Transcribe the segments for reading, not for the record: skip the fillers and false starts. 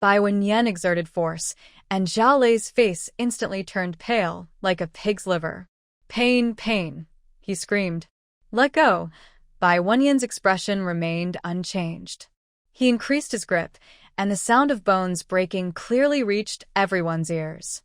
Bai Wenyan exerted force, and Zhao Lei's face instantly turned pale, like a pig's liver. Pain, pain, he screamed. Let go. Bai Wenyan's expression remained unchanged. He increased his grip, and the sound of bones breaking clearly reached everyone's ears.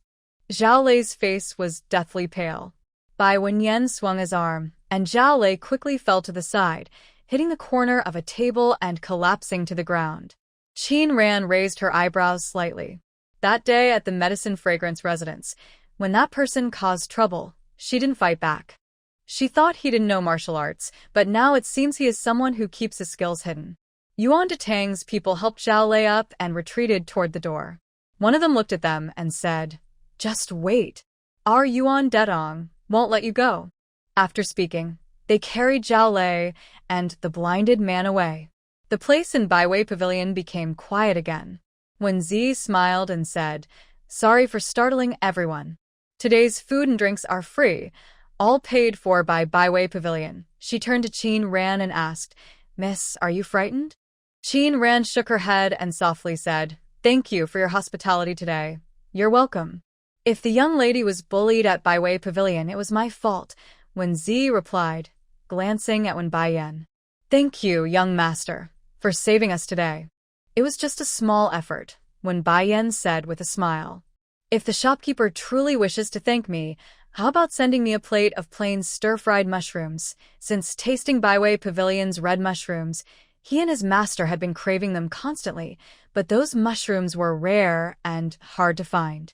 Zhao Lei's face was deathly pale. Bai Wenyan swung his arm, and Zhao Lei quickly fell to the side, hitting the corner of a table and collapsing to the ground. Qin Ran raised her eyebrows slightly. That day at the Medicine Fragrance residence, when that person caused trouble, she didn't fight back. She thought he didn't know martial arts, but now it seems he is someone who keeps his skills hidden. Yuan Datang's people helped Zhao Lei up and retreated toward the door. One of them looked at them and said, "Just wait. Our Yuan Datang won't let you go." After speaking, they carried Zhao Lei and the blinded man away. The place in Baiwei Pavilion became quiet again. When Zi smiled and said, "Sorry for startling everyone. Today's food and drinks are free, all paid for by Baiwei Pavilion." She turned to Qin Ran and asked, "Miss, are you frightened?" Qin Ran shook her head and softly said, "Thank you for your hospitality today. You're welcome. If the young lady was bullied at Baiwei Pavilion, it was my fault," Wen Zi replied, glancing at Wen Baiyan. "Thank you, young master, for saving us today." "It was just a small effort," Wen Baiyan said with a smile. "If the shopkeeper truly wishes to thank me, how about sending me a plate of plain stir-fried mushrooms? Since tasting Baiwei Pavilion's red mushrooms, he and his master had been craving them constantly, but those mushrooms were rare and hard to find.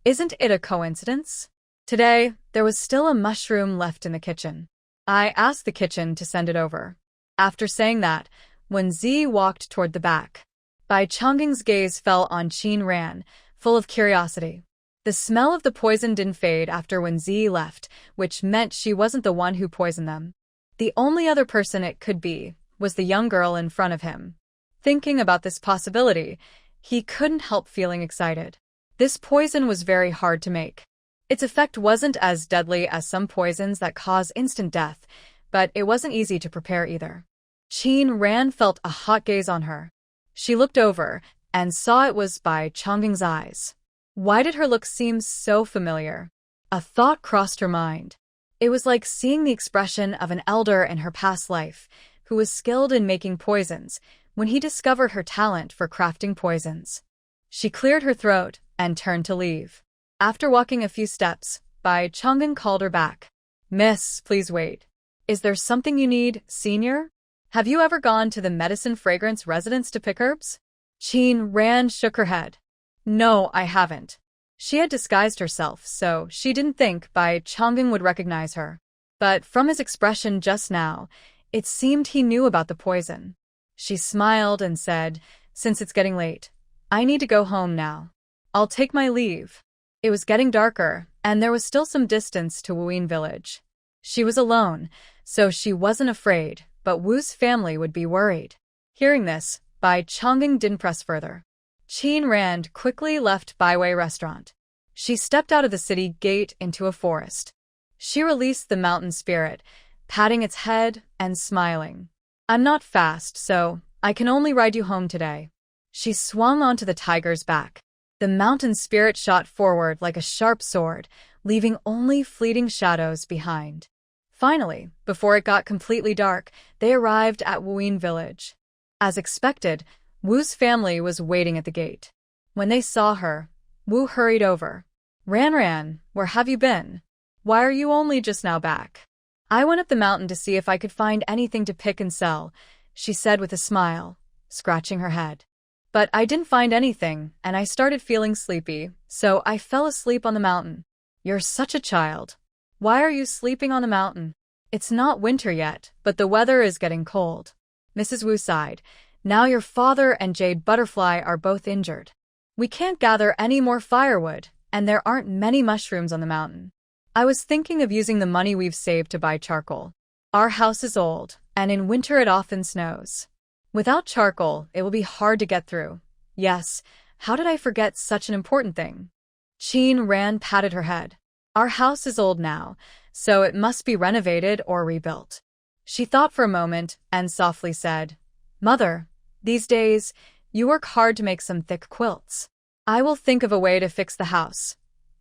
Isn't it a coincidence? Today, there was still a mushroom left in the kitchen. I asked the kitchen to send it over." After saying that, Wen Zi walked toward the back. Bai Chongging's gaze fell on Qin Ran, full of curiosity. The smell of the poison didn't fade after Wen Zi left, which meant she wasn't the one who poisoned them. The only other person it could be was the young girl in front of him. Thinking about this possibility, he couldn't help feeling excited. This poison was very hard to make. Its effect wasn't as deadly as some poisons that cause instant death, but it wasn't easy to prepare either. Qin Ran felt a hot gaze on her. She looked over and saw it was Bai Chongging's eyes. Why did her look seem so familiar? A thought crossed her mind. It was like seeing the expression of an elder in her past life, who was skilled in making poisons, when he discovered her talent for crafting poisons. She cleared her throat and turned to leave. After walking a few steps, Bai Chongging called her back. "Miss, please wait. Is there something you need, senior? Have you ever gone to the Medicine Fragrance residence to pick herbs?" Qin Ran shook her head. "No, I haven't." She had disguised herself, so she didn't think Bai Chongging would recognize her. But from his expression just now, it seemed he knew about the poison. She smiled and said, "Since it's getting late, I need to go home now. I'll take my leave." It was getting darker, and there was still some distance to Wuyin village. She was alone, so she wasn't afraid, but Wu's family would be worried. Hearing this, Bai Chongging didn't press further. Qin Ran quickly left Baiwei restaurant. She stepped out of the city gate into a forest. She released the mountain spirit, patting its head and smiling. "I'm not fast, so I can only ride you home today." She swung onto the tiger's back. The mountain spirit shot forward like a sharp sword, leaving only fleeting shadows behind. Finally, before it got completely dark, they arrived at Wuyin village. As expected, Wu's family was waiting at the gate. When they saw her, Wu hurried over. "Ran, where have you been? Why are you only just now back?" "I went up the mountain to see if I could find anything to pick and sell," she said with a smile, scratching her head. "But I didn't find anything, and I started feeling sleepy, so I fell asleep on the mountain." "You're such a child. Why are you sleeping on the mountain? It's not winter yet, but the weather is getting cold." Mrs. Wu sighed. "Now your father and Jade Butterfly are both injured. We can't gather any more firewood, and there aren't many mushrooms on the mountain. I was thinking of using the money we've saved to buy charcoal. Our house is old, and in winter it often snows. Without charcoal, it will be hard to get through." "Yes, how did I forget such an important thing?" Qin Ran patted her head. "Our house is old now, so it must be renovated or rebuilt." She thought for a moment and softly said, "Mother, these days, You work hard to make some thick quilts. I will think of a way to fix the house.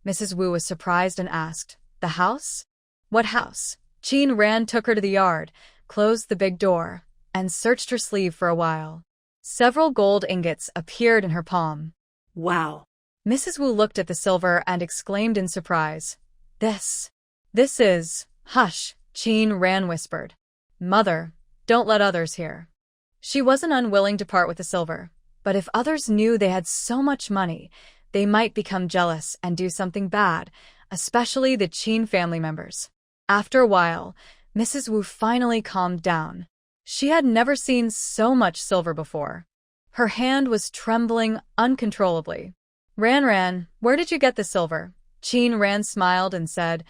Mrs. Wu was surprised and asked, The house? What house? Qin Ran took her to the yard, closed the big door, and searched her sleeve for a while. Several gold ingots appeared in her palm. Wow. Mrs. Wu looked at the silver and exclaimed in surprise. This is… Hush, Qin Ran whispered. Mother, don't let others hear. She wasn't unwilling to part with the silver, but if others knew they had so much money, they might become jealous and do something bad, especially the Qin family members. After a while, Mrs. Wu finally calmed down. She had never seen so much silver before. Her hand was trembling uncontrollably. Ran, where did you get the silver? Qin Ran smiled and said,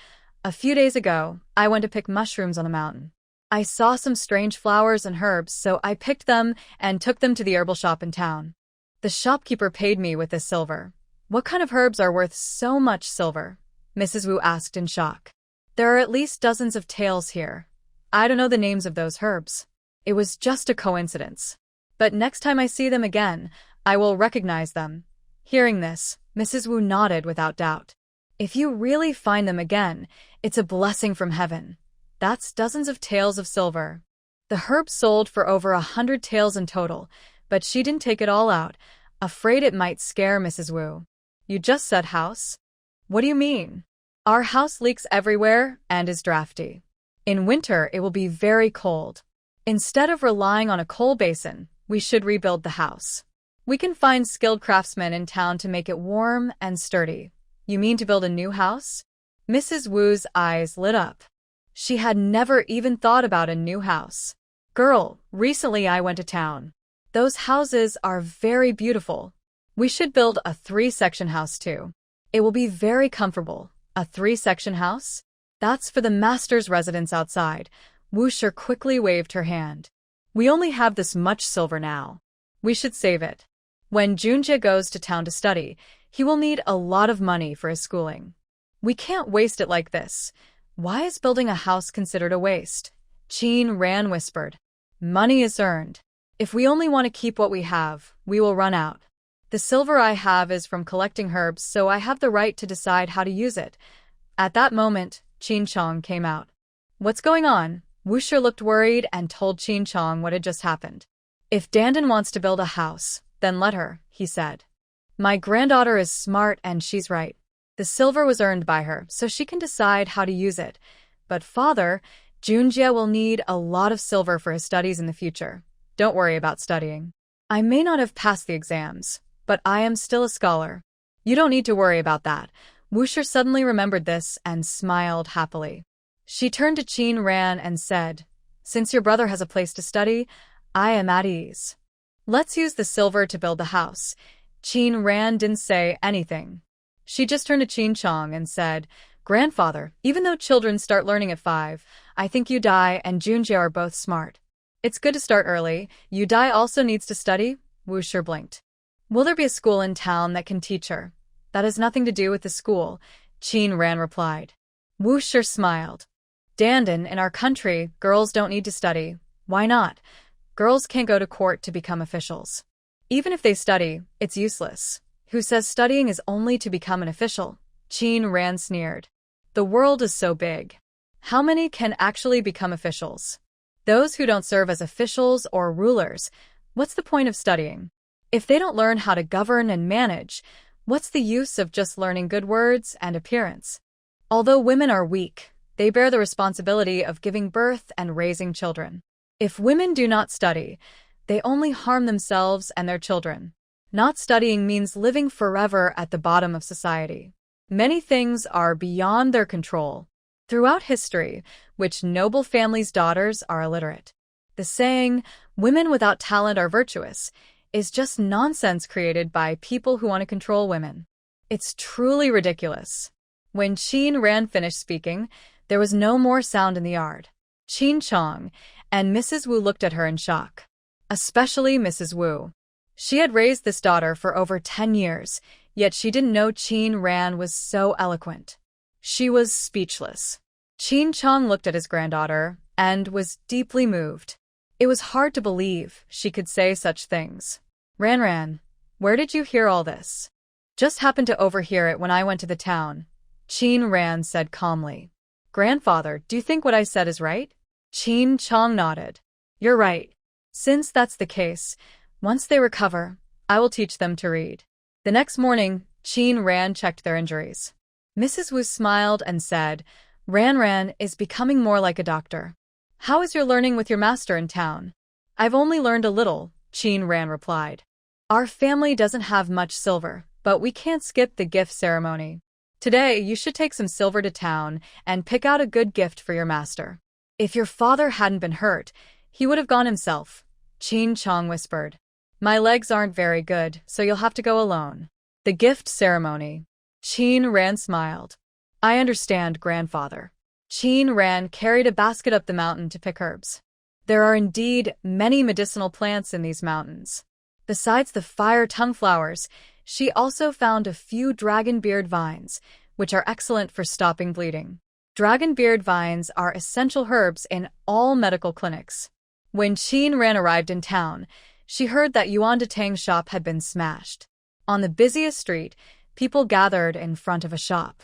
A few days ago, I went to pick mushrooms on the mountain. I saw some strange flowers and herbs, so I picked them and took them to the herbal shop in town. The shopkeeper paid me with this silver. What kind of herbs are worth so much silver? Mrs. Wu asked in shock. There are at least dozens of tales here. I don't know the names of those herbs. It was just a coincidence. But next time I see them again, I will recognize them. Hearing this, Mrs. Wu nodded without doubt. If you really find them again, it's a blessing from heaven. That's dozens of taels of silver. The herbs sold for over 100 taels in total, but she didn't take it all out, afraid it might scare Mrs. Wu. You just said house? What do you mean? Our house leaks everywhere and is drafty. In winter, it will be very cold. Instead of relying on a coal basin, we should rebuild the house. We can find skilled craftsmen in town to make it warm and sturdy. You mean to build a new house? Mrs. Wu's eyes lit up. She had never even thought about a new house. Girl, recently I went to town. Those houses are very beautiful. We should build a 3-section house too. It will be very comfortable. A 3-section house? That's for the master's residence outside. Wu Shi quickly waved her hand. We only have this much silver now. We should save it. When Junjie goes to town to study, he will need a lot of money for his schooling. We can't waste it like this. Why is building a house considered a waste? Qin Ran whispered. Money is earned. If we only want to keep what we have, we will run out. The silver I have is from collecting herbs, so I have the right to decide how to use it. At that moment, Qin Chong came out. What's going on? Wu Shi looked worried and told Qin Chong what had just happened. If Dandan wants to build a house, then let her, he said. My granddaughter is smart and she's right. The silver was earned by her, so she can decide how to use it. But father, Junjie will need a lot of silver for his studies in the future. Don't worry about studying. I may not have passed the exams, but I am still a scholar. You don't need to worry about that. Wu Shi suddenly remembered this and smiled happily. She turned to Qin Ran and said, Since your brother has a place to study, I am at ease. Let's use the silver to build the house. Qin Ran didn't say anything. She just turned to Qin Chong and said, Grandfather, even though children start learning at 5, I think Yu Dai and Junjie are both smart. It's good to start early. Yu Dai also needs to study. Wu Shi blinked. Will there be a school in town that can teach her? That has nothing to do with the school, Qin Ran replied. Wu Shi smiled. Dandan, in our country, girls don't need to study. Why not? Girls can't go to court to become officials. Even if they study, it's useless. Who says studying is only to become an official? Qin Ran sneered. The world is so big. How many can actually become officials? Those who don't serve as officials or rulers. What's the point of studying? If they don't learn how to govern and manage, what's the use of just learning good words and appearance? Although women are weak, they bear the responsibility of giving birth and raising children. If women do not study, they only harm themselves and their children. Not studying means living forever at the bottom of society. Many things are beyond their control. Throughout history, which noble families' daughters are illiterate. The saying, women without talent are virtuous, is just nonsense created by people who want to control women. It's truly ridiculous. When Qin Ran finished speaking, there was no more sound in the yard. Qin Chong and Mrs. Wu looked at her in shock. Especially Mrs. Wu. She had raised this daughter for over 10 years, yet she didn't know Qin Ran was so eloquent. She was speechless. Qin Chong looked at his granddaughter and was deeply moved. It was hard to believe she could say such things. Ran, where did you hear all this? Just happened to overhear it when I went to the town, Qin Ran said calmly. Grandfather, do you think what I said is right? Qin Chong nodded. You're right. Since that's the case, once they recover, I will teach them to read. The next morning, Qin Ran checked their injuries. Mrs. Wu smiled and said, Ran is becoming more like a doctor. How is your learning with your master in town? I've only learned a little, Qin Ran replied. Our family doesn't have much silver, but we can't skip the gift ceremony. Today, you should take some silver to town and pick out a good gift for your master. If your father hadn't been hurt, he would have gone himself, Qin Chong whispered. My legs aren't very good, so you'll have to go alone. The gift ceremony. Qin Ran smiled. I understand, grandfather. Qin Ran carried a basket up the mountain to pick herbs. There are indeed many medicinal plants in these mountains. Besides the fire-tongue flowers, she also found a few dragon-beard vines, which are excellent for stopping bleeding. Dragon-beard vines are essential herbs in all medical clinics. When Qin Ran arrived in town, she heard that Yuan Datang's shop had been smashed. On the busiest street, people gathered in front of a shop.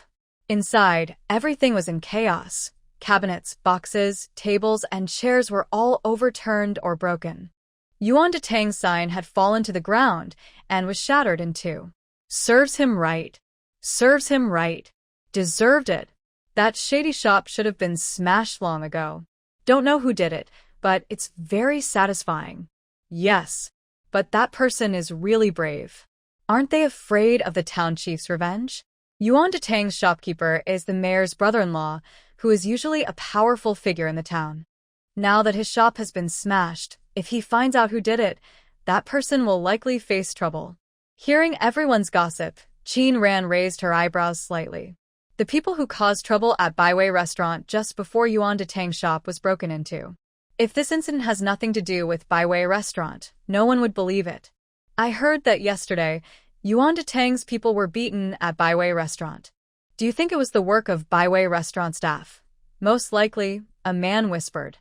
Inside, everything was in chaos. Cabinets, boxes, tables, and chairs were all overturned or broken. Yuan Datang's sign had fallen to the ground and was shattered in two. Serves him right. Serves him right. Deserved it. That shady shop should have been smashed long ago. Don't know who did it, but it's very satisfying. Yes, but that person is really brave. Aren't they afraid of the town chief's revenge? Yuan Datang's shopkeeper is the mayor's brother-in-law, who is usually a powerful figure in the town. Now that his shop has been smashed, if he finds out who did it, that person will likely face trouble. Hearing everyone's gossip, Qin Ran raised her eyebrows slightly. The people who caused trouble at Baiwei restaurant just before Yuan Datang's shop was broken into. If this incident has nothing to do with Baiwei restaurant, no one would believe it. I heard that yesterday, Yuan Datang's people were beaten at Baiwei restaurant. Do you think it was the work of Baiwei restaurant staff? Most likely, a man whispered.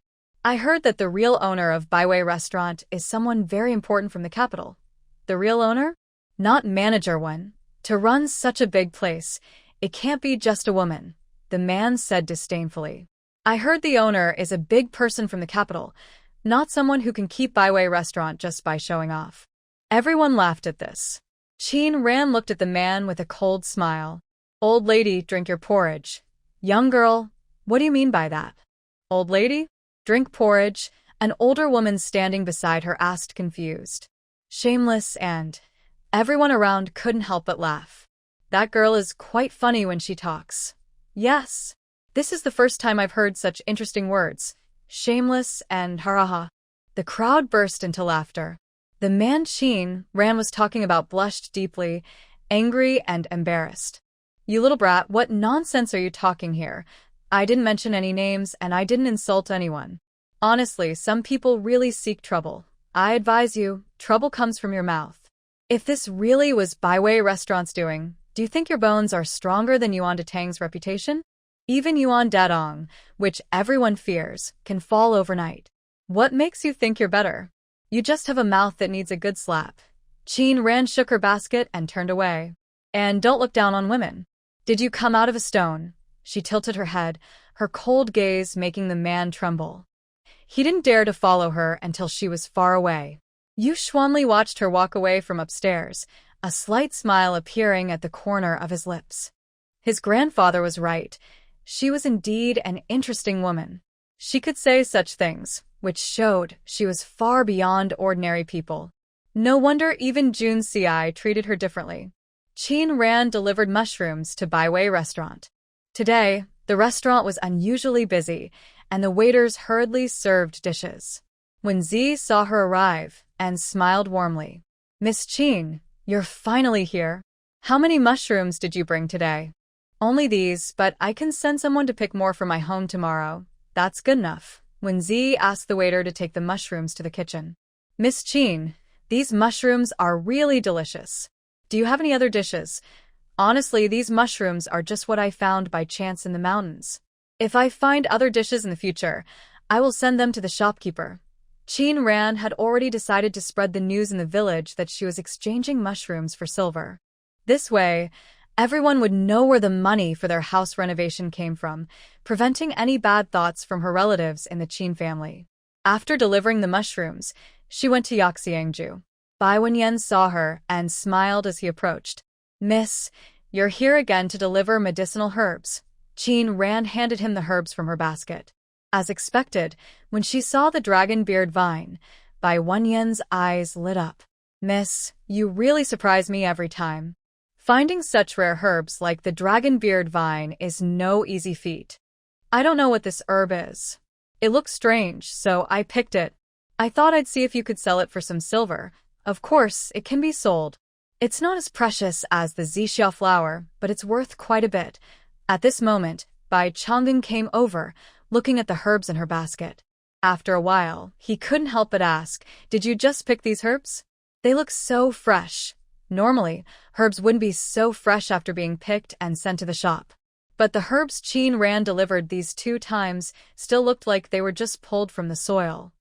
I heard that the real owner of Baiwei restaurant is someone very important from the capital. The real owner? Not manager one. To run such a big place, it can't be just a woman, the man said disdainfully. I heard the owner is a big person from the capital, not someone who can keep Baiwei restaurant just by showing off. Everyone laughed at this. Qin Ran looked at the man with a cold smile. Old lady, drink your porridge. Young girl, what do you mean by that? Old lady? Drink porridge, an older woman standing beside her asked confused. Shameless, and everyone around couldn't help but laugh. That girl is quite funny when she talks. Yes. This is the first time I've heard such interesting words. Shameless and haraha. The crowd burst into laughter. The man Qin Ran was talking about blushed deeply, angry and embarrassed. You little brat, what nonsense are you talking here? I didn't mention any names and I didn't insult anyone. Honestly, some people really seek trouble. I advise you, trouble comes from your mouth. If this really was Baiwei restaurant's doing, do you think your bones are stronger than Yuan Datang's reputation? Even Yuan Datang, which everyone fears, can fall overnight. What makes you think you're better? You just have a mouth that needs a good slap. Qin Ran shook her basket and turned away. And don't look down on women. Did you come out of a stone? She tilted her head, her cold gaze making the man tremble. He didn't dare to follow her until she was far away. Yu Xuanli watched her walk away from upstairs, a slight smile appearing at the corner of his lips. His grandfather was right. She was indeed an interesting woman. She could say such things, which showed she was far beyond ordinary people. No wonder even Jun Ci treated her differently. Qin Ran delivered mushrooms to Baiwei restaurant. Today, the restaurant was unusually busy, and the waiters hurriedly served dishes. When Zi saw her arrive and smiled warmly, Miss Qin, you're finally here. How many mushrooms did you bring today? Only these, but I can send someone to pick more for my home tomorrow. That's good enough. When Zi asked the waiter to take the mushrooms to the kitchen. Miss Qin, these mushrooms are really delicious. Do you have any other dishes? Honestly, these mushrooms are just what I found by chance in the mountains. If I find other dishes in the future, I will send them to the shopkeeper. Qin Ran had already decided to spread the news in the village that she was exchanging mushrooms for silver. This way, everyone would know where the money for their house renovation came from, preventing any bad thoughts from her relatives in the Qin family. After delivering the mushrooms, she went to Yaxiangju. Bai Wenyan saw her and smiled as he approached. "Miss, you're here again to deliver medicinal herbs." Qin Ran handed him the herbs from her basket. As expected, when she saw the dragon beard vine, Bai Wenyan's eyes lit up. "Miss, you really surprise me every time. Finding such rare herbs like the dragon beard vine is no easy feat. I don't know what this herb is. It looks strange, so I picked it. I thought I'd see if you could sell it for some silver. Of course, it can be sold. It's not as precious as the xixia flower, but it's worth quite a bit." At this moment, Bai Chang'an came over, looking at the herbs in her basket. After a while, he couldn't help but ask, "Did you just pick these herbs? They look so fresh." Normally, herbs wouldn't be so fresh after being picked and sent to the shop. But the herbs Qin Ran delivered these 2 times still looked like they were just pulled from the soil.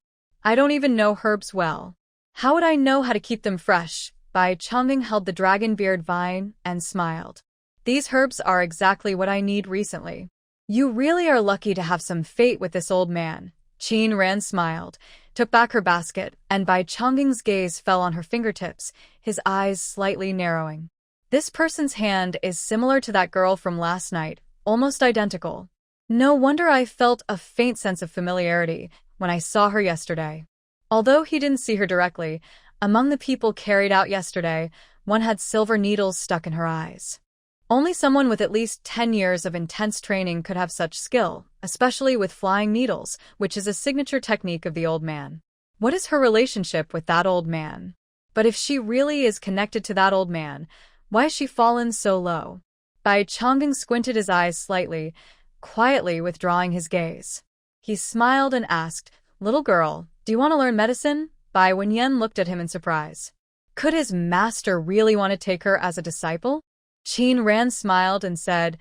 "I don't even know herbs well. How would I know how to keep them fresh?" Bai Chang'an held the dragon beard vine and smiled. "These herbs are exactly what I need recently. You really are lucky to have some fate with this old man." Qin Ran smiled, took back her basket, and Bai Chang'an's gaze fell on her fingertips, his eyes slightly narrowing. "This person's hand is similar to that girl from last night, almost identical. No wonder I felt a faint sense of familiarity when I saw her yesterday." Although he didn't see her directly, among the people carried out yesterday, one had silver needles stuck in her eyes. Only someone with at least 10 years of intense training could have such skill, especially with flying needles, which is a signature technique of the old man. What is her relationship with that old man? But if she really is connected to that old man, why has she fallen so low? Bai Chang'an squinted his eyes slightly, quietly withdrawing his gaze. He smiled and asked, "Little girl, do you want to learn medicine?" Bai Wenyan looked at him in surprise. Could his master really want to take her as a disciple? Qin Ran smiled and said,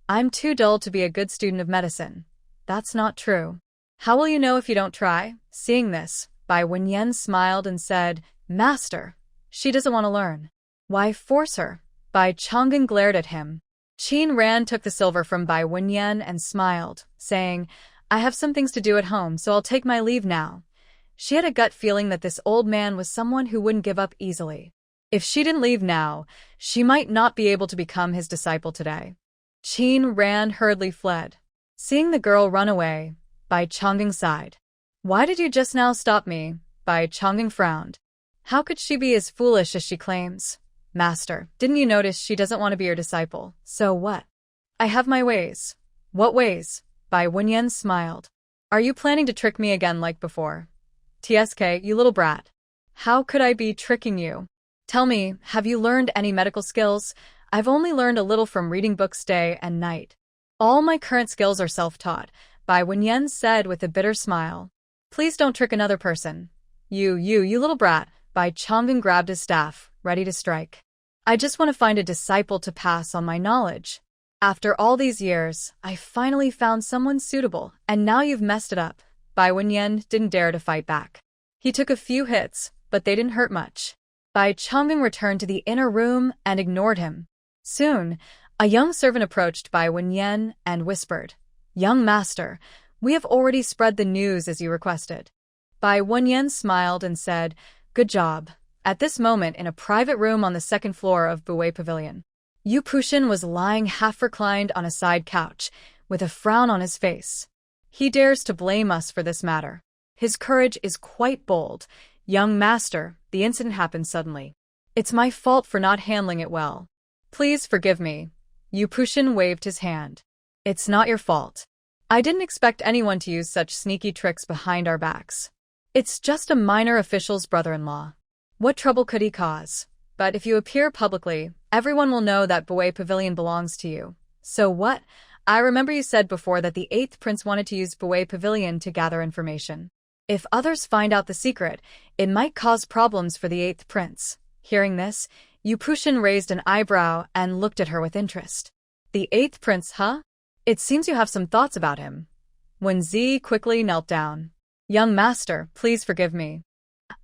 "I'm too dull to be a good student of medicine." "That's not true." "How will you know if you don't try?" Seeing this, Bai Wenyan smiled and said, "Master, she doesn't want to learn. Why force her?" Bai Chang'an glared at him. Qin Ran took the silver from Bai Wenyan and smiled, saying, "I have some things to do at home, so I'll take my leave now." She had a gut feeling that this old man was someone who wouldn't give up easily. If she didn't leave now, she might not be able to become his disciple today. Qin Ran hurriedly fled. Seeing the girl run away, Bai Chang'an sighed. "Why did you just now stop me?" Bai Chang'an frowned. "How could she be as foolish as she claims?" "Master, didn't you notice she doesn't want to be your disciple? So what?" "I have my ways." "What ways?" Bai Wenyan smiled. "Are you planning to trick me again like before?" "TSK, you little brat. How could I be tricking you? Tell me, have you learned any medical skills? I've only learned a little from reading books day and night." "All my current skills are self-taught," Bai Wenyan said with a bitter smile. "Please don't trick another person." You little brat." Bai Chang'an grabbed his staff, ready to strike. "I just want to find a disciple to pass on my knowledge. After all these years, I finally found someone suitable, and now you've messed it up." Bai Wenyan didn't dare to fight back. He took a few hits, but they didn't hurt much. Bai Chang'an returned to the inner room and ignored him. Soon, a young servant approached Bai Wenyan and whispered, "Young master, we have already spread the news as you requested." Bai Wenyan smiled and said, "Good job." At this moment, in a private room on the 2nd floor of Buwei Pavilion, Yu Pushin was lying half-reclined on a side couch, with a frown on his face. "He dares to blame us for this matter. His courage is quite bold. Young master, the incident happened suddenly. It's my fault for not handling it well. Please forgive me." Yu Pushin waved his hand. "It's not your fault. I didn't expect anyone to use such sneaky tricks behind our backs. It's just a minor official's brother-in-law. What trouble could he cause? But if you appear publicly, everyone will know that Buwei Pavilion belongs to you. So what? I remember you said before that the 8th prince wanted to use Buwei Pavilion to gather information. If others find out the secret, it might cause problems for the 8th prince." Hearing this, Yu Pushin raised an eyebrow and looked at her with interest. "The 8th prince, huh? It seems you have some thoughts about him." Wen Zi quickly knelt down. Young master, please forgive me.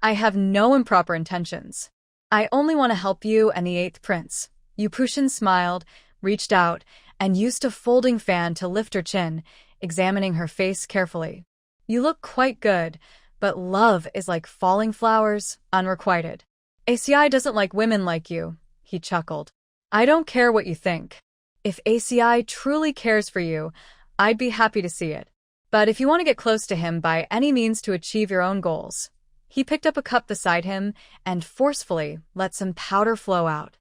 I have no improper intentions. I only want to help you and the eighth prince. Pushin smiled, reached out, and used a folding fan to lift her chin, examining her face carefully. You look quite good, but love is like falling flowers, unrequited. ACI doesn't like women like you, he chuckled. I don't care what you think. If ACI truly cares for you, I'd be happy to see it. But if you want to get close to him by any means to achieve your own goals. He picked up a cup beside him and forcefully let some powder flow out.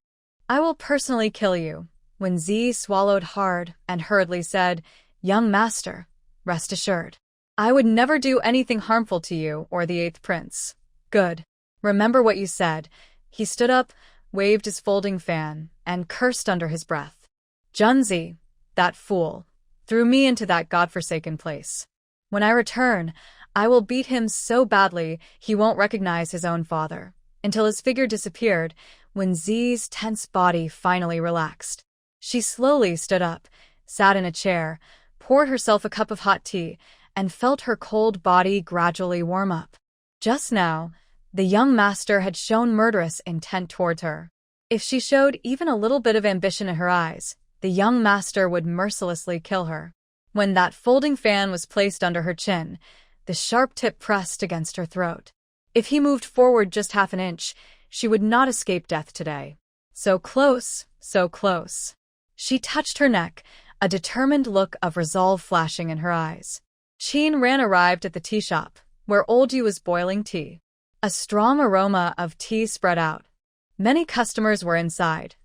I will personally kill you. When Z swallowed hard and hurriedly said, Young master, rest assured. I would never do anything harmful to you or the eighth prince. Good. Remember what you said. He stood up, waved his folding fan, and cursed under his breath. Junzi, that fool, threw me into that godforsaken place. When I return, I will beat him so badly he won't recognize his own father, until his figure disappeared when Z's tense body finally relaxed. She slowly stood up, sat in a chair, poured herself a cup of hot tea, and felt her cold body gradually warm up. Just now, the young master had shown murderous intent towards her. If she showed even a little bit of ambition in her eyes, the young master would mercilessly kill her. When that folding fan was placed under her chin, the sharp tip pressed against her throat. If he moved forward just half an inch, she would not escape death today. So close, so close. She touched her neck, a determined look of resolve flashing in her eyes. Qin Ran arrived at the tea shop, where Old Yu was boiling tea. A strong aroma of tea spread out. Many customers were inside,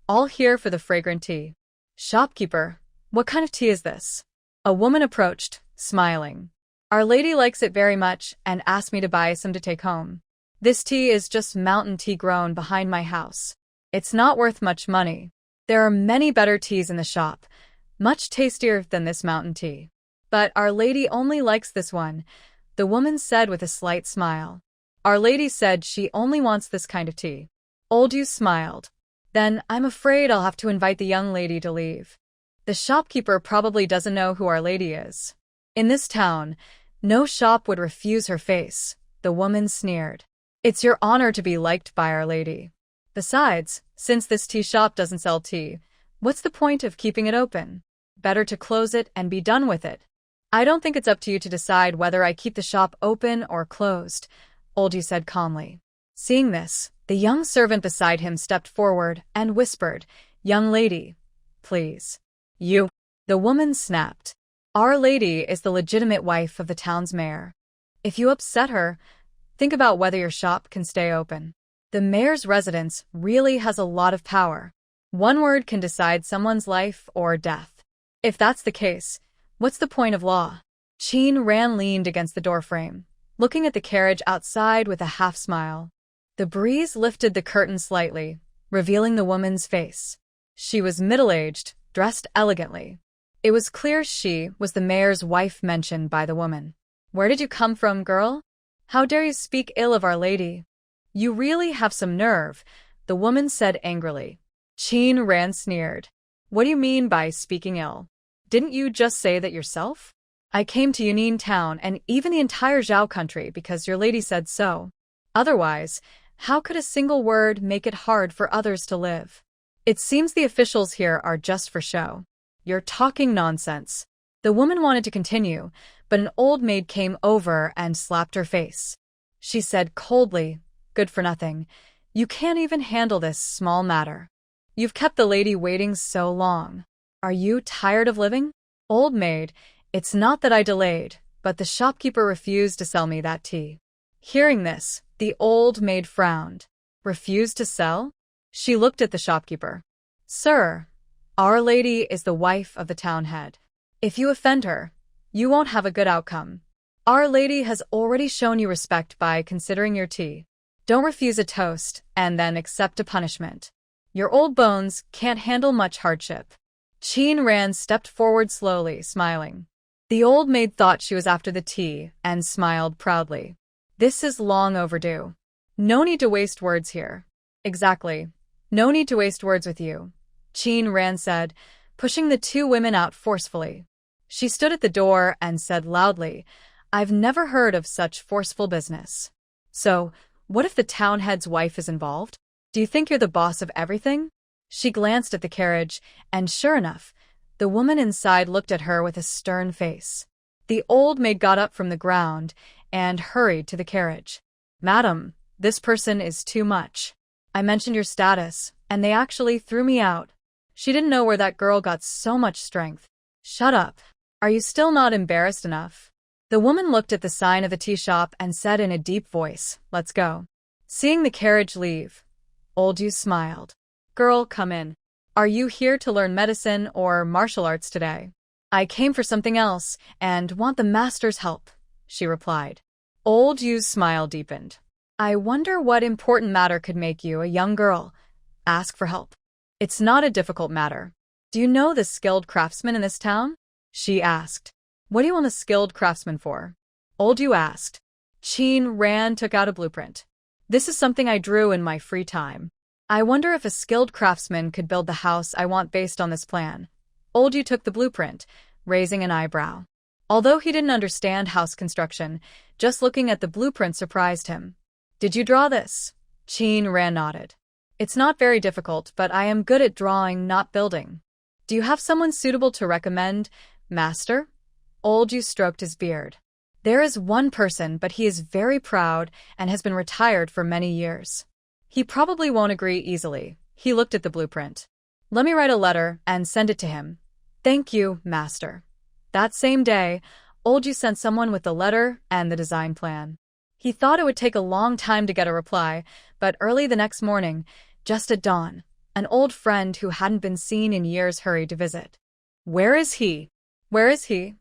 all here for the fragrant tea. Shopkeeper, what kind of tea is this? A woman approached, smiling. Our lady likes it very much and asked me to buy some to take home. This tea is just mountain tea grown behind my house. It's not worth much money. There are many better teas in the shop, much tastier than this mountain tea. But Our Lady only likes this one, the woman said with a slight smile. Our Lady said she only wants this kind of tea. Old Yu smiled. Then I'm afraid I'll have to invite the young lady to leave. The shopkeeper probably doesn't know who Our Lady is. In this town, no shop would refuse her face, the woman sneered. It's your honor to be liked by Our Lady. Besides, since this tea shop doesn't sell tea, what's the point of keeping it open? Better to close it and be done with it. I don't think it's up to you to decide whether I keep the shop open or closed, Old Yu said calmly. Seeing this, the young servant beside him stepped forward and whispered, Young lady, please. You. The woman snapped. Our Lady is the legitimate wife of the town's mayor. If you upset her, think about whether your shop can stay open. The mayor's residence really has a lot of power. One word can decide someone's life or death. If that's the case, what's the point of law? Qin Ran leaned against the doorframe, looking at the carriage outside with a half-smile. The breeze lifted the curtain slightly, revealing the woman's face. She was middle-aged, dressed elegantly. It was clear she was the mayor's wife mentioned by the woman. Where did you come from, girl? How dare you speak ill of Our Lady? You really have some nerve, the woman said angrily. Qin Ran sneered. What do you mean by speaking ill? Didn't you just say that yourself? I came to Yunin town and even the entire Zhao country because your lady said so. Otherwise, how could a single word make it hard for others to live? It seems the officials here are just for show. You're talking nonsense. The woman wanted to continue, but an old maid came over and slapped her face. She said coldly, Good for nothing. You can't even handle this small matter. You've kept the lady waiting so long. Are you tired of living? Old maid, it's not that I delayed, but the shopkeeper refused to sell me that tea. Hearing this, the old maid frowned. Refused to sell? She looked at the shopkeeper. Sir, Our Lady is the wife of the town head. If you offend her, you won't have a good outcome. Our Lady has already shown you respect by considering your tea. Don't refuse a toast and then accept a punishment. Your old bones can't handle much hardship. Qin Ran stepped forward slowly, smiling. The old maid thought she was after the tea and smiled proudly. This is long overdue. No need to waste words here. Exactly. No need to waste words with you, Qin Ran said, pushing the two women out forcefully. She stood at the door and said loudly, I've never heard of such forceful business. So, what if the town head's wife is involved? Do you think you're the boss of everything? She glanced at the carriage, and sure enough, the woman inside looked at her with a stern face. The old maid got up from the ground and hurried to the carriage. Madam, this person is too much. I mentioned your status, and they actually threw me out. She didn't know where that girl got so much strength. Shut up. Are you still not embarrassed enough? The woman looked at the sign of the tea shop and said in a deep voice, let's go. Seeing the carriage leave, Old Yu smiled. Girl, come in. Are you here to learn medicine or martial arts today? I came for something else and want the master's help, she replied. Old Yu's smile deepened. I wonder what important matter could make you, a young girl, ask for help. It's not a difficult matter. Do you know the skilled craftsman in this town? She asked. What do you want a skilled craftsman for? Old Yu asked. Qin Ran took out a blueprint. This is something I drew in my free time. I wonder if a skilled craftsman could build the house I want based on this plan. Old Yu took the blueprint, raising an eyebrow. Although he didn't understand house construction, just looking at the blueprint surprised him. Did you draw this? Qin Ran nodded. It's not very difficult, but I am good at drawing, not building. Do you have someone suitable to recommend, master? Old Yu stroked his beard. There is one person, but he is very proud and has been retired for many years. He probably won't agree easily. He looked at the blueprint. Let me write a letter and send it to him. Thank you, master. That same day, Old Yu sent someone with the letter and the design plan. He thought it would take a long time to get a reply, but early the next morning, just at dawn, an old friend who hadn't been seen in years hurried to visit. Where is he? Where is he?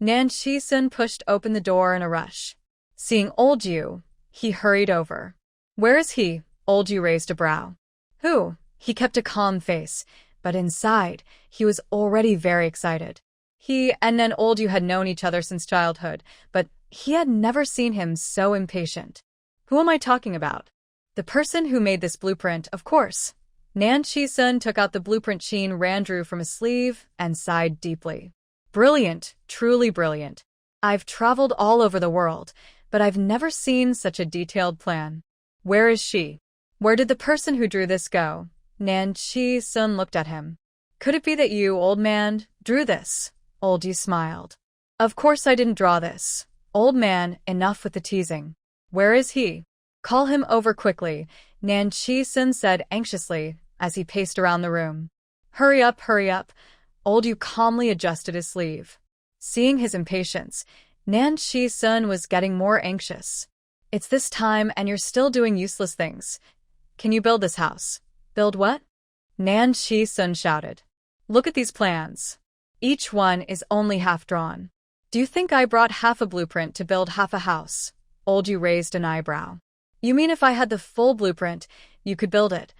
Nan Shi-sun pushed open the door in a rush. Seeing Old Yu, he hurried over. Where is he? Old Yu raised a brow. Who? He kept a calm face, but inside, he was already very excited. He and then Old Yu had known each other since childhood, but he had never seen him so impatient. Who am I talking about? The person who made this blueprint, of course. Nan Shi-sun took out the blueprint Qin Ran drew from his sleeve and sighed deeply. Brilliant, truly brilliant. I've traveled all over the world, but I've never seen such a detailed plan. Where is she? Where did the person who drew this go? Nan Shi-sun looked at him. Could it be that you, old man, drew this? Old Yu smiled. Of course I didn't draw this. Old man, enough with the teasing. Where is he? Call him over quickly, Nan Shi-sun said anxiously as he paced around the room. Hurry up, hurry up. Old Yu calmly adjusted his sleeve. Seeing his impatience, Nan Shi-sun was getting more anxious. It's this time and you're still doing useless things. Can you build this house? Build what? Nan Shi-sun shouted. Look at these plans. Each one is only half drawn. Do you think I brought half a blueprint to build half a house? Old Yu raised an eyebrow. You mean if I had the full blueprint, you could build it?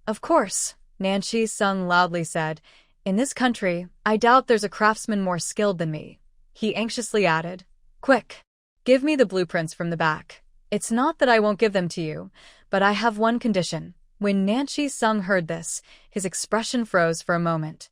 Of course, Nan Shi-sun loudly said. In this country, I doubt there's a craftsman more skilled than me. He anxiously added. Quick, give me the blueprints from the back. It's not that I won't give them to you, but I have one condition. When Nan Shi-sun heard this, his expression froze for a moment.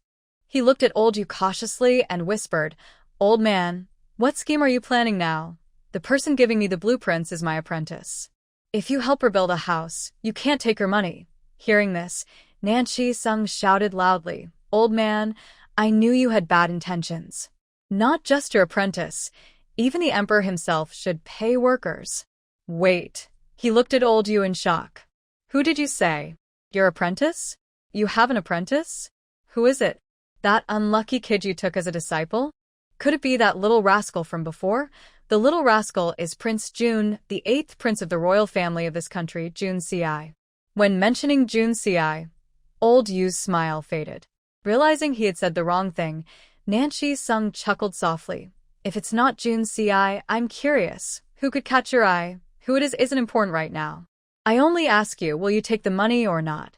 He looked at Old Yu cautiously and whispered, Old man, what scheme are you planning now? The person giving me the blueprints is my apprentice. If you help her build a house, you can't take her money. Hearing this, Nan Shi-sun shouted loudly, Old man, I knew you had bad intentions. Not just your apprentice, even the emperor himself should pay workers. Wait. He looked at Old Yu in shock. Who did you say? Your apprentice? You have an apprentice? Who is it? That unlucky kid you took as a disciple? Could it be that little rascal from before? The little rascal is Prince Jun, the 8th prince of the royal family of this country, Jun Si. When mentioning Jun Si, Old Yu's smile faded. Realizing he had said the wrong thing, Nan Shi-sun chuckled softly. If it's not Jun Si, I'm curious. Who could catch your eye? Who it is isn't important right now. I only ask you, will you take the money or not?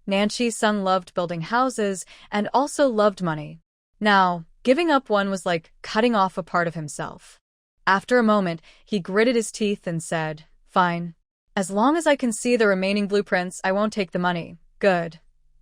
Nan Shi-sun loved building houses and also loved money. Now, giving up one was like cutting off a part of himself. After a moment, he gritted his teeth and said, Fine. As long as I can see the remaining blueprints, I won't take the money. Good.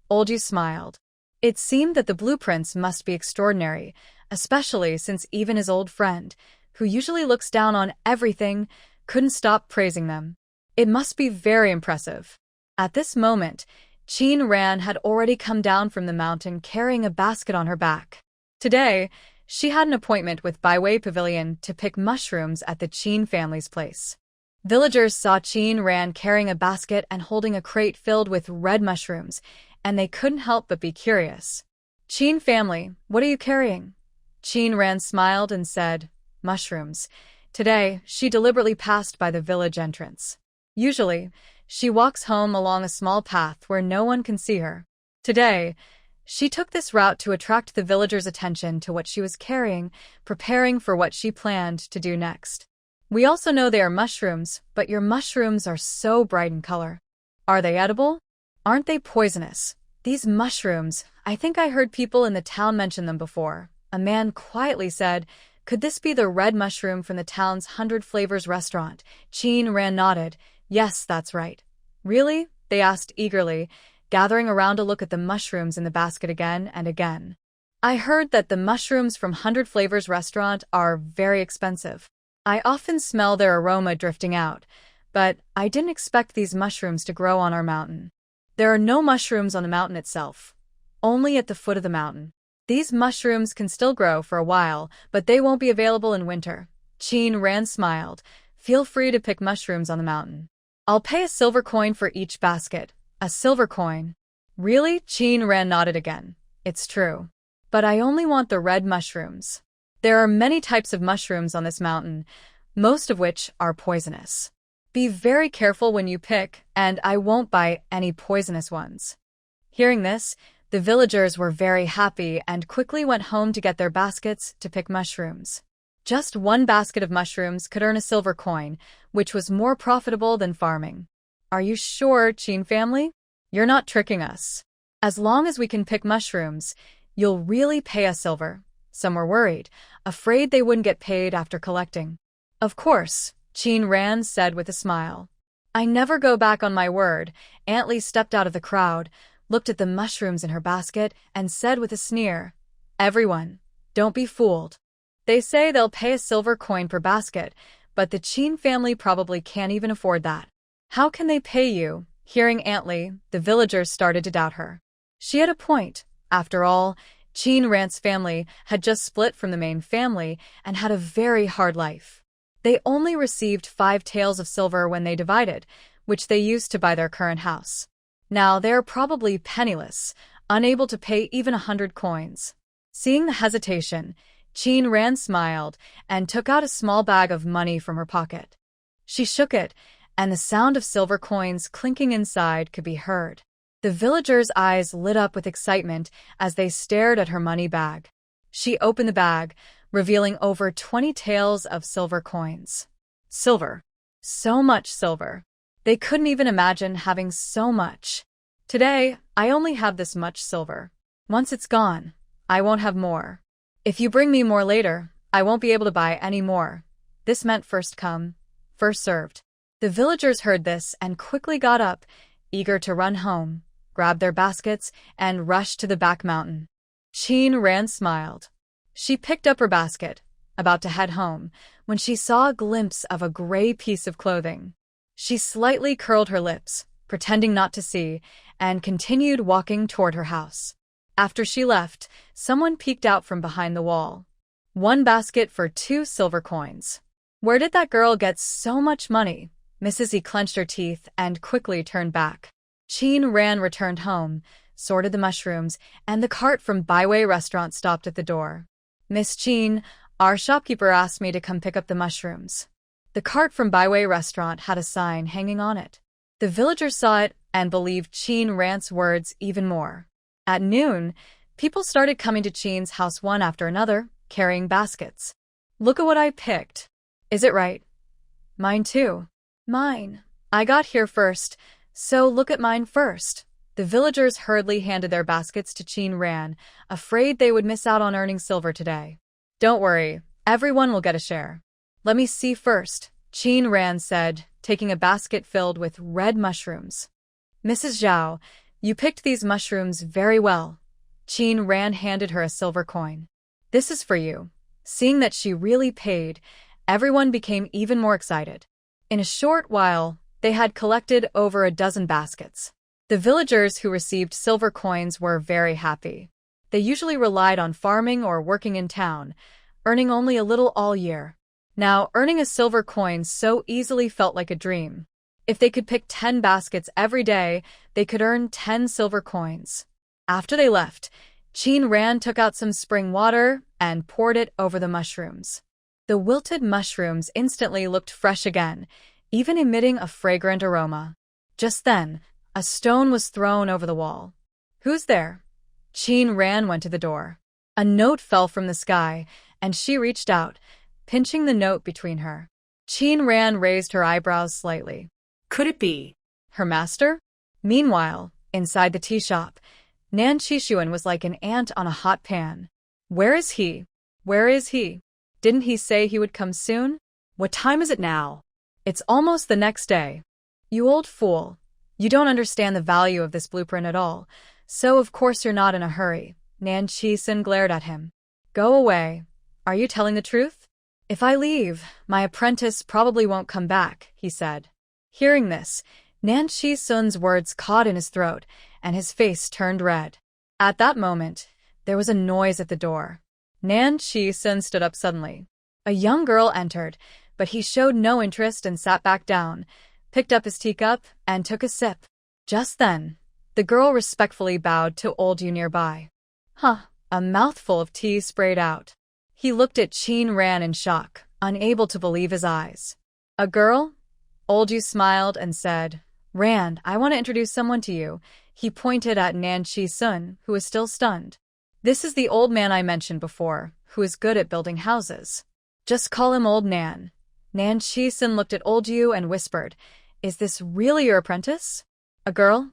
Old Yu smiled. It seemed that the blueprints must be extraordinary, especially since even his old friend, who usually looks down on everything, couldn't stop praising them. It must be very impressive. At this moment, Qin Ran had already come down from the mountain carrying a basket on her back. Today, she had an appointment with Baiwei Pavilion to pick mushrooms at the Qin family's place. Villagers saw Qin Ran carrying a basket and holding a crate filled with red mushrooms, and they couldn't help but be curious. "Qin family, what are you carrying?" Qin Ran smiled and said, "Mushrooms." Today, she deliberately passed by the village entrance. Usually, she walks home along a small path where no one can see her. Today, she took this route to attract the villagers' attention to what she was carrying, preparing for what she planned to do next. "We also know they are mushrooms, but your mushrooms are so bright in color. Are they edible? Aren't they poisonous? These mushrooms, I think I heard people in the town mention them before." A man quietly said, "Could this be the red mushroom from the town's 100 Flavors restaurant?" Qin Ran nodded. "Yes, that's right." "Really?" they asked eagerly, gathering around to look at the mushrooms in the basket again and again. "I heard that the mushrooms from 100 Flavors restaurant are very expensive. I often smell their aroma drifting out, but I didn't expect these mushrooms to grow on our mountain." "There are no mushrooms on the mountain itself, only at the foot of the mountain. These mushrooms can still grow for a while, but they won't be available in winter." Qin Ran smiled. "Feel free to pick mushrooms on the mountain. I'll pay a silver coin for each basket." "A silver coin?" "Really?" Qin Ran nodded again. "It's true. But I only want the red mushrooms. There are many types of mushrooms on this mountain, most of which are poisonous. Be very careful when you pick, and I won't buy any poisonous ones." Hearing this, the villagers were very happy and quickly went home to get their baskets to pick mushrooms. Just one basket of mushrooms could earn a silver coin, which was more profitable than farming. "Are you sure, Qin family? You're not tricking us. As long as we can pick mushrooms, you'll really pay us silver." Some were worried, afraid they wouldn't get paid after collecting. "Of course," Qin Ran said with a smile. "I never go back on my word." Aunt Lee stepped out of the crowd, looked at the mushrooms in her basket, and said with a sneer, "Everyone, don't be fooled. They say they'll pay a silver coin per basket, but the Qin family probably can't even afford that. How can they pay you?" Hearing Aunt Lee, the villagers started to doubt her. She had a point. After all, Qin Ran's family had just split from the main family and had a very hard life. They only received 5 taels of silver when they divided, which they used to buy their current house. Now they are probably penniless, unable to pay even 100 coins. Seeing the hesitation, Qin Ran smiled and took out a small bag of money from her pocket. She shook it, and the sound of silver coins clinking inside could be heard. The villagers' eyes lit up with excitement as they stared at her money bag. She opened the bag, revealing over 20 taels of silver coins. Silver. So much silver. They couldn't even imagine having so much. "Today, I only have this much silver. Once it's gone, I won't have more. If you bring me more later, I won't be able to buy any more." This meant first come, first served. The villagers heard this and quickly got up, eager to run home, grab their baskets, and rush to the back mountain. Qin Ran smiled. She picked up her basket, about to head home, when she saw a glimpse of a gray piece of clothing. She slightly curled her lips, pretending not to see, and continued walking toward her house. After she left, someone peeked out from behind the wall. "1 basket for 2 silver coins. Where did that girl get so much money?" Mrs. E clenched her teeth and quickly turned back. Qin Ran returned home, sorted the mushrooms, and the cart from Baiwei restaurant stopped at the door. "Miss Qin, our shopkeeper asked me to come pick up the mushrooms." The cart from Baiwei restaurant had a sign hanging on it. The villagers saw it and believed Qin Ran's words even more. At noon, people started coming to Qin's house one after another, carrying baskets. "Look at what I picked. Is it right?" "Mine too." "Mine. I got here first, so look at mine first." The villagers hurriedly handed their baskets to Qin Ran, afraid they would miss out on earning silver today. "Don't worry, everyone will get a share." "Let me see first," Qin Ran said, taking a basket filled with red mushrooms. "Mrs. Zhao, you picked these mushrooms very well." Qin Ran handed her a silver coin. "This is for you." Seeing that she really paid, Everyone became even more excited. In a short while, they had collected over a dozen baskets. The villagers who received silver coins were very happy. They usually relied on farming or working in town, earning only a little all year. Now, earning a silver coin so easily felt like a dream. If they could pick 10 baskets every day, they could earn 10 silver coins. After they left, Qin Ran took out some spring water and poured it over the mushrooms. The wilted mushrooms instantly looked fresh again, even emitting a fragrant aroma. Just then, a stone was thrown over the wall. "Who's there?" Qin Ran went to the door. A note fell from the sky, and she reached out, pinching the note between her. Qin Ran raised her eyebrows slightly. Could it be Her master? Meanwhile, inside the tea shop, Nan Qixuan was like an ant on a hot pan. Where is he? Where is he? Didn't he say he would come soon? What time is it now? It's almost the next day. You old fool. You don't understand the value of this blueprint at all, so of course you're not in a hurry. Nan Qixuan glared at him. Go away. Are you telling the truth? If I leave, my apprentice probably won't come back, he said. Hearing this, Nan Qixuan's words caught in his throat, and his face turned red. At that moment, there was a noise at the door. Nan Qixuan stood up suddenly. A young girl entered, but he showed no interest and sat back down, picked up his teacup, and took a sip. Just then, the girl respectfully bowed to Old Yu nearby. A mouthful of tea sprayed out. He looked at Qin Ran in shock, unable to believe his eyes. A girl? Old Yu smiled and said, Ran, I want to introduce someone to you. He pointed at Nan Qixuan, who was still stunned. This is the old man I mentioned before, who is good at building houses. Just call him Old Nan. Nan Qixuan looked at Old Yu and whispered, Is this really your apprentice? A girl?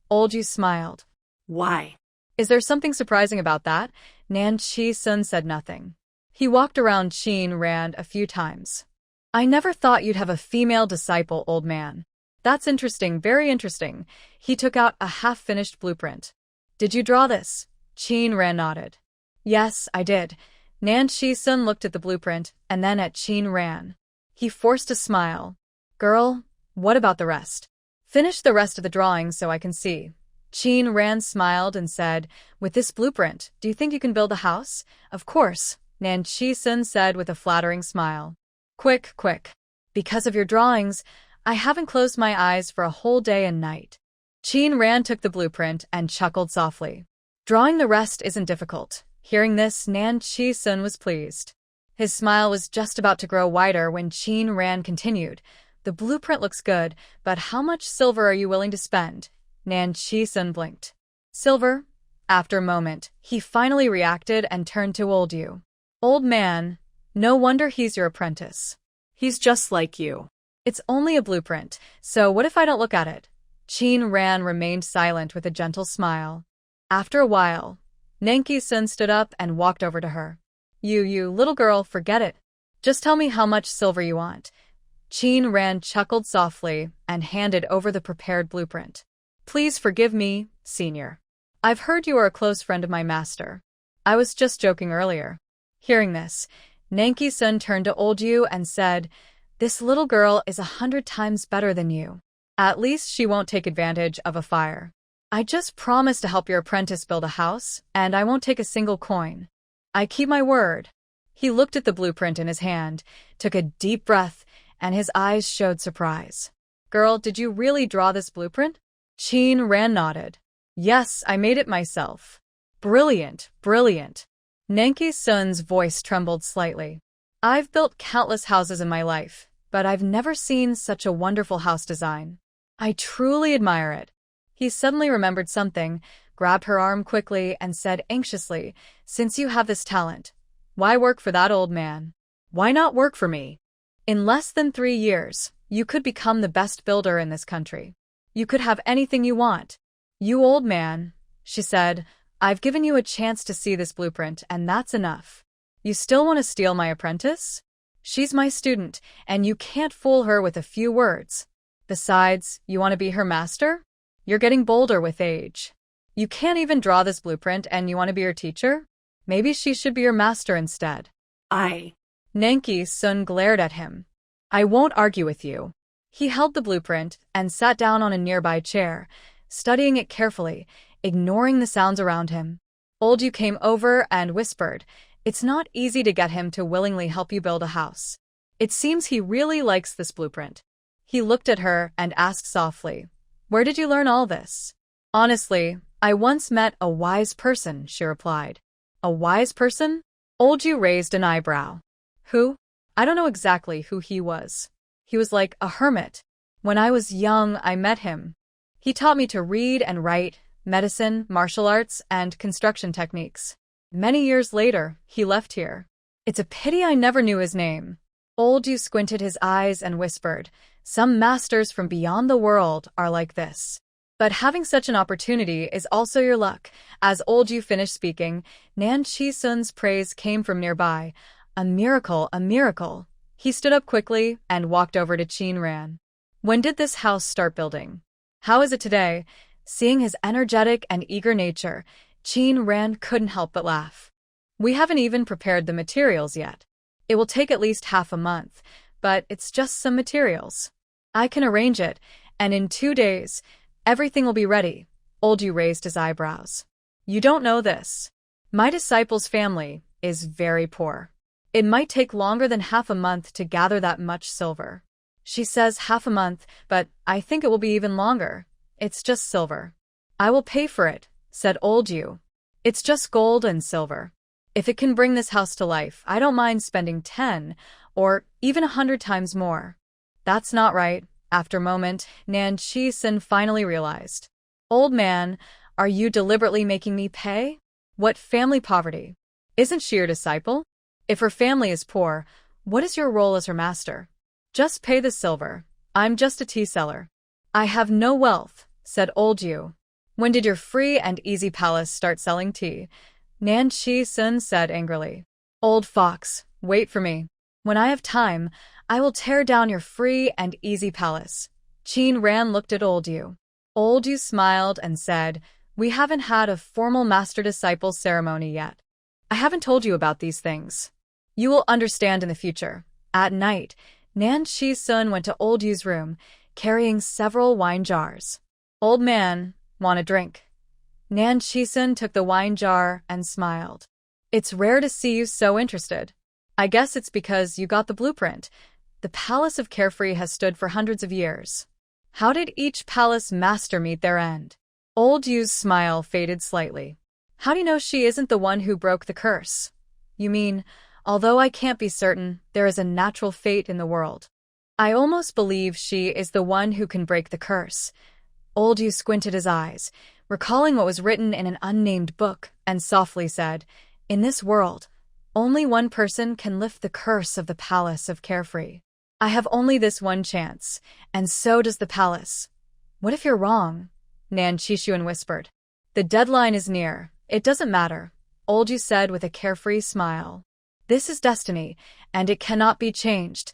Old Yu smiled. Why? Is there something surprising about that? Nan Qixuan said nothing. He walked around Qin Ran a few times. I never thought you'd have a female disciple, old man. That's interesting, very interesting. He took out a half-finished blueprint. Did you draw this? Qin Ran nodded. Yes, I did. Nan Qixuan looked at the blueprint and then at Qin Ran. He forced a smile. Girl, what about the rest? Finish the rest of the drawing so I can see. Qin Ran smiled and said, With this blueprint, do you think you can build a house? Of course, Nan Qixuan said with a flattering smile. Quick, quick. Because of your drawings, I haven't closed my eyes for a whole day and night. Qin Ran took the blueprint and chuckled softly. Drawing the rest isn't difficult. Hearing this, Nan Qixuan was pleased. His smile was just about to grow wider when Qin Ran continued. The blueprint looks good, but how much silver are you willing to spend? Nan Qixuan blinked. Silver? After a moment, he finally reacted and turned to Old Yu. Old man, no wonder he's your apprentice. He's just like you. It's only a blueprint, so what if I don't look at it? Qin Ran remained silent with a gentle smile. After a while, Nan Qixuan stood up and walked over to her. You little girl, forget it. Just tell me how much silver you want. Qin Ran chuckled softly and handed over the prepared blueprint. Please forgive me, senior. I've heard you are a close friend of my master. I was just joking earlier. Hearing this, Nan Qixuan turned to Old Yu and said, This little girl is 100 times better than you. At least she won't take advantage of a fire. I just promised to help your apprentice build a house, and I won't take a single coin. I keep my word. He looked at the blueprint in his hand, took a deep breath, and his eyes showed surprise. Girl, did you really draw this blueprint? Qin Ran nodded. Yes, I made it myself. Brilliant, brilliant. Nan Qixuan's voice trembled slightly. I've built countless houses in my life, but I've never seen such a wonderful house design. I truly admire it. He suddenly remembered something, grabbed her arm quickly, and said anxiously, Since you have this talent, why work for that old man? Why not work for me? In less than 3 years, you could become the best builder in this country. You could have anything you want. You old man, she said, I've given you a chance to see this blueprint, and that's enough. You still want to steal my apprentice? She's my student, and you can't fool her with a few words. Besides, you want to be her master? You're getting bolder with age. You can't even draw this blueprint, and you want to be her teacher? Maybe she should be your master instead. Nanki Sun glared at him. I won't argue with you. He held the blueprint and sat down on a nearby chair, studying it carefully, ignoring the sounds around him. Old Yu came over and whispered, it's not easy to get him to willingly help you build a house. It seems he really likes this blueprint. He looked at her and asked softly, where did you learn all this? Honestly, I once met a wise person, she replied. A wise person? Old Yu raised an eyebrow. Who? I don't know exactly who he was. He was like a hermit. When I was young, I met him. He taught me to read and write, medicine, martial arts, and construction techniques. Many years later, he left here. It's a pity I never knew his name. Old Yu squinted his eyes and whispered, some masters from beyond the world are like this. But having such an opportunity is also your luck. As Old Yu finished speaking, Nan Chi-sun's praise came from nearby. A miracle, a miracle. He stood up quickly and walked over to Qin Ran. When did this house start building? How is it today? Seeing his energetic and eager nature, Qin Ran couldn't help but laugh. We haven't even prepared the materials yet. It will take at least half a month, but it's just some materials. I can arrange it, and in 2 days, everything will be ready. Old Yu raised his eyebrows. You don't know this. My disciple's family is very poor. It might take longer than half a month to gather that much silver. She says half a month, but I think it will be even longer. It's just silver. I will pay for it, said Old Yu. It's just gold and silver. If it can bring this house to life, I don't mind spending 10 or even 100 times more. That's not right. After a moment, Nan Chi-sun finally realized. Old man, are you deliberately making me pay? What family poverty? Isn't she your disciple? If her family is poor, what is your role as her master? Just pay the silver. I'm just a tea seller. I have no wealth, said Old Yu. When did your free and easy palace start selling tea? Nan Chi-sun said angrily. Old fox, wait for me. When I have time, I will tear down your free and easy palace. Qin Ran looked at Old Yu. Old Yu smiled and said, we haven't had a formal master-disciple ceremony yet. I haven't told you about these things. You will understand in the future. At night, Nan Chi-sun went to Old Yu's room, carrying several wine jars. Old man, want a drink? Nan Chi-sun took the wine jar and smiled. It's rare to see you so interested. I guess it's because you got the blueprint. The Palace of Carefree has stood for hundreds of years. How did each palace master meet their end? Old Yu's smile faded slightly. How do you know she isn't the one who broke the curse? You mean, although I can't be certain, there is a natural fate in the world. I almost believe she is the one who can break the curse. Old Yu squinted his eyes, recalling what was written in an unnamed book, and softly said, in this world, only one person can lift the curse of the Palace of Carefree. I have only this one chance, and so does the palace. What if you're wrong? Nan Chi-sun whispered. The deadline is near. It doesn't matter, Old Yu said with a carefree smile. This is destiny, and it cannot be changed.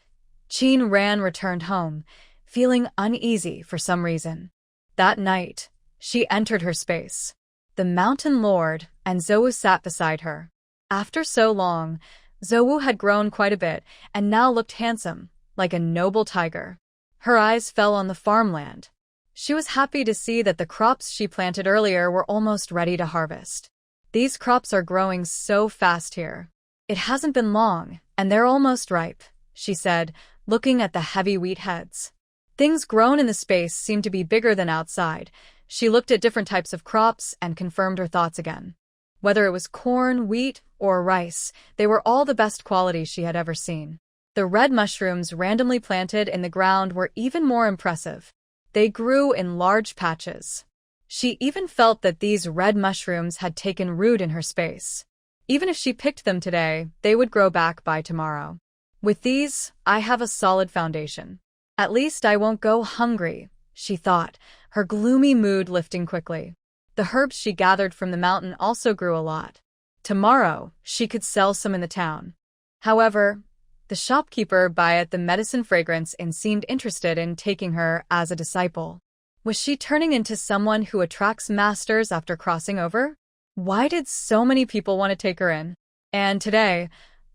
Qin Ran returned home, feeling uneasy for some reason. That night, she entered her space. The Mountain Lord and Zhou sat beside her. After so long, Zhou had grown quite a bit and now looked handsome, like a noble tiger. Her eyes fell on the farmland. She was happy to see that the crops she planted earlier were almost ready to harvest. These crops are growing so fast here. It hasn't been long, and they're almost ripe, she said, looking at the heavy wheat heads. Things grown in the space seemed to be bigger than outside. She looked at different types of crops and confirmed her thoughts again. Whether it was corn, wheat, or rice, they were all the best quality she had ever seen. The red mushrooms randomly planted in the ground were even more impressive. They grew in large patches. She even felt that these red mushrooms had taken root in her space. Even if she picked them today, they would grow back by tomorrow. With these, I have a solid foundation. At least I won't go hungry, she thought, her gloomy mood lifting quickly. The herbs she gathered from the mountain also grew a lot. Tomorrow, she could sell some in the town. However, the shopkeeper bought the medicine fragrance and seemed interested in taking her as a disciple. Was she turning into someone who attracts masters after crossing over? Why did so many people want to take her in? And today,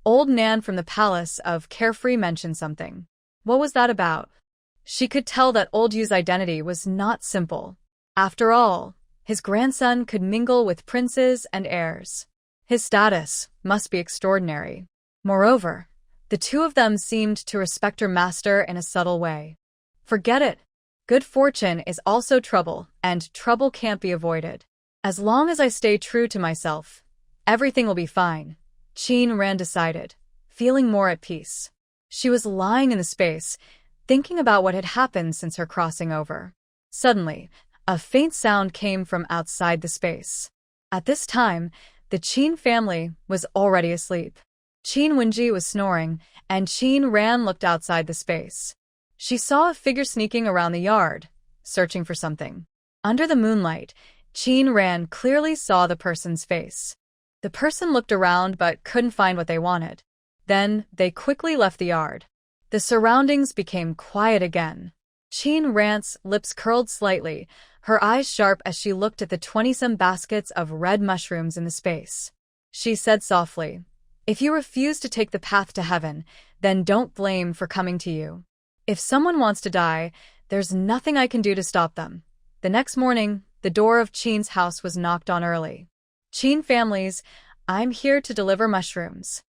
Old Nan from the palace of Carefree mentioned something. What was that about? She could tell that Old Yu's identity was not simple. After all, his grandson could mingle with princes and heirs. His status must be extraordinary. Moreover, the two of them seemed to respect her master in a subtle way. Forget it. Good fortune is also trouble, and trouble can't be avoided. As long as I stay true to myself, everything will be fine, Qin Ran decided, feeling more at peace. She was lying in the space, thinking about what had happened since her crossing over. Suddenly, a faint sound came from outside the space. At this time, the Qin family was already asleep. Qin Wenji was snoring, and Qin Ran looked outside the space. She saw a figure sneaking around the yard, searching for something. Under the moonlight, Qin Ran clearly saw the person's face. The person looked around but couldn't find what they wanted. Then, they quickly left the yard. The surroundings became quiet again. Qin Ran's lips curled slightly, her eyes sharp as she looked at the 20-some baskets of red mushrooms in the space. She said softly, "If you refuse to take the path to heaven, then don't blame for coming to you. If someone wants to die, there's nothing I can do to stop them." The next morning, the door of Qin's house was knocked on early. "Qin families, I'm here to deliver mushrooms."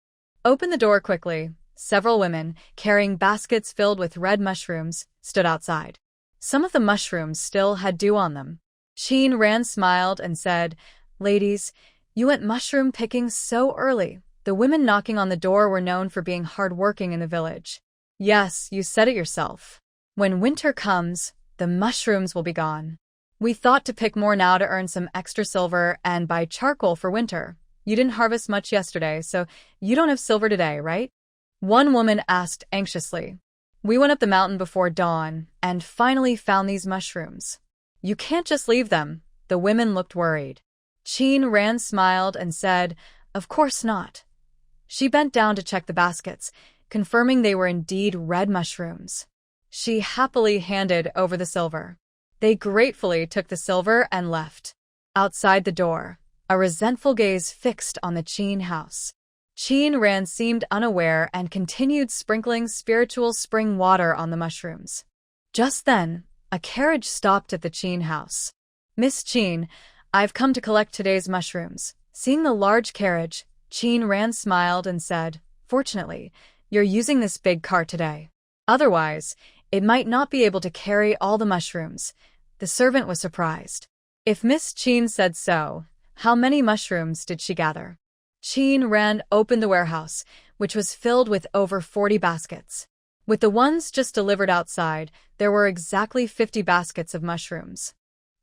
Open the door quickly. Several women, carrying baskets filled with red mushrooms, stood outside. Some of the mushrooms still had dew on them. Qin Ran smiled and said, "Ladies, you went mushroom picking so early." The women knocking on the door were known for being hard-working in the village. "Yes, you said it yourself. When winter comes, the mushrooms will be gone. We thought to pick more now to earn some extra silver and buy charcoal for winter. You didn't harvest much yesterday, so you don't have silver today, right?" One woman asked anxiously. "We went up the mountain before dawn and finally found these mushrooms." "You can't just leave them." The women looked worried. Qin Ran smiled and said, "Of course not." She bent down to check the baskets, confirming they were indeed red mushrooms. She happily handed over the silver. They gratefully took the silver and left. Outside the door, a resentful gaze fixed on the Qin house. Qin Ran seemed unaware and continued sprinkling spiritual spring water on the mushrooms. Just then, a carriage stopped at the Qin house. "Miss Qin, I've come to collect today's mushrooms." Seeing the large carriage, Qin Ran smiled and said, "Fortunately, you're using this big cart today. Otherwise, it might not be able to carry all the mushrooms." The servant was surprised. If Miss Qin said so, how many mushrooms did she gather? Qin Ran opened the warehouse, which was filled with over 40 baskets. With the ones just delivered outside, there were exactly 50 baskets of mushrooms.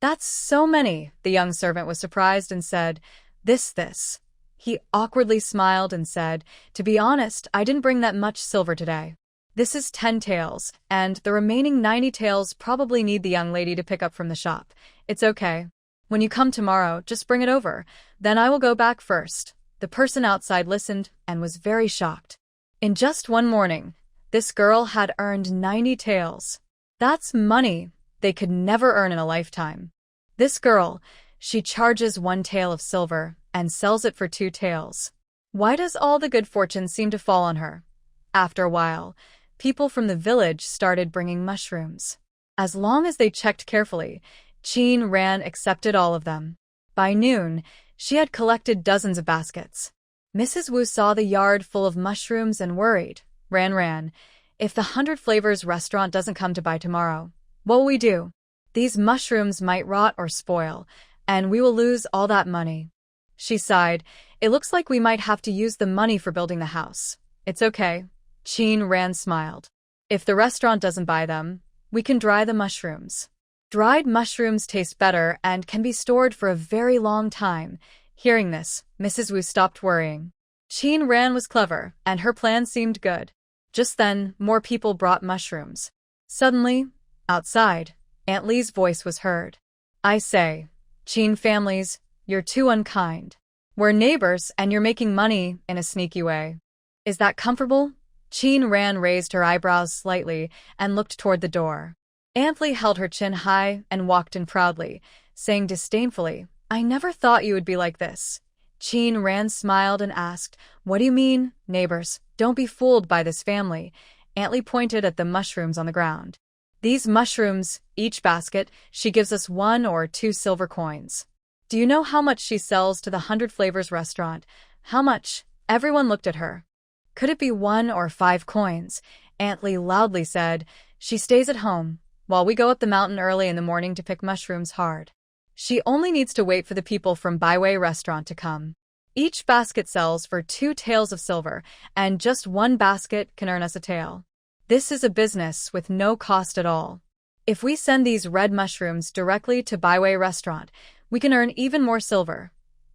"That's so many," the young servant was surprised and said, This. He awkwardly smiled and said, "To be honest, I didn't bring that much silver today. This is 10 taels, and the remaining 90 taels probably need the young lady to pick up from the shop. It's okay. When you come tomorrow, just bring it over. Then I will go back first." The person outside listened and was very shocked. In just one morning, this girl had earned 90 taels. That's money they could never earn in a lifetime. This girl, she charges 1 tael of silver and sells it for 2 taels. Why does all the good fortune seem to fall on her? After a while, people from the village started bringing mushrooms. As long as they checked carefully, Qin Ran accepted all of them. By noon, she had collected dozens of baskets. Mrs. Wu saw the yard full of mushrooms and worried. Ran, if the 100 Flavors restaurant doesn't come to buy tomorrow, what will we do? These mushrooms might rot or spoil, and we will lose all that money." She sighed. "It looks like we might have to use the money for building the house." "It's okay." Qin Ran smiled. "If the restaurant doesn't buy them, we can dry the mushrooms. Dried mushrooms taste better and can be stored for a very long time." Hearing this, Mrs. Wu stopped worrying. Qin Ran was clever, and her plan seemed good. Just then, more people brought mushrooms. Suddenly, outside, Aunt Lee's voice was heard. "I say, Qin families, you're too unkind. We're neighbors and you're making money in a sneaky way. Is that comfortable?" Qin Ran raised her eyebrows slightly and looked toward the door. Aunt Lee held her chin high and walked in proudly, saying disdainfully, "I never thought you would be like this. Qin Ran smiled and asked, "What do you mean, neighbors? Don't be fooled by this family." Aunt Lee pointed at the mushrooms on the ground. "These mushrooms, each basket, she gives us 1 or 2 silver coins. Do you know how much she sells to the 100 Flavors restaurant? How much?" Everyone looked at her. "Could it be 1 or 5 coins?" Aunt Lee loudly said. "She stays at home, while we go up the mountain early in the morning to pick mushrooms hard. She only needs to wait for the people from Byway restaurant to come. Each basket sells for 2 taels of silver, and just 1 basket can earn us a tael. This is a business with no cost at all. If we send these red mushrooms directly to Byway restaurant, we can earn even more silver."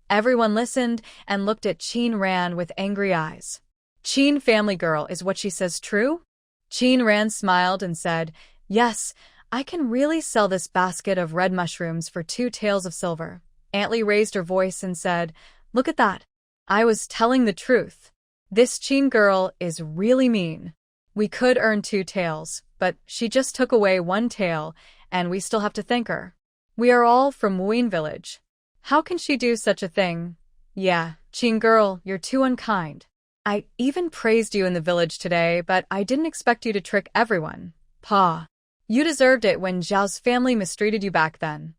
Everyone listened and looked at Qin Ran with angry eyes. "Qin family girl, is what she says true?" Qin Ran smiled and said, "Yes, I can really sell this basket of red mushrooms for 2 taels of silver." Aunt Lee raised her voice and said, "Look at that. I was telling the truth. This Qin girl is really mean. We could earn 2 taels, but she just took away 1 tael, and we still have to thank her. We are all from Wuyin village. How can she do such a thing? Yeah, Qin girl, you're too unkind. I even praised you in the village today, but I didn't expect you to trick everyone. Pa. You deserved it when Zhao's family mistreated you back then.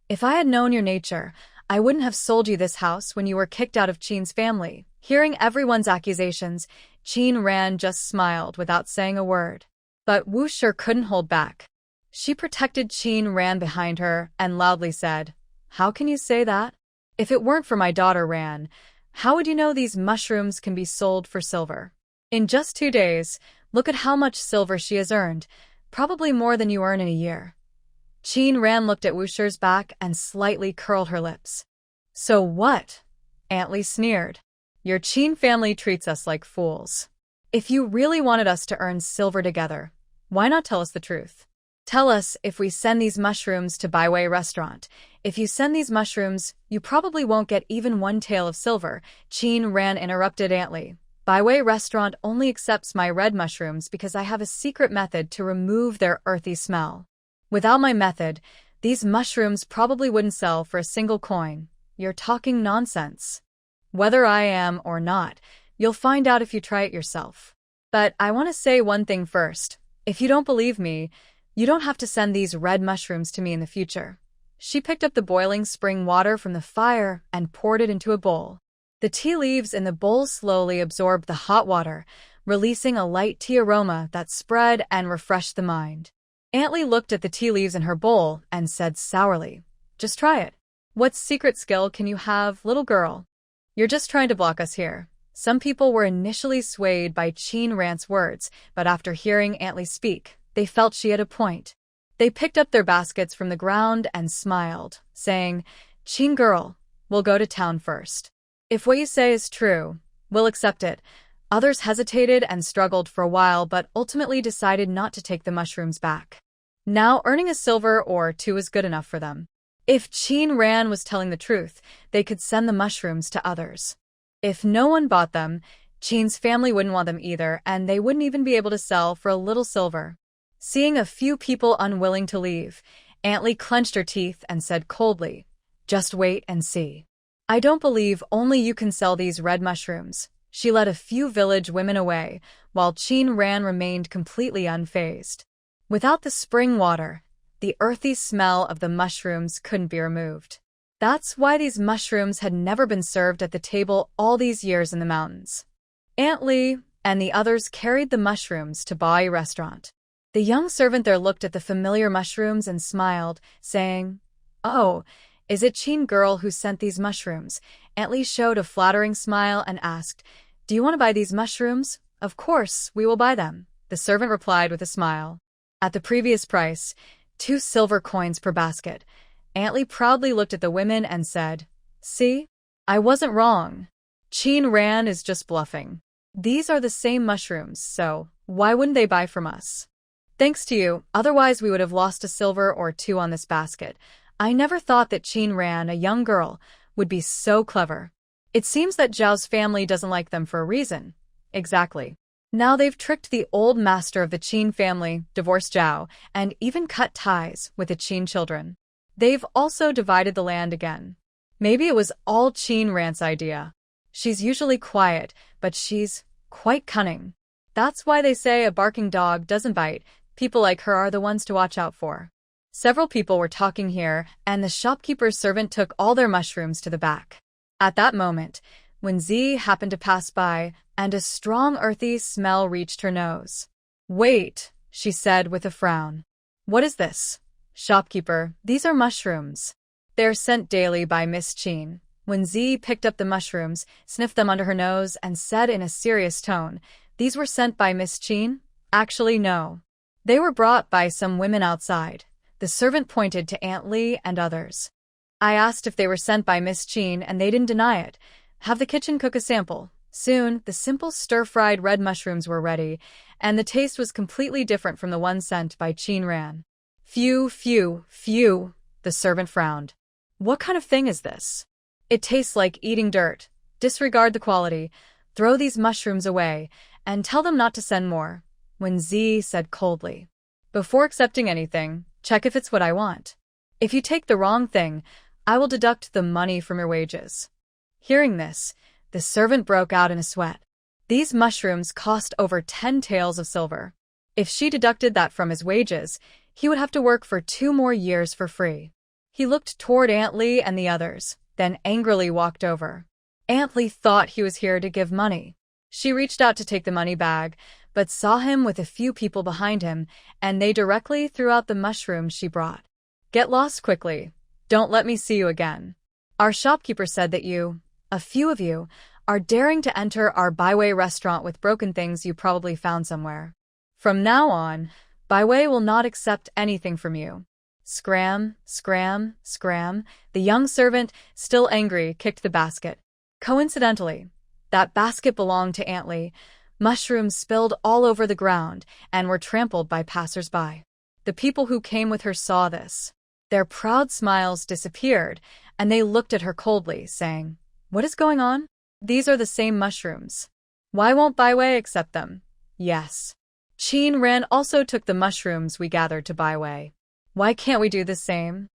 If I had known your nature, I wouldn't have sold you this house when you were kicked out of Qin's family." Hearing everyone's accusations, Qin Ran just smiled without saying a word. But Wu Shi couldn't hold back. She protected Qin Ran behind her and loudly said, "How can you say that? If it weren't for my daughter Ran, how would you know these mushrooms can be sold for silver? In just 2 days, look at how much silver she has earned, probably more than you earn in a year." Qin Ran looked at Wu Shi's back and slightly curled her lips. "So what?" Aunt Lee sneered. "Your Qin family treats us like fools. If you really wanted us to earn silver together, why not tell us the truth? Tell us if we send these mushrooms to Byway restaurant. If you send these mushrooms, you probably won't get even 1 tael of silver." Qin Ran interrupted Aunt Lee. "Byway restaurant only accepts my red mushrooms because I have a secret method to remove their earthy smell. Without my method, these mushrooms probably wouldn't sell for a single coin." "You're talking nonsense." "Whether I am or not, you'll find out if you try it yourself. But I want to say one thing first. If you don't believe me, you don't have to send these red mushrooms to me in the future." She picked up the boiling spring water from the fire and poured it into a bowl. The tea leaves in the bowl slowly absorbed the hot water, releasing a light tea aroma that spread and refreshed the mind. Aunt Lee looked at the tea leaves in her bowl and said sourly, "Just try it. What secret skill can you have, little girl? You're just trying to block us here." Some people were initially swayed by Qin Ran's words, but after hearing Aunt Lee speak, they felt she had a point. They picked up their baskets from the ground and smiled, saying, "Qin girl, we'll go to town first. If what you say is true, we'll accept it." Others hesitated and struggled for a while but ultimately decided not to take the mushrooms back. Now earning a silver or 2 was good enough for them. If Qin Ran was telling the truth, they could send the mushrooms to others. If no one bought them, Qin's family wouldn't want them either, and they wouldn't even be able to sell for a little silver. Seeing a few people unwilling to leave, Aunt Lee clenched her teeth and said coldly, "Just wait and see. I don't believe only you can sell these red mushrooms." She led a few village women away, while Qin Ran remained completely unfazed. Without the spring water, the earthy smell of the mushrooms couldn't be removed. That's why these mushrooms had never been served at the table all these years in the mountains. Aunt Lee and the others carried the mushrooms to Bai restaurant. The young servant there looked at the familiar mushrooms and smiled, saying, "Oh, is it Qin girl who sent these mushrooms?" Aunt Lee showed a flattering smile and asked, "Do you want to buy these mushrooms?" "Of course, we will buy them," the servant replied with a smile. At the previous price, 2 silver coins per basket, Aunt Lee proudly looked at the women and said, "See? I wasn't wrong. Qin Ran is just bluffing. These are the same mushrooms, so why wouldn't they buy from us? Thanks to you, otherwise we would have lost a silver or 2 on this basket. I never thought that Qin Ran, a young girl, would be so clever. It seems that Zhao's family doesn't like them for a reason." "Exactly. Now they've tricked the old master of the Qin family, divorced Zhao, and even cut ties with the Qin children. They've also divided the land again. Maybe it was all Qin Ran's idea. She's usually quiet, but she's quite cunning. That's why they say a barking dog doesn't bite. People like her are the ones to watch out for. Several people were talking here, and the shopkeeper's servant took all their mushrooms to the back. At that moment, when Z happened to pass by, and a strong earthy smell reached her nose. "Wait," she said with a frown. "What is this?" "Shopkeeper, these are mushrooms. They're sent daily by Miss Qin." When Z picked up the mushrooms, sniffed them under her nose, and said in a serious tone, "These were sent by Miss Qin?" "Actually, no. They were brought by some women outside." The servant pointed to Aunt Lee and others. "I asked if they were sent by Miss Qin, and they didn't deny it. Have the kitchen cook a sample." Soon, the simple stir-fried red mushrooms were ready, and the taste was completely different from the one sent by Qin Ran. "Phew, phew, phew," the servant frowned. "What kind of thing is this? It tastes like eating dirt. Disregard the quality. Throw these mushrooms away, and tell them not to send more." When Z said coldly, "Before accepting anything, check if it's what I want. If you take the wrong thing, I will deduct the money from your wages." Hearing this, the servant broke out in a sweat. These mushrooms cost over 10 taels of silver. If she deducted that from his wages, he would have to work for 2 more years for free. He looked toward Aunt Lee and the others, then angrily walked over. Aunt Lee thought he was here to give money. She reached out to take the money bag, but saw him with a few people behind him, and they directly threw out the mushrooms she brought. "Get lost quickly. Don't let me see you again. Our shopkeeper said that a few of you, are daring to enter our Byway restaurant with broken things you probably found somewhere. From now on, Byway will not accept anything from you." Scram, scram, scram. The young servant, still angry, kicked the basket. Coincidentally, that basket belonged to Aunt Lee. Mushrooms spilled all over the ground and were trampled by passers-by. The people who came with her saw this. Their proud smiles disappeared, and they looked at her coldly, saying, "What is going on? These are the same mushrooms. Why won't Byway accept them?" "Yes. Qin Ran also took the mushrooms we gathered to Byway. Why can't we do the same?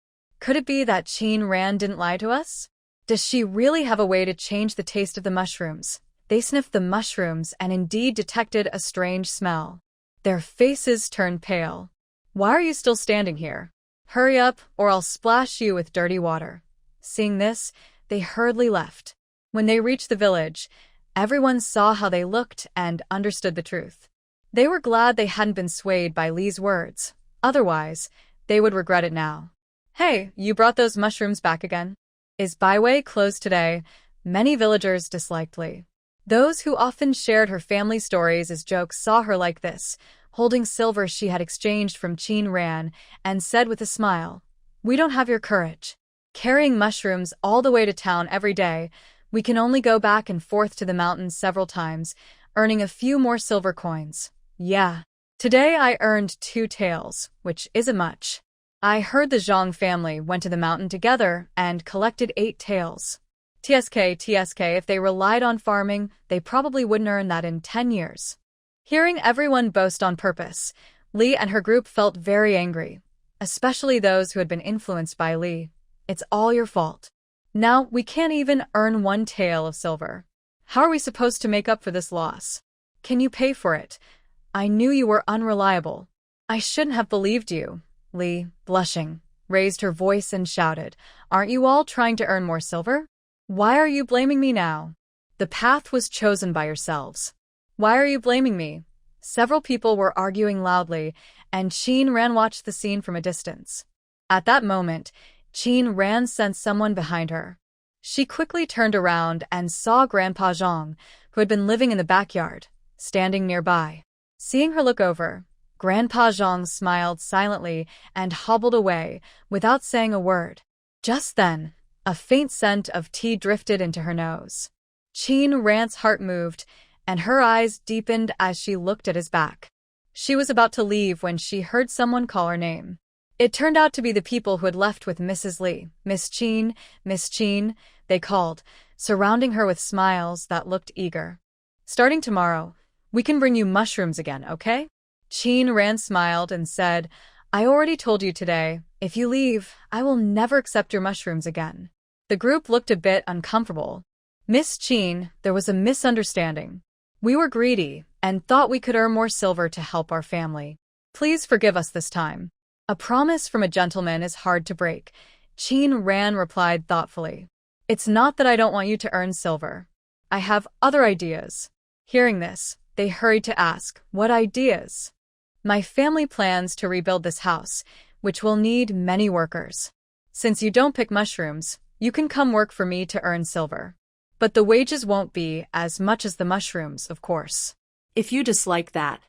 Could it be that Qin Ran didn't lie to us? Does she really have a way to change the taste of the mushrooms?" They sniffed the mushrooms and indeed detected a strange smell. Their faces turned pale. "Why are you still standing here? Hurry up, or I'll splash you with dirty water." Seeing this, they hurriedly left. When they reached the village, everyone saw how they looked and understood the truth. They were glad they hadn't been swayed by Lee's words. Otherwise, they would regret it now. "Hey, you brought those mushrooms back again? Is Byway closed today?" Many villagers disliked Lee. Those who often shared her family stories as jokes saw her like this, holding silver she had exchanged from Qin Ran, and said with a smile, "We don't have your courage. Carrying mushrooms all the way to town every day, we can only go back and forth to the mountains several times, earning a few more silver coins. Yeah. Today I earned 2 taels, which isn't much. I heard the Zhang family went to the mountain together and collected 8 taels. TSK, if they relied on farming, they probably wouldn't earn that in 10 years. Hearing everyone boast on purpose, Lee and her group felt very angry, especially those who had been influenced by Lee. "It's all your fault. Now we can't even earn 1 tael of silver. How are we supposed to make up for this loss? Can you pay for it? I knew you were unreliable. I shouldn't have believed you." Lee, blushing, raised her voice and shouted, "Aren't you all trying to earn more silver? Why are you blaming me now? The path was chosen by yourselves. Why are you blaming me?" Several people were arguing loudly, and Qin Ran watched the scene from a distance. At that moment, Qin Ran sensed someone behind her. She quickly turned around and saw Grandpa Zhang, who had been living in the backyard, standing nearby. Seeing her look over, Grandpa Zhang smiled silently and hobbled away without saying a word. Just then, a faint scent of tea drifted into her nose. Qin Ran's heart moved, and her eyes deepened as she looked at his back. She was about to leave when she heard someone call her name. It turned out to be the people who had left with Mrs. Lee. Miss Qin, they called, surrounding her with smiles that looked eager. "Starting tomorrow, we can bring you mushrooms again, okay?" Qin Ran smiled and said, "I already told you today, if you leave, I will never accept your mushrooms again." The group looked a bit uncomfortable. Miss Chin, there was a misunderstanding. We were greedy and thought we could earn more silver to help our family. Please forgive us this time. A promise from a gentleman is hard to break. Chin Ran replied thoughtfully. It's not that I don't want you to earn silver. I have other ideas. Hearing this, they hurried to ask, what ideas? My family plans to rebuild this house, which will need many workers. Since you don't pick mushrooms, you can come work for me to earn silver. But the wages won't be as much as the mushrooms, of course. If you dislike that.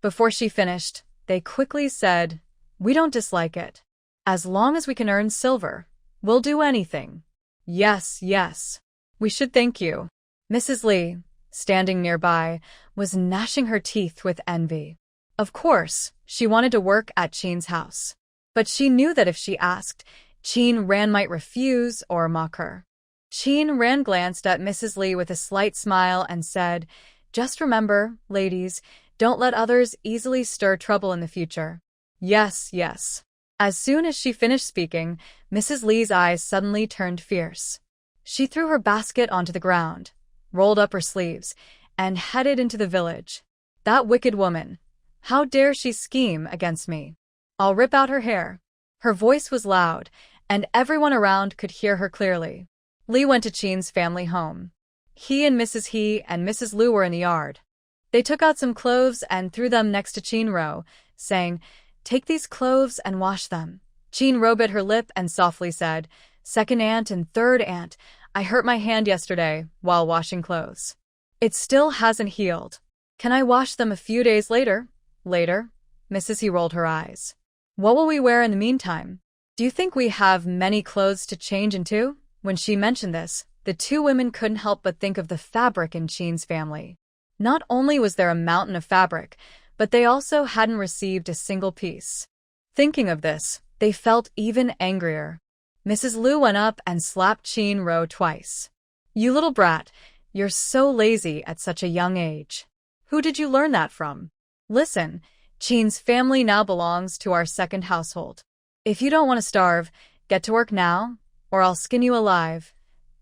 Before she finished, they quickly said, we don't dislike it. As long as we can earn silver, we'll do anything. Yes, yes. We should thank you. Mrs. Lee, standing nearby, was gnashing her teeth with envy. Of course, she wanted to work at Chin's house. But she knew that if she asked, Chin Ran might refuse or mock her. Chin Ran glanced at Mrs. Lee with a slight smile and said, just remember, ladies, don't let others easily stir trouble in the future. Yes, yes. As soon as she finished speaking, Mrs. Lee's eyes suddenly turned fierce. She threw her basket onto the ground, rolled up her sleeves, and headed into the village. That wicked woman! How dare she scheme against me? I'll rip out her hair. Her voice was loud, and everyone around could hear her clearly. Lee went to Chin's family home. He and Mrs. Lu were in the yard. They took out some cloves and threw them next to Chin Ro, saying, take these cloves and wash them. Chin Ro bit her lip and softly said, second aunt and third aunt, I hurt my hand yesterday while washing clothes. It still hasn't healed. Can I wash them a few days later? Later? Mrs. He rolled her eyes. What will we wear in the meantime? Do you think we have many clothes to change into? When she mentioned this, the two women couldn't help but think of the fabric in Chin's family. Not only was there a mountain of fabric, but they also hadn't received a single piece. Thinking of this, they felt even angrier. Mrs. Lu went up and slapped Chin Ro twice. You little brat, you're so lazy at such a young age. Who did you learn that from? Listen, Chin's family now belongs to our second household. If you don't want to starve, get to work now, or I'll skin you alive.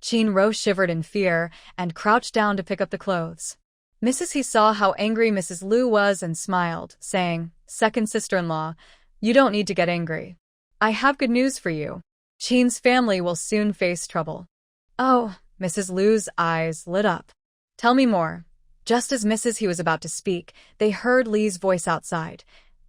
Chin Ro shivered in fear and crouched down to pick up the clothes. Mrs. He saw how angry Mrs. Lu was and smiled, saying, second sister-in-law, you don't need to get angry. I have good news for you. Chin's family will soon face trouble. Oh, Mrs. Lu's eyes lit up. Tell me more. Just as Mrs. He was about to speak, they heard Lee's voice outside.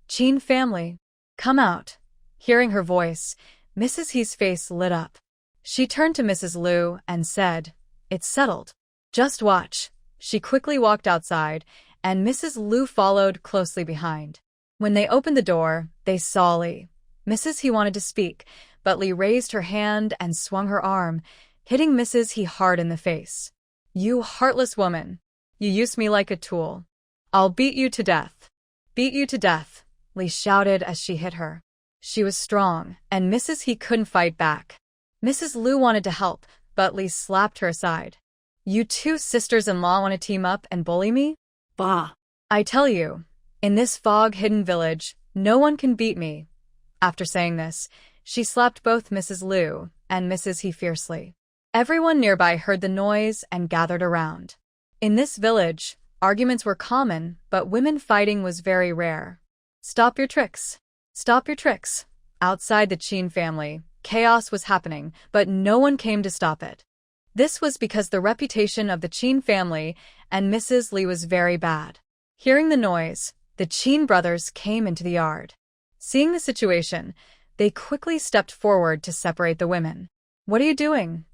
Chin family, come out. Hearing her voice, Mrs. He's face lit up. She turned to Mrs. Lu and said, it's settled. Just watch. She quickly walked outside, and Mrs. Lu followed closely behind. When they opened the door, they saw Lee. Mrs. He wanted to speak, but Lee raised her hand and swung her arm, hitting Mrs. He hard in the face. You heartless woman. You used me like a tool. I'll beat you to death. Beat you to death, Lee shouted as she hit her. She was strong, and Mrs. He couldn't fight back. Mrs. Lu wanted to help, but Lee slapped her aside. You two sisters-in-law want to team up and bully me? Bah. I tell you, in this fog-hidden village, no one can beat me. After saying this, she slapped both Mrs. Lu and Mrs. He fiercely. Everyone nearby heard the noise and gathered around. In this village, arguments were common, but women fighting was very rare. Stop your tricks. Stop your tricks. Outside the Chin family, chaos was happening, but no one came to stop it. This was because the reputation of the Chin family and Mrs. Lee was very bad. Hearing the noise, the Chin brothers came into the yard. Seeing the situation, they quickly stepped forward to separate the women. What are you doing?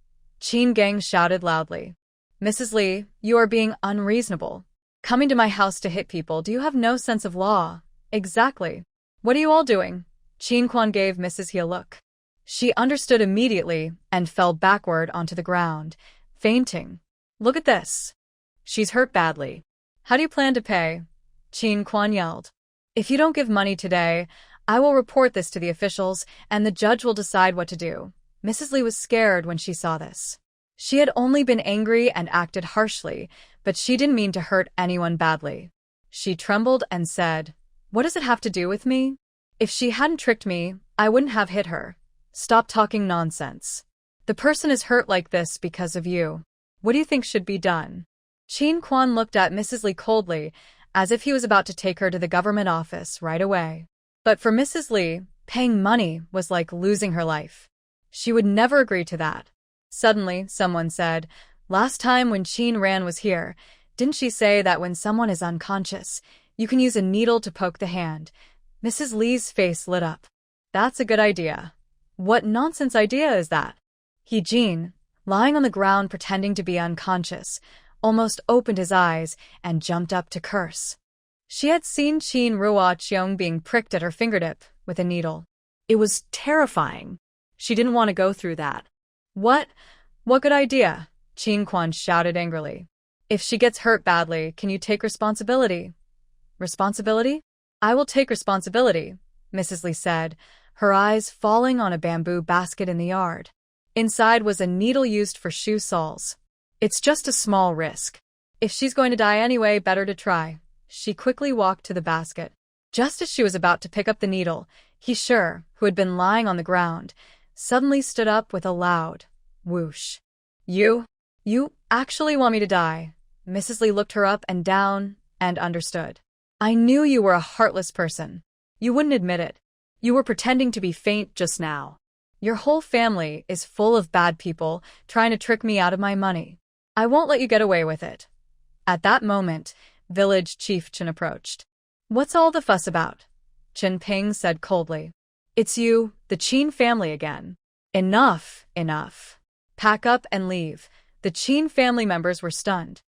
Chin gang shouted loudly. Mrs. Lee, you are being unreasonable. Coming to my house to hit people, do you have no sense of law? Exactly. What are you all doing? Chin Quan gave Mrs. He a look. She understood immediately and fell backward onto the ground, fainting. Look at this. She's hurt badly. How do you plan to pay? Chin Quan yelled. If you don't give money today, I will report this to the officials and the judge will decide what to do. Mrs. Lee was scared when she saw this. She had only been angry and acted harshly, but she didn't mean to hurt anyone badly. She trembled and said, what does it have to do with me? If she hadn't tricked me, I wouldn't have hit her. Stop talking nonsense. The person is hurt like this because of you. What do you think should be done? Qin Quan looked at Mrs. Li coldly, as if he was about to take her to the government office right away. But for Mrs. Li, paying money was like losing her life. She would never agree to that. Suddenly, someone said, "Last time when Qin Ran was here, didn't she say that when someone is unconscious, you can use a needle to poke the hand?" Mrs. Li's face lit up. "That's a good idea." "What nonsense idea is that?" Jin, lying on the ground pretending to be unconscious, almost opened his eyes and jumped up to curse. She had seen Qin Ruo Qiong being pricked at her fingertip with a needle. It was terrifying. She didn't want to go through that. What good idea?" Qin Quan shouted angrily. "If she gets hurt badly, can you take responsibility?" "Responsibility? I will take responsibility," Mrs. Li said, her eyes falling on a bamboo basket in the yard. Inside was a needle used for shoe soles. "It's just a small risk. If she's going to die anyway, better to try." She quickly walked to the basket. Just as she was about to pick up the needle, He-Shur, who had been lying on the ground, suddenly stood up with a loud whoosh. You actually want me to die?" Mrs. Li looked her up and down and understood. "I knew you were a heartless person. You wouldn't admit it. You were pretending to be faint just now. Your whole family is full of bad people trying to trick me out of my money. I won't let you get away with it." At that moment, Village Chief Chen approached. "What's all the fuss about?" Chen Ping said coldly. "It's you, the Qin family again." Enough. Pack up and leave." The Qin family members were stunned.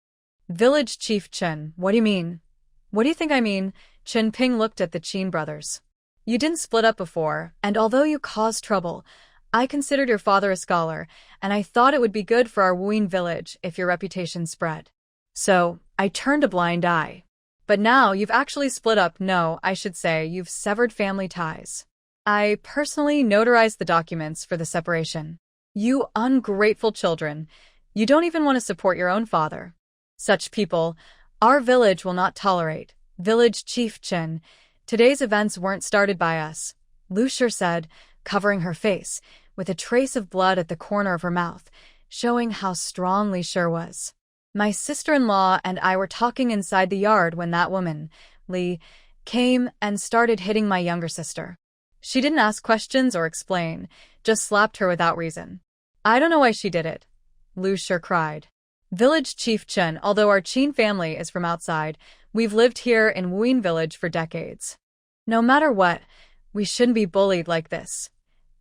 "Village Chief Chen, what do you mean?" "What do you think I mean?" Chen Ping looked at the Qin brothers. "You didn't split up before, and although you caused trouble, I considered your father a scholar, and I thought it would be good for our Wuyin village if your reputation spread. So, I turned a blind eye. But now you've actually split up. No, I should say you've severed family ties. I personally notarized the documents for the separation. You ungrateful children. You don't even want to support your own father. Such people, our village will not tolerate." Village Chief Chen, "Today's events weren't started by us," Lu Shur said, covering her face, with a trace of blood at the corner of her mouth, showing how strong Li Shur was. "My sister-in-law and I were talking inside the yard when that woman, Li, came and started hitting my younger sister. She didn't ask questions or explain, just slapped her without reason. I don't know why she did it," Lu Shur cried. "Village Chief Chen, although our Qin family is from outside, we've lived here in Wuyin village for decades. No matter what, we shouldn't be bullied like this."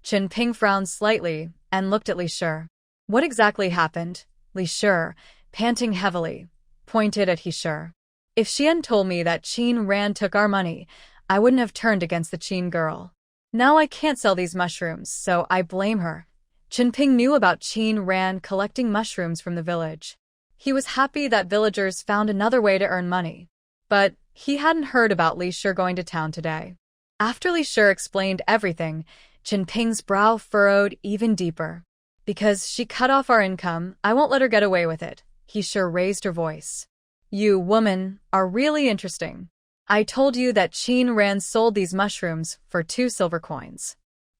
Chen Ping frowned slightly and looked at Li Shur. "What exactly happened?" Li Shur, panting heavily, pointed at He-Shur. "If she hadn't told me that Qin Ran took our money, I wouldn't have turned against the Qin girl. Now I can't sell these mushrooms, so I blame her." Chen Ping knew about Qin Ran collecting mushrooms from the village. He was happy that villagers found another way to earn money. But he hadn't heard about Li Shur going to town today. After Li Shur explained everything, Chen Ping's brow furrowed even deeper. "Because she cut off our income, I won't let her get away with it." He-Shur raised her voice. "You, woman, are really interesting. I told you that Qin Ran sold these mushrooms for 2 silver coins.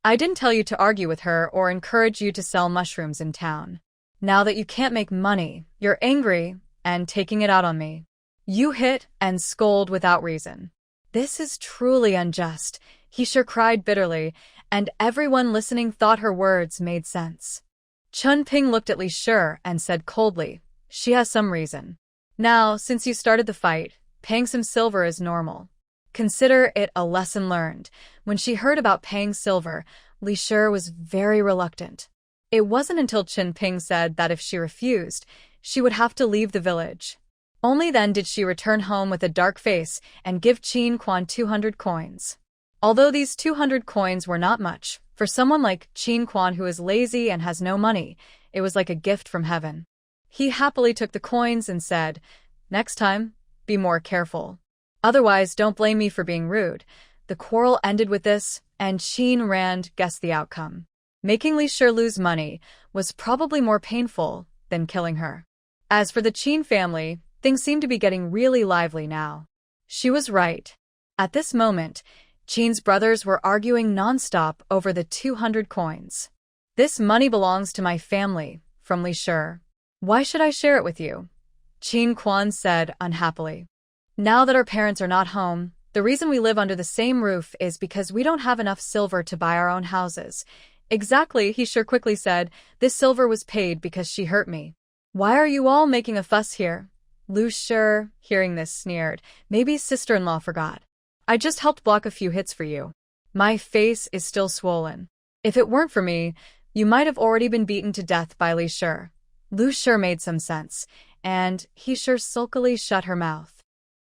I didn't tell you to argue with her or encourage you to sell mushrooms in town. Now that you can't make money, you're angry and taking it out on me. You hit and scold without reason. This is truly unjust." He-Shur cried bitterly, and everyone listening thought her words made sense. Chen Ping looked at Li Shur and said coldly, "She has some reason. Now, since you started the fight, paying some silver is normal. Consider it a lesson learned." When she heard about paying silver, Li Shur was very reluctant. It wasn't until Chen Ping said that if she refused, she would have to leave the village. Only then did she return home with a dark face and give Qin Quan 200 coins. Although these 200 coins were not much, for someone like Qin Quan who is lazy and has no money, it was like a gift from heaven. He happily took the coins and said, "Next time, be more careful. Otherwise, don't blame me for being rude." The quarrel ended with this, and Qin Rand guessed the outcome. Making Li Shur lose money was probably more painful than killing her. As for the Qin family, things seemed to be getting really lively now. She was right. At this moment, Qin's brothers were arguing nonstop over the 200 coins. This money belongs to my family, from Li Shi. Why should I share it with you? Qin Quan said unhappily. Now that our parents are not home, the reason we live under the same roof is because we don't have enough silver to buy our own houses. Exactly, He Shi quickly said. This silver was paid because she hurt me. Why are you all making a fuss here? Lu Shi, hearing this, sneered. Maybe sister-in-law forgot. I just helped block a few hits for you. My face is still swollen. If it weren't for me, you might have already been beaten to death by Li Shi. Lu Shi made some sense, and He Shi sulkily shut her mouth.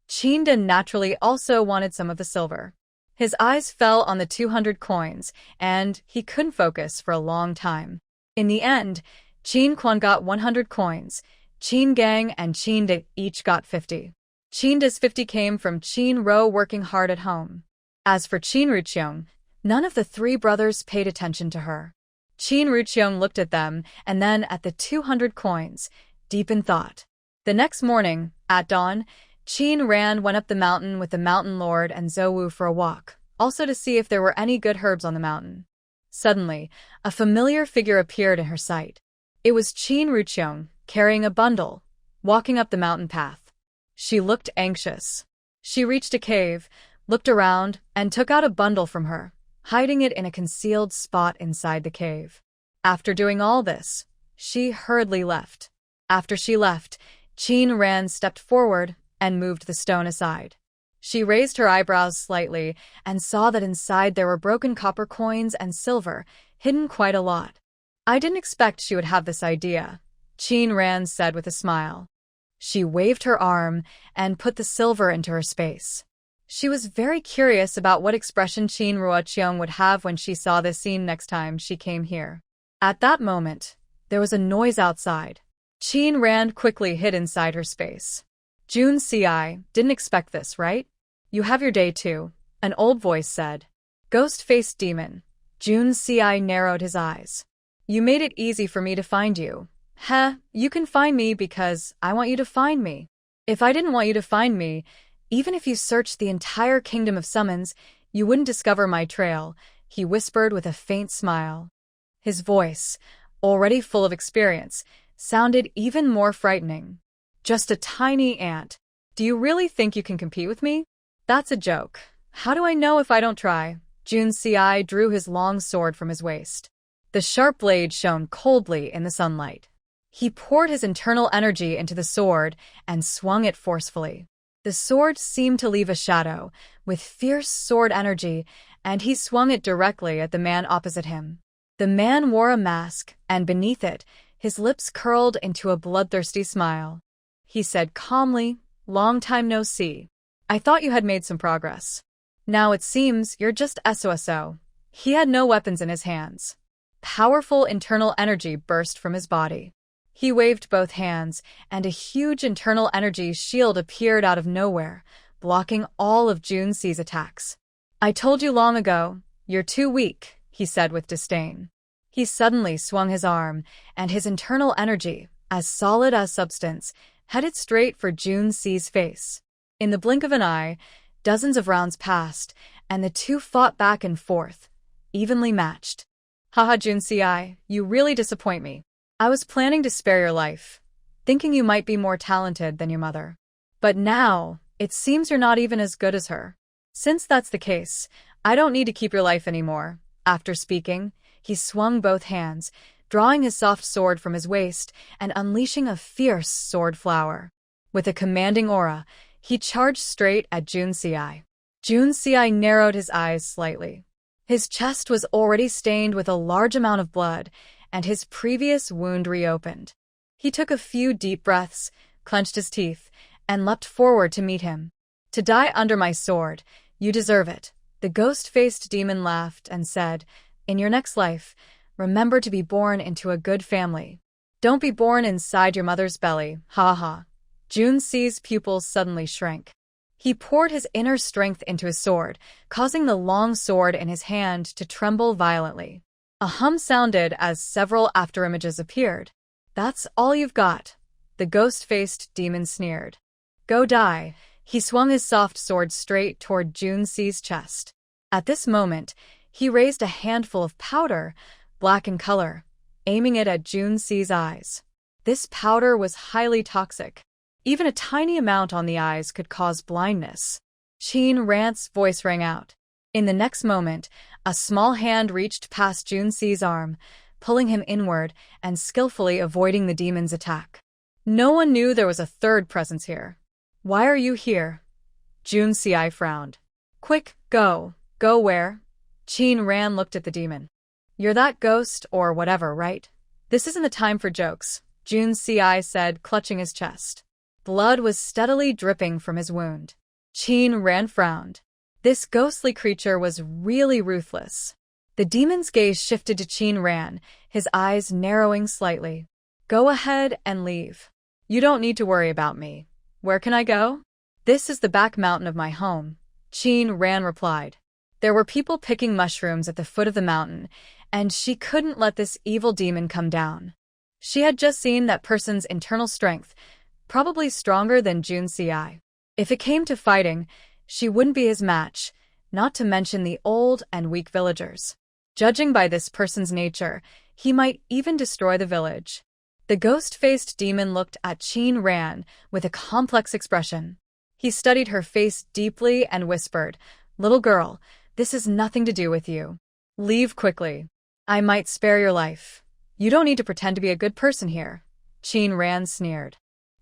Qin Dan naturally also wanted some of the silver. His eyes fell on the 200 coins, and he couldn't focus for a long time. In the end, Qin Quan got 100 coins. Qin Gang and Qin Da each got 50. Qin Da's 50 came from Qin Ro working hard at home. As for Qin Ruqiong, none of the three brothers paid attention to her. Qin Ruqiong looked at them and then at the 200 coins, deep in thought. The next morning, at dawn, Qin went up the mountain with the mountain lord and Zhou for a walk, also to see if there were any good herbs on the mountain. Suddenly, a familiar figure appeared in her sight. It was Qin Ruqiong, carrying a bundle, walking up the mountain path. She looked anxious. She reached a cave, looked around, and took out a bundle from her, hiding it in a concealed spot inside the cave. After doing all this, she hurriedly left. After she left, Qin stepped forward and moved the stone aside. She raised her eyebrows slightly and saw that inside there were broken copper coins and silver, hidden quite a lot. I didn't expect she would have this idea, Qin said with a smile. She waved her arm and put the silver into her space. She was very curious about what expression Qin Ruqiong would have when she saw this scene next time she came here. At that moment, there was a noise outside. Qin quickly hid inside her space. Jun Ci, didn't expect this, right? You have your day too, an old voice said. Ghost-faced demon. Jun Ci narrowed his eyes. You made it easy for me to find you. Heh, you can find me because I want you to find me. If I didn't want you to find me, even if you searched the entire kingdom of summons, you wouldn't discover my trail, he whispered with a faint smile. His voice, already full of experience, sounded even more frightening. Just a tiny ant. Do you really think you can compete with me? That's a joke. How do I know if I don't try? Jun Ci drew his long sword from his waist. The sharp blade shone coldly in the sunlight. He poured his internal energy into the sword and swung it forcefully. The sword seemed to leave a shadow, with fierce sword energy, and he swung it directly at the man opposite him. The man wore a mask, and beneath it, his lips curled into a bloodthirsty smile. He said calmly, "Long time no see. I thought you had made some progress. Now it seems you're just SOSO." He had no weapons in his hands. Powerful internal energy burst from his body. He waved both hands, and a huge internal energy shield appeared out of nowhere, blocking all of Jun Ci's attacks. I told you long ago, you're too weak, he said with disdain. He suddenly swung his arm, and his internal energy, as solid as substance, headed straight for Jun Ci's face. In the blink of an eye, dozens of rounds passed, and the two fought back and forth, evenly matched. Haha, Jun Ci, you really disappoint me. I was planning to spare your life, thinking you might be more talented than your mother. But now, it seems you're not even as good as her. Since that's the case, I don't need to keep your life anymore. After speaking, he swung both hands, drawing his soft sword from his waist and unleashing a fierce sword flower. With a commanding aura, he charged straight at Jun Ci. Jun Ci narrowed his eyes slightly. His chest was already stained with a large amount of blood, and his previous wound reopened. He took a few deep breaths, clenched his teeth, and leapt forward to meet him. To die under my sword, you deserve it. The ghost-faced demon laughed and said, in your next life, remember to be born into a good family. Don't be born inside your mother's belly, ha ha. Jun Ci's pupils suddenly shrank. He poured his inner strength into his sword, causing the long sword in his hand to tremble violently. A hum sounded as several afterimages appeared. That's all you've got, the ghost-faced demon sneered. Go die. He swung his soft sword straight toward Jun Ci's chest. At this moment, he raised a handful of powder, black in color, aiming it at Junsi's eyes. This powder was highly toxic. Even a tiny amount on the eyes could cause blindness. Qin Ran's voice rang out. In the next moment, a small hand reached past Junsi's arm, pulling him inward and skillfully avoiding the demon's attack. No one knew there was a third presence here. Why are you here? Junsi frowned. Quick, go. Go where? Qin Ran looked at the demon. You're that ghost or whatever, right? This isn't the time for jokes, Junsi said, clutching his chest. Blood was steadily dripping from his wound. Qin Ran frowned. This ghostly creature was really ruthless. The demon's gaze shifted to Qin Ran, his eyes narrowing slightly. Go ahead and leave. You don't need to worry about me. Where can I go? This is the back mountain of my home, Qin Ran replied. There were people picking mushrooms at the foot of the mountain, and she couldn't let this evil demon come down. She had just seen that person's internal strength, probably stronger than Junsi. If it came to fighting, she wouldn't be his match, not to mention the old and weak villagers. Judging by this person's nature, he might even destroy the village. The ghost-faced demon looked at Qin Ran with a complex expression. He studied her face deeply and whispered, Little girl, this has nothing to do with you. Leave quickly. I might spare your life. You don't need to pretend to be a good person here. Qin Ran sneered.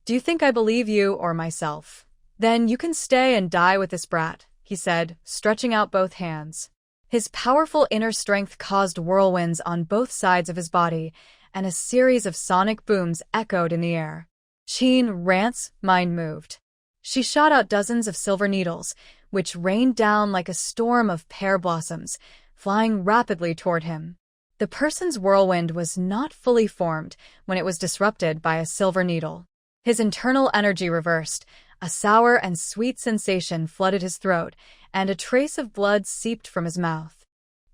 Do you think I believe you or myself? Then you can stay and die with this brat, he said, stretching out both hands. His powerful inner strength caused whirlwinds on both sides of his body, and a series of sonic booms echoed in the air. Qin Ran's mind moved. She shot out dozens of silver needles, which rained down like a storm of pear blossoms, flying rapidly toward him. The person's whirlwind was not fully formed when it was disrupted by a silver needle. His internal energy reversed, a sour and sweet sensation flooded his throat, and a trace of blood seeped from his mouth.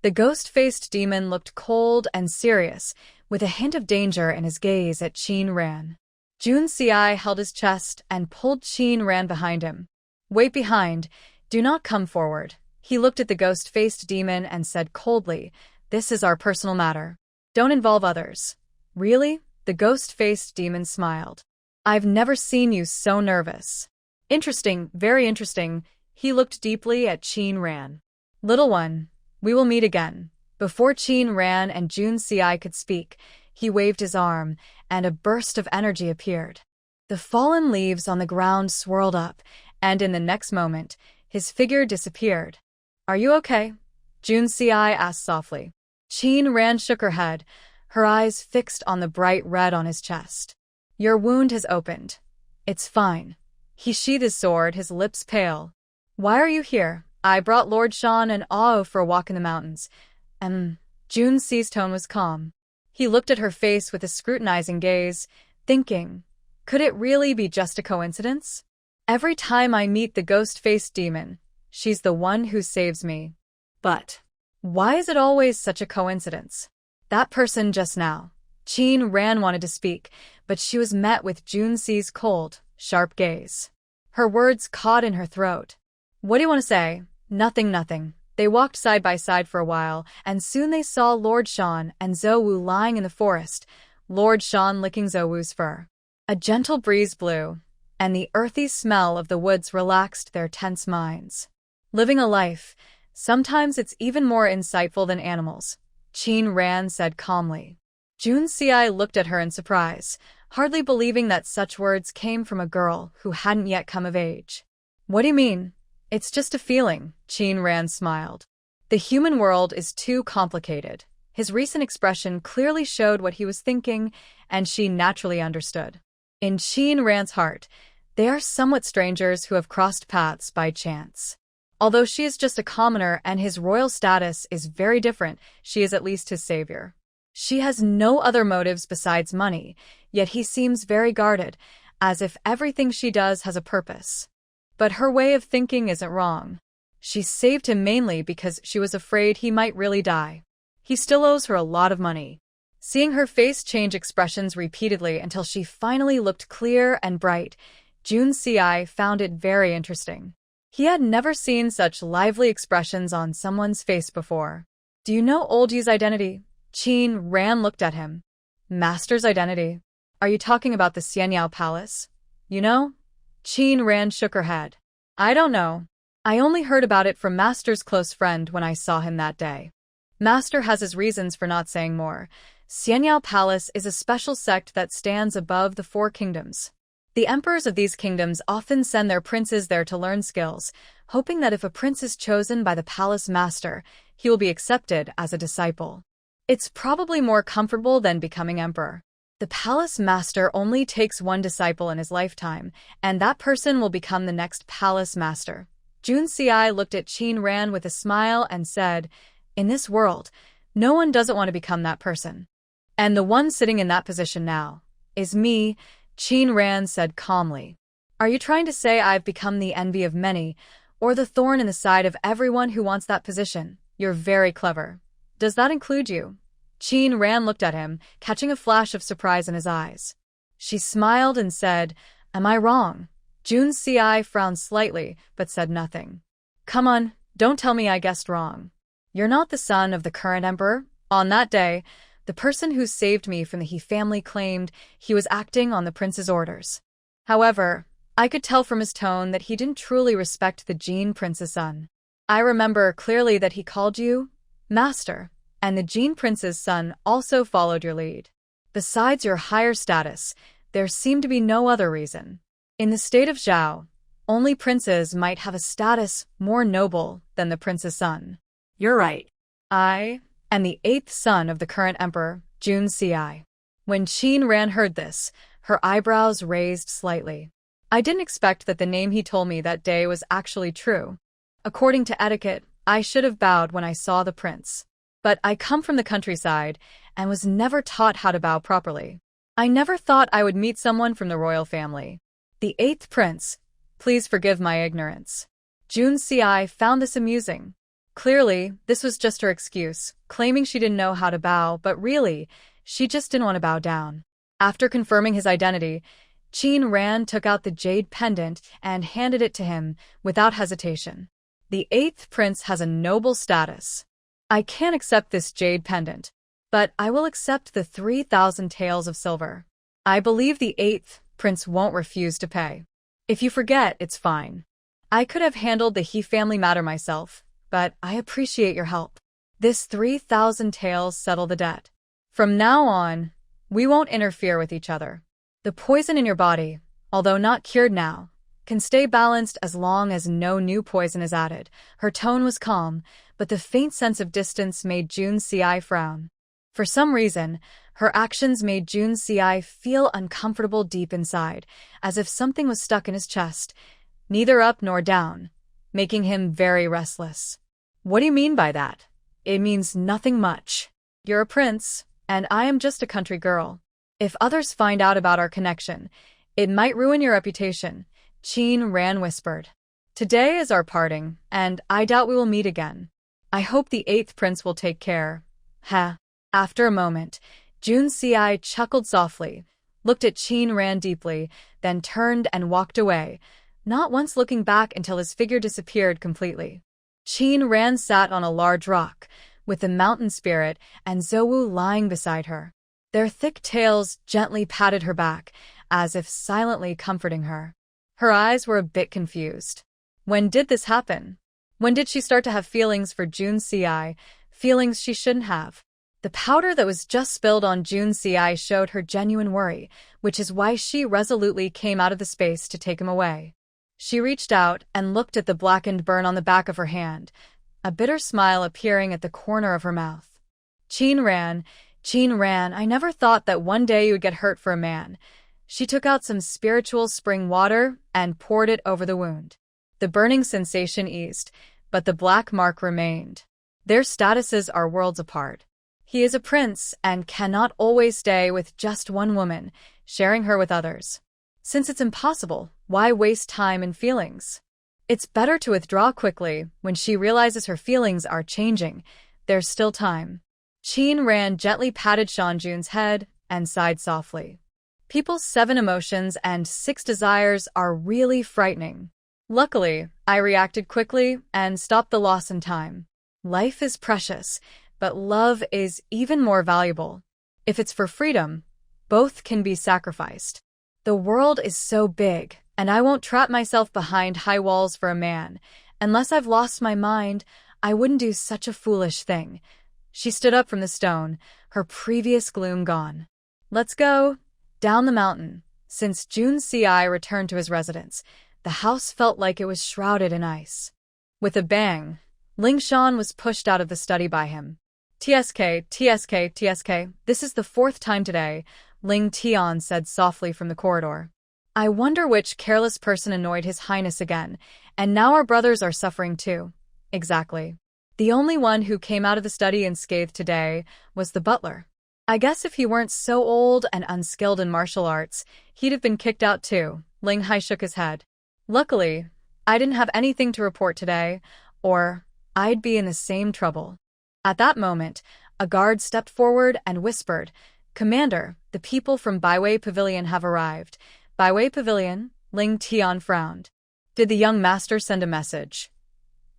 The ghost-faced demon looked cold and serious, with a hint of danger in his gaze at Qin Ran. Junsi held his chest and pulled Qin Ran behind him. Wait behind, do not come forward. He looked at the ghost-faced demon and said coldly, This is our personal matter. Don't involve others. Really? The ghost-faced demon smiled. I've never seen you so nervous. Interesting, very interesting. He looked deeply at Qin Ran. Little one, we will meet again. Before Qin Ran and Junsi could speak, he waved his arm, and a burst of energy appeared. The fallen leaves on the ground swirled up, and in the next moment, his figure disappeared. Are you okay? Junsi asked softly. Qin Ran shook her head, her eyes fixed on the bright red on his chest. Your wound has opened. It's fine. He sheathed his sword, his lips pale. Why are you here? I brought Lord Shan and Ao for a walk in the mountains. Junsi's tone was calm. He looked at her face with a scrutinizing gaze, thinking, could it really be just a coincidence? Every time I meet the ghost-faced demon, she's the one who saves me. But why is it always such a coincidence? That person just now. Qin Ran wanted to speak, but she was met with Junsi's cold, sharp gaze. Her words caught in her throat. What do you want to say? Nothing. They walked side by side for a while, and soon they saw Lord Shan and Zhou lying in the forest, Lord Shan licking Zhou's fur. A gentle breeze blew, and the earthy smell of the woods relaxed their tense minds. Living a life, sometimes it's even more insightful than animals, Qin Ran said calmly. Junsi looked at her in surprise, hardly believing that such words came from a girl who hadn't yet come of age. What do you mean? It's just a feeling, Qin Ran smiled. The human world is too complicated. His recent expression clearly showed what he was thinking, and she naturally understood. In Qin Ran's heart, they are somewhat strangers who have crossed paths by chance. Although she is just a commoner and his royal status is very different, she is at least his savior. She has no other motives besides money, yet he seems very guarded, as if everything she does has a purpose. But her way of thinking isn't wrong. She saved him mainly because she was afraid he might really die. He still owes her a lot of money. Seeing her face change expressions repeatedly until she finally looked clear and bright, Junsi found it very interesting. He had never seen such lively expressions on someone's face before. Do you know Old Yu's identity? Qin Ran looked at him. Master's identity. Are you talking about the Xianyao Palace? You know? Qin Ran shook her head. I don't know. I only heard about it from Master's close friend when I saw him that day. Master has his reasons for not saying more. Xianyao Palace is a special sect that stands above the four kingdoms. The emperors of these kingdoms often send their princes there to learn skills, hoping that if a prince is chosen by the palace master, he will be accepted as a disciple. It's probably more comfortable than becoming emperor. The palace master only takes one disciple in his lifetime, and that person will become the next palace master. Jun Si looked at Qin Ran with a smile and said, in this world, no one doesn't want to become that person. And the one sitting in that position now is me, Qin Ran said calmly. Are you trying to say I've become the envy of many, or the thorn in the side of everyone who wants that position? You're very clever. Does that include you? Qin Ran looked at him, catching a flash of surprise in his eyes. She smiled and said, am I wrong? Jun Si frowned slightly, but said nothing. Come on, don't tell me I guessed wrong. You're not the son of the current emperor? On that day, the person who saved me from the He family claimed he was acting on the prince's orders. However, I could tell from his tone that he didn't truly respect the Jin prince's son. I remember clearly that he called you Master, and the Jin prince's son also followed your lead. Besides your higher status, there seemed to be no other reason. In the state of Zhao, only princes might have a status more noble than the prince's son. You're right. I am the 8th son of the current emperor, Jun Si. When Qin Ran heard this, her eyebrows raised slightly. I didn't expect that the name he told me that day was actually true. According to etiquette, I should have bowed when I saw the prince. But I come from the countryside and was never taught how to bow properly. I never thought I would meet someone from the royal family. The 8th prince, please forgive my ignorance. Jun Si found this amusing. Clearly, this was just her excuse, claiming she didn't know how to bow, but really, she just didn't want to bow down. After confirming his identity, Qin Ran took out the jade pendant and handed it to him without hesitation. The 8th prince has a noble status. I can't accept this jade pendant, but I will accept the 3,000 taels of silver. I believe the 8th prince won't refuse to pay. If you forget, it's fine. I could have handled the He family matter myself, but I appreciate your help. This 3,000 taels settle the debt. From now on, we won't interfere with each other. The poison in your body, although not cured now, can stay balanced as long as no new poison is added. Her tone was calm, but the faint sense of distance made Jun Si frown. For some reason, her actions made Jun Si feel uncomfortable deep inside, as if something was stuck in his chest, neither up nor down, making him very restless. What do you mean by that? It means nothing much. You're a prince, and I am just a country girl. If others find out about our connection, it might ruin your reputation, Qin Ran whispered. Today is our parting, and I doubt we will meet again. I hope the 8th prince will take care. Ha. After a moment, Jun Si chuckled softly, looked at Qin Ran deeply, then turned and walked away, not once looking back until his figure disappeared completely. Qin Ran sat on a large rock, with the mountain spirit and Zhou lying beside her. Their thick tails gently patted her back, as if silently comforting her. Her eyes were a bit confused. When did this happen? When did she start to have feelings for Jun Si, feelings she shouldn't have? The powder that was just spilled on Jun Si showed her genuine worry, which is why she resolutely came out of the space to take him away. She reached out and looked at the blackened burn on the back of her hand, a bitter smile appearing at the corner of her mouth. Qin Ran, I never thought that one day you would get hurt for a man. She took out some spiritual spring water and poured it over the wound. The burning sensation eased, but the black mark remained. Their statuses are worlds apart. He is a prince and cannot always stay with just one woman, sharing her with others. Since it's impossible, why waste time and feelings? It's better to withdraw quickly when she realizes her feelings are changing. There's still time. Qin Ran gently patted Shanjun's head and sighed softly. People's 7 emotions and 6 desires are really frightening. Luckily, I reacted quickly and stopped the loss in time. Life is precious. but love is even more valuable. If it's for freedom, both can be sacrificed. The world is so big, and I won't trap myself behind high walls for a man. Unless I've lost my mind, I wouldn't do such a foolish thing. She stood up from the stone, her previous gloom gone. Let's go. Down the mountain. Since Jun Si returned to his residence, the house felt like it was shrouded in ice. With a bang, Ling Shan was pushed out of the study by him. TSK, TSK, TSK, this is the 4th time today, Ling Tian said softly from the corridor. I wonder which careless person annoyed His Highness again, and now our brothers are suffering too. Exactly. The only one who came out of the study unscathed today was the butler. I guess if he weren't so old and unskilled in martial arts, he'd have been kicked out too. Ling Hai shook his head. Luckily, I didn't have anything to report today, or I'd be in the same trouble. At that moment, a guard stepped forward and whispered, Commander, the people from Baiwei Pavilion have arrived. Baiwei Pavilion? Ling Tian frowned. Did the young master send a message?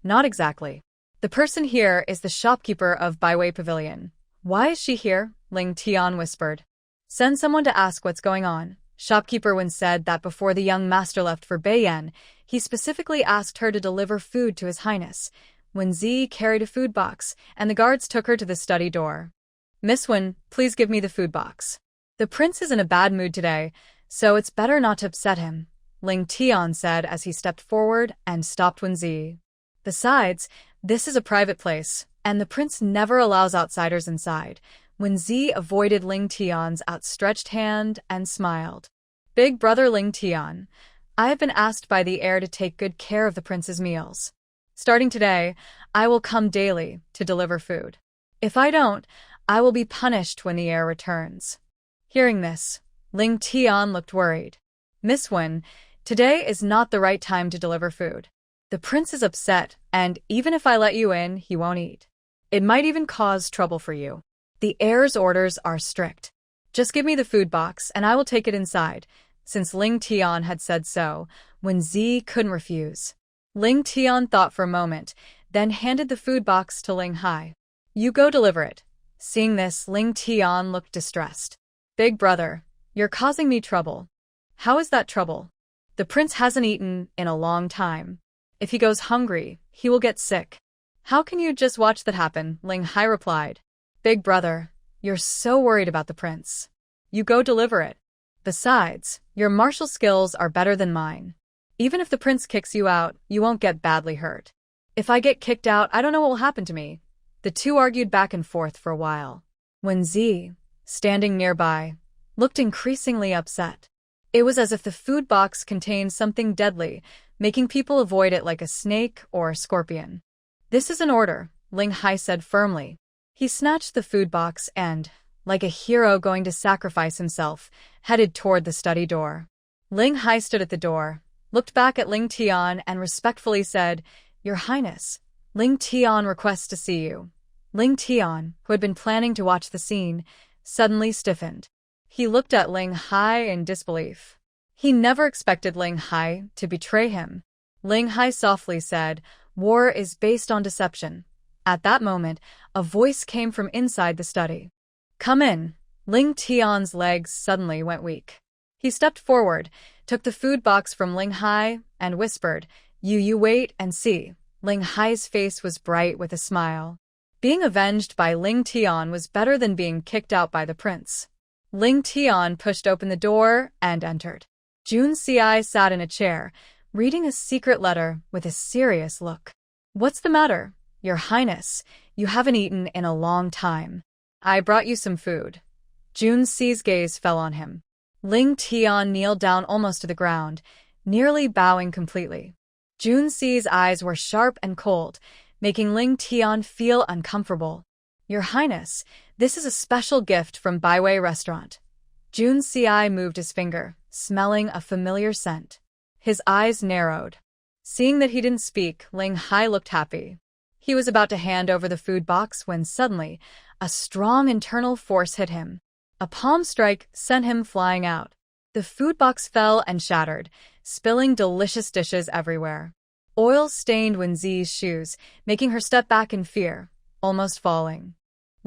Not exactly. The person here is the shopkeeper of Baiwei Pavilion. Why is she here? Ling Tian whispered. Send someone to ask what's going on. Shopkeeper Wen said that before the young master left for Beiyan, he specifically asked her to deliver food to His Highness. Wen Zi carried a food box, and the guards took her to the study door. Miss Wen, please give me the food box. The prince is in a bad mood today, so it's better not to upset him, Ling Tian said as he stepped forward and stopped Wen Zi. Besides, this is a private place, and the prince never allows outsiders inside. Wen Zi avoided Ling Tian's outstretched hand and smiled. Big brother Ling Tian, I have been asked by the heir to take good care of the prince's meals. Starting today, I will come daily to deliver food. If I don't, I will be punished when the heir returns. Hearing this, Ling Tian looked worried. Miss Wen, today is not the right time to deliver food. The prince is upset, and even if I let you in, he won't eat. It might even cause trouble for you. The heir's orders are strict. Just give me the food box, and I will take it inside. Since Ling Tian had said so, Wen Zi couldn't refuse. Ling Tian thought for a moment, then handed the food box to Ling Hai. You go deliver it. Seeing this, Ling Tian looked distressed. Big brother, you're causing me trouble. How is that trouble? The prince hasn't eaten in a long time. If he goes hungry, he will get sick. How can you just watch that happen? Ling Hai replied. Big brother, you're so worried about the prince. You go deliver it. Besides, your martial skills are better than mine. Even if the prince kicks you out, you won't get badly hurt. If I get kicked out, I don't know what will happen to me. The two argued back and forth for a while. Wen Zi, standing nearby, looked increasingly upset. It was as if the food box contained something deadly, making people avoid it like a snake or a scorpion. This is an order, Ling Hai said firmly. He snatched the food box and, like a hero going to sacrifice himself, headed toward the study door. Ling Hai stood at the door, looked back at Ling Tian and respectfully said, Your Highness, Ling Tian requests to see you. Ling Tian, who had been planning to watch the scene, suddenly stiffened. He looked at Ling Hai in disbelief. He never expected Ling Hai to betray him. Ling Hai softly said, War is based on deception. At that moment, a voice came from inside the study. Come in. Ling Tian's legs suddenly went weak. He stepped forward, took the food box from Ling Hai, and whispered, You wait and see. Ling Hai's face was bright with a smile. Being avenged by Ling Tian was better than being kicked out by the prince. Ling Tian pushed open the door and entered. Jun Si sat in a chair, reading a secret letter with a serious look. What's the matter? Your Highness, you haven't eaten in a long time. I brought you some food. Jun Si's gaze fell on him. Ling Tian kneeled down almost to the ground, nearly bowing completely. Jun Si's eyes were sharp and cold, making Ling Tian feel uncomfortable. Your Highness, this is a special gift from Baiwei Restaurant. Jun Si moved his finger, smelling a familiar scent. His eyes narrowed. Seeing that he didn't speak, Ling Hai looked happy. He was about to hand over the food box when suddenly, a strong internal force hit him. A palm strike sent him flying out. The food box fell and shattered, spilling delicious dishes everywhere. Oil stained Wen Zi's shoes, making her step back in fear, almost falling.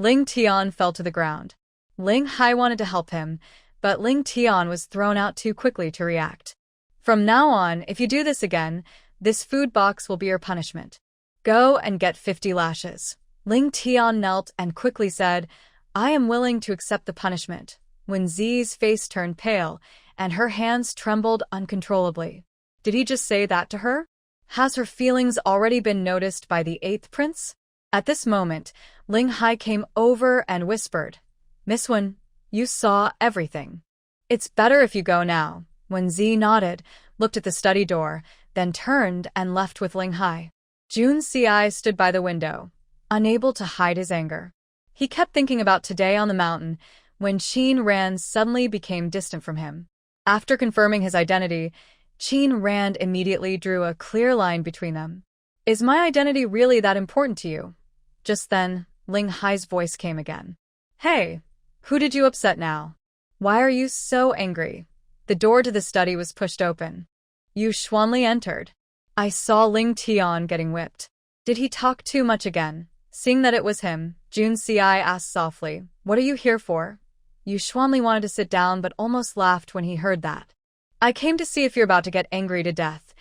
Ling Tian fell to the ground. Ling Hai wanted to help him, but Ling Tian was thrown out too quickly to react. From now on, if you do this again, this food box will be your punishment. Go and get 50 lashes. Ling Tian knelt and quickly said, I am willing to accept the punishment, when Zi's face turned pale and her hands trembled uncontrollably. Did he just say that to her? Has her feelings already been noticed by the 8th prince? At this moment, Ling Hai came over and whispered, Miss Wen, you saw everything. It's better if you go now. When Zi nodded, looked at the study door, then turned and left with Ling Hai. Jun Si stood by the window, unable to hide his anger. He kept thinking about today on the mountain, when Qin Ran suddenly became distant from him. After confirming his identity, Qin Ran immediately drew a clear line between them. Is my identity really that important to you? Just then, Ling Hai's voice came again. Hey, who did you upset now? Why are you so angry? The door to the study was pushed open. Yu Xuanli entered. I saw Ling Tian getting whipped. Did he talk too much again? Seeing that it was him, Jun Si asked softly, What are you here for? Yu Xuanli wanted to sit down but almost laughed when he heard that. I came to see if you're about to get angry to death.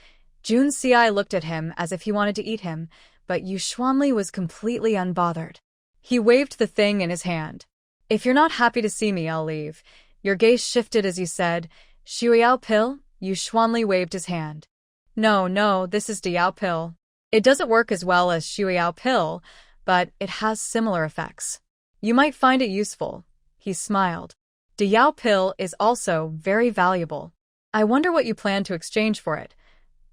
Jun Si looked at him as if he wanted to eat him, but Yu Xuanli was completely unbothered. He waved the thing in his hand. If you're not happy to see me, I'll leave. Your gaze shifted as you said, Shuiao pill? Yu Xuanli waved his hand. No, this is Diao pill. It doesn't work as well as Shuiao pill, but it has similar effects. You might find it useful. He smiled. Diao pill is also very valuable. I wonder what you plan to exchange for it.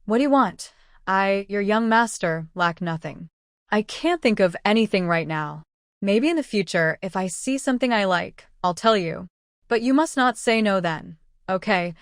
What do you want? Your young master, lack nothing. I can't think of anything right now. Maybe in the future, if I see something I like, I'll tell you. But you must not say no then. Okay.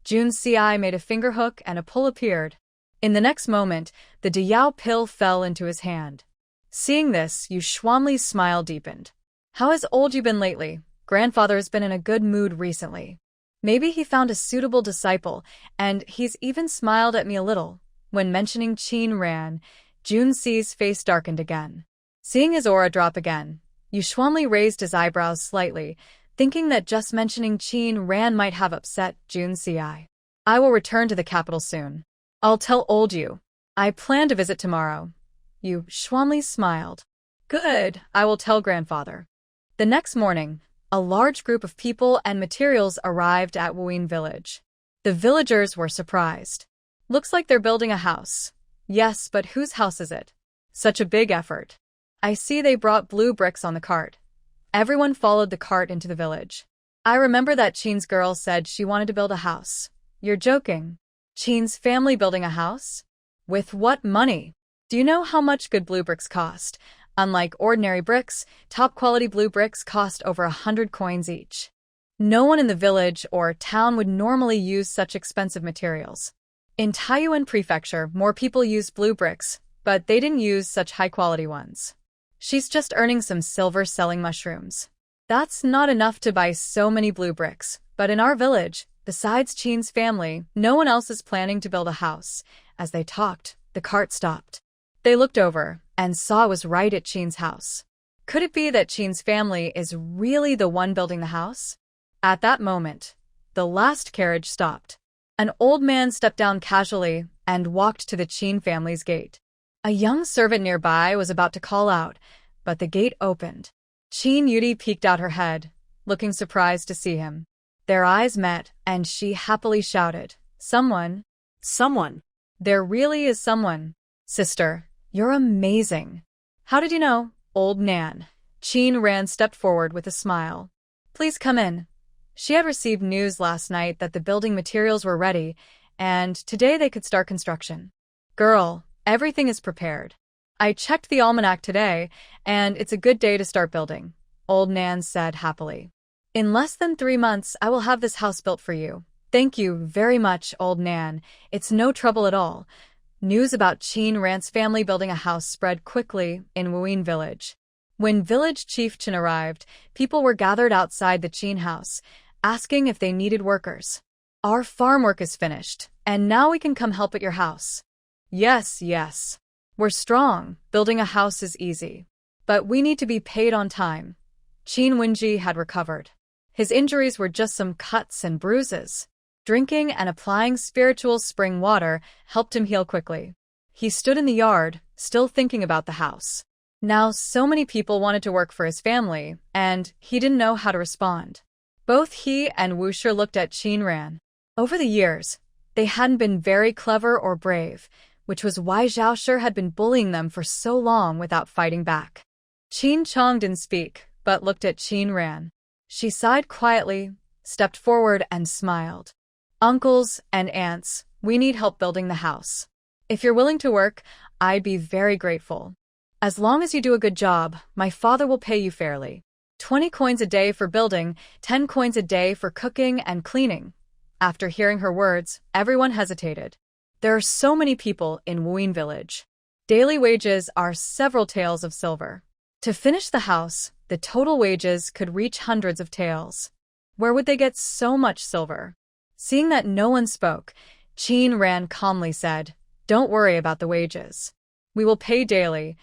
Jun Si made a finger hook and a pull appeared. In the next moment, the Diao pill fell into his hand. Seeing this, Yu Xuanli's smile deepened. How has old you been lately? Grandfather has been in a good mood recently. Maybe he found a suitable disciple, and he's even smiled at me a little. When mentioning Qin Ran, Jun Si's face darkened again. Seeing his aura drop again, Yu Xuanli raised his eyebrows slightly, thinking that just mentioning Qin Ran might have upset Jun Si. I will return to the capital soon. I'll tell old you. I plan to visit tomorrow. Yu Xuanli smiled. Good, I will tell grandfather. The next morning, a large group of people and materials arrived at Wuyin village. The villagers were surprised. Looks like they're building a house. Yes, but whose house is it? Such a big effort. I see they brought blue bricks on the cart. Everyone followed the cart into the village. I remember that Qin's girl said she wanted to build a house. You're joking. Qin's family building a house? With what money? Do you know how much good blue bricks cost? Unlike ordinary bricks, top-quality blue bricks cost over 100 coins each. No one in the village or town would normally use such expensive materials. In Taiyuan Prefecture, more people used blue bricks, but they didn't use such high-quality ones. She's just earning some silver selling mushrooms. That's not enough to buy so many blue bricks, but in our village, besides Qin's family, no one else is planning to build a house. As they talked, the cart stopped. They looked over and saw it was right at Qin's house. Could it be that Qin's family is really the one building the house? At that moment, the last carriage stopped. An old man stepped down casually and walked to the Qin family's gate. A young servant nearby was about to call out, but the gate opened. Qin Yudi peeked out her head, looking surprised to see him. Their eyes met, and she happily shouted, Someone! Someone! There really is someone. Sister, you're amazing. How did you know, old Nan? Qin Ran stepped forward with a smile. Please come in. She had received news last night that the building materials were ready, and today they could start construction. Girl, everything is prepared. I checked the almanac today, and it's a good day to start building, old Nan said happily. In less than 3 months, I will have this house built for you. Thank you very much, old Nan. It's no trouble at all. News about Qin Ran's family building a house spread quickly in Wuyin village. When village chief Qin arrived, people were gathered outside the Qin house, asking if they needed workers. Our farm work is finished, and now we can come help at your house. Yes. We're strong. Building a house is easy. But we need to be paid on time. Qin Wenji had recovered. His injuries were just some cuts and bruises. Drinking and applying spiritual spring water helped him heal quickly. He stood in the yard, still thinking about the house. Now so many people wanted to work for his family, and he didn't know how to respond. Both he and Wuxia looked at Qin Ran. Over the years, they hadn't been very clever or brave, which was why Zhao Shi had been bullying them for so long without fighting back. Qin Chong didn't speak, but looked at Qin Ran. She sighed quietly, stepped forward and smiled. Uncles and aunts, we need help building the house. If you're willing to work, I'd be very grateful. As long as you do a good job, my father will pay you fairly. 20 coins a day for building, 10 coins a day for cooking and cleaning. After hearing her words, everyone hesitated. There are so many people in Wuyin village. Daily wages are several taels of silver. To finish the house, the total wages could reach hundreds of taels. Where would they get so much silver? Seeing that no one spoke, Qin Ran calmly said, "Don't worry about the wages. We will pay daily.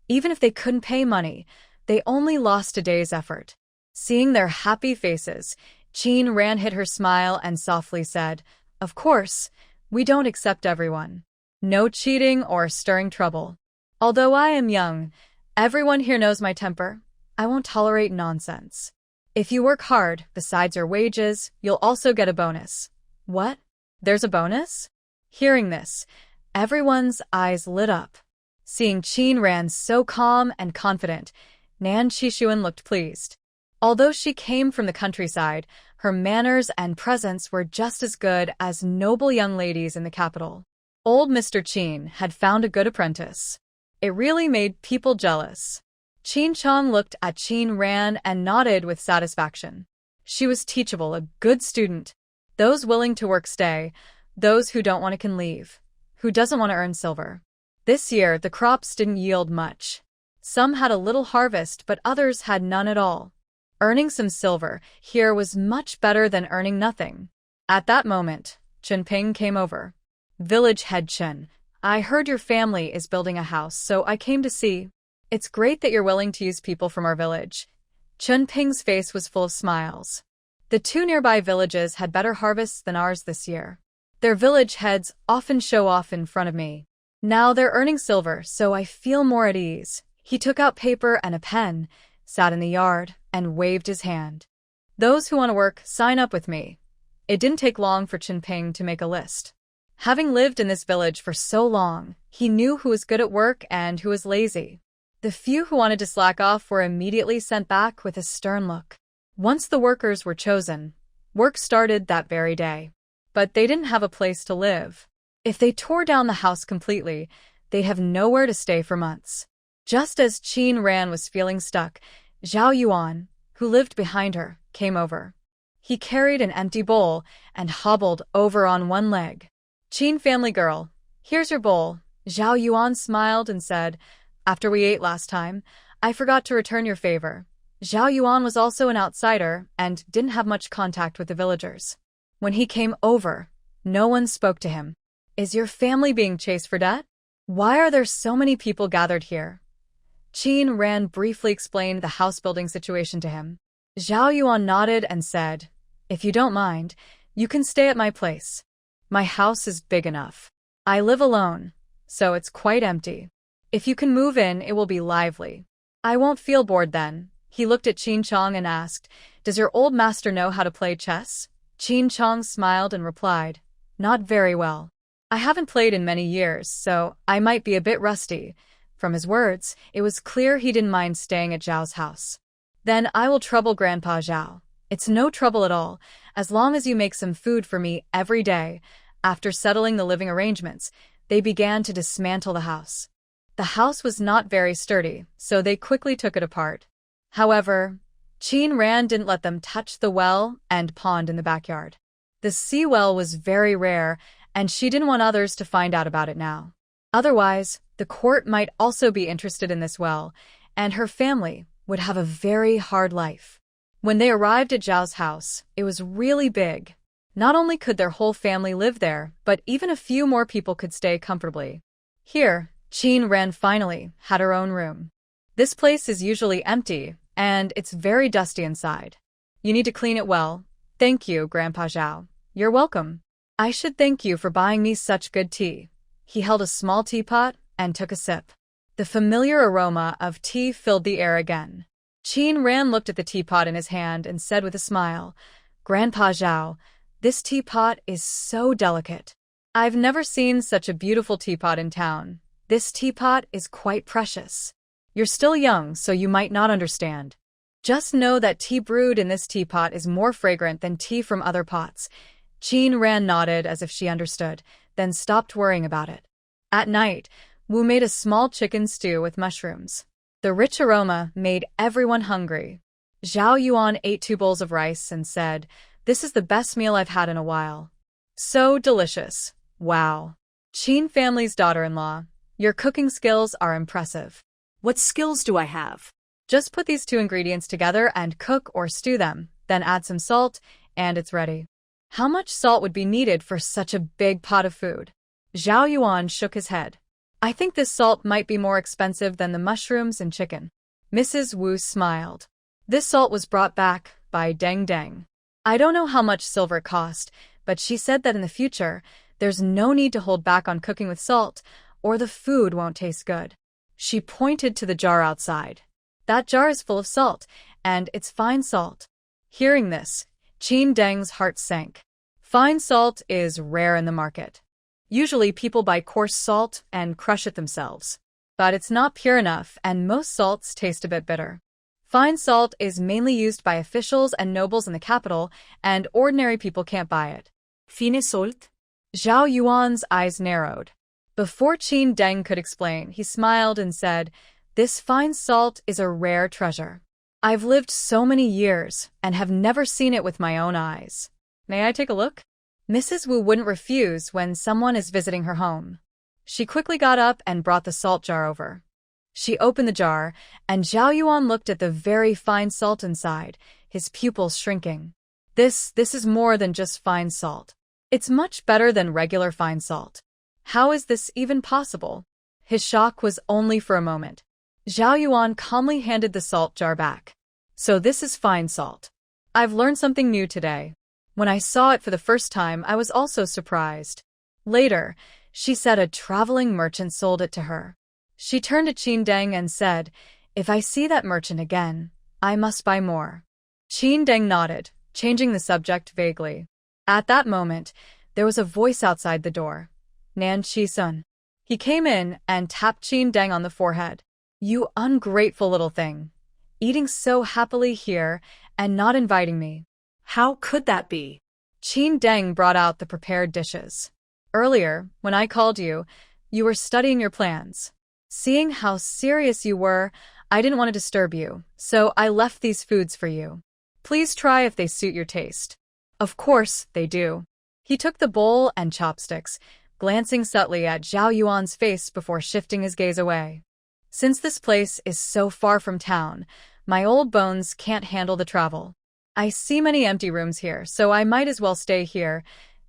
Even if they couldn't pay money, they only lost a day's effort." Seeing their happy faces, Qin Ran hid her smile and softly said, "Of course, we don't accept everyone. No cheating or stirring trouble. Although I am young, everyone here knows my temper. I won't tolerate nonsense. If you work hard, besides your wages, you'll also get a bonus." "What? There's a bonus?" Hearing this, everyone's eyes lit up. Seeing Qin Ran so calm and confident, Nan Qishuan looked pleased. Although she came from the countryside, her manners and presence were just as good as noble young ladies in the capital. Old Mr. Qin had found a good apprentice. It really made people jealous. Qin Chong looked at Qin Ran and nodded with satisfaction. She was teachable, a good student. Those willing to work stay, those who don't want to can leave. Who doesn't want to earn silver? This year, the crops didn't yield much. Some had a little harvest, but others had none at all. Earning some silver here was much better than earning nothing. At that moment, Chen Ping came over. "Village head Chen, I heard your family is building a house, so I came to see. It's great that you're willing to use people from our village." Chen Ping's face was full of smiles. The two nearby villages had better harvests than ours this year. Their village heads often show off in front of me. Now they're earning silver, so I feel more at ease. He took out paper and a pen, sat in the yard, and waved his hand. "Those who want to work, sign up with me." It didn't take long for Chen Ping to make a list. Having lived in this village for so long, he knew who was good at work and who was lazy. The few who wanted to slack off were immediately sent back with a stern look. Once the workers were chosen, work started that very day. But they didn't have a place to live. If they tore down the house completely, they'd have nowhere to stay for months. Just as Qin Ran was feeling stuck, Zhao Yuan, who lived behind her, came over. He carried an empty bowl and hobbled over on one leg. "Qin family girl, here's your bowl." Zhao Yuan smiled and said, "After we ate last time, I forgot to return your favor." Zhao Yuan was also an outsider and didn't have much contact with the villagers. When he came over, no one spoke to him. "Is your family being chased for debt? Why are there so many people gathered here?" Qin Ran briefly explained the house-building situation to him. Zhao Yuan nodded and said, "If you don't mind, you can stay at my place. My house is big enough. I live alone, so it's quite empty. If you can move in, it will be lively. I won't feel bored then." He looked at Qin Chong and asked, "Does your old master know how to play chess?" Qin Chong smiled and replied, "Not very well. I haven't played in many years, so I might be a bit rusty." From his words, it was clear he didn't mind staying at Zhao's house. "Then I will trouble Grandpa Zhao. It's no trouble at all, as long as you make some food for me every day." After settling the living arrangements, they began to dismantle the house. The house was not very sturdy, so they quickly took it apart. However, Qin Ran didn't let them touch the well and pond in the backyard. The sea well was very rare, and she didn't want others to find out about it now. Otherwise, the court might also be interested in this well, and her family would have a very hard life. When they arrived at Zhao's house, it was really big. Not only could their whole family live there, but even a few more people could stay comfortably. Here, Qin Ran finally had her own room. This place is usually empty, and it's very dusty inside. You need to clean it well. Thank you, Grandpa Zhao. You're welcome. I should thank you for buying me such good tea. He held a small teapot and took a sip. The familiar aroma of tea filled the air again. Qin Ran looked at the teapot in his hand and said with a smile, Grandpa Zhao, this teapot is so delicate. I've never seen such a beautiful teapot in town. This teapot is quite precious. You're still young, so you might not understand. Just know that tea brewed in this teapot is more fragrant than tea from other pots. Qin Ran nodded as if she understood, then stopped worrying about it. At night, Wu made a small chicken stew with mushrooms. The rich aroma made everyone hungry. Zhao Yuan ate 2 bowls of rice and said, This is the best meal I've had in a while. So delicious. Wow. Qin family's daughter-in-law, your cooking skills are impressive. What skills do I have? Just put these 2 ingredients together and cook or stew them, then add some salt, and it's ready. How much salt would be needed for such a big pot of food? Zhao Yuan shook his head. I think this salt might be more expensive than the mushrooms and chicken. Mrs. Wu smiled. This salt was brought back by Deng Deng. I don't know how much silver it cost, but she said that in the future, there's no need to hold back on cooking with salt, or the food won't taste good. She pointed to the jar outside. That jar is full of salt, and it's fine salt. Hearing this, Qin Deng's heart sank. Fine salt is rare in the market. Usually people buy coarse salt and crush it themselves. But it's not pure enough, and most salts taste a bit bitter. Fine salt is mainly used by officials and nobles in the capital, and ordinary people can't buy it. Fine salt? Zhao Yuan's eyes narrowed. Before Qin Deng could explain, he smiled and said, This fine salt is a rare treasure. I've lived so many years and have never seen it with my own eyes. May I take a look? Mrs. Wu wouldn't refuse when someone is visiting her home. She quickly got up and brought the salt jar over. She opened the jar, and Zhao Yuan looked at the very fine salt inside, his pupils shrinking. This is more than just fine salt. It's much better than regular fine salt. How is this even possible? His shock was only for a moment. Zhao Yuan calmly handed the salt jar back. So this is fine salt. I've learned something new today. When I saw it for the first time, I was also surprised. Later, she said a traveling merchant sold it to her. She turned to Qin Deng and said, If I see that merchant again, I must buy more. Qin Deng nodded, changing the subject vaguely. At that moment, there was a voice outside the door. Nan Chi-sun. He came in and tapped Qin Deng on the forehead. You ungrateful little thing. Eating so happily here and not inviting me. How could that be? Qin Deng brought out the prepared dishes. Earlier, when I called you, you were studying your plans. Seeing how serious you were, I didn't want to disturb you, so I left these foods for you. Please try if they suit your taste. Of course, they do. He took the bowl and chopsticks, glancing subtly at Zhao Yuan's face before shifting his gaze away. Since this place is so far from town, my old bones can't handle the travel. I see many empty rooms here, so I might as well stay here.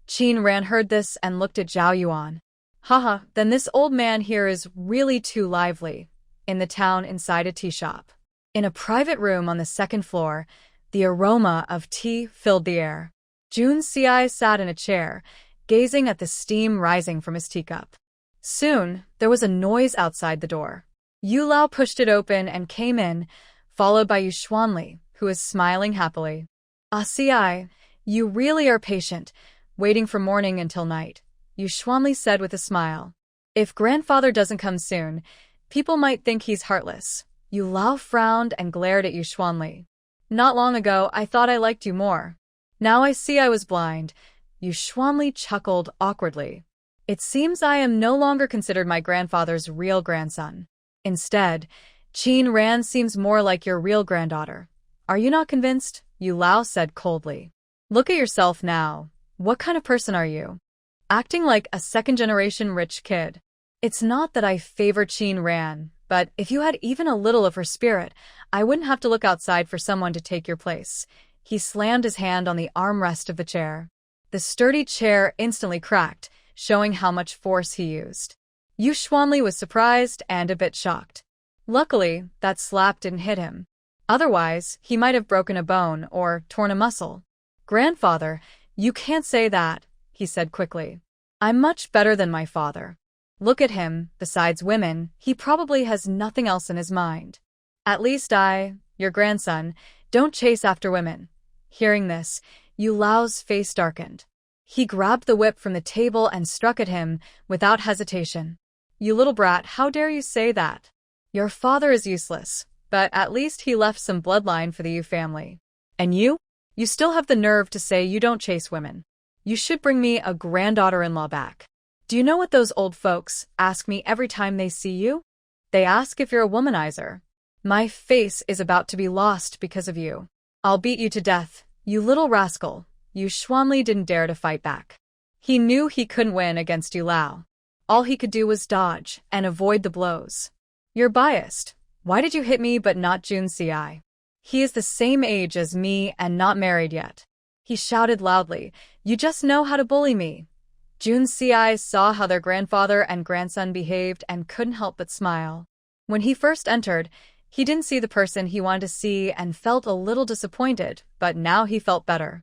Qin Ran heard this and looked at Zhao Yuan. Haha, then this old man here is really too lively. In the town inside a tea shop. In a private room on the 2nd floor, the aroma of tea filled the air. Jun Xiai sat in a chair, gazing at the steam rising from his teacup. Soon, there was a noise outside the door. Yu Lao pushed it open and came in, followed by Yu Xuanli, who was smiling happily. Ah, Xiai, you really are patient, waiting from morning until night, Yu Xuanli said with a smile. If grandfather doesn't come soon, people might think he's heartless. Yu Lao frowned and glared at Yu Xuanli. Not long ago, I thought I liked you more. Now I see I was blind. Yu Xuanli chuckled awkwardly. It seems I am no longer considered my grandfather's real grandson. Instead, Qin Ran seems more like your real granddaughter. Are you not convinced? Yu Lao said coldly. Look at yourself now. What kind of person are you? Acting like a second-generation rich kid. It's not that I favor Qin Ran, but if you had even a little of her spirit, I wouldn't have to look outside for someone to take your place. He slammed his hand on the armrest of the chair. The sturdy chair instantly cracked, showing how much force he used. Yu Xuanli was surprised and a bit shocked. Luckily, that slap didn't hit him. Otherwise, he might have broken a bone or torn a muscle. Grandfather, you can't say that, he said quickly. I'm much better than my father. Look at him, besides women, he probably has nothing else in his mind. At least your grandson, don't chase after women. Hearing this, Yu Lao's face darkened. He grabbed the whip from the table and struck at him, without hesitation. You little brat, how dare you say that? Your father is useless, but at least he left some bloodline for the Yu family. And you? You still have the nerve to say you don't chase women. You should bring me a granddaughter-in-law back. Do you know what those old folks ask me every time they see you? They ask if you're a womanizer. My face is about to be lost because of you. I'll beat you to death, you little rascal. Yu Xuanli didn't dare to fight back. He knew he couldn't win against Yu Lao. All he could do was dodge and avoid the blows. You're biased. Why did you hit me but not Jun Ci? He is the same age as me and not married yet. He shouted loudly, you just know how to bully me. Jun Ci saw how their grandfather and grandson behaved and couldn't help but smile. When he first entered, he didn't see the person he wanted to see and felt a little disappointed, but now he felt better.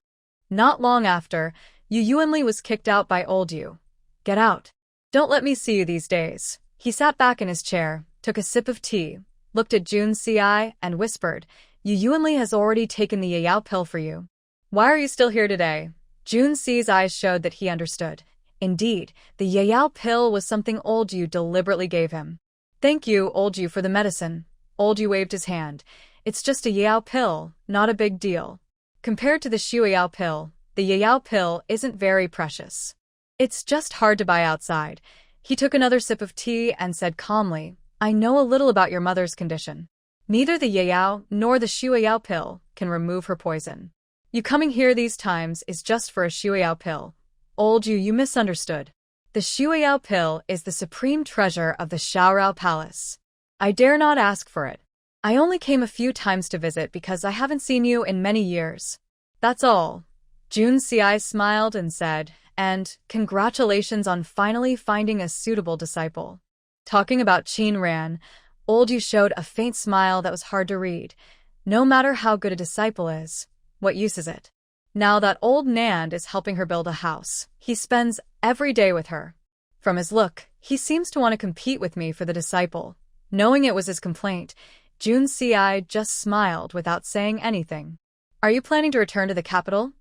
Not long after, Yu Yuanli was kicked out by old Yu. Get out. Don't let me see you these days. He sat back in his chair, took a sip of tea, looked at Jun Ci, and whispered, Yu Yuanli has already taken the Yayao pill for you. Why are you still here today? Jun Ci's eyes showed that he understood. Indeed, the Yayao pill was something old Yu deliberately gave him. Thank you, old Yu, for the medicine. Old Yu waved his hand. It's just a Yayao pill, not a big deal. Compared to the Shu Yayao pill, the Yayao pill isn't very precious. It's just hard to buy outside. He took another sip of tea and said calmly, I know a little about your mother's condition. Neither the Yayao nor the Shu Yayao pill can remove her poison. You coming here these times is just for a Shu Yayao pill. Old Yu, you misunderstood. The Shu Yayao pill is the supreme treasure of the Shaorao Palace. I dare not ask for it. I only came a few times to visit because I haven't seen you in many years. That's all. Jun Ci smiled and said, and congratulations on finally finding a suitable disciple. Talking about Qin Ran, old Yu showed a faint smile that was hard to read. No matter how good a disciple is, what use is it? Now that old Nand is helping her build a house, he spends every day with her. From his look, he seems to want to compete with me for the disciple. Knowing it was his complaint, Jun Ci just smiled without saying anything. Are you planning to return to the capital?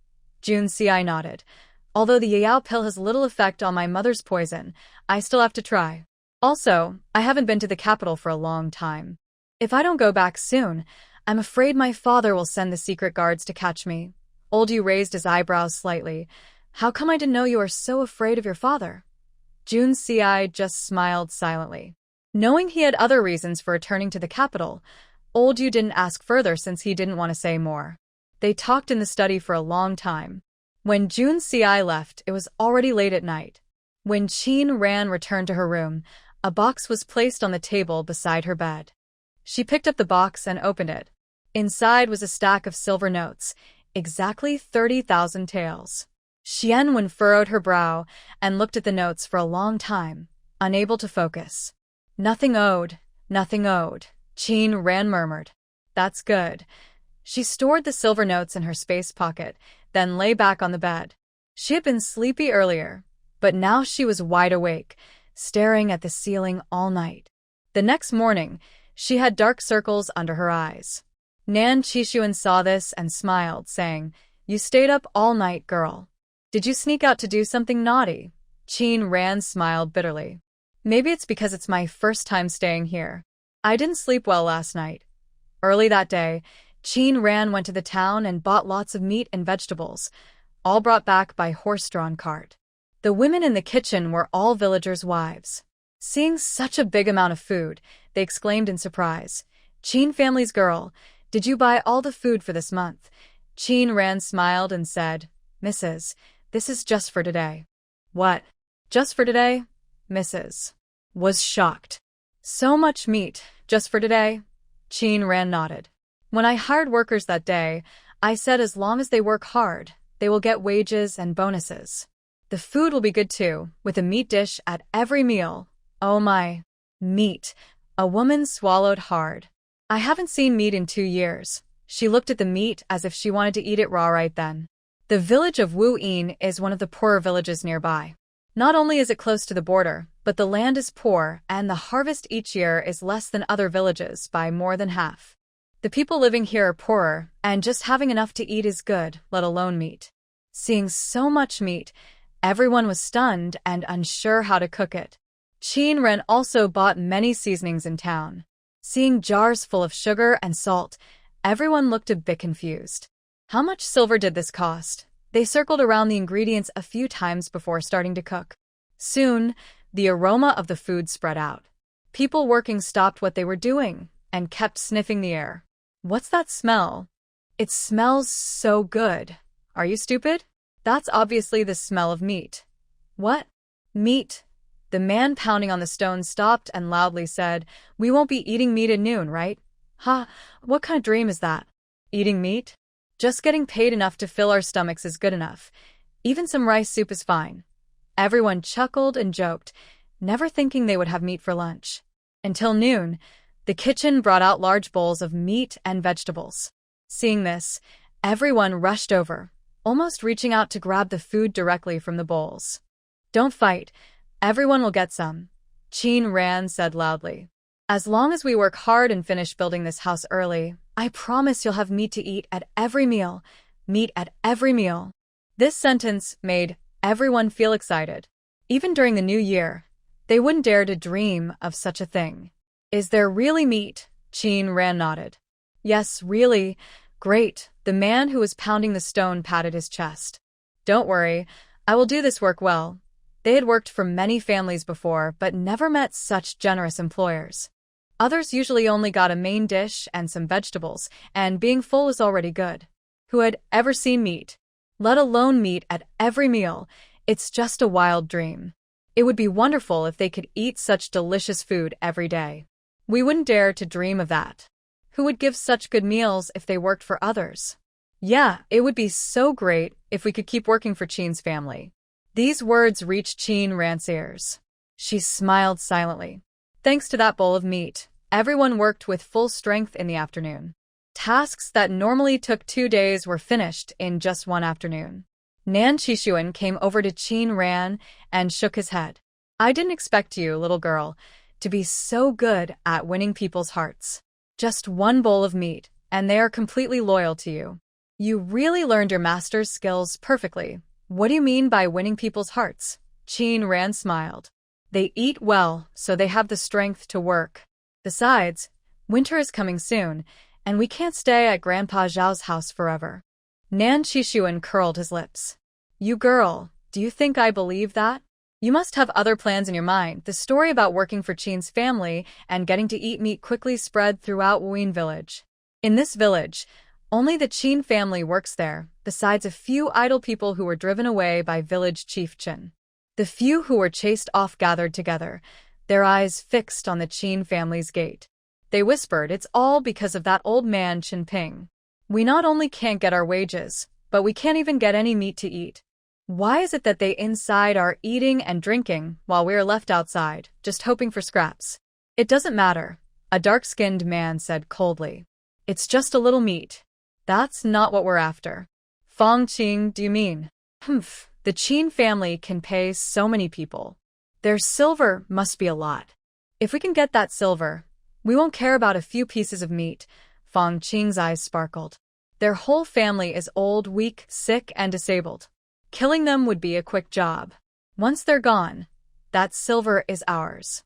Jun Ci nodded. Although the Yayao pill has little effect on my mother's poison, I still have to try. Also, I haven't been to the capital for a long time. If I don't go back soon, I'm afraid my father will send the secret guards to catch me. Old Yu raised his eyebrows slightly. How come I didn't know you are so afraid of your father? Jun Ci just smiled silently. Knowing he had other reasons for returning to the capital, old Yu didn't ask further since he didn't want to say more. They talked in the study for a long time. When Jun Ci left, it was already late at night. When Qin Ran returned to her room, a box was placed on the table beside her bed. She picked up the box and opened it. Inside was a stack of silver notes, exactly 30,000 taels. Xianwen furrowed her brow and looked at the notes for a long time, unable to focus. Nothing owed, Qin Ran murmured. That's good. She stored the silver notes in her space pocket, then lay back on the bed. She had been sleepy earlier, but now she was wide awake, staring at the ceiling all night. The next morning, she had dark circles under her eyes. Nan Qishuan saw this and smiled, saying, You stayed up all night, girl. Did you sneak out to do something naughty? Qin Ran smiled bitterly. Maybe it's because it's my first time staying here. I didn't sleep well last night. Early that day, Qin Ran went to the town and bought lots of meat and vegetables, all brought back by horse-drawn cart. The women in the kitchen were all villagers' wives. Seeing such a big amount of food, they exclaimed in surprise, Qin family's girl, did you buy all the food for this month? Qin Ran smiled and said, Mrs., this is just for today. What? Just for today? Mrs. was shocked. So much meat, just for today? Qin Ran nodded. When I hired workers that day, I said as long as they work hard, they will get wages and bonuses. The food will be good too, with a meat dish at every meal. Oh my. Meat. A woman swallowed hard. I haven't seen meat in 2 years. She looked at the meat as if she wanted to eat it raw right then. The village of Wu Yin is one of the poorer villages nearby. Not only is it close to the border, but the land is poor and the harvest each year is less than other villages by more than half. The people living here are poorer, and just having enough to eat is good, let alone meat. Seeing so much meat, everyone was stunned and unsure how to cook it. Qin Ren also bought many seasonings in town. Seeing jars full of sugar and salt, everyone looked a bit confused. How much silver did this cost? They circled around the ingredients a few times before starting to cook. Soon, the aroma of the food spread out. People working stopped what they were doing and kept sniffing the air. What's that smell? It smells so good. Are you stupid? That's obviously the smell of meat. What? Meat? The man pounding on the stone stopped and loudly said, "We won't be eating meat at noon, right? Ha, what kind of dream is that? Eating meat? Just getting paid enough to fill our stomachs is good enough. Even some rice soup is fine." Everyone chuckled and joked, never thinking they would have meat for lunch. Until noon, the kitchen brought out large bowls of meat and vegetables. Seeing this, everyone rushed over, almost reaching out to grab the food directly from the bowls. "Don't fight. Everyone will get some," Qin Ran said loudly. "As long as we work hard and finish building this house early, I promise you'll have meat to eat at every meal. Meat at every meal." This sentence made everyone feel excited. Even during the new year, they wouldn't dare to dream of such a thing. "Is there really meat?" Qin Ran nodded. "Yes, really. Great." The man who was pounding the stone patted his chest. "Don't worry, I will do this work well." They had worked for many families before, but never met such generous employers. Others usually only got a main dish and some vegetables, and being full is already good. Who had ever seen meat? Let alone meat at every meal. It's just a wild dream. It would be wonderful if they could eat such delicious food every day. We wouldn't dare to dream of that. Who would give such good meals if they worked for others? Yeah, it would be so great if we could keep working for Qin's family. These words reached Qin Ran's ears. She smiled silently. Thanks to that bowl of meat, everyone worked with full strength in the afternoon. Tasks that normally took 2 days were finished in just one afternoon. Nan Qishuan came over to Qin Ran and shook his head. "I didn't expect you, little girl, to be so good at winning people's hearts. Just one bowl of meat, and they are completely loyal to you. You really learned your master's skills perfectly." "What do you mean by winning people's hearts?" Qin Ran smiled. "They eat well, so they have the strength to work. Besides, winter is coming soon, and we can't stay at Grandpa Zhao's house forever." Nan Qishuan curled his lips. "You girl, do you think I believe that? You must have other plans in your mind." The story about working for Qin's family and getting to eat meat quickly spread throughout Wuyin village. In this village, only the Qin family works there, besides a few idle people who were driven away by village chief Qin. The few who were chased off gathered together, their eyes fixed on the Qin family's gate. They whispered, "It's all because of that old man Qin Ping. We not only can't get our wages, but we can't even get any meat to eat. Why is it that they inside are eating and drinking while we are left outside, just hoping for scraps?" "It doesn't matter," a dark-skinned man said coldly. "It's just a little meat. That's not what we're after." "Fong Qing, do you mean?" "Humph, the Qin family can pay so many people. Their silver must be a lot. If we can get that silver, we won't care about a few pieces of meat." Fong Qing's eyes sparkled. "Their whole family is old, weak, sick, and disabled. Killing them would be a quick job. Once they're gone, that silver is ours.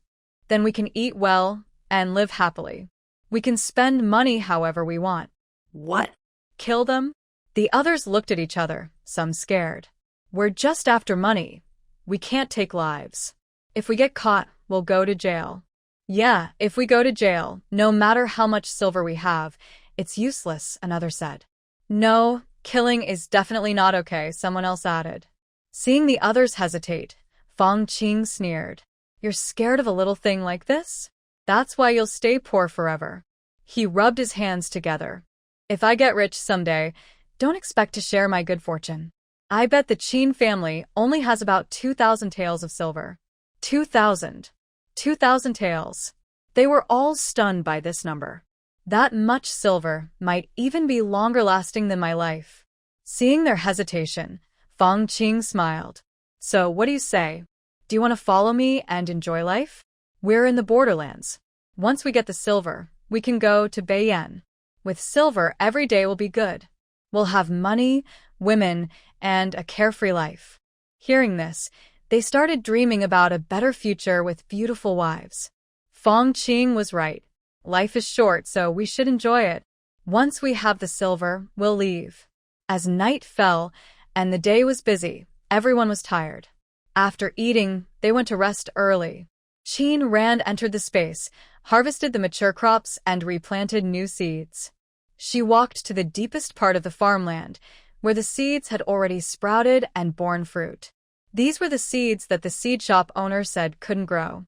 Then we can eat well and live happily. We can spend money however we want." What? "Kill them?" The others looked at each other, some scared. "We're just after money. We can't take lives. If we get caught, we'll go to jail." "Yeah, if we go to jail, no matter how much silver we have, it's useless," another said. "No, killing is definitely not okay," someone else added. Seeing the others hesitate, Fong Qing sneered. "You're scared of a little thing like this? That's why you'll stay poor forever." He rubbed his hands together. "If I get rich someday, don't expect to share my good fortune. I bet the Qin family only has about 2,000 taels of silver." 2,000. 2,000 taels. They were all stunned by this number. That much silver might even be longer lasting than my life. Seeing their hesitation, Feng Qing smiled. So, what do you say? Do you want to follow me and enjoy life? We're in the borderlands. Once we get the silver, we can go to Beiyan. With silver, every day will be good. We'll have money, women, and a carefree life. Hearing this, they started dreaming about a better future with beautiful wives. Feng Qing was right. Life is short, so we should enjoy it. Once we have the silver, we'll leave. As night fell and the day was busy, everyone was tired. After eating, they went to rest early. Qin Rand entered the space, harvested the mature crops, and replanted new seeds. She walked to the deepest part of the farmland, where the seeds had already sprouted and borne fruit. These were the seeds that the seed shop owner said couldn't grow.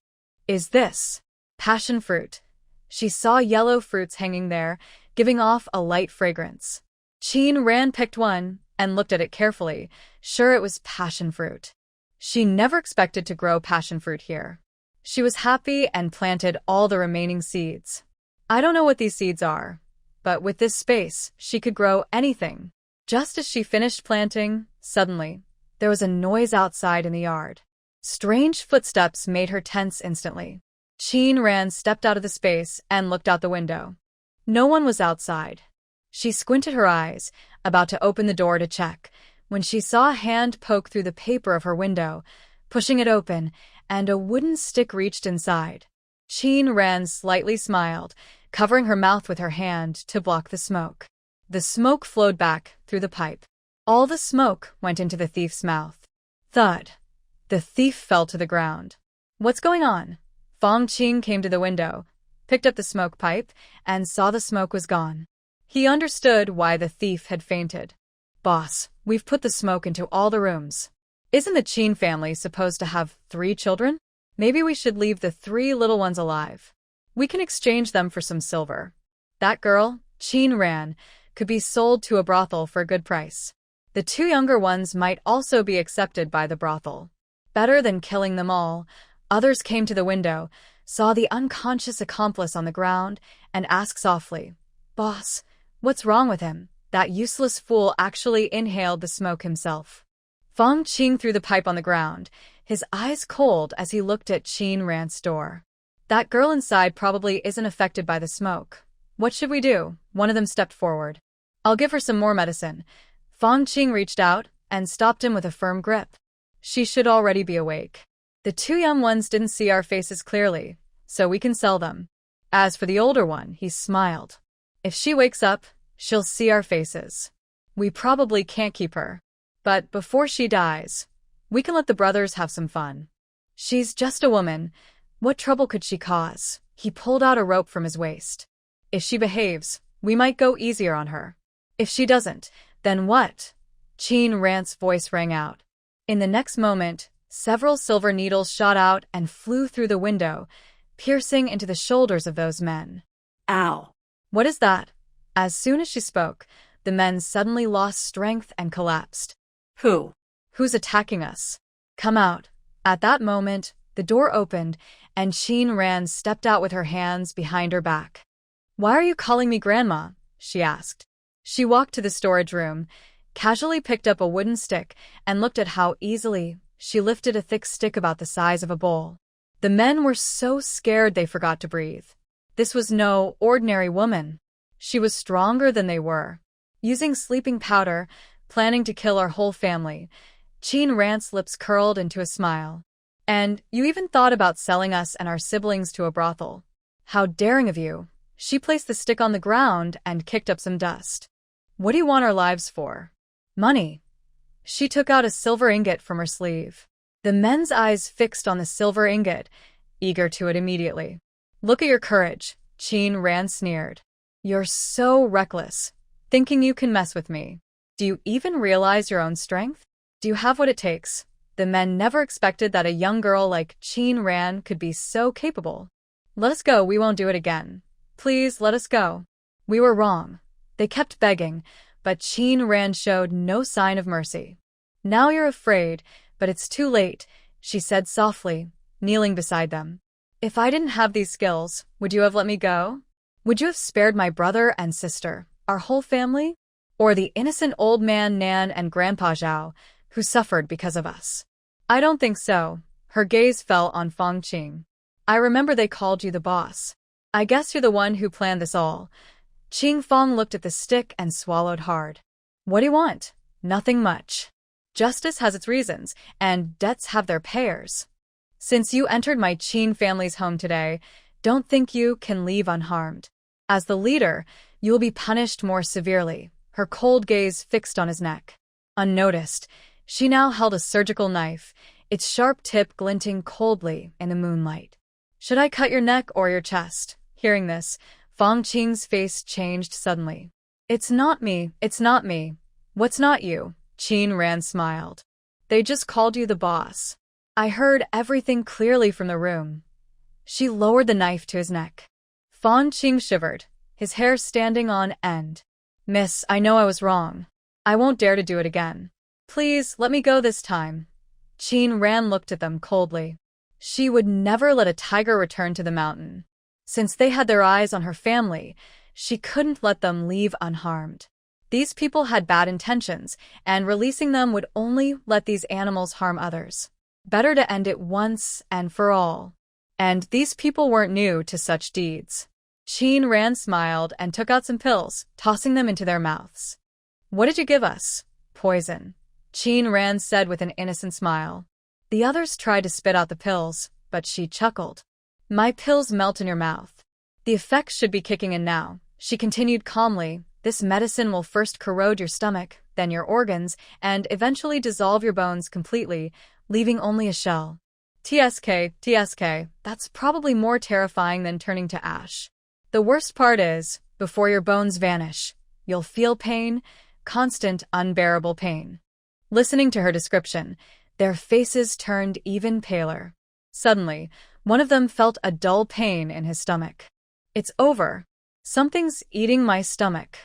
Is this passion fruit? She saw yellow fruits hanging there, giving off a light fragrance. Qin Rand picked one and looked at it carefully, sure it was passion fruit. She never expected to grow passion fruit here. She was happy and planted all the remaining seeds. I don't know what these seeds are, but with this space, she could grow anything. Just as she finished planting, suddenly, there was a noise outside in the yard. Strange footsteps made her tense instantly. Qin Rand stepped out of the space and looked out the window. No one was outside. She squinted her eyes, about to open the door to check, when she saw a hand poke through the paper of her window, pushing it open, and a wooden stick reached inside. Qin Rand slightly smiled, covering her mouth with her hand to block the smoke. The smoke flowed back through the pipe. All the smoke went into the thief's mouth. Thud. The thief fell to the ground. What's going on? Feng Qing came to the window, picked up the smoke pipe, and saw the smoke was gone. He understood why the thief had fainted. Boss, we've put the smoke into all the rooms. Isn't the Qin family supposed to have 3 children? Maybe we should leave the 3 little ones alive. We can exchange them for some silver. That girl, Qin Ran, could be sold to a brothel for a good price. The 2 younger ones might also be accepted by the brothel. Better than killing them all. Others came to the window, saw the unconscious accomplice on the ground, and asked softly, Boss, what's wrong with him? That useless fool actually inhaled the smoke himself. Feng Qing threw the pipe on the ground, his eyes cold as he looked at Qin Ran's door. That girl inside probably isn't affected by the smoke. What should we do? One of them stepped forward. I'll give her some more medicine. Feng Qing reached out and stopped him with a firm grip. She should already be awake. The 2 young ones didn't see our faces clearly, so we can sell them. As for the older one, he smiled. If she wakes up, she'll see our faces. We probably can't keep her. But before she dies, we can let the brothers have some fun. She's just a woman. What trouble could she cause? He pulled out a rope from his waist. If she behaves, we might go easier on her. If she doesn't, then what? Qin Ran's voice rang out. In the next moment, several silver needles shot out and flew through the window, piercing into the shoulders of those men. Ow. What is that? As soon as she spoke, the men suddenly lost strength and collapsed. Who? Who's attacking us? Come out. At that moment, the door opened, and Qin Ran stepped out with her hands behind her back. Why are you calling me Grandma? She asked. She walked to the storage room, casually picked up a wooden stick, and looked at how easily she lifted a thick stick about the size of a bowl. The men were so scared they forgot to breathe. This was no ordinary woman. She was stronger than they were. Using sleeping powder, planning to kill our whole family, Qin Ran's lips curled into a smile. And you even thought about selling us and our siblings to a brothel. How daring of you. She placed the stick on the ground and kicked up some dust. What do you want our lives for? Money. She took out a silver ingot from her sleeve. The men's eyes fixed on the silver ingot, eager to it immediately. Look at your courage, Qin Ran sneered. You're so reckless, thinking you can mess with me. Do you even realize your own strength? Do you have what it takes? The men never expected that a young girl like Qin Ran could be so capable. Let us go, we won't do it again. Please let us go. We were wrong. They kept begging, but Qin Ran showed no sign of mercy. Now you're afraid, but it's too late, she said softly, kneeling beside them. If I didn't have these skills, would you have let me go? Would you have spared my brother and sister, our whole family? Or the innocent old man Nan and Grandpa Zhao, who suffered because of us? I don't think so. Her gaze fell on Fong Qing. I remember they called you the boss. I guess you're the one who planned this all. Qing Fong looked at the stick and swallowed hard. What do you want? Nothing much. Justice has its reasons, and debts have their payers. Since you entered my Qin family's home today, don't think you can leave unharmed. As the leader, you will be punished more severely, her cold gaze fixed on his neck. Unnoticed, she now held a surgical knife, its sharp tip glinting coldly in the moonlight. Should I cut your neck or your chest? Hearing this, Fong Qing's face changed suddenly. It's not me. What's not you? Qin Ran smiled. They just called you the boss. I heard everything clearly from the room. She lowered the knife to his neck. Fong Qing shivered, his hair standing on end. Miss, I know I was wrong. I won't dare to do it again. Please, let me go this time. Qin Ran looked at them coldly. She would never let a tiger return to the mountain. Since they had their eyes on her family, she couldn't let them leave unharmed. These people had bad intentions, and releasing them would only let these animals harm others. Better to end it once and for all. And these people weren't new to such deeds. Qin Ran smiled and took out some pills, tossing them into their mouths. What did you give us? Poison. Qin Ran said with an innocent smile. The others tried to spit out the pills, but she chuckled. My pills melt in your mouth. The effects should be kicking in now. She continued calmly. This medicine will first corrode your stomach, then your organs, and eventually dissolve your bones completely, leaving only a shell. TSK, that's probably more terrifying than turning to ash. The worst part is, before your bones vanish, you'll feel pain, constant, unbearable pain. Listening to her description, their faces turned even paler. Suddenly, one of them felt a dull pain in his stomach. It's over. Something's eating my stomach.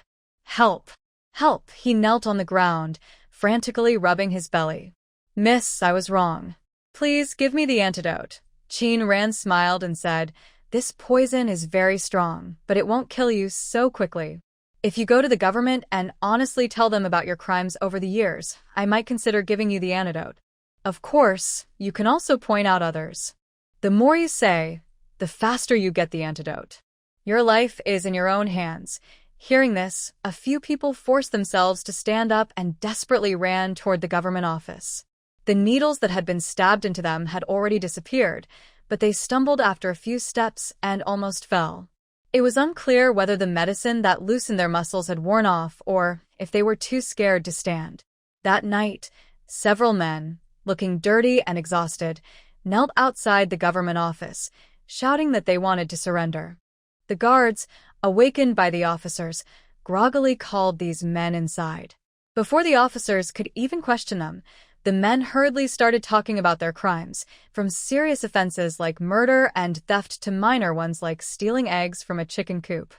Help! Help! He knelt on the ground, frantically rubbing his belly. Miss, I was wrong. Please give me the antidote. Qin Ran smiled and said, This poison is very strong, but it won't kill you so quickly. If you go to the government and honestly tell them about your crimes over the years, I might consider giving you the antidote. Of course, you can also point out others. The more you say, the faster you get the antidote. Your life is in your own hands. Hearing this, a few people forced themselves to stand up and desperately ran toward the government office. The needles that had been stabbed into them had already disappeared, but they stumbled after a few steps and almost fell. It was unclear whether the medicine that loosened their muscles had worn off or if they were too scared to stand. That night, several men, looking dirty and exhausted, knelt outside the government office, shouting that they wanted to surrender. The guards, awakened by the officers, groggily called these men inside. Before the officers could even question them, the men hurriedly started talking about their crimes, from serious offenses like murder and theft to minor ones like stealing eggs from a chicken coop.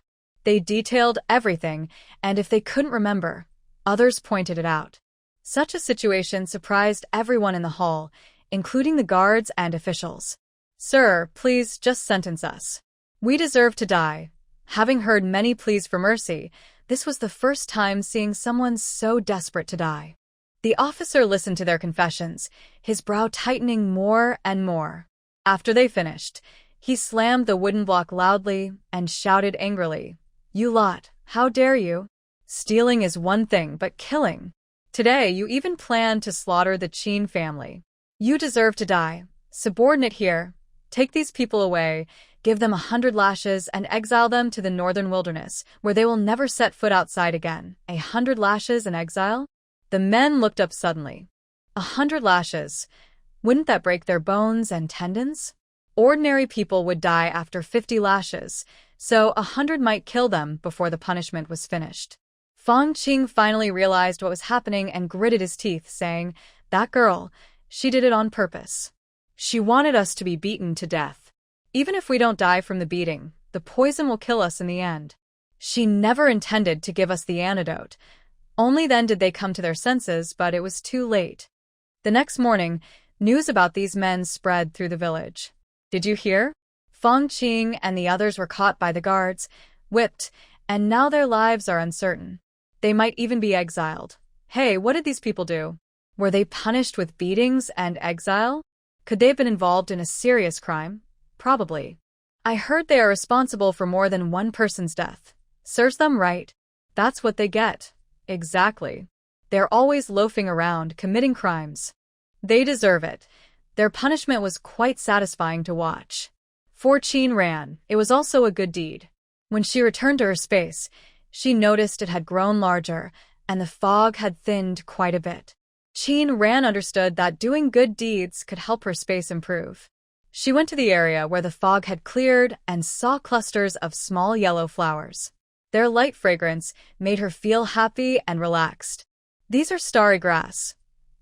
They detailed everything, and if they couldn't remember, others pointed it out. Such a situation surprised everyone in the hall, including the guards and officials. Sir, please just sentence us. We deserve to die. Having heard many pleas for mercy, this was the first time seeing someone so desperate to die. The officer listened to their confessions, his brow tightening more and more. After they finished, he slammed the wooden block loudly and shouted angrily, You lot, how dare you? Stealing is one thing, but killing. Today you even plan to slaughter the Qin family. You deserve to die. Subordinate here. Take these people away, give them 100 lashes and exile them to the northern wilderness, where they will never set foot outside again. 100 lashes in exile? The men looked up suddenly. 100 lashes. Wouldn't that break their bones and tendons? Ordinary people would die after 50 lashes, so 100 might kill them before the punishment was finished. Fong Qing finally realized what was happening and gritted his teeth, saying, That girl, she did it on purpose. She wanted us to be beaten to death. Even if we don't die from the beating, the poison will kill us in the end. She never intended to give us the antidote. Only then did they come to their senses, but it was too late. The next morning, news about these men spread through the village. Did you hear? Fong Qing and the others were caught by the guards, whipped, and now their lives are uncertain. They might even be exiled. Hey, what did these people do? Were they punished with beatings and exile? Could they have been involved in a serious crime? Probably. I heard they are responsible for more than one person's death. Serves them right. That's what they get. Exactly. They're always loafing around, committing crimes. They deserve it. Their punishment was quite satisfying to watch. For Qin Ran, it was also a good deed. When she returned to her space, she noticed it had grown larger, and the fog had thinned quite a bit. Qin Ran understood that doing good deeds could help her space improve. She went to the area where the fog had cleared and saw clusters of small yellow flowers. Their light fragrance made her feel happy and relaxed. These are starry grass.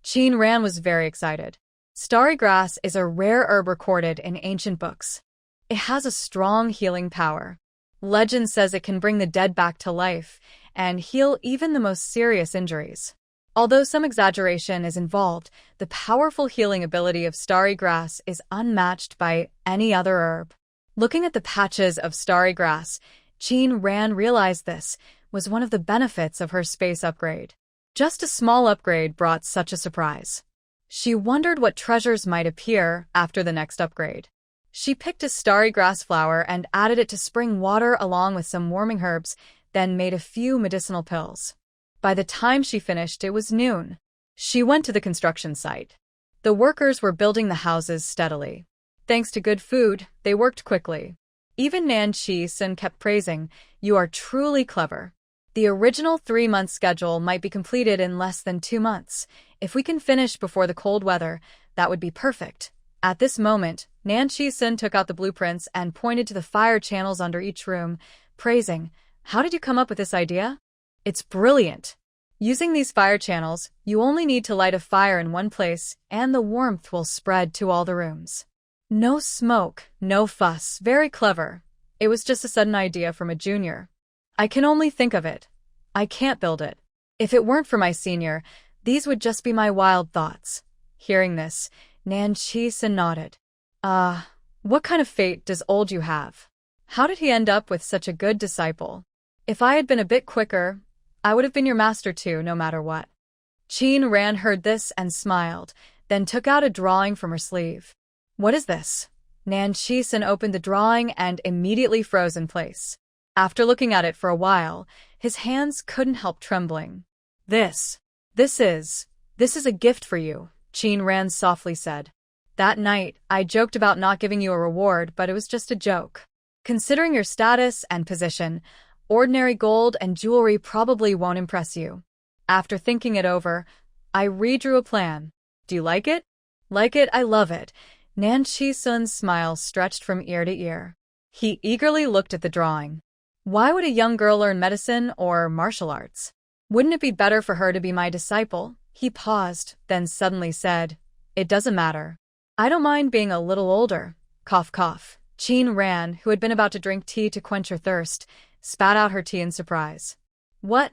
Qin Ran was very excited. Starry grass is a rare herb recorded in ancient books. It has a strong healing power. Legend says it can bring the dead back to life and heal even the most serious injuries. Although some exaggeration is involved, the powerful healing ability of starry grass is unmatched by any other herb. Looking at the patches of starry grass, Qin Ran realized this was one of the benefits of her space upgrade. Just a small upgrade brought such a surprise. She wondered what treasures might appear after the next upgrade. She picked a starry grass flower and added it to spring water along with some warming herbs, then made a few medicinal pills. By the time she finished, it was noon. She went to the construction site. The workers were building the houses steadily. Thanks to good food, they worked quickly. Even Nan Chi-sun kept praising, "You are truly clever." The original 3-month schedule might be completed in less than 2 months. If we can finish before the cold weather, that would be perfect. At this moment, Nan Chi-sun took out the blueprints and pointed to the fire channels under each room, praising, "How did you come up with this idea? It's brilliant. Using these fire channels, you only need to light a fire in one place, and the warmth will spread to all the rooms. No smoke, no fuss, very clever. It was just a sudden idea from a junior. I can only think of it. I can't build it. If it weren't for my senior, these would just be my wild thoughts." Hearing this, Nan Chi-sun nodded. What kind of fate does old you have? How did he end up with such a good disciple? If I had been a bit quicker, I would have been your master too, no matter what." Qin Ran heard this and smiled, then took out a drawing from her sleeve. "What is this?" Nan Chi-sun opened the drawing and immediately froze in place. After looking at it for a while, his hands couldn't help trembling. This is a gift for you," Qin Ran softly said. "That night, I joked about not giving you a reward, but it was just a joke. Considering your status and position, ordinary gold and jewelry probably won't impress you. After thinking it over, I redrew a plan. Do you like it?" "Like it, I love it." Nan Chi-sun's smile stretched from ear to ear. He eagerly looked at the drawing. Why would a young girl learn medicine or martial arts? Wouldn't it be better for her to be my disciple? He paused, then suddenly said, "It doesn't matter. I don't mind being a little older." Cough, cough. Qin Ran, who had been about to drink tea to quench her thirst, spat out her tea in surprise. "What?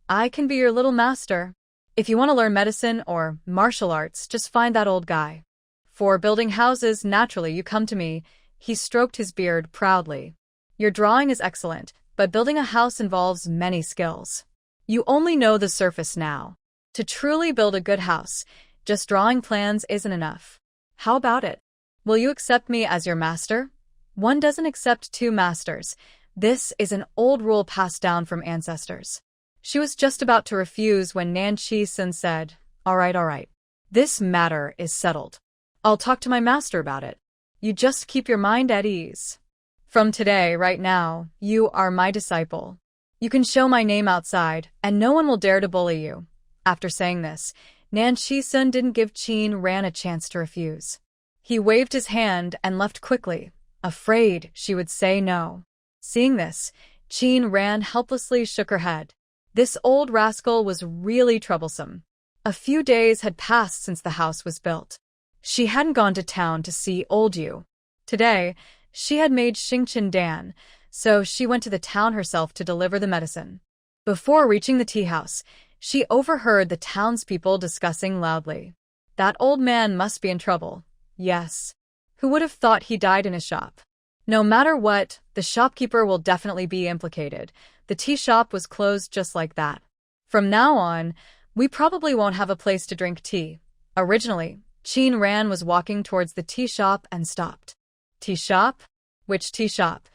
I can be your little master. If you want to learn medicine or martial arts, just find that old guy. For building houses, naturally you come to me." He stroked his beard proudly. "Your drawing is excellent, but building a house involves many skills. You only know the surface now. To truly build a good house, just drawing plans isn't enough. How about it? Will you accept me as your master?" One doesn't accept two masters. This is an old rule passed down from ancestors. She was just about to refuse when Nan Chi-sun said, All right. This matter is settled. I'll talk to my master about it. You just keep your mind at ease. From today, right now, you are my disciple. You can show my name outside, and no one will dare to bully you." After saying this, Nan Chi-sun didn't give Qin Ran a chance to refuse. He waved his hand and left quickly, afraid she would say no. Seeing this, Qin Ran helplessly shook her head. This old rascal was really troublesome. A few days had passed since the house was built. She hadn't gone to town to see old Yu. Today, she had made Xingqian Dan, so she went to the town herself to deliver the medicine. Before reaching the tea house, she overheard the townspeople discussing loudly. That old man must be in trouble. Yes. Who would have thought he died in his shop? No matter what, the shopkeeper will definitely be implicated. The tea shop was closed just like that. From now on, we probably won't have a place to drink tea. Originally, Chin Ran was walking towards the tea shop and stopped. Tea shop? Which tea shop?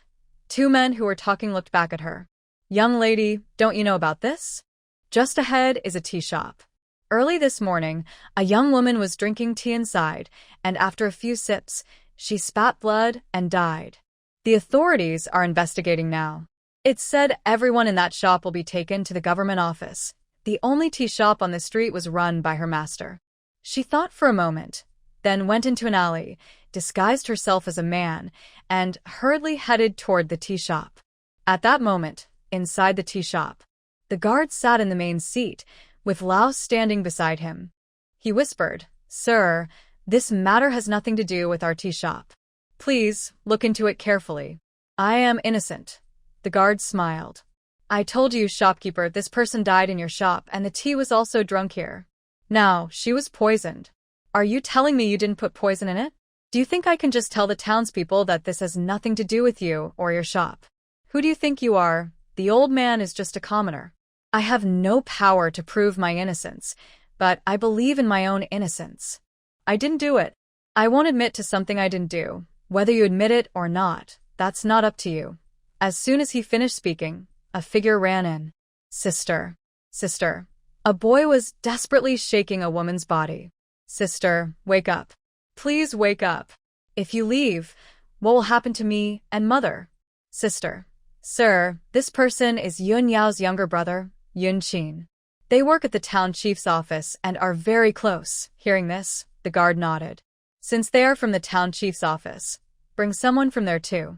Two men who were talking looked back at her. Young lady, don't you know about this? Just ahead is a tea shop. Early this morning, a young woman was drinking tea inside, and after a few sips, she spat blood and died. The authorities are investigating now. It's said everyone in that shop will be taken to the government office. The only tea shop on the street was run by her master. She thought for a moment, then went into an alley, disguised herself as a man, and hurriedly headed toward the tea shop. At that moment, inside the tea shop, the guard sat in the main seat, with Lao standing beside him. He whispered, "Sir, this matter has nothing to do with our tea shop. Please, look into it carefully." "I am innocent." The guard smiled. "I told you, shopkeeper, this person died in your shop and the tea was also drunk here. Now, she was poisoned. Are you telling me you didn't put poison in it? Do you think I can just tell the townspeople that this has nothing to do with you or your shop? Who do you think you are? The old man is just a commoner. I have no power to prove my innocence, but I believe in my own innocence. I didn't do it. I won't admit to something I didn't do. Whether you admit it or not, that's not up to you." As soon as he finished speaking, a figure ran in. "Sister. Sister." A boy was desperately shaking a woman's body. "Sister, wake up. Please wake up. If you leave, what will happen to me and mother?" "Sister. Sir, this person is Yun Yao's younger brother, Yun Qin. They work at the town chief's office and are very close." Hearing this, the guard nodded. "Since they are from the town chief's office, bring someone from there too."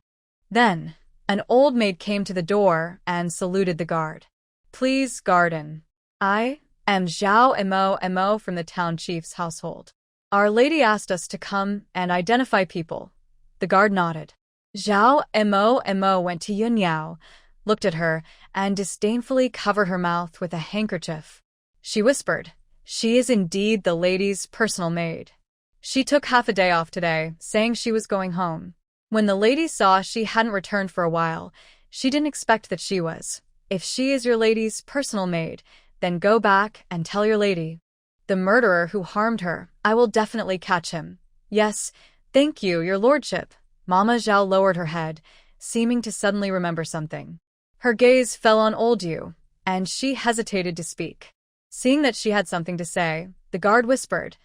Then, an old maid came to the door and saluted the guard. "Please, garden. I am Zhao Mo from the town chief's household. Our lady asked us to come and identify people." The guard nodded. Zhao Mo went to Yun Yao, looked at her, and disdainfully covered her mouth with a handkerchief. She whispered, "She is indeed the lady's personal maid. She took half a day off today, saying she was going home. When the lady saw she hadn't returned for a while, she didn't expect that she was. If she is your lady's personal maid, then go back and tell your lady. The murderer who harmed her, I will definitely catch him." "Yes, thank you, your lordship." Mama Zhao lowered her head, seeming to suddenly remember something. Her gaze fell on old Yu, and she hesitated to speak. Seeing that she had something to say, the guard whispered,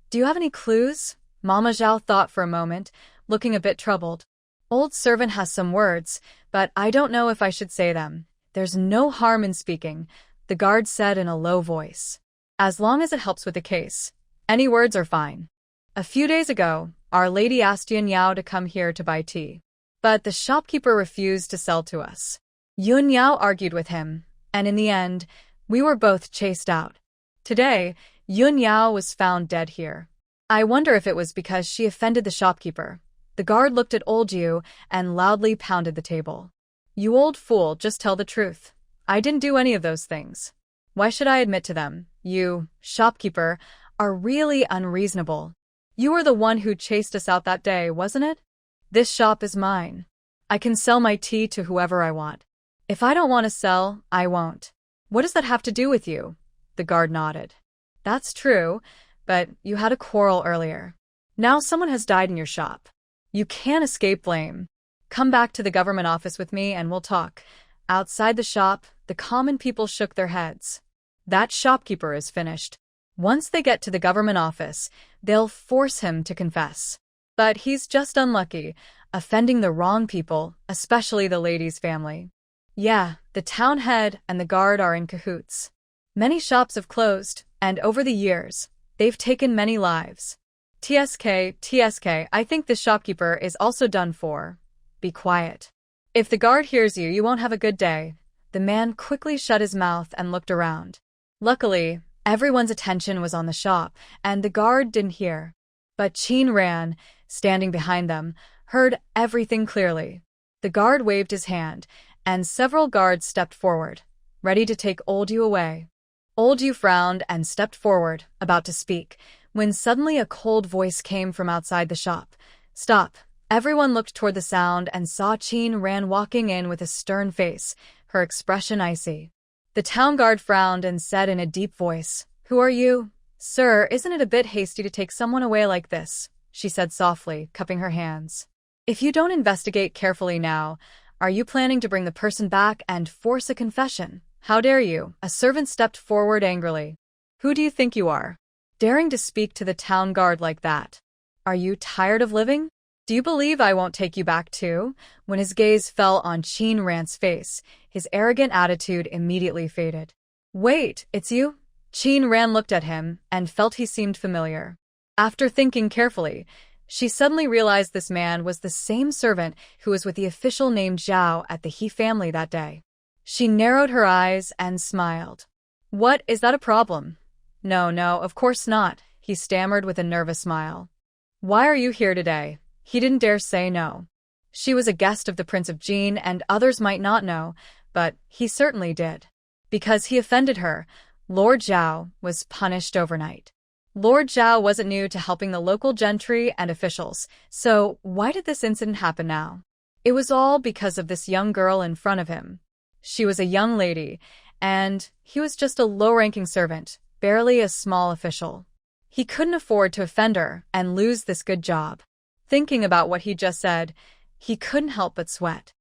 "Do you have any clues?" Mama Zhao thought for a moment, looking a bit troubled. "Old servant has some words, but I don't know if I should say them." "There's no harm in speaking," the guard said in a low voice. "As long as it helps with the case. Any words are fine. A few days ago, Our Lady asked Yun Yao to come here to buy tea. But the shopkeeper refused to sell to us. Yun Yao argued with him, and in the end, we were both chased out. Today, Yun Yao was found dead here. I wonder if it was because she offended the shopkeeper." The guard looked at old Yu and loudly pounded the table. "You old fool, just tell the truth. I didn't do any of those things. Why should I admit to them? You, shopkeeper, are really unreasonable. You were the one who chased us out that day, wasn't it? This shop is mine. I can sell my tea to whoever I want. If I don't want to sell, I won't. What does that have to do with you?" The guard nodded. "That's true, but you had a quarrel earlier. Now someone has died in your shop. You can't escape blame. Come back to the government office with me and we'll talk." Outside the shop, the common people shook their heads. That shopkeeper is finished. Once they get to the government office, they'll force him to confess. But he's just unlucky, offending the wrong people, especially the lady's family. Yeah, the town head and the guard are in cahoots. Many shops have closed, and over the years, they've taken many lives. TSK, I think the shopkeeper is also done for. Be quiet. If the guard hears you, you won't have a good day." The man quickly shut his mouth and looked around. Luckily, everyone's attention was on the shop, and the guard didn't hear. But Qin Ran, standing behind them, heard everything clearly. The guard waved his hand, and several guards stepped forward, ready to take old Yu away. Old Yu frowned and stepped forward, about to speak, when suddenly a cold voice came from outside the shop. "Stop, Everyone looked toward the sound and saw Qin Ran walking in with a stern face, her expression icy. The town guard frowned and said in a deep voice, "Who are you?" "Sir, isn't it a bit hasty to take someone away like this?" she said softly, cupping her hands. "If you don't investigate carefully now, are you planning to bring the person back and force a confession? How dare you?" A servant stepped forward angrily. "Who do you think you are, daring to speak to the town guard like that? Are you tired of living? Do you believe I won't take you back too?" When his gaze fell on Qin Ran's face, his arrogant attitude immediately faded. "Wait, it's you?" Qin Ran looked at him and felt he seemed familiar. After thinking carefully, she suddenly realized this man was the same servant who was with the official named Zhao at the He family that day. She narrowed her eyes and smiled. "What, is that a problem?" No, of course not," he stammered with a nervous smile. "Why are you here today?" He didn't dare say no. She was a guest of the Prince of Jin and others might not know, but he certainly did. Because he offended her, Lord Zhao was punished overnight. Lord Zhao wasn't new to helping the local gentry and officials, so why did this incident happen now? It was all because of this young girl in front of him. She was a young lady, and he was just a low-ranking servant, barely a small official. He couldn't afford to offend her and lose this good job. Thinking about what he just said, he couldn't help but sweat.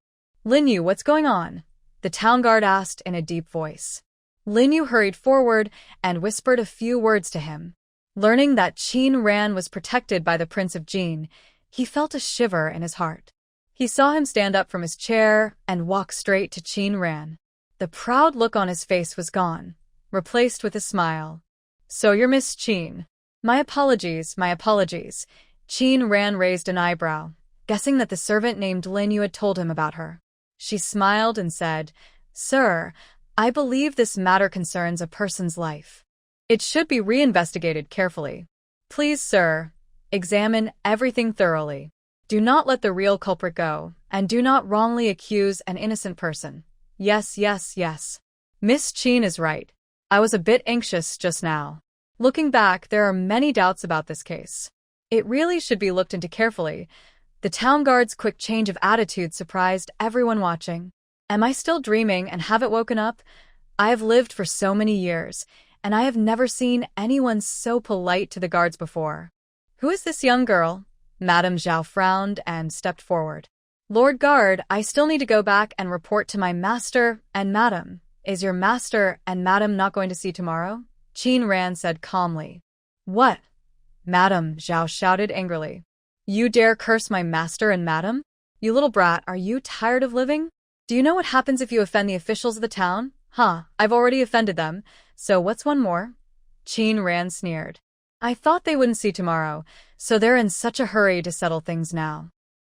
"Lin Yu, what's going on?" the town guard asked in a deep voice. Lin Yu hurried forward and whispered a few words to him. Learning that Qin Ran was protected by the Prince of Jin, he felt a shiver in his heart. He saw him stand up from his chair and walk straight to Qin Ran. The proud look on his face was gone, replaced with a smile. "So you're Miss Qin." My apologies. Qin Ran raised an eyebrow, guessing that the servant named Lin Yu had told him about her. She smiled and said, "Sir, I believe this matter concerns a person's life. It should be reinvestigated carefully. Please, sir, examine everything thoroughly. Do not let the real culprit go, and do not wrongly accuse an innocent person." Yes. Miss Qin is right. I was a bit anxious just now. Looking back, there are many doubts about this case. It really should be looked into carefully. The town guard's quick change of attitude surprised everyone watching. Am I still dreaming and haven't woken up? I have lived for so many years, and I have never seen anyone so polite to the guards before. Who is this young girl? Madame Zhao frowned and stepped forward. Lord Guard, I still need to go back and report to my master and madam. Is your master and madam not going to see tomorrow? Qin Ran said calmly. What? Madame Zhao shouted angrily. You dare curse my master and madam? You little brat, are you tired of living? Do you know what happens if you offend the officials of the town? I've already offended them, so what's one more? Qin Ran sneered. I thought they wouldn't see tomorrow, so they're in such a hurry to settle things now.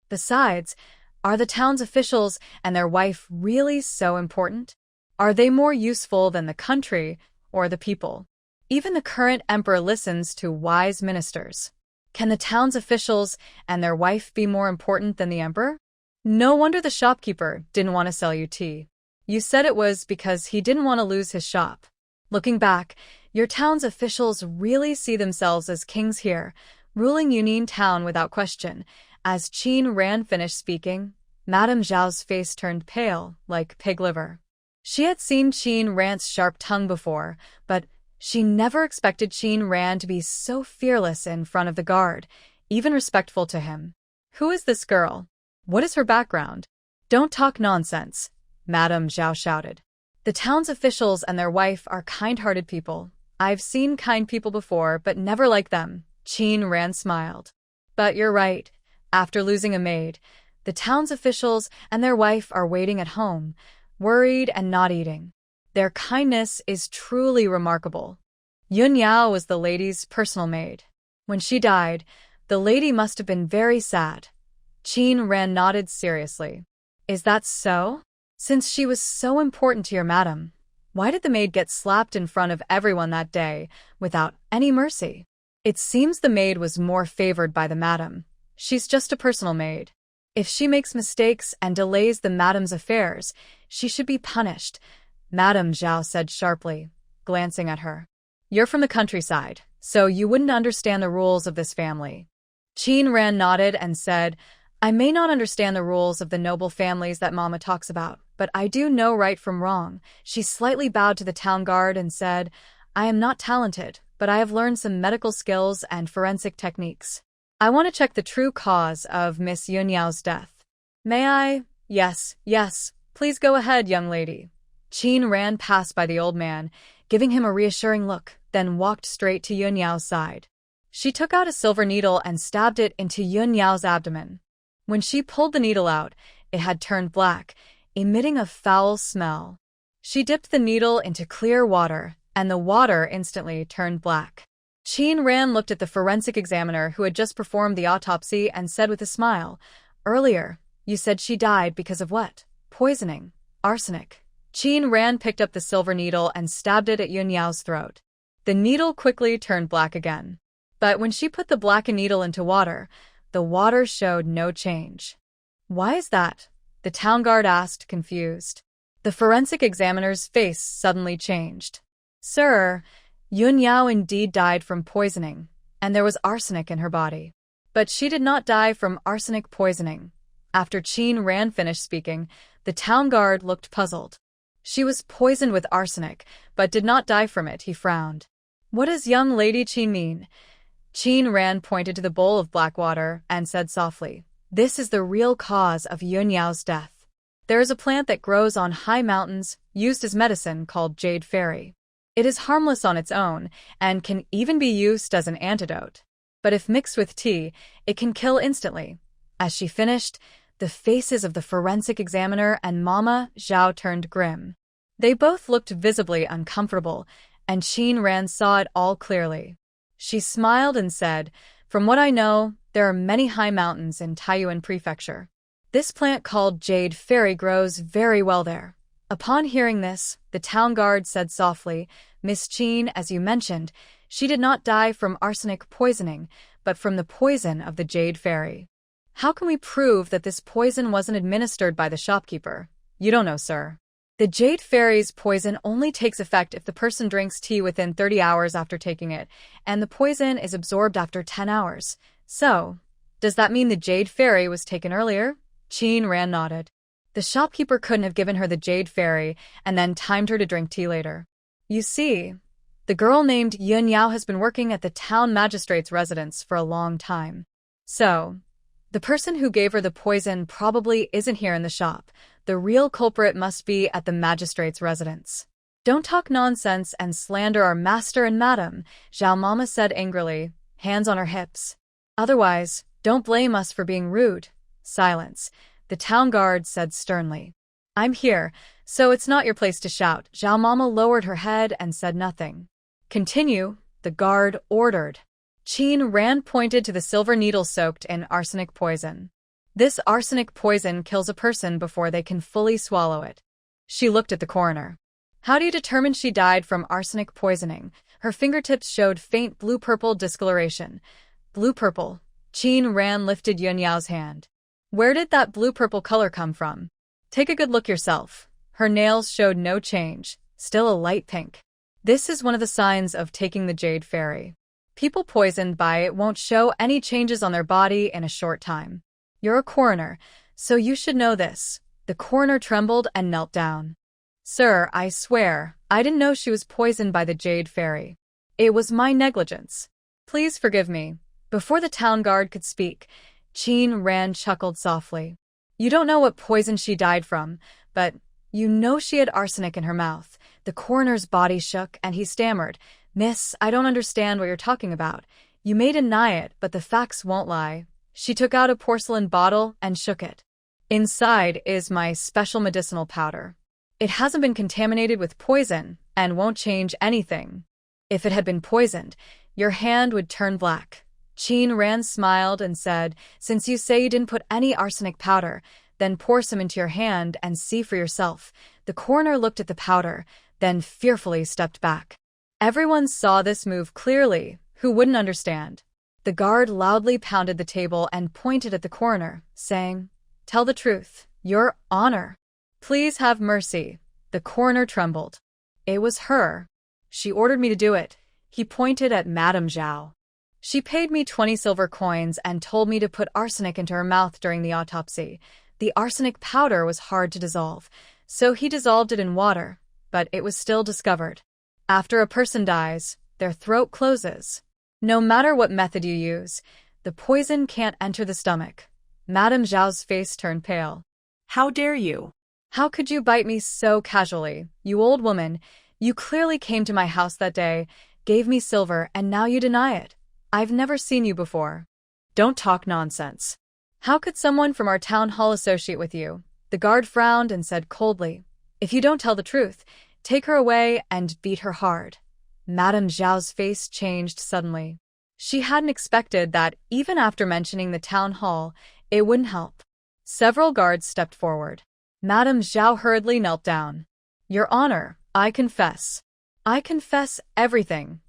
Besides, are the town's officials and their wife really so important? Are they more useful than the country or the people? Even the current emperor listens to wise ministers. Can the town's officials and their wife be more important than the emperor? No wonder the shopkeeper didn't want to sell you tea. You said it was because he didn't want to lose his shop. Looking back, your town's officials really see themselves as kings here, ruling Yunin town without question. As Qin Ran finished speaking, Madame Zhao's face turned pale, like pig liver. She had seen Qin Ran's sharp tongue before, but she never expected Qin Ran to be so fearless in front of the guard, even respectful to him. Who is this girl? What is her background? Don't talk nonsense, Madame Zhao shouted. The town's officials and their wife are kind-hearted people. I've seen kind people before, but never like them. Qin Ran smiled. But you're right. After losing a maid, the town's officials and their wife are waiting at home, worried and not eating. Their kindness is truly remarkable. Yun Yao was the lady's personal maid. When she died, the lady must have been very sad. Qin Ran nodded seriously. Is that so? Since she was so important to your madam, why did the maid get slapped in front of everyone that day without any mercy? It seems the maid was more favored by the madam. She's just a personal maid. If she makes mistakes and delays the madam's affairs, she should be punished, Madame Zhao said sharply, glancing at her. You're from the countryside, so you wouldn't understand the rules of this family. Qin Ran nodded and said, I may not understand the rules of the noble families that Mama talks about, but I do know right from wrong. She slightly bowed to the town guard and said, I am not talented, but I have learned some medical skills and forensic techniques. I want to check the true cause of Miss Yunyao's death. May I? Yes, yes. Please go ahead, young lady. Qin ran past by the old man, giving him a reassuring look, then walked straight to Yunyao's side. She took out a silver needle and stabbed it into Yunyao's abdomen. When she pulled the needle out, it had turned black, emitting a foul smell. She dipped the needle into clear water, and the water instantly turned black. Qin Ran looked at the forensic examiner who had just performed the autopsy and said with a smile, Earlier, you said she died because of what? Poisoning. Arsenic. Qin Ran picked up the silver needle and stabbed it at Yunyao's throat. The needle quickly turned black again. But when she put the blackened needle into water, the water showed no change. Why is that? The town guard asked, confused. The forensic examiner's face suddenly changed. Sir, Yunyao indeed died from poisoning, and there was arsenic in her body. But she did not die from arsenic poisoning. After Qin Ran finished speaking, the town guard looked puzzled. She was poisoned with arsenic, but did not die from it, he frowned. What does young lady Qin mean? Qin Ran pointed to the bowl of black water and said softly, This is the real cause of Yunyao's death. There is a plant that grows on high mountains, used as medicine, called jade fairy. It is harmless on its own, and can even be used as an antidote. But if mixed with tea, it can kill instantly. As she finished, the faces of the forensic examiner and Mama Zhao turned grim. They both looked visibly uncomfortable, and Qin Ran saw it all clearly. She smiled and said, From what I know, there are many high mountains in Taiyuan Prefecture. This plant called jade fairy grows very well there. Upon hearing this, the town guard said softly, Miss Qin, as you mentioned, she did not die from arsenic poisoning, but from the poison of the jade fairy. How can we prove that this poison wasn't administered by the shopkeeper? You don't know, sir. The jade fairy's poison only takes effect if the person drinks tea within 30 hours after taking it, and the poison is absorbed after 10 hours. So, does that mean the jade fairy was taken earlier? Qin Ran nodded. The shopkeeper couldn't have given her the jade fairy and then timed her to drink tea later. You see, the girl named Yunyao has been working at the town magistrate's residence for a long time. So, the person who gave her the poison probably isn't here in the shop. The real culprit must be at the magistrate's residence. Don't talk nonsense and slander our master and madam, Zhao Mama said angrily, hands on her hips. Otherwise, don't blame us for being rude. Silence, the town guard said sternly. I'm here, so it's not your place to shout. Zhao Mama lowered her head and said nothing. Continue, the guard ordered. Qin Ran pointed to the silver needle soaked in arsenic poison. This arsenic poison kills a person before they can fully swallow it. She looked at the coroner. How do you determine she died from arsenic poisoning? Her fingertips showed faint blue-purple discoloration. Blue-purple. Qin Ran lifted Yunyao's hand. Where did that blue-purple color come from? Take a good look yourself. Her nails showed no change, still a light pink. This is one of the signs of taking the jade fairy. People poisoned by it won't show any changes on their body in a short time. You're a coroner, so you should know this. The coroner trembled and knelt down. Sir, I swear, I didn't know she was poisoned by the jade fairy. It was my negligence. Please forgive me. Before the town guard could speak, Qin Ran chuckled softly. You don't know what poison she died from, but you know she had arsenic in her mouth. The coroner's body shook and he stammered, Miss, I don't understand what you're talking about. You may deny it, but the facts won't lie. She took out a porcelain bottle and shook it. Inside is my special medicinal powder. It hasn't been contaminated with poison and won't change anything. If it had been poisoned, your hand would turn black. Qin Ran smiled and said, Since you say you didn't put any arsenic powder, then pour some into your hand and see for yourself. The coroner looked at the powder, then fearfully stepped back. Everyone saw this move clearly. Who wouldn't understand? The guard loudly pounded the table and pointed at the coroner, saying, Tell the truth, Your Honor. Please have mercy. The coroner trembled. It was her. She ordered me to do it. He pointed at Madame Zhao. She paid me 20 silver coins and told me to put arsenic into her mouth during the autopsy. The arsenic powder was hard to dissolve, so he dissolved it in water, but it was still discovered. After a person dies, their throat closes. No matter what method you use, the poison can't enter the stomach. Madame Zhao's face turned pale. How dare you? How could you bite me so casually, you old woman? You clearly came to my house that day, gave me silver, and now you deny it. I've never seen you before. Don't talk nonsense. How could someone from our town hall associate with you? The guard frowned and said coldly, if you don't tell the truth, take her away and beat her hard. Madame Zhao's face changed suddenly. She hadn't expected that, even after mentioning the town hall, it wouldn't help. Several guards stepped forward. Madame Zhao hurriedly knelt down. Your Honor, I confess. I confess everything.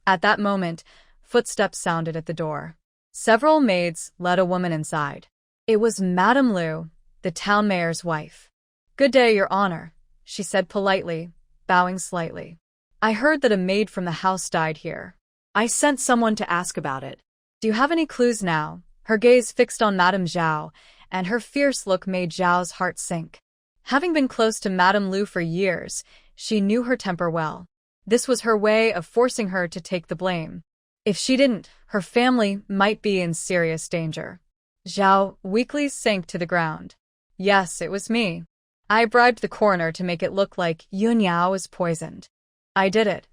At that moment, footsteps sounded at the door. Several maids led a woman inside. It was Madame Lu, the town mayor's wife. Good day, Your Honor, she said politely, bowing slightly. I heard that a maid from the house died here. I sent someone to ask about it. Do you have any clues now? Her gaze fixed on Madame Zhao, and her fierce look made Zhao's heart sink. Having been close to Madame Lu for years, she knew her temper well. This was her way of forcing her to take the blame. If she didn't, her family might be in serious danger. Zhao weakly sank to the ground. Yes, it was me. I bribed the coroner to make it look like Yun Yao was poisoned. I did it.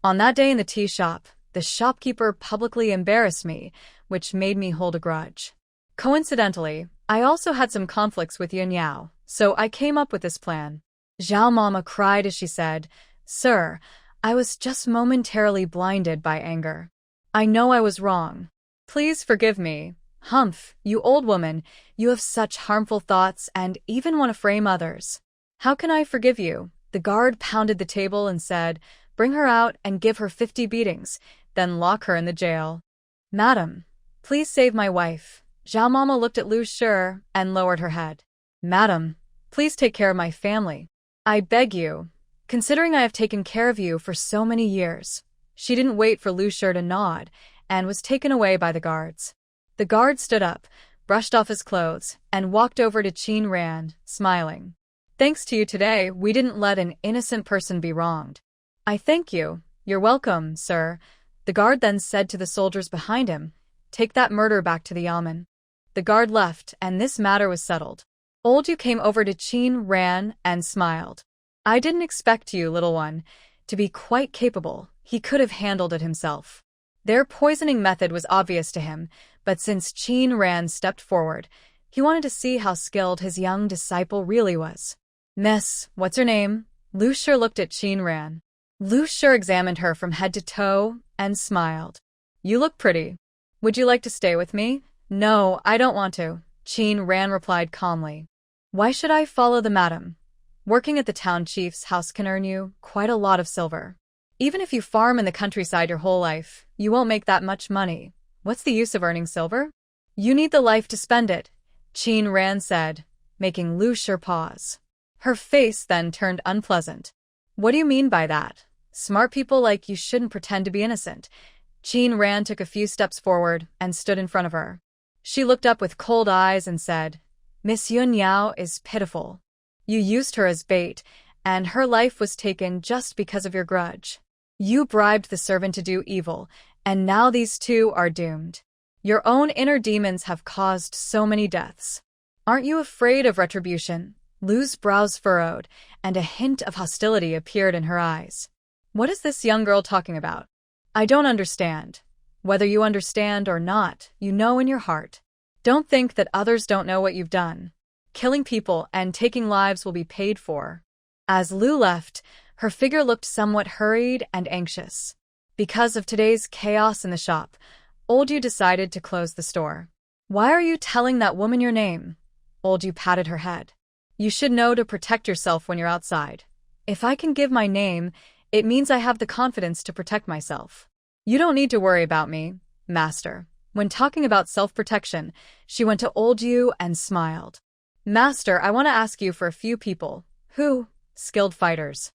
On that day in the tea shop, the shopkeeper publicly embarrassed me, which made me hold a grudge. Coincidentally, I also had some conflicts with Yun Yao, so I came up with this plan. Zhao Mama cried as she said, Sir, I was just momentarily blinded by anger. I know I was wrong. Please forgive me. Humph, you old woman, you have such harmful thoughts and even want to frame others. How can I forgive you? The guard pounded the table and said, Bring her out and give her 50 beatings, then lock her in the jail. Madam, please save my wife. Zhao Mama looked at Lu Shi and lowered her head. Madam, please take care of my family. I beg you, considering I have taken care of you for so many years. She didn't wait for Lu Shi to nod and was taken away by the guards. The guard stood up, brushed off his clothes, and walked over to Qin Ran, smiling. Thanks to you today, we didn't let an innocent person be wronged. I thank you. You're welcome, sir. The guard then said to the soldiers behind him, Take that murder back to the yamen. The guard left, and this matter was settled. Old Yu came over to Qin Ran and smiled. I didn't expect you, little one, to be quite capable. He could have handled it himself. Their poisoning method was obvious to him, but since Qin Ran stepped forward, he wanted to see how skilled his young disciple really was. Miss, what's her name? Lu Shi looked at Qin Ran. Lu Shi examined her from head to toe and smiled. You look pretty. Would you like to stay with me? No, I don't want to, Qin Ran replied calmly. Why should I follow the madam? Working at the town chief's house can earn you quite a lot of silver. Even if you farm in the countryside your whole life, you won't make that much money. What's the use of earning silver? You need the life to spend it, Qin Ran said, making Lu Shi pause. Her face then turned unpleasant. What do you mean by that? Smart people like you shouldn't pretend to be innocent. Qin Ran took a few steps forward and stood in front of her. She looked up with cold eyes and said, Miss Yun Yao is pitiful. You used her as bait, and her life was taken just because of your grudge. You bribed the servant to do evil, and now these two are doomed. Your own inner demons have caused so many deaths. Aren't you afraid of retribution? Lu's brows furrowed, and a hint of hostility appeared in her eyes. What is this young girl talking about? I don't understand. Whether you understand or not, you know in your heart. Don't think that others don't know what you've done. Killing people and taking lives will be paid for. As Lu left, her figure looked somewhat hurried and anxious. Because of today's chaos in the shop, Old Yu decided to close the store. Why are you telling that woman your name? Old Yu patted her head. You should know to protect yourself when you're outside. If I can give my name, it means I have the confidence to protect myself. You don't need to worry about me, Master. When talking about self-protection, she went to Old Yu and smiled. Master, I want to ask you for a few people. Who? Skilled fighters.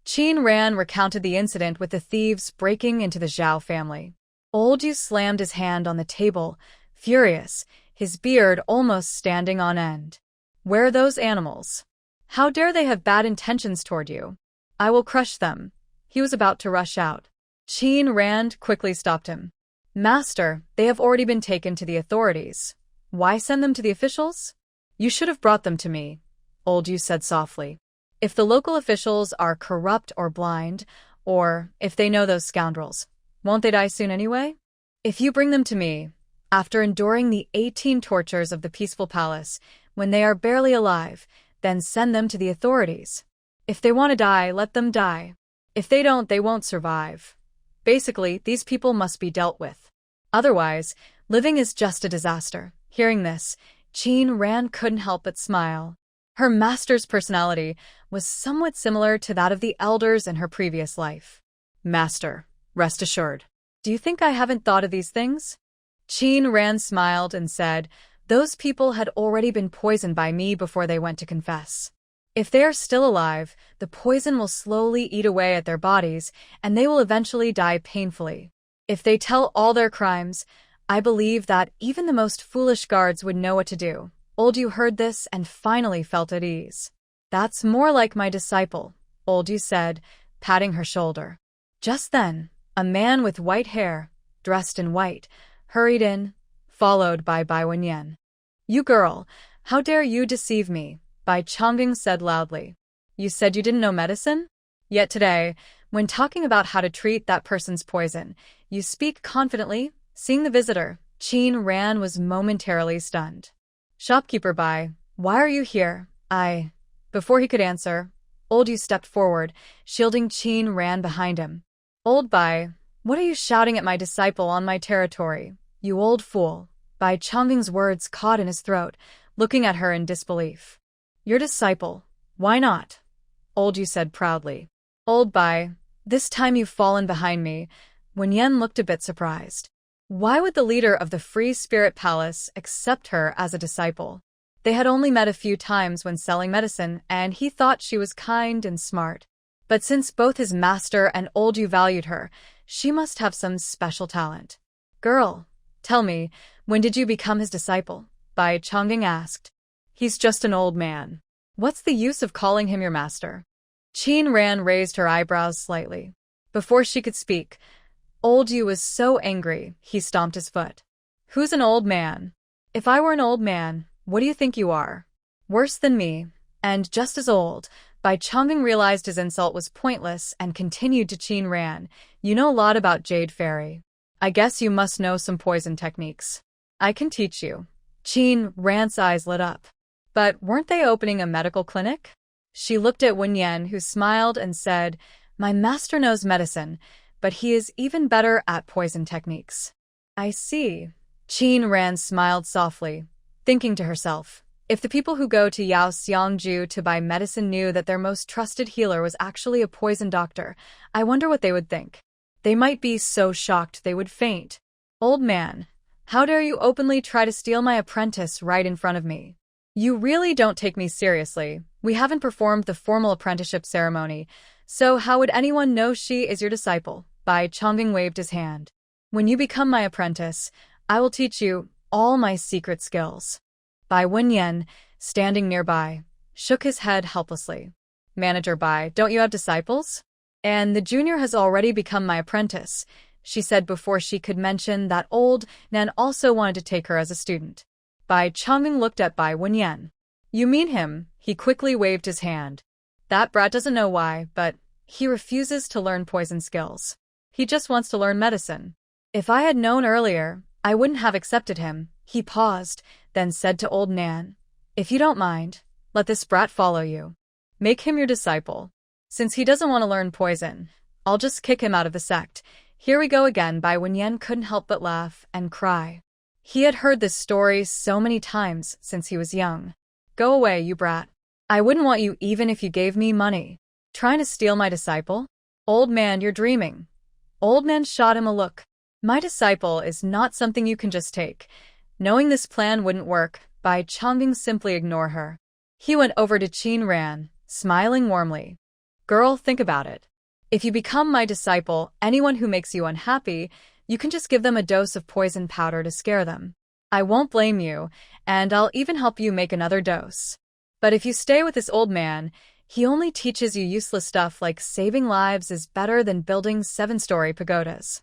Qin Ran recounted the incident with the thieves breaking into the Zhao family. Old Yu slammed his hand on the table, furious, his beard almost standing on end. Where are those animals? How dare they have bad intentions toward you? I will crush them. He was about to rush out. Qin Rand quickly stopped him. Master, they have already been taken to the authorities. Why send them to the officials? You should have brought them to me, Old Yu said softly. If the local officials are corrupt or blind, or if they know those scoundrels, won't they die soon anyway? If you bring them to me, after enduring the 18 tortures of the peaceful palace, when they are barely alive, then send them to the authorities. If they want to die, let them die. If they don't, they won't survive. Basically, these people must be dealt with. Otherwise, living is just a disaster. Hearing this, Qin Rand couldn't help but smile. Her master's personality was somewhat similar to that of the elders in her previous life. Master, rest assured. Do you think I haven't thought of these things? Qin Rand smiled and said, those people had already been poisoned by me before they went to confess. If they are still alive, the poison will slowly eat away at their bodies, and they will eventually die painfully. If they tell all their crimes, I believe that even the most foolish guards would know what to do. Old Yu heard this and finally felt at ease. That's more like my disciple, Old Yu said, patting her shoulder. Just then, a man with white hair, dressed in white, hurried in, followed by Bai Wenyan. You girl, how dare you deceive me? Bai Chongging said loudly. You said you didn't know medicine? Yet today, when talking about how to treat that person's poison, you speak confidently. Seeing the visitor, Qin Rand was momentarily stunned. Shopkeeper Bai, why are you here? Before he could answer, Old Yu stepped forward, shielding Qin Rand behind him. Old Bai, what are you shouting at my disciple on my territory? You old fool. Bai Chongging's words caught in his throat, looking at her in disbelief. Your disciple? Why not? Old Yu said proudly. Old Bai, this time you've fallen behind me. Wenyan looked a bit surprised. Why would the leader of the Free Spirit Palace accept her as a disciple? They had only met a few times when selling medicine, and he thought she was kind and smart. But since both his master and Old Yu valued her, she must have some special talent. Girl, tell me, when did you become his disciple? Bai Chongging asked. He's just an old man. What's the use of calling him your master? Qin Rand raised her eyebrows slightly. Before she could speak, Old Yu was so angry, he stomped his foot. Who's an old man? If I were an old man, what do you think you are? Worse than me, and just as old. Bai Chongging realized his insult was pointless and continued to Qin Rand. You know a lot about Jade Fairy. I guess you must know some poison techniques. I can teach you. Qin Rand's eyes lit up. But weren't they opening a medical clinic? She looked at Wenyan, who smiled and said, My master knows medicine, but he is even better at poison techniques. I see. Qin Rand smiled softly, thinking to herself, if the people who go to Yao Xiangju to buy medicine knew that their most trusted healer was actually a poison doctor, I wonder what they would think. They might be so shocked they would faint. Old man, how dare you openly try to steal my apprentice right in front of me? You really don't take me seriously. We haven't performed the formal apprenticeship ceremony, so how would anyone know she is your disciple? Bai Chongging waved his hand. When you become my apprentice, I will teach you all my secret skills. Bai Wenyan, standing nearby, shook his head helplessly. Manager Bai, don't you have disciples? And the junior has already become my apprentice, she said before she could mention that old Nan also wanted to take her as a student. Bai Chongging looked at Bai Wenyan. You mean him? He quickly waved his hand. That brat doesn't know why, but he refuses to learn poison skills. He just wants to learn medicine. If I had known earlier, I wouldn't have accepted him. He paused, then said to old Nan, If you don't mind, let this brat follow you. Make him your disciple. Since he doesn't want to learn poison, I'll just kick him out of the sect. Here we go again. Bai Wenyan couldn't help but laugh and cry. He had heard this story so many times since he was young. Go away, you brat. I wouldn't want you even if you gave me money. Trying to steal my disciple? Old man, you're dreaming. Old man shot him a look. My disciple is not something you can just take. Knowing this plan wouldn't work, Bai Chongging simply ignore her. He went over to Qin Rand, smiling warmly. Girl, think about it. If you become my disciple, anyone who makes you unhappy, You can just give them a dose of poison powder to scare them. I won't blame you, and I'll even help you make another dose. But if you stay with this old man, he only teaches you useless stuff like saving lives is better than building 7-story pagodas.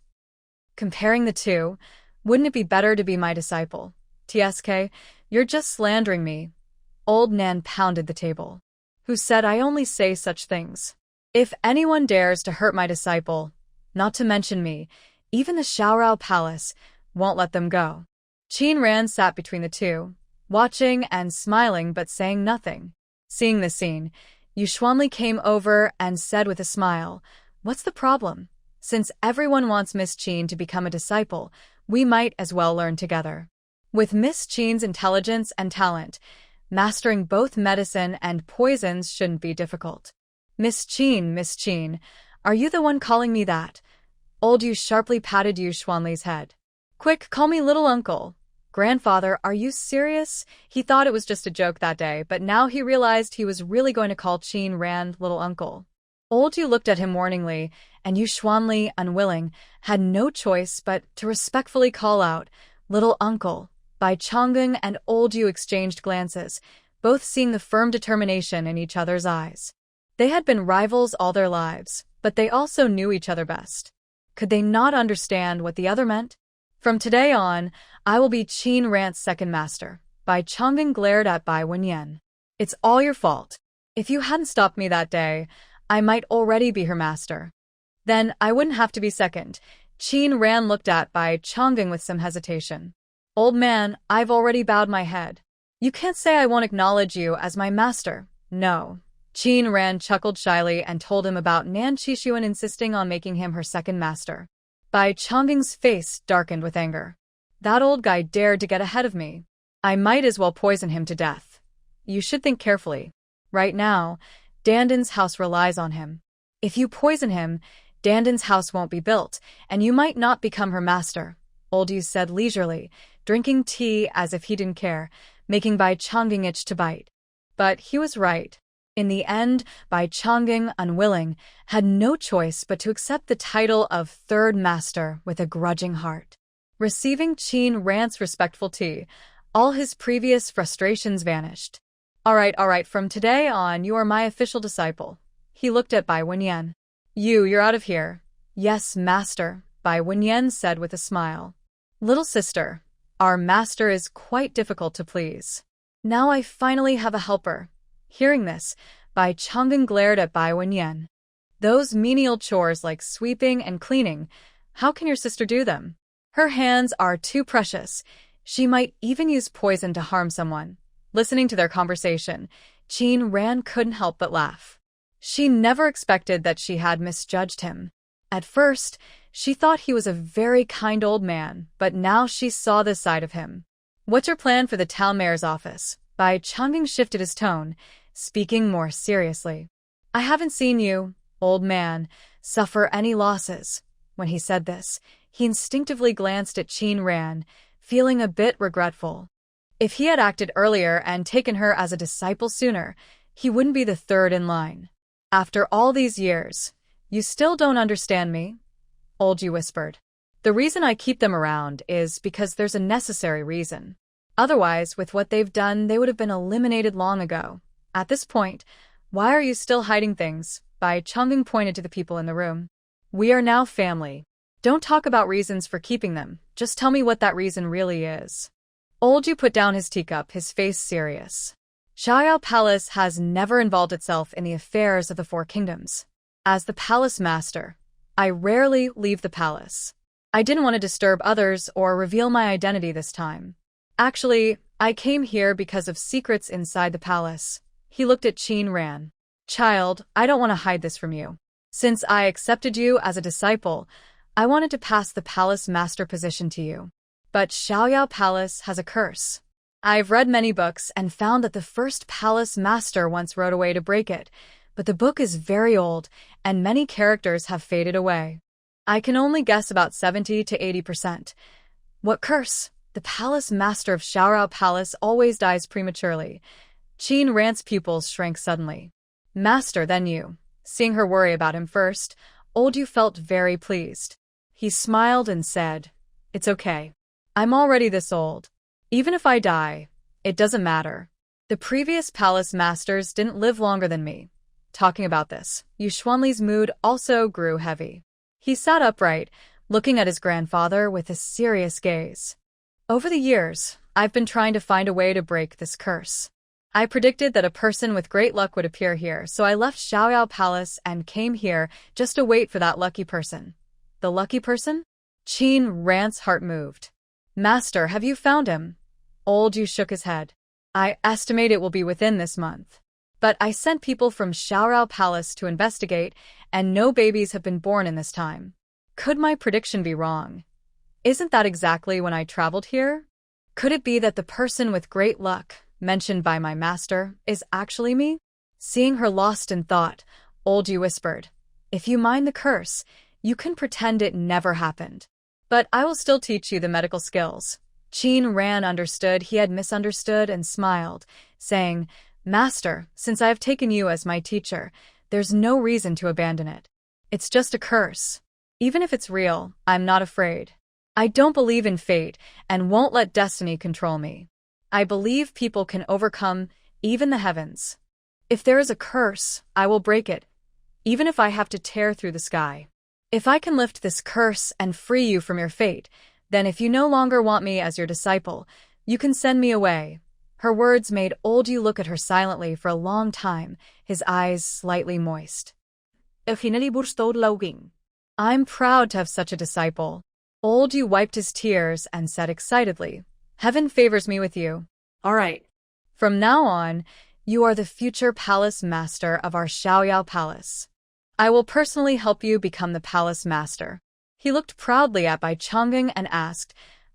Comparing the two, wouldn't it be better to be my disciple? TSK, you're just slandering me. Old Nan pounded the table. Who said I only say such things? If anyone dares to hurt my disciple, not to mention me, even the Xiaorao Palace won't let them go. Qin Ran sat between the two, watching and smiling but saying nothing. Seeing the scene, Yu Xuanli came over and said with a smile, "What's the problem? Since everyone wants Miss Qin to become a disciple, we might as well learn together." With Miss Qin's intelligence and talent, mastering both medicine and poisons shouldn't be difficult. Miss Qin, are you the one calling me that? Old Yu sharply patted Yu Xuanli's head. Quick, call me little uncle. Grandfather, are you serious? He thought it was just a joke that day, but now he realized he was really going to call Qin Ran little uncle. Old Yu looked at him warningly, and Yu Xuanli, unwilling, had no choice but to respectfully call out, "Little uncle." Bai Chang'eng and Old Yu exchanged glances, both seeing the firm determination in each other's eyes. They had been rivals all their lives, but they also knew each other best. Could they not understand what the other meant? From today on, I will be Qin Ran's second master. Bai Chang'eng glared at Bai Wenyan. It's all your fault. If you hadn't stopped me that day, I might already be her master. Then I wouldn't have to be second. Qin Ran looked at Bai Chang'eng with some hesitation. Old man, I've already bowed my head. You can't say I won't acknowledge you as my master. No. Qin Ran chuckled shyly and told him about Nan Qixuan insisting on making him her second master. Bai Chang'eng's face darkened with anger. That old guy dared to get ahead of me. I might as well poison him to death. You should think carefully. Right now, Dandan's house relies on him. If you poison him, Dandan's house won't be built, and you might not become her master, Old Yu said leisurely, drinking tea as if he didn't care, making Bai Chang'eng itch to bite. But he was right. In the end, Bai Chang'eng, unwilling, had no choice but to accept the title of third master with a grudging heart. Receiving Qin Ran's respectful tea, all his previous frustrations vanished. All right, from today on you are my official disciple. He looked at Bai Wenyan. You're out of here. Yes, master, Bai Wenyan said with a smile. Little sister, our master is quite difficult to please. Now I finally have a helper. Hearing this, Bai Chang'eng glared at Bai Wenyan. Those menial chores like sweeping and cleaning, how can your sister do them? Her hands are too precious. She might even use poison to harm someone. Listening to their conversation, Qin Ran couldn't help but laugh. She never expected that she had misjudged him. At first, she thought he was a very kind old man, but now she saw this side of him. What's your plan for the town mayor's office? Bai Chang'eng shifted his tone, speaking more seriously. I haven't seen you, old man, suffer any losses. When he said this, he instinctively glanced at Qin Ran, feeling a bit regretful. If he had acted earlier and taken her as a disciple sooner, he wouldn't be the third in line. After all these years, you still don't understand me? Old Yu whispered. The reason I keep them around is because there's a necessary reason. Otherwise, with what they've done, they would have been eliminated long ago. At this point, why are you still hiding things? Bai Chang'eng pointed to the people in the room. We are now family. Don't talk about reasons for keeping them. Just tell me what that reason really is. Old Yu put down his teacup, his face serious. Xiaoyao Palace has never involved itself in the affairs of the Four Kingdoms. As the palace master, I rarely leave the palace. I didn't want to disturb others or reveal my identity this time. Actually, I came here because of secrets inside the palace. He looked at Qin Ran. Child, I don't want to hide this from you. Since I accepted you as a disciple, I wanted to pass the palace master position to you. But Xiaoyao Palace has a curse. I've read many books and found that the first palace master once wrote a way to break it, but the book is very old and many characters have faded away. I can only guess about 70 to 80%. What curse? The palace master of Xiaorao Palace always dies prematurely. Qin Ran's pupils shrank suddenly. Master, then you. Seeing her worry about him first, Old Yu felt very pleased. He smiled and said, "It's okay. I'm already this old. Even if I die, it doesn't matter. The previous palace masters didn't live longer than me." Talking about this, Yu Xuanli's mood also grew heavy. He sat upright, looking at his grandfather with a serious gaze. "Over the years, I've been trying to find a way to break this curse. I predicted that a person with great luck would appear here, so I left Xiaoyao Palace and came here just to wait for that lucky person." "The lucky person?" Qin Ran's heart moved. "Master, have you found him?" Old Yu shook his head. "I estimate it will be within this month. But I sent people from Xiaoyao Palace to investigate, and no babies have been born in this time. Could my prediction be wrong? Isn't that exactly when I traveled here? Could it be that the person with great luck, mentioned by my master, is actually me?" Seeing her lost in thought, Old Yu whispered, "If you mind the curse, you can pretend it never happened. But I will still teach you the medical skills." Qin Ran understood he had misunderstood and smiled, saying, "Master, since I have taken you as my teacher, there's no reason to abandon it. It's just a curse. Even if it's real, I'm not afraid. I don't believe in fate and won't let destiny control me. I believe people can overcome even the heavens. If there is a curse, I will break it, even if I have to tear through the sky. If I can lift this curse and free you from your fate, then if you no longer want me as your disciple, you can send me away." Her words made Old Yu look at her silently for a long time, his eyes slightly moist. "I'm proud to have such a disciple." Old Yu wiped his tears and said excitedly, "Heaven favors me with you. All right. From now on, you are the future palace master of our Xiaoyao Palace. I will personally help you become the palace master." He looked proudly at Bai Chang'an and asked,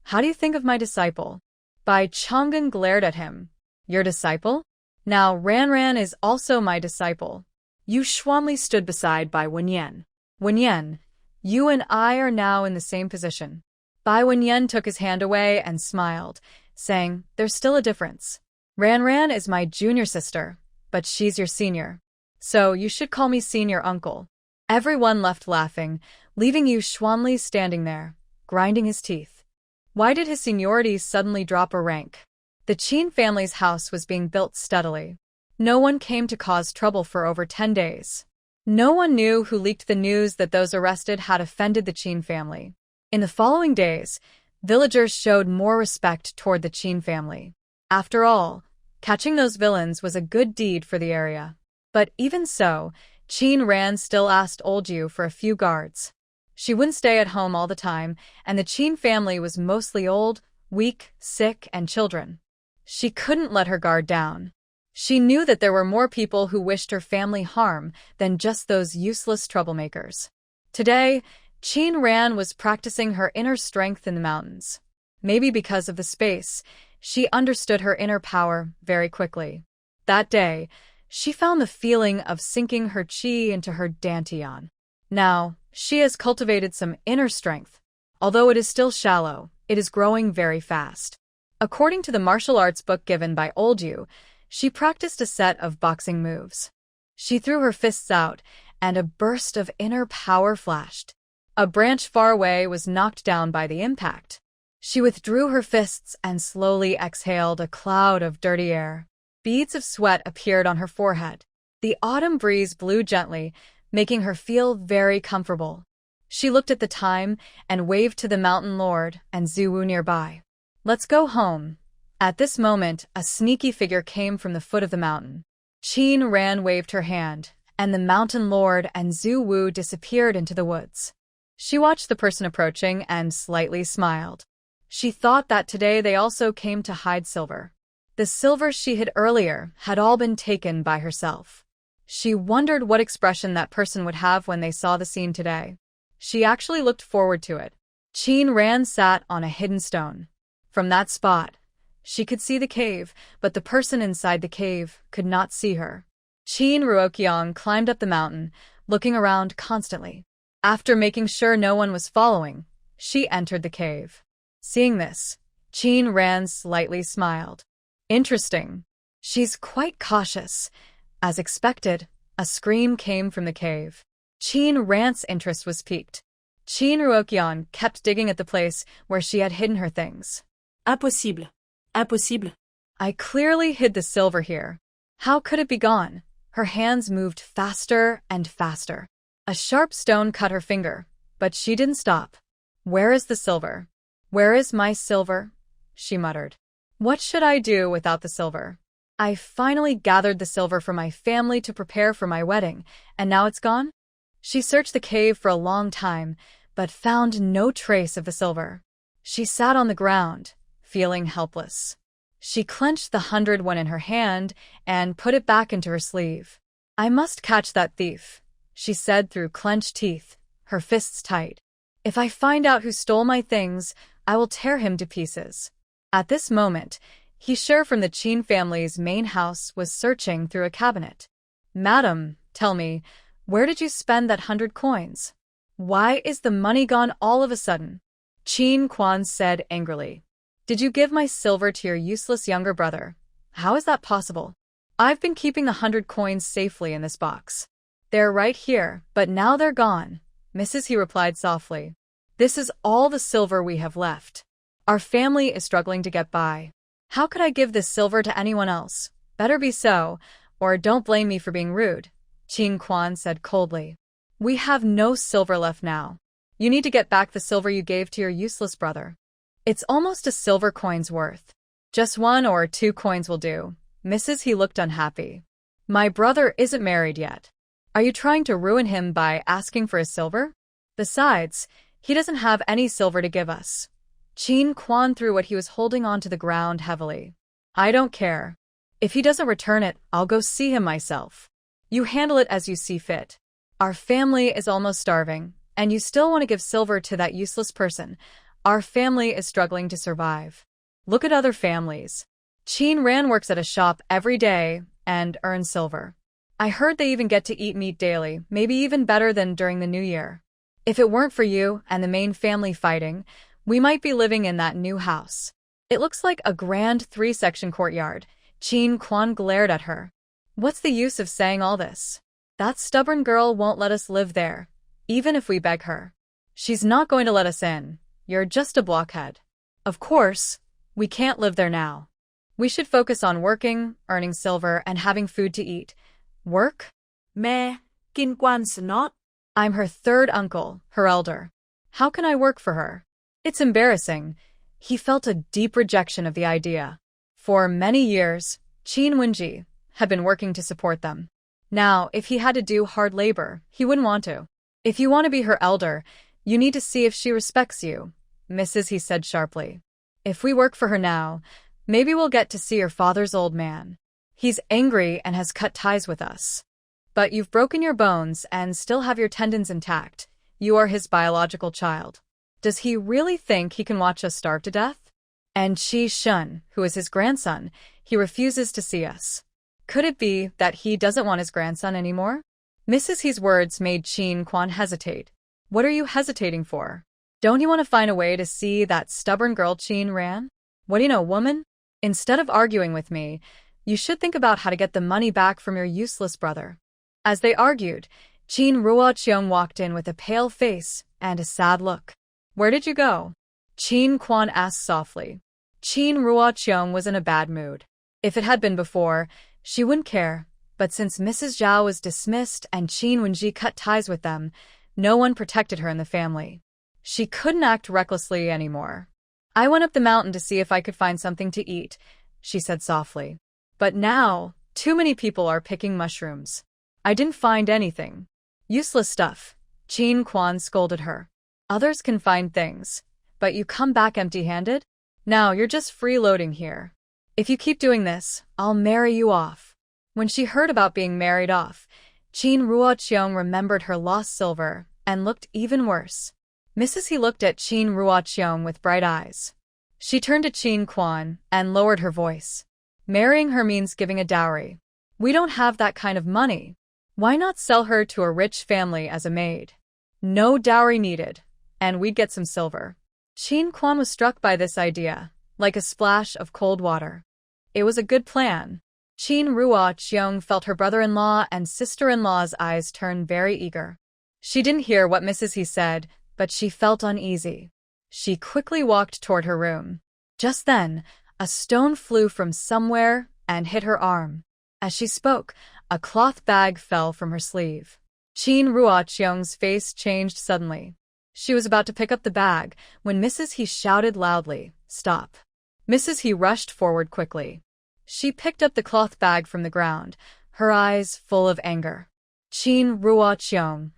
"How do you think of my disciple?" Bai Chang'an glared at him. "Your disciple? Now Ran is also my disciple." Yu Xuanli stood beside Bai Wenyan. "Wenyan, you and I are now in the same position." Bai Wenyan took his hand away and smiled, saying, "There's still a difference. Ran is my junior sister, but she's your senior. So you should call me senior uncle." Everyone left laughing, leaving Yu Xuanli standing there, grinding his teeth. Why did his seniority suddenly drop a rank? The Qin family's house was being built steadily. No one came to cause trouble for over 10 days. No one knew who leaked the news that those arrested had offended the Qin family. In the following days, villagers showed more respect toward the Qin family. After all, catching those villains was a good deed for the area. But even so, Qin Ran still asked Old Yu for a few guards. She wouldn't stay at home all the time, and the Qin family was mostly old, weak, sick, and children. She couldn't let her guard down. She knew that there were more people who wished her family harm than just those useless troublemakers. Today, Qin Ran was practicing her inner strength in the mountains. Maybe because of the space, she understood her inner power very quickly. That day, she found the feeling of sinking her qi into her dantian. Now, she has cultivated some inner strength. Although it is still shallow, it is growing very fast. According to the martial arts book given by Old Yu, she practiced a set of boxing moves. She threw her fists out, and a burst of inner power flashed. A branch far away was knocked down by the impact. She withdrew her fists and slowly exhaled a cloud of dirty air. Beads of sweat appeared on her forehead. The autumn breeze blew gently, making her feel very comfortable. She looked at the time and waved to the mountain lord and Ziwu nearby. "Let's go home." At this moment, a sneaky figure came from the foot of the mountain. Qin Ran waved her hand, and the mountain lord and Ziwu disappeared into the woods. She watched the person approaching and slightly smiled. She thought that today they also came to hide silver. The silver she hid earlier had all been taken by herself. She wondered what expression that person would have when they saw the scene today. She actually looked forward to it. Qin Ran sat on a hidden stone. From that spot, she could see the cave, but the person inside the cave could not see her. Qin Ruoqiang climbed up the mountain, looking around constantly. After making sure no one was following, she entered the cave. Seeing this, Qin Ran slightly smiled. Interesting. She's quite cautious. As expected, a scream came from the cave. Qin Ran's interest was piqued. Chin Ruokyeon kept digging at the place where she had hidden her things. Impossible. Impossible. I clearly hid the silver here. How could it be gone? Her hands moved faster and faster. A sharp stone cut her finger, but she didn't stop. Where is the silver? Where is my silver? She muttered. What should I do without the silver? I finally gathered the silver for my family to prepare for my wedding, and now it's gone? She searched the cave for a long time, but found no trace of the silver. She sat on the ground, feeling helpless. She clenched the 100 won in her hand and put it back into her sleeve. I must catch that thief, she said through clenched teeth, her fists tight. If I find out who stole my things, I will tear him to pieces. At this moment, Heesher from the Chin family's main house was searching through a cabinet. Madam, tell me, where did you spend that 100 coins? Why is the money gone all of a sudden? Chin Kwan said angrily. Did you give my silver to your useless younger brother? How is that possible? I've been keeping the 100 coins safely in this box. They're right here, but now they're gone, Mrs. He replied softly. This is all the silver we have left. Our family is struggling to get by. How could I give this silver to anyone else? Better be so, or don't blame me for being rude, Chin Kwan said coldly. We have no silver left now. You need to get back the silver you gave to your useless brother. It's almost a silver coin's worth. Just 1 or 2 coins will do. Mrs. He looked unhappy. My brother isn't married yet. Are you trying to ruin him by asking for his silver? Besides, he doesn't have any silver to give us. Chin Kwan threw what he was holding onto the ground heavily. I don't care. If he doesn't return it, I'll go see him myself. You handle it as you see fit. Our family is almost starving, and you still want to give silver to that useless person. Our family is struggling to survive. Look at other families. Chin Ran works at a shop every day and earns silver. I heard they even get to eat meat daily, maybe even better than during the New Year. If it weren't for you and the main family fighting, we might be living in that new house. It looks like a grand 3-section courtyard. Chin Kwan glared at her. What's the use of saying all this? That stubborn girl won't let us live there, even if we beg her. She's not going to let us in. You're just a blockhead. Of course, we can't live there now. We should focus on working, earning silver, and having food to eat. Work? Meh, Kin Kwan's not. I'm her third uncle, her elder. How can I work for her? It's embarrassing. He felt a deep rejection of the idea. For many years, Chin Wenji had been working to support them. Now, if he had to do hard labor, he wouldn't want to. If you want to be her elder, you need to see if she respects you, Mrs. He said sharply. If we work for her now, maybe we'll get to see your father's old man. He's angry and has cut ties with us. But you've broken your bones and still have your tendons intact. You are his biological child. Does he really think he can watch us starve to death? And Chi Shun, who is his grandson, he refuses to see us. Could it be that he doesn't want his grandson anymore? Mrs. He's words made Chin Kwan hesitate. What are you hesitating for? Don't you want to find a way to see that stubborn girl Chin Ran? What do you know, woman? Instead of arguing with me, you should think about how to get the money back from your useless brother. As they argued, Chin Ruocheong walked in with a pale face and a sad look. Where did you go? Chin Kwan asked softly. Chin Ruocheong was in a bad mood. If it had been before, she wouldn't care, but since Mrs. Zhao was dismissed and Chin Wenji cut ties with them, no one protected her in the family. She couldn't act recklessly anymore. I went up the mountain to see if I could find something to eat, she said softly. But now, too many people are picking mushrooms. I didn't find anything. Useless stuff, Chin Kwan scolded her. Others can find things, but you come back empty-handed? Now you're just freeloading here. If you keep doing this, I'll marry you off. When she heard about being married off, Chin Ruocheong remembered her lost silver and looked even worse. Mrs. He looked at Chin Ruocheong with bright eyes. She turned to Chin Kwan and lowered her voice. Marrying her means giving a dowry. We don't have that kind of money. Why not sell her to a rich family as a maid? No dowry needed, and we'd get some silver. Chin Kwan was struck by this idea, like a splash of cold water. It was a good plan. Chin Ruocheong felt her brother-in-law and sister-in-law's eyes turn very eager. She didn't hear what Mrs. He said, but she felt uneasy. She quickly walked toward her room. Just then, a stone flew from somewhere and hit her arm. As she spoke, a cloth bag fell from her sleeve. Chin Ruocheong's face changed suddenly. She was about to pick up the bag when Mrs. He shouted loudly, "Stop." Mrs. He rushed forward quickly. She picked up the cloth bag from the ground, her eyes full of anger. "Chin Ruocheong,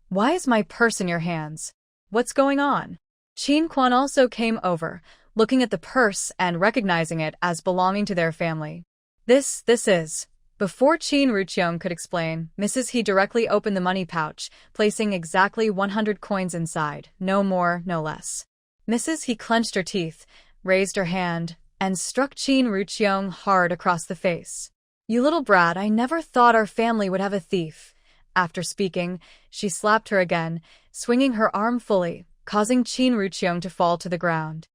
why is my purse in your hands? What's going on?" Chin Quan also came over, looking at the purse and recognizing it as belonging to their family. This is... Before Chin Ruocheong could explain, Mrs. He directly opened the money pouch, placing exactly 100 coins inside, no more, no less. Mrs. He clenched her teeth, raised her hand, and struck Chin Ruocheong hard across the face. "You little brat, I never thought our family would have a thief." After speaking, she slapped her again, swinging her arm fully, causing Chin Ruocheong to fall to the ground.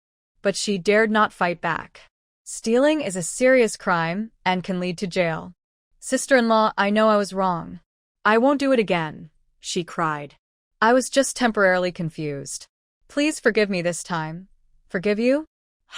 But she dared not fight back. Stealing is a serious crime and can lead to jail. "Sister-in-law, I know I was wrong. I won't do it again," she cried. "I was just temporarily confused. Please forgive me this time." "Forgive you?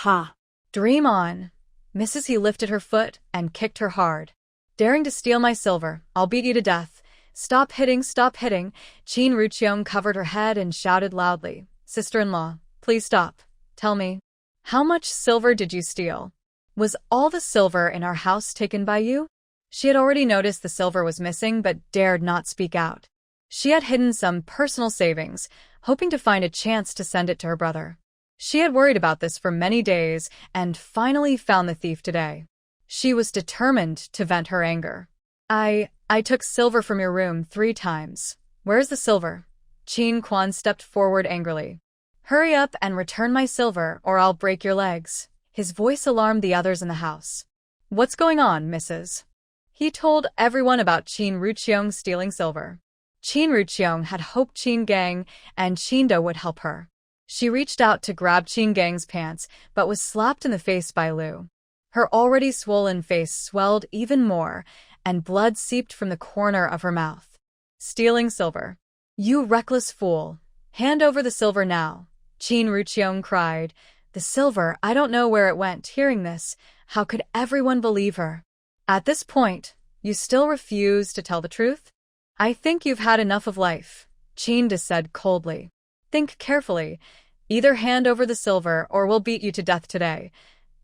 Ha! Dream on." Mrs. He lifted her foot and kicked her hard. "Daring to steal my silver, I'll beat you to death. Stop hitting, stop hitting." Chin Ruocheong covered her head and shouted loudly, "Sister-in-law, please stop. Tell me, how much silver did you steal? Was all the silver in our house taken by you?" She had already noticed the silver was missing but dared not speak out. She had hidden some personal savings, hoping to find a chance to send it to her brother. She had worried about this for many days and finally found the thief today. She was determined to vent her anger. I took silver from your room 3 times. Where's the silver?" Chin Quan stepped forward angrily. "Hurry up and return my silver or I'll break your legs." His voice alarmed the others in the house. "What's going on, Mrs.?" He told everyone about Chin Ruocheong stealing silver. Chin Ruocheong had hoped Chin Gang and Chin Do would help her. She reached out to grab Chin Gang's pants, but was slapped in the face by Lu. Her already swollen face swelled even more, and blood seeped from the corner of her mouth. "Stealing silver. You reckless fool. Hand over the silver now," Chin Ruocheong cried. "The silver, I don't know where it went." Hearing this, how could everyone believe her? "At this point, you still refuse to tell the truth? I think you've had enough of life," Chin Do said coldly. "Think carefully. Either hand over the silver or we'll beat you to death today."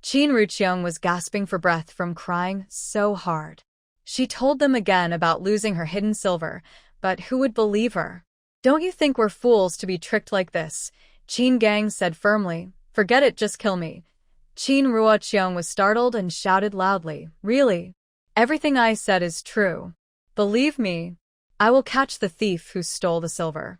Chin Ruocheong was gasping for breath from crying so hard. She told them again about losing her hidden silver, but who would believe her? "Don't you think we're fools to be tricked like this?" Chin Gang said firmly. "Forget it, just kill me." Chin Ruocheong was startled and shouted loudly, "Really? Everything I said is true. Believe me. I will catch the thief who stole the silver."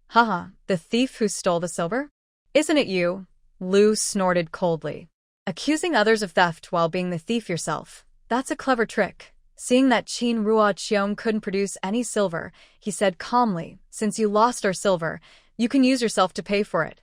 "Haha, the thief who stole the silver? Isn't it you?" Lu snorted coldly. "Accusing others of theft while being the thief yourself. That's a clever trick." Seeing that Chin Ruocheong couldn't produce any silver, he said calmly, "Since you lost our silver, you can use yourself to pay for it."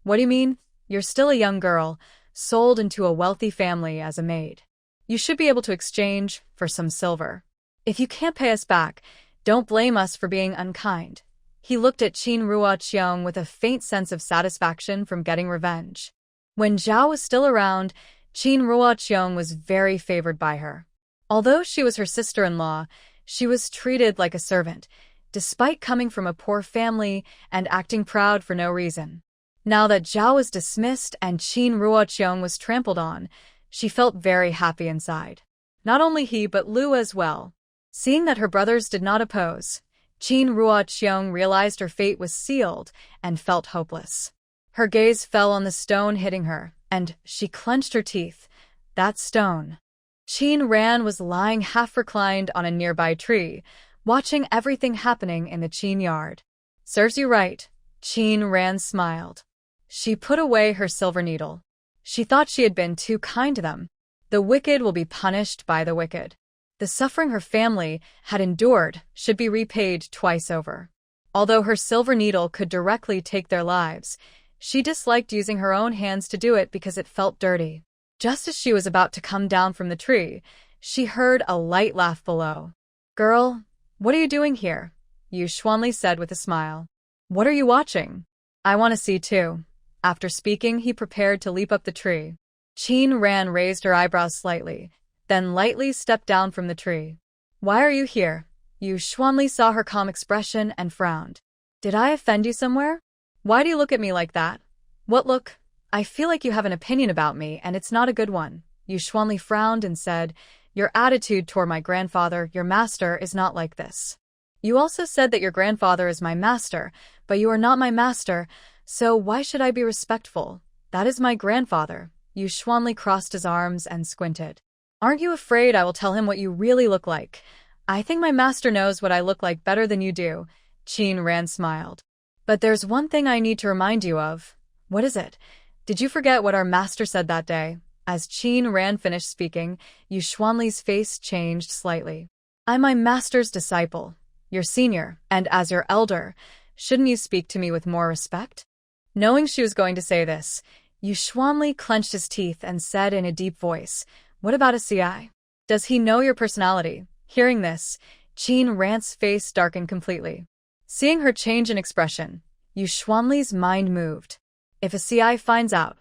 "What do you mean? You're still a young girl, sold into a wealthy family as a maid. You should be able to exchange for some silver. If you can't pay us back, don't blame us for being unkind." He looked at Chin Ruocheong with a faint sense of satisfaction from getting revenge. When Zhao was still around, Chin Ruocheong was very favored by her. Although she was her sister-in-law, she was treated like a servant, despite coming from a poor family and acting proud for no reason. Now that Zhao was dismissed and Chin Ruocheong was trampled on, she felt very happy inside. Not only he but Lu as well. Seeing that her brothers did not oppose, Chin Ruocheong realized her fate was sealed and felt hopeless. Her gaze fell on the stone hitting her, and she clenched her teeth. That stone. Chin Ran was lying half-reclined on a nearby tree, watching everything happening in the Chin yard. "Serves you right," Chin Ran smiled. She put away her silver needle. She thought she had been too kind to them. The wicked will be punished by the wicked. The suffering her family had endured should be repaid twice over. Although her silver needle could directly take their lives, she disliked using her own hands to do it because it felt dirty. Just as she was about to come down from the tree, she heard a light laugh below. "Girl, what are you doing here?" Yu Xuanli said with a smile. "What are you watching?" I want to see too. After speaking, he prepared to leap up the tree. Qin Ran raised her eyebrows slightly, then lightly stepped down from the tree. Why are you here? Yu Xuanli saw her calm expression and frowned. Did I offend you somewhere? Why do you look at me like that? What look? I feel like you have an opinion about me, and it's not a good one. Yu Xuanli frowned and said, your attitude toward my grandfather, your master, is not like this. You also said that your grandfather is my master, but you are not my master, so why should I be respectful? That is my grandfather. Yu Xuanli crossed his arms and squinted. Aren't you afraid I will tell him what you really look like? I think my master knows what I look like better than you do. Qin Ran smiled. But there's one thing I need to remind you of. What is it? Did you forget what our master said that day? As Qin Ran finished speaking, Yu Xuanli's face changed slightly. I'm my master's disciple, your senior, and as your elder, shouldn't you speak to me with more respect? Knowing she was going to say this, Yu Xuanli clenched his teeth and said in a deep voice, what about a CI? Does he know your personality? Hearing this, Qin Ran's face darkened completely. Seeing her change in expression, Yu Xuanli's mind moved. If a CI finds out,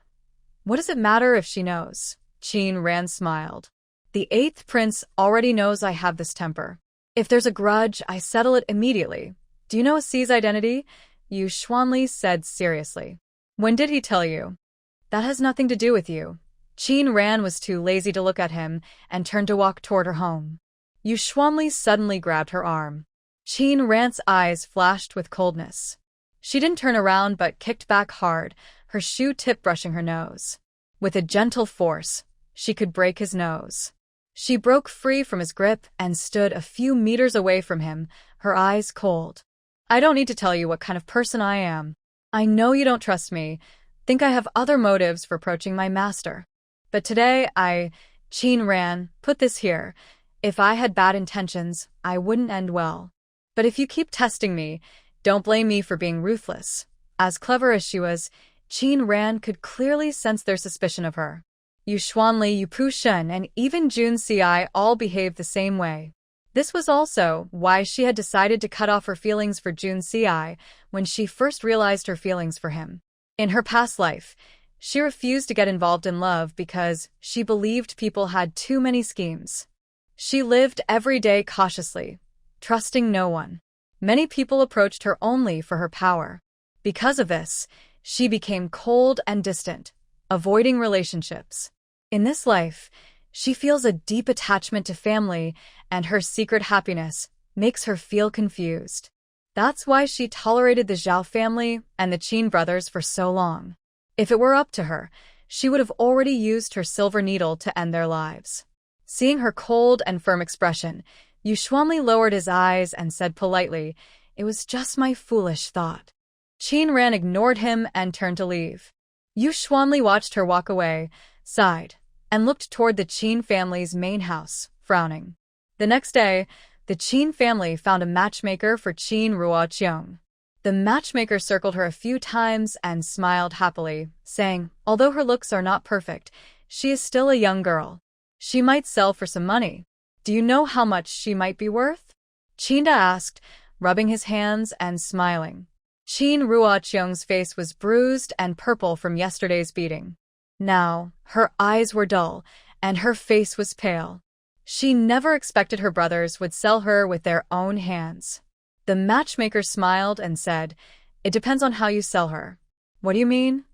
what does it matter if she knows? Qin Ran smiled. The 8th prince already knows I have this temper. If there's a grudge, I settle it immediately. Do you know a C's identity? Yu Xuanli said seriously. When did he tell you? That has nothing to do with you. Qin Ran was too lazy to look at him and turned to walk toward her home. Yu Xuanli suddenly grabbed her arm. Qin Ran's eyes flashed with coldness. She didn't turn around but kicked back hard, her shoe tip brushing her nose. With a gentle force, she could break his nose. She broke free from his grip and stood a few meters away from him, her eyes cold. I don't need to tell you what kind of person I am. I know you don't trust me, think I have other motives for approaching my master. But today Qin Ran, put this here. If I had bad intentions, I wouldn't end well. But if you keep testing me, don't blame me for being ruthless. As clever as she was, Qin Ran could clearly sense their suspicion of her. Yu Xuanli, Yu Pushen, and even Jun Ci all behaved the same way. This was also why she had decided to cut off her feelings for Jun Ci when she first realized her feelings for him. In her past life, she refused to get involved in love because she believed people had too many schemes. She lived every day cautiously, trusting no one. Many people approached her only for her power. Because of this, she became cold and distant, avoiding relationships. In this life, she feels a deep attachment to family, and her secret happiness makes her feel confused. That's why she tolerated the Zhao family and the Qin brothers for so long. If it were up to her, she would have already used her silver needle to end their lives. Seeing her cold and firm expression, Yu Xuanli lowered his eyes and said politely, it was just my foolish thought. Qin Ran ignored him and turned to leave. Yu Xuanli watched her walk away, sighed, and looked toward the Qin family's main house, frowning. The next day, the Qin family found a matchmaker for Qin Ruoqiang. The matchmaker circled her a few times and smiled happily, saying, although her looks are not perfect, she is still a young girl. She might sell for some money. Do you know how much she might be worth? Qinda asked, rubbing his hands and smiling. Qin Ruoqiang's face was bruised and purple from yesterday's beating. Now, her eyes were dull, and her face was pale. She never expected her brothers would sell her with their own hands. The matchmaker smiled and said, it depends on how you sell her. What do you mean?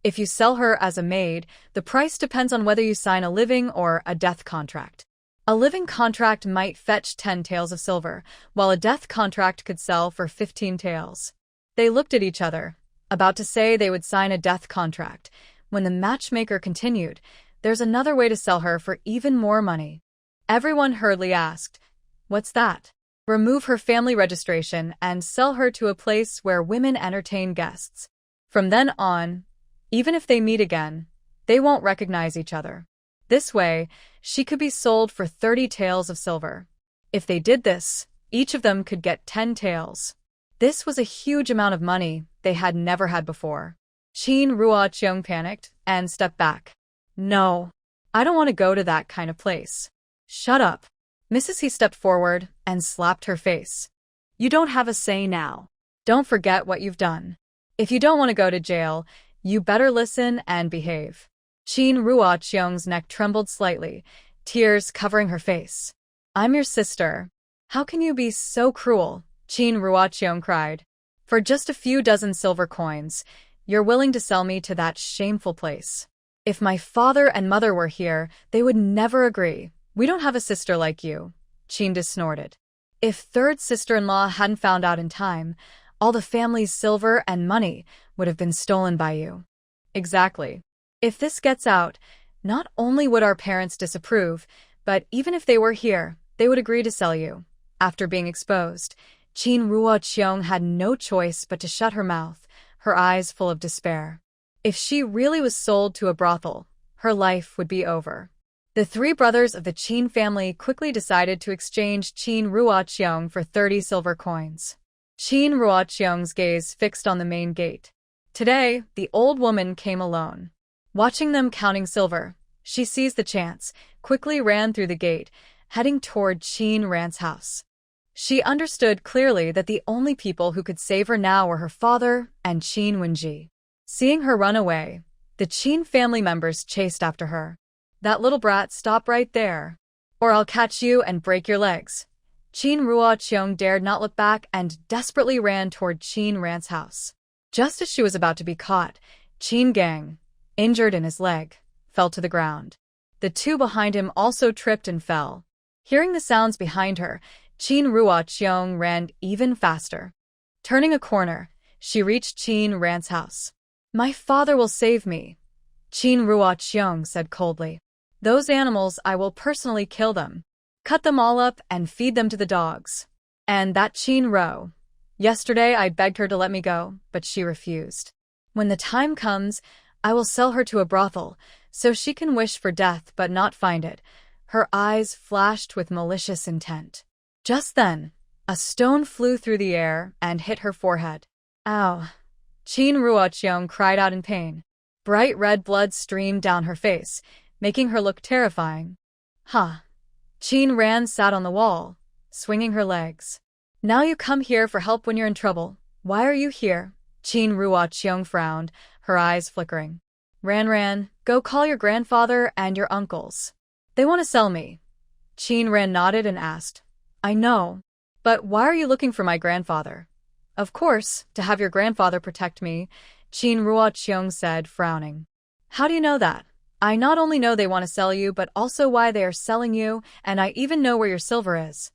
If you sell her as a maid, the price depends on whether you sign a living or a death contract. A living contract might fetch 10 taels of silver, while a death contract could sell for 15 taels. They looked at each other, about to say they would sign a death contract, when the matchmaker continued, there's another way to sell her for even more money. Everyone hurriedly asked, what's that? Remove her family registration and sell her to a place where women entertain guests. From then on, even if they meet again, they won't recognize each other. This way, she could be sold for 30 taels of silver. If they did this, each of them could get 10 taels. This was a huge amount of money they had never had before. Qin Ruoqiang panicked and stepped back. No, I don't want to go to that kind of place. Shut up. Mrs. He stepped forward and slapped her face. You don't have a say now. Don't forget what you've done. If you don't want to go to jail, you better listen and behave. Qin Ruoqiang's neck trembled slightly, tears covering her face. I'm your sister. How can you be so cruel? Qin Ruoqiang cried. For just a few dozen silver coins, you're willing to sell me to that shameful place. If my father and mother were here, they would never agree. We don't have a sister like you, Qin snorted. If third sister-in-law hadn't found out in time, all the family's silver and money would have been stolen by you. Exactly. If this gets out, not only would our parents disapprove, but even if they were here, they would agree to sell you. After being exposed, Qin Ruoqiang had no choice but to shut her mouth, her eyes full of despair. If she really was sold to a brothel, her life would be over. The three brothers of the Qin family quickly decided to exchange Qin Ruoqiang for 30 silver coins. Qin Ruoqiang's gaze fixed on the main gate. Today, the old woman came alone. Watching them counting silver, she seized the chance, quickly ran through the gate, heading toward Qin Ran's house. She understood clearly that the only people who could save her now were her father and Qin Wenji. Seeing her run away, the Qin family members chased after her. That little brat, stop right there, or I'll catch you and break your legs. Qin Ruoqiang dared not look back and desperately ran toward Qin Ran's house. Just as she was about to be caught, Qin Gang, injured in his leg, fell to the ground. The two behind him also tripped and fell. Hearing the sounds behind her, Qin Ruoqiang ran even faster. Turning a corner, she reached Qin Ran's house. My father will save me, Qin Ruoqiang said coldly. Those animals, I will personally kill them. Cut them all up and feed them to the dogs. And that Qin Ro. Yesterday I begged her to let me go, but she refused. When the time comes, I will sell her to a brothel, so she can wish for death but not find it. Her eyes flashed with malicious intent. Just then, a stone flew through the air and hit her forehead. Ow! Qin Ruoqiang cried out in pain. Bright red blood streamed down her face, making her look terrifying. Huh. Qin Ran sat on the wall, swinging her legs. Now you come here for help when you're in trouble. Why are you here? Qin Ruoqiang frowned, her eyes flickering. Ran, go call your grandfather and your uncles. They want to sell me. Qin Ran nodded and asked. I know. But why are you looking for my grandfather? Of course, to have your grandfather protect me, Qin Ruoqiang said, frowning. How do you know that? I not only know they want to sell you, but also why they are selling you, and I even know where your silver is.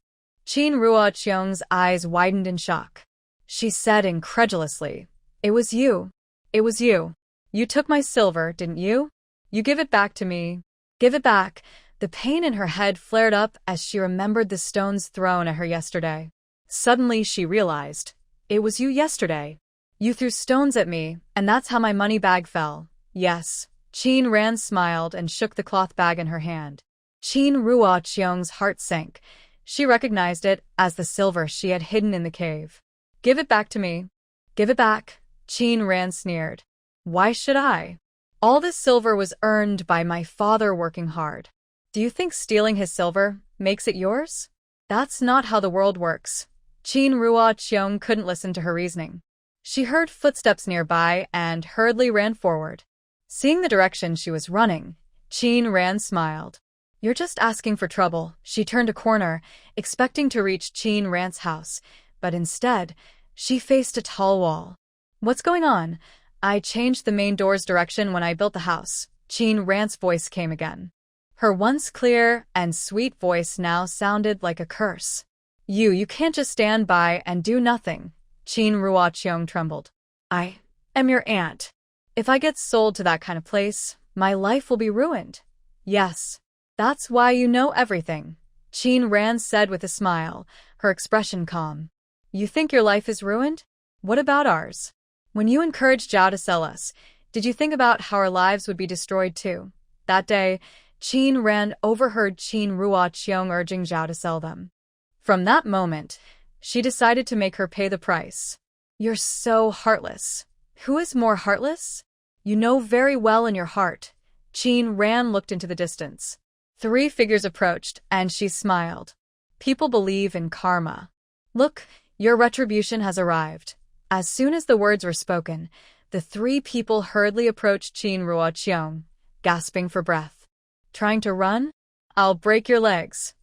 Qin Ruoqiang's eyes widened in shock. She said incredulously, It was you. It was you. You took my silver, didn't you? You give it back to me. Give it back. The pain in her head flared up as she remembered the stones thrown at her yesterday. Suddenly she realized, It was you yesterday. You threw stones at me, and that's how my money bag fell. Yes. Qin Ran smiled and shook the cloth bag in her hand. Qin Ruoqiang's heart sank. She recognized it as the silver she had hidden in the cave. Give it back to me. Give it back, Qin Ran sneered. Why should I? All this silver was earned by my father working hard. Do you think stealing his silver makes it yours? That's not how the world works. Qin Ruoqiang couldn't listen to her reasoning. She heard footsteps nearby and hurriedly ran forward. Seeing the direction she was running, Qin Ran smiled. You're just asking for trouble. She turned a corner, expecting to reach Qin Ran's house, but instead, she faced a tall wall. What's going on? I changed the main door's direction when I built the house. Qin Ran's voice came again. Her once clear and sweet voice now sounded like a curse. You can't just stand by and do nothing. Qin Ruoqiang trembled. I am your aunt. If I get sold to that kind of place, my life will be ruined. Yes. That's why you know everything, Qin Ran said with a smile, her expression calm. You think your life is ruined? What about ours? When you encouraged Zhao to sell us, did you think about how our lives would be destroyed too? That day, Qin Ran overheard Qin Ruoqiang urging Zhao to sell them. From that moment, she decided to make her pay the price. You're so heartless. Who is more heartless? You know very well in your heart. Qin Ran looked into the distance. 3 figures approached, and she smiled. People believe in karma. Look, your retribution has arrived. As soon as the words were spoken, the three people hurriedly approached Qin Ruoqiang, gasping for breath. Trying to run? I'll break your legs.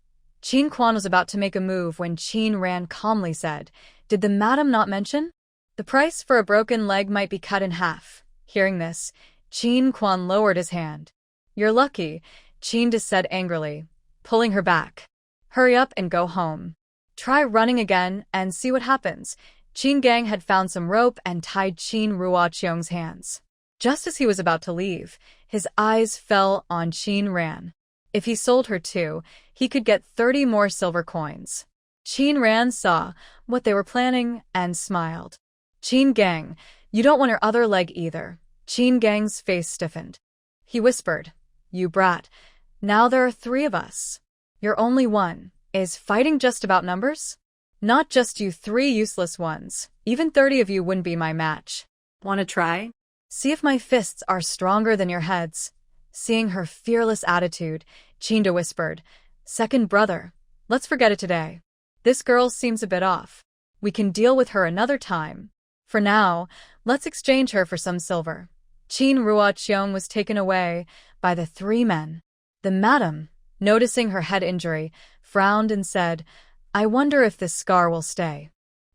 Qin Quan was about to make a move when Qin Ran calmly said, Did the madam not mention? The price for a broken leg might be cut in half. Hearing this, Qin Quan lowered his hand. You're lucky, Qin said angrily, pulling her back. Hurry up and go home. Try running again and see what happens. Qin Gang had found some rope and tied Qin Ruoqiang's hands. Just as he was about to leave, his eyes fell on Qin Ran. If he sold her too, he could get 30 more silver coins. Qin Ran saw what they were planning and smiled. Qin Gang, you don't want her other leg either. Qin Gang's face stiffened. He whispered, You brat, now there are 3 of us. You're only one. Is fighting just about numbers? Not just you 3 useless ones. Even 30 of you wouldn't be my match. Wanna try? See if my fists are stronger than your heads. Seeing her fearless attitude, Qinda whispered, Second brother, let's forget it today. This girl seems a bit off. We can deal with her another time. For now, let's exchange her for some silver. Qin Ruoqiang was taken away by the 3 men. The madam, noticing her head injury, frowned and said, I wonder if this scar will stay.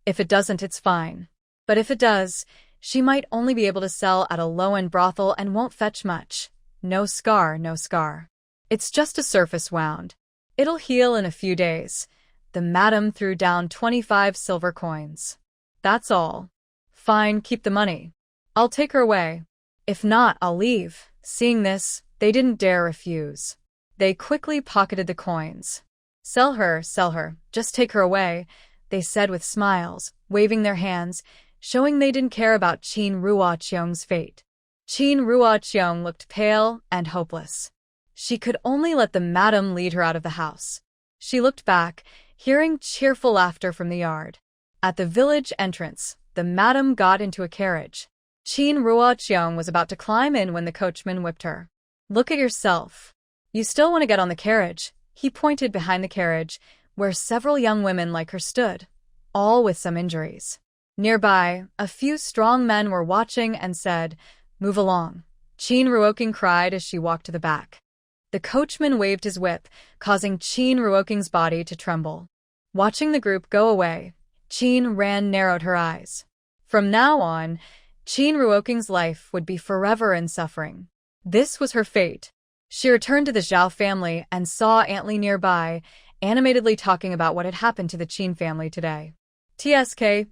If it doesn't, it's fine. But if it does, she might only be able to sell at a low-end brothel and won't fetch much. No scar, no scar. It's just a surface wound. It'll heal in a few days. The madam threw down 25 silver coins. That's all. Fine, keep the money. I'll take her away. If not, I'll leave. Seeing this, they didn't dare refuse. They quickly pocketed the coins. Sell her, just take her away, they said with smiles, waving their hands, showing they didn't care about Qin Ruoqiang's fate. Qin Ruoqiang looked pale and hopeless. She could only let the madam lead her out of the house. She looked back, hearing cheerful laughter from the yard. At the village entrance, the madam got into a carriage. Qin Ruoqiang was about to climb in when the coachman whipped her. Look at yourself. You still want to get on the carriage? He pointed behind the carriage, where several young women like her stood, all with some injuries. Nearby, a few strong men were watching and said, Move along. Qin Ruoqiang cried as she walked to the back. The coachman waved his whip, causing Qin Ruoqiang's body to tremble. Watching the group go away, Qin Ran narrowed her eyes. From now on, Qin Ruoqiang's life would be forever in suffering. This was her fate. She returned to the Zhao family and saw Aunt Li nearby, animatedly talking about what had happened to the Qin family today. TSK,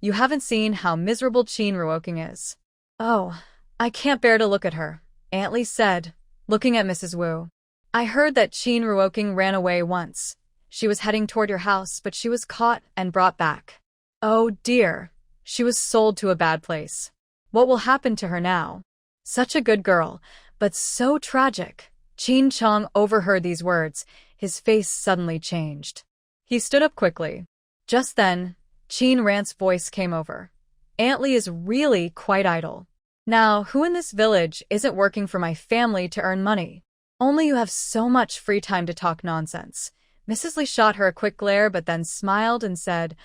you haven't seen how miserable Qin Ruoqiang is. Oh, I can't bear to look at her, Aunt Li said, looking at Mrs. Wu. I heard that Qin Ruoqiang ran away once. She was heading toward your house, but she was caught and brought back. Oh dear, she was sold to a bad place. What will happen to her now? Such a good girl, but so tragic. Qin Chong overheard these words. His face suddenly changed. He stood up quickly. Just then, Qin Ran's voice came over. Aunt Li is really quite idle. Now, who in this village isn't working for my family to earn money? Only you have so much free time to talk nonsense. Mrs. Li shot her a quick glare but then smiled and said,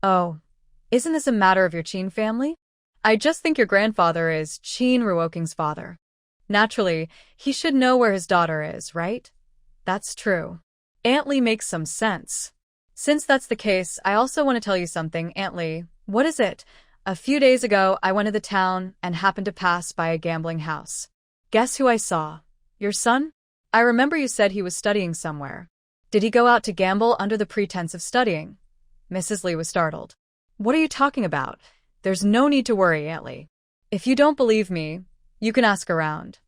Oh, isn't this a matter of your Qin family? I just think your grandfather is Qin Ruoqiang's father. Naturally, he should know where his daughter is, right? That's true. Aunt Li makes some sense. Since that's the case, I also want to tell you something, Aunt Li. What is it? A few days ago, I went to the town and happened to pass by a gambling house. Guess who I saw? Your son? I remember you said he was studying somewhere. Did he go out to gamble under the pretense of studying? Mrs. Li was startled. What are you talking about? There's no need to worry, Aunt Li. If you don't believe me, you can ask around.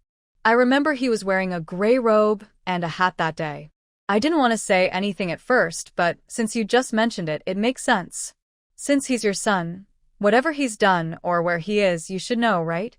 I remember he was wearing a gray robe and a hat that day. I didn't want to say anything at first, but since you just mentioned it, it makes sense. Since he's your son, whatever he's done or where he is, you should know, right?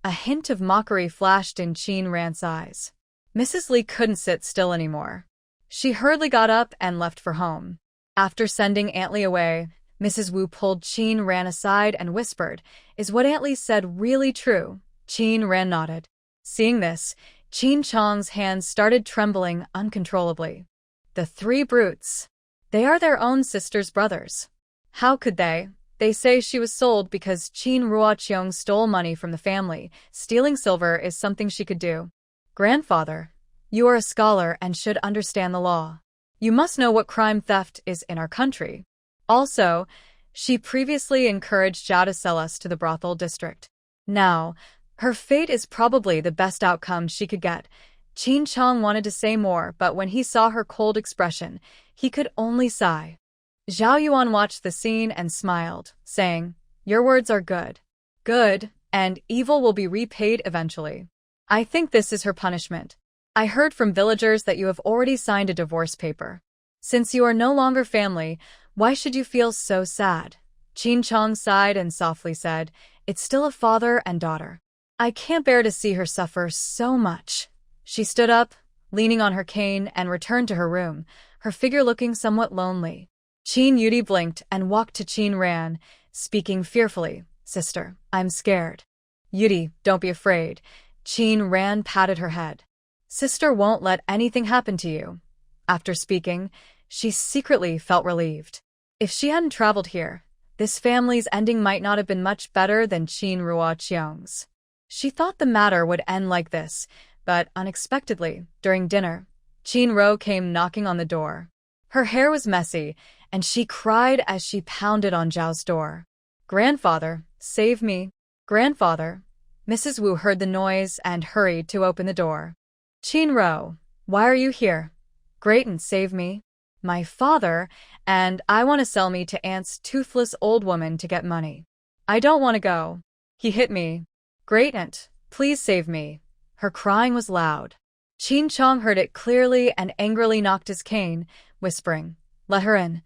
A hint of mockery flashed in Qin Ran's eyes. Mrs. Li couldn't sit still anymore. She hurriedly got up and left for home. After sending Aunt Li away, Mrs. Wu pulled Qin Ran aside and whispered, Is what Aunt Li said really true? Qin Ran nodded. Seeing this, Qin Chong's hands started trembling uncontrollably. The 3 brutes. They are their own sister's brothers. How could they? They say she was sold because Qin Ruoqiong stole money from the family. Stealing silver is something she could do. Grandfather, you are a scholar and should understand the law. You must know what crime theft is in our country. Also, she previously encouraged Zhao to sell us to the brothel district. Now, her fate is probably the best outcome she could get. Qin Chong wanted to say more, but when he saw her cold expression, he could only sigh. Zhao Yuan watched the scene and smiled, saying, "Your words are good. Good, and evil will be repaid eventually. I think this is her punishment. I heard from villagers that you have already signed a divorce paper. Since you are no longer family, why should you feel so sad?" Qin Chong sighed and softly said, "It's still a father and daughter. I can't bear to see her suffer so much." She stood up, leaning on her cane, and returned to her room, her figure looking somewhat lonely. Qin Yudi blinked and walked to Qin Ran, speaking fearfully, "Sister, I'm scared." "Yudi, don't be afraid." Qin Ran patted her head. "Sister won't let anything happen to you." After speaking, she secretly felt relieved. If she hadn't traveled here, this family's ending might not have been much better than Qin Ruoqiong's. She thought the matter would end like this, but unexpectedly, during dinner, Qin Ro came knocking on the door. Her hair was messy, and she cried as she pounded on Zhao's door. "Grandfather, save me. Grandfather." Mrs. Wu heard the noise and hurried to open the door. "Qin Ro, why are you here?" "Grayton, save me. My father, and I want to sell me to Aunt's toothless old woman to get money. I don't want to go. He hit me. Great Aunt, please save me." Her crying was loud. Qin Chong heard it clearly and angrily knocked his cane, whispering, "Let her in."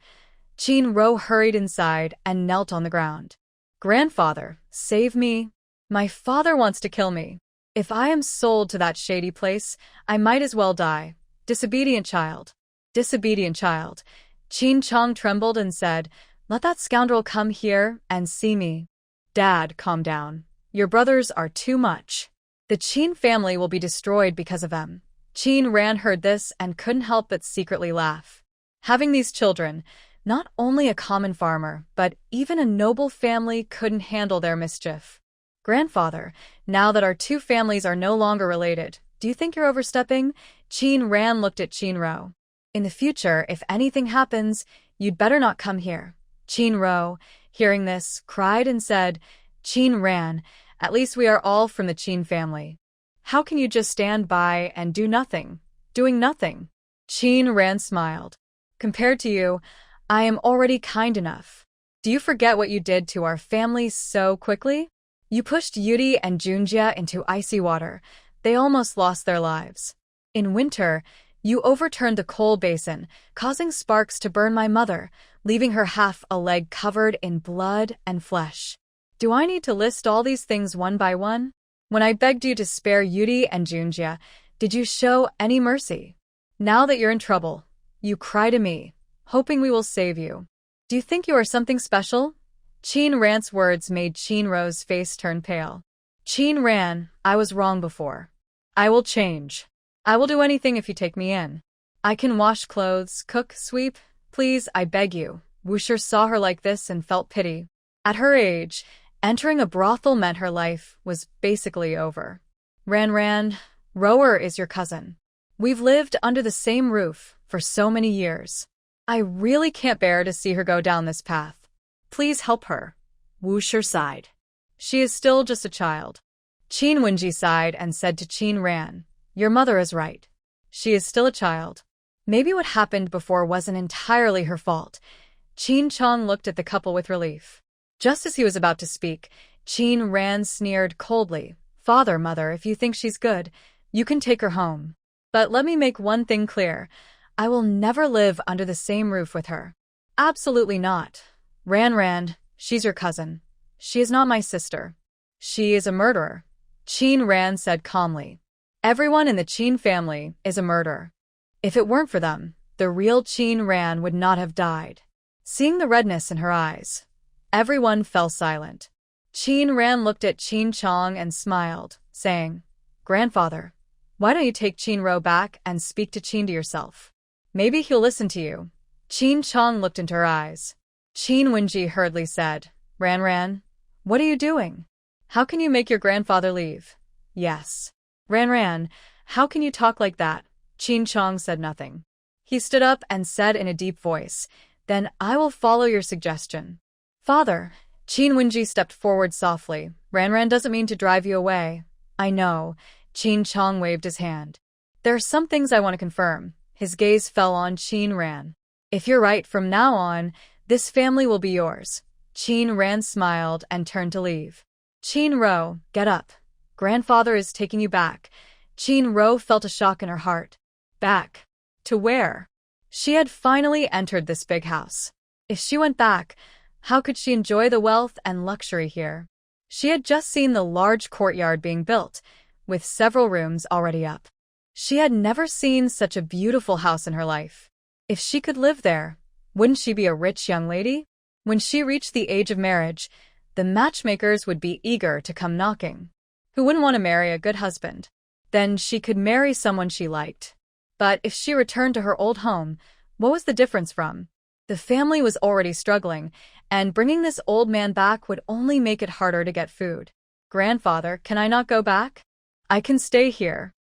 Qin Ro hurried inside and knelt on the ground. "Grandfather, save me. My father wants to kill me. If I am sold to that shady place, I might as well die. Disobedient child. Disobedient child." Qin Chong trembled and said, "Let that scoundrel come here and see me." "Dad, calm down. Your brothers are too much. The Qin family will be destroyed because of them." Qin Ran heard this and couldn't help but secretly laugh. Having these children, not only a common farmer, but even a noble family couldn't handle their mischief. "Grandfather, now that our two families are no longer related, do you think you're overstepping?" Qin Ran looked at Qin Ro. "In the future, if anything happens, you'd better not come here." Qin Ro, hearing this, cried and said, "Qin Ran, at least we are all from the Qin family. How can you just stand by and do nothing? Doing nothing?" Qin Ran smiled. "Compared to you, I am already kind enough. Do you forget what you did to our family so quickly? You pushed Yudi and Junjia into icy water. They almost lost their lives. In winter, you overturned the coal basin, causing sparks to burn my mother, leaving her half a leg covered in blood and flesh. Do I need to list all these things one by one? When I begged you to spare Yudi and Junjia, did you show any mercy? Now that you're in trouble, you cry to me, hoping we will save you. Do you think you are something special?" Qin Ran's words made Qin Ro's face turn pale. "Qin Ran, I was wrong before. I will change. I will do anything if you take me in. I can wash clothes, cook, sweep. Please, I beg you." Wuxia saw her like this and felt pity. At her age, entering a brothel meant her life was basically over. Ran, Rower is your cousin. We've lived under the same roof for so many years. I really can't bear to see her go down this path. Please help her." Wuxia sighed. "She is still just a child." Qin Wenji sighed and said to Qin Ran, "Your mother is right. She is still a child. Maybe what happened before wasn't entirely her fault." Qin Chong looked at the couple with relief. Just as he was about to speak, Qin Ran sneered coldly, "Father, mother, if you think she's good, you can take her home. But let me make one thing clear. I will never live under the same roof with her. Absolutely not. Ran, she's your cousin. She is not my sister. She is a murderer." Qin Ran said calmly. "Everyone in the Qin family is a murderer. If it weren't for them, the real Qin Ran would not have died." Seeing the redness in her eyes, everyone fell silent. Qin Ran looked at Qin Chong and smiled, saying, "Grandfather, why don't you take Qin Ro back and speak to Qin to yourself? Maybe he'll listen to you." Qin Chong looked into her eyes. Qin Wenji hurriedly said, Ran, what are you doing? How can you make your grandfather leave? Yes. Ran, how can you talk like that? Qin Chong said nothing. He stood up and said in a deep voice, then I will follow your suggestion. Father, Qin Wenji stepped forward softly. Ran doesn't mean to drive you away. I know. Qin Chong waved his hand. There are some things I want to confirm. His gaze fell on Qin Ran. If you're right from now on, this family will be yours. Qin Ran smiled and turned to leave. Qin Ro, get up. Grandfather is taking you back. Qin Ro felt a shock in her heart. Back? To where? She had finally entered this big house. If she went back, how could she enjoy the wealth and luxury here? She had just seen the large courtyard being built, with several rooms already up. She had never seen such a beautiful house in her life. If she could live there, wouldn't she be a rich young lady? When she reached the age of marriage, the matchmakers would be eager to come knocking. Who wouldn't want to marry a good husband? Then she could marry someone she liked. But if she returned to her old home, what was the difference from? The family was already struggling, and bringing this old man back would only make it harder to get food. Grandfather, can I not go back? I can stay here.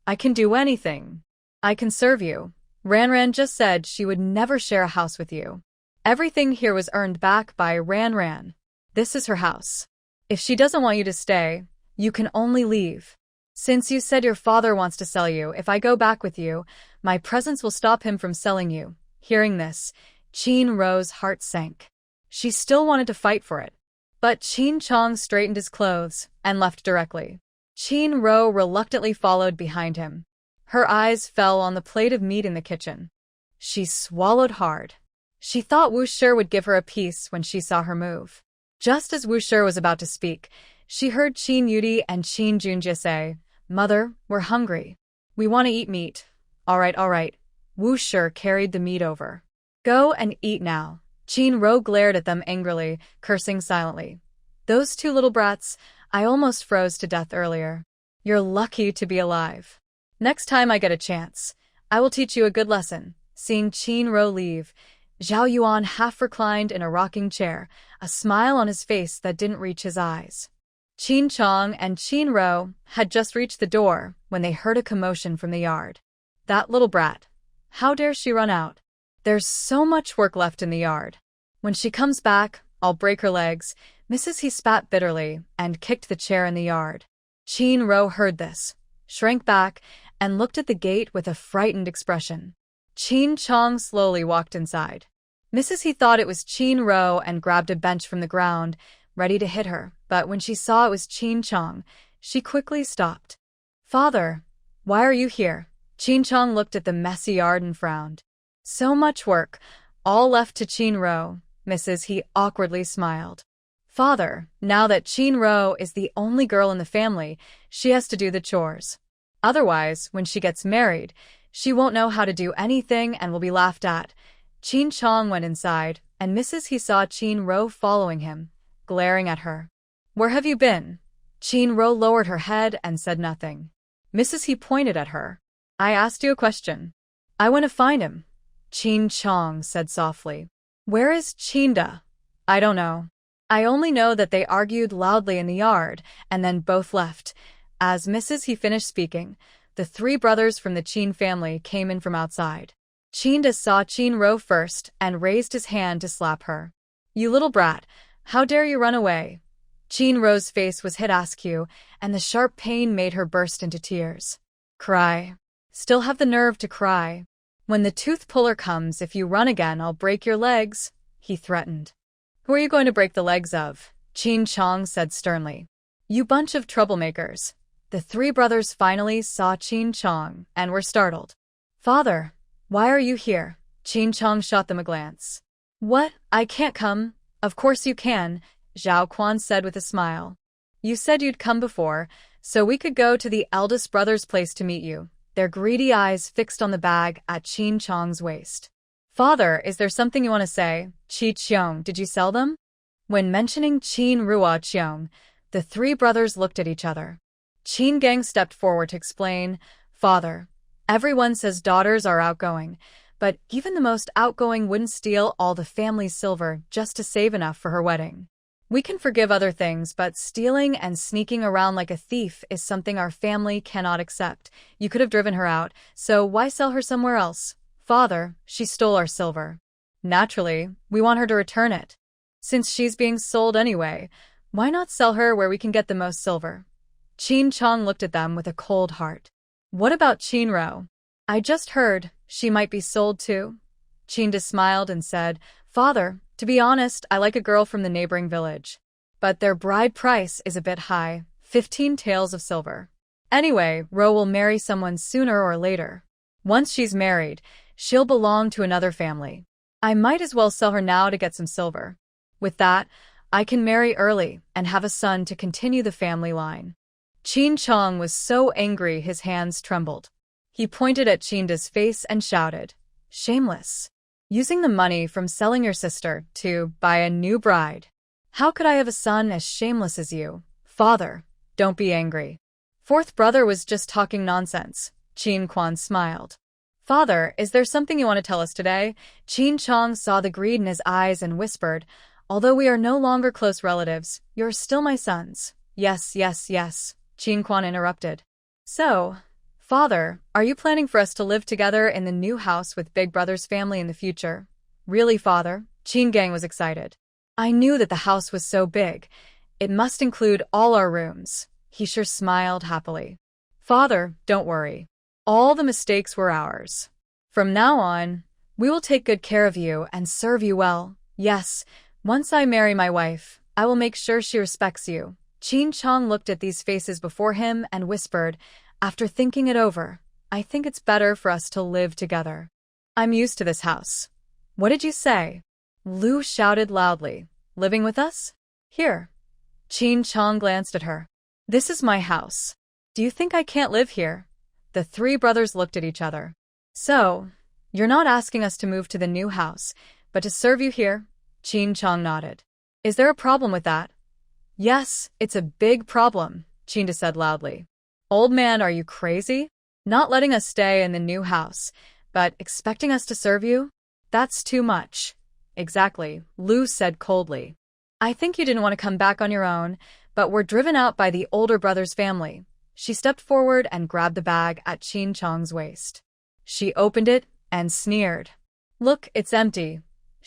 I can do anything. I can serve you. Ran just said she would never share a house with you. Everything here was earned back by Ran. This is her house. If she doesn't want you to stay, you can only leave. Since you said your father wants to sell you, if I go back with you, my presence will stop him from selling you. Hearing this, Qin Ro's heart sank. She still wanted to fight for it. But Qin Chong straightened his clothes and left directly. Qin Ro reluctantly followed behind him. Her eyes fell on the plate of meat in the kitchen. She swallowed hard. She thought Wu Shi would give her a piece when she saw her move. Just as Wu Shi was about to speak, she heard Qin Yudi and Qin Junjie say, Mother, we're hungry. We want to eat meat. All right. Wu Shi carried the meat over. Go and eat now. Qin Ro glared at them angrily, cursing silently. Those two little brats, I almost froze to death earlier. You're lucky to be alive. Next time I get a chance, I will teach you a good lesson. Seeing Qin Ro leave, Zhao Yuan half reclined in a rocking chair, a smile on his face that didn't reach his eyes. Qin Chong and Qin Ro had just reached the door when they heard a commotion from the yard. That little brat. How dare she run out? There's so much work left in the yard. When she comes back, I'll break her legs. Mrs. He spat bitterly and kicked the chair in the yard. Qin Ro heard this, shrank back, and looked at the gate with a frightened expression. Qin Chong slowly walked inside. Mrs. He thought it was Qin Ro and grabbed a bench from the ground, ready to hit her, but when she saw it was Qin Chong, she quickly stopped. Father, why are you here? Qin Chong looked at the messy yard and frowned. So much work, all left to Qin Ro. Mrs. He awkwardly smiled. Father, now that Qin Ro is the only girl in the family, she has to do the chores. Otherwise, when she gets married, she won't know how to do anything and will be laughed at. Qin Chong went inside, and Mrs. He saw Qin Ro following him, glaring at her. Where have you been? Qin Ro lowered her head and said nothing. Mrs. He pointed at her. I asked you a question. I want to find him. Qin Chong said softly. Where is Qinda? I don't know. I only know that they argued loudly in the yard, and then both left. As Mrs. He finished speaking, the three brothers from the Qin family came in from outside. Qinda saw Qin Ro first and raised his hand to slap her. You little brat, how dare you run away? Qin Ro's face was hit askew, and the sharp pain made her burst into tears. Cry. Still have the nerve to cry. When the tooth puller comes, if you run again, I'll break your legs, he threatened. Who are you going to break the legs of? Qin Chong said sternly. You bunch of troublemakers. The three brothers finally saw Qin Chong and were startled. Father, why are you here? Qin Chong shot them a glance. What? I can't come. Of course you can, Zhao Quan said with a smile. You said you'd come before, so we could go to the eldest brother's place to meet you. Their greedy eyes fixed on the bag at Qin Chong's waist. Father, is there something you want to say? Qi Qiong, did you sell them? When mentioning Qin Rua Qiong, the three brothers looked at each other. Qin Gang stepped forward to explain, Father, everyone says daughters are outgoing, but even the most outgoing wouldn't steal all the family's silver just to save enough for her wedding. We can forgive other things, but stealing and sneaking around like a thief is something our family cannot accept. You could have driven her out, so why sell her somewhere else? Father, she stole our silver. Naturally, we want her to return it. Since she's being sold anyway, why not sell her where we can get the most silver? Qin Chong looked at them with a cold heart. What about Qinro? I just heard she might be sold too. Qinda smiled and said, Father, to be honest, I like a girl from the neighboring village. But their bride price is a bit high, 15 taels of silver. Anyway, Ro will marry someone sooner or later. Once she's married, she'll belong to another family. I might as well sell her now to get some silver. With that, I can marry early and have a son to continue the family line. Qin Chong was so angry his hands trembled. He pointed at Qinda's face and shouted, Shameless! Using the money from selling your sister to buy a new bride. How could I have a son as shameless as you? Father, don't be angry. Fourth brother was just talking nonsense. Qin Quan smiled. Father, is there something you want to tell us today? Qin Chong saw the greed in his eyes and whispered, Although we are no longer close relatives, you're still my sons. Yes, yes, yes, Qin Quan interrupted. So, Father, are you planning for us to live together in the new house with Big Brother's family in the future? Really, Father? Qin Gang was excited. I knew that the house was so big. It must include all our rooms. He sure smiled happily. Father, don't worry. All the mistakes were ours. From now on, we will take good care of you and serve you well. Yes, once I marry my wife, I will make sure she respects you. Qin Chong looked at these faces before him and whispered, After thinking it over, I think it's better for us to live together. I'm used to this house. What did you say? Lu shouted loudly. Living with us? Here. Qin Chong glanced at her. This is my house. Do you think I can't live here? The three brothers looked at each other. So, you're not asking us to move to the new house, but to serve you here? Qin Chong nodded. Is there a problem with that? Yes, it's a big problem, Qinda said loudly. Old man, are you crazy? Not letting us stay in the new house, but expecting us to serve you? That's too much. Exactly, Lu said coldly. I think you didn't want to come back on your own, but were driven out by the older brother's family. She stepped forward and grabbed the bag at Qin Chong's waist. She opened it and sneered. Look, it's empty.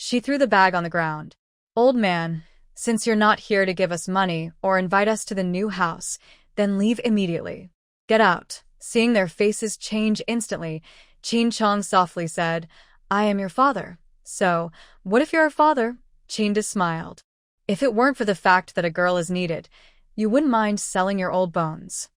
She threw the bag on the ground. Old man, since you're not here to give us money or invite us to the new house, then leave immediately. Get out. Seeing their faces change instantly, Qin Chong softly said, I am your father. So, what if you're a father? Qinda smiled. If it weren't for the fact that a girl is needed, you wouldn't mind selling your old bones.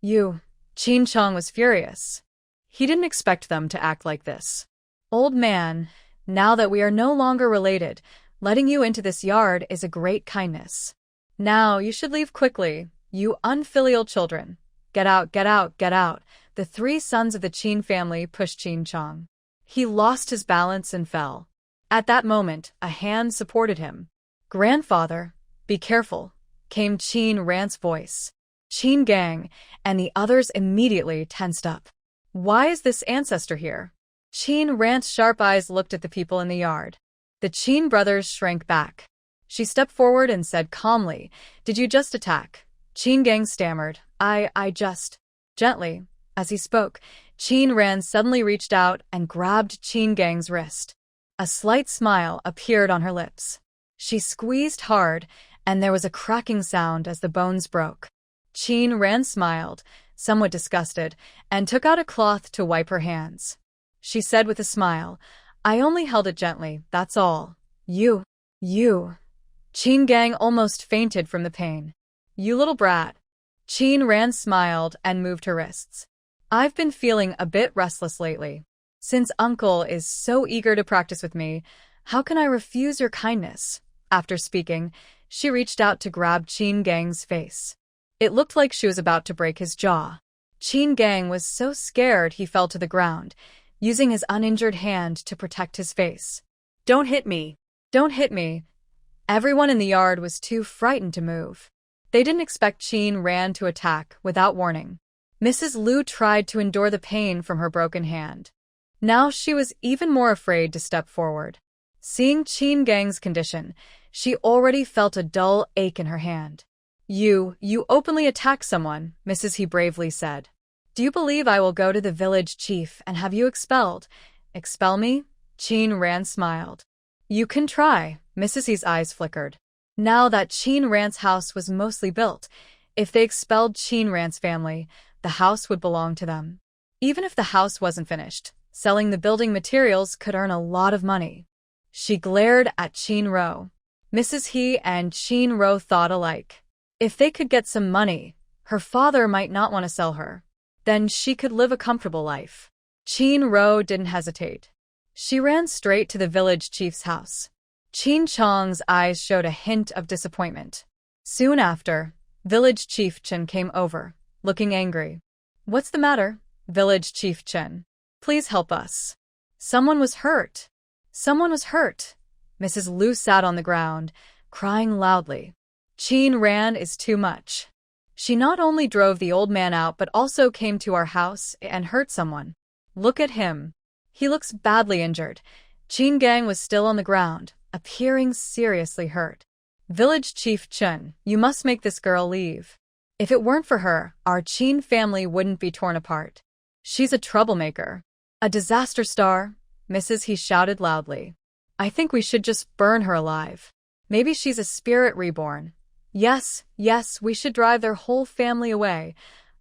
Qin Chong was furious. He didn't expect them to act like this. Old man, now that we are no longer related, letting you into this yard is a great kindness. Now you should leave quickly, you unfilial children. Get out, get out, get out. The three sons of the Qin family pushed Qin Chong. He lost his balance and fell. At that moment, a hand supported him. Grandfather, be careful, came Qin Rant's voice. Qin Gang and the others immediately tensed up. Why is this ancestor here? Qin Rant's sharp eyes looked at the people in the yard. The Qin brothers shrank back. She stepped forward and said calmly, Did you just attack? Qin Gang stammered, I just... Gently, as he spoke, Qin Ran suddenly reached out and grabbed Qin Gang's wrist. A slight smile appeared on her lips. She squeezed hard, and there was a cracking sound as the bones broke. Qin Ran smiled, somewhat disgusted, and took out a cloth to wipe her hands. She said with a smile, I only held it gently, that's all. You. Qin Gang almost fainted from the pain. You little brat. Qin Ran smiled and moved her wrists. I've been feeling a bit restless lately. Since Uncle is so eager to practice with me, how can I refuse your kindness? After speaking, she reached out to grab Qin Gang's face. It looked like she was about to break his jaw. Qin Gang was so scared he fell to the ground, using his uninjured hand to protect his face. Don't hit me. Don't hit me. Everyone in the yard was too frightened to move. They didn't expect Qin Ran to attack without warning. Mrs. Lu tried to endure the pain from her broken hand. Now she was even more afraid to step forward. Seeing Qin Gang's condition, She already felt a dull ache in her hand. You openly attack someone, Mrs. He bravely said. Do you believe I will go to the village chief and have you expelled? Expel me? Qin Ran smiled. You can try, Mrs. He's eyes flickered. Now that Qin Ran's house was mostly built, if they expelled Qin Ran's family, the house would belong to them. Even if the house wasn't finished, selling the building materials could earn a lot of money. She glared at Qin Ro. Mrs. He and Qin Ro thought alike. If they could get some money, her father might not want to sell her. Then she could live a comfortable life. Qin Ro didn't hesitate. She ran straight to the village chief's house. Qin Chong's eyes showed a hint of disappointment. Soon after, village chief Chen came over, looking angry. What's the matter, village chief Chen? Please help us. Someone was hurt. Someone was hurt. Mrs. Lu sat on the ground, crying loudly. Qin Ran is too much. She not only drove the old man out but also came to our house and hurt someone. Look at him. He looks badly injured. Qin Gang was still on the ground, appearing seriously hurt. Village Chief Chen, you must make this girl leave. If it weren't for her, our Qin family wouldn't be torn apart. She's a troublemaker. A disaster star, Mrs. He shouted loudly. I think we should just burn her alive. Maybe she's a spirit reborn. Yes, we should drive their whole family away.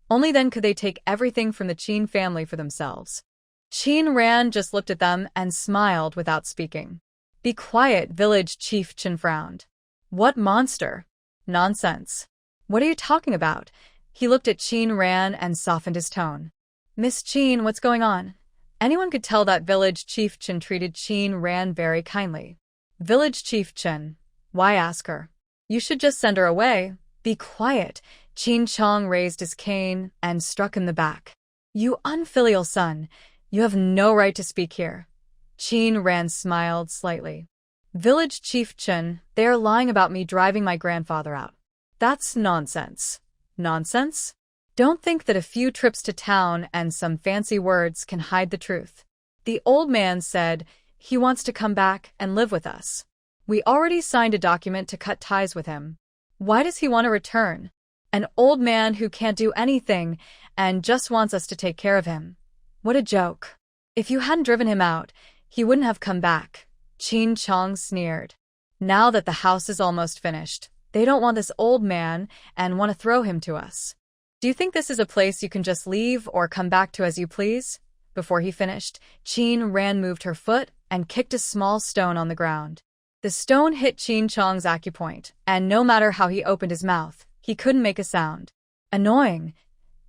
Only then could they take everything from the Qin family for themselves. Qin Ran just looked at them and smiled without speaking. Be quiet, village chief Chen frowned. What monster? Nonsense. What are you talking about? He looked at Qin Ran and softened his tone. Miss Qin, what's going on? Anyone could tell that village chief Chen treated Qin Ran very kindly. Village chief Chen, why ask her? You should just send her away. Be quiet. Qin Chong raised his cane and struck him the back. You unfilial son, you have no right to speak here. Qin Ran smiled slightly. Village Chief Chen, they are lying about me driving my grandfather out. That's nonsense. Nonsense? Don't think that a few trips to town and some fancy words can hide the truth. The old man said he wants to come back and live with us. We already signed a document to cut ties with him. Why does he want to return? An old man who can't do anything and just wants us to take care of him. What a joke. If you hadn't driven him out, he wouldn't have come back. Qin Chong sneered. Now that the house is almost finished, they don't want this old man and want to throw him to us. Do you think this is a place you can just leave or come back to as you please? Before he finished, Qin Ran moved her foot and kicked a small stone on the ground. The stone hit Qin Chong's acupoint, and no matter how he opened his mouth, he couldn't make a sound. Annoying.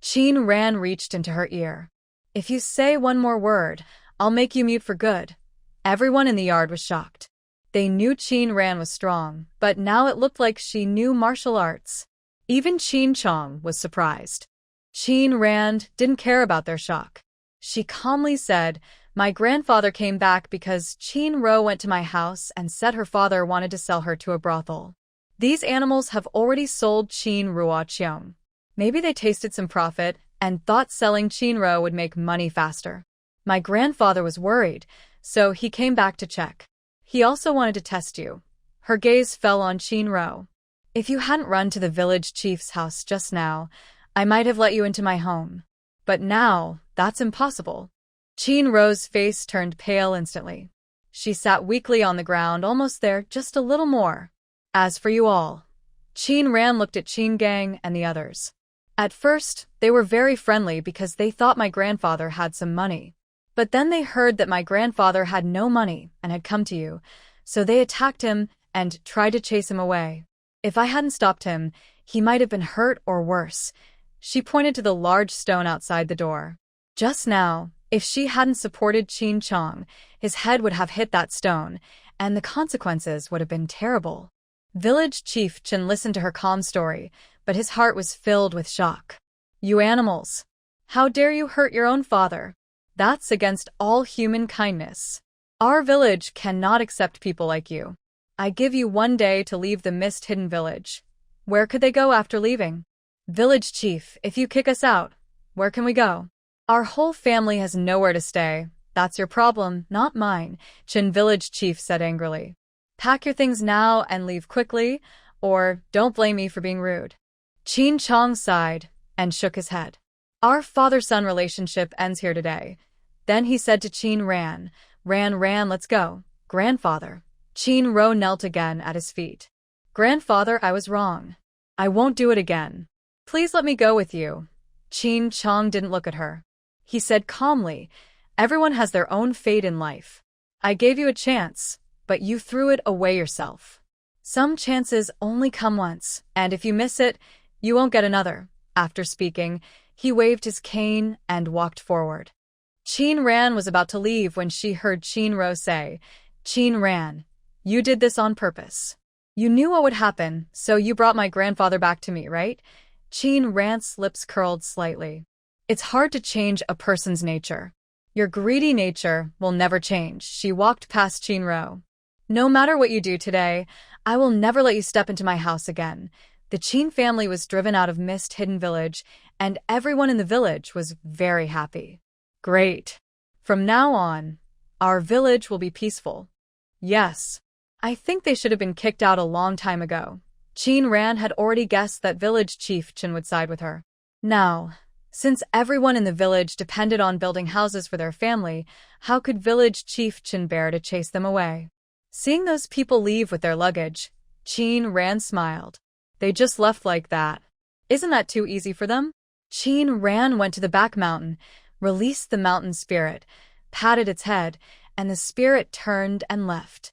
Qin Ran reached into her ear. If you say one more word, I'll make you mute for good. Everyone in the yard was shocked. They knew Qin Ran was strong, but now it looked like she knew martial arts. Even Qin Chong was surprised. Qin Ran didn't care about their shock. She calmly said, my grandfather came back because Qin Ro went to my house and said her father wanted to sell her to a brothel. These animals have already sold Qin Ruo Qiong. Maybe they tasted some profit and thought selling Qin Ro would make money faster. My grandfather was worried, so he came back to check. He also wanted to test you. Her gaze fell on Qin Ro. If you hadn't run to the village chief's house just now, I might have let you into my home. But now, that's impossible. Qin Ro's face turned pale instantly. She sat weakly on the ground, almost there, just a little more. As for you all, Qin Ran looked at Qin Gang and the others. At first, they were very friendly because they thought my grandfather had some money. But then they heard that my grandfather had no money and had come to you, so they attacked him and tried to chase him away. If I hadn't stopped him, he might have been hurt or worse. She pointed to the large stone outside the door. Just now, if she hadn't supported Qin Chong, his head would have hit that stone, and the consequences would have been terrible. Village Chief Chen listened to her calm story, but his heart was filled with shock. You animals! How dare you hurt your own father? That's against all human kindness. Our village cannot accept people like you. I give you 1 day to leave the mist-hidden village. Where could they go after leaving? Village Chief, if you kick us out, where can we go? Our whole family has nowhere to stay. That's your problem, not mine, Chen Village Chief said angrily. Pack your things now and leave quickly, or don't blame me for being rude. Qin Chong sighed and shook his head. Our father-son relationship ends here today. Then he said to Qin Ran, Ran, let's go. Grandfather. Qin Ro knelt again at his feet. Grandfather, I was wrong. I won't do it again. Please let me go with you. Qin Chong didn't look at her. He said calmly, everyone has their own fate in life. I gave you a chance, but you threw it away yourself. Some chances only come once, and if you miss it, you won't get another. After speaking, he waved his cane and walked forward. Qin Ran was about to leave when she heard Qin Ro say, Qin Ran, you did this on purpose. You knew what would happen, so you brought my grandfather back to me, right? Qin Ran's lips curled slightly. It's hard to change a person's nature. Your greedy nature will never change. She walked past Qin Ro. No matter what you do today, I will never let you step into my house again. The Qin family was driven out of Mist Hidden Village, and everyone in the village was very happy. Great. From now on, our village will be peaceful. Yes. I think they should have been kicked out a long time ago. Qin Ran had already guessed that village chief Chen would side with her. Now, since everyone in the village depended on building houses for their family, how could village chief Chen bear to chase them away? Seeing those people leave with their luggage, Qin Ran smiled. They just left like that. Isn't that too easy for them? Qin Ran went to the back mountain, released the mountain spirit, patted its head, and the spirit turned and left.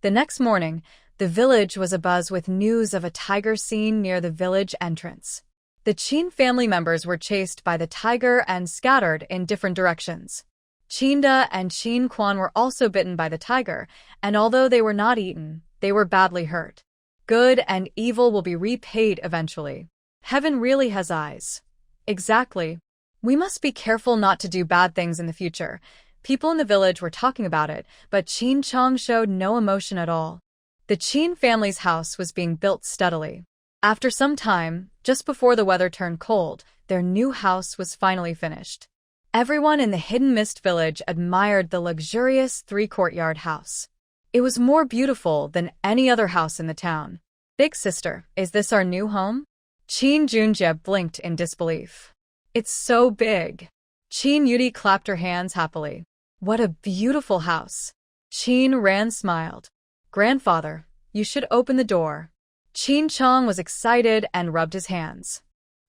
The next morning, the village was abuzz with news of a tiger seen near the village entrance. The Qin family members were chased by the tiger and scattered in different directions. Qinda and Qin Quan were also bitten by the tiger, and although they were not eaten, they were badly hurt. Good and evil will be repaid eventually. Heaven really has eyes. Exactly. We must be careful not to do bad things in the future. People in the village were talking about it, but Qin Chong showed no emotion at all. The Qin family's house was being built steadily. After some time, just before the weather turned cold, their new house was finally finished. Everyone in the Hidden Mist village admired the luxurious three-courtyard house. It was more beautiful than any other house in the town. Big sister, is this our new home? Qin Junjie blinked in disbelief. It's so big. Qin Yudi clapped her hands happily. What a beautiful house. Qin Ran smiled. Grandfather, you should open the door. Qin Chong was excited and rubbed his hands.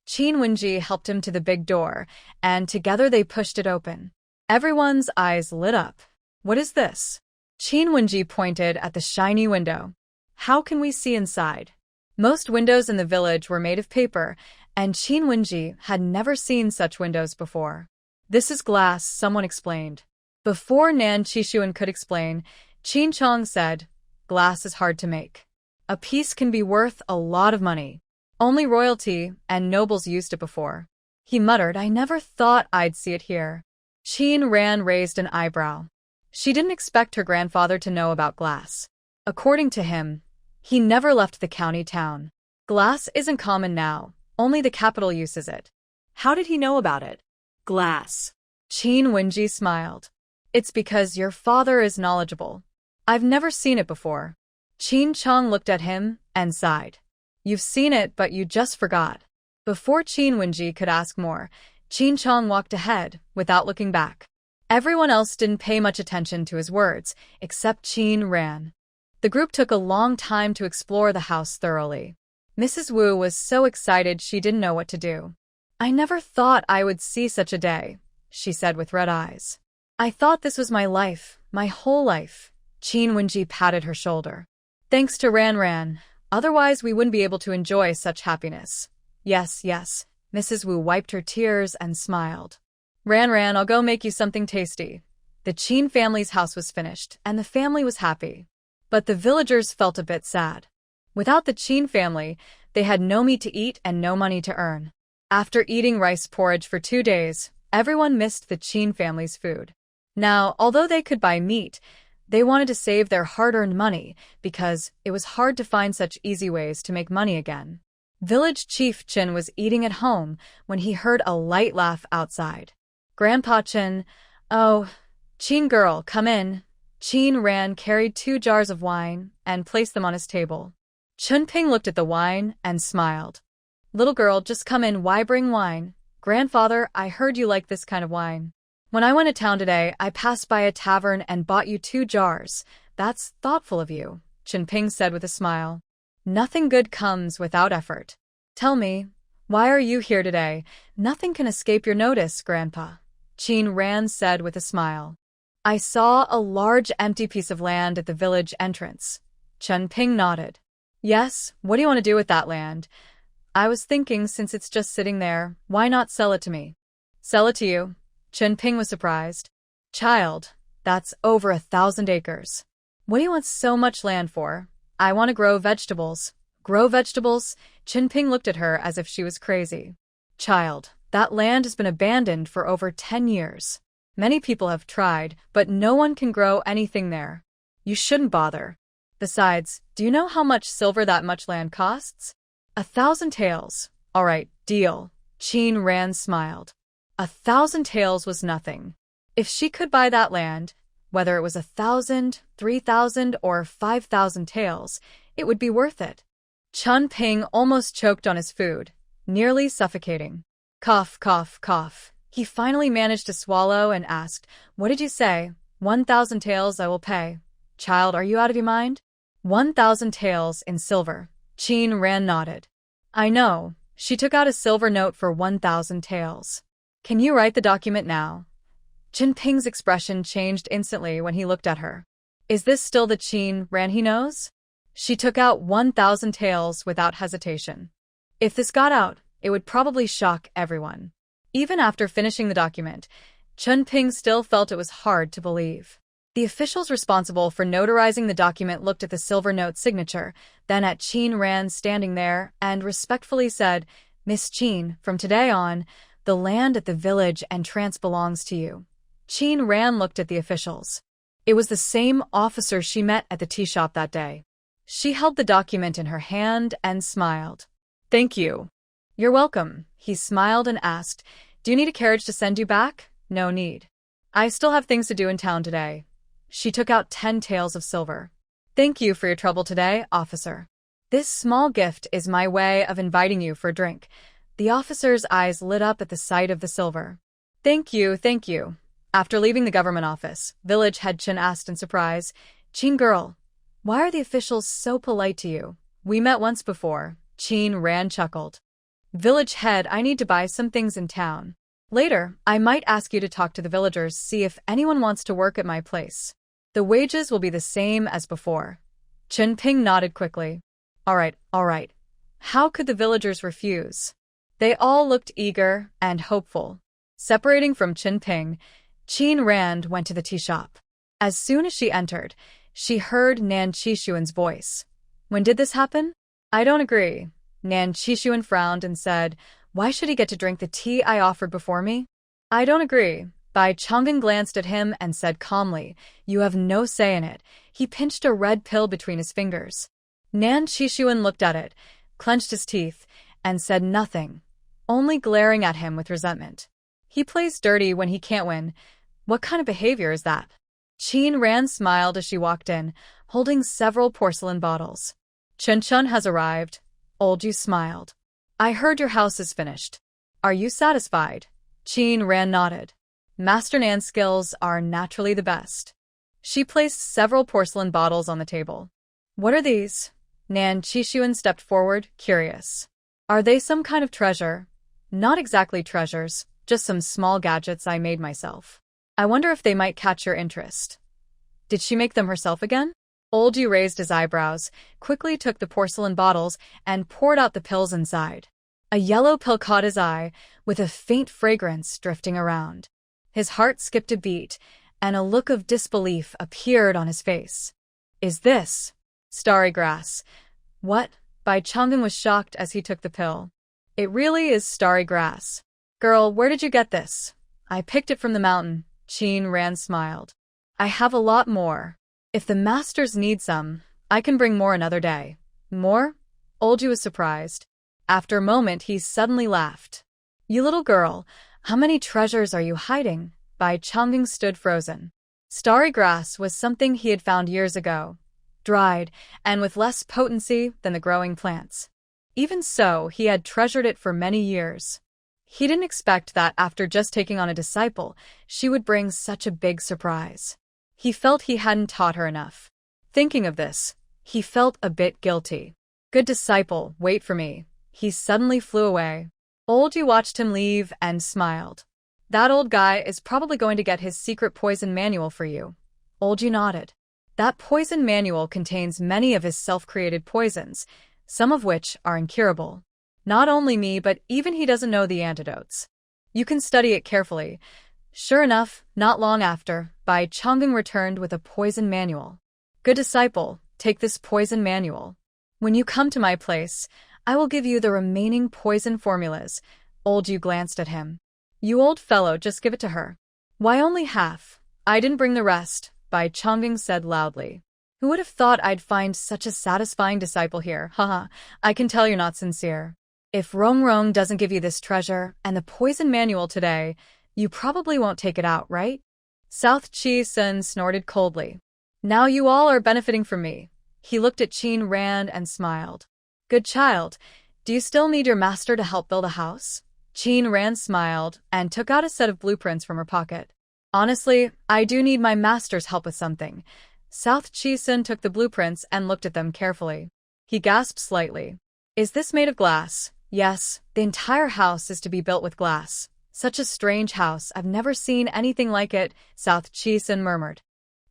Qin Wenji helped him to the big door, and together they pushed it open. Everyone's eyes lit up. What is this? Qin Wenji pointed at the shiny window. How can we see inside? Most windows in the village were made of paper, and Qin Wenji had never seen such windows before. This is glass, someone explained. Before Nan Qishuan could explain, Qin Chong said, glass is hard to make. A piece can be worth a lot of money. Only royalty and nobles used it before. He muttered, I never thought I'd see it here. Qin Ran raised an eyebrow. She didn't expect her grandfather to know about glass. According to him, he never left the county town. Glass isn't common now, only the capital uses it. How did he know about it? Glass. Qin Wenji smiled. It's because your father is knowledgeable. I've never seen it before. Qin Chong looked at him and sighed. You've seen it, but you just forgot. Before Qin Wenji could ask more, Qin Chong walked ahead without looking back. Everyone else didn't pay much attention to his words, except Qin Ran. The group took a long time to explore the house thoroughly. Mrs. Wu was so excited she didn't know what to do. I never thought I would see such a day, she said with red eyes. I thought this was my life, my whole life. Qin Wenji patted her shoulder. Thanks to Ran, otherwise we wouldn't be able to enjoy such happiness. Yes. Mrs. Wu wiped her tears and smiled. Ran, I'll go make you something tasty. The Qin family's house was finished, and the family was happy. But the villagers felt a bit sad. Without the Qin family, they had no meat to eat and no money to earn. After eating rice porridge for 2 days, everyone missed the Qin family's food. Now, although they could buy meat, they wanted to save their hard-earned money because it was hard to find such easy ways to make money again. Village Chief Chen was eating at home when he heard a light laugh outside. Grandpa Chen, oh, Qin girl, come in. Qin Ran carried 2 jars of wine and placed them on his table. Chunping looked at the wine and smiled. Little girl, just come in. Why bring wine? Grandfather, I heard you like this kind of wine. When I went to town today, I passed by a tavern and bought you 2 jars. That's thoughtful of you, Chunping said with a smile. Nothing good comes without effort. Tell me, why are you here today? Nothing can escape your notice, Grandpa, Qin Ran said with a smile. I saw a large empty piece of land at the village entrance. Chunping nodded. Yes, what do you want to do with that land? I was thinking, since it's just sitting there, why not sell it to me? Sell it to you? Chunping was surprised. Child, that's over 1,000 acres. What do you want so much land for? I want to grow vegetables. Grow vegetables? Chunping looked at her as if she was crazy. Child, that land has been abandoned for over 10 years. Many people have tried, but no one can grow anything there. You shouldn't bother. Besides, do you know how much silver that much land costs? 1,000 taels. All right, deal. Qin Ran smiled. 1,000 taels was nothing. If she could buy that land, whether it was 1,000, 3,000, or 5,000 taels, it would be worth it. Chunping almost choked on his food, nearly suffocating. Cough, cough, cough. He finally managed to swallow and asked, What did you say? 1,000 taels I will pay. Child, are you out of your mind? 1,000 taels in silver. Qin Ran nodded. I know. She took out a silver note for 1,000 taels. Can you write the document now? Chunping's expression changed instantly when he looked at her. Is this still the Qin Ran he knows? She took out 1,000 taels without hesitation. If this got out, it would probably shock everyone. Even after finishing the document, Chunping still felt it was hard to believe. The officials responsible for notarizing the document looked at the silver note signature, then at Qin Ran standing there, and respectfully said, Miss Qin, from today on, the land at the village entrance belongs to you. Qin Ran looked at the officials. It was the same officer she met at the tea shop that day. She held the document in her hand and smiled. Thank you. You're welcome, he smiled and asked, Do you need a carriage to send you back? No need. I still have things to do in town today. She took out 10 taels of silver. Thank you for your trouble today, officer. This small gift is my way of inviting you for a drink. The officer's eyes lit up at the sight of the silver. Thank you, thank you. After leaving the government office, village head Chen asked in surprise, Qin girl, why are the officials so polite to you? We met once before. Qin Ran chuckled. Village head, I need to buy some things in town. Later, I might ask you to talk to the villagers, see if anyone wants to work at my place. The wages will be the same as before. Chunping nodded quickly. All right. How could the villagers refuse? They all looked eager and hopeful. Separating from Chunping, Qin Ran went to the tea shop. As soon as she entered, she heard Nan Qishuan's voice. When did this happen? I don't agree. Nan Qishuan frowned and said, Why should he get to drink the tea I offered before me? I don't agree. Bai Chang'an glanced at him and said calmly, You have no say in it. He pinched a red pill between his fingers. Nan Qishuan looked at it, clenched his teeth, and said nothing, only glaring at him with resentment. He plays dirty when he can't win. What kind of behavior is that? Qin Ran smiled as she walked in, holding several porcelain bottles. Chun has arrived. Olju smiled. I heard your house is finished. Are you satisfied? Qin Ran nodded. Master Nan's skills are naturally the best. She placed several porcelain bottles on the table. What are these? Nan Qishuan stepped forward, curious. Are they some kind of treasure? Not exactly treasures, just some small gadgets I made myself. I wonder if they might catch your interest. Did she make them herself again? Olju raised his eyebrows, quickly took the porcelain bottles, and poured out the pills inside. A yellow pill caught his eye, with a faint fragrance drifting around. His heart skipped a beat, and a look of disbelief appeared on his face. Is this starry grass? What? Bai Chang'an was shocked as he took the pill. It really is starry grass. Girl, where did you get this? I picked it from the mountain. Qin Ran smiled. I have a lot more. If the masters need some, I can bring more another day. More? Olju was surprised. After a moment, he suddenly laughed. You little girl, how many treasures are you hiding? Bai Chang'an stood frozen. Starry grass was something he had found years ago, dried, and with less potency than the growing plants. Even so, he had treasured it for many years. He didn't expect that after just taking on a disciple, she would bring such a big surprise. He felt he hadn't taught her enough. Thinking of this, he felt a bit guilty. Good disciple, wait for me. He suddenly flew away. Old Yu watched him leave and smiled. That old guy is probably going to get his secret poison manual for you. Old Yu nodded. That poison manual contains many of his self-created poisons, some of which are incurable. Not only me, but even he doesn't know the antidotes. You can study it carefully. Sure enough, not long after, Bai Chonggeng returned with a poison manual. Good disciple, take this poison manual. When you come to my place, I will give you the remaining poison formulas. Old Yu glanced at him. You old fellow, just give it to her. Why only half? I didn't bring the rest, Bai Chonggeng said loudly. Who would have thought I'd find such a satisfying disciple here? Haha, I can tell you're not sincere. If Rong Rong doesn't give you this treasure and the poison manual today, you probably won't take it out, right? South Chi Sun snorted coldly. Now you all are benefiting from me. He looked at Qin Rand and smiled. Good child, do you still need your master to help build a house? Qin Rand smiled and took out a set of blueprints from her pocket. Honestly, I do need my master's help with something. South Chi Sun took the blueprints and looked at them carefully. He gasped slightly. Is this made of glass? Yes, the entire house is to be built with glass. Such a strange house, I've never seen anything like it, South Chi Sun murmured.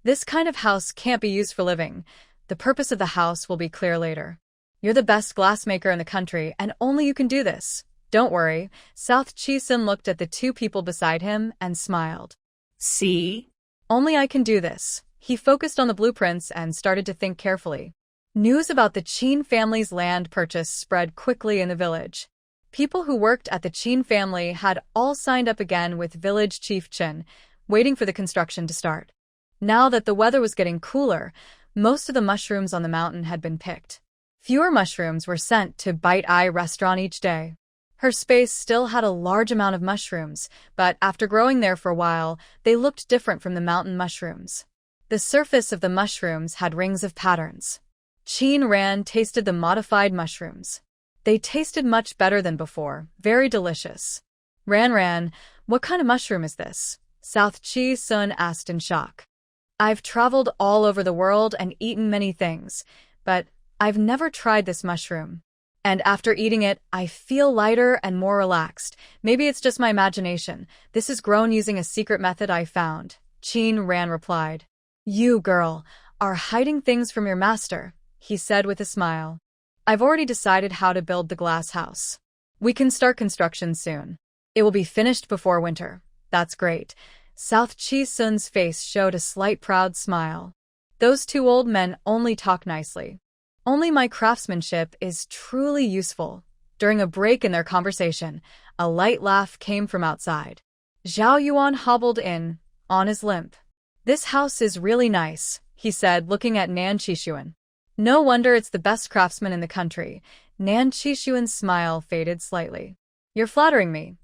This kind of house can't be used for living. The purpose of the house will be clear later. You're the best glassmaker in the country, and only you can do this. Don't worry. South Chi Sun looked at the two people beside him and smiled. See? Only I can do this. He focused on the blueprints and started to think carefully. News about the Qin family's land purchase spread quickly in the village. People who worked at the Qin family had all signed up again with village chief Chen, waiting for the construction to start. Now that the weather was getting cooler, most of the mushrooms on the mountain had been picked. Fewer mushrooms were sent to Bite Eye restaurant each day. Her space still had a large amount of mushrooms, but after growing there for a while, they looked different from the mountain mushrooms. The surface of the mushrooms had rings of patterns. Qin Ran tasted the modified mushrooms. They tasted much better than before, very delicious. Ran, what kind of mushroom is this? South Chi Sun asked in shock. I've traveled all over the world and eaten many things, but I've never tried this mushroom. And after eating it, I feel lighter and more relaxed. Maybe it's just my imagination. This is grown using a secret method I found. Qin Ran replied. You, girl, are hiding things from your master, he said with a smile. I've already decided how to build the glass house. We can start construction soon. It will be finished before winter. That's great. South Chi Sun's face showed a slight proud smile. Those two old men only talk nicely. Only my craftsmanship is truly useful. During a break in their conversation, a light laugh came from outside. Zhao Yuan hobbled in, on his limp. This house is really nice, he said, looking at Nan Qixuan. No wonder it's the best craftsman in the country. Nan Qixuan's smile faded slightly. You're flattering me.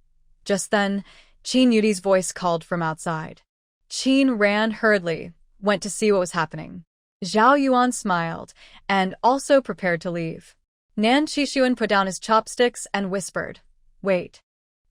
Just then, Qin Yudi's voice called from outside. Qin ran hurriedly, went to see what was happening. Zhao Yuan smiled, and also prepared to leave. Nan Qixuan put down his chopsticks and whispered, Wait.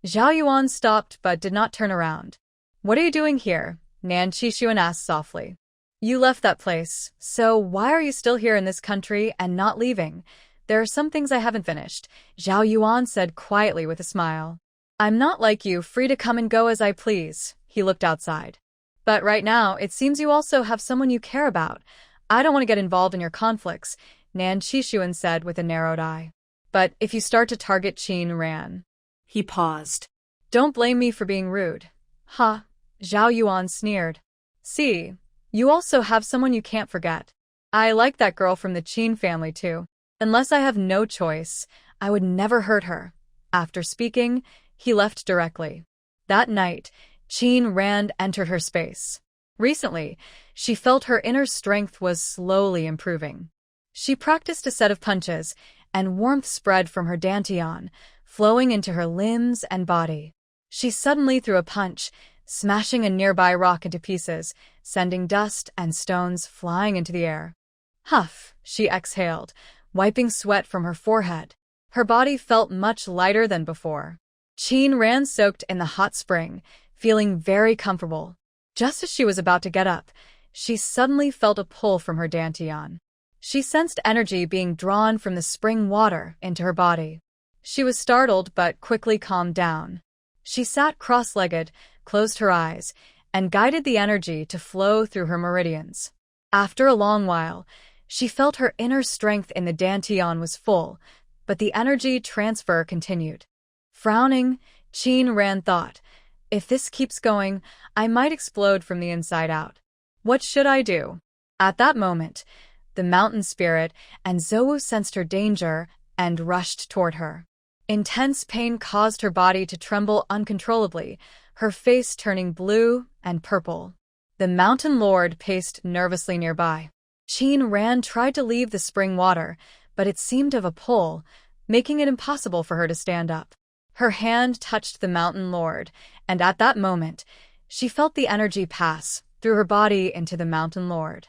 Zhao Yuan stopped but did not turn around. What are you doing here? Nan Qixuan asked softly. You left that place, so why are you still here in this country and not leaving? There are some things I haven't finished, Zhao Yuan said quietly with a smile. I'm not like you, free to come and go as I please. He looked outside. But right now, it seems you also have someone you care about. I don't want to get involved in your conflicts, Nan Qixuan said with a narrowed eye. But if you start to target Qin Ran. He paused. Don't blame me for being rude. Ha, Zhao Yuan sneered. See, you also have someone you can't forget. I like that girl from the Qin family too. Unless I have no choice, I would never hurt her. After speaking, he left directly. That night, Qin Rand entered her space. Recently, she felt her inner strength was slowly improving. She practiced a set of punches, and warmth spread from her dantian, flowing into her limbs and body. She suddenly threw a punch, smashing a nearby rock into pieces, sending dust and stones flying into the air. Huff, she exhaled, wiping sweat from her forehead. Her body felt much lighter than before. Qin ran soaked in the hot spring, feeling very comfortable. Just as she was about to get up, she suddenly felt a pull from her dantian. She sensed energy being drawn from the spring water into her body. She was startled but quickly calmed down. She sat cross-legged, closed her eyes, and guided the energy to flow through her meridians. After a long while, she felt her inner strength in the dantian was full, but the energy transfer continued. Frowning, Qin Ran thought, if this keeps going, I might explode from the inside out. What should I do? At that moment, the mountain spirit and Zhou sensed her danger and rushed toward her. Intense pain caused her body to tremble uncontrollably, her face turning blue and purple. The mountain lord paced nervously nearby. Qin Ran tried to leave the spring water, but it seemed of a pull, making it impossible for her to stand up. Her hand touched the mountain lord, and at that moment, she felt the energy pass through her body into the mountain lord.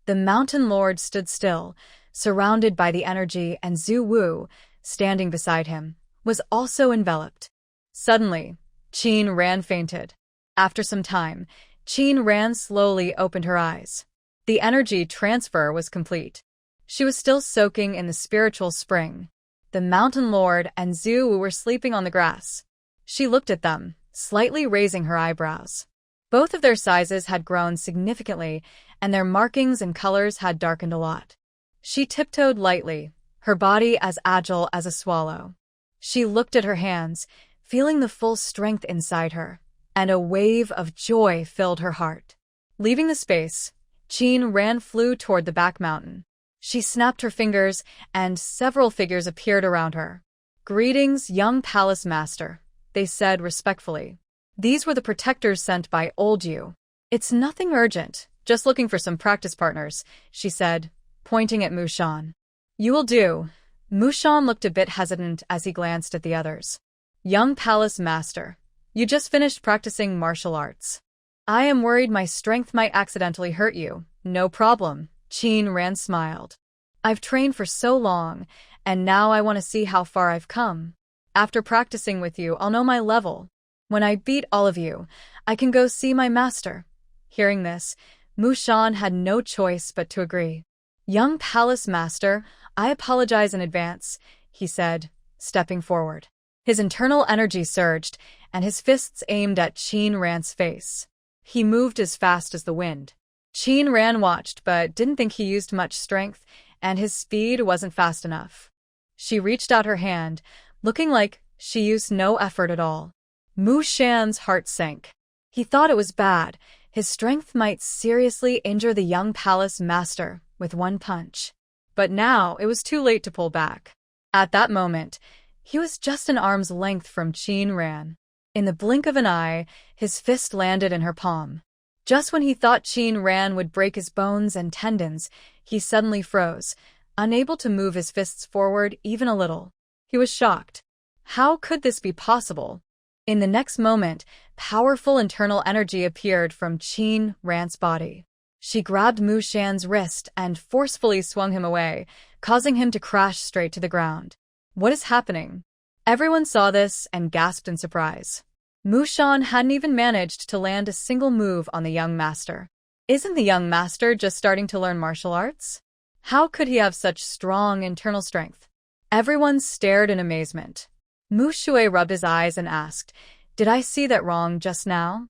The mountain lord stood still, surrounded by the energy, and Zhu Wu, standing beside him, was also enveloped. Suddenly, Qin Ran fainted. After some time, Qin Ran slowly opened her eyes. The energy transfer was complete. She was still soaking in the spiritual spring. The mountain lord and Zhu Wu were sleeping on the grass. She looked at them, slightly raising her eyebrows. Both of their sizes had grown significantly, and their markings and colors had darkened a lot. She tiptoed lightly, her body as agile as a swallow. She looked at her hands, feeling the full strength inside her, and a wave of joy filled her heart. Leaving the space, Qin Ran flew toward the back mountain. She snapped her fingers, and several figures appeared around her. "Greetings, young palace master," they said respectfully. These were the protectors sent by Old Yu. "It's nothing urgent, just looking for some practice partners," she said, pointing at Mushan. "You will do." Mushan looked a bit hesitant as he glanced at the others. "Young palace master, you just finished practicing martial arts. I am worried my strength might accidentally hurt you." "No problem," Qin Ran smiled. "I've trained for so long, and now I want to see how far I've come. After practicing with you, I'll know my level. When I beat all of you, I can go see my master." Hearing this, Mushan had no choice but to agree. "Young palace master, I apologize in advance," he said, stepping forward. His internal energy surged, and his fists aimed at Qin Ran's face. He moved as fast as the wind. Qin Ran watched but didn't think he used much strength, and his speed wasn't fast enough. She reached out her hand, looking like she used no effort at all. Mushan's heart sank. He thought it was bad. His strength might seriously injure the young palace master with one punch. But now it was too late to pull back. At that moment, he was just an arm's length from Qin Ran. In the blink of an eye, his fist landed in her palm. Just when he thought Qin Ran would break his bones and tendons, he suddenly froze, unable to move his fists forward even a little. He was shocked. How could this be possible? In the next moment, powerful internal energy appeared from Qin Ran's body. She grabbed Mushan's wrist and forcefully swung him away, causing him to crash straight to the ground. "What is happening?" Everyone saw this and gasped in surprise. Mushan hadn't even managed to land a single move on the young master. Isn't the young master just starting to learn martial arts? How could he have such strong internal strength? Everyone stared in amazement. Mu Shui rubbed his eyes and asked, "Did I see that wrong just now?"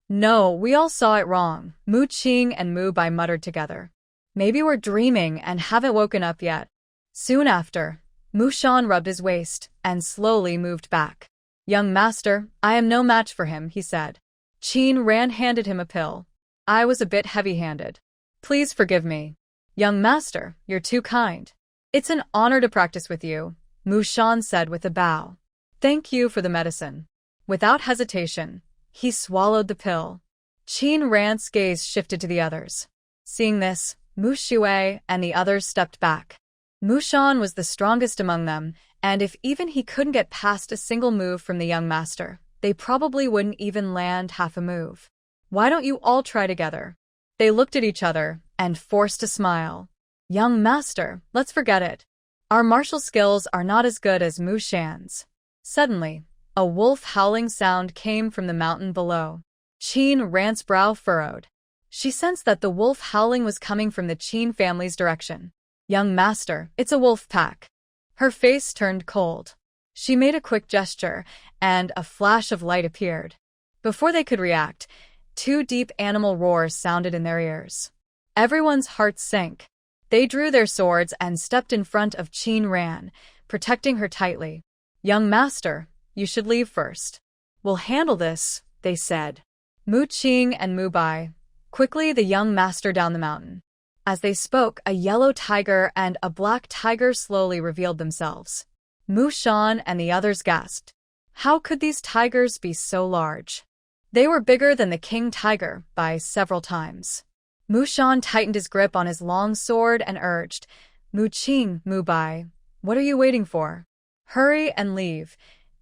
"No, we all saw it wrong," Mu Qing and Mu Bai muttered together. "Maybe we're dreaming and haven't woken up yet." Soon after, Mushan rubbed his waist and slowly moved back. "Young master, I am no match for him," he said. Qin Ran handed him a pill. "I was a bit heavy-handed. Please forgive me." "Young master, you're too kind. It's an honor to practice with you," Mushan said with a bow. "Thank you for the medicine." Without hesitation, he swallowed the pill. Qin Ran's gaze shifted to the others. Seeing this, Mu Shui and the others stepped back. Mushan was the strongest among them, and if even he couldn't get past a single move from the young master, they probably wouldn't even land half a move. Why don't you all try together? They looked at each other and forced a smile. Young master, let's forget it. Our martial skills are not as good as Mu Shan's. Suddenly, a wolf howling sound came from the mountain below. Qin Ran's brow furrowed. She sensed that the wolf howling was coming from the Qin family's direction. Young master, it's a wolf pack. Her face turned cold. She made a quick gesture, and a flash of light appeared. Before they could react, two deep animal roars sounded in their ears. Everyone's hearts sank. They drew their swords and stepped in front of Qin Ran, protecting her tightly. Young master, you should leave first. We'll handle this, they said. Mu Qing and Mu Bai. Quickly the young master down the mountain. As they spoke, a yellow tiger and a black tiger slowly revealed themselves. Mu Shan and the others gasped. How could these tigers be so large? They were bigger than the king tiger by several times. Mu Shan tightened his grip on his long sword and urged, Mu Qing, Mu Bai, what are you waiting for? Hurry and leave.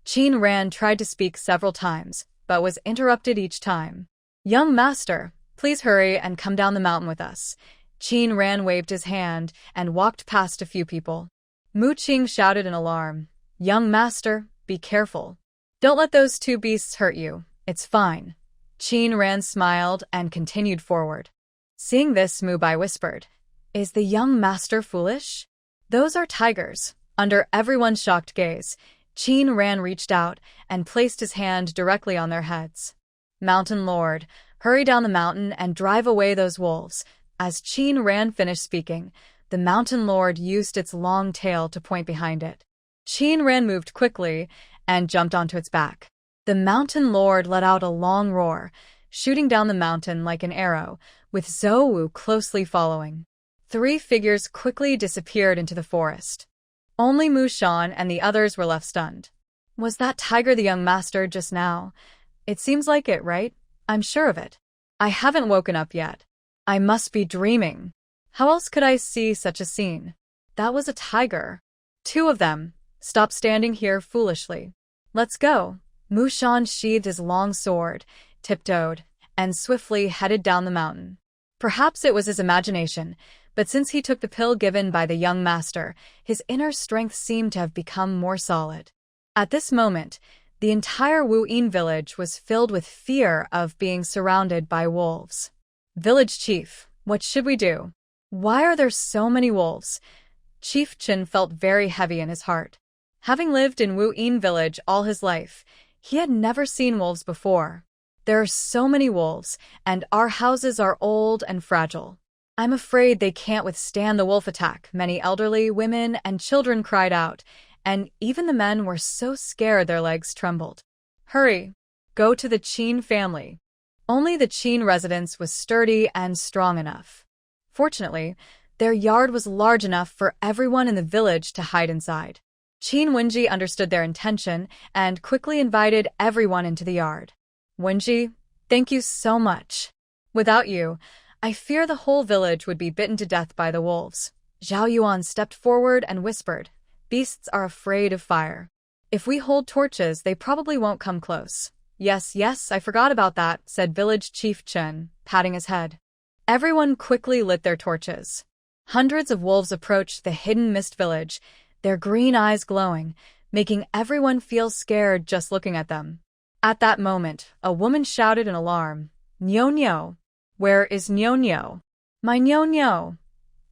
Qin Ran tried to speak several times, but was interrupted each time. Young master, please hurry and come down the mountain with us. Qin Ran waved his hand and walked past a few people. Mu Qing shouted in alarm, Young master, be careful. Don't let those two beasts hurt you. It's fine. Qin Ran smiled and continued forward. Seeing this, Mu Bai whispered, Is the young master foolish? Those are tigers. Under everyone's shocked gaze, Qin Ran reached out and placed his hand directly on their heads. Mountain Lord, hurry down the mountain and drive away those wolves. As Qin Ran finished speaking, the Mountain Lord used its long tail to point behind it. Qin Ran moved quickly and jumped onto its back. The Mountain Lord let out a long roar, shooting down the mountain like an arrow, with Zhou Wu closely following. Three figures quickly disappeared into the forest. Only Mu Shan and the others were left stunned. Was that tiger the young master just now? It seems like it, right? I'm sure of it. I haven't woken up yet. I must be dreaming. How else could I see such a scene? That was a tiger. Two of them. Stop standing here foolishly. Let's go. Mu Shan sheathed his long sword, tiptoed, and swiftly headed down the mountain. Perhaps it was his imagination, but since he took the pill given by the young master, his inner strength seemed to have become more solid. At this moment, the entire Wu Yin village was filled with fear of being surrounded by wolves. Village chief, what should we do? Why are there so many wolves? Chief Chen felt very heavy in his heart. Having lived in Wu Yin village all his life, he had never seen wolves before. There are so many wolves, and our houses are old and fragile. I'm afraid they can't withstand the wolf attack, many elderly, women, and children cried out, and even the men were so scared their legs trembled. Hurry! Go to the Qin family. Only the Qin residence was sturdy and strong enough. Fortunately, their yard was large enough for everyone in the village to hide inside. Qin Wenji understood their intention and quickly invited everyone into the yard. Wenji, thank you so much. Without you, I fear the whole village would be bitten to death by the wolves. Zhao Yuan stepped forward and whispered, Beasts are afraid of fire. If we hold torches, they probably won't come close. Yes, I forgot about that, said village chief Chen, patting his head. Everyone quickly lit their torches. Hundreds of wolves approached the hidden mist village, their green eyes glowing, making everyone feel scared just looking at them. At that moment, a woman shouted in alarm, Nyo-Nyo! Where is Nyo-Nyo? My Nyo-Nyo!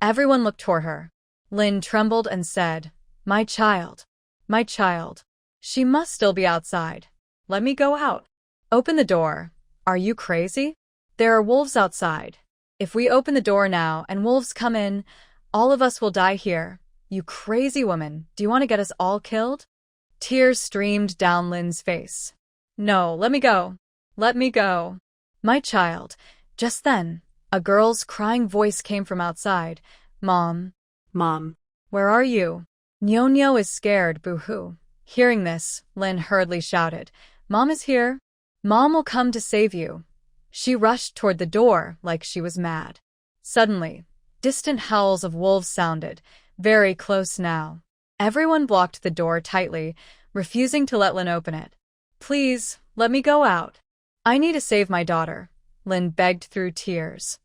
Everyone looked toward her. Lin trembled and said, My child. She must still be outside. Let me go out. Open the door. Are you crazy? There are wolves outside. If we open the door now and wolves come in, all of us will die here. You crazy woman, do you want to get us all killed? Tears streamed down Lin's face. No, let me go. Let me go. My child. Just then, a girl's crying voice came from outside. Mom. Where are you? Nyo-Nyo is scared, boo-hoo. Hearing this, Lin hurriedly shouted, Mom is here. Mom will come to save you. She rushed toward the door like she was mad. Suddenly, distant howls of wolves sounded, very close now. Everyone blocked the door tightly, refusing to let Lin open it. Please, Let me go out. I need to save my daughter, Lin begged through tears.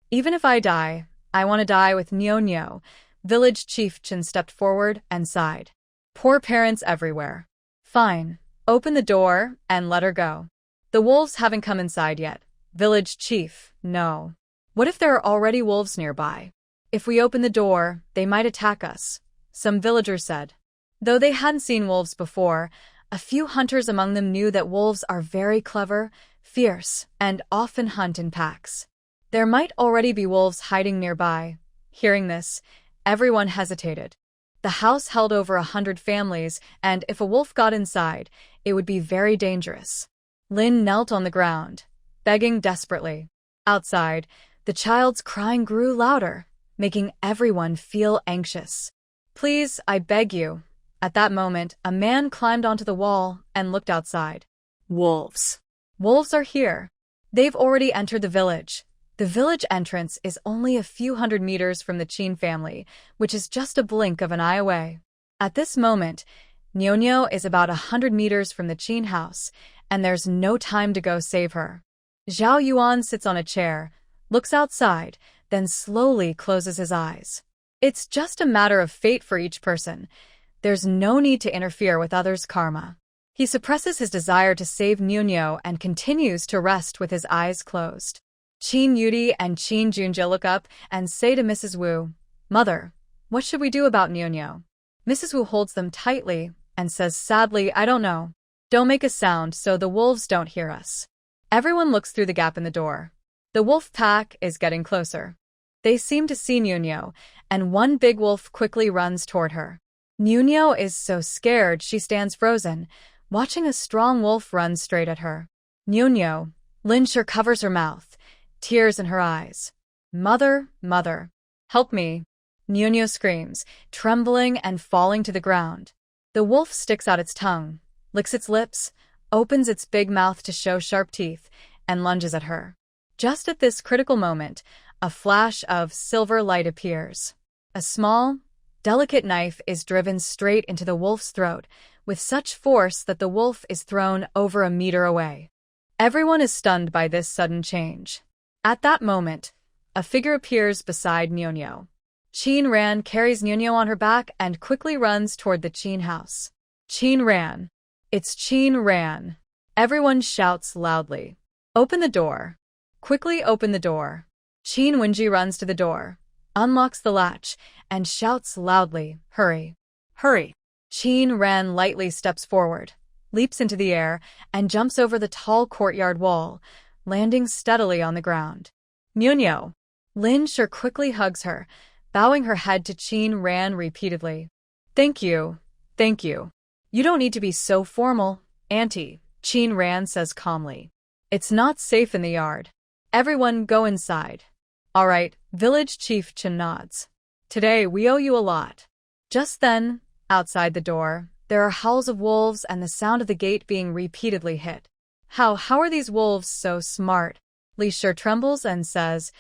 Even if I die, I want to die with Nyo. Village chief Chen stepped forward and sighed. Poor parents everywhere. Fine. Open the door and let her go. The wolves haven't come inside yet. Village chief, no. What if there are already wolves nearby? If we open the door, they might attack us, some villagers said. Though they hadn't seen wolves before, a few hunters among them knew that wolves are very clever, fierce, and often hunt in packs. There might already be wolves hiding nearby. Hearing this, everyone hesitated. The house held over 100 families, and if a wolf got inside, it would be very dangerous. Lin knelt on the ground, begging desperately. Outside, the child's crying grew louder, making everyone feel anxious. Please, I beg you. At that moment, a man climbed onto the wall and looked outside. Wolves. Wolves are here. They've already entered the village. The village entrance is only a few hundred meters from the Qin family, which is just a blink of an eye away. At this moment, Nyo is about 100 meters from the Qin house, and there's no time to go save her. Zhao Yuan sits on a chair, looks outside, then slowly closes his eyes. It's just a matter of fate for each person. There's no need to interfere with others' karma. He suppresses his desire to save Nyo and continues to rest with his eyes closed. Qin Yudi and Qin Junja look up and say to Mrs. Wu, "Mother, what should we do about Nyo?" Mrs. Wu holds them tightly and says sadly, "I don't know. Don't make a sound so the wolves don't hear us." Everyone looks through the gap in the door. The wolf pack is getting closer. They seem to see Nyo, and one big wolf quickly runs toward her. Nyo is so scared she stands frozen, watching a strong wolf run straight at her. Nyo, Lin sure covers her mouth, tears in her eyes. Mother, help me. Nyo screams, trembling and falling to the ground. The wolf sticks out its tongue, licks its lips, opens its big mouth to show sharp teeth, and lunges at her. Just at this critical moment, a flash of silver light appears. A small, delicate knife is driven straight into the wolf's throat, with such force that the wolf is thrown over a meter away. Everyone is stunned by this sudden change. At that moment, a figure appears beside Nyo. Qin Ran carries Nyo on her back and quickly runs toward the Qin house. Qin Ran. It's Qin Ran. Everyone shouts loudly. Open the door. Quickly open the door. Qin Wenji runs to the door, unlocks the latch, and shouts loudly, "Hurry! Hurry!" Qin Ran lightly steps forward, leaps into the air, and jumps over the tall courtyard wall, landing steadily on the ground. Nyo. Lin Sure quickly hugs her, bowing her head to Qin Ran repeatedly. Thank you. You don't need to be so formal, Auntie, Qin Ran says calmly. It's not safe in the yard. Everyone go inside. All right, village chief Chen nods. Today we owe you a lot. Just then, outside the door, there are howls of wolves and the sound of the gate being repeatedly hit. How are these wolves so smart? Li Shi trembles and says,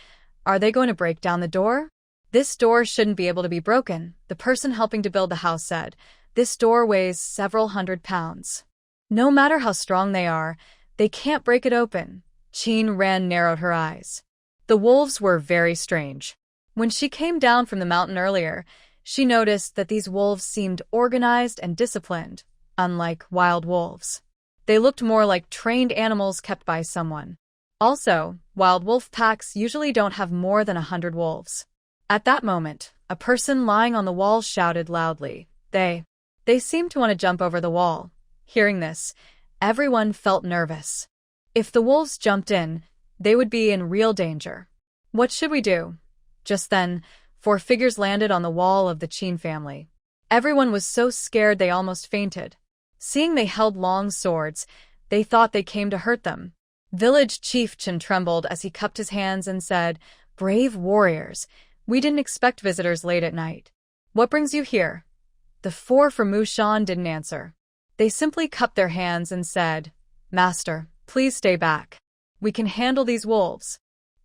"Are they going to break down the door?" "This door shouldn't be able to be broken," the person helping to build the house said. "This door weighs several hundred pounds. No matter how strong they are, they can't break it open." Qin Ran narrowed her eyes. The wolves were very strange. When she came down from the mountain earlier, she noticed that these wolves seemed organized and disciplined, unlike wild wolves. They looked more like trained animals kept by someone. Also, wild wolf packs usually don't have more than 100 wolves. At that moment, a person lying on the wall shouted loudly. They seemed to want to jump over the wall. Hearing this, everyone felt nervous. If the wolves jumped in, they would be in real danger. What should we do? Just then, 4 figures landed on the wall of the Qin family. Everyone was so scared they almost fainted. Seeing they held long swords, they thought they came to hurt them. Village chief Chen trembled as he cupped his hands and said, "Brave warriors, we didn't expect visitors late at night. What brings you here?" The 4 from Mushan didn't answer. They simply cupped their hands and said, "Master, please stay back. We can handle these wolves."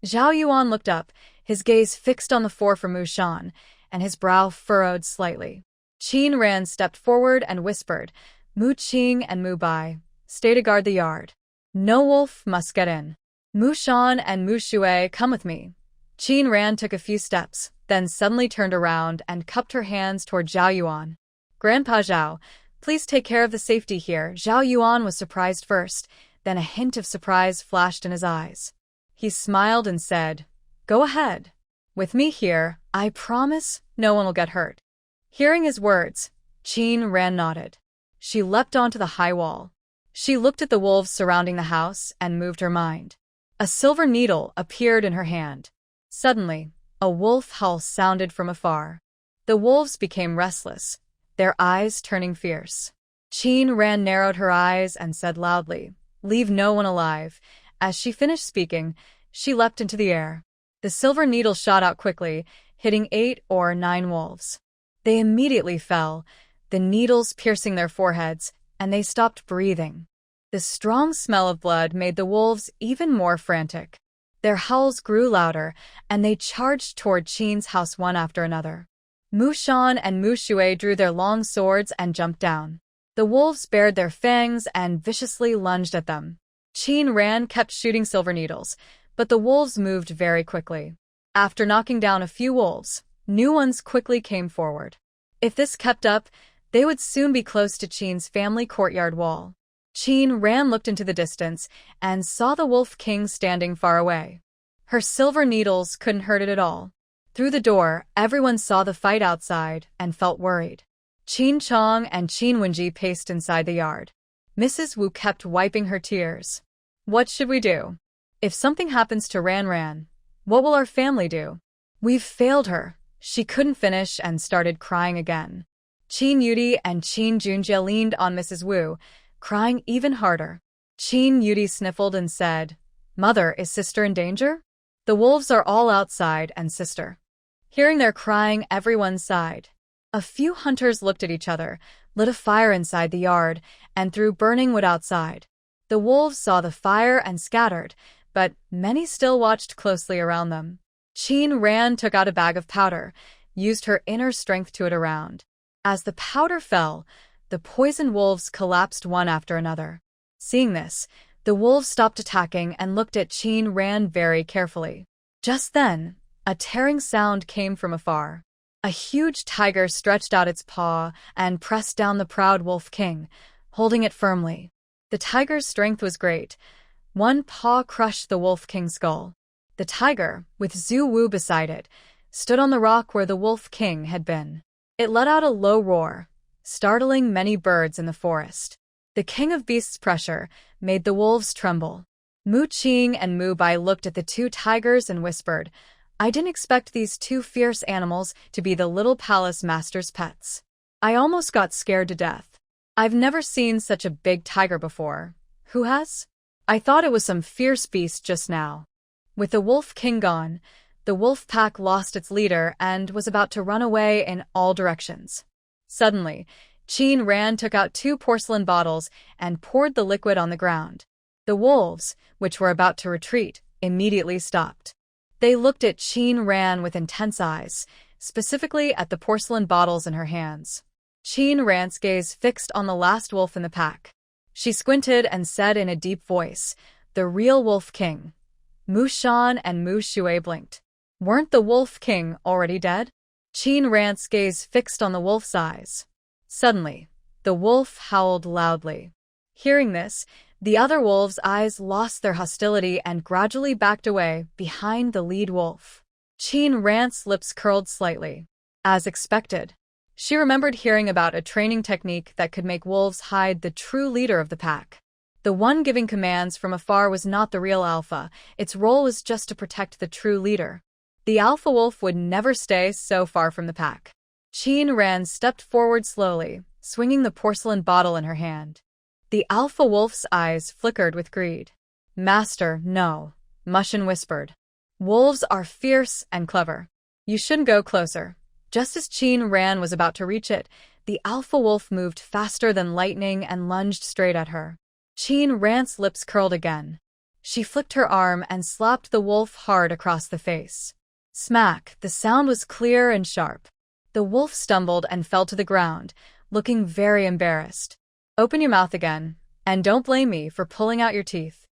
Zhao Yuan looked up, his gaze fixed on the 4 from Mushan, and his brow furrowed slightly. Qin Ran stepped forward and whispered, "Mu Qing and Mu Bai, stay to guard the yard. No wolf must get in. Mu Shan and Mu Shui, come with me. Qin Ran took a few steps, then suddenly turned around and cupped her hands toward Zhao Yuan. Grandpa Zhao, please take care of the safety here. Zhao Yuan was surprised first, then a hint of surprise flashed in his eyes. He smiled and said, Go ahead. With me here, I promise no one will get hurt. Hearing his words, Qin Ran nodded. She leapt onto the high wall. She looked at the wolves surrounding the house and moved her mind. A silver needle appeared in her hand. Suddenly, a wolf howl sounded from afar. The wolves became restless, their eyes turning fierce. Qin Ran narrowed her eyes and said loudly, Leave no one alive. As she finished speaking, she leapt into the air. The silver needle shot out quickly, hitting 8 or 9 wolves. They immediately fell, the needles piercing their foreheads, and they stopped breathing. The strong smell of blood made the wolves even more frantic. Their howls grew louder, and they charged toward Qin's house one after another. Mu Shan and Mu Shui drew their long swords and jumped down. The wolves bared their fangs and viciously lunged at them. Qin Ran kept shooting silver needles, but the wolves moved very quickly. After knocking down a few wolves, new ones quickly came forward. If this kept up, they would soon be close to Qin's family courtyard wall. Qin Ran looked into the distance and saw the Wolf King standing far away. Her silver needles couldn't hurt it at all. Through the door, everyone saw the fight outside and felt worried. Qin Chong and Qin Wenji paced inside the yard. Mrs. Wu kept wiping her tears. What should we do? If something happens to Ran Ran, what will our family do? We've failed her. She couldn't finish and started crying again. Qin Yudi and Qin Junjie leaned on Mrs. Wu, crying even harder. Qin Yudi sniffled and said, Mother, is sister in danger? The wolves are all outside and sister. Hearing their crying, everyone sighed. A few hunters looked at each other, lit a fire inside the yard, and threw burning wood outside. The wolves saw the fire and scattered, but many still watched closely around them. Qin Ran took out a bag of powder, used her inner strength to it around. As the powder fell, the poisoned wolves collapsed one after another. Seeing this, the wolves stopped attacking and looked at Qin Ran very carefully. Just then, a tearing sound came from afar. A huge tiger stretched out its paw and pressed down the proud Wolf King, holding it firmly. The tiger's strength was great. One paw crushed the Wolf King's skull. The tiger, with Zhu Wu beside it, stood on the rock where the Wolf King had been. It let out a low roar, startling many birds in the forest. The King of Beasts' pressure made the wolves tremble. Mu Qing and Mu Bai looked at the two tigers and whispered, I didn't expect these two fierce animals to be the little palace master's pets. I almost got scared to death. I've never seen such a big tiger before. Who has? I thought it was some fierce beast just now. With the Wolf King gone, the wolf pack lost its leader and was about to run away in all directions. Suddenly, Qin Ran took out 2 porcelain bottles and poured the liquid on the ground. The wolves, which were about to retreat, immediately stopped. They looked at Qin Ran with intense eyes, specifically at the porcelain bottles in her hands. Qin Ran's gaze fixed on the last wolf in the pack. She squinted and said in a deep voice, The real Wolf King. Mu Shan and Mu Shui blinked. Weren't the Wolf King already dead? Qin Ran's gaze fixed on the wolf's eyes. Suddenly, the wolf howled loudly. Hearing this, the other wolves' eyes lost their hostility and gradually backed away behind the lead wolf. Qin Ran's lips curled slightly. As expected, she remembered hearing about a training technique that could make wolves hide the true leader of the pack. The one giving commands from afar was not the real alpha. Its role was just to protect the true leader. The alpha wolf would never stay so far from the pack. Qin Ran stepped forward slowly, swinging the porcelain bottle in her hand. The alpha wolf's eyes flickered with greed. Master, no, Mushin whispered. Wolves are fierce and clever. You shouldn't go closer. Just as Qin Ran was about to reach it, the alpha wolf moved faster than lightning and lunged straight at her. Qin Ran's lips curled again. She flicked her arm and slapped the wolf hard across the face. Smack! The sound was clear and sharp. The wolf stumbled and fell to the ground, looking very embarrassed. Open your mouth again, and don't blame me for pulling out your teeth.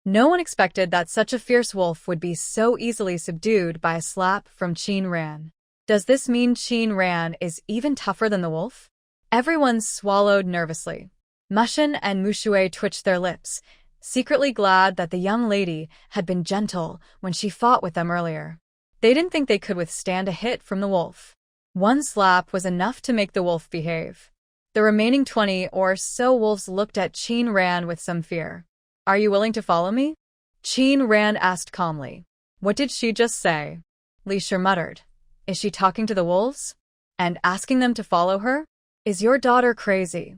No one expected that such a fierce wolf would be so easily subdued by a slap from Qin Ran. Does this mean Qin Ran is even tougher than the wolf? Everyone swallowed nervously. Mushin and Mushui twitched their lips, secretly glad that the young lady had been gentle when she fought with them earlier. They didn't think they could withstand a hit from the wolf. One slap was enough to make the wolf behave. The remaining 20 or so wolves looked at Qin Ran with some fear. Are you willing to follow me? Qin Ran asked calmly. What did she just say? Li Shi muttered. Is she talking to the wolves? And asking them to follow her? Is your daughter crazy?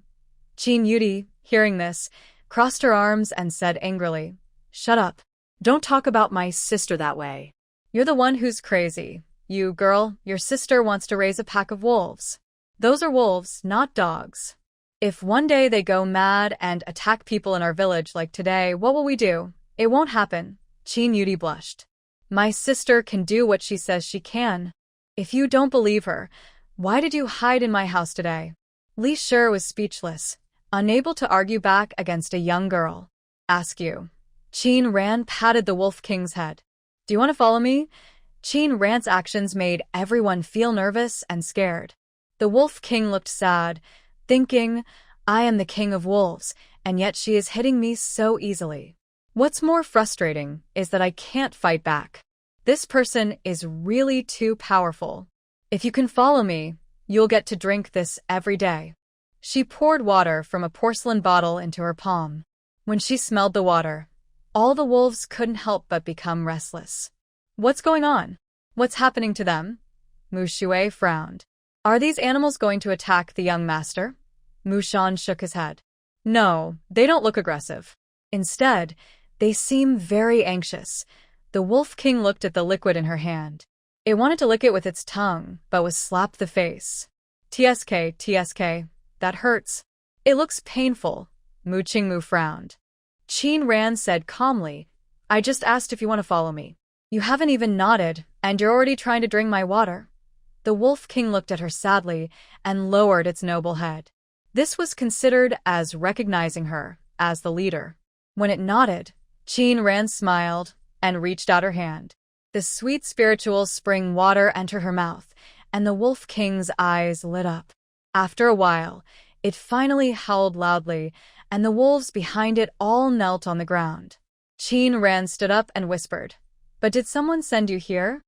Qin Yudi, hearing this, crossed her arms and said angrily, Shut up. Don't talk about my sister that way. You're the one who's crazy. You, girl, your sister wants to raise a pack of wolves. Those are wolves, not dogs. If one day they go mad and attack people in our village like today, what will we do? It won't happen. Qin Yudi blushed. My sister can do what she says she can. If you don't believe her, why did you hide in my house today? Li Shi was speechless, unable to argue back against a young girl. Ask you. Qin Ran patted the Wolf King's head. Do you want to follow me? Qin Ran's actions made everyone feel nervous and scared. The Wolf King looked sad, thinking, I am the king of wolves, and yet she is hitting me so easily. What's more frustrating is that I can't fight back. This person is really too powerful. If you can follow me, you'll get to drink this every day. She poured water from a porcelain bottle into her palm. When she smelled the water, all the wolves couldn't help but become restless. What's going on? What's happening to them? Mu Shui frowned. Are these animals going to attack the young master? Mu Shan shook his head. No, they don't look aggressive. Instead, they seem very anxious. The Wolf King looked at the liquid in her hand. It wanted to lick it with its tongue, but was slapped the face. TSK, that hurts. It looks painful. Mu Qingmu frowned. Qin Ran said calmly, I just asked if you want to follow me. You haven't even nodded, and you're already trying to drink my water. The Wolf King looked at her sadly and lowered its noble head. This was considered as recognizing her as the leader. When it nodded, Qin Ran smiled and reached out her hand. The sweet spiritual spring water entered her mouth, and the Wolf King's eyes lit up. After a while, it finally howled loudly, and the wolves behind it all knelt on the ground. Qin Ran stood up and whispered, But did someone send you here?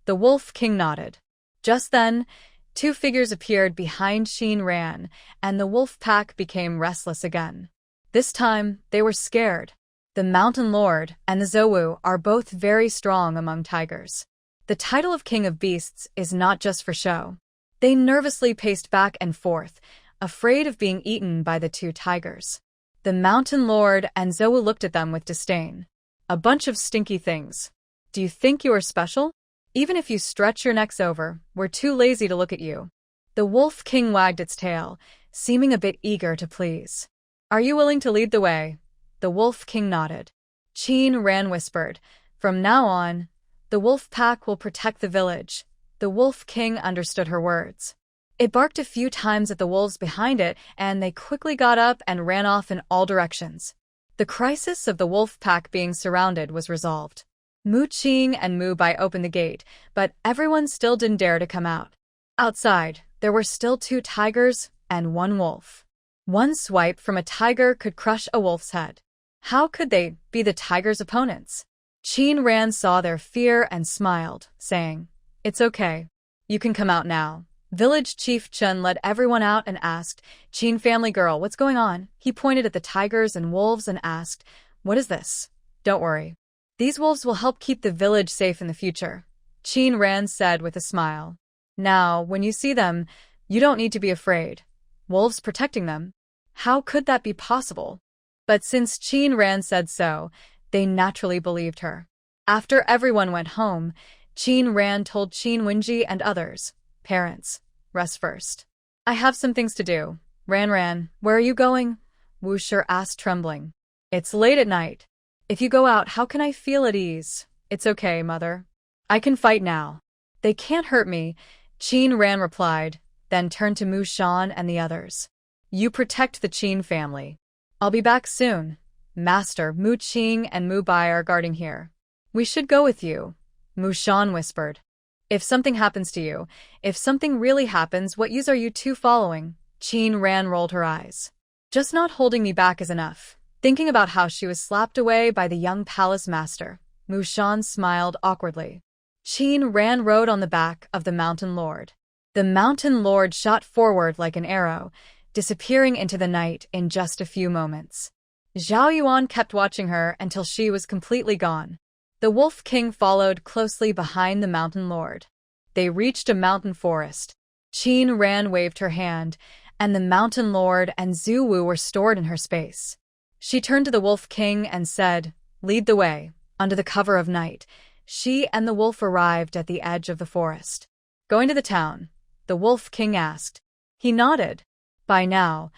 The Wolf King nodded. Just then, two figures appeared behind Qin Ran, and the wolf pack became restless again. This time, they were scared. The Mountain Lord and the Zouwu are both very strong among tigers. The title of King of Beasts is not just for show. They nervously paced back and forth, afraid of being eaten by the two tigers. The Mountain Lord and Zouwu looked at them with disdain. A bunch of stinky things. Do you think you are special? Even if you stretch your necks over, we're too lazy to look at you. The Wolf King wagged its tail, seeming a bit eager to please. Are you willing to lead the way? The Wolf King nodded. Qin Ran whispered, From now on, the wolf pack will protect the village. The Wolf King understood her words. It barked a few times at the wolves behind it, and they quickly got up and ran off in all directions. The crisis of the wolf pack being surrounded was resolved. Mu Qing and Mu Bai opened the gate, but everyone still didn't dare to come out. Outside, there were still two tigers and one wolf. One swipe from a tiger could crush a wolf's head. How could they be the tiger's opponents? Qin Ran saw their fear and smiled, saying, It's okay. You can come out now. Village Chief Chun led everyone out and asked, Qin family girl, what's going on? He pointed at the tigers and wolves and asked, What is this? Don't worry. These wolves will help keep the village safe in the future, Qin Ran said with a smile. Now, when you see them, you don't need to be afraid. Wolves protecting them? How could that be possible? But since Qin Ran said so, they naturally believed her. After everyone went home, Qin Ran told Qin Wenji and others, Parents, rest first. I have some things to do. Ran, where are you going? Wu Shi asked trembling. It's late at night. If you go out, how can I feel at ease? It's okay, mother. I can fight now. They can't hurt me, Qin Ran replied, then turned to Mu Shan and the others. You protect the Qin family. I'll be back soon. Master, Mu Qing and Mu Bai are guarding here. We should go with you, Mu Shan whispered. If something happens to you, if something really happens, what use are you two following? Qin Ran rolled her eyes. Just not holding me back is enough. Thinking about how she was slapped away by the young palace master, Mu Shan smiled awkwardly. Qin Ran rode on the back of the Mountain Lord. The Mountain Lord shot forward like an arrow, disappearing into the night in just a few moments. Zhao Yuan kept watching her until she was completely gone. The Wolf King followed closely behind the Mountain Lord. They reached a mountain forest. Qin Ran waved her hand, and the Mountain Lord and Zhu Wu were stored in her space. She turned to the Wolf King and said, "Lead the way." Under the cover of night, she and the wolf arrived at the edge of the forest. "Going to the town?" the Wolf King asked. He nodded. By now,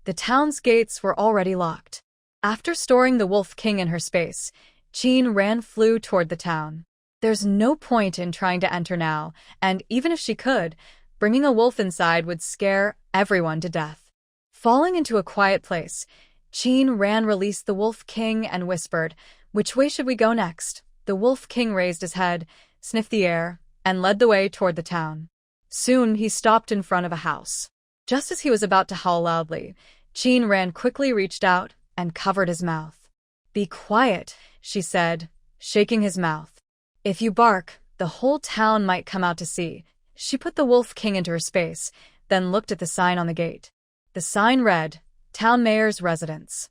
the town's gates were already locked. After storing the Wolf King in her space, Qin Ran flew toward the town. There's no point in trying to enter now, and even if she could, bringing a wolf inside would scare everyone to death. Falling into a quiet place, Qin Ran released the Wolf King and whispered, "Which way should we go next?" The Wolf King raised his head, sniffed the air, and led the way toward the town. Soon he stopped in front of a house. Just as he was about to howl loudly, Qin Ran quickly reached out and covered his mouth. "Be quiet," she said, shaking his mouth. "If you bark, the whole town might come out to see." She put the Wolf King into her space, then looked at the sign on the gate. The sign read, "Town Mayor's Residence."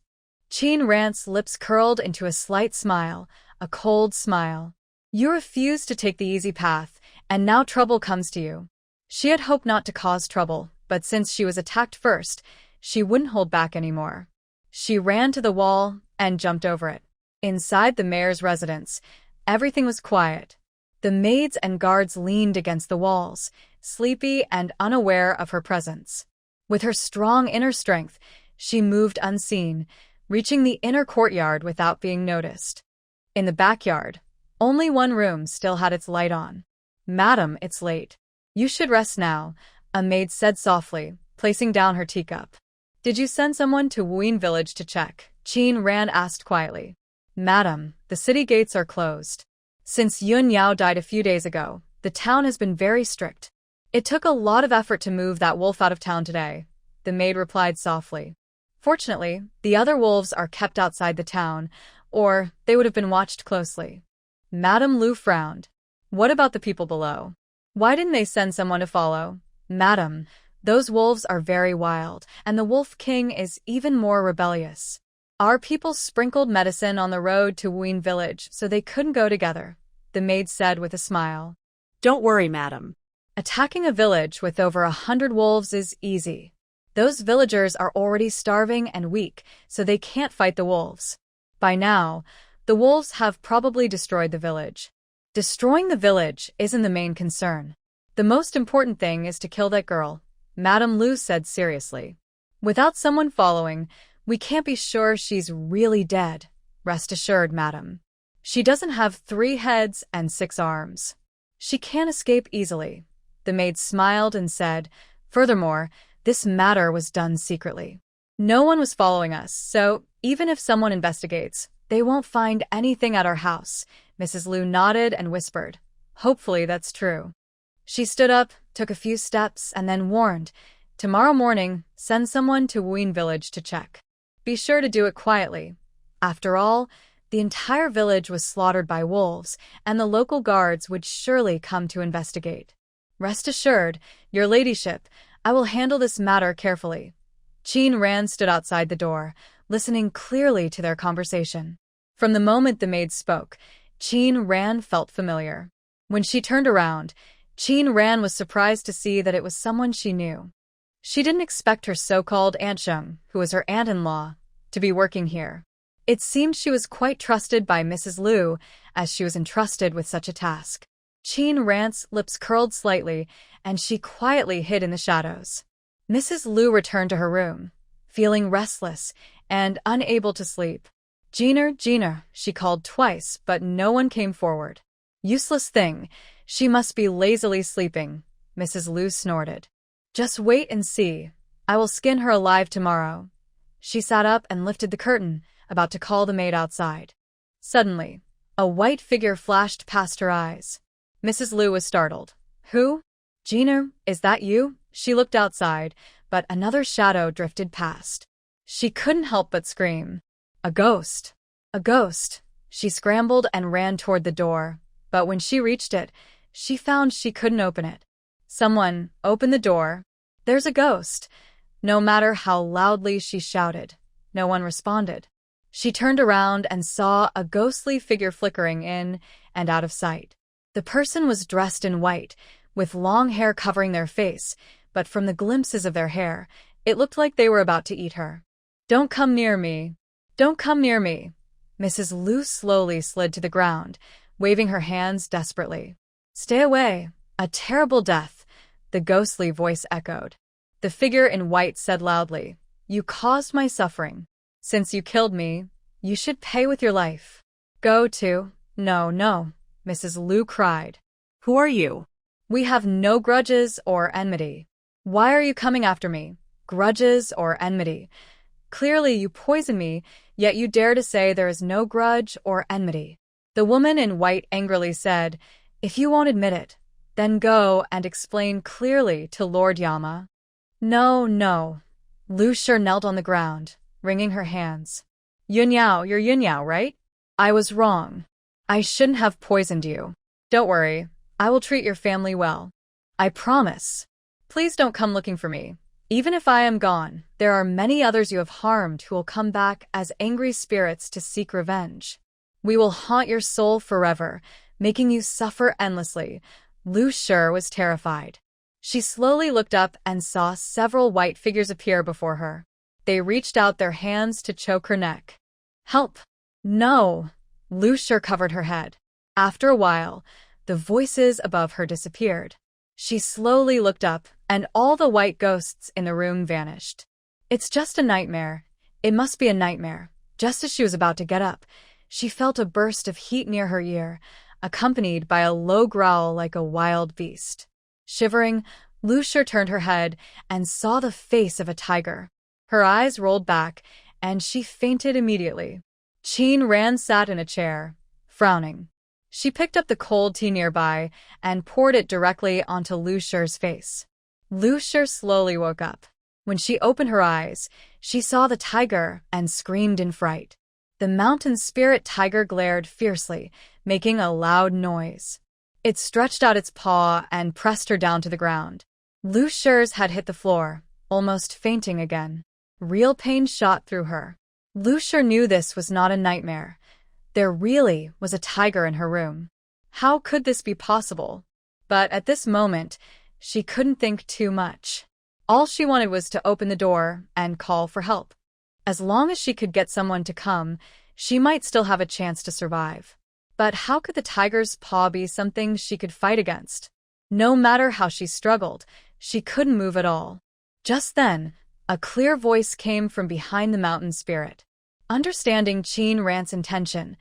Qin Ran's lips curled into a slight smile, a cold smile. "You refused to take the easy path, and now trouble comes to you." She had hoped not to cause trouble, but since she was attacked first, she wouldn't hold back anymore. She ran to the wall and jumped over it. Inside the mayor's residence, everything was quiet. The maids and guards leaned against the walls, sleepy and unaware of her presence. With her strong inner strength, she moved unseen, reaching the inner courtyard without being noticed. In the backyard, only one room still had its light on. "Madam, it's late. You should rest now," a maid said softly, placing down her teacup. "Did you send someone to Wuyin village to check?" Qin Ran asked quietly. "Madam, the city gates are closed. Since Yun Yao died a few days ago, the town has been very strict. It took a lot of effort to move that wolf out of town today," the maid replied softly. "Fortunately, the other wolves are kept outside the town, or they would have been watched closely." Madame Lu frowned. "What about the people below? Why didn't they send someone to follow?" "Madam, those wolves are very wild, and the Wolf King is even more rebellious. Our people sprinkled medicine on the road to Wuyin village so they couldn't go together," the maid said with a smile. "Don't worry, madam. Attacking a village with over 100 wolves is easy. Those villagers are already starving and weak, so they can't fight the wolves. By now, the wolves have probably destroyed the village. Destroying the village isn't the main concern. The most important thing is to kill that girl," Madame Lu said seriously. "Without someone following, we can't be sure she's really dead. Rest assured, madam. She doesn't have 3 heads and 6 arms. She can't escape easily." The maid smiled and said, "Furthermore, this matter was done secretly. No one was following us, so even if someone investigates, they won't find anything at our house." Mrs. Lu nodded and whispered, "Hopefully that's true." She stood up, took a few steps, and then warned, "Tomorrow morning, send someone to Wuyin village to check. Be sure to do it quietly. After all, the entire village was slaughtered by wolves, and the local guards would surely come to investigate. Rest assured, your ladyship, I will handle this matter carefully." Qin Ran stood outside the door, listening clearly to their conversation. From the moment the maid spoke, Qin Ran felt familiar. When she turned around, Qin Ran was surprised to see that it was someone she knew. She didn't expect her so-called Aunt Zheng, who was her aunt-in-law, to be working here. It seemed she was quite trusted by Mrs. Lu, as she was entrusted with such a task. Qin Ran's lips curled slightly, and she quietly hid in the shadows. Mrs. Lu returned to her room, feeling restless and unable to sleep. "Gina, Gina," she called twice, but no one came forward. "Useless thing, she must be lazily sleeping," Mrs. Lu snorted. "Just wait and see. I will skin her alive tomorrow." She sat up and lifted the curtain, about to call the maid outside. Suddenly, a white figure flashed past her eyes. Mrs. Liu was startled. Who? Gina, is that you? She looked outside, but another shadow drifted past. She couldn't help but scream. A ghost! A ghost! She scrambled and ran toward the door, but when she reached it, she found she couldn't open it. Someone, open the door. There's a ghost. No matter how loudly she shouted, no one responded. She turned around and saw a ghostly figure flickering in and out of sight. The person was dressed in white, with long hair covering their face, but from the glimpses of their hair, it looked like they were about to eat her. Don't come near me. Don't come near me. Mrs. Liu slowly slid to the ground, waving her hands desperately. Stay away. A terrible death, the ghostly voice echoed. The figure in white said loudly, You caused my suffering. Since you killed me, you should pay with your life. Go to. No, no, Mrs. Liu cried. Who are you? We have no grudges or enmity. Why are you coming after me? Grudges or enmity? Clearly you poisoned me, yet you dare to say there is no grudge or enmity. The woman in white angrily said, If you won't admit it, then go and explain clearly to Lord Yama. No, no. Lu Shi knelt on the ground, wringing her hands. Yunyao, you're Yunyao, right? I was wrong. I shouldn't have poisoned you. Don't worry, I will treat your family well. I promise. Please don't come looking for me. Even if I am gone, there are many others you have harmed who will come back as angry spirits to seek revenge. We will haunt your soul forever, making you suffer endlessly. Lu Shi was terrified. She slowly looked up and saw several white figures appear before her. They reached out their hands to choke her neck. Help! No! Lu Shi covered her head. After a while, the voices above her disappeared. She slowly looked up, and all the white ghosts in the room vanished. It's just a nightmare. It must be a nightmare. Just as she was about to get up, she felt a burst of heat near her ear, accompanied by a low growl like a wild beast. Shivering, Lu Shi turned her head and saw the face of a tiger. Her eyes rolled back, and she fainted immediately. Qin Ran sat in a chair, frowning. She picked up the cold tea nearby and poured it directly onto Lu Shi's face. Lu Shi slowly woke up. When she opened her eyes, she saw the tiger and screamed in fright. The mountain spirit tiger glared fiercely, making a loud noise. It stretched out its paw and pressed her down to the ground. Lu Shi's had hit the floor, almost fainting again. Real pain shot through her. Lu Shi knew this was not a nightmare. There really was a tiger in her room. How could this be possible? But at this moment, she couldn't think too much. All she wanted was to open the door and call for help. As long as she could get someone to come, she might still have a chance to survive. But how could the tiger's paw be something she could fight against? No matter how she struggled, she couldn't move at all. Just then, a clear voice came from behind the mountain spirit. Understanding Qin Ran's intention,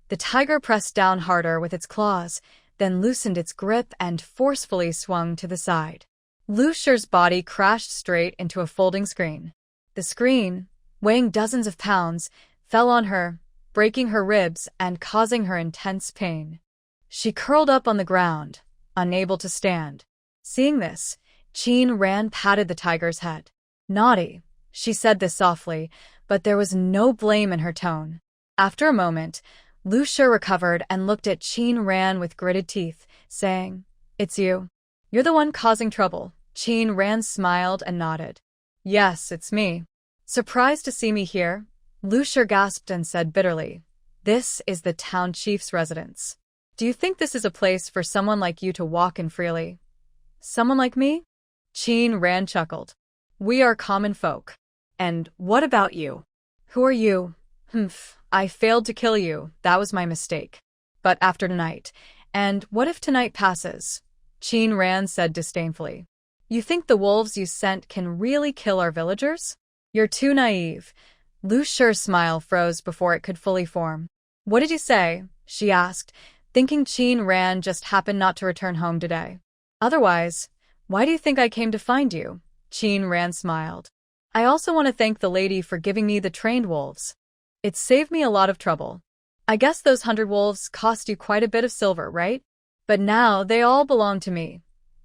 the tiger pressed down harder with its claws, then loosened its grip and forcefully swung to the side. Lu Shi's body crashed straight into a folding screen. The screen, weighing dozens of pounds, fell on her, breaking her ribs and causing her intense pain. She curled up on the ground, unable to stand. Seeing this, Qin Ran patted the tiger's head. Naughty, she said this softly, but there was no blame in her tone. After a moment, Lu Shi recovered and looked at Qin Ran with gritted teeth, saying, It's you. You're the one causing trouble. Qin Ran smiled and nodded. Yes, it's me. Surprised to see me here? Lu Shi gasped and said bitterly, This is the town chief's residence. Do you think this is a place for someone like you to walk in freely? Someone like me? Qin Ran chuckled. We are common folk. And what about you? Who are you? Humph, I failed to kill you. That was my mistake. But after tonight, and what if tonight passes? Qin Ran said disdainfully. You think the wolves you sent can really kill our villagers? You're too naive. Lu Shi's smile froze before it could fully form. What did you say? She asked, thinking Qin Ran just happened not to return home today. Otherwise, why do you think I came to find you? Qin Ran smiled. I also want to thank the lady for giving me the trained wolves. It saved me a lot of trouble. I guess those 100 wolves cost you quite a bit of silver, right? But now they all belong to me.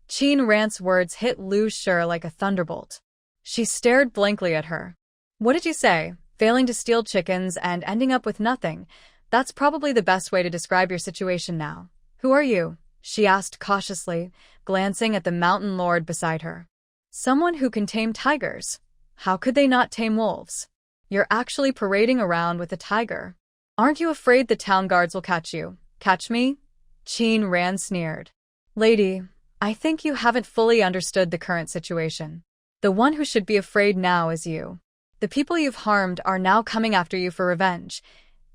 Qin Ran's words hit Lu Shi like a thunderbolt. She stared blankly at her. What did you say? Failing to steal chickens and ending up with nothing. That's probably the best way to describe your situation now. Who are you? She asked cautiously, glancing at the mountain lord beside her. Someone who can tame tigers. How could they not tame wolves? You're actually parading around with a tiger. Aren't you afraid the town guards will catch you? Catch me? Qin Ran sneered. Lady, I think you haven't fully understood the current situation. The one who should be afraid now is you. The people you've harmed are now coming after you for revenge.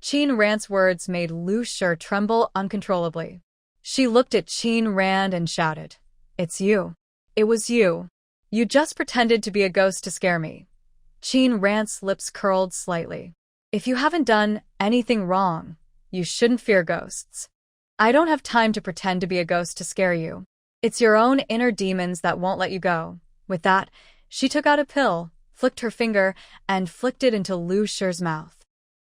Qin Ran's words made Lu Shi tremble uncontrollably. She looked at Qin Ran and shouted, It's you. It was you. You just pretended to be a ghost to scare me. Qin Ran's lips curled slightly. If you haven't done anything wrong, you shouldn't fear ghosts. I don't have time to pretend to be a ghost to scare you. It's your own inner demons that won't let you go. With that, she took out a pill, flicked her finger, and flicked it into Lu Shi's mouth.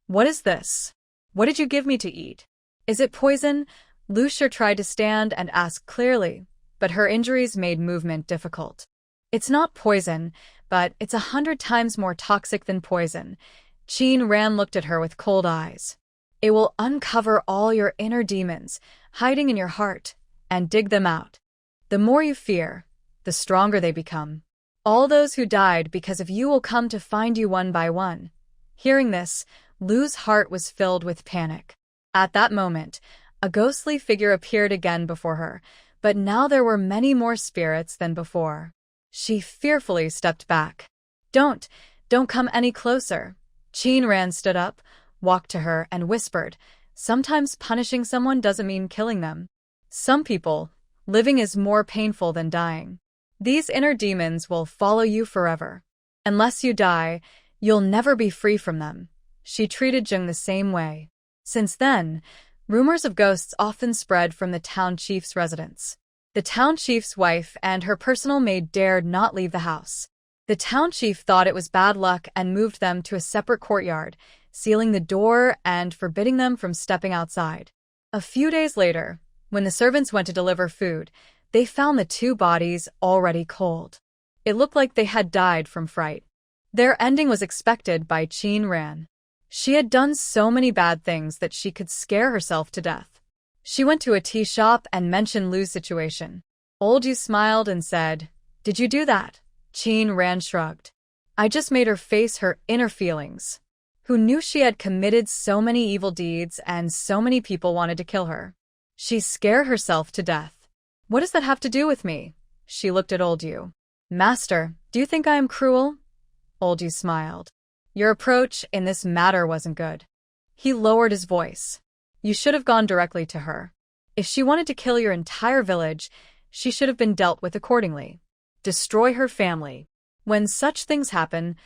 What is this? What did you give me to eat? Is it poison? Lu Shi tried to stand and ask clearly, but her injuries made movement difficult. It's not poison, but it's 100 times more toxic than poison. Qin Ran looked at her with cold eyes. It will uncover all your inner demons, hiding in your heart, and dig them out. The more you fear, the stronger they become. All those who died because of you will come to find you one by one. Hearing this, Lu's heart was filled with panic. At that moment, a ghostly figure appeared again before her, but now there were many more spirits than before. She fearfully stepped back. Don't come any closer. Qin Ran stood up, walked to her, and whispered, Sometimes punishing someone doesn't mean killing them. Some people, living is more painful than dying. These inner demons will follow you forever. Unless you die, you'll never be free from them. She treated Jung the same way. Since then, rumors of ghosts often spread from the town chief's residence. The town chief's wife and her personal maid dared not leave the house. The town chief thought it was bad luck and moved them to a separate courtyard, sealing the door and forbidding them from stepping outside. A few days later, when the servants went to deliver food, they found the two bodies already cold. It looked like they had died from fright. Their ending was expected by Qin Ran. She had done so many bad things that she could scare herself to death. She went to a tea shop and mentioned Lu's situation. Old Yu smiled and said, Did you do that? Qin Ran shrugged. I just made her face her inner feelings. Who knew she had committed so many evil deeds and so many people wanted to kill her? She scared herself to death. What does that have to do with me? She looked at Old Yu. Master, do you think I am cruel? Old Yu smiled. Your approach in this matter wasn't good. He lowered his voice. You should have gone directly to her. If she wanted to kill your entire village, she should have been dealt with accordingly. Destroy her family. When such things happen,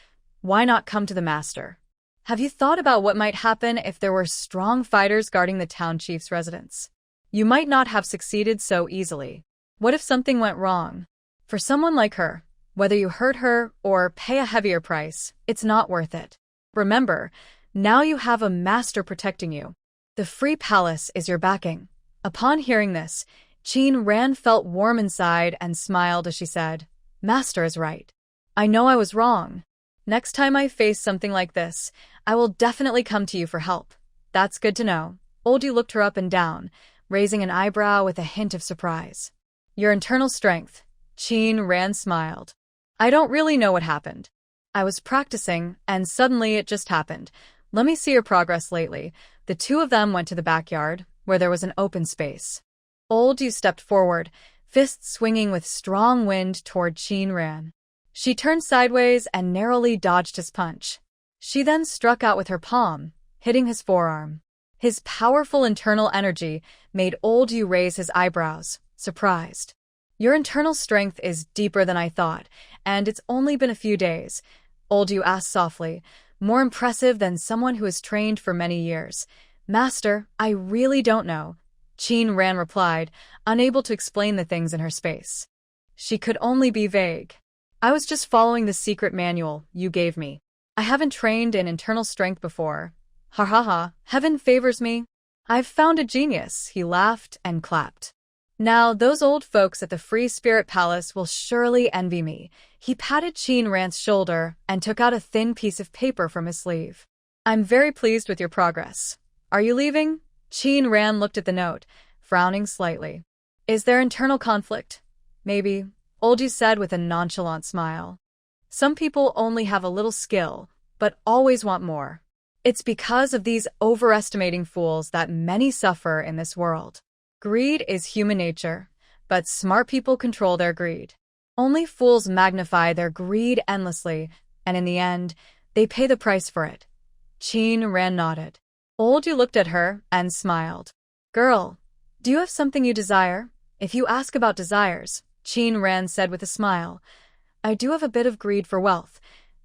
why not come to the master? Have you thought about what might happen if there were strong fighters guarding the town chief's residence? You might not have succeeded so easily. What if something went wrong? For someone like her, whether you hurt her or pay a heavier price, it's not worth it. Remember, now you have a master protecting you. The free palace is your backing. Upon hearing this, Qin Ran felt warm inside and smiled as she said, Master is right. I know I was wrong. Next time I face something like this, I will definitely come to you for help. That's good to know. Old Yu looked her up and down, raising an eyebrow with a hint of surprise. Your internal strength. Qin Ran smiled. I don't really know what happened. I was practicing, and suddenly it just happened. Let me see your progress lately. The two of them went to the backyard, where there was an open space. Old Yu stepped forward, fists swinging with strong wind toward Qin Ran. She turned sideways and narrowly dodged his punch. She then struck out with her palm, hitting his forearm. His powerful internal energy made Old Yu raise his eyebrows, surprised. Your internal strength is deeper than I thought, and it's only been a few days, Old Yu asked softly, more impressive than someone who has trained for many years. Master, I really don't know, Qin Ran replied, unable to explain the things in her space. She could only be vague. I was just following the secret manual you gave me. I haven't trained in internal strength before. Ha ha ha, heaven favors me. I've found a genius, he laughed and clapped. Now those old folks at the Free Spirit Palace will surely envy me. He patted Qin Ran's shoulder and took out a thin piece of paper from his sleeve. I'm very pleased with your progress. Are you leaving? Qin Ran looked at the note, frowning slightly. Is there internal conflict? Maybe, Olju said with a nonchalant smile. Some people only have a little skill, but always want more. It's because of these overestimating fools that many suffer in this world. Greed is human nature, but smart people control their greed. Only fools magnify their greed endlessly, and in the end, they pay the price for it. Qin Ran nodded. Olju looked at her and smiled. Girl, do you have something you desire? If you ask about desires, Qin Ran said with a smile, I do have a bit of greed for wealth.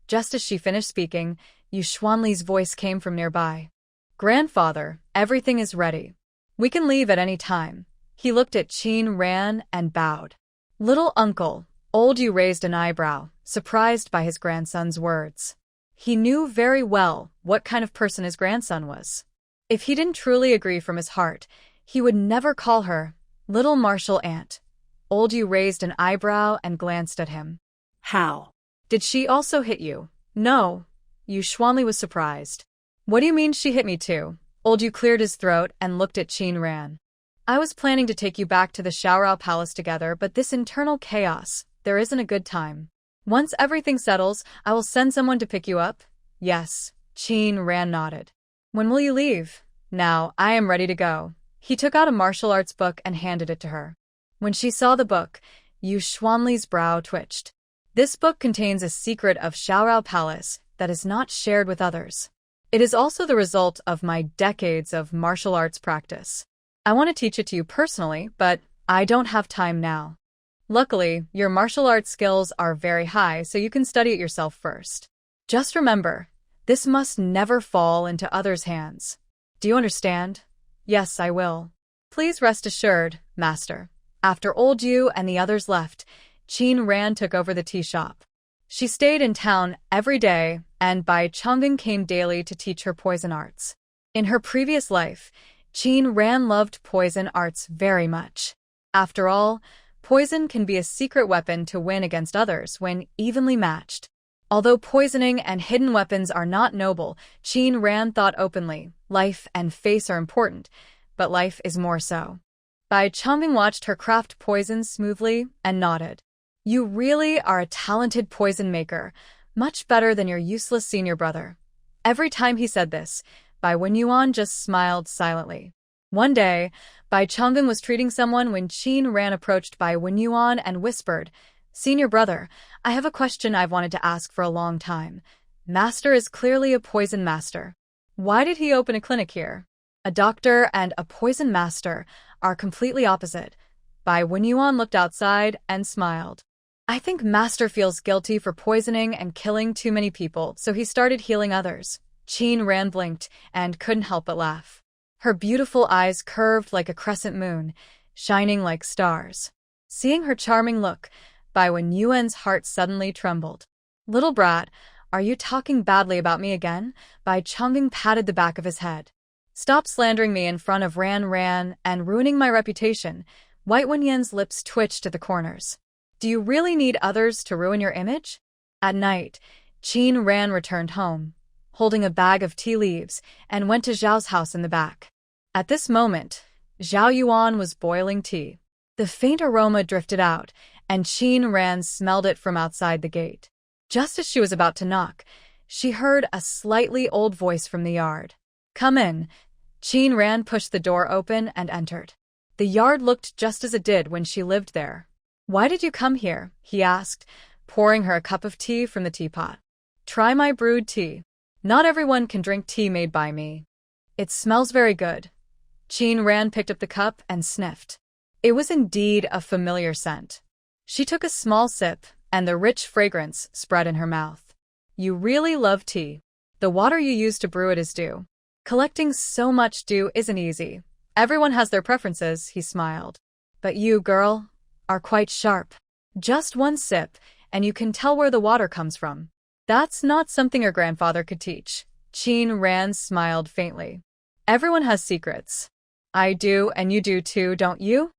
Just as she finished speaking, Yu Xuanli's voice came from nearby. Grandfather, everything is ready. We can leave at any time. He looked at Qin Ran and bowed. Little uncle, Olju raised an eyebrow, surprised by his grandson's words. He knew very well what kind of person his grandson was. If he didn't truly agree from his heart, he would never call her little martial aunt. Olju raised an eyebrow and glanced at him. How? Did she also hit you? No. Yu Xuanli was surprised. What do you mean she hit me too? Olju cleared his throat and looked at Qin Ran. I was planning to take you back to the Xiaorao Palace together, but this internal chaos, there isn't a good time. Once everything settles, I will send someone to pick you up. Yes, Qin Ran nodded. When will you leave? Now, I am ready to go. He took out a martial arts book and handed it to her. When she saw the book, Yu Xuanli's brow twitched. This book contains a secret of Xiaorao Palace that is not shared with others. It is also the result of my decades of martial arts practice. I want to teach it to you personally, but I don't have time now. Luckily, your martial arts skills are very high, so you can study it yourself first. Just remember, this must never fall into others' hands. Do you understand? Yes, I will. Please rest assured, Master. After Olju and the others left, Qin Ran took over the tea shop. She stayed in town every day, and Bai Changgen came daily to teach her poison arts. In her previous life, Qin Ran loved poison arts very much. After all, poison can be a secret weapon to win against others when evenly matched. Although poisoning and hidden weapons are not noble, Qin Ran thought openly, life and face are important, but life is more so. Bai Changgen watched her craft poisons smoothly and nodded. You really are a talented poison maker, much better than your useless senior brother. Every time he said this, Bai Wenyuan just smiled silently. One day, Bai Changgen was treating someone when Qin Ran approached Bai Wenyuan and whispered, Senior brother, I have a question I've wanted to ask for a long time. Master is clearly a poison master. Why did he open a clinic here? A doctor and a poison master are completely opposite. Bai Wenyuan looked outside and smiled. I think Master feels guilty for poisoning and killing too many people, so he started healing others. Qin Ran blinked and couldn't help but laugh. Her beautiful eyes curved like a crescent moon, shining like stars. Seeing her charming look, Bai Wenyuan's heart suddenly trembled. Little brat, are you talking badly about me again? Bai Changgen patted the back of his head. Stop slandering me in front of Ran and ruining my reputation. White Wenyan's lips twitched at the corners. Do you really need others to ruin your image? At night, Qin Ran returned home, holding a bag of tea leaves, and went to Zhao's house in the back. At this moment, Zhao Yuan was boiling tea. The faint aroma drifted out, and Qin Ran smelled it from outside the gate. Just as she was about to knock, she heard a slightly old voice from the yard. Come in. Qin Ran pushed the door open and entered. The yard looked just as it did when she lived there. Why did you come here? He asked, pouring her a cup of tea from the teapot. Try my brewed tea. Not everyone can drink tea made by me. It smells very good. Qin Ran picked up the cup and sniffed. It was indeed a familiar scent. She took a small sip, and the rich fragrance spread in her mouth. You really love tea. The water you use to brew it is dew. Collecting so much dew isn't easy. Everyone has their preferences, he smiled. But you, girl, are quite sharp. Just one sip, and you can tell where the water comes from. That's not something your grandfather could teach. Qin Ran smiled faintly. Everyone has secrets. I do, and you do too, don't you?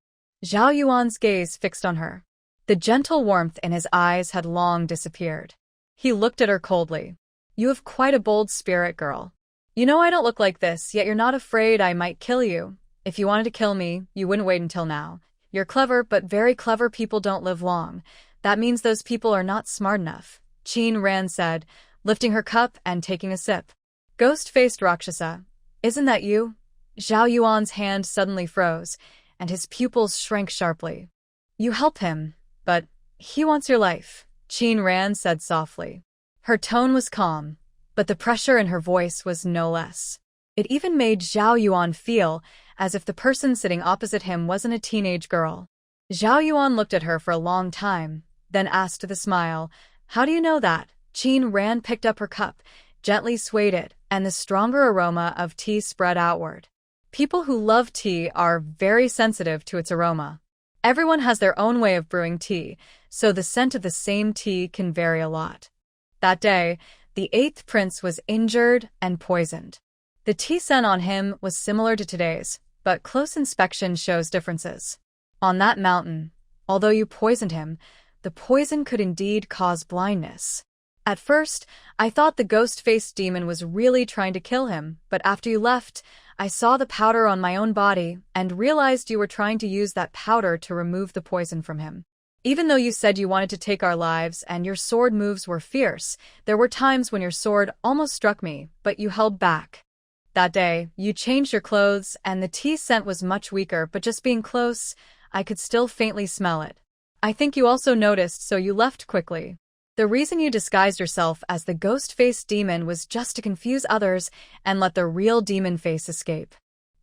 Zhao Yuan's gaze fixed on her. The gentle warmth in his eyes had long disappeared. He looked at her coldly. You have quite a bold spirit, girl. You know I don't look like this, yet you're not afraid I might kill you. If you wanted to kill me, you wouldn't wait until now. You're clever, but very clever people don't live long. That means those people are not smart enough, Qin Ran said, lifting her cup and taking a sip. Ghost-faced Rakshasa, isn't that you? Zhao Yuan's hand suddenly froze, and his pupils shrank sharply. You help him, but he wants your life, Qin Ran said softly. Her tone was calm, but the pressure in her voice was no less. It even made Zhao Yuan feel as if the person sitting opposite him wasn't a teenage girl. Zhao Yuan looked at her for a long time, then asked with a smile, How do you know that? Qin Ran picked up her cup, gently swayed it, and the stronger aroma of tea spread outward. People who love tea are very sensitive to its aroma. Everyone has their own way of brewing tea, so the scent of the same tea can vary a lot. That day, the 8th prince was injured and poisoned. The tea scent on him was similar to today's, but close inspection shows differences. On that mountain, although you poisoned him, the poison could indeed cause blindness. At first, I thought the ghost-faced demon was really trying to kill him, but after you left, I saw the powder on my own body and realized you were trying to use that powder to remove the poison from him. Even though you said you wanted to take our lives and your sword moves were fierce, there were times when your sword almost struck me, but you held back. That day, you changed your clothes and the tea scent was much weaker, but just being close, I could still faintly smell it. I think you also noticed, so you left quickly. The reason you disguised yourself as the ghost-faced demon was just to confuse others and let the real demon face escape.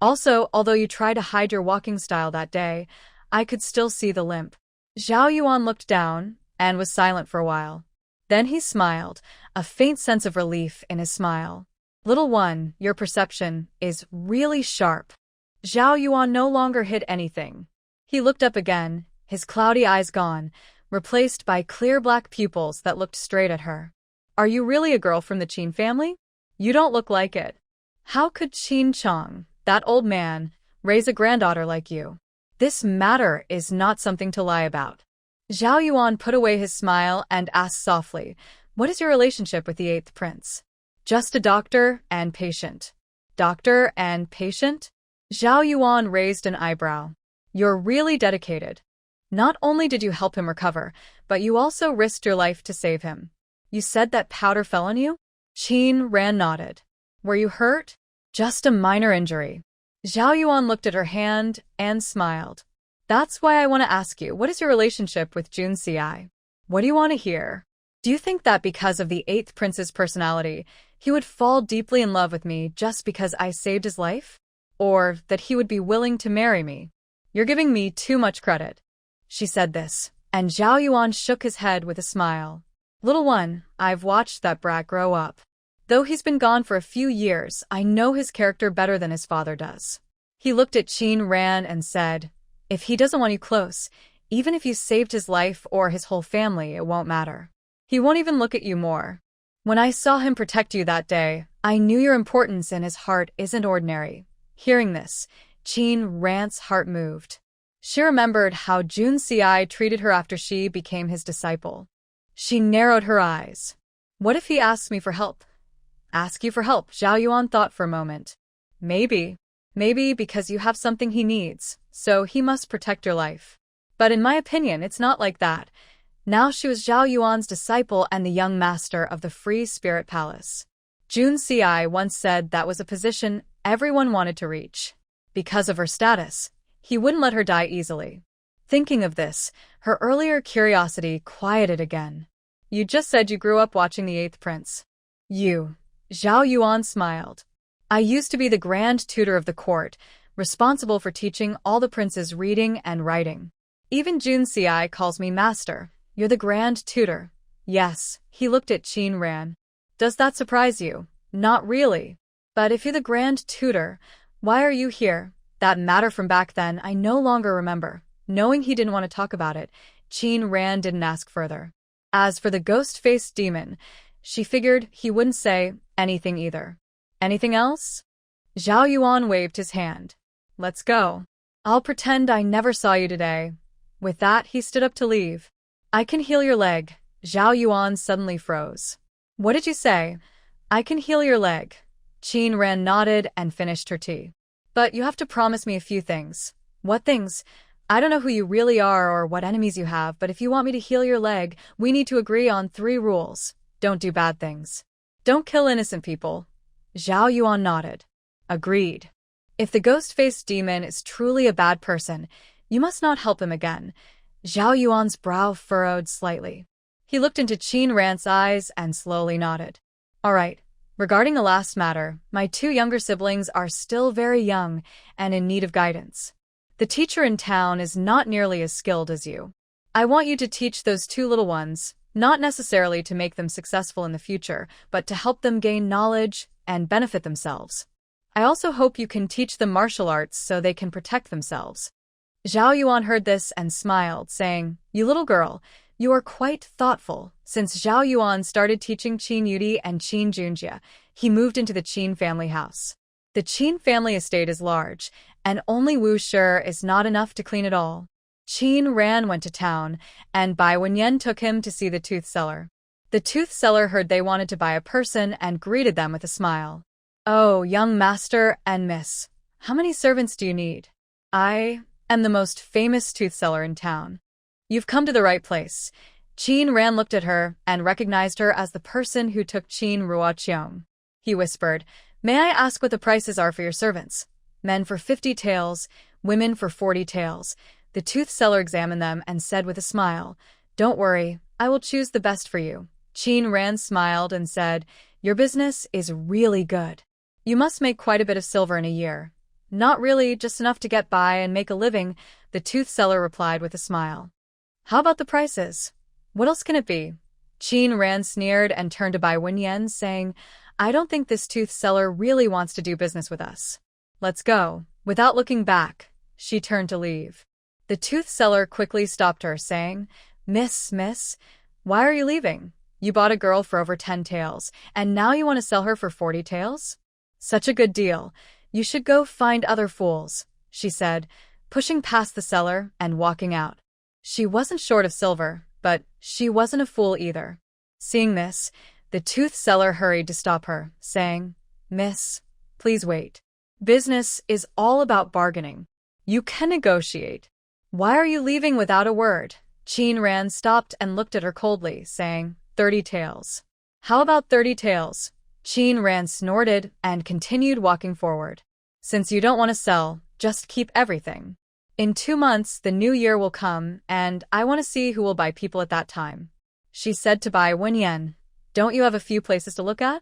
Also, although you tried to hide your walking style that day, I could still see the limp. Zhao Yuan looked down and was silent for a while. Then he smiled, a faint sense of relief in his smile. Little one, your perception is really sharp. Zhao Yuan no longer hid anything. He looked up again, his cloudy eyes gone, replaced by clear black pupils that looked straight at her. Are you really a girl from the Qin family? You don't look like it. How could Qin Chong, that old man, raise a granddaughter like you? This matter is not something to lie about. Zhao Yuan put away his smile and asked softly, What is your relationship with the 8th prince? Just a doctor and patient. Doctor and patient? Zhao Yuan raised an eyebrow. You're really dedicated. Not only did you help him recover, but you also risked your life to save him. You said that powder fell on you? Qin Ran nodded. Were you hurt? Just a minor injury. Zhao Yuan looked at her hand and smiled. That's why I want to ask you, what is your relationship with Jun Si? What do you want to hear? Do you think that because of the 8th prince's personality, he would fall deeply in love with me just because I saved his life? Or that he would be willing to marry me? You're giving me too much credit. She said this, and Zhao Yuan shook his head with a smile. Little one, I've watched that brat grow up. Though he's been gone for a few years, I know his character better than his father does. He looked at Qin Ran and said, If he doesn't want you close, even if you saved his life or his whole family, it won't matter. He won't even look at you more. When I saw him protect you that day, I knew your importance in his heart isn't ordinary. Hearing this, Qin Ran's heart moved. She remembered how Jun Si treated her after she became his disciple. She narrowed her eyes. What if he asks me for help? Ask you for help, Zhao Yuan thought for a moment. Maybe. Maybe because you have something he needs, so he must protect your life. But in my opinion, it's not like that. Now she was Zhao Yuan's disciple and the young master of the Free Spirit Palace. Jun Si once said that was a position everyone wanted to reach. Because of her status, he wouldn't let her die easily. Thinking of this, her earlier curiosity quieted again. You just said you grew up watching the 8th prince. You. Zhao Yuan smiled. I used to be the grand tutor of the court, responsible for teaching all the princes reading and writing. Even Jun Si calls me master. You're the grand tutor. Yes, he looked at Qin Ran. Does that surprise you? Not really. But if you're the grand tutor, why are you here? That matter from back then I no longer remember. Knowing he didn't want to talk about it, Qin Ran didn't ask further. As for the ghost-faced demon, she figured he wouldn't say anything either. Anything else? Zhao Yuan waved his hand. Let's go. I'll pretend I never saw you today. With that, he stood up to leave. I can heal your leg. Zhao Yuan suddenly froze. What did you say? I can heal your leg. Qin Ran nodded and finished her tea. But you have to promise me a few things. What things? I don't know who you really are or what enemies you have, but if you want me to heal your leg, we need to agree on 3 rules. Don't do bad things. Don't kill innocent people. Zhao Yuan nodded. Agreed. If the ghost-faced demon is truly a bad person, you must not help him again. Zhao Yuan's brow furrowed slightly. He looked into Qin Ran's eyes and slowly nodded. All right. Regarding the last matter, my 2 younger siblings are still very young and in need of guidance. The teacher in town is not nearly as skilled as you. I want you to teach those 2 little ones, not necessarily to make them successful in the future, but to help them gain knowledge and benefit themselves. I also hope you can teach them martial arts so they can protect themselves. Zhao Yuan heard this and smiled, saying, You little girl, you are quite thoughtful. Since Zhao Yuan started teaching Qin Yudi and Qin Junjie, he moved into the Qin family house. The Qin family estate is large, and only Wu Shi is not enough to clean it all. Qin Ran went to town, and Bai Wenyan took him to see the tooth seller. The tooth seller heard they wanted to buy a person and greeted them with a smile. Oh, young master and miss, how many servants do you need? I am the most famous tooth seller in town. You've come to the right place. Qin Ran looked at her and recognized her as the person who took Qin Ruoqiong. He whispered, May I ask what the prices are for your servants? Men for 50 taels, women for 40 taels. The tooth seller examined them and said with a smile, Don't worry, I will choose the best for you. Qin Ran smiled and said, Your business is really good. You must make quite a bit of silver in a year. Not really, just enough to get by and make a living, the tooth seller replied with a smile. How about the prices? What else can it be? Qin Ran sneered and turned to Bai Wenyan, saying, I don't think this tooth seller really wants to do business with us. Let's go. Without looking back, she turned to leave. The tooth seller quickly stopped her, saying, Miss, why are you leaving? You bought a girl for over 10 taels, and now you want to sell her for 40 taels? Such a good deal. You should go find other fools, she said, pushing past the seller and walking out. She wasn't short of silver, but she wasn't a fool either. Seeing this, the tooth seller hurried to stop her, saying, Miss, please wait. Business is all about bargaining. You can negotiate. Why are you leaving without a word? Qin Ran stopped and looked at her coldly, saying, 30 taels. How about 30 taels? Qin Ran snorted and continued walking forward. Since you don't want to sell, just keep everything. In 2 months, the new year will come, and I want to see who will buy people at that time. She said to Bai Wenyan, Don't you have a few places to look at?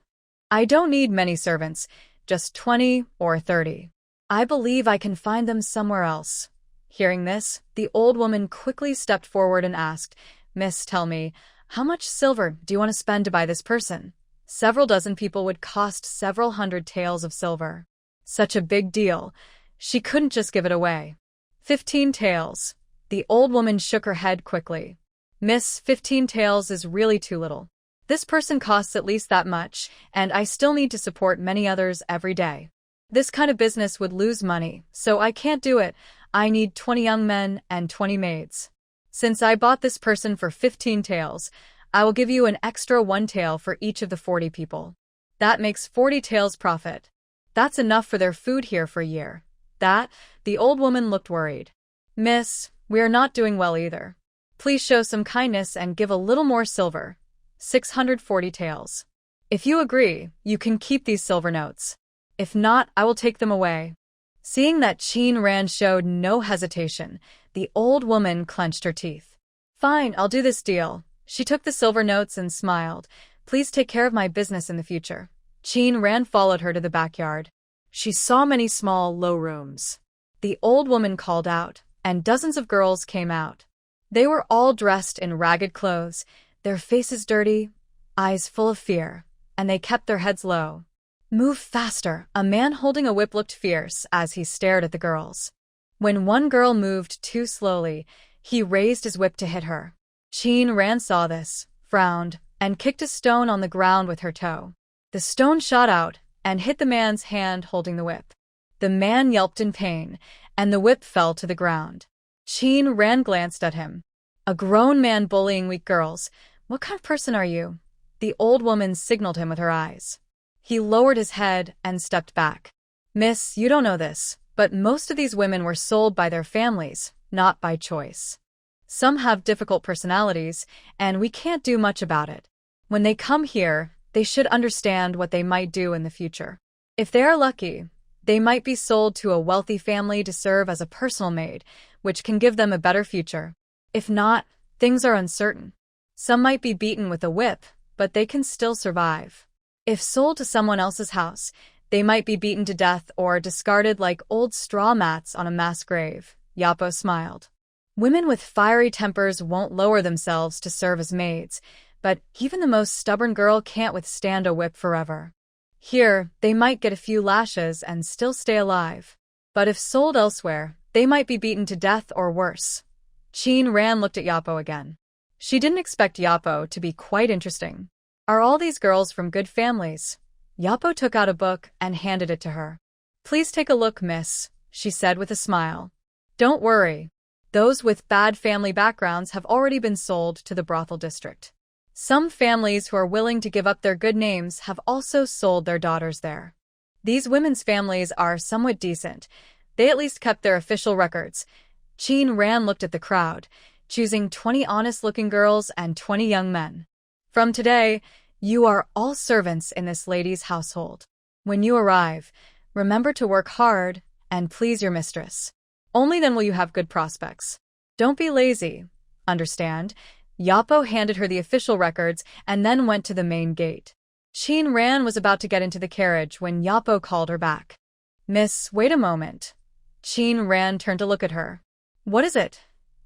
I don't need many servants, just 20 or 30. I believe I can find them somewhere else. Hearing this, the old woman quickly stepped forward and asked, Miss, tell me, how much silver do you want to spend to buy this person? Several dozen people would cost several hundred taels of silver. Such a big deal. She couldn't just give it away. 15 taels. The old woman shook her head quickly. Miss, 15 taels is really too little. This person costs at least that much, and I still need to support many others every day. This kind of business would lose money, so I can't do it. I need 20 young men and 20 maids. Since I bought this person for 15 taels, I will give you an extra 1 tael for each of the 40 people. That makes 40 taels profit. That's enough for their food here for a year. The old woman looked worried. Miss, we are not doing well either. Please show some kindness and give a little more silver. 640 taels. If you agree, you can keep these silver notes. If not, I will take them away. Seeing that Qin Ran showed no hesitation, the old woman clenched her teeth. Fine, I'll do this deal. She took the silver notes and smiled. Please take care of my business in the future. Qin Ran followed her to the backyard. She saw many small, low rooms. The old woman called out, and dozens of girls came out. They were all dressed in ragged clothes, their faces dirty, eyes full of fear, and they kept their heads low. Move faster, a man holding a whip looked fierce as he stared at the girls. When one girl moved too slowly, he raised his whip to hit her. Qin Ran saw this, frowned, and kicked a stone on the ground with her toe. The stone shot out, and hit the man's hand holding the whip. The man yelped in pain, and the whip fell to the ground. Chin Ran glanced at him. A grown man bullying weak girls. What kind of person are you? The old woman signaled him with her eyes. He lowered his head and stepped back. Miss, you don't know this, but most of these women were sold by their families, not by choice. Some have difficult personalities, and we can't do much about it. When they come here, they should understand what they might do in the future. If they are lucky, they might be sold to a wealthy family to serve as a personal maid, which can give them a better future. If not, things are uncertain. Some might be beaten with a whip, but they can still survive. If sold to someone else's house, they might be beaten to death or discarded like old straw mats on a mass grave. Yapo smiled. Women with fiery tempers won't lower themselves to serve as maids, but even the most stubborn girl can't withstand a whip forever. Here, they might get a few lashes and still stay alive. But if sold elsewhere, they might be beaten to death or worse. Chin Ran looked at Yapo again. She didn't expect Yapo to be quite interesting. Are all these girls from good families? Yapo took out a book and handed it to her. Please take a look, miss, she said with a smile. Don't worry. Those with bad family backgrounds have already been sold to the brothel district. Some families who are willing to give up their good names have also sold their daughters there. These women's families are somewhat decent. They at least kept their official records. Chin Ran looked at the crowd, choosing 20 honest-looking girls and 20 young men. From today, you are all servants in this lady's household. When you arrive, remember to work hard and please your mistress. Only then will you have good prospects. Don't be lazy. Understand? Yapo handed her the official records and then went to the main gate. Chin Ran was about to get into the carriage when Yapo called her back. Miss, wait a moment. Chin Ran turned to look at her. What is it?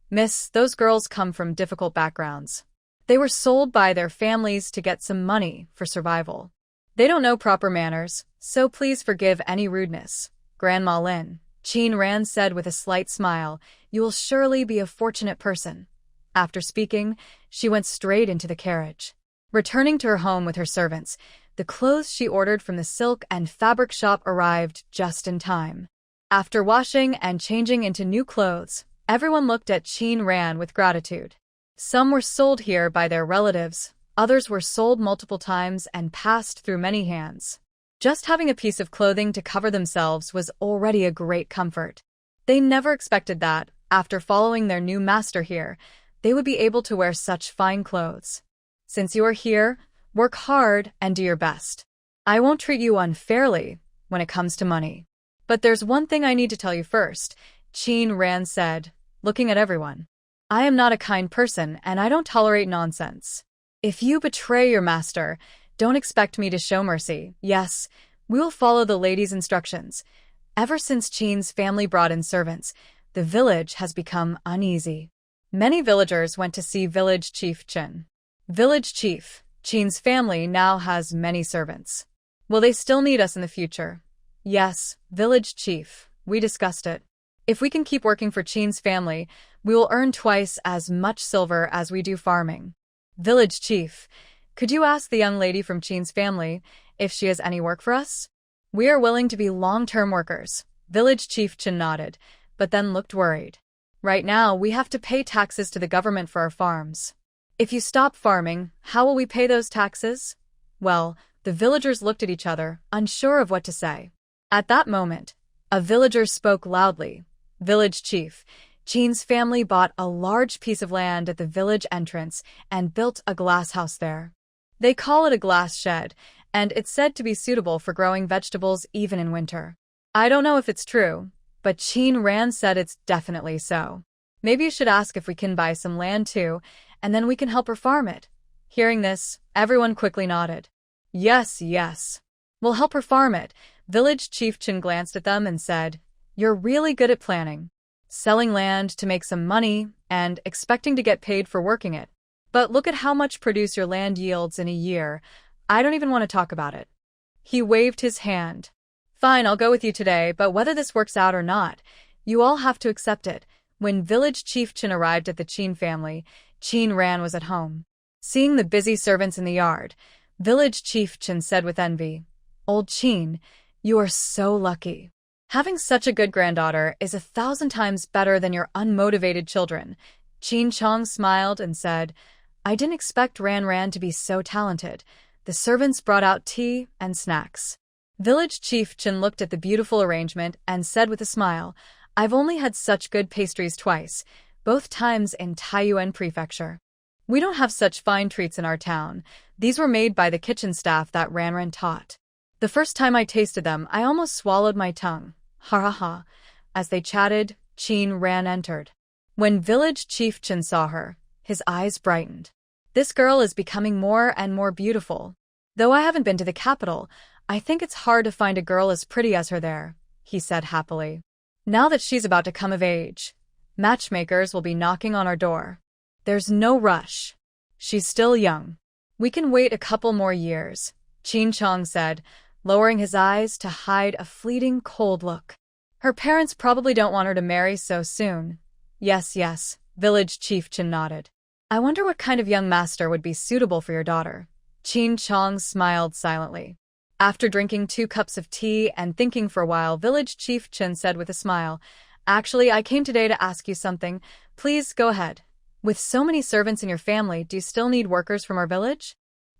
Miss, those girls come from difficult backgrounds. They were sold by their families to get some money for survival. They don't know proper manners, so please forgive any rudeness. Grandma Lin, Chin Ran said with a slight smile, you will surely be a fortunate person. After speaking, she went straight into the carriage. Returning to her home with her servants, the clothes she ordered from the silk and fabric shop arrived just in time. After washing and changing into new clothes, everyone looked at Chin Ran with gratitude. Some were sold here by their relatives, others were sold multiple times and passed through many hands. Just having a piece of clothing to cover themselves was already a great comfort. They never expected that, after following their new master here, they would be able to wear such fine clothes. Since you are here, work hard and do your best. I won't treat you unfairly when it comes to money. But there's one thing I need to tell you first, Chin Ran said, looking at everyone. I am not a kind person and I don't tolerate nonsense. If you betray your master, don't expect me to show mercy. Yes, we will follow the lady's instructions. Ever since Chin's family brought in servants, the village has become uneasy. Many villagers went to see Village Chief Chin. Village Chief, Chin's family now has many servants. Will they still need us in the future? Yes, Village Chief, we discussed it. If we can keep working for Chin's family, we will earn twice as much silver as we do farming. Village Chief, could you ask the young lady from Chin's family if she has any work for us? We are willing to be long-term workers. Village Chief Chin nodded, but then looked worried. Right now, we have to pay taxes to the government for our farms. If you stop farming, how will we pay those taxes? Well, the villagers looked at each other, unsure of what to say. At that moment, a villager spoke loudly. Village Chief, Chin's family bought a large piece of land at the village entrance and built a glass house there. They call it a glass shed, and it's said to be suitable for growing vegetables even in winter. I don't know if it's true, but Chin Ran said it's definitely so. Maybe you should ask if we can buy some land too, and then we can help her farm it. Hearing this, everyone quickly nodded. Yes, yes. We'll help her farm it. Village Chief Chin glanced at them and said, You're really good at planning. Selling land to make some money and expecting to get paid for working it. But look at how much produce your land yields in a year. I don't even want to talk about it. He waved his hand. Fine, I'll go with you today, but whether this works out or not, you all have to accept it. When Village Chief Chin arrived at the Chin family, Chin Ran was at home. Seeing the busy servants in the yard, Village Chief Chin said with envy, Old Qin, you are so lucky. Having such a good granddaughter is 1,000 times better than your unmotivated children. Qin Chong smiled and said, I didn't expect Ran Ran to be so talented. The servants brought out tea and snacks. Village Chief Chen looked at the beautiful arrangement and said with a smile, I've only had such good pastries twice, both times in Taiyuan Prefecture. We don't have such fine treats in our town. These were made by the kitchen staff that Ran Ran taught. The first time I tasted them, I almost swallowed my tongue. Ha ha ha. As they chatted, Qin Ran entered. When Village Chief Chen saw her, his eyes brightened. This girl is becoming more and more beautiful. Though I haven't been to the capital, I think it's hard to find a girl as pretty as her there, he said happily. Now that she's about to come of age, matchmakers will be knocking on our door. There's no rush. She's still young. We can wait a couple more years, Qin Chong said, lowering his eyes to hide a fleeting cold look. Her parents probably don't want her to marry so soon. Yes, Village Chief Chen nodded. I wonder what kind of young master would be suitable for your daughter. Qin Chong smiled silently. After drinking 2 cups of tea and thinking for a while, Village Chief Chen said with a smile, Actually, I came today to ask you something. Please go ahead. With so many servants in your family, do you still need workers from our village?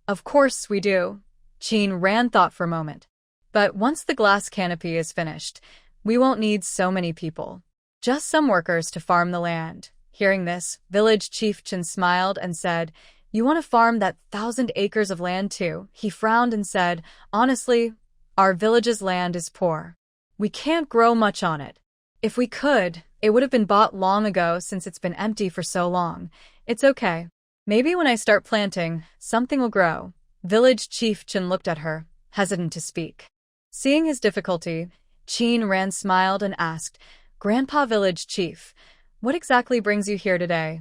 Of course we do. Qin Ran thought for a moment. But once the glass canopy is finished, we won't need so many people. Just some workers to farm the land. Hearing this, Village Chief Chen smiled and said, You want to farm that 1,000 acres of land too? He frowned and said, Honestly, our village's land is poor. We can't grow much on it. If we could, it would have been bought long ago since it's been empty for so long. It's okay. Maybe when I start planting, something will grow. Village Chief Chen looked at her, hesitant to speak. Seeing his difficulty, Qin Ran smiled and asked, Grandpa Village Chief, what exactly brings you here today?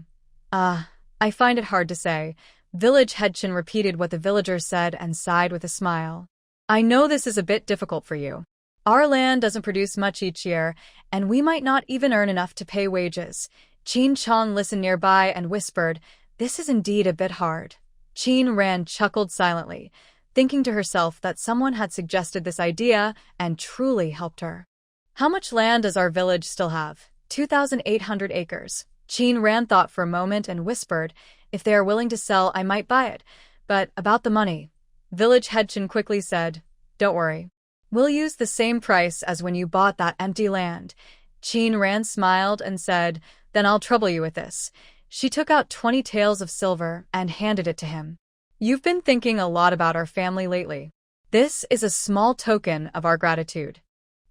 I find it hard to say. Village Head Chen repeated what the villagers said and sighed with a smile. I know this is a bit difficult for you. Our land doesn't produce much each year, and we might not even earn enough to pay wages. Qin Chong listened nearby and whispered, This is indeed a bit hard. Qin Ran chuckled silently, thinking to herself that someone had suggested this idea and truly helped her. How much land does our village still have? 2,800 acres. Qin Ran thought for a moment and whispered, If they are willing to sell, I might buy it. But about the money. Village Head Chen quickly said, Don't worry. We'll use the same price as when you bought that empty land. Qin Ran smiled and said, Then I'll trouble you with this. She took out 20 taels of silver and handed it to him. You've been thinking a lot about our family lately. This is a small token of our gratitude.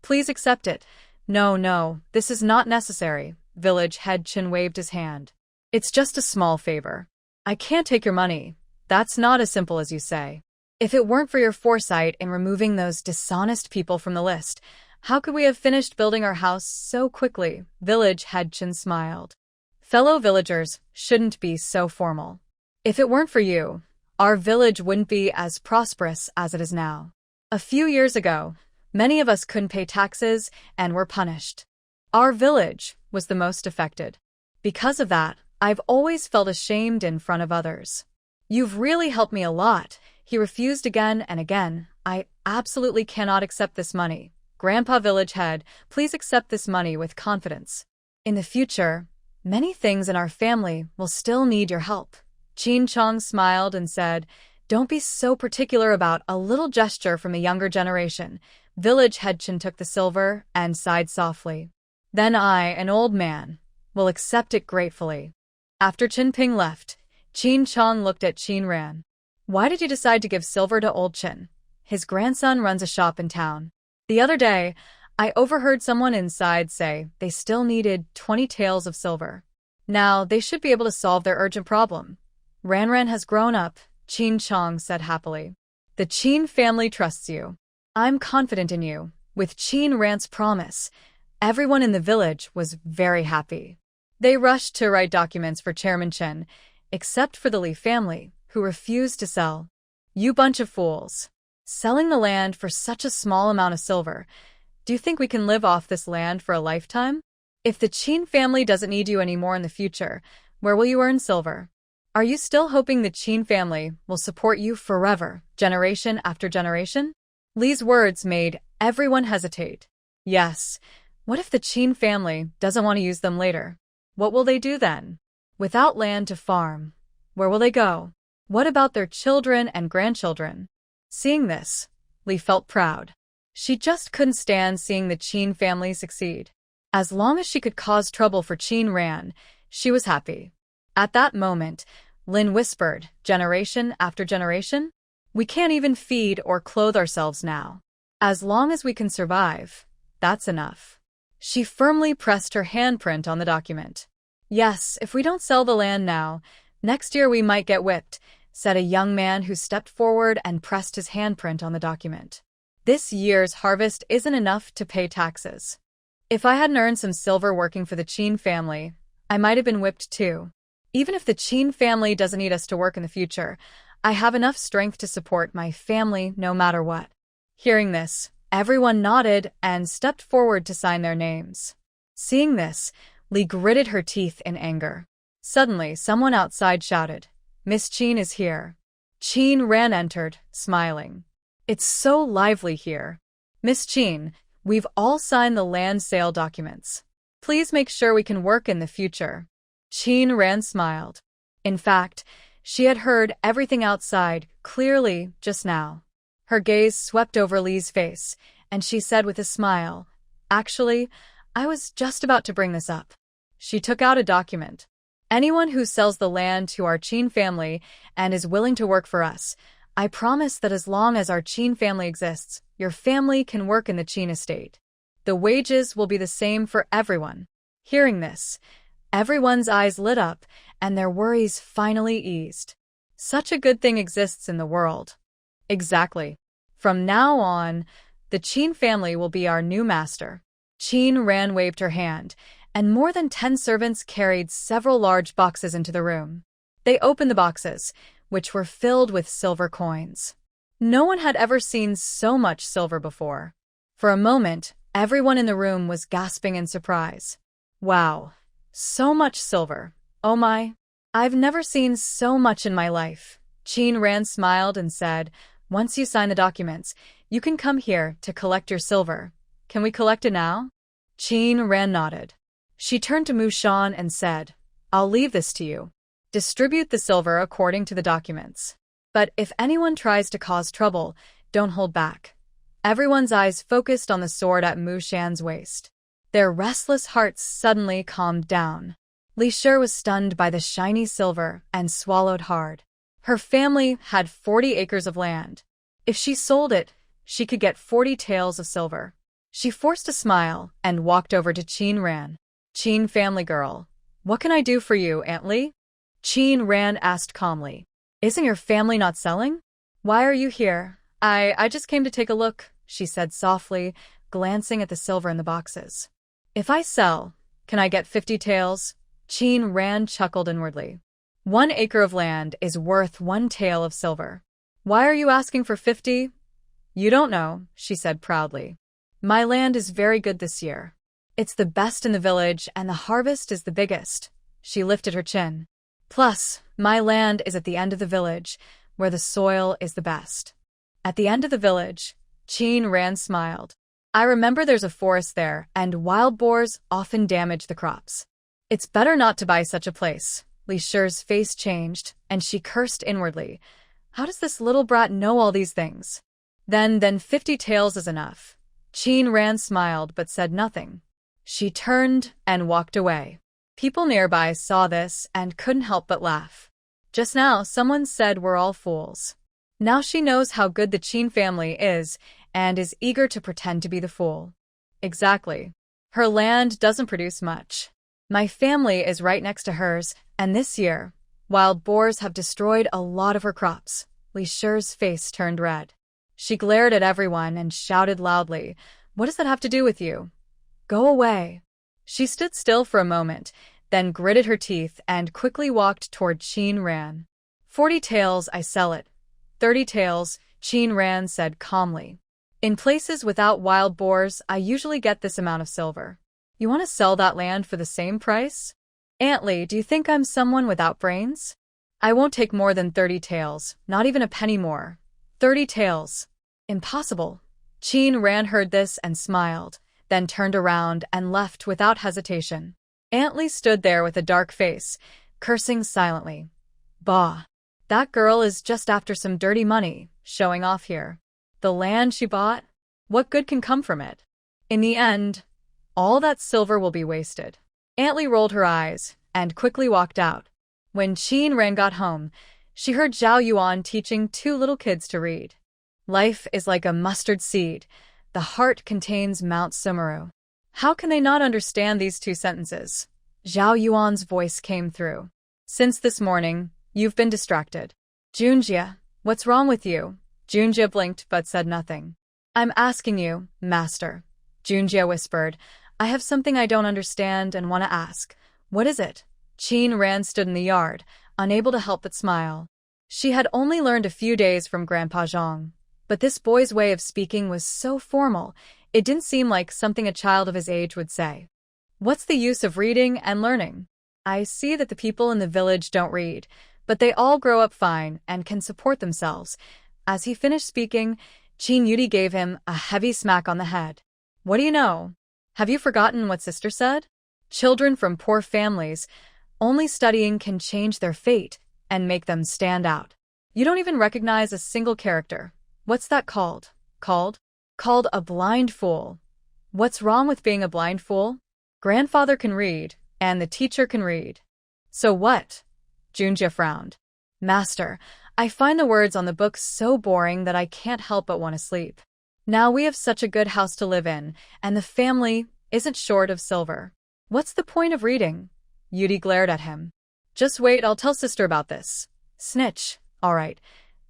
Please accept it. No, this is not necessary. Village Head Chen waved his hand. It's just a small favor. I can't take your money. That's not as simple as you say. If it weren't for your foresight in removing those dishonest people from the list, how could we have finished building our house so quickly? Village Head Chen smiled. Fellow villagers shouldn't be so formal. If it weren't for you, our village wouldn't be as prosperous as it is now. A few years ago, many of us couldn't pay taxes and were punished. Our village was the most affected. Because of that, I've always felt ashamed in front of others. You've really helped me a lot. He refused again and again. I absolutely cannot accept this money. Grandpa Village Head, please accept this money with confidence. In the future, many things in our family will still need your help. Qin Chong smiled and said, Don't be so particular about a little gesture from a younger generation. Village Head Chen took the silver and sighed softly. Then I, an old man, will accept it gratefully. After Qin Ping left, Qin Chong looked at Qin Ran. Why did you decide to give silver to old Qin? His grandson runs a shop in town. The other day, I overheard someone inside say they still needed 20 taels of silver. Now, they should be able to solve their urgent problem. Ran Ran has grown up, Qin Chong said happily. The Qin family trusts you. I'm confident in you. With Qin Ran's promise, everyone in the village was very happy. They rushed to write documents for Chairman Chen, except for the Li family, who refused to sell. You bunch of fools. Selling the land for such a small amount of silver. Do you think we can live off this land for a lifetime? If the Qin family doesn't need you anymore in the future, where will you earn silver? Are you still hoping the Qin family will support you forever, generation after generation? Li's words made everyone hesitate. Yes, what if the Qin family doesn't want to use them later? What will they do then? Without land to farm, where will they go? What about their children and grandchildren? Seeing this, Li felt proud. She just couldn't stand seeing the Qin family succeed. As long as she could cause trouble for Qin Ran, she was happy. At that moment, Lin whispered, generation after generation? We can't even feed or clothe ourselves now. As long as we can survive, that's enough. She firmly pressed her handprint on the document. Yes, if we don't sell the land now, next year we might get whipped, said a young man who stepped forward and pressed his handprint on the document. This year's harvest isn't enough to pay taxes. If I hadn't earned some silver working for the Qin family, I might have been whipped too. Even if the Qin family doesn't need us to work in the future, I have enough strength to support my family no matter what. Hearing this, everyone nodded and stepped forward to sign their names. Seeing this, Li gritted her teeth in anger. Suddenly, someone outside shouted, Miss Qin is here. Qin Ran entered, smiling. It's so lively here. Miss Qin, we've all signed the land sale documents. Please make sure we can work in the future. Qin Ran smiled. In fact, she had heard everything outside clearly just now. Her gaze swept over Li's face, and she said with a smile, Actually, I was just about to bring this up. She took out a document. Anyone who sells the land to our Qin family and is willing to work for us, I promise that as long as our Qin family exists, your family can work in the Qin estate. The wages will be the same for everyone. Hearing this, everyone's eyes lit up and their worries finally eased. Such a good thing exists in the world. Exactly. From now on, the Qin family will be our new master. Qin Ran waved her hand, and more than 10 servants carried several large boxes into the room. They opened the boxes, which were filled with silver coins. No one had ever seen so much silver before. For a moment, everyone in the room was gasping in surprise. Wow, so much silver. Oh my, I've never seen so much in my life. Qin Ran smiled and said, Once you sign the documents, you can come here to collect your silver. Can we collect it now? Qin Ran nodded. She turned to Mu Shan and said, I'll leave this to you. Distribute the silver according to the documents. But if anyone tries to cause trouble, don't hold back. Everyone's eyes focused on the sword at Mu Shan's waist. Their restless hearts suddenly calmed down. Li Shi was stunned by the shiny silver and swallowed hard. Her family had 40 acres of land. If she sold it, she could get 40 taels of silver. She forced a smile and walked over to Qin Ran. Qin family girl, what can I do for you, Aunt Li? Qin Ran asked calmly. Isn't your family not selling? Why are you here? I just came to take a look, she said softly, glancing at the silver in the boxes. If I sell, can I get 50 taels? Qin Ran chuckled inwardly. 1 acre of land is worth 1 tael of silver. Why are you asking for 50? You don't know, she said proudly. My land is very good this year. It's the best in the village and the harvest is the biggest. She lifted her chin. Plus, my land is at the end of the village, where the soil is the best. At the end of the village, Qin Ran smiled. I remember there's a forest there, and wild boars often damage the crops. It's better not to buy such a place. Li Shi's face changed, and she cursed inwardly. How does this little brat know all these things? Then 50 taels is enough. Qin Ran smiled but said nothing. She turned and walked away. People nearby saw this and couldn't help but laugh. Just now, someone said we're all fools. Now she knows how good the Qin family is and is eager to pretend to be the fool. Exactly. Her land doesn't produce much. My family is right next to hers, and this year, wild boars have destroyed a lot of her crops. Li Shi's face turned red. She glared at everyone and shouted loudly, What does that have to do with you? Go away. She stood still for a moment, then gritted her teeth and quickly walked toward Qin Ran. 40 taels, I sell it. 30 taels, Qin Ran said calmly. In places without wild boars, I usually get this amount of silver. You want to sell that land for the same price? Aunt Li, do you think I'm someone without brains? I won't take more than 30 taels, not even a penny more. 30 taels. Impossible. Qin Ran heard this and smiled, then turned around and left without hesitation. Aunt Lee stood there with a dark face, cursing silently. Bah! That girl is just after some dirty money, showing off here. The land she bought? What good can come from it? In the end, all that silver will be wasted. Aunt Lee rolled her eyes and quickly walked out. When Qin Ran got home, she heard Zhao Yuan teaching two little kids to read. Life is like a mustard seed. The heart contains Mount Sumeru. How can they not understand these two sentences? Zhao Yuan's voice came through. Since this morning, you've been distracted. Junjie, what's wrong with you? Junjie blinked but said nothing. I'm asking you, master. Junjie whispered. I have something I don't understand and want to ask. What is it? Qin Ran stood in the yard, unable to help but smile. She had only learned a few days from Grandpa Zhang, but this boy's way of speaking was so formal, it didn't seem like something a child of his age would say. What's the use of reading and learning? I see that the people in the village don't read, but they all grow up fine and can support themselves. As he finished speaking, Qin Yudi gave him a heavy smack on the head. What do you know? Have you forgotten what sister said? Children from poor families, only studying can change their fate and make them stand out. You don't even recognize a single character. What's that called? Called a blind fool. What's wrong with being a blind fool? Grandfather can read, and the teacher can read. So what? Junjie frowned. Master, I find the words on the book so boring that I can't help but want to sleep. Now we have such a good house to live in, and the family isn't short of silver. What's the point of reading? Yudi glared at him. Just wait, I'll tell sister about this. Snitch. All right.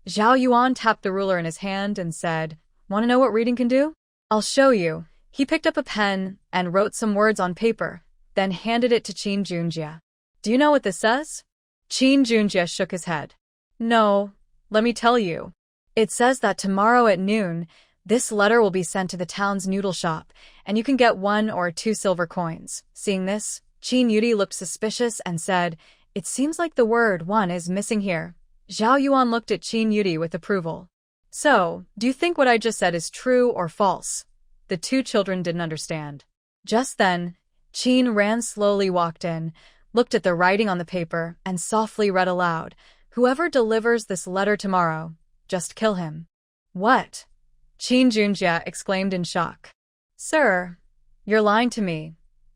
Zhao Yuan tapped the ruler in his hand and said, Want to know what reading can do? I'll show you. He picked up a pen and wrote some words on paper, then handed it to Qin Junjie. Do you know what this says? Qin Junjie shook his head. No, let me tell you. It says that tomorrow at noon, this letter will be sent to the town's noodle shop, and you can get 1 or 2 silver coins. Seeing this, Qin Yudi looked suspicious and said, It seems like the word 1 is missing here. Zhao Yuan looked at Qin Yudi with approval. So, do you think what I just said is true or false? The two children didn't understand. Just then, Qin Ran slowly walked in, looked at the writing on the paper, and softly read aloud, Whoever delivers this letter tomorrow, just kill him. What? Qin Junjie exclaimed in shock. Sir, you're lying to me.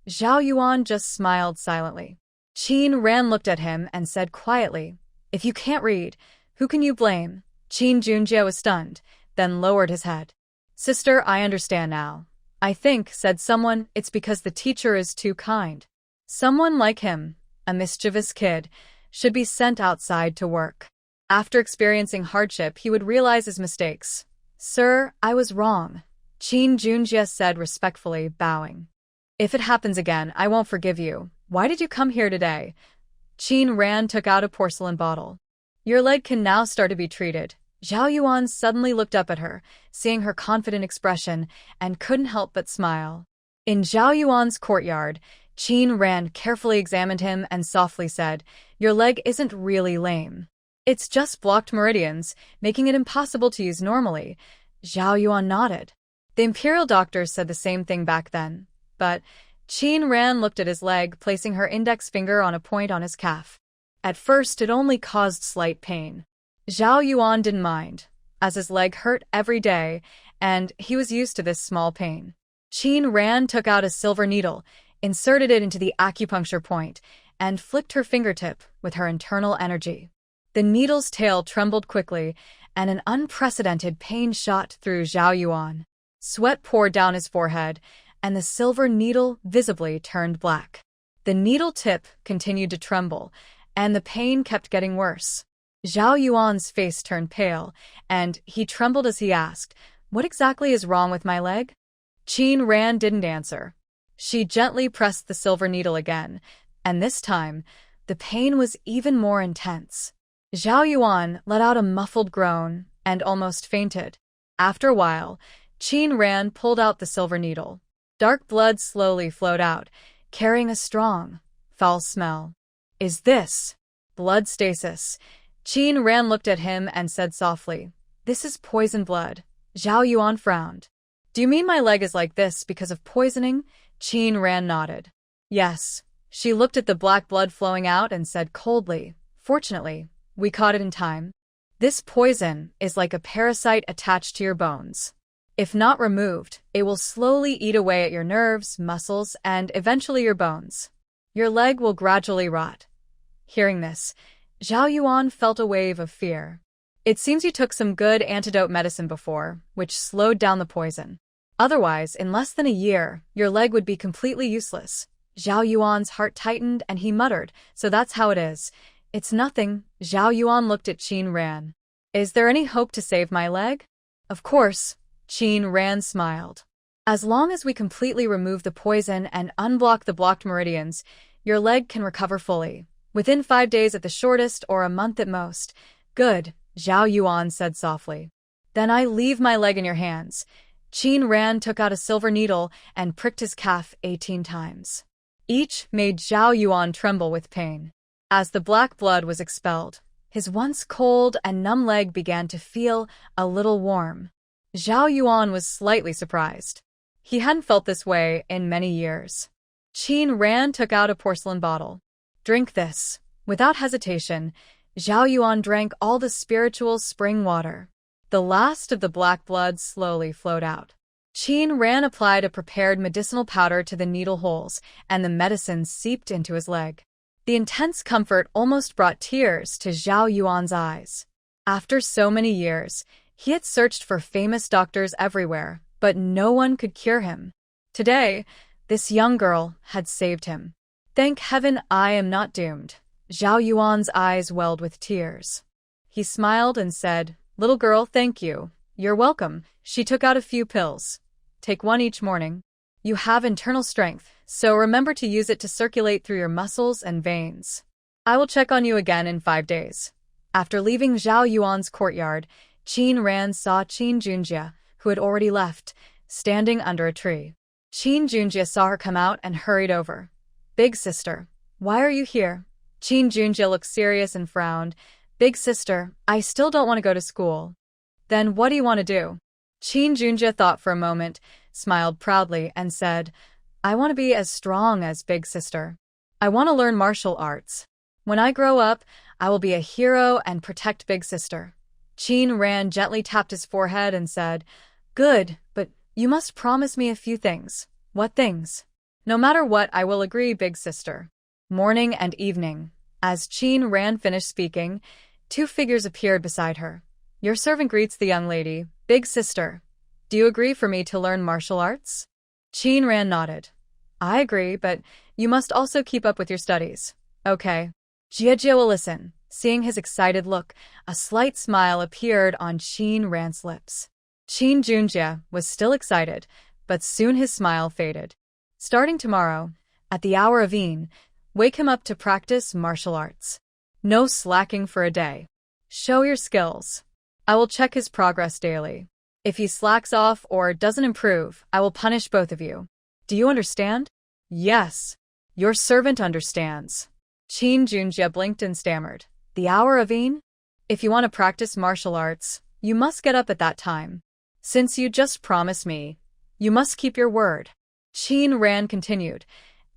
Zhao Yuan just smiled silently. Qin Ran looked at him and said quietly, If you can't read, who can you blame? Qin Junjie was stunned, then lowered his head. Sister, I understand now. I think, said someone, it's because the teacher is too kind. Someone like him, a mischievous kid, should be sent outside to work. After experiencing hardship, he would realize his mistakes. Sir, I was wrong, Qin Junjie said respectfully, bowing. If it happens again, I won't forgive you. Why did you come here today? Qin Ran took out a porcelain bottle. Your leg can now start to be treated. Zhao Yuan suddenly looked up at her, seeing her confident expression, and couldn't help but smile. In Zhao Yuan's courtyard, Qin Ran carefully examined him and softly said, Your leg isn't really lame. It's just blocked meridians, making it impossible to use normally. Zhao Yuan nodded. The imperial doctors said the same thing back then. But Qin Ran looked at his leg, placing her index finger on a point on his calf. At first, it only caused slight pain. Zhao Yuan didn't mind, as his leg hurt every day, and he was used to this small pain. Qin Ran took out a silver needle, inserted it into the acupuncture point, and flicked her fingertip with her internal energy. The needle's tail trembled quickly, and an unprecedented pain shot through Zhao Yuan. Sweat poured down his forehead, and the silver needle visibly turned black. The needle tip continued to tremble, and the pain kept getting worse. Zhao Yuan's face turned pale, and he trembled as he asked, What exactly is wrong with my leg? Qin Ran didn't answer. She gently pressed the silver needle again, and this time, the pain was even more intense. Zhao Yuan let out a muffled groan and almost fainted. After a while, Qin Ran pulled out the silver needle. Dark blood slowly flowed out, carrying a strong, foul smell. Is this blood stasis? Qin Ran looked at him and said softly, This is poison blood. Zhao Yuan frowned. Do you mean my leg is like this because of poisoning? Qin Ran nodded. Yes. She looked at the black blood flowing out and said coldly, Fortunately, we caught it in time. This poison is like a parasite attached to your bones. If not removed, it will slowly eat away at your nerves, muscles, and eventually your bones. Your leg will gradually rot. Hearing this, Zhao Yuan felt a wave of fear. It seems you took some good antidote medicine before, which slowed down the poison. Otherwise, in less than a year, your leg would be completely useless. Zhao Yuan's heart tightened and he muttered, So that's how it is. It's nothing. Zhao Yuan looked at Qin Ran. Is there any hope to save my leg? Of course. Qin Ran smiled. As long as we completely remove the poison and unblock the blocked meridians, your leg can recover fully. Within 5 days at the shortest or a month at most. Good, Zhao Yuan said softly. Then I leave my leg in your hands. Qin Ran took out a silver needle and pricked his calf 18 times. Each made Zhao Yuan tremble with pain. As the black blood was expelled, his once cold and numb leg began to feel a little warm. Zhao Yuan was slightly surprised. He hadn't felt this way in many years. Qin Ran took out a porcelain bottle. Drink this. Without hesitation, Zhao Yuan drank all the spiritual spring water. The last of the black blood slowly flowed out. Qin Ran applied a prepared medicinal powder to the needle holes, and the medicine seeped into his leg. The intense comfort almost brought tears to Zhao Yuan's eyes. After so many years, he had searched for famous doctors everywhere, but no one could cure him. Today, this young girl had saved him. Thank heaven I am not doomed. Zhao Yuan's eyes welled with tears. He smiled and said, Little girl, thank you. You're welcome. She took out a few pills. Take one each morning. You have internal strength, so remember to use it to circulate through your muscles and veins. I will check on you again in 5 days. After leaving Zhao Yuan's courtyard, Qin Ran saw Qin Junjie, who had already left, standing under a tree. Qin Junjie saw her come out and hurried over. Big sister, why are you here? Qin Junjie looked serious and frowned. Big sister, I still don't want to go to school. Then what do you want to do? Qin Junjie thought for a moment, smiled proudly, and said, I want to be as strong as Big Sister. I want to learn martial arts. When I grow up, I will be a hero and protect Big Sister. Qin Ran gently tapped his forehead and said, Good, but you must promise me a few things. What things? No matter what, I will agree, Big Sister. Morning and evening. As Qin Ran finished speaking, 2 figures appeared beside her. Your servant greets the young lady. Big sister, do you agree for me to learn martial arts? Qin Ran nodded. I agree, but you must also keep up with your studies. Okay. Jiejie will listen. Seeing his excited look, a slight smile appeared on Qin Ran's lips. Qin Junjie was still excited, but soon his smile faded. Starting tomorrow, at the hour of Yin, wake him up to practice martial arts. No slacking for a day. Show your skills. I will check his progress daily. If he slacks off or doesn't improve, I will punish both of you. Do you understand? Yes. Your servant understands. Qin Junjie blinked and stammered. The hour of Yin? If you want to practice martial arts, you must get up at that time. Since you just promised me, you must keep your word. Qin Ran continued.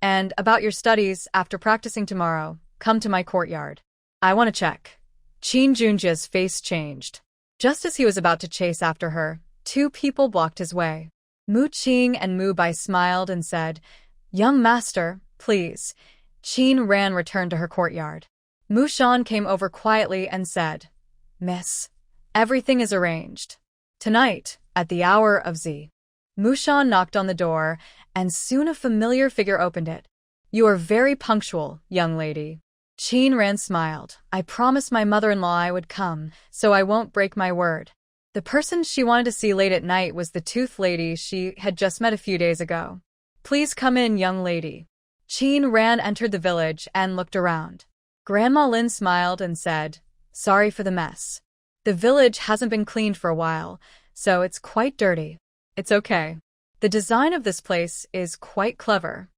And about your studies, after practicing tomorrow, come to my courtyard. I want to check. Qin Junjie's face changed. Just as he was about to chase after her, 2 people blocked his way. Mu Qing and Mu Bai smiled and said, Young master, please. Qin Ran returned to her courtyard. Mu Shan came over quietly and said, Miss, everything is arranged. Tonight, at the hour of Z. Mu Shan knocked on the door, and soon a familiar figure opened it. You are very punctual, young lady. Qin Ran smiled. I promised my mother-in-law I would come, so I won't break my word. The person she wanted to see late at night was the tooth lady she had just met a few days ago. Please come in, young lady. Qin Ran entered the village and looked around. Grandma Lin smiled and said, Sorry for the mess. The village hasn't been cleaned for a while, so it's quite dirty. It's okay. The design of this place is quite clever.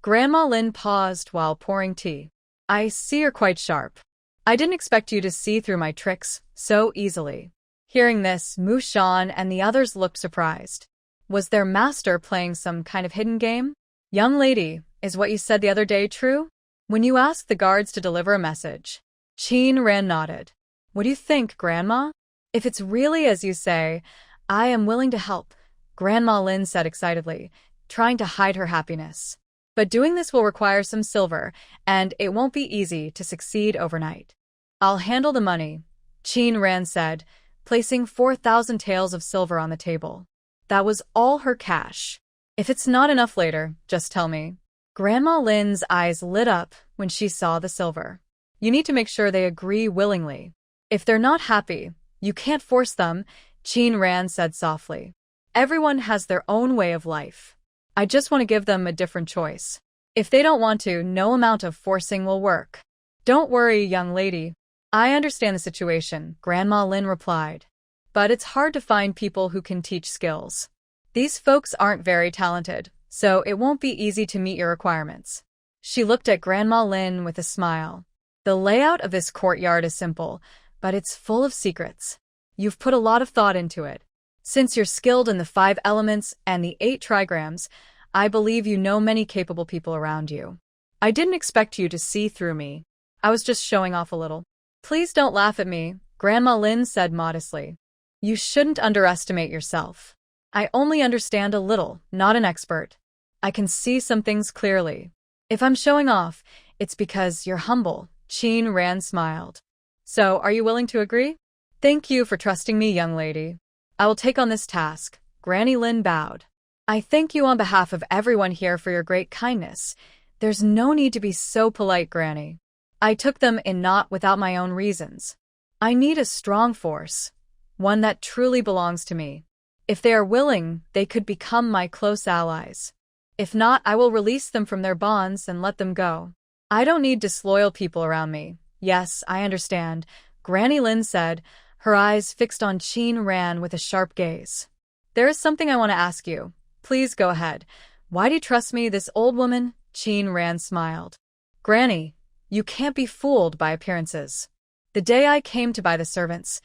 Grandma Lin paused while pouring tea. I see you're quite sharp. I didn't expect you to see through my tricks so easily. Hearing this, Mu Shan and the others looked surprised. Was their master playing some kind of hidden game? Young lady, is what you said the other day true? When you asked the guards to deliver a message. Qin Ran nodded. What do you think, Grandma? If it's really as you say, I am willing to help, Grandma Lin said excitedly, trying to hide her happiness. But doing this will require some silver, and it won't be easy to succeed overnight. I'll handle the money, Qin Ran said, placing 4,000 taels of silver on the table. That was all her cash. If it's not enough later, just tell me. Grandma Lin's eyes lit up when she saw the silver. You need to make sure they agree willingly. If they're not happy, you can't force them, Qin Ran said softly. Everyone has their own way of life. I just want to give them a different choice. If they don't want to, no amount of forcing will work. Don't worry, young lady. I understand the situation, Grandma Lin replied. But it's hard to find people who can teach skills. These folks aren't very talented, so it won't be easy to meet your requirements. She looked at Grandma Lin with a smile. The layout of this courtyard is simple, but it's full of secrets. You've put a lot of thought into it. Since you're skilled in the 5 elements and the 8 trigrams, I believe you know many capable people around you. I didn't expect you to see through me. I was just showing off a little. Please don't laugh at me, Grandma Lin said modestly. You shouldn't underestimate yourself. I only understand a little, not an expert. I can see some things clearly. If I'm showing off, it's because you're humble, Qin Ran smiled. So, are you willing to agree? Thank you for trusting me, young lady. I will take on this task, Granny Lin bowed. I thank you on behalf of everyone here for your great kindness. There's no need to be so polite, Granny. I took them in not without my own reasons. I need a strong force, one that truly belongs to me. If they are willing, they could become my close allies. If not, I will release them from their bonds and let them go. I don't need disloyal people around me. Yes, I understand, Granny Lin said, her eyes fixed on Qin Ran with a sharp gaze. There is something I want to ask you. Please go ahead. Why do you trust me, this old woman? Qin Ran smiled. Granny, you can't be fooled by appearances. The day I came to buy the servants,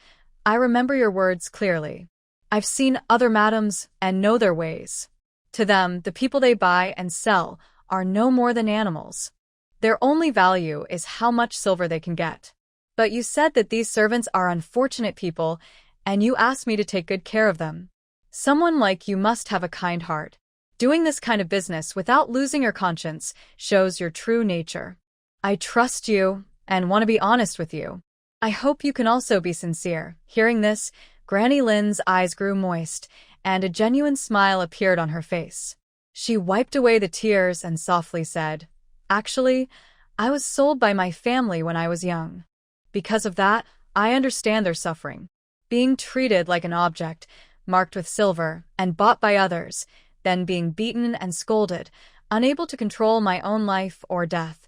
I remember your words clearly. I've seen other madams and know their ways. To them, the people they buy and sell are no more than animals. Their only value is how much silver they can get. But you said that these servants are unfortunate people, and you asked me to take good care of them. Someone like you must have a kind heart. Doing this kind of business without losing your conscience shows your true nature. I trust you and want to be honest with you. I hope you can also be sincere. Hearing this, Granny Lin's eyes grew moist, and a genuine smile appeared on her face. She wiped away the tears and softly said, Actually, I was sold by my family when I was young. Because of that, I understand their suffering. Being treated like an object, marked with silver, and bought by others, then being beaten and scolded, unable to control my own life or death.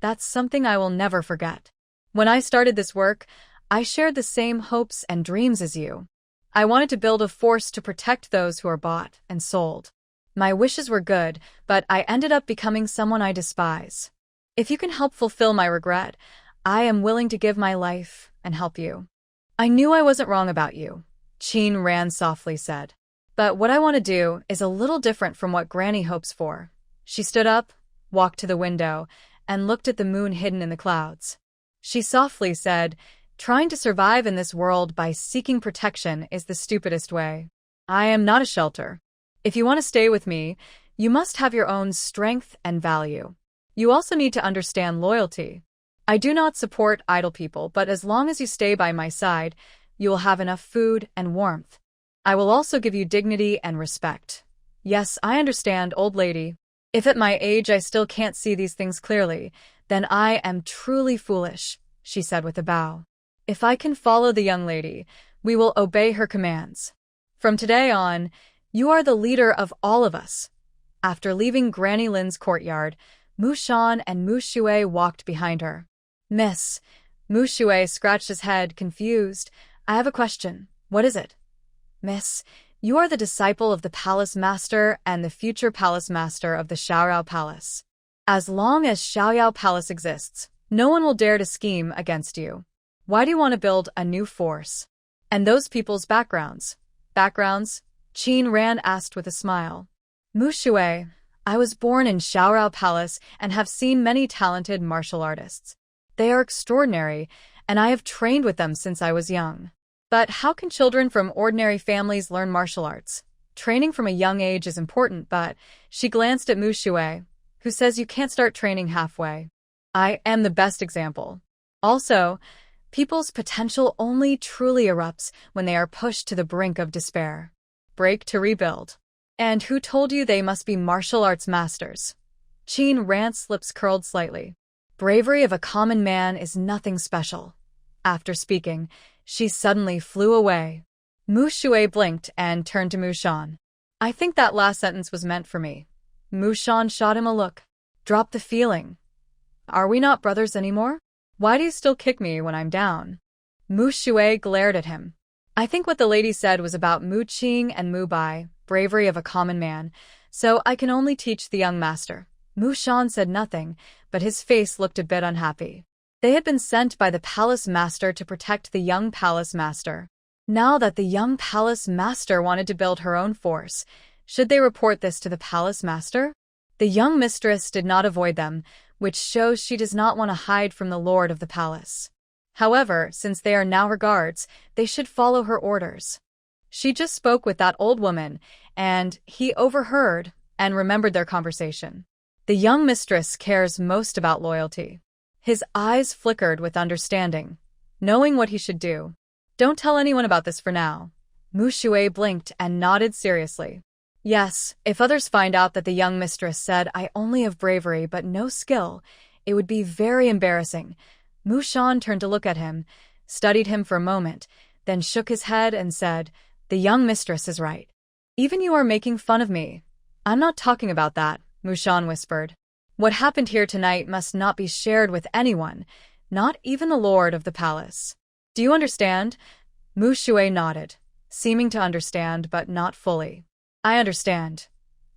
That's something I will never forget. When I started this work, I shared the same hopes and dreams as you. I wanted to build a force to protect those who are bought and sold. My wishes were good, but I ended up becoming someone I despise. If you can help fulfill my regret, I am willing to give my life and help you. I knew I wasn't wrong about you, Qin Ran softly said. But what I want to do is a little different from what Granny hopes for. She stood up, walked to the window, and looked at the moon hidden in the clouds. She softly said, Trying to survive in this world by seeking protection is the stupidest way. I am not a shelter. If you want to stay with me, you must have your own strength and value. You also need to understand loyalty. I do not support idle people, but as long as you stay by my side, you will have enough food and warmth. I will also give you dignity and respect. Yes, I understand, old lady. If at my age I still can't see these things clearly, then I am truly foolish, she said with a bow. If I can follow the young lady, we will obey her commands. From today on, you are the leader of all of us. After leaving Granny Lin's courtyard, Mu Shan and Mu Shui walked behind her. Miss, Mu Shui scratched his head, confused. I have a question. What is it? Miss, you are the disciple of the palace master and the future palace master of the Xiaoyao Palace. As long as Xiaoyao Palace exists, no one will dare to scheme against you. Why do you want to build a new force? And those people's backgrounds? Backgrounds? Qin Ran asked with a smile. Mu Shui, I was born in Xiaorao Palace and have seen many talented martial artists. They are extraordinary, and I have trained with them since I was young. But how can children from ordinary families learn martial arts? Training from a young age is important, but she glanced at Mu Shui, who says you can't start training halfway. I am the best example. Also, people's potential only truly erupts when they are pushed to the brink of despair. Break to rebuild. And who told you they must be martial arts masters? Qin Ran's lips curled slightly. Bravery of a common man is nothing special. After speaking, she suddenly flew away. Mu Shui blinked and turned to Mu Shan. I think that last sentence was meant for me. Mu Shan shot him a look. Drop the feeling. Are we not brothers anymore? Why do you still kick me when I'm down? Mu Shui glared at him. I think what the lady said was about Mu Qing and Mu Bai, bravery of a common man, so I can only teach the young master. Mu Shan said nothing, but his face looked a bit unhappy. They had been sent by the palace master to protect the young palace master. Now that the young palace master wanted to build her own force, should they report this to the palace master? The young mistress did not avoid them, which shows she does not want to hide from the lord of the palace. However, since they are now her guards, they should follow her orders. She just spoke with that old woman, and he overheard and remembered their conversation. The young mistress cares most about loyalty. His eyes flickered with understanding, knowing what he should do. Don't tell anyone about this for now. Mu Shui blinked and nodded seriously. Yes, if others find out that the young mistress said I only have bravery but no skill, it would be very embarrassing. Mu Shan turned to look at him, studied him for a moment, then shook his head and said, the young mistress is right. Even you are making fun of me. I'm not talking about that, Mu Shan whispered. What happened here tonight must not be shared with anyone, not even the lord of the palace. Do you understand? Mu Shui nodded, seeming to understand but not fully. I understand.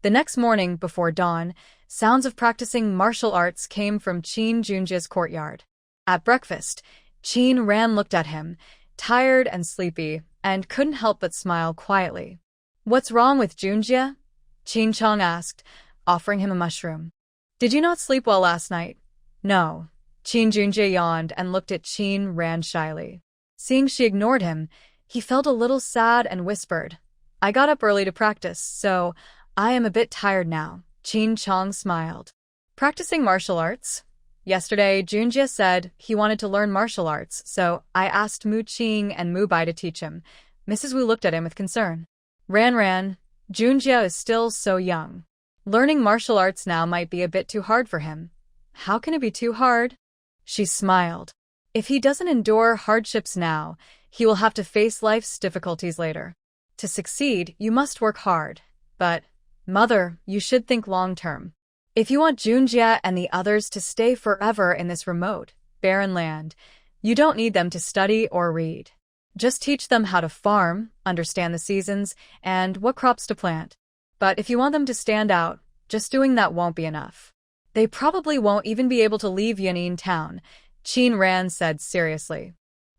The next morning, before dawn, sounds of practicing martial arts came from Qin Junjia's courtyard. At breakfast, Qin Ran looked at him, tired and sleepy, and couldn't help but smile quietly. What's wrong with Junjia? Qin Chong asked, offering him a mushroom. Did you not sleep well last night? No. Qin Junjia yawned and looked at Qin Ran shyly. Seeing she ignored him, he felt a little sad and whispered, I got up early to practice, so I am a bit tired now. Qin Chong smiled. Practicing martial arts? Yesterday, Junjia said he wanted to learn martial arts, so I asked Mu Qing and Mu Bai to teach him. Mrs. Wu looked at him with concern. Ran, Junjia is still so young. Learning martial arts now might be a bit too hard for him. How can it be too hard? She smiled. If he doesn't endure hardships now, he will have to face life's difficulties later. To succeed, you must work hard. But, Mother, you should think long-term. If you want Junjia and the others to stay forever in this remote, barren land, you don't need them to study or read. Just teach them how to farm, understand the seasons, and what crops to plant. But if you want them to stand out, just doing that won't be enough. They probably won't even be able to leave Yan'an town, Qin Ran said seriously.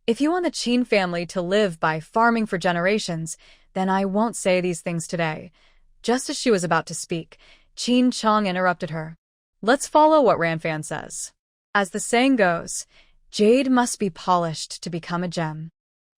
If you want the Qin family to live by farming for generations, then I won't say these things today. Just as she was about to speak, Qin Chong interrupted her. Let's follow what Ranfan says. As the saying goes, jade must be polished to become a gem.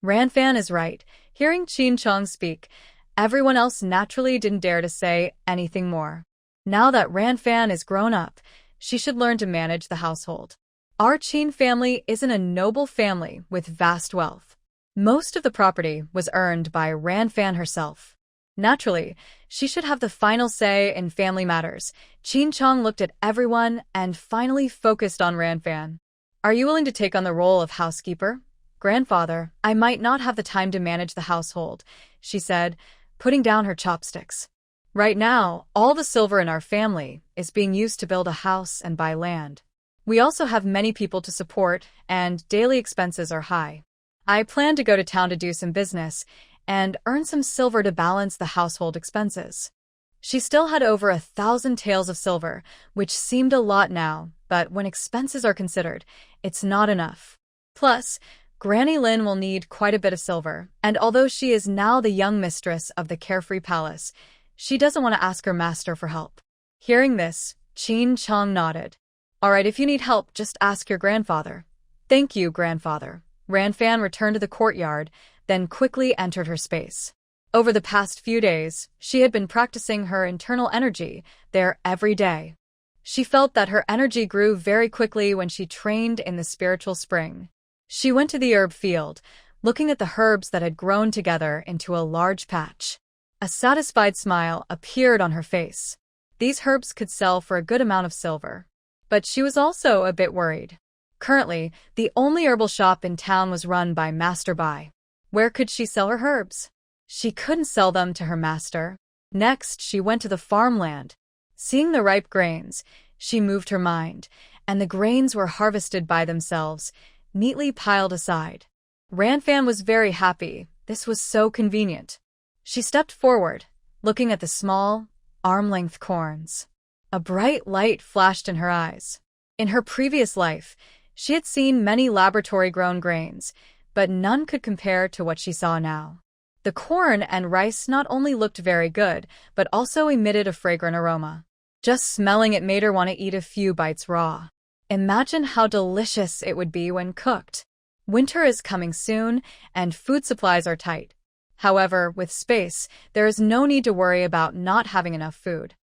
Ranfan is right. Hearing Qin Chong speak, everyone else naturally didn't dare to say anything more. Now that Ranfan is grown up, she should learn to manage the household. Our Qin family isn't a noble family with vast wealth. Most of the property was earned by Ranfan herself. Naturally, she should have the final say in family matters. Qin Chong looked at everyone and finally focused on Ranfan. Are you willing to take on the role of housekeeper? Grandfather, I might not have the time to manage the household, she said, putting down her chopsticks. Right now, all the silver in our family is being used to build a house and buy land. We also have many people to support, and daily expenses are high. I plan to go to town to do some business and earn some silver to balance the household expenses. She still had over 1,000 taels of silver, which seemed a lot now, but when expenses are considered, it's not enough. Plus, Granny Lin will need quite a bit of silver, and although she is now the young mistress of the carefree palace, she doesn't want to ask her master for help. Hearing this, Qin Chong nodded. All right, if you need help, just ask your grandfather. Thank you, grandfather. Ranfan returned to the courtyard, then quickly entered her space. Over the past few days, she had been practicing her internal energy there every day. She felt that her energy grew very quickly when she trained in the spiritual spring. She went to the herb field, looking at the herbs that had grown together into a large patch. A satisfied smile appeared on her face. These herbs could sell for a good amount of silver. But she was also a bit worried. Currently, the only herbal shop in town was run by Master Bai. Where could she sell her herbs? She couldn't sell them to her master. Next, she went to the farmland. Seeing the ripe grains, she moved her mind, and the grains were harvested by themselves, neatly piled aside. Ranfan was very happy. This was so convenient. She stepped forward, looking at the small, arm-length corns. A bright light flashed in her eyes. In her previous life, she had seen many laboratory-grown grains, but none could compare to what she saw now. The corn and rice not only looked very good, but also emitted a fragrant aroma. Just smelling it made her want to eat a few bites raw. Imagine how delicious it would be when cooked. Winter is coming soon, and food supplies are tight. However, with space, there is no need to worry about not having enough food.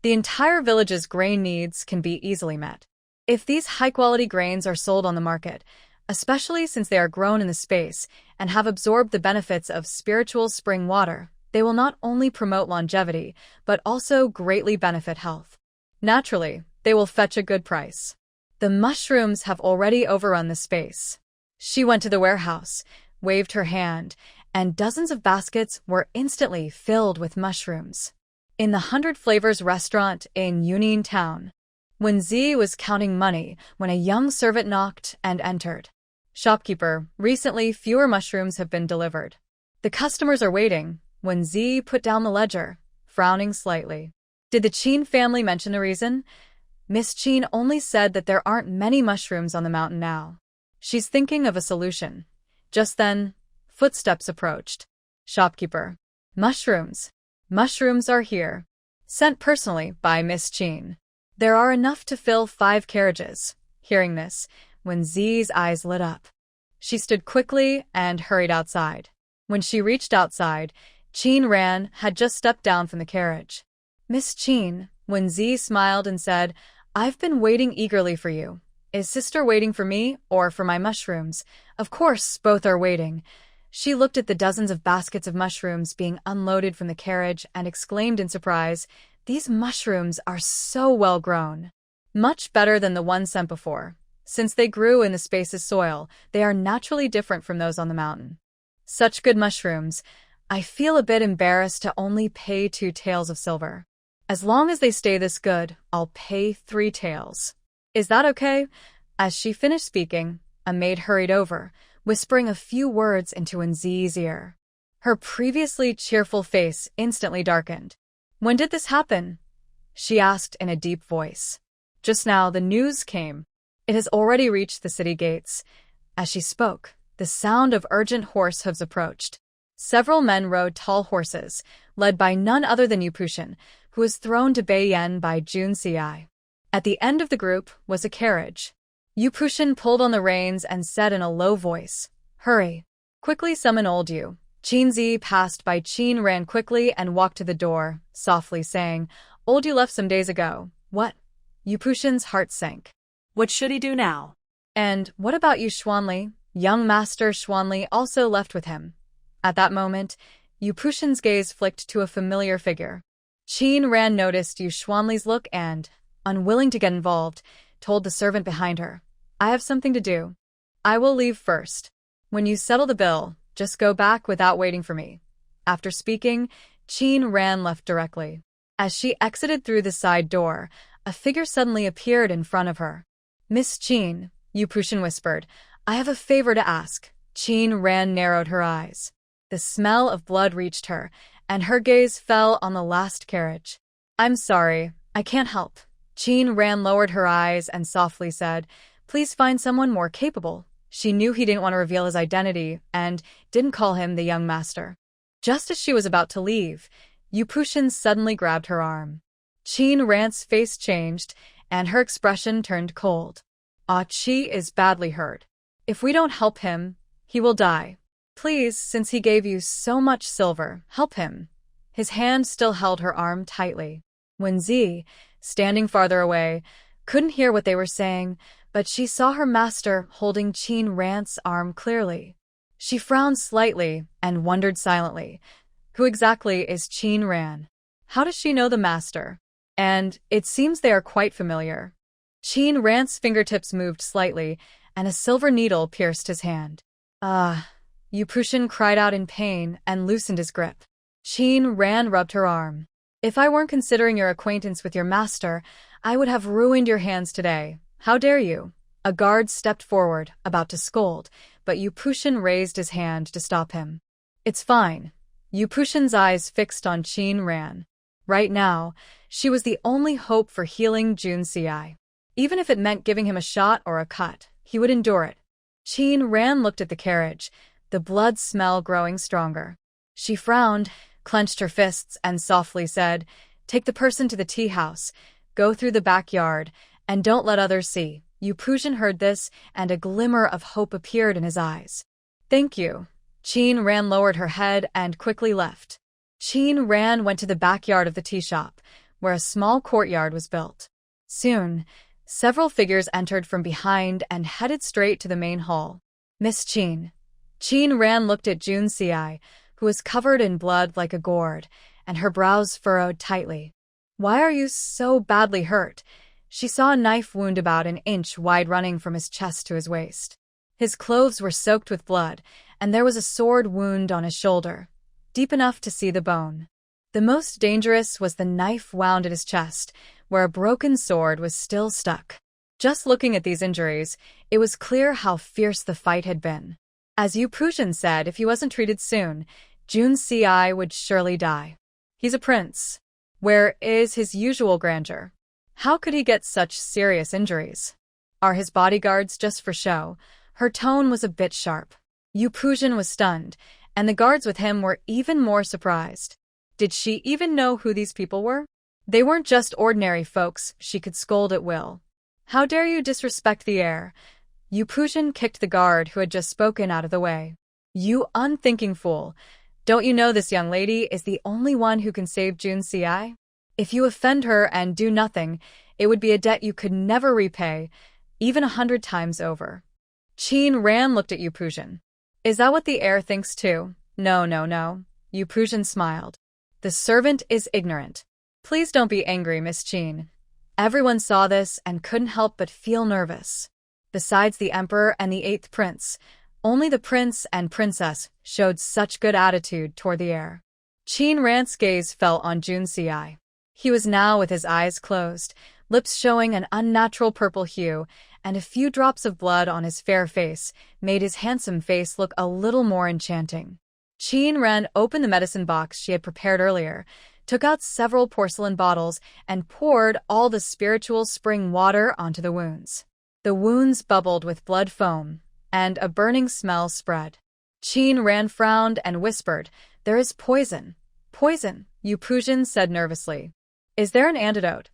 The entire village's grain needs can be easily met. If these high-quality grains are sold on the market, especially since they are grown in the space and have absorbed the benefits of spiritual spring water, they will not only promote longevity, but also greatly benefit health. Naturally, they will fetch a good price. The mushrooms have already overrun the space. She went to the warehouse, waved her hand, and dozens of baskets were instantly filled with mushrooms. In the 100 Flavors restaurant in Yunin town, Wen Zi was counting money when a young servant knocked and entered. Shopkeeper, recently fewer mushrooms have been delivered. The customers are waiting. Wen Zi put down the ledger, frowning slightly. Did the Qin family mention the reason? Miss Qin only said that there aren't many mushrooms on the mountain now. She's thinking of a solution. Just then, footsteps approached. Shopkeeper. Mushrooms. Mushrooms are here. Sent personally by Miss Qin. There are enough to fill 5 carriages. Hearing this, Wen Zi's eyes lit up. She stood quickly and hurried outside. When she reached outside, Qin Ran had just stepped down from the carriage. Miss Qin, Wen Zi smiled and said, I've been waiting eagerly for you. Is sister waiting for me or for my mushrooms? Of course, both are waiting. She looked at the dozens of baskets of mushrooms being unloaded from the carriage and exclaimed in surprise, these mushrooms are so well grown. Much better than the ones sent before. Since they grew in the space's soil, they are naturally different from those on the mountain. Such good mushrooms. I feel a bit embarrassed to only pay 2 taels of silver. As long as they stay this good, I'll pay 3 taels. Is that okay? As she finished speaking, a maid hurried over, whispering a few words into Wen Zi's ear. Her previously cheerful face instantly darkened. When did this happen? She asked in a deep voice. Just now, the news came. It has already reached the city gates. As she spoke, the sound of urgent horse hooves approached. Several men rode tall horses, led by none other than Yu Pushin, who was thrown to Beiyan by Jun Ci. At the end of the group was a carriage. Yu Pushin pulled on the reins and said in a low voice, Hurry. Quickly summon old Yu. Qin Zi passed by. Qin ran quickly and walked to the door, softly saying, Old Yu left some days ago. What? Yu Pushin's heart sank. What should he do now? And what about Yu Xuanli? Young Master Xuanli also left with him. At that moment, Yu Pushin's gaze flicked to a familiar figure. Qin Ran noticed Yu Xuanli's look and, unwilling to get involved, told the servant behind her, I have something to do. I will leave first. When you settle the bill, just go back without waiting for me. After speaking, Qin Ran left directly. As she exited through the side door, a figure suddenly appeared in front of her. Miss Qin, Yu Pushin whispered, I have a favor to ask. Qin Ran narrowed her eyes. The smell of blood reached her, and her gaze fell on the last carriage. I'm sorry, I can't help. Qin Ran lowered her eyes and softly said, Please find someone more capable. She knew he didn't want to reveal his identity and didn't call him the young master. Just as she was about to leave, Yupushin suddenly grabbed her arm. Qin Ran's face changed, and her expression turned cold. Ah, Qi is badly hurt. If we don't help him, he will die. Please, since he gave you so much silver, help him. His hand still held her arm tightly. Wenzi, standing farther away, couldn't hear what they were saying, but she saw her master holding Qin Ran's arm clearly. She frowned slightly and wondered silently, who exactly is Qin Ran? How does she know the master? And it seems they are quite familiar. Qin Ran's fingertips moved slightly, and a silver needle pierced his hand. Ah! Yupushin cried out in pain and loosened his grip. Qin Ran rubbed her arm. If I weren't considering your acquaintance with your master, I would have ruined your hands today. How dare you? A guard stepped forward, about to scold, but Yupushin raised his hand to stop him. It's fine. Yupushin's eyes fixed on Qin Ran. Right now, she was the only hope for healing Junci. Even if it meant giving him a shot or a cut, he would endure it. Qin Ran looked at the carriage, the blood smell growing stronger. She frowned, clenched her fists, and softly said, "Take the person to the tea house, go through the backyard, and don't let others see." Yupushin heard this, and a glimmer of hope appeared in his eyes. Thank you. Qin Ran lowered her head and quickly left. Qin Ran went to the backyard of the tea shop, where a small courtyard was built. Soon, several figures entered from behind and headed straight to the main hall. Miss Qin. Qin Ran looked at Junci, who was covered in blood like a gourd, and her brows furrowed tightly. Why are you so badly hurt? She saw a knife wound about an inch wide running from his chest to his waist. His clothes were soaked with blood, and there was a sword wound on his shoulder, deep enough to see the bone. The most dangerous was the knife wound at his chest, where a broken sword was still stuck. Just looking at these injuries, it was clear how fierce the fight had been. As Yupushin said, if he wasn't treated soon, Junci would surely die. He's a prince. Where is his usual grandeur? How could he get such serious injuries? Are his bodyguards just for show? Her tone was a bit sharp. Yupushin was stunned, and the guards with him were even more surprised. Did she even know who these people were? They weren't just ordinary folks she could scold at will. How dare you disrespect the heir? Yupushin kicked the guard who had just spoken out of the way. You unthinking fool! Don't you know this young lady is the only one who can save Junci? If you offend her and do nothing, it would be a debt you could never repay, even 100 times over. Qin Ran looked at Yupushin. Is that what the heir thinks too? No. Yupushin smiled. The servant is ignorant. Please don't be angry, Miss Qin. Everyone saw this and couldn't help but feel nervous. Besides the emperor and the 8th prince, only the prince and princess showed such good attitude toward the heir. Qin Ran's gaze fell on Junci. He was now with his eyes closed, lips showing an unnatural purple hue, and a few drops of blood on his fair face made his handsome face look a little more enchanting. Qin Ran opened the medicine box she had prepared earlier, took out several porcelain bottles, and poured all the spiritual spring water onto the wounds. The wounds bubbled with blood foam, and a burning smell spread. Qin Ran frowned and whispered, "There is poison." "Poison," Yupushin said nervously. "Is there an antidote?"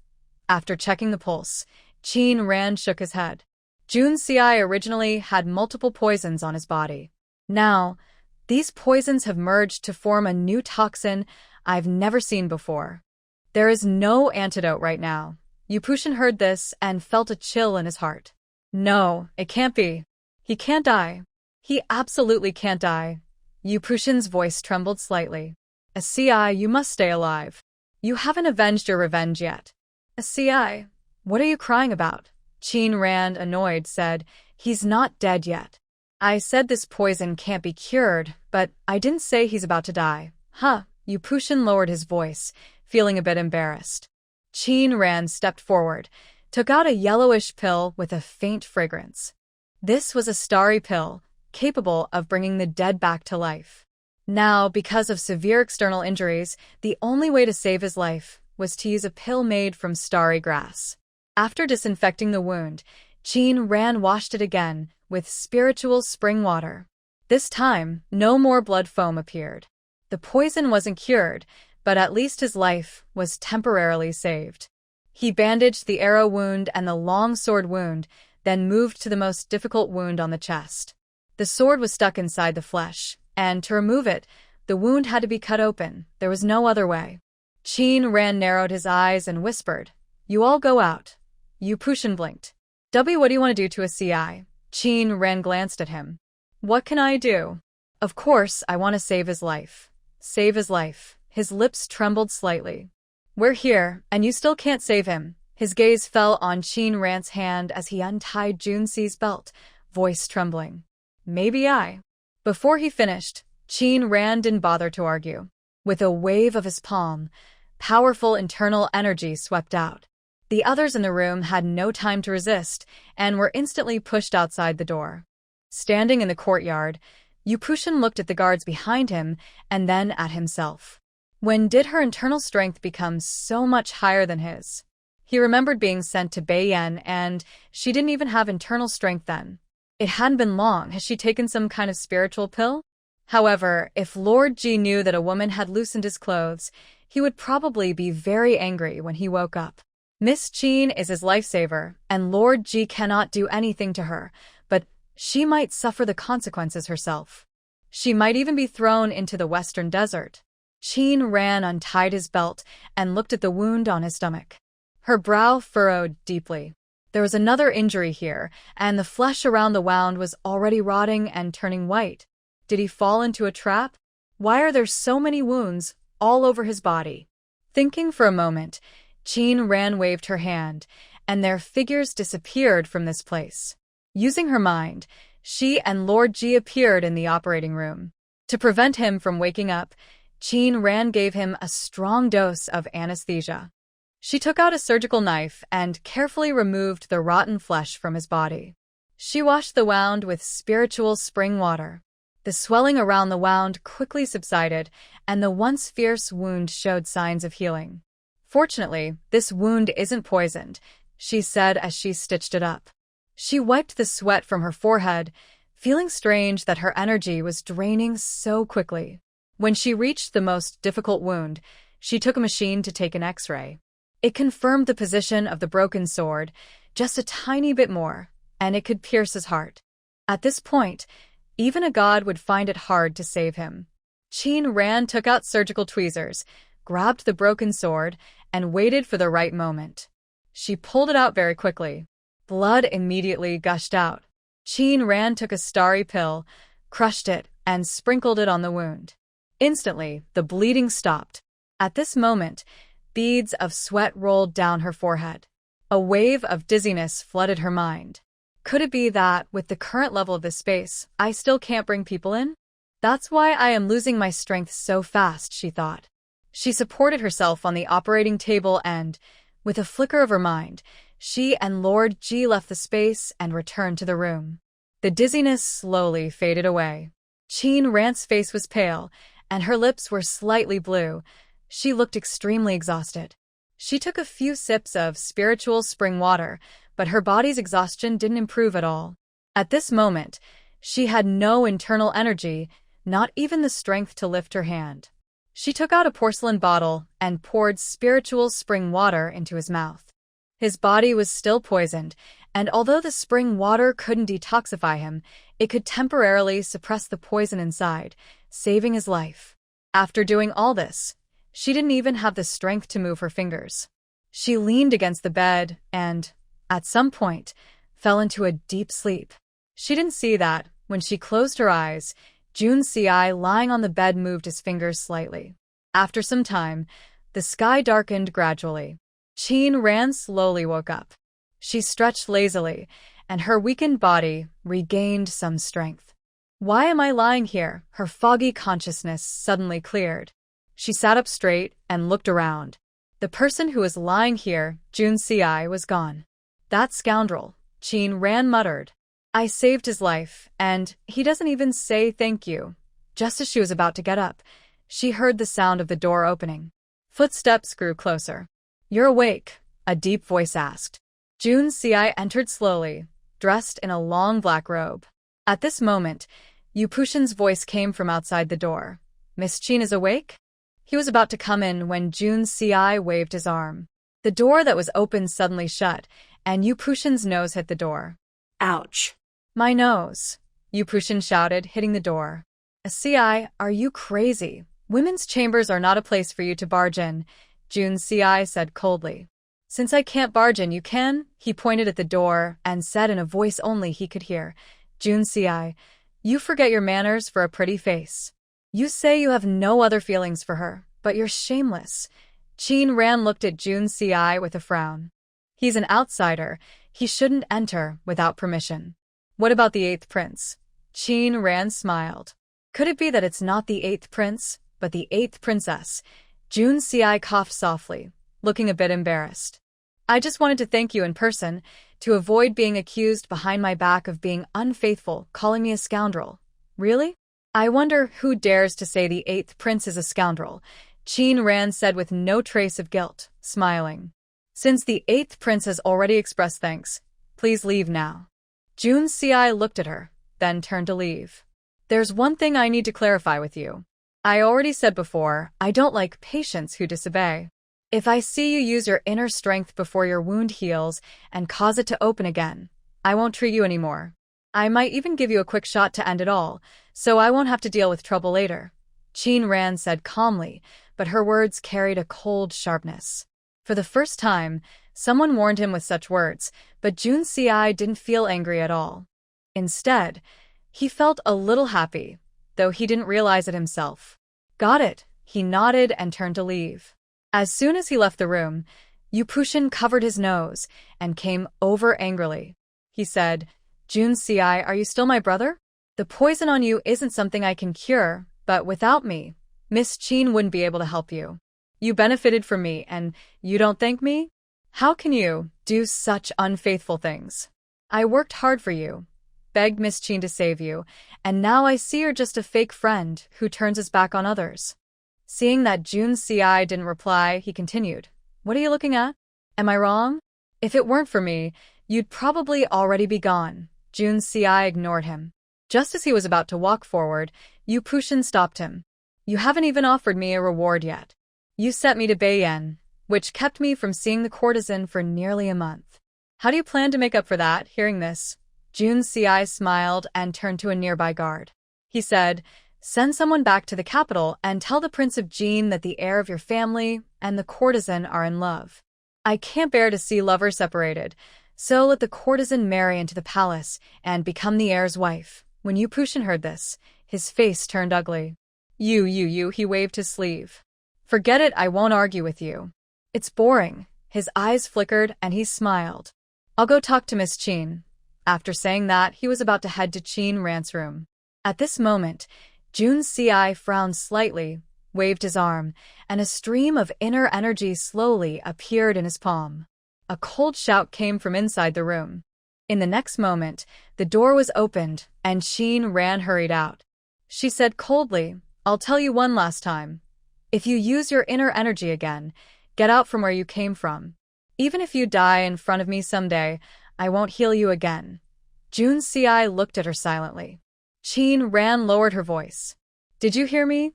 After checking the pulse, Qin Ran shook his head. Junci originally had multiple poisons on his body. Now, these poisons have merged to form a new toxin I've never seen before. There is no antidote right now. Yupushin heard this and felt a chill in his heart. No, it can't be. He can't die. He absolutely can't die. Yupushin's voice trembled slightly. "Ci, you must stay alive. You haven't avenged your revenge yet." "Ci, what are you crying about?" Qin Ran, annoyed, said, "He's not dead yet. I said this poison can't be cured, but I didn't say he's about to die." "Huh." Yupushin lowered his voice, feeling a bit embarrassed. Qin Ran stepped forward, took out a yellowish pill with a faint fragrance. This was a starry pill, capable of bringing the dead back to life. Now, because of severe external injuries, the only way to save his life was to use a pill made from starry grass. After disinfecting the wound, Qin Ran washed it again with spiritual spring water. This time, no more blood foam appeared. The poison wasn't cured, but at least his life was temporarily saved. He bandaged the arrow wound and the long sword wound, then moved to the most difficult wound on the chest. The sword was stuck inside the flesh, and to remove it, the wound had to be cut open. There was no other way. Qin Ran narrowed his eyes and whispered, "You all go out." Yu Pushin blinked. What do you want to do to a CI? Qin Ran glanced at him. What can I do? Of course, I want to save his life. Save his life. His lips trembled slightly. We're here, and you still can't save him. His gaze fell on Qin Ran's hand as he untied Junxi's belt, voice trembling. Maybe I. Before he finished, Qin Ran didn't bother to argue. With a wave of his palm, powerful internal energy swept out. The others in the room had no time to resist and were instantly pushed outside the door. Standing in the courtyard, Yu Pushin looked at the guards behind him and then at himself. When did her internal strength become so much higher than his? He remembered being sent to Beiyan, and she didn't even have internal strength then. It hadn't been long. Has she taken some kind of spiritual pill? However, if Lord Ji knew that a woman had loosened his clothes, he would probably be very angry when he woke up. Miss Qin is his lifesaver, and Lord Ji cannot do anything to her, but she might suffer the consequences herself. She might even be thrown into the western desert. Qin Ran untied his belt and looked at the wound on his stomach. Her brow furrowed deeply. There was another injury here, and the flesh around the wound was already rotting and turning white. Did he fall into a trap? Why are there so many wounds all over his body? Thinking for a moment, Qin Ran waved her hand, and their figures disappeared from this place. Using her mind, she and Lord Ji appeared in the operating room. To prevent him from waking up, Qin Ran gave him a strong dose of anesthesia. She took out a surgical knife and carefully removed the rotten flesh from his body. She washed the wound with spiritual spring water. The swelling around the wound quickly subsided, and the once fierce wound showed signs of healing. Fortunately, this wound isn't poisoned, she said as she stitched it up. She wiped the sweat from her forehead, feeling strange that her energy was draining so quickly. When she reached the most difficult wound, she took a machine to take an X-ray. It confirmed the position of the broken sword, just a tiny bit more, and it could pierce his heart. At this point, even a god would find it hard to save him. Qin Ran took out surgical tweezers, grabbed the broken sword, and waited for the right moment. She pulled it out very quickly. Blood immediately gushed out. Qin Ran took a starry pill, crushed it, and sprinkled it on the wound. Instantly, the bleeding stopped. At this moment, beads of sweat rolled down her forehead. A wave of dizziness flooded her mind. Could it be that, with the current level of this space, I still can't bring people in? That's why I am losing my strength so fast, she thought. She supported herself on the operating table and, with a flicker of her mind, she and Lord Ji left the space and returned to the room. The dizziness slowly faded away. Qin Ran's face was pale, and her lips were slightly blue. She looked extremely exhausted. She took a few sips of spiritual spring water, but her body's exhaustion didn't improve at all. At this moment, she had no internal energy, not even the strength to lift her hand. She took out a porcelain bottle and poured spiritual spring water into his mouth. His body was still poisoned, and although the spring water couldn't detoxify him, it could temporarily suppress the poison inside, saving his life. After doing all this, she didn't even have the strength to move her fingers. She leaned against the bed and, at some point, fell into a deep sleep. She didn't see that, when she closed her eyes, Junxi lying on the bed moved his fingers slightly. After some time, the sky darkened gradually. Qin Ran slowly woke up. She stretched lazily, and her weakened body regained some strength. Why am I lying here? Her foggy consciousness suddenly cleared. She sat up straight and looked around. The person who was lying here, Junxi, was gone. That scoundrel, Qin Ran muttered. I saved his life, and he doesn't even say thank you. Just as she was about to get up, she heard the sound of the door opening. Footsteps grew closer. You're awake, a deep voice asked. Junxi entered slowly, dressed in a long black robe. At this moment, Yu Pushin's voice came from outside the door. "Miss Qin is awake?" He was about to come in when Jun Si waved his arm. The door that was open suddenly shut, and Yu Pushin's nose hit the door. Ouch. "My nose," Yu Pushin shouted, hitting the door. "Si, are you crazy? Women's chambers are not a place for you to barge in," Jun Si said coldly. "Since I can't barge in, you can?" He pointed at the door and said in a voice only he could hear. "Jun Si, you forget your manners for a pretty face. You say you have no other feelings for her, but you're shameless." Qin Ran looked at Jun Si with a frown. "He's an outsider. He shouldn't enter without permission." "What about the 8th prince?" Qin Ran smiled. "Could it be that it's not the 8th prince, but the 8th princess?" Jun Si coughed softly, looking a bit embarrassed. "I just wanted to thank you in person, to avoid being accused behind my back of being unfaithful, calling me a scoundrel." "Really? I wonder who dares to say the 8th prince is a scoundrel," Qin Ran said with no trace of guilt, smiling. "Since the 8th prince has already expressed thanks, please leave now." Jun Si looked at her, then turned to leave. "There's one thing I need to clarify with you. I already said before, I don't like patients who disobey. If I see you use your inner strength before your wound heals and cause it to open again, I won't treat you anymore. I might even give you a quick shot to end it all, so I won't have to deal with trouble later," Qin Ran said calmly, but her words carried a cold sharpness. For the first time, someone warned him with such words, but Jun Si didn't feel angry at all. Instead, he felt a little happy, though he didn't realize it himself. "Got it," he nodded and turned to leave. As soon as he left the room, Yu Pushin covered his nose and came over angrily. He said, "Jun Si, are you still my brother? The poison on you isn't something I can cure, but without me, Miss Qin wouldn't be able to help you. You benefited from me, and you don't thank me? How can you do such unfaithful things? I worked hard for you, begged Miss Qin to save you, and now I see you're just a fake friend who turns his back on others." Seeing that Jun Si didn't reply, he continued, "What are you looking at? Am I wrong? If it weren't for me, you'd probably already be gone." Jun Si ignored him. Just as he was about to walk forward, Yu Pushin stopped him. "You haven't even offered me a reward yet. You sent me to Beiyan, which kept me from seeing the courtesan for nearly a month. How do you plan to make up for that?" Hearing this, Jun Si smiled and turned to a nearby guard. He said, "Send someone back to the capital and tell the Prince of Jin that the heir of your family and the courtesan are in love. I can't bear to see lovers separated, so let the courtesan marry into the palace and become the heir's wife." When Yu Pushin heard this, his face turned ugly. You, he waved his sleeve. "Forget it, I won't argue with you. It's boring." His eyes flickered and he smiled. "I'll go talk to Miss Qin." After saying that, he was about to head to Qin Ran's room. At this moment, Jun Si frowned slightly, waved his arm, and a stream of inner energy slowly appeared in his palm. A cold shout came from inside the room. In the next moment, the door was opened, and Qin Ran hurried out. She said coldly, "I'll tell you one last time. If you use your inner energy again, get out from where you came from. Even if you die in front of me someday, I won't heal you again." Jun Si looked at her silently. Qin Ran lowered her voice. "Did you hear me?"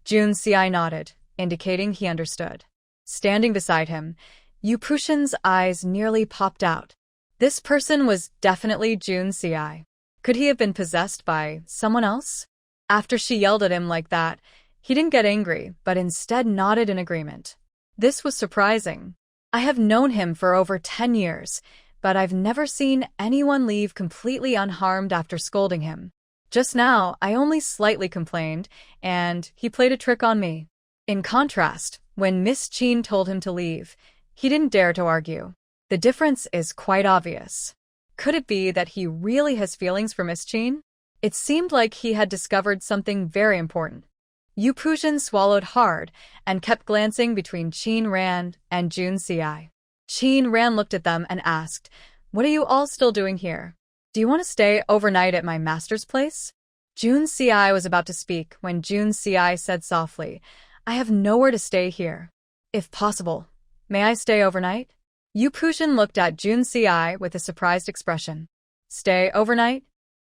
Jun Si nodded, indicating he understood. Standing beside him, Yu Pushin's eyes nearly popped out. This person was definitely Jun Si. Could he have been possessed by someone else? After she yelled at him like that, he didn't get angry, but instead nodded in agreement. This was surprising. "I have known him for over 10 years, but I've never seen anyone leave completely unharmed after scolding him. Just now, I only slightly complained, and he played a trick on me." In contrast, when Miss Qin told him to leave, he didn't dare to argue. The difference is quite obvious. Could it be that he really has feelings for Miss Qin? It seemed like he had discovered something very important. Yu Pushin swallowed hard and kept glancing between Qin Ran and Jun Si. Qin Ran looked at them and asked, "What are you all still doing here? Do you want to stay overnight at my master's place?" Jun Si was about to speak when Jun Si said softly, "I have nowhere to stay here. If possible, may I stay overnight?" Yu Pushin looked at Jun Si with a surprised expression. Stay overnight?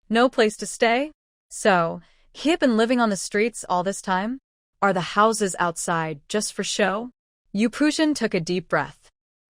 No place to stay? So, he had been living on the streets all this time? Are the houses outside just for show? Yu Prusian took a deep breath.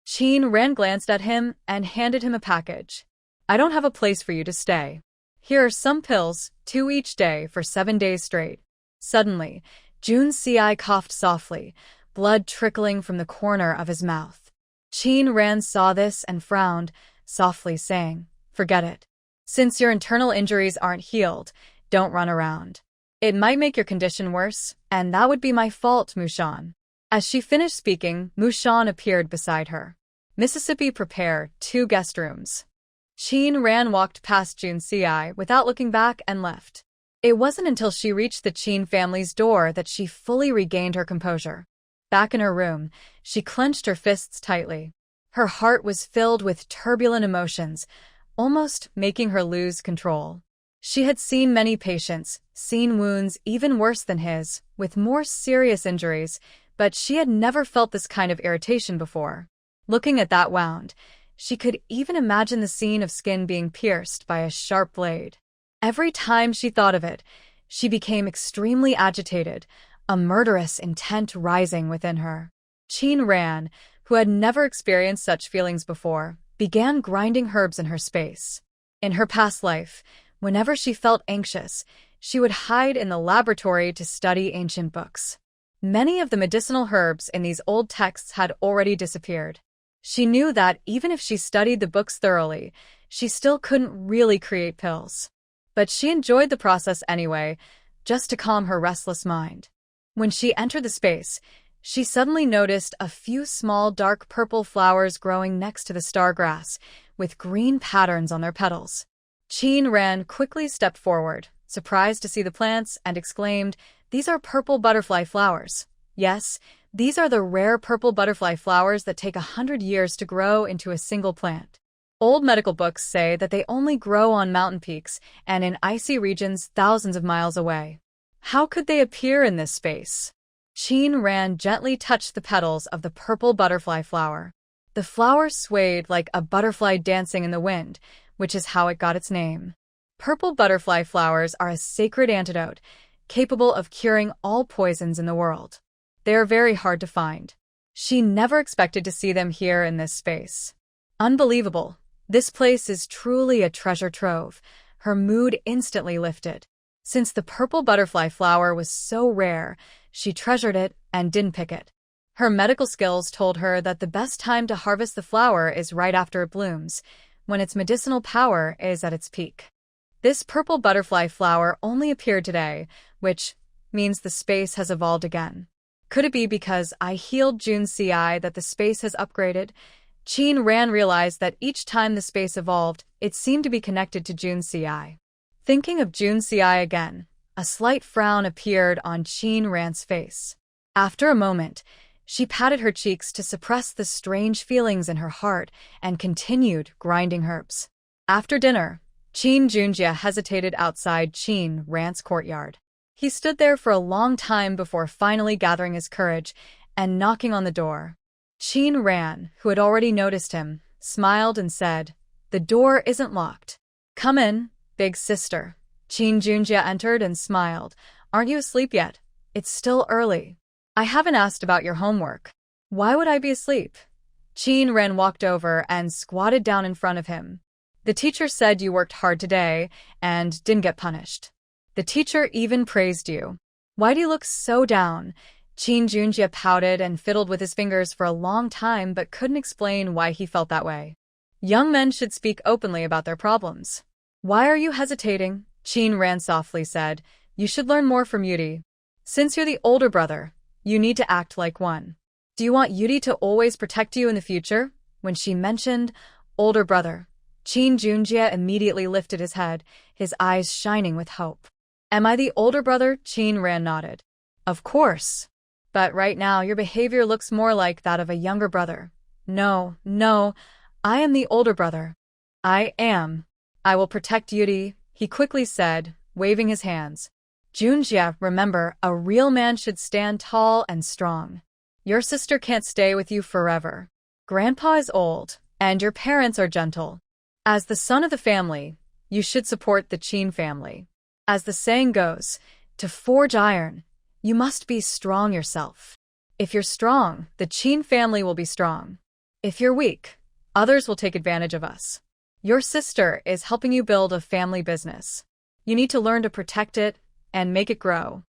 Qin Ran glanced at him and handed him a package. I don't have a place for you to stay. Here are some pills, 2 each day for 7 days straight. Suddenly, Jun Si coughed softly, blood trickling from the corner of his mouth. Qin Ran saw this and frowned, softly saying, Forget it. Since your internal injuries aren't healed, don't run around. It might make your condition worse, and that would be my fault, Mushan. As she finished speaking, Mushan appeared beside her. Mississippi, prepare 2 guest rooms. Qin Ran walked past Jun Si without looking back and left. It wasn't until she reached the Qin family's door that she fully regained her composure. Back in her room, she clenched her fists tightly. Her heart was filled with turbulent emotions, almost making her lose control. She had seen many patients, seen wounds even worse than his, with more serious injuries, but she had never felt this kind of irritation before. Looking at that wound, she could even imagine the scene of skin being pierced by a sharp blade. Every time she thought of it, she became extremely agitated, a murderous intent rising within her. Qin Ran, who had never experienced such feelings before, began grinding herbs in her space. In her past life, whenever she felt anxious, she would hide in the laboratory to study ancient books. Many of the medicinal herbs in these old texts had already disappeared. She knew that even if she studied the books thoroughly, she still couldn't really create pills. But she enjoyed the process anyway, just to calm her restless mind. When she entered the space, she suddenly noticed a few small dark purple flowers growing next to the star grass, with green patterns on their petals. Qin Ran quickly stepped forward, surprised to see the plants, and exclaimed, These are purple butterfly flowers. Yes, these are the rare purple butterfly flowers that take 100 years to grow into a single plant. Old medical books say that they only grow on mountain peaks and in icy regions thousands of miles away. How could they appear in this space? Qin Ran gently touched the petals of the purple butterfly flower. The flower swayed like a butterfly dancing in the wind, which is how it got its name. Purple butterfly flowers are a sacred antidote, capable of curing all poisons in the world. They are very hard to find. She never expected to see them here in this space. Unbelievable. This place is truly a treasure trove. Her mood instantly lifted. Since the purple butterfly flower was so rare, she treasured it and didn't pick it. Her medical skills told her that the best time to harvest the flower is right after it blooms, when its medicinal power is at its peak. This purple butterfly flower only appeared today, which means the space has evolved again. Could it be because I healed Jun Si that the space has upgraded? Qin Ran realized that each time the space evolved, it seemed to be connected to Jun Si. Thinking of Jun Si again, a slight frown appeared on Qin Ran's face. After a moment, she patted her cheeks to suppress the strange feelings in her heart and continued grinding herbs. After dinner, Qin Junjie hesitated outside Qin Ran's courtyard. He stood there for a long time before finally gathering his courage and knocking on the door. Qin Ran, who had already noticed him, smiled and said, The door isn't locked. Come in, big sister. Qin Junjie entered and smiled. Aren't you asleep yet? It's still early. I haven't asked about your homework. Why would I be asleep? Qin Ran walked over and squatted down in front of him. The teacher said you worked hard today and didn't get punished. The teacher even praised you. Why do you look so down? Qin Junjie pouted and fiddled with his fingers for a long time but couldn't explain why he felt that way. Young men should speak openly about their problems. Why are you hesitating? Qin Ran softly said. You should learn more from Yudi. Since you're the older brother, you need to act like one. Do you want Yudi to always protect you in the future? When she mentioned older brother, Qin Junjie immediately lifted his head, his eyes shining with hope. Am I the older brother? Qin Ran nodded. Of course. But right now your behavior looks more like that of a younger brother. No, I am the older brother. I am. I will protect Yudi, he quickly said, waving his hands. Junjie, remember, a real man should stand tall and strong. Your sister can't stay with you forever. Grandpa is old, and your parents are gentle. As the son of the family, You should support the Qin family. As the saying goes, to forge iron, you must be strong yourself. If you're strong, the Qin family will be strong. If you're weak, others will take advantage of us. Your sister is helping you build a family business. You need to learn to protect it and make it grow.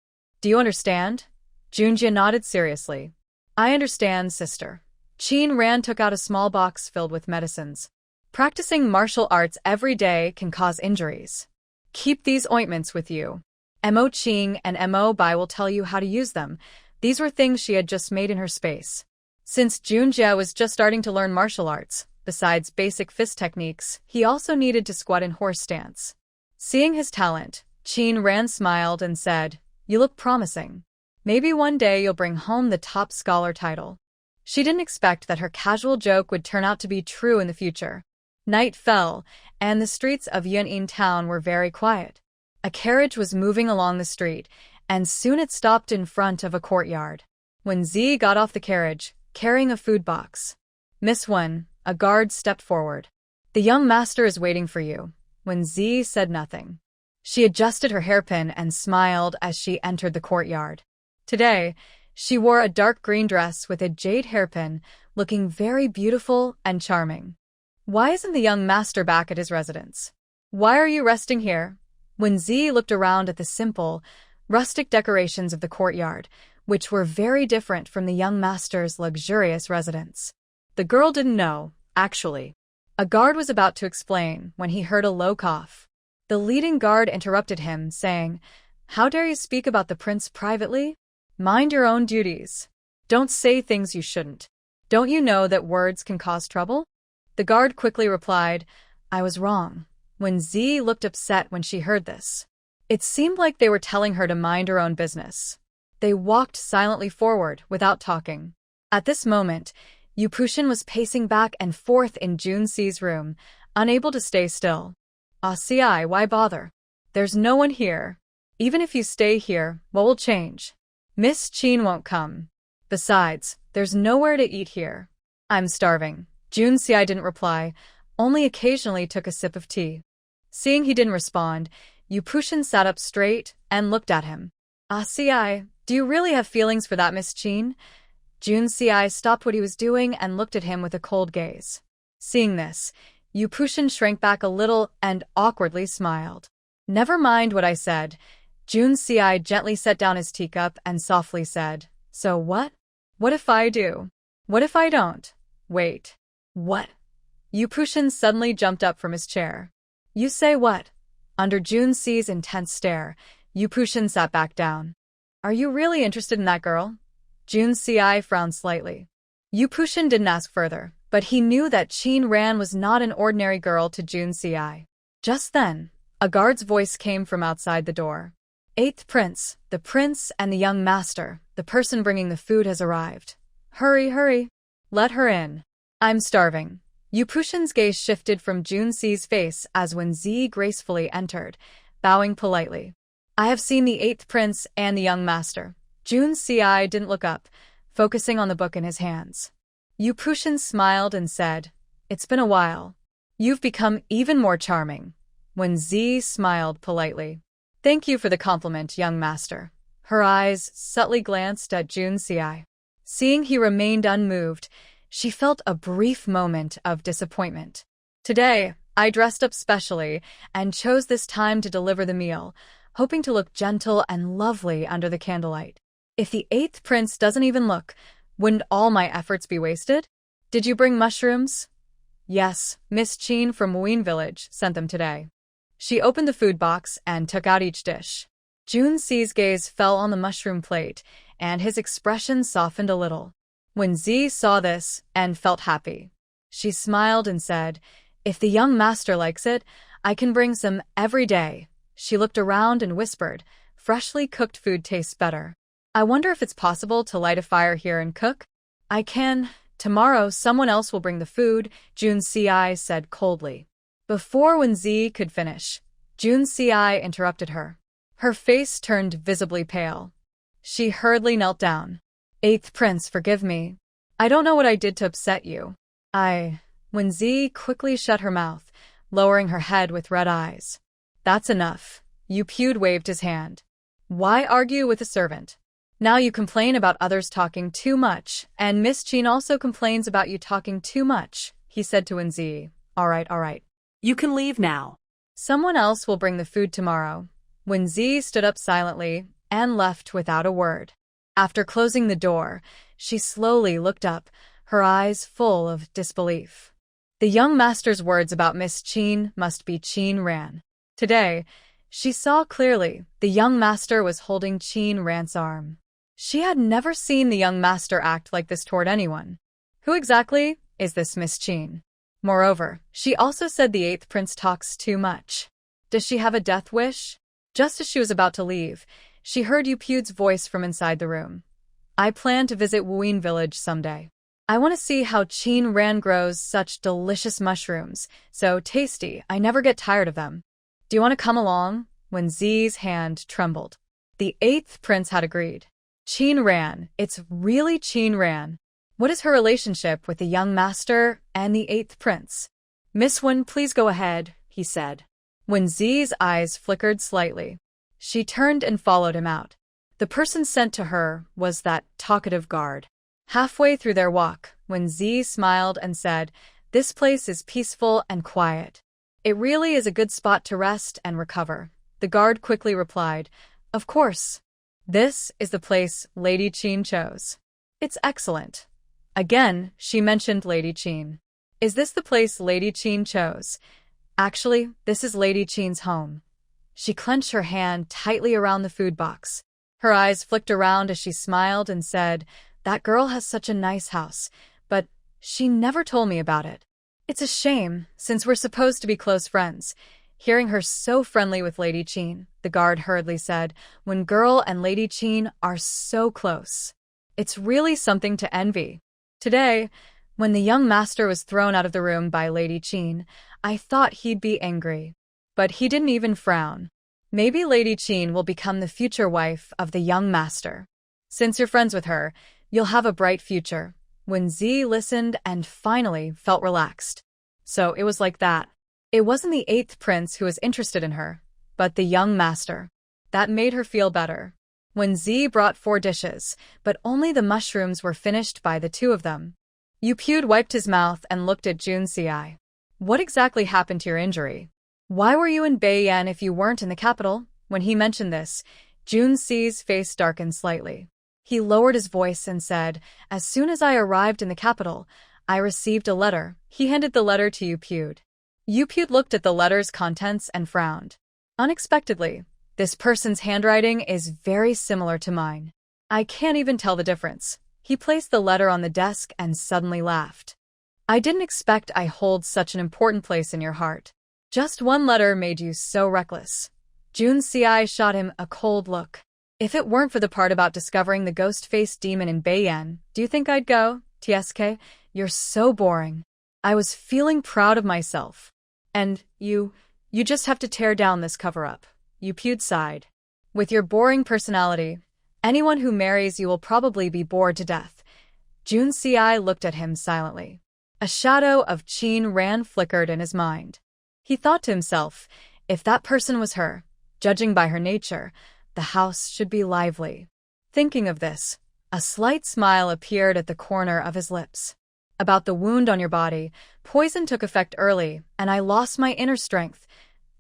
Do you understand? Junjie nodded seriously. I understand, sister. Qin Ran took out a small box filled with medicines. Practicing martial arts every day can cause injuries. Keep these ointments with you. Mo Qing and Mo Bai will tell you how to use them. These were things she had just made in her space. Since Junjie was just starting to learn martial arts, besides basic fist techniques, he also needed to squat in horse stance. Seeing his talent, Qin Ran smiled and said, You look promising. Maybe one day you'll bring home the top scholar title. She didn't expect that her casual joke would turn out to be true in the future. Night fell, and the streets of Yun'in town were very quiet. A carriage was moving along the street, and soon it stopped in front of a courtyard. When Z got off the carriage, carrying a food box, Miss Wen, a guard stepped forward. The young master is waiting for you. When Z said nothing, she adjusted her hairpin and smiled as she entered the courtyard. Today, she wore a dark green dress with a jade hairpin, looking very beautiful and charming. Why isn't the young master back at his residence? Why are you resting here? When Z looked around at the simple, rustic decorations of the courtyard, which were very different from the young master's luxurious residence. The girl didn't know, actually. A guard was about to explain when he heard a low cough. The leading guard interrupted him, saying, How dare you speak about the prince privately? Mind your own duties. Don't say things you shouldn't. Don't you know that words can cause trouble? The guard quickly replied, I was wrong. When Z looked upset when she heard this. It seemed like they were telling her to mind her own business. They walked silently forward without talking. At this moment, Yu Pushin was pacing back and forth in Junxi's room, unable to stay still. CI, why bother? There's no one here. Even if you stay here, what will change? Miss Qin won't come. Besides, there's nowhere to eat here. I'm starving. Junxi didn't reply, only occasionally took a sip of tea. Seeing he didn't respond, Yu Pushin sat up straight and looked at him. CI, do you really have feelings for that Miss Qin? Junxi stopped what he was doing and looked at him with a cold gaze. Seeing this, Yu Pushin shrank back a little and awkwardly smiled. Never mind what I said. Junxi gently set down his teacup and softly said, So what? What if I do? What if I don't? Wait. What? Yu Pushin suddenly jumped up from his chair. You say what? Under Junxi's intense stare, Yu Pushin sat back down. Are you really interested in that girl? Junxi frowned slightly. Yu Pushin didn't ask further, but he knew that Qin Ran was not an ordinary girl to Junxi. Just then, a guard's voice came from outside the door. Eighth Prince, the prince and the young master, the person bringing the food has arrived. Hurry, hurry. Let her in. I'm starving. Yu Pushin's gaze shifted from Junxi's face as when Z gracefully entered, bowing politely. I have seen the eighth prince and the young master. Junxi didn't look up, focusing on the book in his hands. Yu Pushin smiled and said, It's been a while. You've become even more charming. When Z smiled politely. Thank you for the compliment, young master. Her eyes subtly glanced at Junxi. Seeing he remained unmoved, she felt a brief moment of disappointment. Today, I dressed up specially and chose this time to deliver the meal, hoping to look gentle and lovely under the candlelight. If the eighth prince doesn't even look, wouldn't all my efforts be wasted? Did you bring mushrooms? Yes, Miss Qin from Wuyin village sent them today. She opened the food box and took out each dish. Junxi's gaze fell on the mushroom plate, and his expression softened a little. When Z saw this and felt happy, she smiled and said, If the young master likes it, I can bring some every day. She looked around and whispered, Freshly cooked food tastes better. I wonder if it's possible to light a fire here and cook? I can. Tomorrow someone else will bring the food, Junxi said coldly. Before Wen Zi could finish, Junxi interrupted her. Her face turned visibly pale. She hurriedly knelt down. Eighth Prince, forgive me. I don't know what I did to upset you. Wen Zi quickly shut her mouth, lowering her head with red eyes. That's enough. Yupud waved his hand. Why argue with a servant? Now you complain about others talking too much, and Miss Qin also complains about you talking too much, he said to Wenzi. All right. You can leave now. Someone else will bring the food tomorrow. Wenzi stood up silently and left without a word. After closing the door, she slowly looked up, her eyes full of disbelief. The young master's words about Miss Qin must be Qin Ran. Today, she saw clearly the young master was holding Qin Ran's arm. She had never seen the young master act like this toward anyone. Who exactly is this Miss Qin? Moreover, she also said the 8th prince talks too much. Does she have a death wish? Just as she was about to leave, she heard Yupud's voice from inside the room. I plan to visit Wuyin village someday. I want to see how Qin Ran grows such delicious mushrooms, so tasty I never get tired of them. Do you want to come along? Wenzi's hand trembled. The 8th prince had agreed. Qin Ran, it's really Qin Ran. What is her relationship with the young master and the 8th prince? Miss Wen, please go ahead, he said. Wenzi's eyes flickered slightly. She turned and followed him out. The person sent to her was that talkative guard. Halfway through their walk, Wenzi smiled and said, "This place is peaceful and quiet. It really is a good spot to rest and recover." The guard quickly replied, "Of course. This is the place Lady Qin chose. It's excellent." Again, she mentioned Lady Qin. "Is this the place Lady Qin chose?" "Actually, this is Lady Qin's home." She clenched her hand tightly around the food box. Her eyes flicked around as she smiled and said, "That girl has such a nice house, but she never told me about it. It's a shame, since we're supposed to be close friends." Hearing her so friendly with Lady Qin, the guard hurriedly said, "When girl and Lady Qin are so close, it's really something to envy." Today, when the young master was thrown out of the room by Lady Qin, I thought he'd be angry. But he didn't even frown. Maybe Lady Qin will become the future wife of the young master. Since you're friends with her, you'll have a bright future. Wenzi listened and finally felt relaxed. So it was like that. It wasn't the 8th prince who was interested in her, but the young master. That made her feel better. Wenzi brought 4 dishes, but only the mushrooms were finished by the 2 of them. Yupud wiped his mouth and looked at Junci. "What exactly happened to your injury? Why were you in Beiyan if you weren't in the capital?" When he mentioned this, Junci's face darkened slightly. He lowered his voice and said, "As soon as I arrived in the capital, I received a letter." He handed the letter to Yupud. Yupud looked at the letter's contents and frowned. Unexpectedly, this person's handwriting is very similar to mine. I can't even tell the difference. He placed the letter on the desk and suddenly laughed. "I didn't expect I hold such an important place in your heart. Just one letter made you so reckless." Junci shot him a cold look. "If it weren't for the part about discovering the ghost-faced demon in Beiyan, do you think I'd go? TSK, you're so boring. I was feeling proud of myself. And you just have to tear down this cover-up." Yupud sighed. "With your boring personality, anyone who marries you will probably be bored to death." Junci looked at him silently. A shadow of Qin Ran flickered in his mind. He thought to himself, if that person was her, judging by her nature, the house should be lively. Thinking of this, a slight smile appeared at the corner of his lips. "About the wound on your body, poison took effect early, and I lost my inner strength.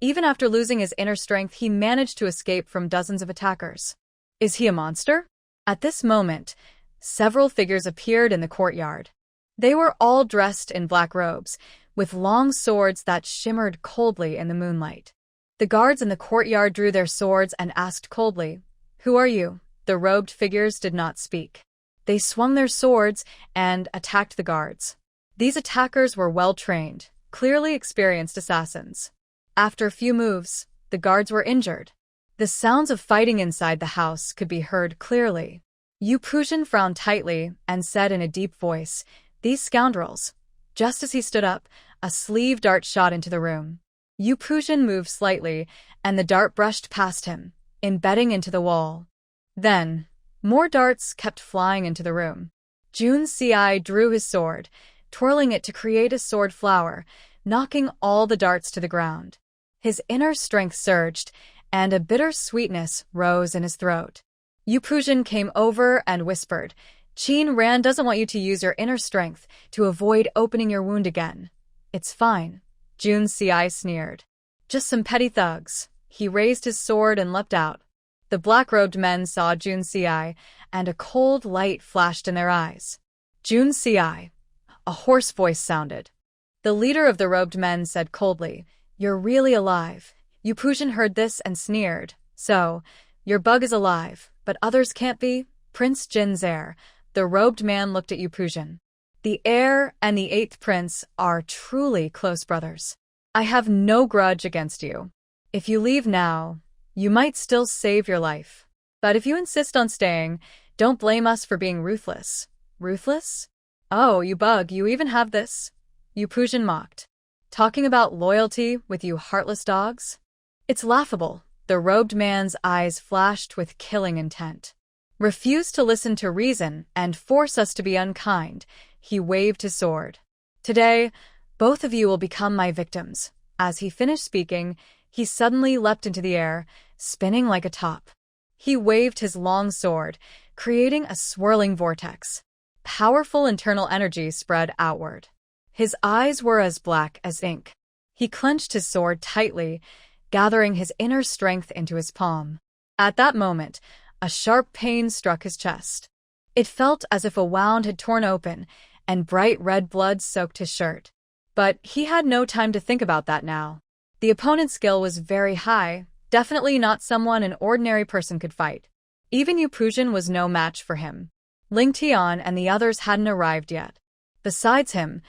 Even after losing his inner strength, he managed to escape from dozens of attackers. Is he a monster?" At this moment, several figures appeared in the courtyard. They were all dressed in black robes, with long swords that shimmered coldly in the moonlight. The guards in the courtyard drew their swords and asked coldly, "Who are you?" The robed figures did not speak. They swung their swords and attacked the guards. These attackers were well-trained, clearly experienced assassins. After a few moves, the guards were injured. The sounds of fighting inside the house could be heard clearly. Yu Puzhen frowned tightly and said in a deep voice, "These scoundrels." Just as he stood up, a sleeve dart shot into the room. Yu Puzhen moved slightly, and the dart brushed past him, embedding into the wall. Then, more darts kept flying into the room. Junci drew his sword, twirling it to create a sword flower, knocking all the darts to the ground. His inner strength surged, and a bitter sweetness rose in his throat. Yu Pujin came over and whispered, "Qin Ran doesn't want you to use your inner strength to avoid opening your wound again." "It's fine," Jun Si sneered. "Just some petty thugs." He raised his sword and leapt out. The black-robed men saw Jun Si, and a cold light flashed in their eyes. "Jun Si," a hoarse voice sounded. The leader of the robed men said coldly, "You're really alive." Yu Pujin heard this and sneered. "So, your bug is alive, but others can't be?" Prince Jin's heir. The robed man looked at Yu Pujin. "The heir and the 8th prince are truly close brothers. I have no grudge against you. If you leave now, you might still save your life. But if you insist on staying, don't blame us for being ruthless." "Ruthless? Oh, you bug, you even have this?" Yu Pujin mocked. "Talking about loyalty with you heartless dogs? It's laughable." The robed man's eyes flashed with killing intent. "Refuse to listen to reason and force us to be unkind." He waved his sword. "Today, both of you will become my victims." As he finished speaking, he suddenly leapt into the air, spinning like a top. He waved his long sword, creating a swirling vortex. Powerful internal energy spread outward. His eyes were as black as ink. He clenched his sword tightly, gathering his inner strength into his palm. At that moment, a sharp pain struck his chest. It felt as if a wound had torn open, and bright red blood soaked his shirt. But he had no time to think about that now. The opponent's skill was very high, definitely not someone an ordinary person could fight. Even Yu Pujin was no match for him. Ling Tian and the others hadn't arrived yet. Besides him,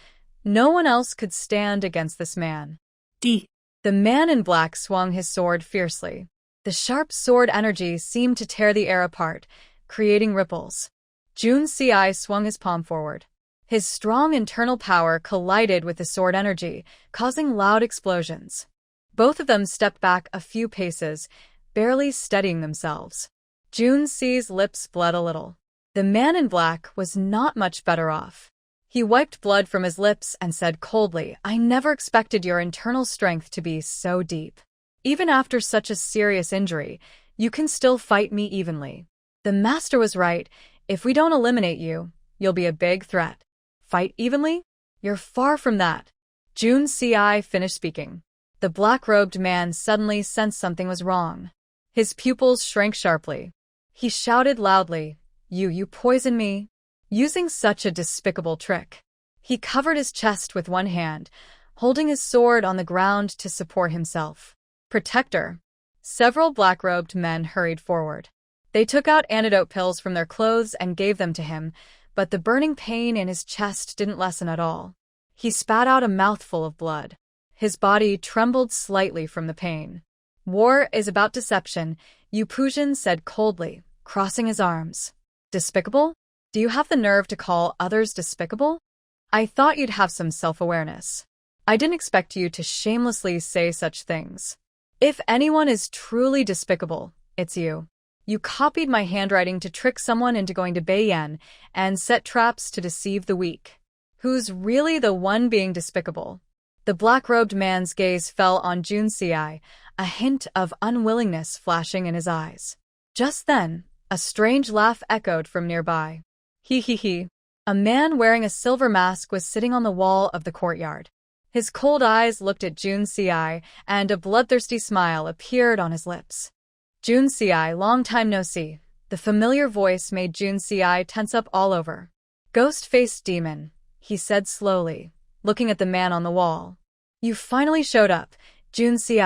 no one else could stand against this man. The man in black swung his sword fiercely. The sharp sword energy seemed to tear the air apart, creating ripples. Jun Si swung his palm forward. His strong internal power collided with the sword energy, causing loud explosions. Both of them stepped back a few paces, barely steadying themselves. Jun Si's lips bled a little. The man in black was not much better off. He wiped blood from his lips and said coldly, "I never expected your internal strength to be so deep. Even after such a serious injury, you can still fight me evenly." The master was right. If we don't eliminate you, you'll be a big threat. Fight evenly? You're far from that. Jun Si finished speaking. The black-robed man suddenly sensed something was wrong. His pupils shrank sharply. He shouted loudly, You poison me?" Using such a despicable trick. He covered his chest with one hand, holding his sword on the ground to support himself. "Protector." Several black-robed men hurried forward. They took out antidote pills from their clothes and gave them to him, but the burning pain in his chest didn't lessen at all. He spat out a mouthful of blood. His body trembled slightly from the pain. "War is about deception," Yu Pujin said coldly, crossing his arms. "Despicable? Do you have the nerve to call others despicable? I thought you'd have some self-awareness. I didn't expect you to shamelessly say such things. If anyone is truly despicable, it's you. You copied my handwriting to trick someone into going to Beiyan and set traps to deceive the weak. Who's really the one being despicable?" The black-robed man's gaze fell on Jun Si, a hint of unwillingness flashing in his eyes. Just then, a strange laugh echoed from nearby. He. A man wearing a silver mask was sitting on the wall of the courtyard. His cold eyes looked at Jun Si, and a bloodthirsty smile appeared on his lips. "Jun Si, long time no see." The familiar voice made Jun Si tense up all over. "Ghost-faced demon," he said slowly, looking at the man on the wall. "You finally showed up, Jun Si.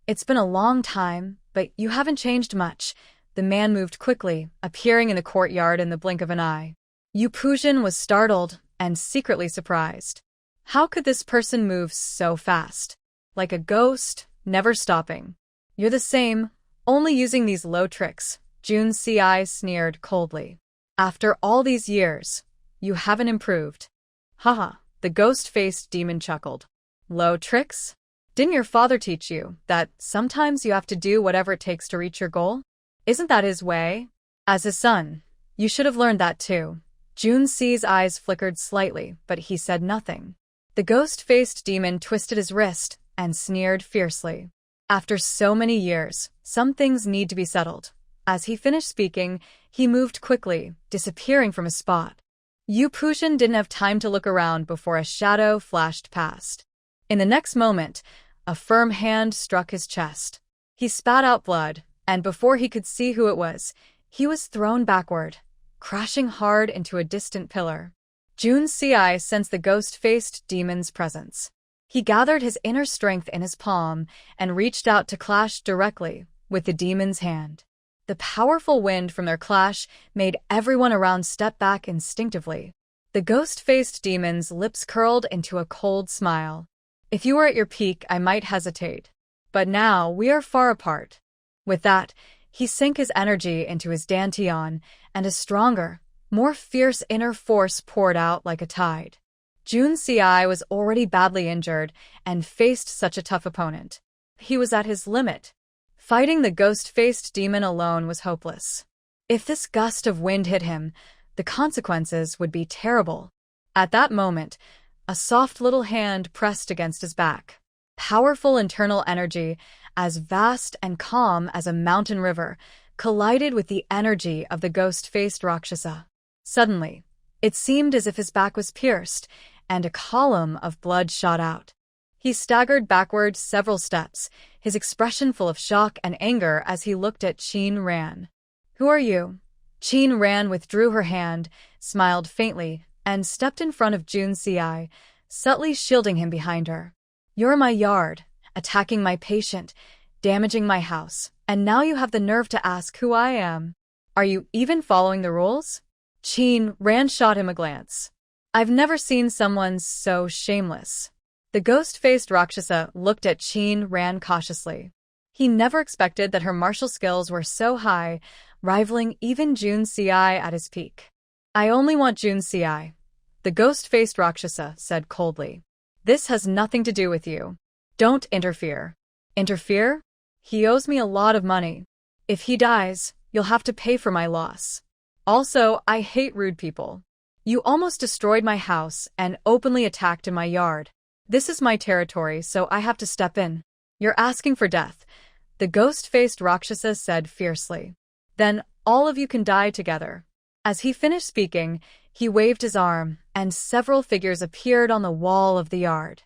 It's been a long time, but you haven't changed much." The man moved quickly, appearing in the courtyard in the blink of an eye. Yu Pujin was startled and secretly surprised. How could this person move so fast? Like a ghost, never stopping. "You're the same, only using these low tricks," Jun Si sneered coldly. "After all these years, you haven't improved." "Haha," the ghost-faced demon chuckled. "Low tricks? Didn't your father teach you that sometimes you have to do whatever it takes to reach your goal? Isn't that his way? As his son, you should have learned that too." Jun Si's eyes flickered slightly, but he said nothing. The ghost-faced demon twisted his wrist and sneered fiercely. After so many years, some things need to be settled. As he finished speaking, he moved quickly, disappearing from his spot. Yu Pushin didn't have time to look around before a shadow flashed past. In the next moment, a firm hand struck his chest. He spat out blood, and before he could see who it was, he was thrown backward, crashing hard into a distant pillar. Jun Si sensed the ghost-faced demon's presence. He gathered his inner strength in his palm and reached out to clash directly with the demon's hand. The powerful wind from their clash made everyone around step back instinctively. The ghost-faced demon's lips curled into a cold smile. If you were at your peak, I might hesitate. But now we are far apart. With that, he sank his energy into his dantian, and a stronger, more fierce inner force poured out like a tide. Jun Si was already badly injured and faced such a tough opponent. He was at his limit. Fighting the ghost-faced demon alone was hopeless. If this gust of wind hit him, the consequences would be terrible. At that moment, a soft little hand pressed against his back. Powerful internal energy, as vast and calm as a mountain river, collided with the energy of the ghost-faced Rakshasa. Suddenly, it seemed as if his back was pierced, and a column of blood shot out. He staggered backward several steps, his expression full of shock and anger as he looked at Qin Ran. "Who are you?" Qin Ran withdrew her hand, smiled faintly, and stepped in front of Jun Si, subtly shielding him behind her. "You're my yard, attacking my patient, damaging my house, and now you have the nerve to ask who I am. Are you even following the rules?" Qin Ran shot him a glance. "I've never seen someone so shameless." The ghost-faced Rakshasa looked at Qin Ran cautiously. He never expected that her martial skills were so high, rivaling even Jun Si at his peak. "I only want Jun Si," the ghost-faced Rakshasa said coldly. "This has nothing to do with you. Don't interfere." "Interfere? He owes me a lot of money. If he dies, you'll have to pay for my loss. Also, I hate rude people. You almost destroyed my house and openly attacked in my yard. This is my territory, so I have to step in. You're asking for death," the ghost-faced Rakshasa said fiercely. "Then all of you can die together." As he finished speaking, he waved his arm, and several figures appeared on the wall of the yard.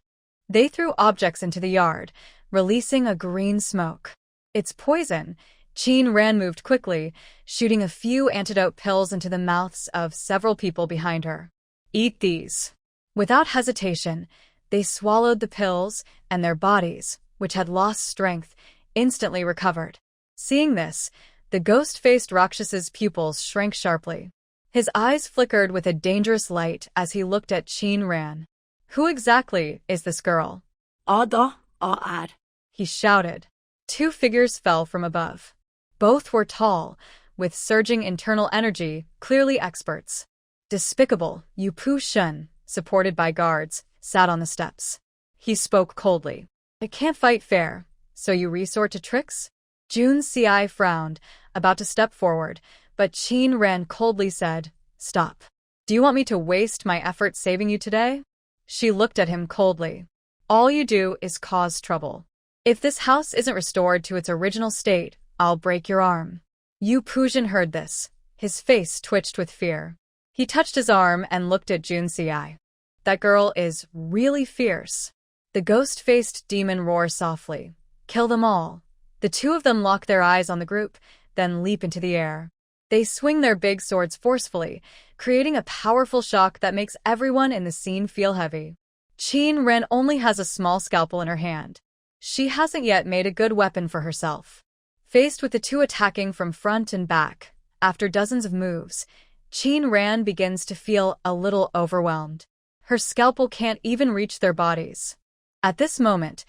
They threw objects into the yard, releasing a green smoke. "It's poison." Qin Ran moved quickly, shooting a few antidote pills into the mouths of several people behind her. "Eat these." Without hesitation, they swallowed the pills, and their bodies, which had lost strength, instantly recovered. Seeing this, the ghost-faced Rakshasa's pupils shrank sharply. His eyes flickered with a dangerous light as he looked at Qin Ran. "Who exactly is this girl?" Ad. he shouted. Two figures fell from above. Both were tall, with surging internal energy, clearly experts. Despicable, Yu Pushin, supported by guards, sat on the steps. He spoke coldly. "I can't fight fair, so you resort to tricks?" Jun Si frowned, about to step forward, but Qin Ran coldly said, "Stop. Do you want me to waste my efforts saving you today?" She looked at him coldly. "All you do is cause trouble. If this house isn't restored to its original state, I'll break your arm." Yu Pushin heard this. His face twitched with fear. He touched his arm and looked at Jun Si. "That girl is really fierce." The ghost-faced demon roars softly. "Kill them all." The two of them lock their eyes on the group, then leap into the air. They swing their big swords forcefully, creating a powerful shock that makes everyone in the scene feel heavy. Qin Ren only has a small scalpel in her hand. She hasn't yet made a good weapon for herself. Faced with the two attacking from front and back, after dozens of moves, Qin Ran begins to feel a little overwhelmed. Her scalpel can't even reach their bodies. At this moment,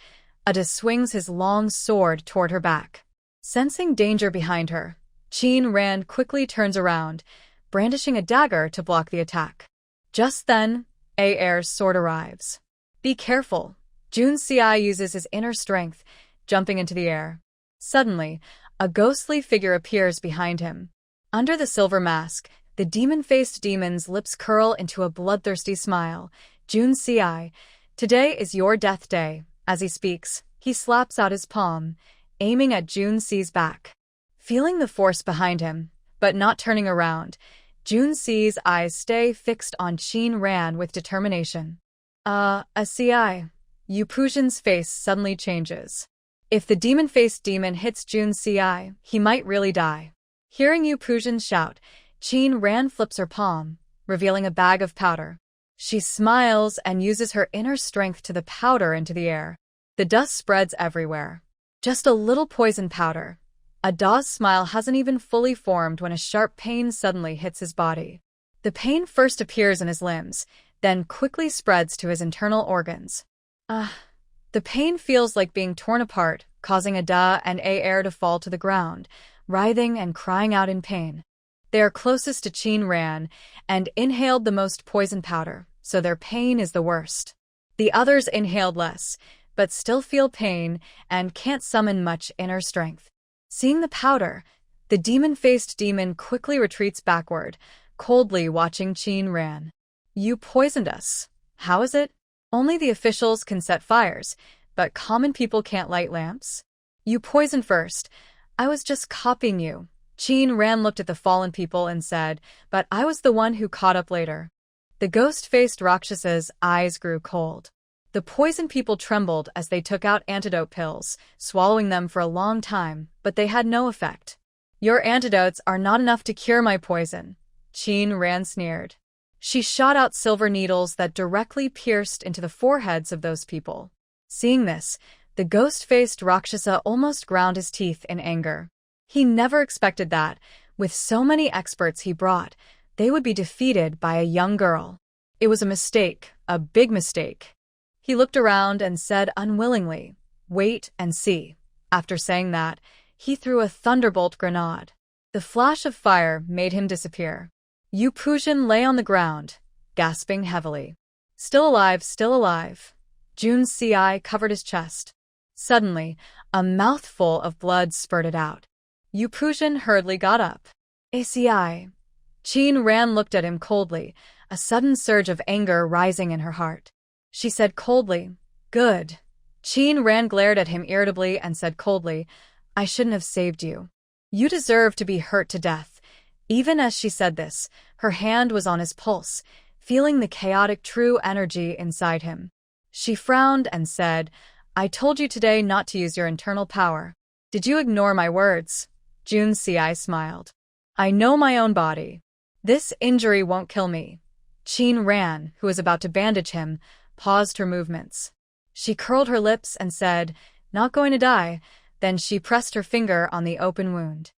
Ada swings his long sword toward her back. Sensing danger behind her, Qin Ran quickly turns around, brandishing a dagger to block the attack. Just then, Air's sword arrives. "Be careful." Jun Si uses his inner strength, jumping into the air. Suddenly, a ghostly figure appears behind him. Under the silver mask, the demon-faced demon's lips curl into a bloodthirsty smile. Jun Si, Today is your death day. As he speaks, he slaps out his palm, aiming at Jun's back. Feeling the force behind him, but not turning around, Jun's eyes stay fixed on Qin Ran with determination. A CI. Yu Puzhen's face suddenly changes. If the demon-faced demon hits Jun's CI, he might really die. Hearing Yu Puzhen shout, Qin Ran flips her palm, revealing a bag of powder. She smiles and uses her inner strength to the powder into the air. The dust spreads everywhere. Just a little poison powder. Ada's smile hasn't even fully formed when a sharp pain suddenly hits his body. The pain first appears in his limbs, then quickly spreads to his internal organs. The pain feels like being torn apart, causing Ada and Air to fall to the ground, writhing and crying out in pain. They are closest to Qin Ran and inhaled the most poison powder, so their pain is the worst. The others inhaled less, but still feel pain and can't summon much inner strength. Seeing the powder, the demon-faced demon quickly retreats backward, coldly watching Qin Ran. You poisoned us. How is it? Only the officials can set fires, but common people can't light lamps? You poisoned first. I was just copying you. Qin Ran looked at the fallen people and said, but I was the one who caught up later. The ghost-faced Rakshasa's eyes grew cold. The poison people trembled as they took out antidote pills, swallowing them for a long time, but they had no effect. Your antidotes are not enough to cure my poison, Qin Ran sneered. She shot out silver needles that directly pierced into the foreheads of those people. Seeing this, the ghost-faced Rakshasa almost ground his teeth in anger. He never expected that, with so many experts he brought, they would be defeated by a young girl. It was a mistake, a big mistake. He looked around and said unwillingly, "Wait and see." After saying that, he threw a thunderbolt grenade. The flash of fire made him disappear. Yu Puzhen lay on the ground, gasping heavily. Still alive, still alive. Jun's CI covered his chest. Suddenly, a mouthful of blood spurted out. Yu Puzhen hurriedly got up. ACI. Qin Ran looked at him coldly, a sudden surge of anger rising in her heart. She said coldly, "Good." Qin Ran glared at him irritably and said coldly, "I shouldn't have saved you. You deserve to be hurt to death." Even as she said this, her hand was on his pulse, feeling the chaotic true energy inside him. She frowned and said, "I told you today not to use your internal power. Did you ignore my words?" Jun's CI smiled. "I know my own body. This injury won't kill me." Qin Ran, who was about to bandage him, paused her movements. She curled her lips and said, "Not going to die." Then she pressed her finger on the open wound.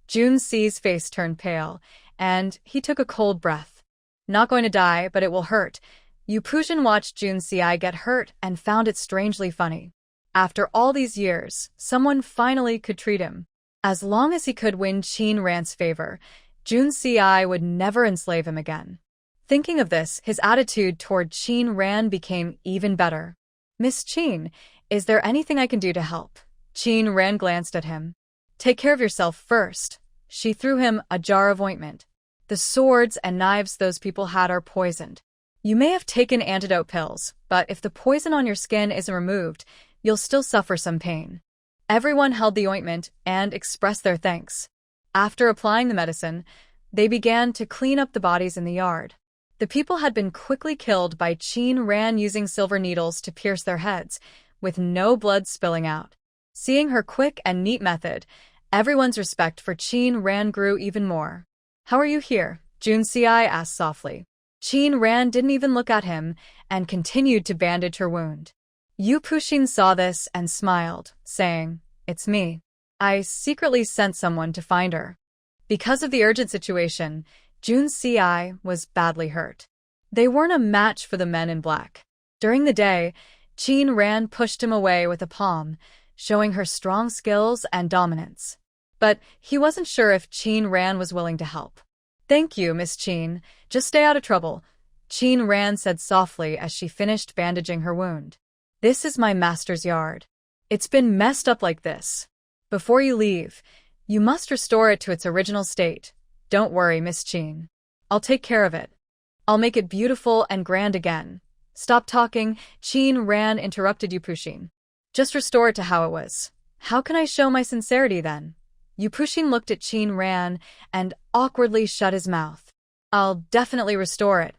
Jun's face turned pale, and he took a cold breath. "Not going to die, but it will hurt." Yu Puzhen watched Jun's CI get hurt and found it strangely funny. After all these years, someone finally could treat him. As long as he could win Qin Ran's favor, Jun's CI would never enslave him again. Thinking of this, his attitude toward Qin Ran became even better. "Miss Qin, is there anything I can do to help?" Qin Ran glanced at him. "Take care of yourself first." She threw him a jar of ointment. "The swords and knives those people had are poisoned. You may have taken antidote pills, but if the poison on your skin isn't removed, you'll still suffer some pain." Everyone held the ointment and expressed their thanks. After applying the medicine, they began to clean up the bodies in the yard. The people had been quickly killed by Qin Ran using silver needles to pierce their heads, with no blood spilling out. Seeing her quick and neat method, everyone's respect for Qin Ran grew even more. "How are you here?" Jun's CI asked softly. Qin Ran didn't even look at him and continued to bandage her wound. Yu Puzhen saw this and smiled, saying, "It's me. I secretly sent someone to find her." Because of the urgent situation, Jun's CI was badly hurt. They weren't a match for the men in black. During the day, Qin Ran pushed him away with a palm, showing her strong skills and dominance. But he wasn't sure if Qin Ran was willing to help. "Thank you, Miss Qin. Just stay out of trouble," Qin Ran said softly as she finished bandaging her wound. "This is my master's yard. It's been messed up like this. Before you leave, you must restore it to its original state. Don't worry, Miss Qin. I'll take care of it. I'll make it beautiful and grand again." Stop talking, Qin Ran interrupted Yupushin. Just restore it to how it was. How can I show my sincerity then? Yupushin looked at Qin Ran and awkwardly shut his mouth. I'll definitely restore it.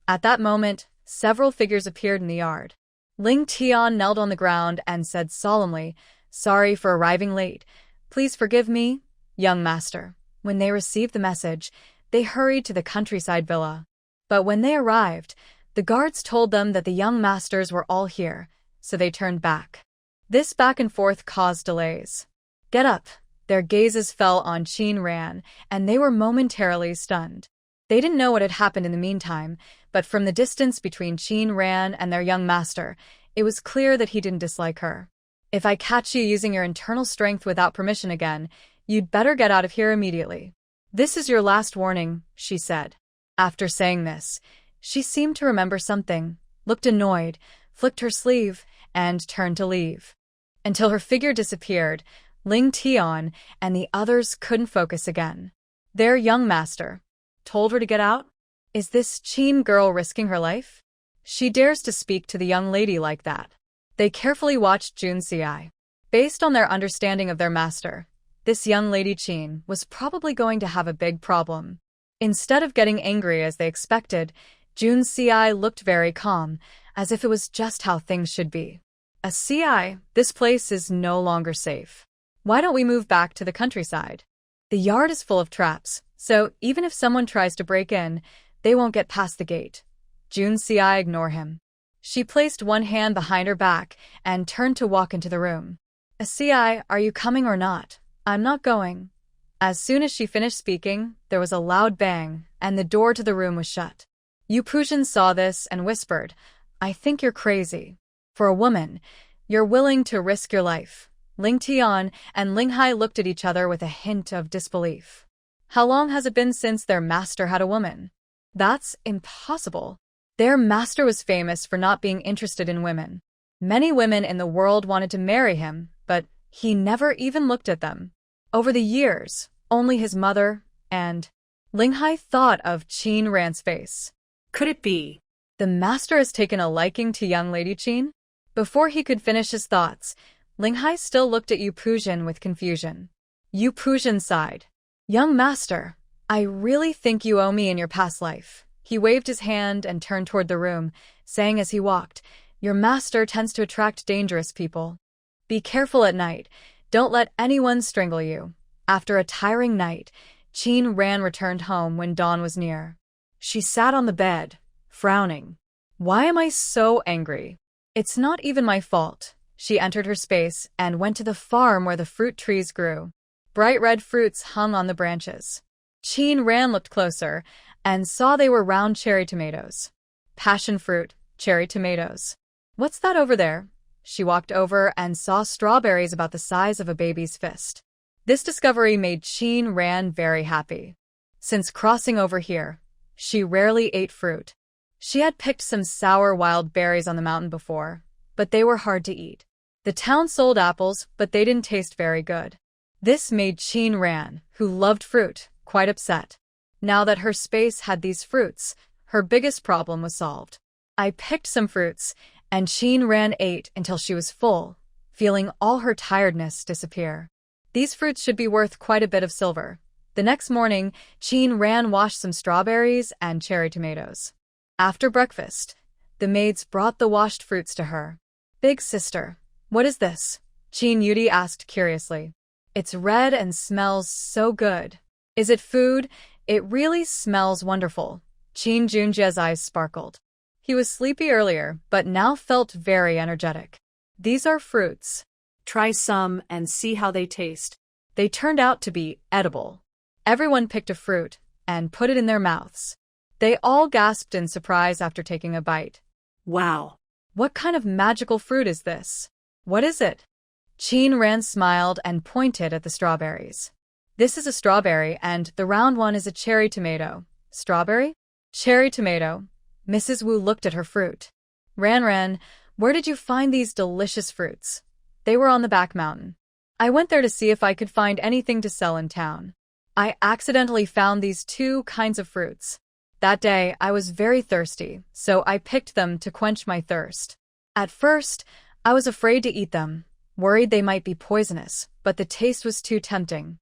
At that moment, several figures appeared in the yard. Ling Tian knelt on the ground and said solemnly, Sorry for arriving late. Please forgive me, young master. When they received the message, they hurried to the countryside villa. But when they arrived, the guards told them that the young masters were all here, so they turned back. This back and forth caused delays. Get up. Their gazes fell on Qin Ran, and they were momentarily stunned. They didn't know what had happened in the meantime, but from the distance between Qin Ran and their young master, it was clear that he didn't dislike her. If I catch you using your internal strength without permission again, you'd better get out of here immediately. This is your last warning, she said. After saying this, she seemed to remember something, looked annoyed, flicked her sleeve, and turned to leave. Until her figure disappeared, Ling Tian and the others couldn't focus again. Their young master told her to get out? Is this Qin girl risking her life? She dares to speak to the young lady like that. They carefully watched Jun Ci. Based on their understanding of their master, this young lady Qin was probably going to have a big problem. Instead of getting angry as they expected, Jun Ci looked very calm, as if it was just how things should be. A Ci, this place is no longer safe. Why don't we move back to the countryside? The yard is full of traps, so even if someone tries to break in, they won't get past the gate. Jun Ci ignored him. She placed one hand behind her back and turned to walk into the room. Ci, are you coming or not? I'm not going. As soon as she finished speaking, there was a loud bang, and the door to the room was shut. Yupushin saw this and whispered, I think you're crazy. For a woman, you're willing to risk your life. Ling Tian and Ling Hai looked at each other with a hint of disbelief. How long has it been since their master had a woman? That's impossible. Their master was famous for not being interested in women. Many women in the world wanted to marry him, but he never even looked at them. Over the years, only his mother and Ling Hai thought of Qin Ran's face. Could it be? The master has taken a liking to young lady Qin? Before he could finish his thoughts, Ling Hai still looked at Yu Puzhen with confusion. Yu Puzhen sighed. Young master, I really think you owe me in your past life. He waved his hand and turned toward the room, saying as he walked, Your master tends to attract dangerous people. Be careful at night. Don't let anyone strangle you. After a tiring night, Qin Ran returned home when dawn was near. She sat on the bed, frowning. Why am I so angry? It's not even my fault. She entered her space and went to the farm where the fruit trees grew. Bright red fruits hung on the branches. Qin Ran looked closer and saw they were round cherry tomatoes. Passion fruit, cherry tomatoes. What's that over there? She walked over and saw strawberries about the size of a baby's fist. This discovery made Qin Ran very happy. Since crossing over here, she rarely ate fruit. She had picked some sour wild berries on the mountain before, but they were hard to eat. The town sold apples, but they didn't taste very good. This made Qin Ran, who loved fruit, quite upset. Now that her space had these fruits, her biggest problem was solved. I picked some fruits, and Qin Ran ate until she was full, feeling all her tiredness disappear. These fruits should be worth quite a bit of silver. The next morning, Qin Ran washed some strawberries and cherry tomatoes. After breakfast, the maids brought the washed fruits to her. Big sister, what is this? Qin Yudi asked curiously. It's red and smells so good. Is it food? It really smells wonderful. Qin Junjie's eyes sparkled. He was sleepy earlier, but now felt very energetic. These are fruits. Try some and see how they taste. They turned out to be edible. Everyone picked a fruit and put it in their mouths. They all gasped in surprise after taking a bite. Wow. What kind of magical fruit is this? What is it? Qin Ran smiled and pointed at the strawberries. This is a strawberry and the round one is a cherry tomato. Strawberry? Cherry tomato. Mrs. Wu looked at her fruit. Ran, where did you find these delicious fruits? They were on the back mountain. I went there to see if I could find anything to sell in town. I accidentally found these two kinds of fruits. That day, I was very thirsty, so I picked them to quench my thirst. At first, I was afraid to eat them, worried they might be poisonous, but the taste was too tempting.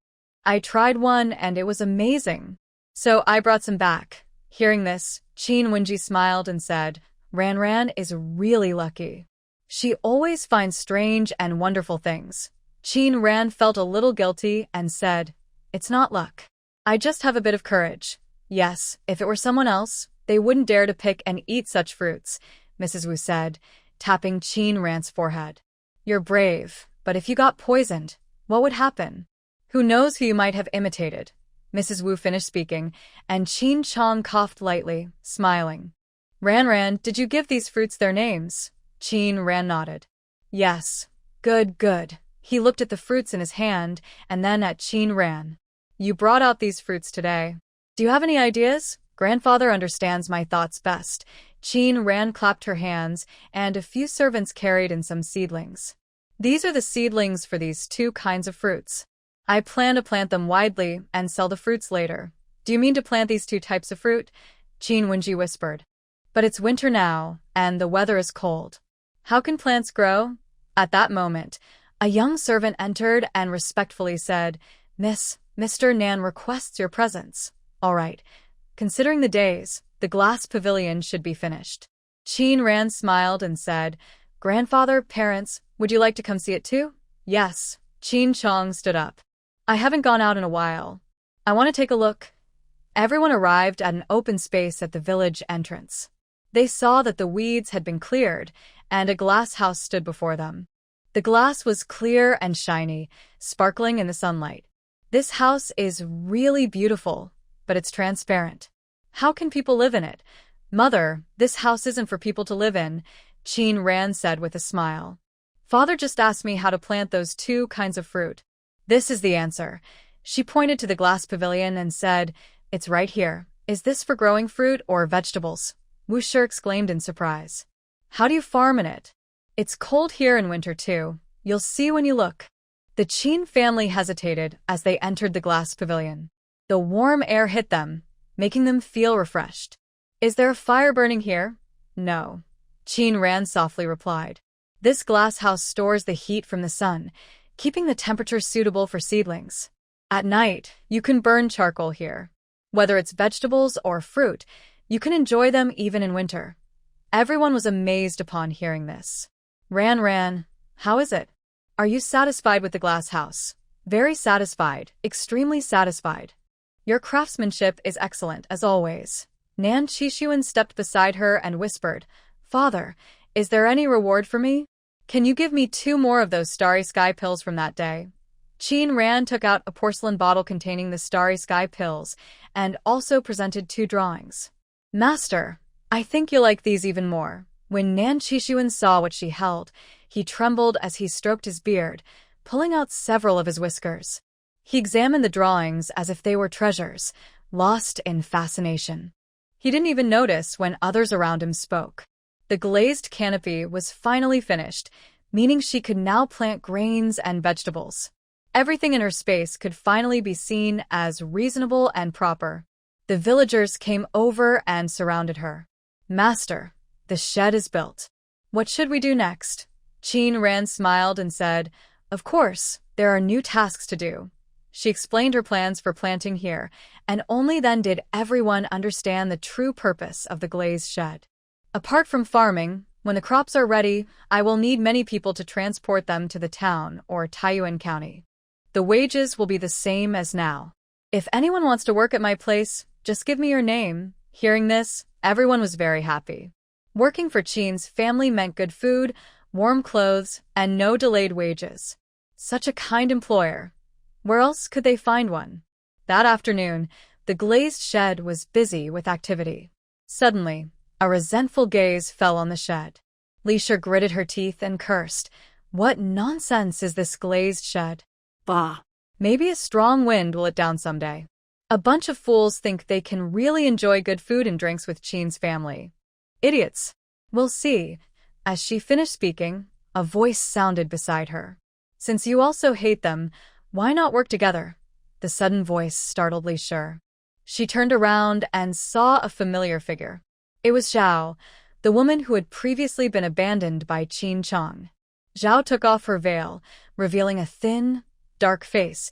I tried one and it was amazing. So I brought some back. Hearing this, Chin Wenji smiled and said, Ran Ran is really lucky. She always finds strange and wonderful things. Chin Ran felt a little guilty and said, It's not luck. I just have a bit of courage. Yes, if it were someone else, they wouldn't dare to pick and eat such fruits, Mrs. Wu said, tapping Chin Ran's forehead. You're brave, but if you got poisoned, what would happen? Who knows who you might have imitated? Mrs. Wu finished speaking, and Chin Chong coughed lightly, smiling. Ran, did you give these fruits their names? Chin Ran nodded. Yes. Good, good. He looked at the fruits in his hand, and then at Chin Ran. You brought out these fruits today. Do you have any ideas? Grandfather understands my thoughts best. Chin Ran clapped her hands, and a few servants carried in some seedlings. These are the seedlings for these two kinds of fruits. I plan to plant them widely and sell the fruits later. Do you mean to plant these two types of fruit? Chin Wenji whispered. But it's winter now, and the weather is cold. How can plants grow? At that moment, a young servant entered and respectfully said, Mr. Nan requests your presence. All right. Considering the days, the glass pavilion should be finished. Chin Ran smiled and said, Grandfather, parents, would you like to come see it too? Yes. Chin Chong stood up. I haven't gone out in a while. I want to take a look. Everyone arrived at an open space at the village entrance. They saw that the weeds had been cleared, and a glass house stood before them. The glass was clear and shiny, sparkling in the sunlight. This house is really beautiful, but it's transparent. How can people live in it? Mother, this house isn't for people to live in, Chin Ran said with a smile. Father just asked me how to plant those two kinds of fruit. This is the answer. She pointed to the glass pavilion and said, It's right here. Is this for growing fruit or vegetables? Wu Shi exclaimed in surprise. How do you farm in it? It's cold here in winter too. You'll see when you look. The Chin family hesitated as they entered the glass pavilion. The warm air hit them, making them feel refreshed. Is there a fire burning here? No. Chin Ran softly replied. This glass house stores the heat from the sun, keeping the temperature suitable for seedlings. At night, you can burn charcoal here. Whether it's vegetables or fruit, you can enjoy them even in winter. Everyone was amazed upon hearing this. Ran, how is it? Are you satisfied with the glass house? Very satisfied, extremely satisfied. Your craftsmanship is excellent, as always. Nan Qixuan stepped beside her and whispered, Father, is there any reward for me? Can you give me 2 more of those Starry Sky pills from that day? Chin Ran took out a porcelain bottle containing the Starry Sky pills and also presented 2 drawings. Master, I think you'll like these even more. When Nan Qixuan saw what she held, he trembled as he stroked his beard, pulling out several of his whiskers. He examined the drawings as if they were treasures, lost in fascination. He didn't even notice when others around him spoke. The glazed canopy was finally finished, meaning she could now plant grains and vegetables. Everything in her space could finally be seen as reasonable and proper. The villagers came over and surrounded her. Master, the shed is built. What should we do next? Chin Ran smiled and said, Of course, there are new tasks to do. She explained her plans for planting here, and only then did everyone understand the true purpose of the glazed shed. Apart from farming, when the crops are ready, I will need many people to transport them to the town or Taiyuan County. The wages will be the same as now. If anyone wants to work at my place, just give me your name. Hearing this, everyone was very happy. Working for Chin's family meant good food, warm clothes, and no delayed wages. Such a kind employer. Where else could they find one? That afternoon, the glazed shed was busy with activity. Suddenly, a resentful gaze fell on the shed. Li Shi gritted her teeth and cursed. What nonsense is this glazed shed? Bah. Maybe a strong wind will let down someday. A bunch of fools think they can really enjoy good food and drinks with Chin's family. Idiots. We'll see. As she finished speaking, a voice sounded beside her. Since you also hate them, why not work together? The sudden voice startled Li Shi. She turned around and saw a familiar figure. It was Zhao, the woman who had previously been abandoned by Qin Chong. Zhao took off her veil, revealing a thin, dark face,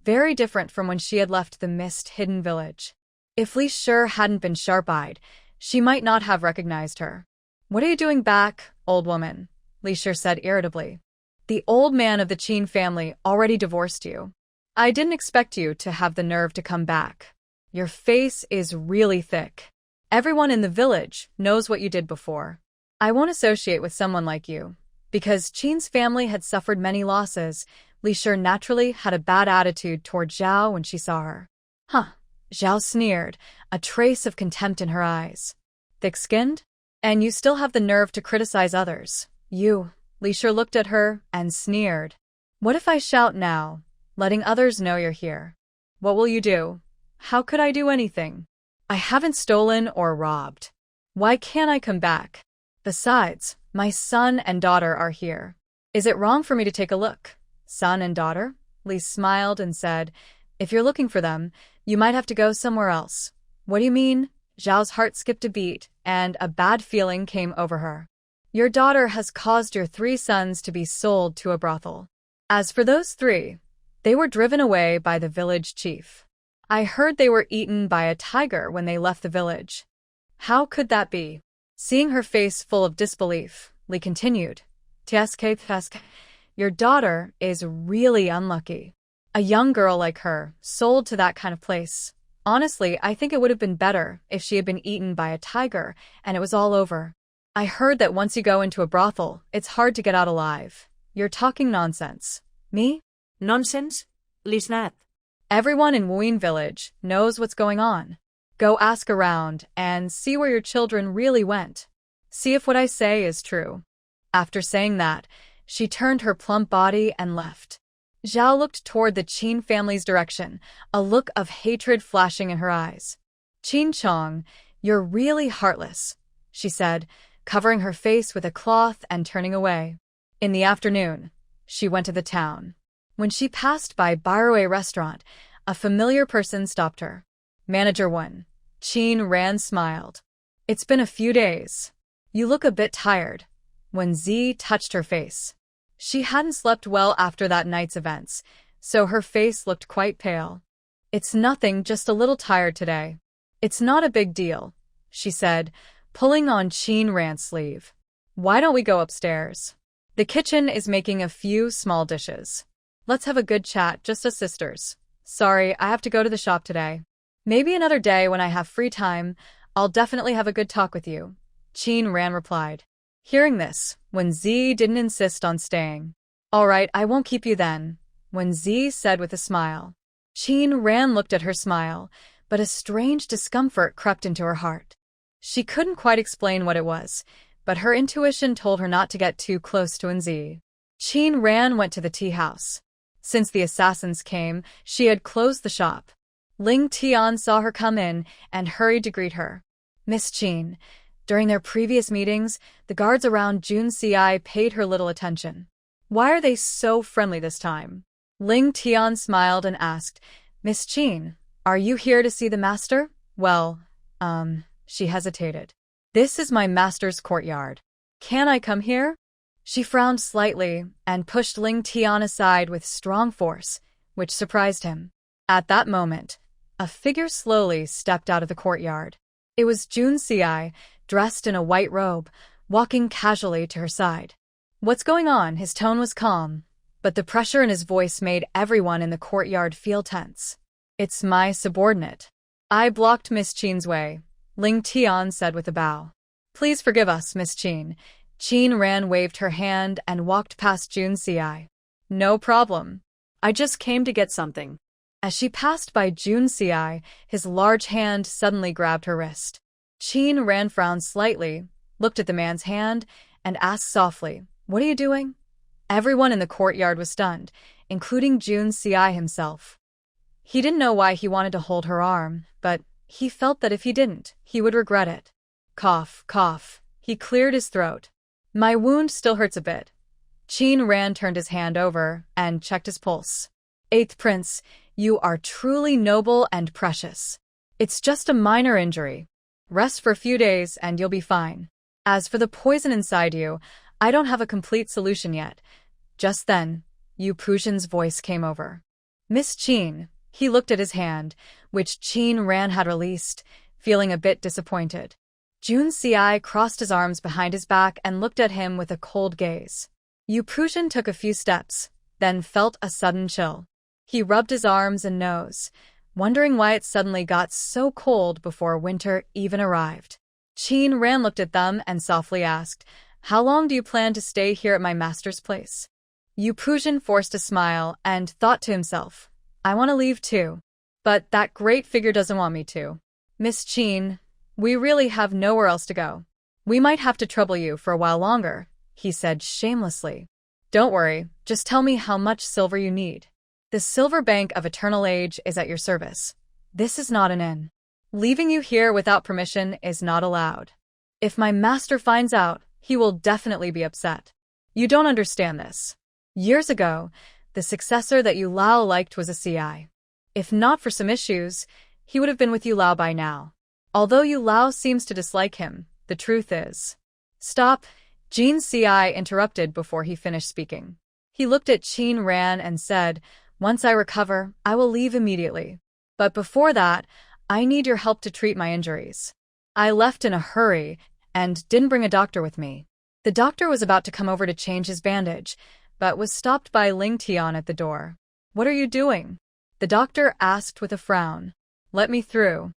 very different from when she had left the mist-hidden village. If Li Shi hadn't been sharp-eyed, she might not have recognized her. "What are you doing back, old woman?" Li Shi said irritably. "The old man of the Qin family already divorced you. I didn't expect you to have the nerve to come back. Your face is really thick. Everyone in the village knows what you did before. I won't associate with someone like you." Because Qin's family had suffered many losses, Li Shi naturally had a bad attitude toward Zhao when she saw her. "Huh," Zhao sneered, a trace of contempt in her eyes. "Thick-skinned? And you still have the nerve to criticize others. You." Li Shi looked at her and sneered. "What if I shout now, letting others know you're here? What will you do?" "How could I do anything? I haven't stolen or robbed. Why can't I come back? Besides, my son and daughter are here. Is it wrong for me to take a look?" "Son and daughter?" Li smiled and said, "If you're looking for them, you might have to go somewhere else." "What do you mean?" Zhao's heart skipped a beat, and a bad feeling came over her. "Your daughter has caused your 3 sons to be sold to a brothel. As for those 3, they were driven away by the village chief. I heard they were eaten by a tiger when they left the village." "How could that be?" Seeing her face full of disbelief, Li continued, "Tsk, your daughter is really unlucky. A young girl like her, sold to that kind of place. Honestly, I think it would have been better if she had been eaten by a tiger and it was all over. I heard that once you go into a brothel, it's hard to get out alive. You're talking nonsense." "Me? Nonsense? Lisnath." "Everyone in Wuyin village knows what's going on. Go ask around and see where your children really went. See if what I say is true." After saying that, she turned her plump body and left. Zhao looked toward the Qin family's direction, a look of hatred flashing in her eyes. "Qin Chong, you're really heartless," she said, covering her face with a cloth and turning away. In the afternoon, she went to the town. When she passed by Bairui restaurant, a familiar person stopped her. "Manager 1. Qin Ran smiled. "It's been a few days. You look a bit tired." When Zi touched her face. She hadn't slept well after that night's events, so her face looked quite pale. "It's nothing, just a little tired today." "It's not a big deal," she said, pulling on Qin Ran's sleeve. "Why don't we go upstairs? The kitchen is making a few small dishes. Let's have a good chat, just as sisters. Sorry, I have to go to the shop today. Maybe another day when I have free time, I'll definitely have a good talk with you," Qin Ran replied. Hearing this, Wen Zi didn't insist on staying. "All right, I won't keep you then," Wen Zi said with a smile. Qin Ran looked at her smile, but a strange discomfort crept into her heart. She couldn't quite explain what it was, but her intuition told her not to get too close to Wen Zi. Qin Ran went to the tea house. Since the assassins came, she had closed the shop. Ling Tian saw her come in and hurried to greet her. "Miss Qin." During their previous meetings, the guards around Jun Ci paid her little attention. Why are they so friendly this time? Ling Tian smiled and asked, "Miss Qin, are you here to see the master?" "Well, she hesitated. "This is my master's courtyard. Can I come here?" She frowned slightly and pushed Ling Tian aside with strong force, which surprised him. At that moment, a figure slowly stepped out of the courtyard. It was Jun Ci, dressed in a white robe, walking casually to her side. "What's going on?" His tone was calm, but the pressure in his voice made everyone in the courtyard feel tense. "It's my subordinate. I blocked Miss Qin's way," Ling Tian said with a bow. "Please forgive us, Miss Qin." Qin Ran waved her hand and walked past Jun Ci. "No problem. I just came to get something." As she passed by Jun Ci, his large hand suddenly grabbed her wrist. Qin Ran frowned slightly, looked at the man's hand, and asked softly, "What are you doing?" Everyone in the courtyard was stunned, including Jun Ci himself. He didn't know why he wanted to hold her arm, but he felt that if he didn't, he would regret it. Cough, cough. He cleared his throat. "My wound still hurts a bit." Qin Ran turned his hand over and checked his pulse. "Eighth Prince, you are truly noble and precious. It's just a minor injury. Rest for a few days and you'll be fine. As for the poison inside you, I don't have a complete solution yet. Just then, Yu Puzhen's voice came over. Miss Qin. He looked at his hand, which Qin Ran had released, feeling a bit disappointed. Jun Ci crossed his arms behind his back and looked at him with a cold gaze. Yu Puzhen took a few steps, then felt a sudden chill. He rubbed his arms and nose, wondering why it suddenly got so cold before winter even arrived. Qin Ran looked at them and softly asked, "How long do you plan to stay here at my master's place?" Yu Puzhen forced a smile and thought to himself, "I want to leave too. But that great figure doesn't want me to. Miss Qin, we really have nowhere else to go. We might have to trouble you for a while longer," he said shamelessly. "Don't worry, just tell me how much silver you need. The silver bank of eternal age is at your service. This is not an inn. Leaving you here without permission is not allowed. If my master finds out, he will definitely be upset. You don't understand this. Years ago, the successor that Yu Lao liked was a CI. If not for some issues, he would have been with Yu Lao by now. Although Yu Lao seems to dislike him, the truth is..." "Stop," Jin Ci interrupted before he finished speaking. He looked at Qin Ran and said, "Once I recover, I will leave immediately. But before that, I need your help to treat my injuries. I left in a hurry and didn't bring a doctor with me." The doctor was about to come over to change his bandage, but was stopped by Ling Tian at the door. "What are you doing?" the doctor asked with a frown. "Let me through.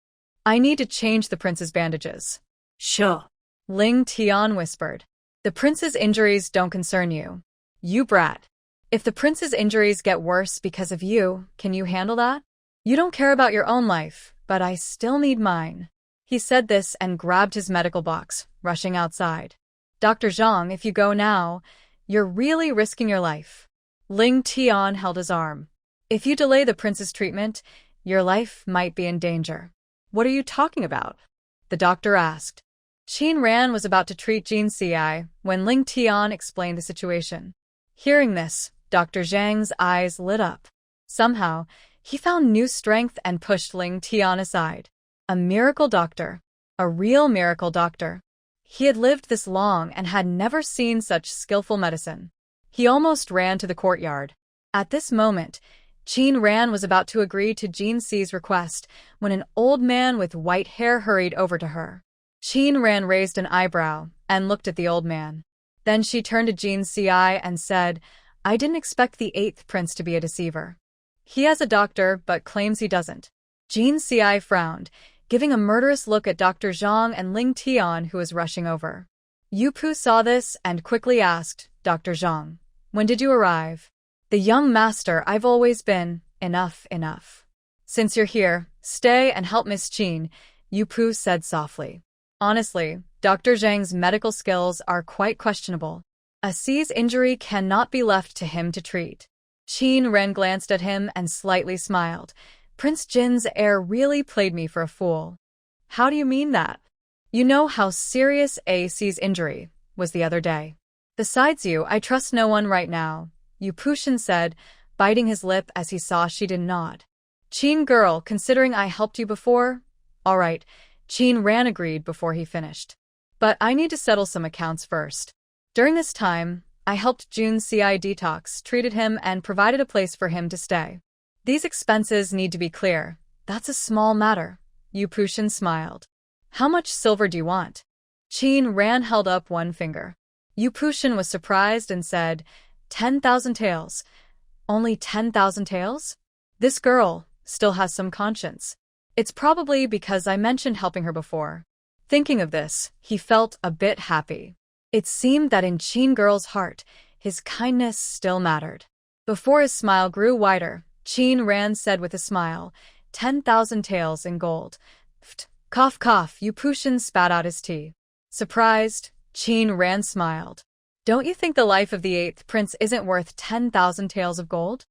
I need to change the prince's bandages." Sure. Ling Tian whispered. "The prince's injuries don't concern you. You brat. If the prince's injuries get worse because of you, can you handle that? You don't care about your own life, but I still need mine." He said this and grabbed his medical box, rushing outside. "Dr. Zhang, if you go now, you're really risking your life." Ling Tian held his arm. "If you delay the prince's treatment, your life might be in danger." "What are you talking about?" the doctor asked. Qin Ran was about to treat Jin Ci when Ling Tian explained the situation. Hearing this, Dr. Zhang's eyes lit up. Somehow, he found new strength and pushed Ling Tian aside. A miracle doctor. A real miracle doctor. He had lived this long and had never seen such skillful medicine. He almost ran to the courtyard. At this moment, Qin Ran was about to agree to Jin Ci's request when an old man with white hair hurried over to her. Qin Ran raised an eyebrow and looked at the old man. Then she turned to Jin Ci and said, "I didn't expect the 8th prince to be a deceiver. He has a doctor but claims he doesn't." Jin Ci frowned, giving a murderous look at Dr. Zhang and Ling Tian, who was rushing over. Yu Pu saw this and quickly asked, "Dr. Zhang, when did you arrive?" "The young master I've always been. Enough, enough. Since you're here, stay and help Miss Qin," Yu Pu said softly. Honestly, Dr. Zhang's medical skills are quite questionable. A C's injury cannot be left to him to treat. Qin Ren glanced at him and slightly smiled. "Prince Jin's heir really played me for a fool." "How do you mean that?" "You know how serious A C's injury was the other day. Besides you, I trust no one right now," Yu Puzhen said, biting his lip as he saw she did nod. "Qin girl, considering I helped you before?" "All right," Qin Ran agreed before he finished. "But I need to settle some accounts first. During this time, I helped Jun Ci detox, treated him, and provided a place for him to stay. These expenses need to be clear. That's a small matter." Yu Puzhen smiled. "How much silver do you want?" Qin Ran held up one finger. Yu Puzhen was surprised and said, 10,000 taels. "Only 10,000 taels? This girl still has some conscience. It's probably because I mentioned helping her before." Thinking of this, he felt a bit happy. It seemed that in Qin girl's heart, his kindness still mattered. Before his smile grew wider, Qin Ran said with a smile, 10,000 taels in gold. Pht. Cough cough, Yu Puzhen spat out his tea. Surprised, Qin Ran smiled. "Don't you think the life of the 8th prince isn't worth 10,000 taels of gold?"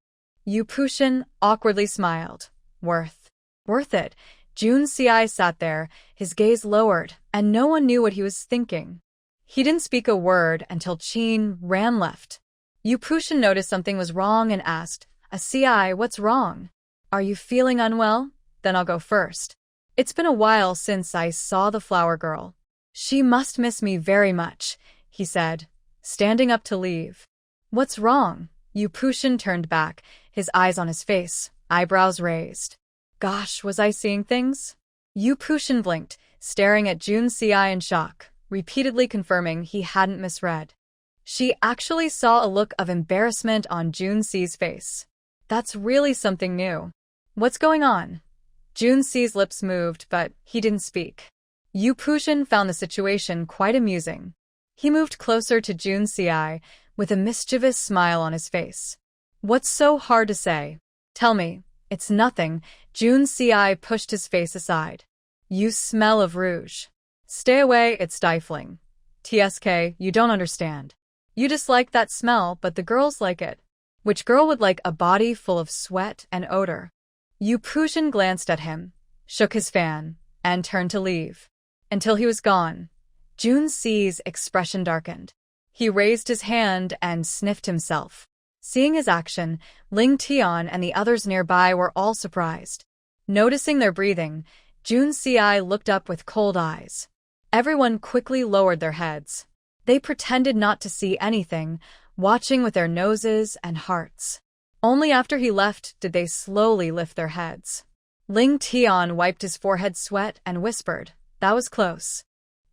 Yu Puzhen awkwardly smiled. Worth it. Jun Ci sat there, his gaze lowered, and no one knew what he was thinking. He didn't speak a word until Qin Ran left. Yu Puzhen noticed something was wrong and asked, "A Ci, what's wrong? Are you feeling unwell? Then I'll go first." It's been a while since I saw the flower girl. She must miss me very much, he said, standing up to leave. What's wrong? Yu Pushin turned back, his eyes on his face, eyebrows raised. Gosh, was I seeing things? Yu Pushin blinked, staring at Jun Si in shock, repeatedly confirming he hadn't misread. She actually saw a look of embarrassment on Jun Si's face. That's really something new. What's going on? Jun Si's lips moved, but he didn't speak. Yu Pushin found the situation quite amusing. He moved closer to Jun Si with a mischievous smile on his face. What's so hard to say? Tell me. It's nothing. Jun Si pushed his face aside. You smell of rouge. Stay away, it's stifling. TSK, you don't understand. You dislike that smell, but the girls like it. Which girl would like a body full of sweat and odor? Yu Pushin glanced at him, shook his fan, and turned to leave. Until he was gone, Jun Si's expression darkened. He raised his hand and sniffed himself. Seeing his action, Ling Tian and the others nearby were all surprised. Noticing their breathing, Jun Si looked up with cold eyes. Everyone quickly lowered their heads. They pretended not to see anything, watching with their noses and hearts. Only after he left did they slowly lift their heads. Ling Tian wiped his forehead sweat and whispered, "That was close."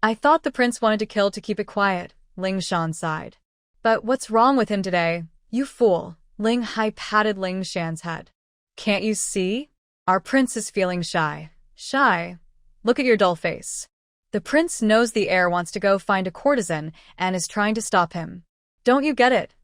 I thought the prince wanted to kill to keep it quiet, Ling Shan sighed. But what's wrong with him today? You fool, Ling Hai patted Ling Shan's head. Can't you see? Our prince is feeling shy. Shy? Look at your dull face. The prince knows the heir wants to go find a courtesan and is trying to stop him. Don't you get it?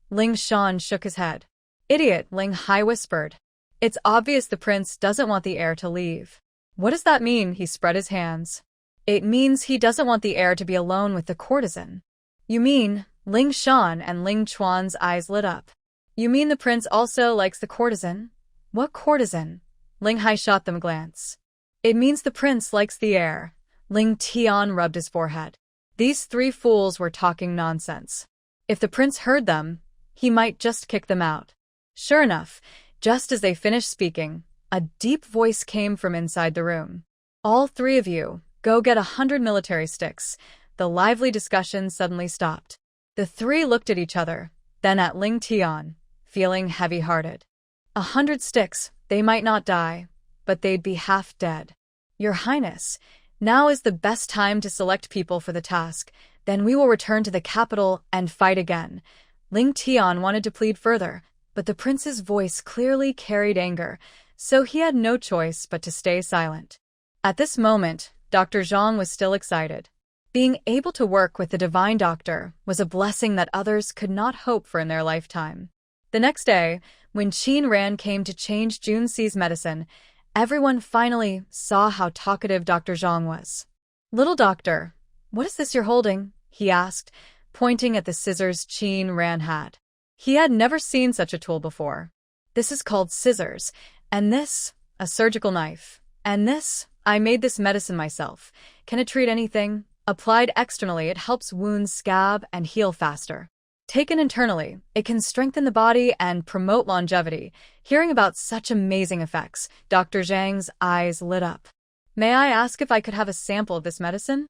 Ling Shan shook his head. Idiot, Ling Hai whispered. It's obvious the prince doesn't want the heir to leave. What does that mean? He spread his hands. It means he doesn't want the heir to be alone with the courtesan. You mean, Ling Shan and Ling Chuan's eyes lit up. You mean the prince also likes the courtesan? What courtesan? Ling Hai shot them a glance. It means the prince likes the heir. Ling Tian rubbed his forehead. These three fools were talking nonsense. If the prince heard them, he might just kick them out. Sure enough, just as they finished speaking, a deep voice came from inside the room. All three of you, go get 100 military sticks. The lively discussion suddenly stopped. The three looked at each other, then at Ling Tian, feeling heavy-hearted. 100 sticks, they might not die, but they'd be half dead. Your Highness, now is the best time to select people for the task, then we will return to the capital and fight again. Ling Tian wanted to plead further, but the prince's voice clearly carried anger, so he had no choice but to stay silent. At this moment, Dr. Zhang was still excited. Being able to work with the divine doctor was a blessing that others could not hope for in their lifetime. The next day, when Qin Ran came to change Jun Si's medicine, everyone finally saw how talkative Dr. Zhang was. Little doctor, what is this you're holding? He asked, pointing at the scissors Qin Ran had. He had never seen such a tool before. This is called scissors, and this, a surgical knife, and this, I made this medicine myself. Can it treat anything? Applied externally, it helps wounds scab and heal faster. Taken internally, it can strengthen the body and promote longevity. Hearing about such amazing effects, Dr. Zhang's eyes lit up. May I ask if I could have a sample of this medicine?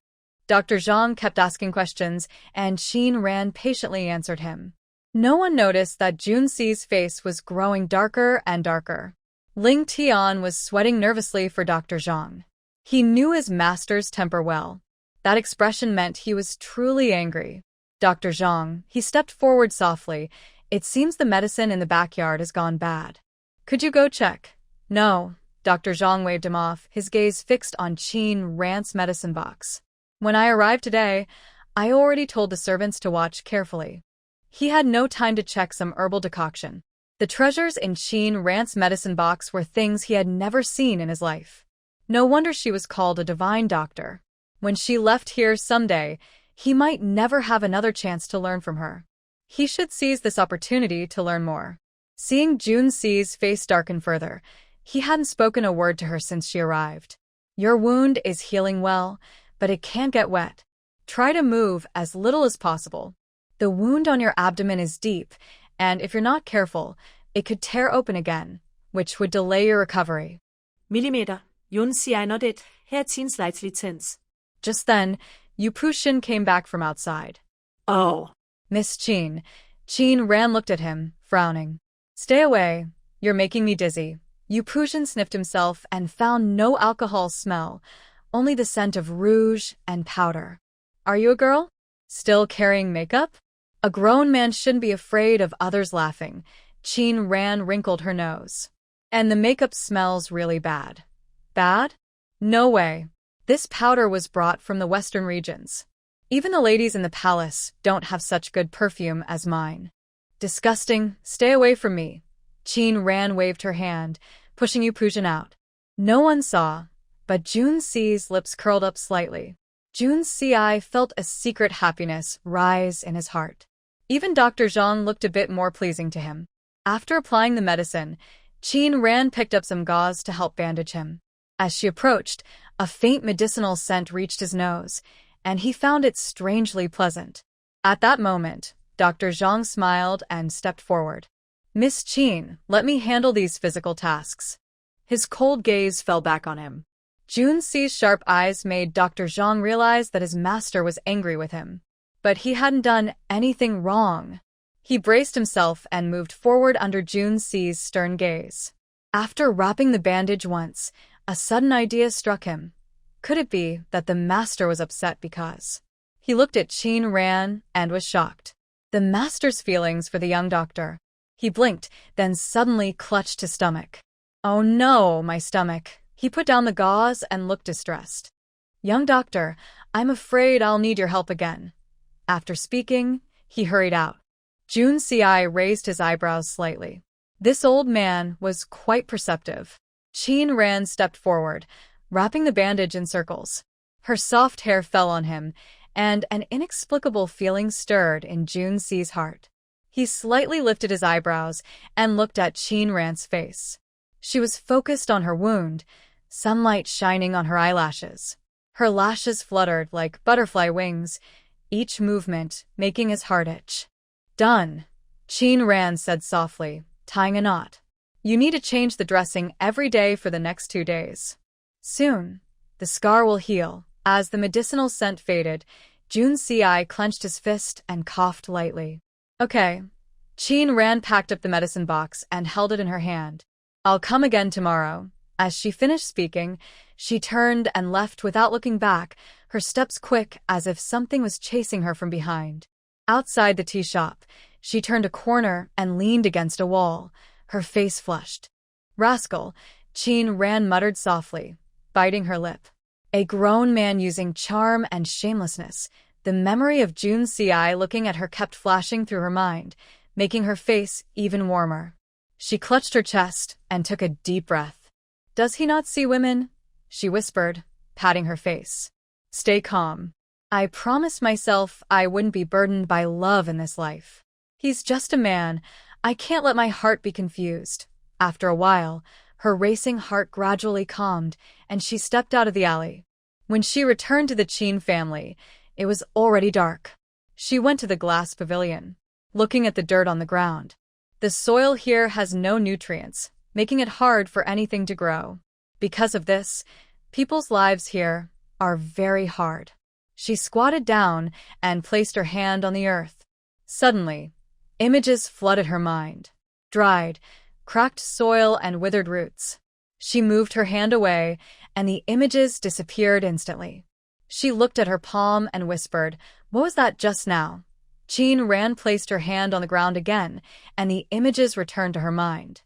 Dr. Zhang kept asking questions, and Qin Ran patiently answered him. No one noticed that Jun Si's face was growing darker and darker. Ling Tian was sweating nervously for Dr. Zhang. He knew his master's temper well. That expression meant he was truly angry. Dr. Zhang, he stepped forward softly. It seems the medicine in the backyard has gone bad. Could you go check? No. Dr. Zhang waved him off, his gaze fixed on Qin Ran's medicine box. When I arrived today, I already told the servants to watch carefully. He had no time to check some herbal decoction. The treasures in Qin Ran's medicine box were things he had never seen in his life. No wonder she was called a divine doctor. When she left here someday, he might never have another chance to learn from her. He should seize this opportunity to learn more. Seeing Jun Si's face darken further, he hadn't spoken a word to her since she arrived. Your wound is healing well, but it can't get wet. Try to move as little as possible. The wound on your abdomen is deep, and if you're not careful, it could tear open again, which would delay your recovery. Millimeter, Yoon Si nodded, her chin slightly tense. Just then, Yu Pushin came back from outside. Oh. Miss Chin. Chin Ran looked at him, frowning. Stay away. You're making me dizzy. Yu Pushin sniffed himself and found no alcohol smell, only the scent of rouge and powder. Are you a girl? Still carrying makeup? A grown man shouldn't be afraid of others laughing. Chin Ran wrinkled her nose. And the makeup smells really bad. Bad? No way. This powder was brought from the western regions. Even the ladies in the palace don't have such good perfume as mine. Disgusting. Stay away from me. Chin Ran waved her hand, pushing Yu Pushin out. No one saw, but Jun Si's lips curled up slightly. Jun Si felt a secret happiness rise in his heart. Even Dr. Zhang looked a bit more pleasing to him. After applying the medicine, Chin Ran picked up some gauze to help bandage him. As she approached, a faint medicinal scent reached his nose, and he found it strangely pleasant. At that moment, Dr. Zhang smiled and stepped forward. Miss Chin, let me handle these physical tasks. His cold gaze fell back on him. Jun Si's sharp eyes made Dr. Zhang realize that his master was angry with him. But he hadn't done anything wrong. He braced himself and moved forward under Jun Si's stern gaze. After wrapping the bandage once, a sudden idea struck him. Could it be that the master was upset because? He looked at Chin Ran and was shocked. The master's feelings for the young doctor. He blinked, then suddenly clutched his stomach. Oh no, my stomach. He put down the gauze and looked distressed. Young doctor, I'm afraid I'll need your help again. After speaking, he hurried out. Jun Si raised his eyebrows slightly. This old man was quite perceptive. Chin Ran stepped forward, wrapping the bandage in circles. Her soft hair fell on him, and an inexplicable feeling stirred in Jun Si's heart. He slightly lifted his eyebrows and looked at Chin Ran's face. She was focused on her wound, sunlight shining on her eyelashes. Her lashes fluttered like butterfly wings, each movement making his heart itch. Done, Chin Ran said softly, tying a knot. You need to change the dressing every day for the next 2 days. Soon, the scar will heal. As the medicinal scent faded, Jun Si clenched his fist and coughed lightly. Okay. Chin Ran packed up the medicine box and held it in her hand. I'll come again tomorrow. As she finished speaking, she turned and left without looking back, her steps quick as if something was chasing her from behind. Outside the tea shop, she turned a corner and leaned against a wall, her face flushed. Rascal, Chin Ran muttered softly, biting her lip. A grown man using charm and shamelessness. The memory of Jun Si looking at her kept flashing through her mind, making her face even warmer. She clutched her chest and took a deep breath. Does he not see women? She whispered, patting her face. Stay calm. I promised myself I wouldn't be burdened by love in this life. He's just a man. I can't let my heart be confused. After a while, her racing heart gradually calmed, and she stepped out of the alley. When she returned to the Chin family, it was already dark. She went to the glass pavilion, looking at the dirt on the ground. The soil here has no nutrients, making it hard for anything to grow. Because of this, people's lives here are very hard. She squatted down and placed her hand on the earth. Suddenly, images flooded her mind. Dried, cracked soil and withered roots. She moved her hand away, and the images disappeared instantly. She looked at her palm and whispered, "What was that just now?" Chin Ran placed her hand on the ground again, and the images returned to her mind.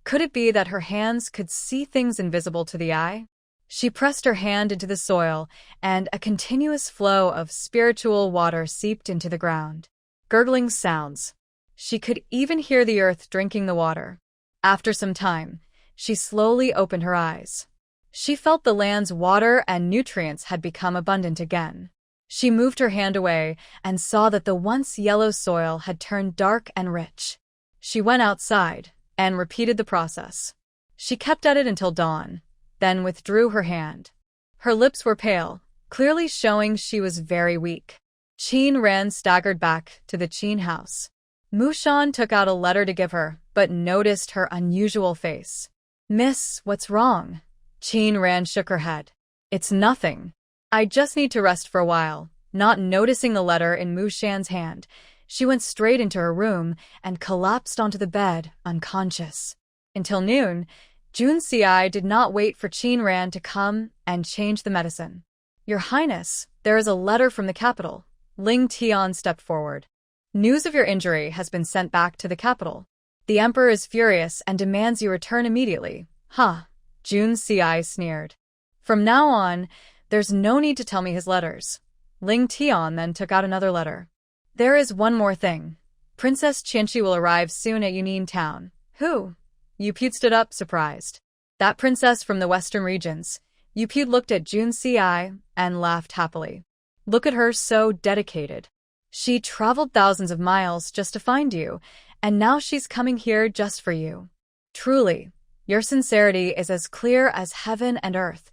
Could it be that her hands could see things invisible to the eye? She pressed her hand into the soil, and a continuous flow of spiritual water seeped into the ground. Gurgling sounds. She could even hear the earth drinking the water. After some time, she slowly opened her eyes. She felt the land's water and nutrients had become abundant again. She moved her hand away and saw that the once yellow soil had turned dark and rich. She went outside and repeated the process. She kept at it until dawn, then withdrew her hand. Her lips were pale, clearly showing she was very weak. Chin Ran staggered back to the Chin house. Mushan took out a letter to give her, but noticed her unusual face. "Miss, what's wrong?" Qin Ran shook her head. It's nothing. I just need to rest for a while. Not noticing the letter in Mu Shan's hand, she went straight into her room and collapsed onto the bed, unconscious. Until noon, Jun Si did not wait for Qin Ran to come and change the medicine. Your Highness, there is a letter from the capital. Ling Tian stepped forward. News of your injury has been sent back to the capital. The emperor is furious and demands you return immediately. Ha! Jun Si sneered. From now on, there's no need to tell me his letters. Ling Tian then took out another letter. There is one more thing. Princess Qianxi will arrive soon at Yunin town. Who? Yupute stood up, surprised. That princess from the western regions. Yupute looked at Jun Si and laughed happily. Look at her, so dedicated. She traveled thousands of miles just to find you, and now she's coming here just for you. Truly, your sincerity is as clear as heaven and earth,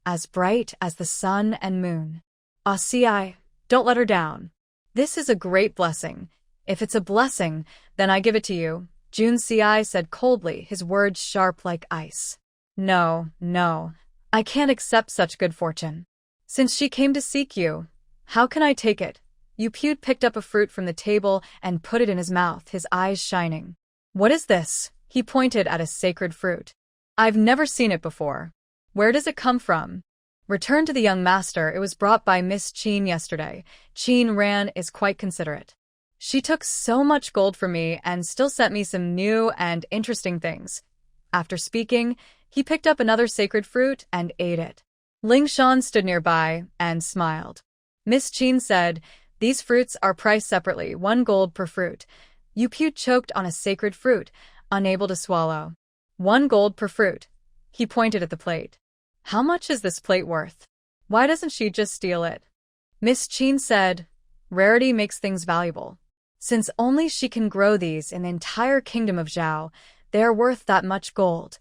as bright as the sun and moon. Si, don't let her down. This is a great blessing. If it's a blessing, then I give it to you, Jun Si said coldly, his words sharp like ice. No, I can't accept such good fortune. Since she came to seek you, how can I take it? Yupute picked up a fruit from the table and put it in his mouth, his eyes shining. What is this? He pointed at a sacred fruit. I've never seen it before. Where does it come from? Return to the young master. It was brought by Miss Qin yesterday. Qin Ran is quite considerate. She took so much gold from me and still sent me some new and interesting things. After speaking, he picked up another sacred fruit and ate it. Ling Shan stood nearby and smiled. Miss Qin said, these fruits are priced separately, 1 gold per fruit. Yupute choked on a sacred fruit, unable to swallow. 1 gold per fruit. He pointed at the plate. How much is this plate worth? Why doesn't she just steal it? Miss Qin said, rarity makes things valuable. Since only she can grow these in the entire kingdom of Zhao, they are worth that much gold.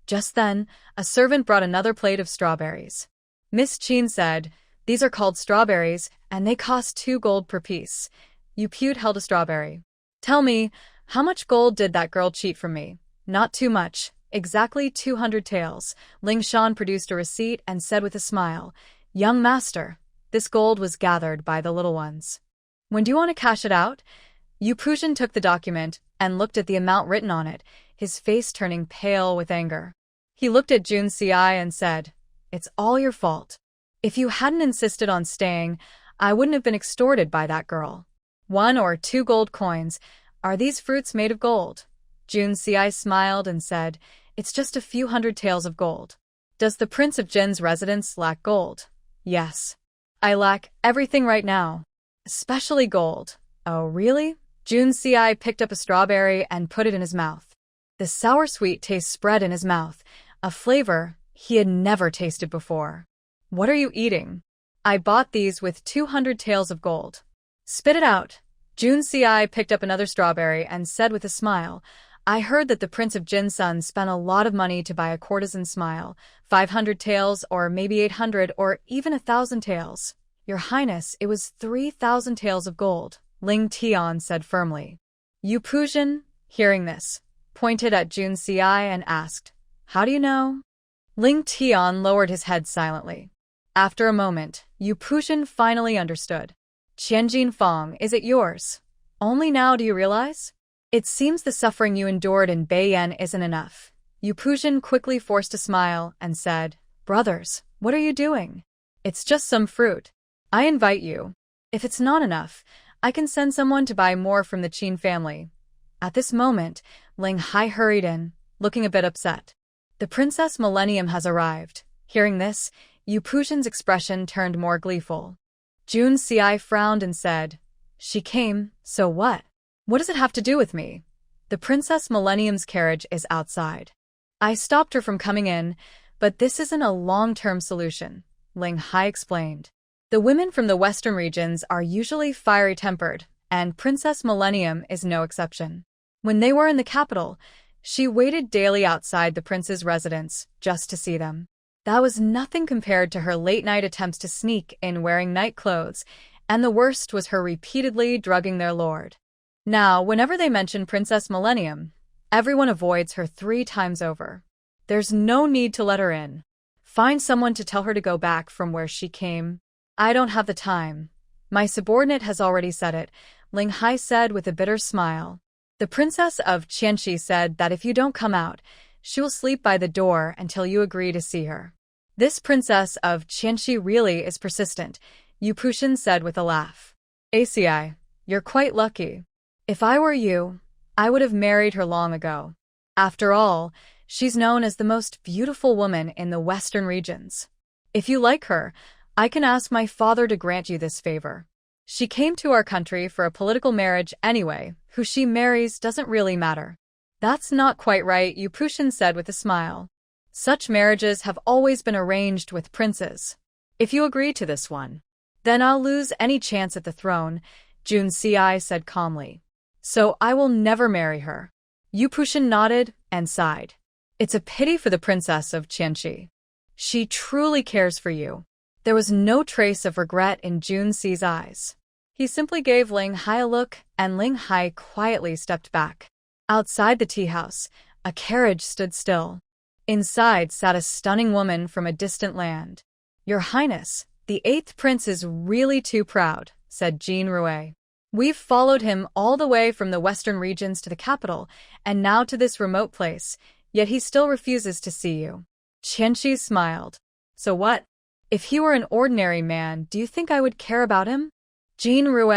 Just then, a servant brought another plate of strawberries. Miss Qin said, these are called strawberries, and they cost 2 gold per piece. Yupute held a strawberry. Tell me, how much gold did that girl cheat from me? Not too much. Exactly 200 taels. Ling Shan produced a receipt and said with a smile, young master, this gold was gathered by the little ones. When do you want to cash it out? Yupuzhen took the document and looked at the amount written on it, his face turning pale with anger. He looked at Jun Si and said, it's all your fault. If you hadn't insisted on staying, I wouldn't have been extorted by that girl. 1 or 2 gold coins. Are these fruits made of gold? Jun Si smiled and said, it's just a few hundred taels of gold. Does the Prince of Jin's residence lack gold? Yes. I lack everything right now. Especially gold. Oh, really? Jun Si picked up a strawberry and put it in his mouth. The sour-sweet taste spread in his mouth, a flavor he had never tasted before. What are you eating? I bought these with 200 taels of gold. Spit it out. Jun Si picked up another strawberry and said with a smile, I heard that the Prince of Jin's son spent a lot of money to buy a courtesan smile, 500 taels or maybe 800 or even 1,000 taels. Your Highness, it was 3,000 taels of gold, Ling Tian said firmly. Yupuzhen, hearing this, pointed at Jun Si and asked, how do you know? Ling Tian lowered his head silently. After a moment, Yupuzhen finally understood. Qianjin Fong, is it yours? Only now do you realize? It seems the suffering you endured in Beiyan isn't enough. Yupuzhen quickly forced a smile and said, brothers, what are you doing? It's just some fruit. I invite you. If it's not enough, I can send someone to buy more from the Qin family. At this moment, Ling Hai hurried in, looking a bit upset. The Princess Millennium has arrived. Hearing this, Yupuzhen's expression turned more gleeful. Jun Si frowned and said, she came, so what? What does it have to do with me? The Princess Millennium's carriage is outside. I stopped her from coming in, but this isn't a long-term solution, Ling Hai explained. The women from the western regions are usually fiery-tempered, and Princess Millennium is no exception. When they were in the capital, she waited daily outside the prince's residence just to see them. That was nothing compared to her late-night attempts to sneak in wearing night clothes, and the worst was her repeatedly drugging their lord. Now, whenever they mention Princess Millennium, everyone avoids her 3 times over. There's no need to let her in. Find someone to tell her to go back from where she came. I don't have the time. My subordinate has already said it, Ling Hai said with a bitter smile. The princess of Qianxi said that if you don't come out, she will sleep by the door until you agree to see her. This princess of Qianxi really is persistent, Yu Pushin said with a laugh. ACI, you're quite lucky. If I were you, I would have married her long ago. After all, she's known as the most beautiful woman in the western regions. If you like her, I can ask my father to grant you this favor. She came to our country for a political marriage anyway. Who she marries doesn't really matter. That's not quite right, Yu Pushin said with a smile. Such marriages have always been arranged with princes. If you agree to this one, then I'll lose any chance at the throne, Jun Si said calmly. So I will never marry her. Yu Pushin nodded and sighed. It's a pity for the princess of Qianxi. She truly cares for you. There was no trace of regret in Jun Si's eyes. He simply gave Ling Hai a look, and Ling Hai quietly stepped back. Outside the tea house, a carriage stood still. Inside sat a stunning woman from a distant land. Your Highness, the 8th prince is really too proud, said Jean Rue. We've followed him all the way from the western regions to the capital, and now to this remote place, yet he still refuses to see you. Qianxi smiled. So what? If he were an ordinary man, do you think I would care about him? Jean Rue,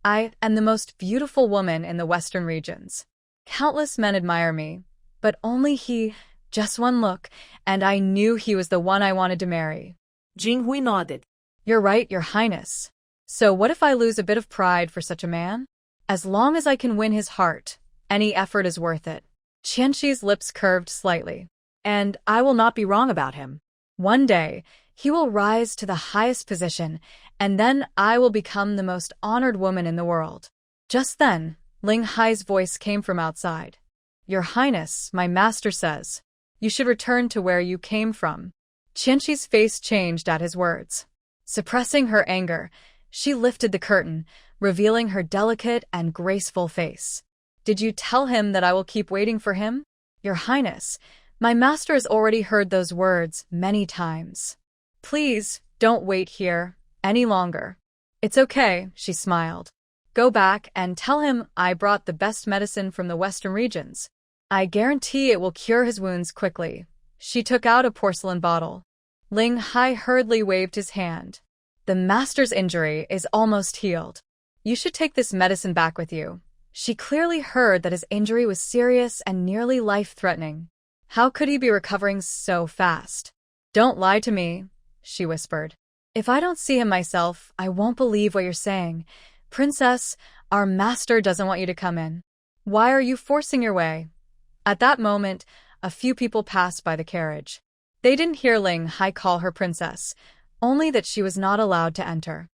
I am the most beautiful woman in the western regions. Countless men admire me, but only he, just one look, and I knew he was the one I wanted to marry. Jing Hui nodded. You're right, Your Highness. So what if I lose a bit of pride for such a man? As long as I can win his heart, any effort is worth it. Qianxi's lips curved slightly. And I will not be wrong about him. One day, he will rise to the highest position, and then I will become the most honored woman in the world. Just then, Ling Hai's voice came from outside. Your Highness, my master says, you should return to where you came from. Qianxi's face changed at his words. Suppressing her anger, she lifted the curtain, revealing her delicate and graceful face. Did you tell him that I will keep waiting for him? Your Highness, my master has already heard those words many times. Please, don't wait here any longer. It's okay, she smiled. Go back and tell him I brought the best medicine from the western regions. I guarantee it will cure his wounds quickly. She took out a porcelain bottle. Ling Hai hurriedly waved his hand. The master's injury is almost healed. You should take this medicine back with you. She clearly heard that his injury was serious and nearly life-threatening. How could he be recovering so fast? Don't lie to me, she whispered. If I don't see him myself, I won't believe what you're saying. Princess, our master doesn't want you to come in. Why are you forcing your way? At that moment, a few people passed by the carriage. They didn't hear Ling Hai call her princess, only that she was not allowed to enter.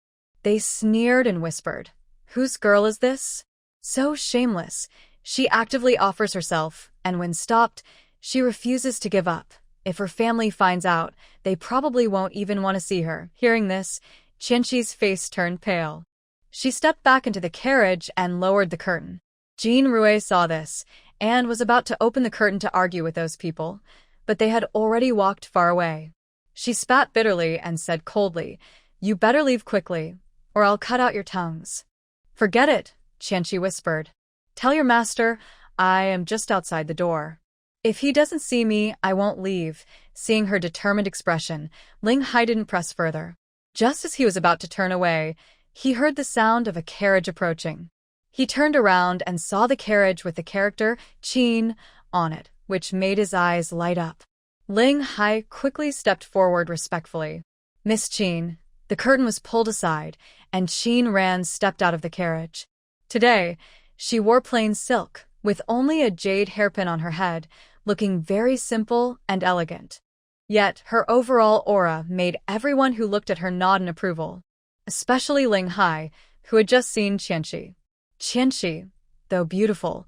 They sneered and whispered, Whose girl is this? So shameless. She actively offers herself, and when stopped, she refuses to give up. If her family finds out, they probably won't even want to see her. Hearing this, Qianxi's face turned pale. She stepped back into the carriage and lowered the curtain. Jean Rue saw this, and was about to open the curtain to argue with those people, but they had already walked far away. She spat bitterly and said coldly, You better leave quickly, or I'll cut out your tongues. Forget it, Qianxi whispered. Tell your master, I am just outside the door. If he doesn't see me, I won't leave. Seeing her determined expression, Ling Hai didn't press further. Just as he was about to turn away, he heard the sound of a carriage approaching. He turned around and saw the carriage with the character Qin on it, which made his eyes light up. Ling Hai quickly stepped forward respectfully. Miss Qin, the curtain was pulled aside, and Qin Ran stepped out of the carriage. Today, she wore plain silk, with only a jade hairpin on her head, looking very simple and elegant. Yet her overall aura made everyone who looked at her nod in approval, especially Ling Hai, who had just seen Qianxi. Qianxi, though beautiful,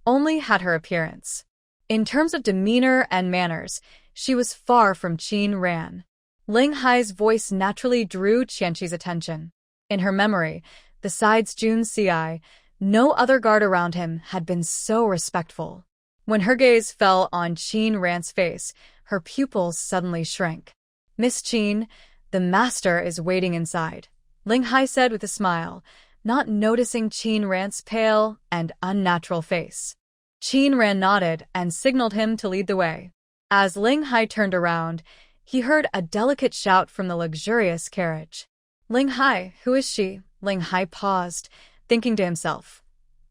only had her appearance. In terms of demeanor and manners, she was far from Qin Ran. Ling Hai's voice naturally drew Qianxi's attention. In her memory, besides Jun Si, no other guard around him had been so respectful. When her gaze fell on Qin Ran's face, her pupils suddenly shrank. Miss Qin, the master is waiting inside, Ling Hai said with a smile, not noticing Qin Ran's pale and unnatural face. Qin Ran nodded and signaled him to lead the way. As Ling Hai turned around, he heard a delicate shout from the luxurious carriage. Ling Hai, who is she? Ling Hai paused, thinking to himself.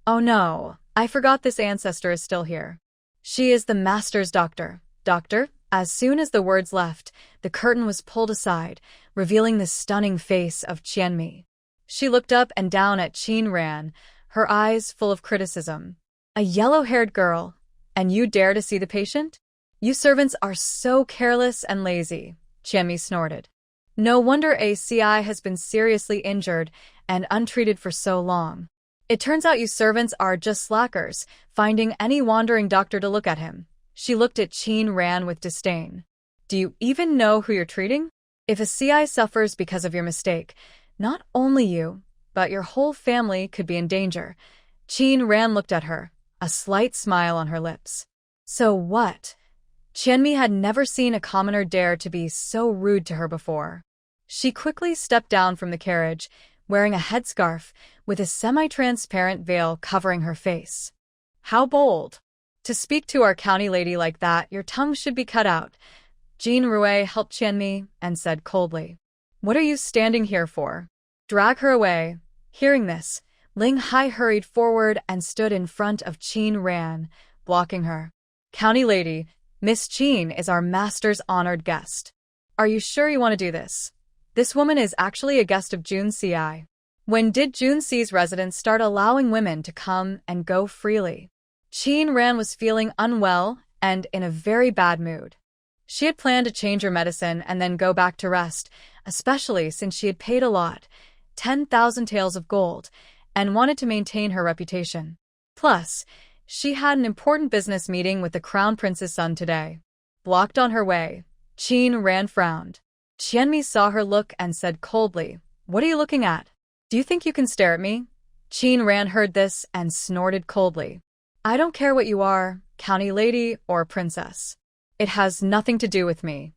Oh no, I forgot this ancestor is still here. She is the master's doctor. Doctor? As soon as the words left, the curtain was pulled aside, revealing the stunning face of Qianmi. She looked up and down at Qin Ran, her eyes full of criticism. A yellow-haired girl, and you dare to see the patient? You servants are so careless and lazy, Qianmi snorted. No wonder ACI has been seriously injured and untreated for so long. It turns out you servants are just slackers, finding any wandering doctor to look at him. She looked at Qin Ran with disdain. Do you even know who you're treating? If a CI suffers because of your mistake, not only you, but your whole family could be in danger. Qin Ran looked at her, a slight smile on her lips. So what? Qianmi had never seen a commoner dare to be so rude to her before. She quickly stepped down from the carriage, wearing a headscarf with a semi-transparent veil covering her face. How bold! To speak to our county lady like that, your tongue should be cut out. Jean Rui helped Qianmi and said coldly. What are you standing here for? Drag her away. Hearing this, Ling Hai hurried forward and stood in front of Qin Ran, blocking her. County lady, Miss Qin is our master's honored guest. Are you sure you want to do this? This woman is actually a guest of Jun CI. When did Jun Ci's residents start allowing women to come and go freely? Qin Ran was feeling unwell and in a very bad mood. She had planned to change her medicine and then go back to rest, especially since she had paid a lot, 10,000 taels of gold, and wanted to maintain her reputation. Plus, she had an important business meeting with the Crown Prince's son today. Blocked on her way, Qin Ran frowned. Qianmi saw her look and said coldly, What are you looking at? Do you think you can stare at me? Qin Ran heard this and snorted coldly. I don't care what you are, county lady or princess. It has nothing to do with me.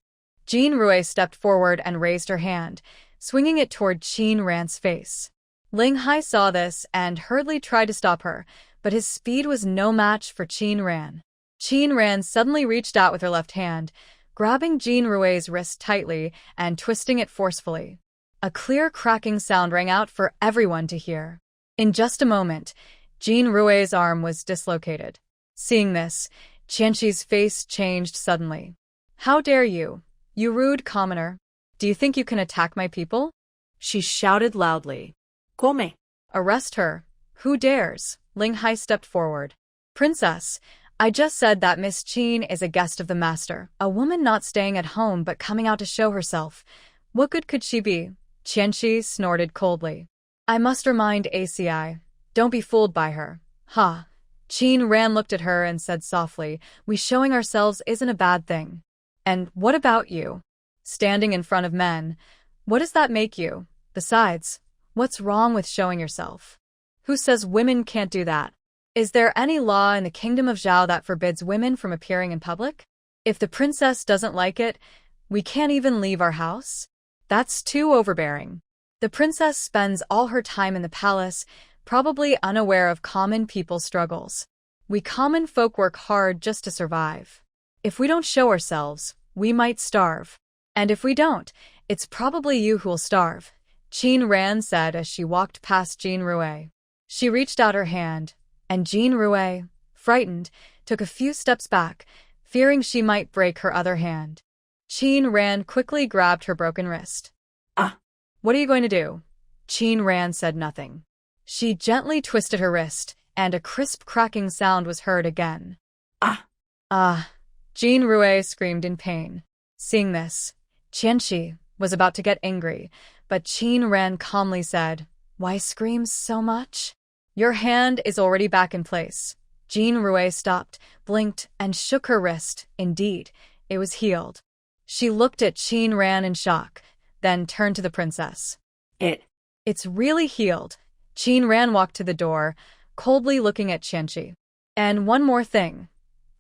Jean Rui stepped forward and raised her hand, swinging it toward Qin Ran's face. Ling Hai saw this and hurriedly tried to stop her, but his speed was no match for Qin Ran. Qin Ran suddenly reached out with her left hand, grabbing Jean Rui's wrist tightly and twisting it forcefully. A clear cracking sound rang out for everyone to hear. In just a moment, Jean Rui's arm was dislocated. Seeing this, Qianqi's face changed suddenly. How dare you, you rude commoner? Do you think you can attack my people? She shouted loudly. Come. Arrest her. Who dares? Ling Hai stepped forward. Princess, I just said that Miss Qin is a guest of the master, a woman not staying at home but coming out to show herself. What good could she be? Qianqi snorted coldly. I must remind ACI. Don't be fooled by her. Ha. Qin Ran looked at her and said softly, We showing ourselves isn't a bad thing. And what about you? Standing in front of men. What does that make you? Besides, what's wrong with showing yourself? Who says women can't do that? Is there any law in the kingdom of Zhao that forbids women from appearing in public? If the princess doesn't like it, we can't even leave our house? That's too overbearing. The princess spends all her time in the palace, probably unaware of common people's struggles. We common folk work hard just to survive. If we don't show ourselves, we might starve. And if we don't, it's probably you who will starve, Qin Ran said as she walked past Jean Rui. She reached out her hand, and Jean Rui, frightened, took a few steps back, fearing she might break her other hand. Qin Ran quickly grabbed her broken wrist. Ah! What are you going to do? Qin Ran said nothing. She gently twisted her wrist, and a crisp cracking sound was heard again. Ah! Ah! Jean Rui screamed in pain. Seeing this, Qianqi was about to get angry, but Qin Ran calmly said, Why scream so much? Your hand is already back in place. Jean Rui stopped, blinked, and shook her wrist. Indeed, it was healed. She looked at Qin Ran in shock, then turned to the princess. It's really healed. Qin Ran walked to the door, coldly looking at Qianqi. And one more thing.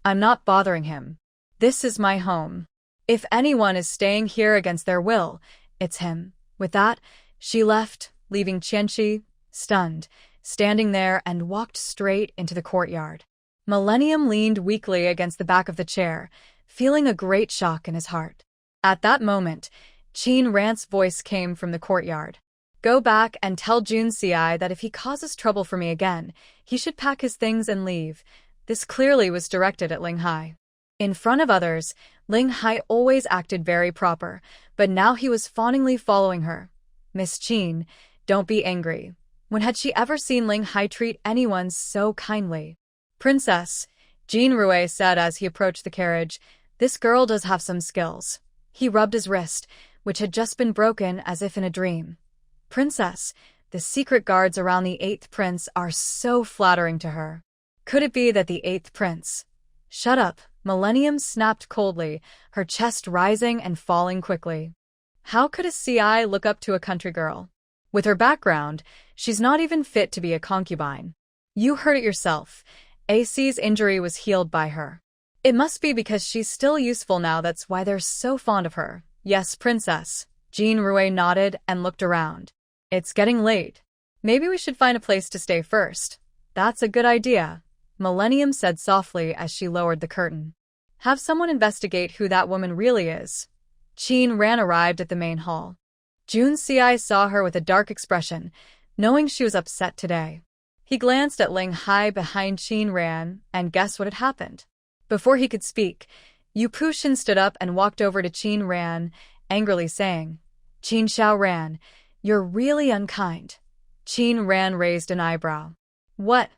I'm not bothering him. This is my home. If anyone is staying here against their will, it's him. With that, she left, leaving Qianxi, stunned, standing there and walked straight into the courtyard. Millennium leaned weakly against the back of the chair, feeling a great shock in his heart. At that moment, Qin Ran's voice came from the courtyard. Go back and tell Jun Ci that if he causes trouble for me again, he should pack his things and leave. This clearly was directed at Ling Hai. In front of others, Ling Hai always acted very proper, but now he was fawningly following her. Miss Qin, don't be angry. When had she ever seen Ling Hai treat anyone so kindly? Princess, Jean Rue said as he approached the carriage, this girl does have some skills. He rubbed his wrist, which had just been broken as if in a dream. Princess, the secret guards around the 8th prince are so flattering to her. Could it be that the 8th prince? Shut up, Millennium snapped coldly, her chest rising and falling quickly. How could a CI look up to a country girl? With her background, she's not even fit to be a concubine. You heard it yourself. AC's injury was healed by her. It must be because she's still useful now, that's why they're so fond of her. Yes, princess. Jean Rue nodded and looked around. It's getting late. Maybe we should find a place to stay first. That's a good idea, Millennium said softly as she lowered the curtain. Have someone investigate who that woman really is. Qin Ran arrived at the main hall. Jun Ci saw her with a dark expression, knowing she was upset today. He glanced at Ling Hai behind Qin Ran and guessed what had happened. Before he could speak, Yu Pushin stood up and walked over to Qin Ran, angrily saying, Qin Xiao Ran, you're really unkind. Qin Ran raised an eyebrow. What?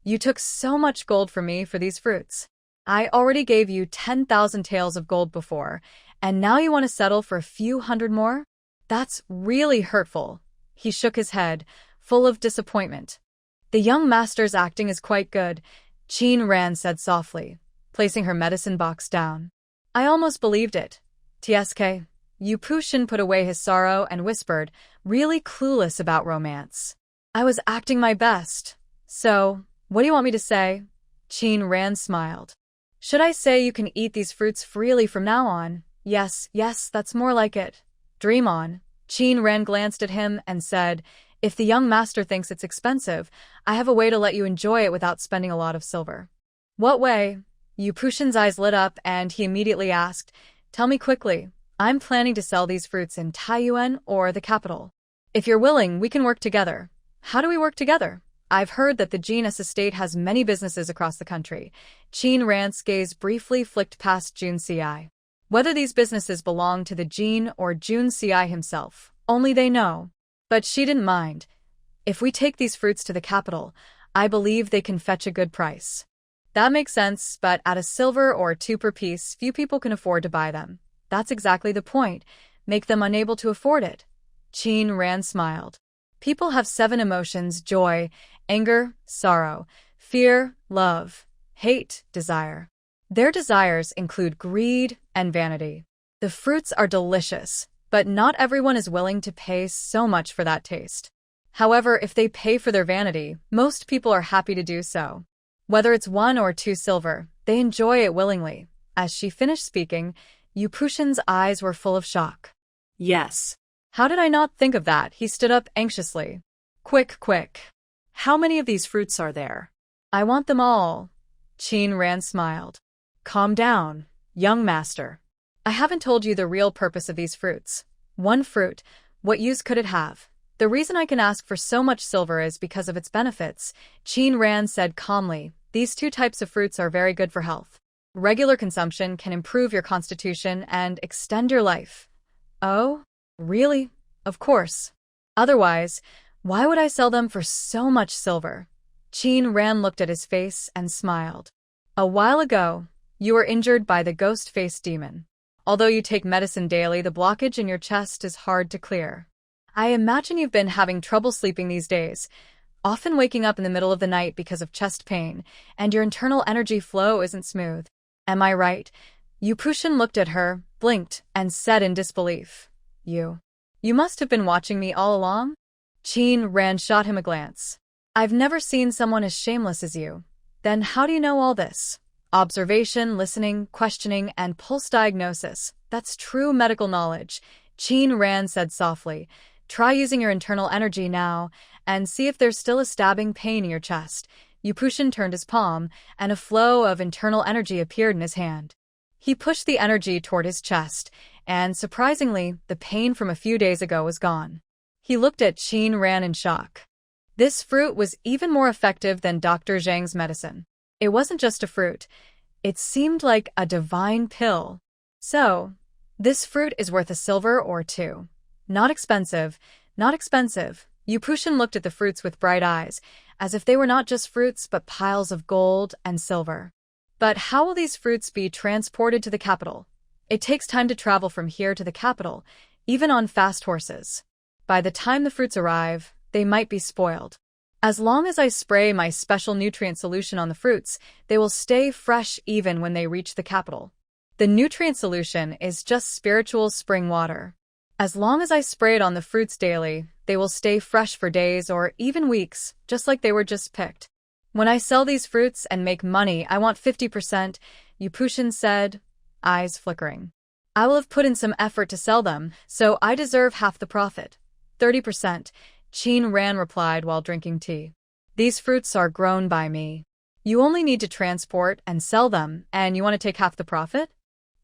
You took so much gold from me for these fruits. I already gave you 10,000 taels of gold before, and now you want to settle for a few hundred more? That's really hurtful. He shook his head, full of disappointment. The young master's acting is quite good, Qin Ran said softly, placing her medicine box down. I almost believed it. TSK. Yu Pushin put away his sorrow and whispered, really clueless about romance. I was acting my best. So, what do you want me to say? Qin Ran smiled. Should I say you can eat these fruits freely from now on? Yes, that's more like it. Dream on. Qin Ran glanced at him and said, if the young master thinks it's expensive, I have a way to let you enjoy it without spending a lot of silver. What way? Yu Pushin's eyes lit up and he immediately asked, tell me quickly. I'm planning to sell these fruits in Taiyuan or the capital. If you're willing, we can work together. How do we work together? I've heard that the Genus estate has many businesses across the country. Qin Ran's gaze briefly flicked past Jun Ci. Whether these businesses belong to the Jin or Jun Ci himself, only they know. But she didn't mind. If we take these fruits to the capital, I believe they can fetch a good price. That makes sense, but at a silver or 2 per piece, few people can afford to buy them. That's exactly the point. Make them unable to afford it. Qin Ran smiled. People have 7 emotions: joy, anger, sorrow, fear, love, hate, desire. Their desires include greed and vanity. The fruits are delicious, but not everyone is willing to pay so much for that taste. However, if they pay for their vanity, most people are happy to do so. Whether it's 1 or 2 silver, they enjoy it willingly. As she finished speaking, Yu Pushin's eyes were full of shock. Yes. How did I not think of that? He stood up anxiously. Quick. How many of these fruits are there? I want them all. Qin Ran smiled. Calm down, young master. I haven't told you the real purpose of these fruits. 1 fruit, what use could it have? The reason I can ask for so much silver is because of its benefits, Qin Ran said calmly. These 2 types of fruits are very good for health. Regular consumption can improve your constitution and extend your life. Oh? Really? Of course. Otherwise, why would I sell them for so much silver? Qin Ran looked at his face and smiled. A while ago, you were injured by the ghost-faced demon. Although you take medicine daily, the blockage in your chest is hard to clear. I imagine you've been having trouble sleeping these days, often waking up in the middle of the night because of chest pain, and your internal energy flow isn't smooth. Am I right? Yu Pushin looked at her, blinked, and said in disbelief. You must have been watching me all along? Qin Ran shot him a glance. I've never seen someone as shameless as you. Then how do you know all this? Observation, listening, questioning, and pulse diagnosis. That's true medical knowledge, Qin Ran said softly. Try using your internal energy now, and see if there's still a stabbing pain in your chest. Yupushin turned his palm, and a flow of internal energy appeared in his hand. He pushed the energy toward his chest, and surprisingly, the pain from a few days ago was gone. He looked at Qin Ran in shock. This fruit was even more effective than Dr. Zhang's medicine. It wasn't just a fruit. It seemed like a divine pill. So, this fruit is worth a silver or two. Not expensive, not expensive. Yupushin looked at the fruits with bright eyes, as if they were not just fruits but piles of gold and silver. But how will these fruits be transported to the capital? It takes time to travel from here to the capital, even on fast horses. By the time the fruits arrive, they might be spoiled. As long as I spray my special nutrient solution on the fruits, they will stay fresh even when they reach the capital. The nutrient solution is just spiritual spring water. As long as I spray it on the fruits daily, they will stay fresh for days or even weeks, just like they were just picked. When I sell these fruits and make money, I want 50%, Yupushin said, eyes flickering. I will have put in some effort to sell them, so I deserve half the profit. 30%, Qin Ran replied while drinking tea. These fruits are grown by me. You only need to transport and sell them, and you want to take half the profit?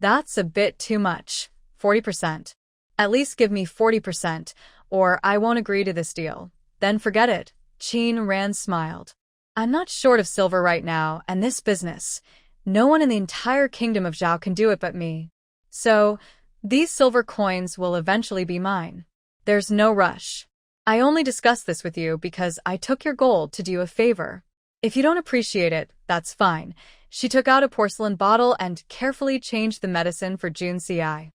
That's a bit too much. 40%. At least give me 40%, or I won't agree to this deal. Then forget it, Qin Ran smiled. I'm not short of silver right now, and this business. No one in the entire kingdom of Zhao can do it but me. So, these silver coins will eventually be mine. There's no rush. I only discussed this with you because I took your gold to do you a favor. If you don't appreciate it, that's fine. She took out a porcelain bottle and carefully changed the medicine for Junci.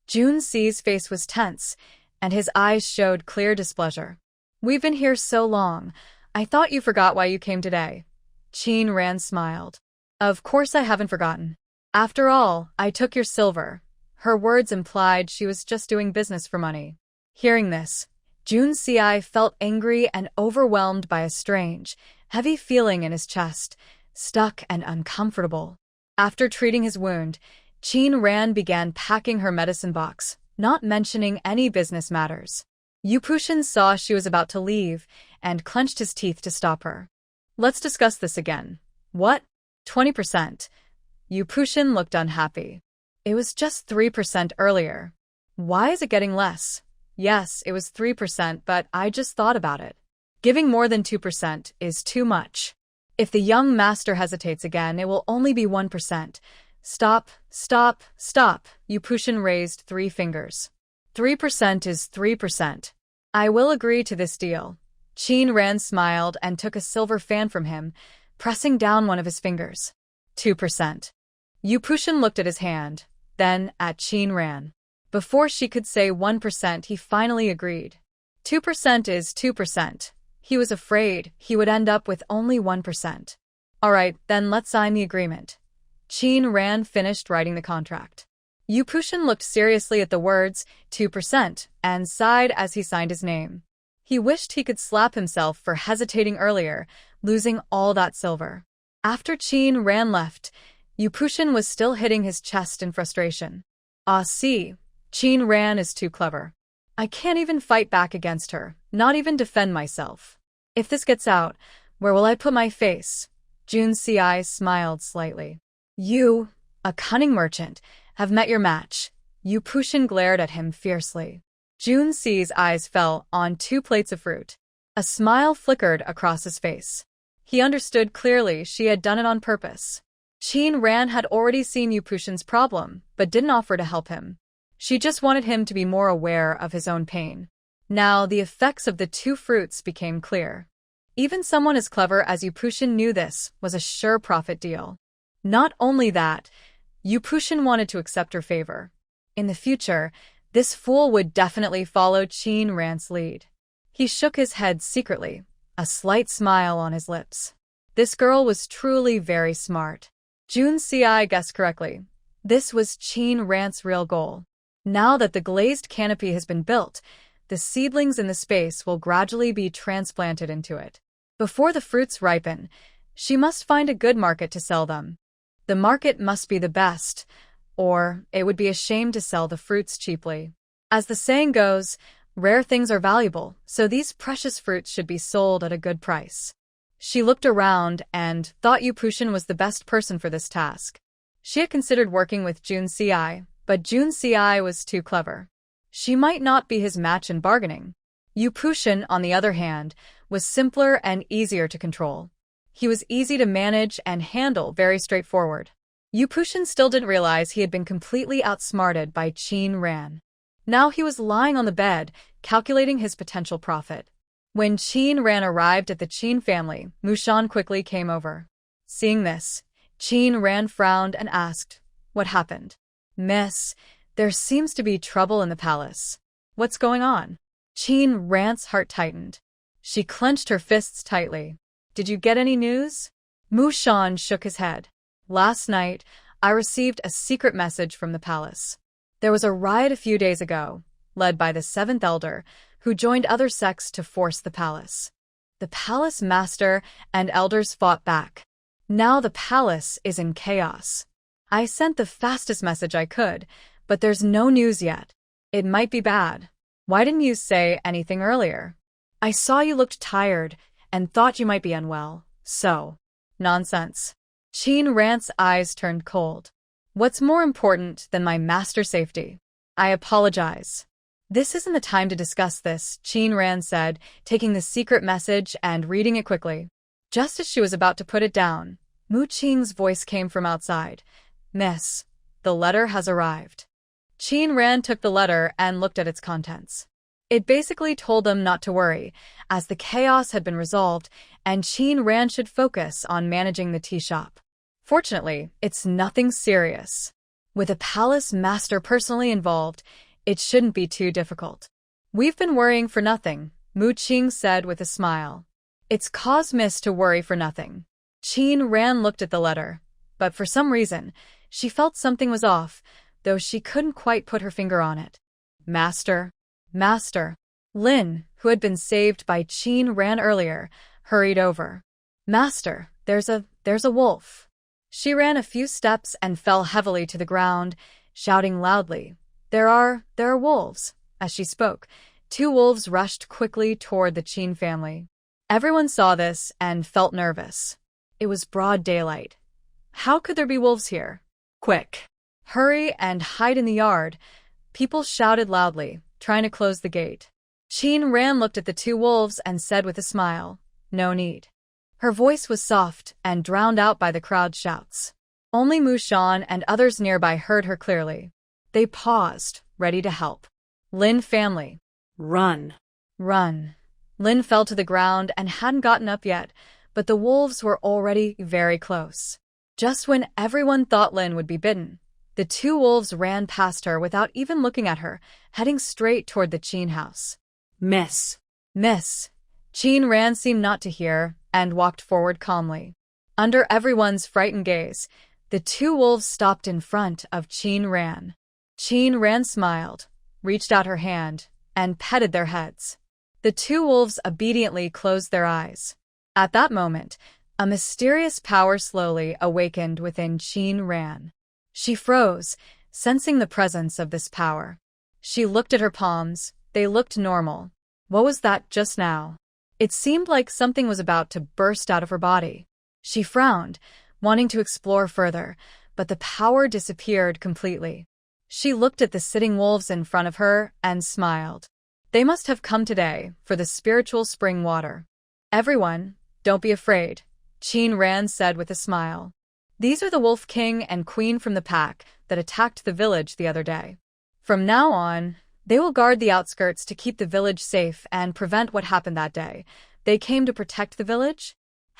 Junci's face was tense, and his eyes showed clear displeasure. We've been here so long. I thought you forgot why you came today. Qin Ran smiled. Of course I haven't forgotten. After all, I took your silver. Her words implied she was just doing business for money. Hearing this, Junci felt angry and overwhelmed by a strange, heavy feeling in his chest, stuck and uncomfortable. After treating his wound, Qin Ran began packing her medicine box, not mentioning any business matters. Yupushin saw she was about to leave and clenched his teeth to stop her. Let's discuss this again. What? 20%. Yupushin looked unhappy. It was just 3% earlier. Why is it getting less? Yes, it was 3%, but I just thought about it. Giving more than 2% is too much. If the young master hesitates again, it will only be 1%. Stop, stop, stop. Yupushin raised 3 fingers. 3% is 3%. I will agree to this deal. Qin Ran smiled and took a silver fan from him, pressing down one of his fingers. 2%. Yupushin looked at his hand, then at Qin Ran. Before she could say 1%, he finally agreed. 2% is 2%. He was afraid he would end up with only 1%. All right, then let's sign the agreement. Qin Ran finished writing the contract. Yupushin looked seriously at the words, 2%, and sighed as he signed his name. He wished he could slap himself for hesitating earlier, losing all that silver. After Qin Ran left, Yupushin was still hitting his chest in frustration. Ah, see, Qin Ran is too clever. I can't even fight back against her, not even defend myself. If this gets out, where will I put my face? Junci smiled slightly. You, a cunning merchant, have met your match. Yupushin glared at him fiercely. Junci's eyes fell on 2 plates of fruit. A smile flickered across his face. He understood clearly she had done it on purpose. Qin Ran had already seen Yupushin's problem, but didn't offer to help him. She just wanted him to be more aware of his own pain. Now, the effects of the 2 fruits became clear. Even someone as clever as Yupushin knew this was a sure profit deal. Not only that, Yupushin wanted to accept her favor. In the future, this fool would definitely follow Qin Ran's lead. He shook his head secretly, a slight smile on his lips. This girl was truly very smart. Junci guessed correctly. This was Qin Ran's real goal. Now that the glazed canopy has been built, the seedlings in the space will gradually be transplanted into it. Before the fruits ripen, she must find a good market to sell them. The market must be the best, or it would be a shame to sell the fruits cheaply. As the saying goes, rare things are valuable, so these precious fruits should be sold at a good price. She looked around and thought Yu Pushin was the best person for this task. She had considered working with Jun Si, but Jun Si was too clever. She might not be his match in bargaining. Yu Pushin, on the other hand, was simpler and easier to control. He was easy to manage and handle, very straightforward. Yu Pushin still didn't realize he had been completely outsmarted by Qin Ran. Now he was lying on the bed, calculating his potential profit. When Qin Ran arrived at the Qin family, Mushan quickly came over. Seeing this, Qin Ran frowned and asked, "What happened?" "Miss, there seems to be trouble in the palace." "What's going on?" Qin Ran's heart tightened. She clenched her fists tightly. "Did you get any news?" Mushan shook his head. "Last night, I received a secret message from the palace. There was a riot a few days ago, led by the seventh elder, who joined other sects to force the palace. The palace master and elders fought back. Now the palace is in chaos. I sent the fastest message I could, but there's no news yet. It might be bad. Why didn't you say anything earlier? I saw you looked tired and thought you might be unwell, so..." "Nonsense." Qin Ran's eyes turned cold. "What's more important than my master's safety? I apologize." "This isn't the time to discuss this," Qin Ran said, taking the secret message and reading it quickly. Just as she was about to put it down, Mu Qing's voice came from outside. "Miss, the letter has arrived." Qin Ran took the letter and looked at its contents. It basically told them not to worry, as the chaos had been resolved, and Qin Ran should focus on managing the tea shop. Fortunately, it's nothing serious. With a palace master personally involved, it shouldn't be too difficult. "We've been worrying for nothing," Mu Qing said with a smile. "It's cause Miss to worry for nothing." Qin Ran looked at the letter, but for some reason, she felt something was off, though she couldn't quite put her finger on it. "Master, Master." Lin, who had been saved by Qin Ran earlier, hurried over. "Master, there's a wolf." She ran a few steps and fell heavily to the ground, shouting loudly, There are wolves." As she spoke, 2 wolves rushed quickly toward the Qin family. Everyone saw this and felt nervous. It was broad daylight. How could there be wolves here? "Quick! Hurry and hide in the yard!" People shouted loudly, trying to close the gate. Qin Ran looked at the 2 wolves and said with a smile, "No need." Her voice was soft and drowned out by the crowd's shouts. Only Mushan and others nearby heard her clearly. They paused, ready to help. "Lin family. Run." Run." Lin fell to the ground and hadn't gotten up yet, but the wolves were already very close. Just when everyone thought Lin would be bitten, the 2 wolves ran past her without even looking at her, heading straight toward the Qin house. "Miss." "Miss." Qin Ran seemed not to hear and walked forward calmly. Under everyone's frightened gaze, the 2 wolves stopped in front of Qin Ran. Qin Ran smiled, reached out her hand, and petted their heads. The 2 wolves obediently closed their eyes. At that moment, a mysterious power slowly awakened within Qin Ran. She froze, sensing the presence of this power. She looked at her palms. They looked normal. What was that just now? It seemed like something was about to burst out of her body. She frowned, wanting to explore further, but the power disappeared completely. She looked at the sitting wolves in front of her and smiled. They must have come today for the spiritual spring water. "Everyone, don't be afraid," Qin Ran said with a smile. "These are the Wolf King and Queen from the pack that attacked the village the other day. From now on, they will guard the outskirts to keep the village safe and prevent what happened that day. They came to protect the village?"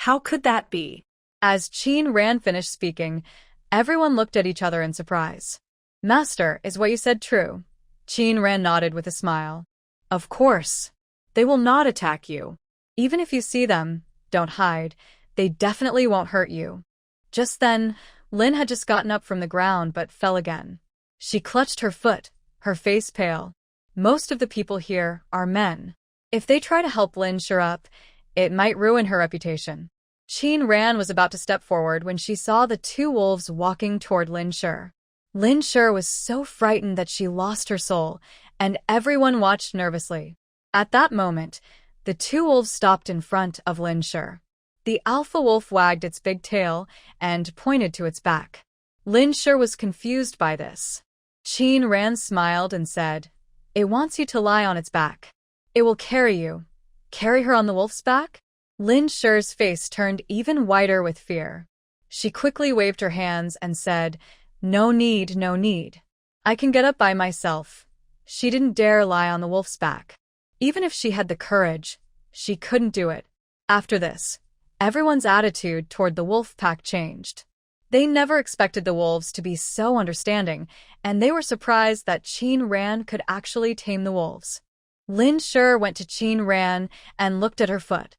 "How could that be?" As Qin Ran finished speaking, everyone looked at each other in surprise. "Master, is what you said true?" Qin Ran nodded with a smile. "Of course. They will not attack you. Even if you see them, don't hide. They definitely won't hurt you." Just then, Lin had just gotten up from the ground but fell again. She clutched her foot, her face pale. Most of the people here are men. If they try to help Lin cheer up, it might ruin her reputation. Qin Ran was about to step forward when she saw the two wolves walking toward Lin Shi. Lin Shi was so frightened that she lost her soul, and everyone watched nervously. At that moment, the two wolves stopped in front of Lin Shi. The alpha wolf wagged its big tail and pointed to its back. Lin Shi was confused by this. Qin Ran smiled and said, "It wants you to lie on its back. It will carry you." "Carry her on the wolf's back?" Lin Shi's face turned even whiter with fear. She quickly waved her hands and said, "No need, no need. I can get up by myself." She didn't dare lie on the wolf's back. Even if she had the courage, she couldn't do it. After this, everyone's attitude toward the wolf pack changed. They never expected the wolves to be so understanding, and they were surprised that Qin Ran could actually tame the wolves. Lin Shi went to Qin Ran and looked at her foot.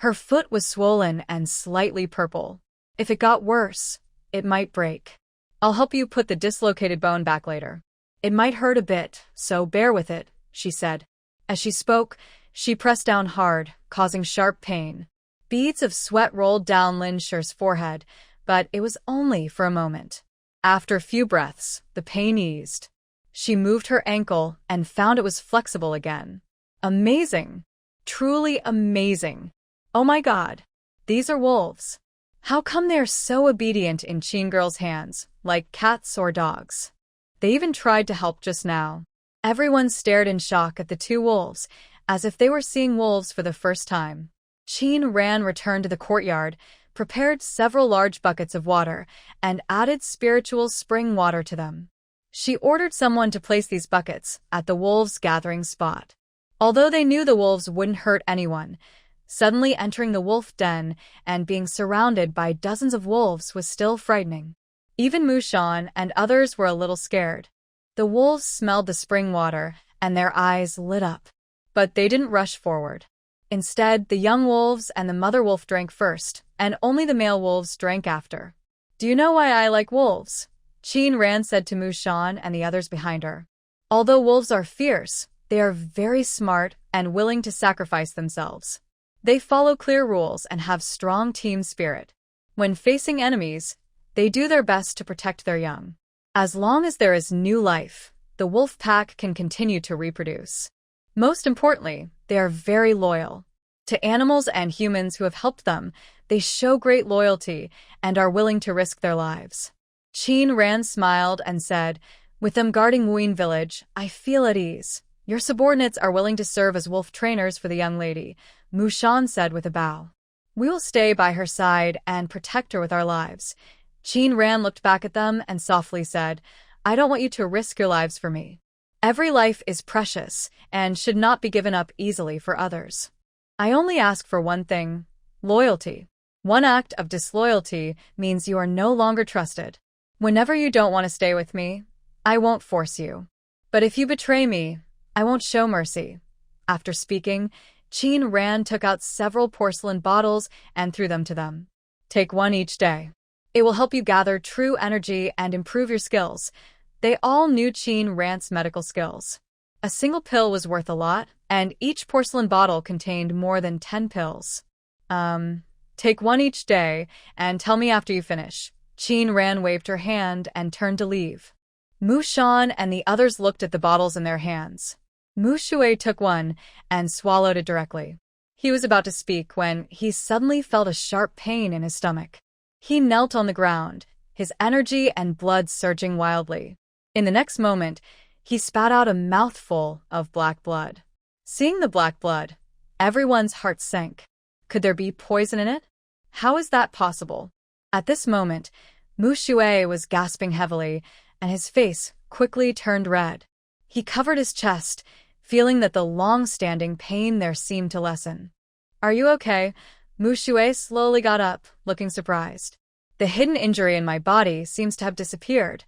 Her foot was swollen and slightly purple. If it got worse, it might break. "I'll help you put the dislocated bone back later. It might hurt a bit, so bear with it," she said. As she spoke, she pressed down hard, causing sharp pain. Beads of sweat rolled down Lin Shi's forehead, but it was only for a moment. After a few breaths, the pain eased. She moved her ankle and found it was flexible again. Amazing! Truly amazing! Oh my God! These are wolves. How come they are so obedient in Qin Girl's hands, like cats or dogs? They even tried to help just now. Everyone stared in shock at the two wolves, as if they were seeing wolves for the first time. Qin Ran returned to the courtyard, prepared several large buckets of water, and added spiritual spring water to them. She ordered someone to place these buckets at the wolves' gathering spot. Although they knew the wolves wouldn't hurt anyone, suddenly entering the wolf den and being surrounded by dozens of wolves was still frightening. Even Mushan and others were a little scared. The wolves smelled the spring water, and their eyes lit up. But they didn't rush forward. Instead, the young wolves and the mother wolf drank first, and only the male wolves drank after. "Do you know why I like wolves?" Qin Ran said to Mushan and the others behind her. "Although wolves are fierce, they are very smart and willing to sacrifice themselves. They follow clear rules and have strong team spirit. When facing enemies, they do their best to protect their young. As long as there is new life, the wolf pack can continue to reproduce. Most importantly, they are very loyal. To animals and humans who have helped them, they show great loyalty and are willing to risk their lives." Qin Ran smiled and said, "With them guarding Wuyin village, I feel at ease. Your subordinates are willing to serve as wolf trainers for the young lady," Mushan said with a bow. "We will stay by her side and protect her with our lives." Qin Ran looked back at them and softly said, "I don't want you to risk your lives for me. Every life is precious and should not be given up easily for others. I only ask for one thing: loyalty. One act of disloyalty means you are no longer trusted. Whenever you don't want to stay with me, I won't force you. But if you betray me, I won't show mercy." After speaking, Qin Ran took out several porcelain bottles and threw them to them. "Take one each day. It will help you gather true energy and improve your skills." They all knew Qin Ran's medical skills. A single pill was worth a lot, and each porcelain bottle contained more than 10 pills. Take one each day, and tell me after you finish." Qin Ran waved her hand and turned to leave. Mushan and the others looked at the bottles in their hands. Mu Shui took one and swallowed it directly. He was about to speak when he suddenly felt a sharp pain in his stomach. He knelt on the ground, his energy and blood surging wildly. In the next moment, he spat out a mouthful of black blood. Seeing the black blood, everyone's heart sank. Could there be poison in it? How is that possible? At this moment, Mu Shui was gasping heavily, and his face quickly turned red. He covered his chest, feeling that the long-standing pain there seemed to lessen. "Are you okay?" Mu Shui slowly got up, looking surprised. "The hidden injury in my body seems to have disappeared.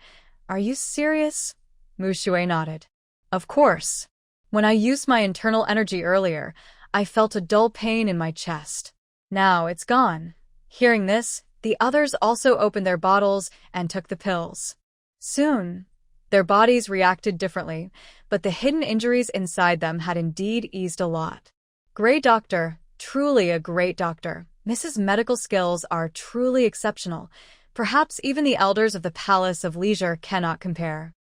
Are you serious?" Mu Shui nodded. "Of course. When I used my internal energy earlier, I felt a dull pain in my chest. Now it's gone." Hearing this, the others also opened their bottles and took the pills. Soon, their bodies reacted differently, but the hidden injuries inside them had indeed eased a lot. "Great doctor, truly a great doctor," Mrs. Medical skills are truly exceptional. Perhaps even the elders of the Palace of Leisure cannot compare.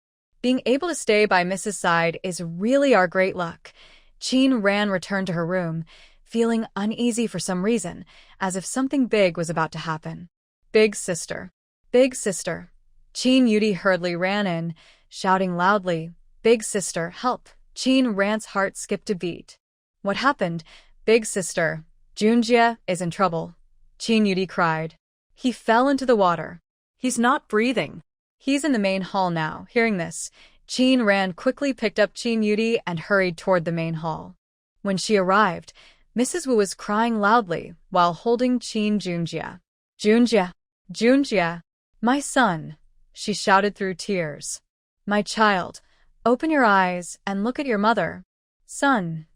Being able to stay by Mrs. side is really our great luck. Qin Ran returned to her room, feeling uneasy for some reason, as if something big was about to happen. Big sister. Big sister. Qin Yudi hurriedly ran in, shouting loudly, "Big sister, help!" Qin Ran's heart skipped a beat. "What happened? Big sister, Junjie is in trouble," Qin Yudi cried. "He fell into the water. He's not breathing." He's in the main hall now." Hearing this, Qin Ran quickly picked up Qin Yudi and hurried toward the main hall. When she arrived, Mrs. Wu was crying loudly while holding Qin Junjie. "Junjie! Junjie! My son!" she shouted through tears. "My child, open your eyes and look at your mother." "Son."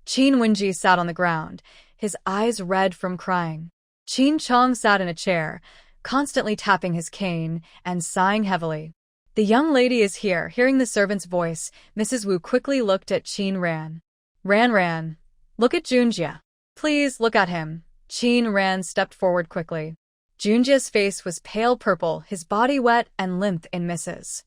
Qin Wenji sat on the ground, his eyes red from crying. Qin Chong sat in a chair, constantly tapping his cane and sighing heavily. "The young lady is here." Hearing the servant's voice, Mrs. Wu quickly looked at Qin Ran. Ran, look at Junjie. Please look at him." Qin Ran stepped forward quickly. Junjie's face was pale purple, his body wet and limp in Mrs.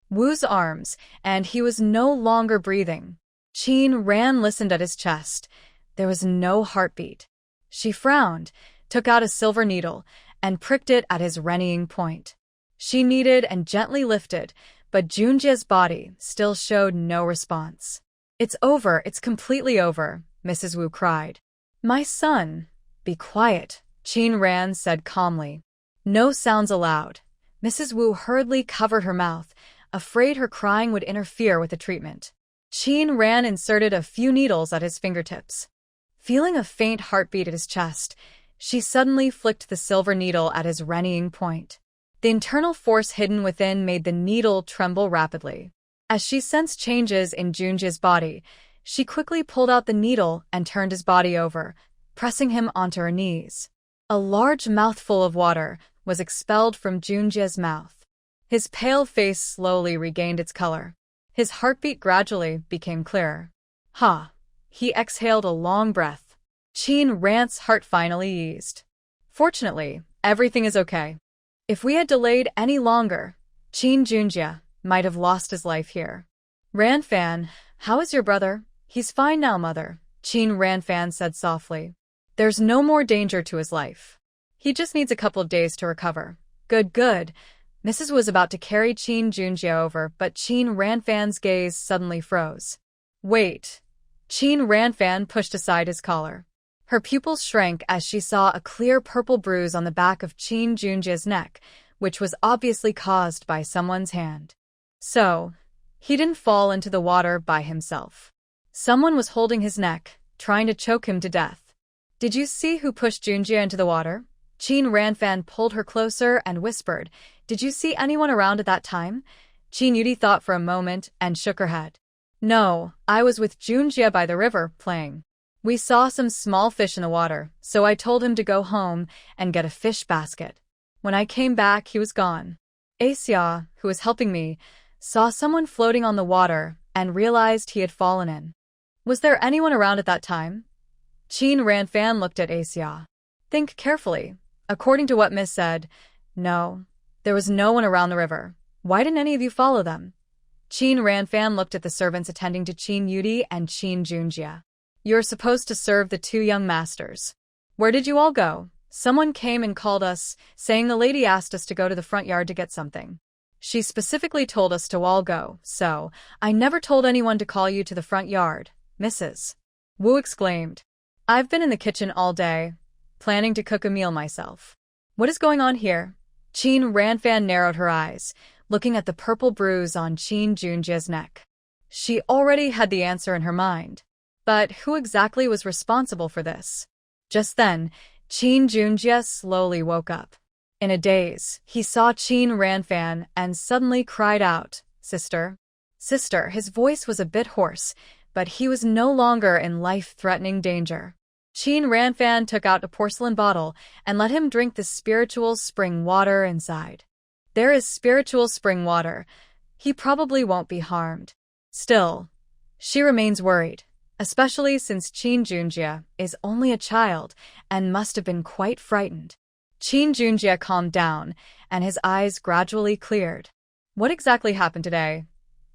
Wu's arms, and he was no longer breathing. Qin Ran listened at his chest. There was no heartbeat. She frowned, took out a silver needle, and pricked it at his renning point. She kneaded and gently lifted, but Junjie's body still showed no response. "It's over, it's completely over," Mrs. Wu cried. "My son, be quiet," Qin Ran said calmly. "No sounds allowed." Mrs. Wu hurriedly covered her mouth, afraid her crying would interfere with the treatment. Qin Ran inserted a few needles at his fingertips. Feeling a faint heartbeat at his chest, she suddenly flicked the silver needle at his renning point. The internal force hidden within made the needle tremble rapidly. As she sensed changes in Junjie's body, she quickly pulled out the needle and turned his body over, pressing him onto her knees. A large mouthful of water was expelled from Junjie's mouth. His pale face slowly regained its color. His heartbeat gradually became clearer. "Ha!" He exhaled a long breath. Qin Ran's heart finally eased. "Fortunately, everything is okay. If we had delayed any longer, Qin Junjie might have lost his life here." "Ranfan, how is your brother?" "He's fine now, mother," Qin Ranfan said softly. "There's no more danger to his life. He just needs a couple of days to recover." Good. Mrs. was about to carry Qin Junjie over, but Qin Ranfan's gaze suddenly froze. "Wait." Qin Ranfan pushed aside his collar. Her pupils shrank as she saw a clear purple bruise on the back of Qin Junjie's neck, which was obviously caused by someone's hand. So, he didn't fall into the water by himself. Someone was holding his neck, trying to choke him to death. "Did you see who pushed Junjie into the water?" Qin Ranfan pulled her closer and whispered, "Did you see anyone around at that time?" Qin Yudi thought for a moment and shook her head. "No, I was with Junjie by the river, playing. We saw some small fish in the water, so I told him to go home and get a fish basket. When I came back, he was gone. Asia, who was helping me, saw someone floating on the water and realized he had fallen in." "Was there anyone around at that time?" Qin Ranfan looked at Asia. "Think carefully. According to what Miss said, no, there was no one around the river. Why didn't any of you follow them?" Qin Ranfan looked at the servants attending to Qin Yudi and Qin Junjie. "You're supposed to serve the two young masters. Where did you all go?" "Someone came and called us, saying the lady asked us to go to the front yard to get something. She specifically told us to all go, so I never told anyone to call you to the front yard," Mrs. Wu exclaimed. "I've been in the kitchen all day, planning to cook a meal myself." "What is going on here?" Qin Ranfan narrowed her eyes, looking at the purple bruise on Qin Junjie's neck. She already had the answer in her mind. But who exactly was responsible for this? Just then, Qin Junjie slowly woke up. In a daze, he saw Qin Ranfan and suddenly cried out, "Sister! Sister!" His voice was a bit hoarse, but he was no longer in life-threatening danger. Qin Ranfan took out a porcelain bottle and let him drink the spiritual spring water inside. There is spiritual spring water. He probably won't be harmed. Still, she remains worried. especially since Qin Junjie is only a child and must have been quite frightened. Qin Junjie calmed down, and his eyes gradually cleared. What exactly happened today?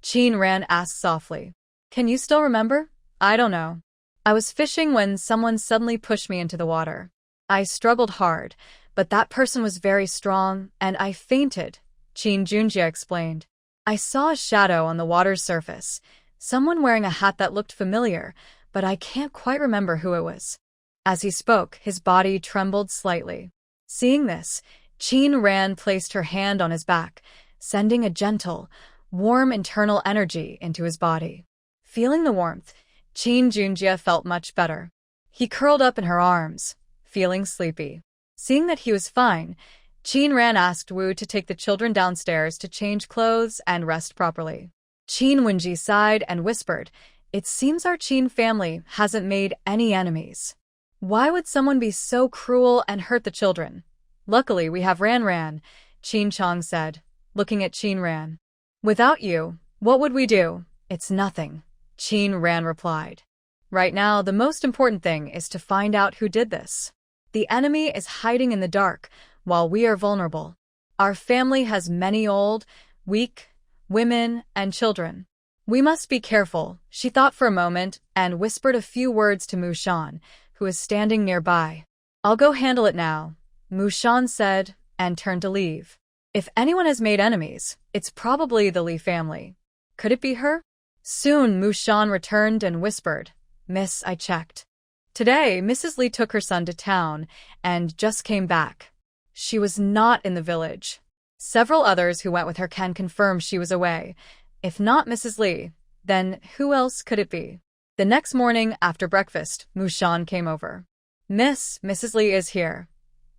Qin Ran asked softly. Can you still remember? I don't know. I was fishing when someone suddenly pushed me into the water. I struggled hard, but that person was very strong, and I fainted, Qin Junjie explained. I saw a shadow on the water's surface, someone wearing a hat that looked familiar, but I can't quite remember who it was. As he spoke, his body trembled slightly. Seeing this, Qin Ran placed her hand on his back, sending a gentle, warm internal energy into his body. Feeling the warmth, Qin Junjie felt much better. He curled up in her arms, feeling sleepy. Seeing that he was fine, Qin Ran asked Wu to take the children downstairs to change clothes and rest properly. Qin Wenji sighed and whispered, "It seems our Qin family hasn't made any enemies. Why would someone be so cruel and hurt the children? Luckily, we have Ran, Qin Chong said, looking at Qin Ran. Without you, what would we do? It's nothing, Qin Ran replied. Right now, the most important thing is to find out who did this. The enemy is hiding in the dark, while we are vulnerable. Our family has many old, weak, women, and children. We must be careful, she thought for a moment and whispered a few words to Mu Shan, who was standing nearby. I'll go handle it now, Mu Shan said, and turned to leave. If anyone has made enemies, it's probably the Li family. Could it be her? Soon Mu Shan returned and whispered, Miss, I checked. Today, Mrs. Li took her son to town and just came back. She was not in the village. Several others who went with her can confirm she was away. If not Mrs. Li, then who else could it be? The next morning after breakfast, Mu Shan came over. Mrs. Li is here.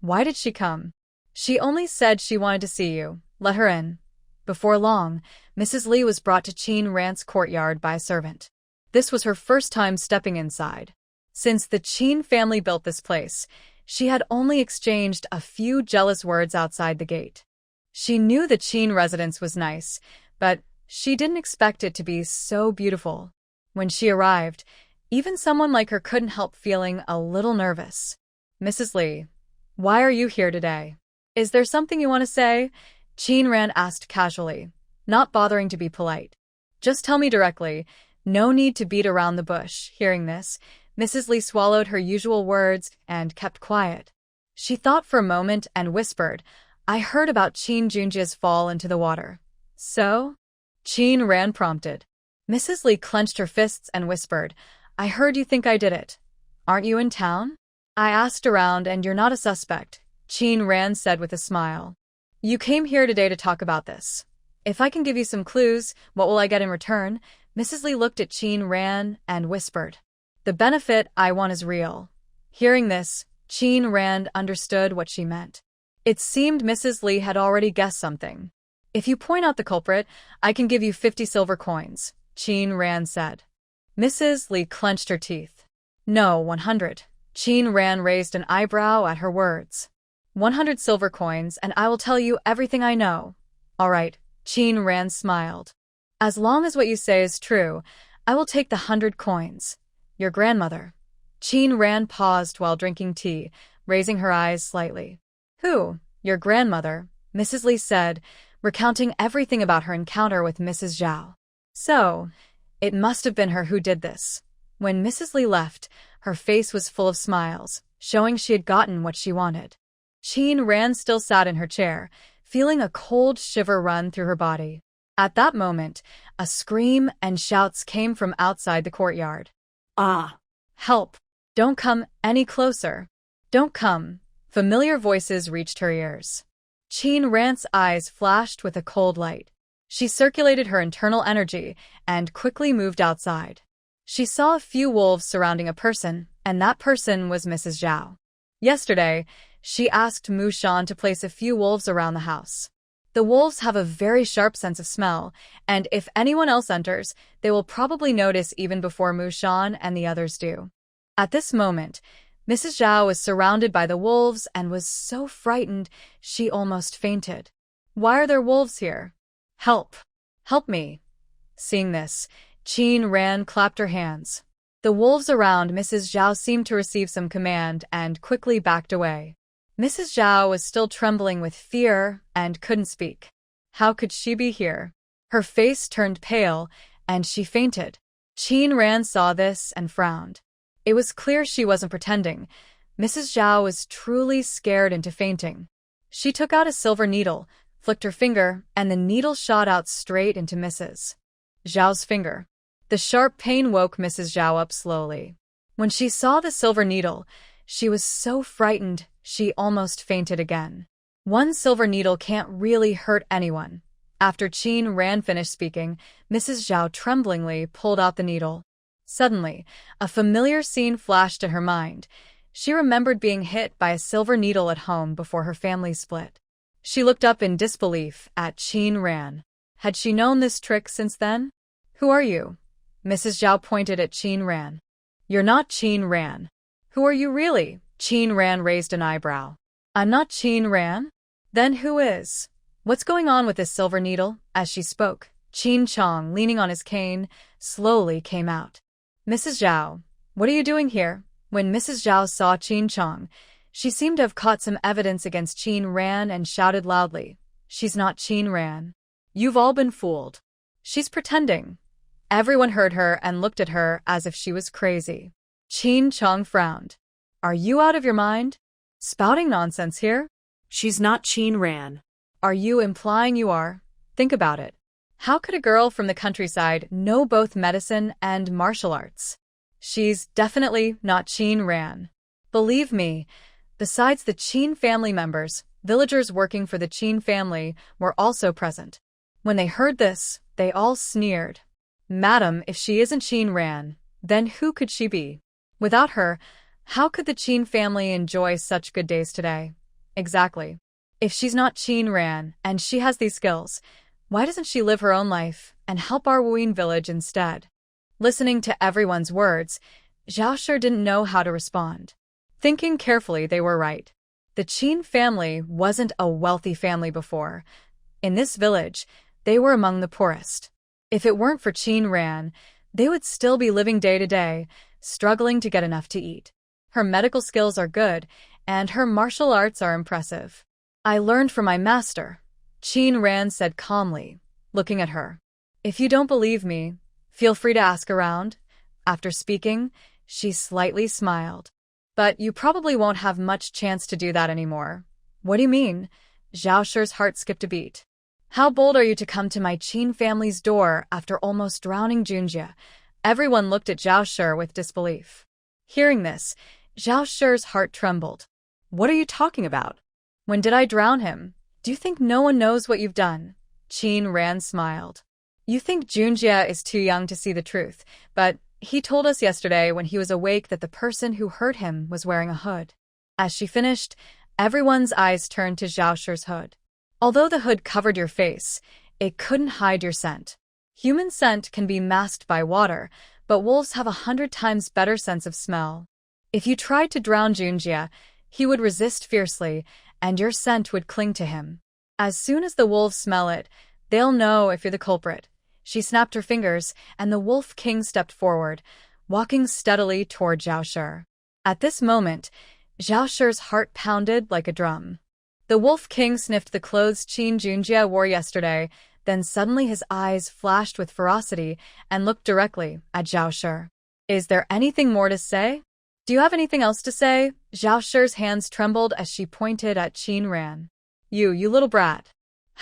Why did she come? She only said she wanted to see you. Let her in. Before long, Mrs. Li was brought to Qin Ran's courtyard by a servant. This was her first time stepping inside. Since the Qin family built this place, she had only exchanged a few jealous words outside the gate. She knew the Qin residence was nice, but she didn't expect it to be so beautiful. When she arrived, even someone like her couldn't help feeling a little nervous. Mrs. Li, why are you here today? Is there something you want to say? Qin Ran asked casually, not bothering to be polite. Just tell me directly. No need to beat around the bush. Hearing this, Mrs. Li swallowed her usual words and kept quiet. She thought for a moment and whispered, I heard about Qin Junjie's fall into the water. So? Qin Ran prompted. Mrs. Li clenched her fists and whispered, I heard you think I did it. Aren't you in town? I asked around and you're not a suspect, Qin Ran said with a smile. You came here today to talk about this. If I can give you some clues, what will I get in return? Mrs. Li looked at Qin Ran and whispered. The benefit I want is real. Hearing this, Qin Ran understood what she meant. It seemed Mrs. Li had already guessed something. If you point out the culprit, I can give you 50 silver coins, Qin Ran said. Mrs. Li clenched her teeth. No, 100. Qin Ran raised an eyebrow at her words. 100 silver coins, and I will tell you everything I know. All right, Qin Ran smiled. As long as what you say is true, I will take the 100 coins. Your grandmother. Qin Ran paused while drinking tea, raising her eyes slightly. Who? Your grandmother, Mrs. Li said, recounting everything about her encounter with Mrs. Zhao. So, it must have been her who did this. When Mrs. Li left, her face was full of smiles, showing she had gotten what she wanted. Qin Ran still sat in her chair, feeling a cold shiver run through her body. At that moment, a scream and shouts came from outside the courtyard. Ah! Help! Don't come any closer! Don't come! Familiar voices reached her ears. Qin Ran's eyes flashed with a cold light. She circulated her internal energy and quickly moved outside. She saw a few wolves surrounding a person, and that person was Mrs. Zhao. Yesterday, she asked Mu Shan to place a few wolves around the house. The wolves have a very sharp sense of smell, and if anyone else enters, they will probably notice even before Mu Shan and the others do. At this moment, Mrs. Zhao was surrounded by the wolves and was so frightened she almost fainted. Why are there wolves here? Help! Help me! Seeing this, Qin Ran clapped her hands. The wolves around Mrs. Zhao seemed to receive some command and quickly backed away. Mrs. Zhao was still trembling with fear and couldn't speak. How could she be here? Her face turned pale, and she fainted. Qin Ran saw this and frowned. It was clear she wasn't pretending. Mrs. Zhao was truly scared into fainting. She took out a silver needle, flicked her finger, and the needle shot out straight into Mrs. Zhao's finger. The sharp pain woke Mrs. Zhao up slowly. When she saw the silver needle, she was so frightened she almost fainted again. One silver needle can't really hurt anyone. After Qin Ran finished speaking, Mrs. Zhao tremblingly pulled out the needle. Suddenly, a familiar scene flashed in her mind. She remembered being hit by a silver needle at home before her family split. She looked up in disbelief at Qin Ran. Had she known this trick since then? Who are you? Mrs. Zhao pointed at Qin Ran. You're not Qin Ran. Who are you really? Qin Ran raised an eyebrow. I'm not Qin Ran? Then who is? What's going on with this silver needle? As she spoke, Qin Chong, leaning on his cane, slowly came out. Mrs. Zhao, what are you doing here? When Mrs. Zhao saw Qin Chong, she seemed to have caught some evidence against Qin Ran and shouted loudly, She's not Qin Ran. You've all been fooled. She's pretending. Everyone heard her and looked at her as if she was crazy. Qin Chong frowned. Are you out of your mind? Spouting nonsense here? She's not Qin Ran. Are you implying you are? Think about it. How could a girl from the countryside know both medicine and martial arts? She's definitely not Qin Ran. Believe me, besides the Qin family members, villagers working for the Qin family were also present. When they heard this, they all sneered. Madam, if she isn't Qin Ran, then who could she be? Without her, how could the Qin family enjoy such good days today? Exactly. If she's not Qin Ran and she has these skills, why doesn't she live her own life and help our Wuyin village instead? Listening to everyone's words, Zhao Shi didn't know how to respond. Thinking carefully, they were right. The Qin family wasn't a wealthy family before. In this village, they were among the poorest. If it weren't for Qin Ran, they would still be living day to day, struggling to get enough to eat. Her medical skills are good, and her martial arts are impressive. I learned from my master, Qin Ran said calmly, looking at her. If you don't believe me, feel free to ask around. After speaking, she slightly smiled. But you probably won't have much chance to do that anymore. What do you mean? Zhao Shi's heart skipped a beat. How bold are you to come to my Qin family's door after almost drowning Junjie? Everyone looked at Zhao Shi with disbelief. Hearing this, Zhao Shi's heart trembled. What are you talking about? When did I drown him? Do you think no one knows what you've done? Qin Ran smiled. You think Junjie is too young to see the truth, but he told us yesterday when he was awake that the person who hurt him was wearing a hood. As she finished, everyone's eyes turned to Zhao Shi's hood. Although the hood covered your face, it couldn't hide your scent. Human scent can be masked by water, but wolves have 100 times better sense of smell. If you tried to drown Junjie, he would resist fiercely, and your scent would cling to him. As soon as the wolves smell it, they'll know if you're the culprit. She snapped her fingers, and the Wolf King stepped forward, walking steadily toward Zhao Shi. At this moment, Zhao Shi's heart pounded like a drum. The Wolf King sniffed the clothes Qin Junjie wore yesterday, then suddenly his eyes flashed with ferocity and looked directly at Zhao Shi. Is there anything more to say? Do you have anything else to say? Zhao Shi's hands trembled as she pointed at Qin Ran. You little brat.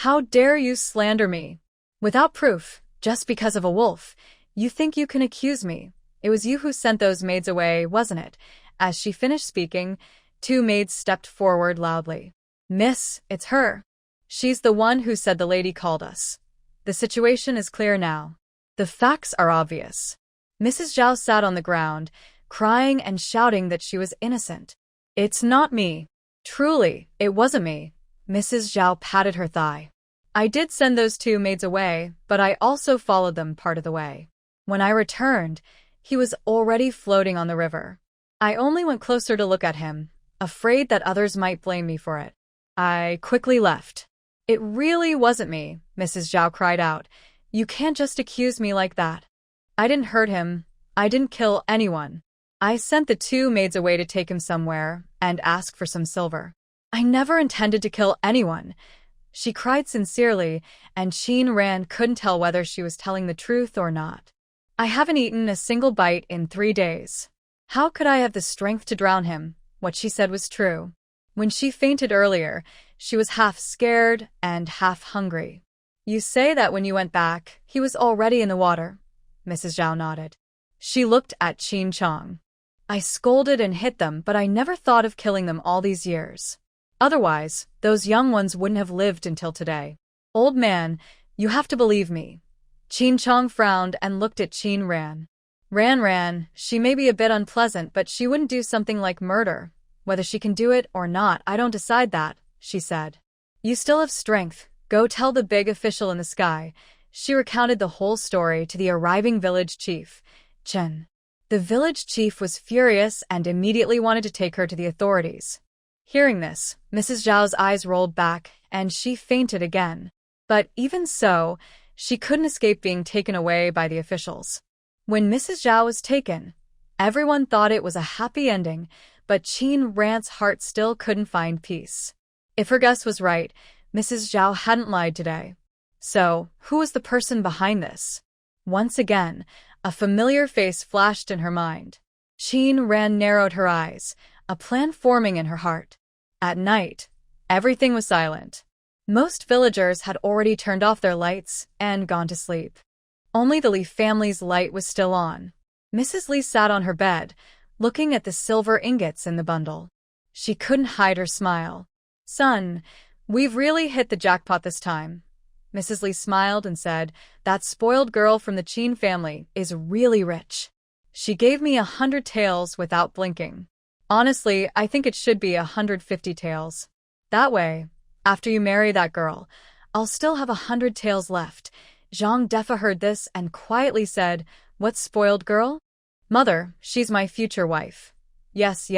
How dare you slander me? Without proof, just because of a wolf, you think you can accuse me. It was you who sent those maids away, wasn't it? As she finished speaking, 2 maids stepped forward loudly. Miss, it's her. She's the one who said the lady called us. The situation is clear now. The facts are obvious. Mrs. Zhao sat on the ground, crying and shouting that she was innocent. It's not me. Truly, it wasn't me. Mrs. Zhao patted her thigh. I did send those 2 maids away, but I also followed them part of the way. When I returned, he was already floating on the river. I only went closer to look at him, afraid that others might blame me for it. I quickly left. It really wasn't me, Mrs. Zhao cried out. You can't just accuse me like that. I didn't hurt him. I didn't kill anyone. I sent the two maids away to take him somewhere and ask for some silver. I never intended to kill anyone. She cried sincerely, and Qin Ran couldn't tell whether she was telling the truth or not. I haven't eaten a single bite in 3 days. How could I have the strength to drown him? What she said was true. When she fainted earlier, she was half scared and half hungry. You say that when you went back, he was already in the water. Mrs. Zhao nodded. She looked at Qin Chong. I scolded and hit them, but I never thought of killing them all these years. Otherwise, those young ones wouldn't have lived until today. Old man, you have to believe me. Qin Chong frowned and looked at Qin Ran. Ran, she may be a bit unpleasant, but she wouldn't do something like murder. Whether she can do it or not, I don't decide that, she said. You still have strength. Go tell the big official in the sky. She recounted the whole story to the arriving village chief, Chen. The village chief was furious and immediately wanted to take her to the authorities. Hearing this, Mrs. Zhao's eyes rolled back, and she fainted again. But even so, she couldn't escape being taken away by the officials. When Mrs. Zhao was taken, everyone thought it was a happy ending, but Qin Ran's heart still couldn't find peace. If her guess was right, Mrs. Zhao hadn't lied today. So, who was the person behind this? Once again, a familiar face flashed in her mind. Qin Ran narrowed her eyes, a plan forming in her heart. At night, everything was silent. Most villagers had already turned off their lights and gone to sleep. Only the Li family's light was still on. Mrs. Li sat on her bed, looking at the silver ingots in the bundle. She couldn't hide her smile. Son, we've really hit the jackpot this time. Mrs. Li smiled and said, that spoiled girl from the Qin family is really rich. She gave me 100 taels without blinking. Honestly, I think it should be 150 taels. That way, after you marry that girl, I'll still have 100 taels left. Zhang Defa heard this and quietly said, what spoiled girl? Mother, she's my future wife. Yes,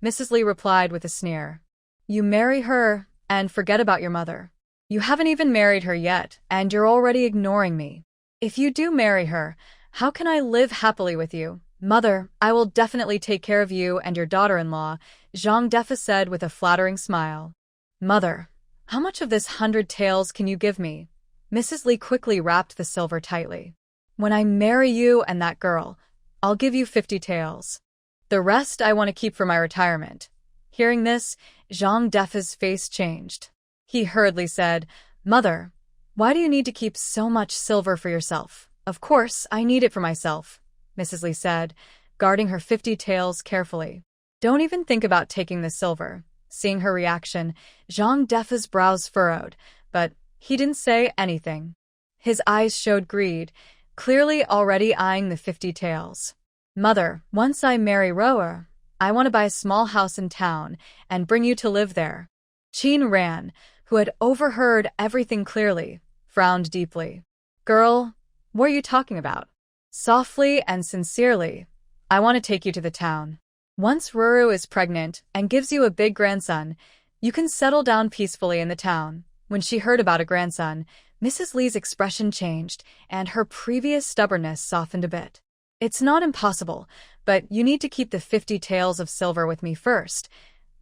Mrs. Li replied with a sneer. You marry her and forget about your mother. You haven't even married her yet, and you're already ignoring me. If you do marry her, how can I live happily with you? Mother, I will definitely take care of you and your daughter-in-law, Zhang Defa said with a flattering smile. Mother, how much of this 100 taels can you give me? Mrs. Li quickly wrapped the silver tightly. When I marry you and that girl, I'll give you 50 taels. The rest I want to keep for my retirement. Hearing this, Zhang Defa's face changed. He hurriedly said, Mother, why do you need to keep so much silver for yourself? Of course, I need it for myself, Mrs. Li said, guarding her 50 taels carefully. Don't even think about taking the silver. Seeing her reaction, Zhang Defa's brows furrowed, but he didn't say anything. His eyes showed greed, clearly already eyeing the 50 taels. Mother, once I marry Roa, I want to buy a small house in town and bring you to live there. Qin Ran, who had overheard everything clearly, frowned deeply. Girl, what are you talking about? Softly and sincerely, I want to take you to the town. Once Ruru is pregnant and gives you a big grandson, you can settle down peacefully in the town. When she heard about a grandson, Mrs. Li's expression changed, and her previous stubbornness softened a bit. It's not impossible, but you need to keep the 50 taels of silver with me first.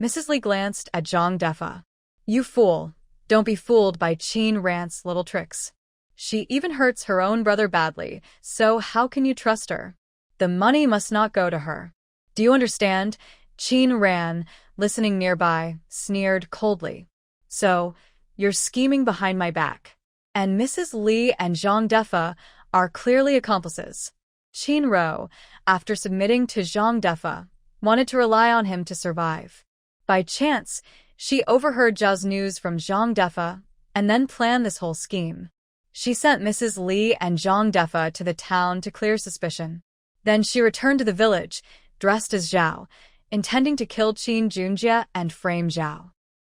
Mrs. Li glanced at Zhang Defa. You fool. Don't be fooled by Qin Ran's little tricks. She even hurts her own brother badly, so how can you trust her? The money must not go to her. Do you understand? Qin Ran, listening nearby, sneered coldly. So, you're scheming behind my back. And Mrs. Li and Zhang Defa are clearly accomplices. Qin Ro, after submitting to Zhang Defa, wanted to rely on him to survive. By chance, she overheard Zhao's news from Zhang Defa and then planned this whole scheme. She sent Mrs. Li and Zhang Defa to the town to clear suspicion. Then she returned to the village, dressed as Zhao, intending to kill Qin Junjie and frame Zhao.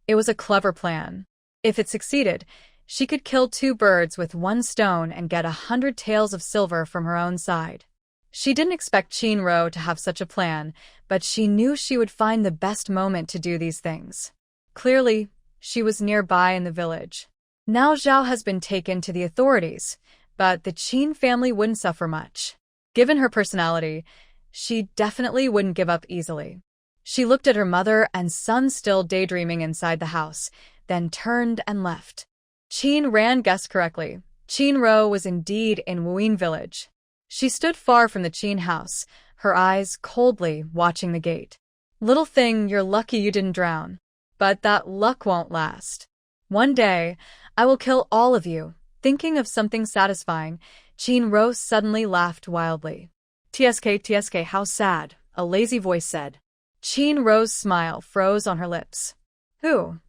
It was a clever plan. If it succeeded, she could kill 2 birds with 1 stone and get 100 taels of silver from her own side. She didn't expect Qin Ro to have such a plan, but she knew she would find the best moment to do these things. Clearly, she was nearby in the village. Now Zhao has been taken to the authorities, but the Qin family wouldn't suffer much. Given her personality, she definitely wouldn't give up easily. She looked at her mother and son still daydreaming inside the house, then turned and left. Qin Ran guessed correctly. Qin Ro was indeed in Wuyin village. She stood far from the Qin house, her eyes coldly watching the gate. Little thing, you're lucky you didn't drown. But that luck won't last. One day, I will kill all of you. Thinking of something satisfying, Qin Ro suddenly laughed wildly. TSK, how sad, a lazy voice said. Qin Ro's smile froze on her lips. Who?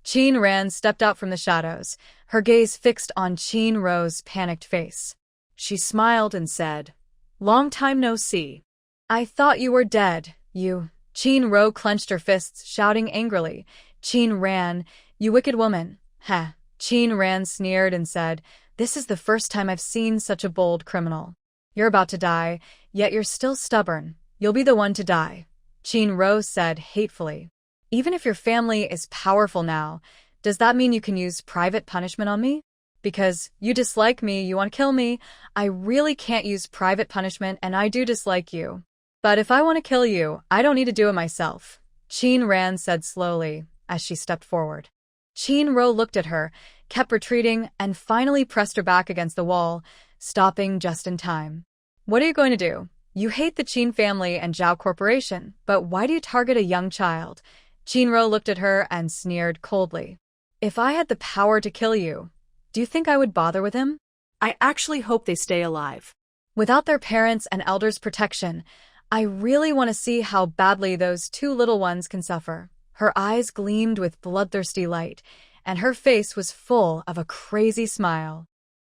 Qin Ran stepped out from the shadows, her gaze fixed on Qin Ro's panicked face. She smiled and said, "Long time no see." I thought you were dead, you. Qin Ro clenched her fists, shouting angrily. Qin Ran, you wicked woman. Ha. Qin Ran sneered and said, this is the first time I've seen such a bold criminal. You're about to die, yet you're still stubborn. You'll be the one to die. Qin Ro said hatefully. Even if your family is powerful now, does that mean you can use private punishment on me? Because you dislike me, you want to kill me, I really can't use private punishment and I do dislike you. But if I want to kill you, I don't need to do it myself, Qin Ran said slowly as she stepped forward. Qin Ro looked at her, kept retreating, and finally pressed her back against the wall, stopping just in time. What are you going to do? You hate the Qin family and Zhao Corporation, but why do you target a young child? Qin Ro looked at her and sneered coldly. If I had the power to kill you, do you think I would bother with him? I actually hope they stay alive. Without their parents' and elders' protection, I really want to see how badly those two little ones can suffer. Her eyes gleamed with bloodthirsty light, and her face was full of a crazy smile.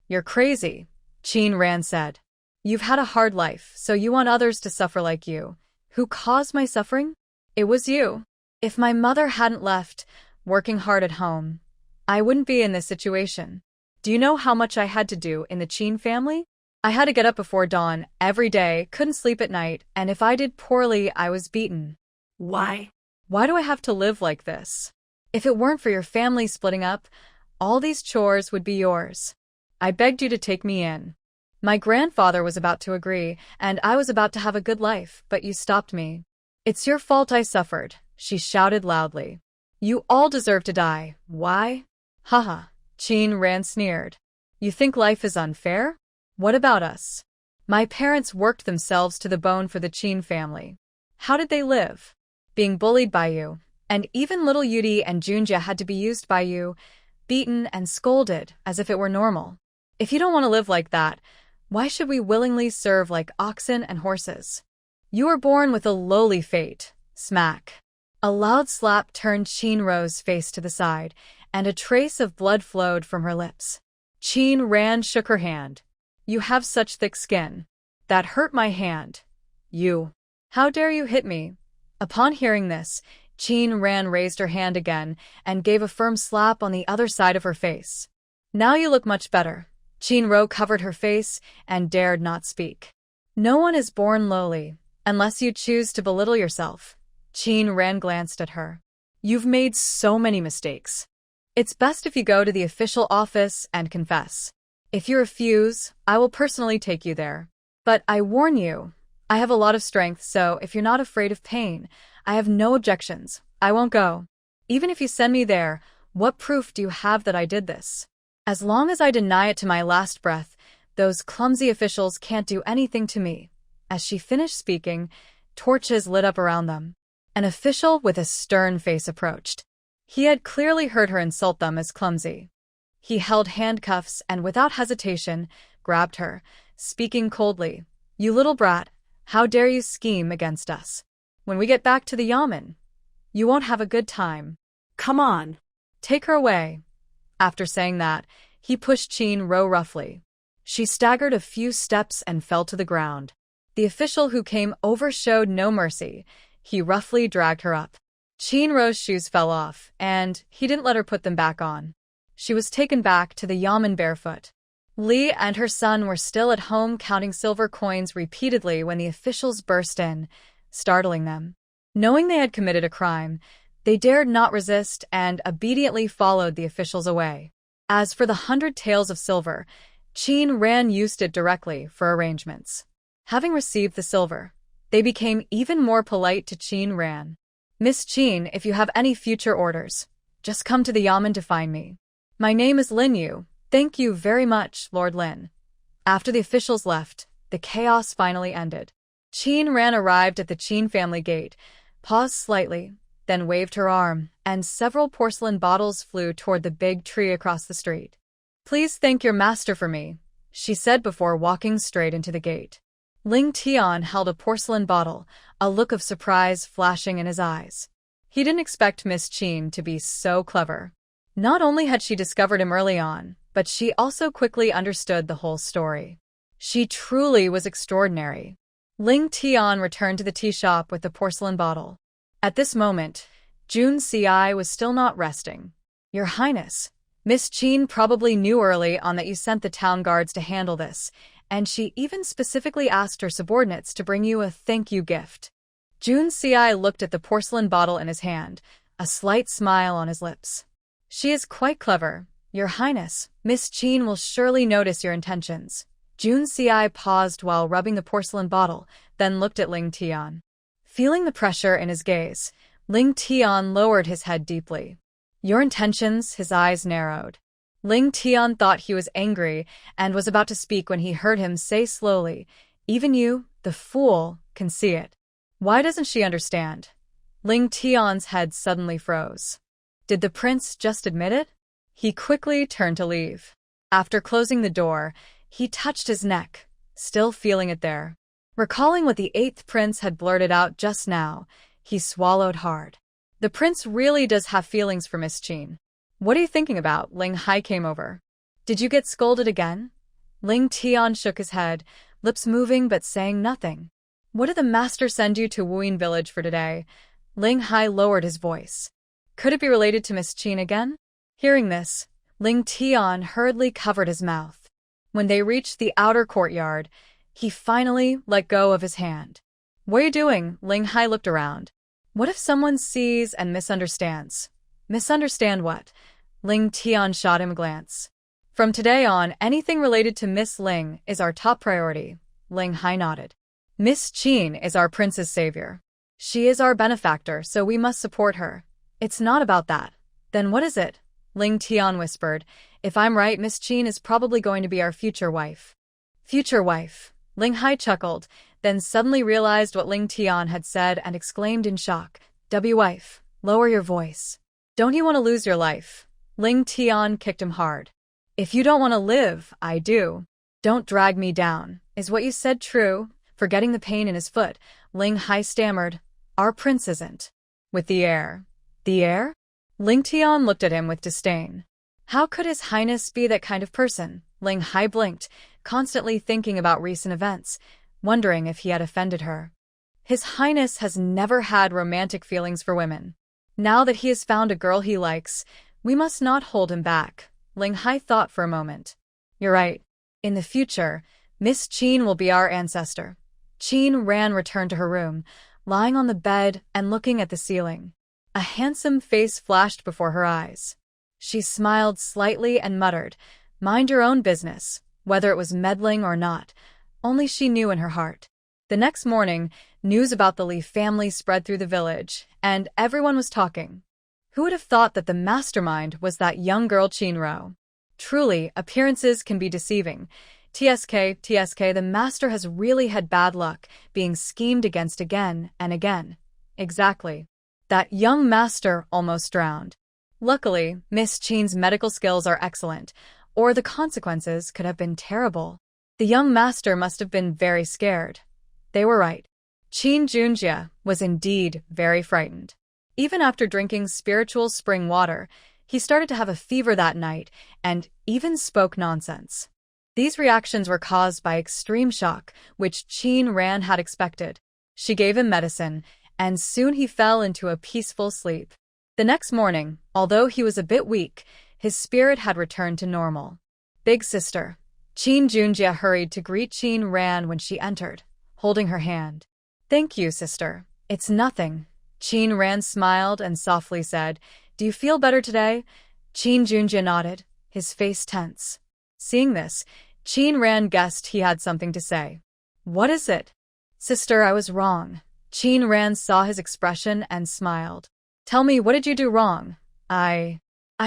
You're crazy, Qin Ran said. You've had a hard life, so you want others to suffer like you. Who caused my suffering? It was you. If my mother hadn't left, working hard at home, I wouldn't be in this situation. Do you know how much I had to do in the Qin family? I had to get up before dawn every day, couldn't sleep at night, and if I did poorly, I was beaten. Why? Why do I have to live like this? If it weren't for your family splitting up, all these chores would be yours. I begged you to take me in. My grandfather was about to agree, and I was about to have a good life, but you stopped me. It's your fault I suffered, she shouted loudly. You all deserve to die. Why? Haha, Qin Ran sneered. You think life is unfair? What about us? My parents worked themselves to the bone for the Qin family. How did they live? Being bullied by you, and even little Yudi and Junjia had to be used by you, beaten and scolded as if it were normal. If you don't want to live like that, why should we willingly serve like oxen and horses? You were born with a lowly fate. Smack. A loud slap turned Qin Ro's face to the side, and a trace of blood flowed from her lips. Qin Ran shook her hand. You have such thick skin. That hurt my hand. You. How dare you hit me? Upon hearing this, Qin Ran raised her hand again and gave a firm slap on the other side of her face. Now you look much better. Qin Ro covered her face and dared not speak. No one is born lowly, unless you choose to belittle yourself. Qin Ran glanced at her. You've made so many mistakes. It's best if you go to the official office and confess. If you refuse, I will personally take you there. But I warn you, I have a lot of strength, so if you're not afraid of pain, I have no objections. I won't go. Even if you send me there, what proof do you have that I did this? As long as I deny it to my last breath, those clumsy officials can't do anything to me. As she finished speaking, torches lit up around them. An official with a stern face approached. He had clearly heard her insult them as clumsy. He held handcuffs and without hesitation grabbed her, speaking coldly. You little brat, how dare you scheme against us? When we get back to the yamen, you won't have a good time. Come on. Take her away. After saying that, he pushed Qin Ro roughly. She staggered a few steps and fell to the ground. The official who came over showed no mercy. He roughly dragged her up. Qin Ro's shoes fell off, and he didn't let her put them back on. She was taken back to the yamen barefoot. Li and her son were still at home counting silver coins repeatedly when the officials burst in, startling them. Knowing they had committed a crime, they dared not resist and obediently followed the officials away. As for the 100 taels of silver, Qin Ran used it directly for arrangements. Having received the silver, they became even more polite to Qin Ran. Miss Qin, if you have any future orders, just come to the Yamen to find me. My name is Lin Yu. Thank you very much, Lord Lin. After the officials left, the chaos finally ended. Qin Ran arrived at the Qin family gate, paused slightly, then waved her arm, and several porcelain bottles flew toward the big tree across the street. Please thank your master for me, she said before walking straight into the gate. Ling Tian held a porcelain bottle, a look of surprise flashing in his eyes. He didn't expect Miss Qin to be so clever. Not only had she discovered him early on, but she also quickly understood the whole story. She truly was extraordinary. Ling Tian returned to the tea shop with the porcelain bottle. At this moment, Jun Ci was still not resting. Your Highness, Miss Qin probably knew early on that you sent the town guards to handle this, and she even specifically asked her subordinates to bring you a thank you gift. Jun Ci looked at the porcelain bottle in his hand, a slight smile on his lips. She is quite clever, Your Highness. Miss Qin will surely notice your intentions. Jun Ci paused while rubbing the porcelain bottle, then looked at Ling Tian. Feeling the pressure in his gaze, Ling Tian lowered his head deeply. Your intentions? His eyes narrowed. Ling Tian thought he was angry and was about to speak when he heard him say slowly, even you, the fool, can see it. Why doesn't she understand? Ling Tian's head suddenly froze. Did the prince just admit it? He quickly turned to leave. After closing the door, he touched his neck, still feeling it there. Recalling what the 8th prince had blurted out just now, he swallowed hard. The prince really does have feelings for Miss Qin. What are you thinking about? Ling Hai came over. Did you get scolded again? Ling Tian shook his head, lips moving but saying nothing. What did the master send you to Wuyin village for today? Ling Hai lowered his voice. Could it be related to Miss Qin again? Hearing this, Ling Tian hurriedly covered his mouth. When they reached the outer courtyard, he finally let go of his hand. What are you doing? Ling Hai looked around. What if someone sees and misunderstands? Misunderstand what? Ling Tian shot him a glance. From today on, anything related to Miss Ling is our top priority. Ling Hai nodded. Miss Qin is our prince's savior. She is our benefactor, so we must support her. It's not about that. Then what is it? Ling Tian whispered. If I'm right, Miss Qin is probably going to be our future wife. Future wife. Ling Hai chuckled, then suddenly realized what Ling Tian had said and exclaimed in shock. Wife, lower your voice. Don't you want to lose your life? Ling Tian kicked him hard. If you don't want to live, I do. Don't drag me down. Is what you said true? Forgetting the pain in his foot, Ling Hai stammered. Our prince isn't. With the heir. The heir? Ling Tian looked at him with disdain. How could His Highness be that kind of person? Ling Hai blinked, constantly thinking about recent events, wondering if he had offended her. His Highness has never had romantic feelings for women. Now that he has found a girl he likes, we must not hold him back. Ling Hai thought for a moment. You're right. In the future, Miss Qin will be our ancestor. Qin Ran returned to her room, lying on the bed and looking at the ceiling. A handsome face flashed before her eyes. She smiled slightly and muttered, Mind your own business, whether it was meddling or not. Only she knew in her heart. The next morning, news about the Li family spread through the village, and everyone was talking. Who would have thought that the mastermind was that young girl Qinro? Truly, appearances can be deceiving. TSK, the master has really had bad luck, being schemed against again and again. Exactly. That young master almost drowned. Luckily, Miss Qin's medical skills are excellent, or the consequences could have been terrible. The young master must have been very scared. They were right. Qin Junjie was indeed very frightened. Even after drinking spiritual spring water, he started to have a fever that night and even spoke nonsense. These reactions were caused by extreme shock, which Qin Ran had expected. She gave him medicine, and soon he fell into a peaceful sleep. The next morning, although he was a bit weak, his spirit had returned to normal. Big sister. Qin Junjie hurried to greet Qin Ran when she entered, holding her hand. Thank you, sister. It's nothing. Qin Ran smiled and softly said, Do you feel better today? Qin Junjie nodded, his face tense. Seeing this, Qin Ran guessed he had something to say. What is it? Sister, I was wrong. Qin Ran saw his expression and smiled. Tell me, what did you do wrong? I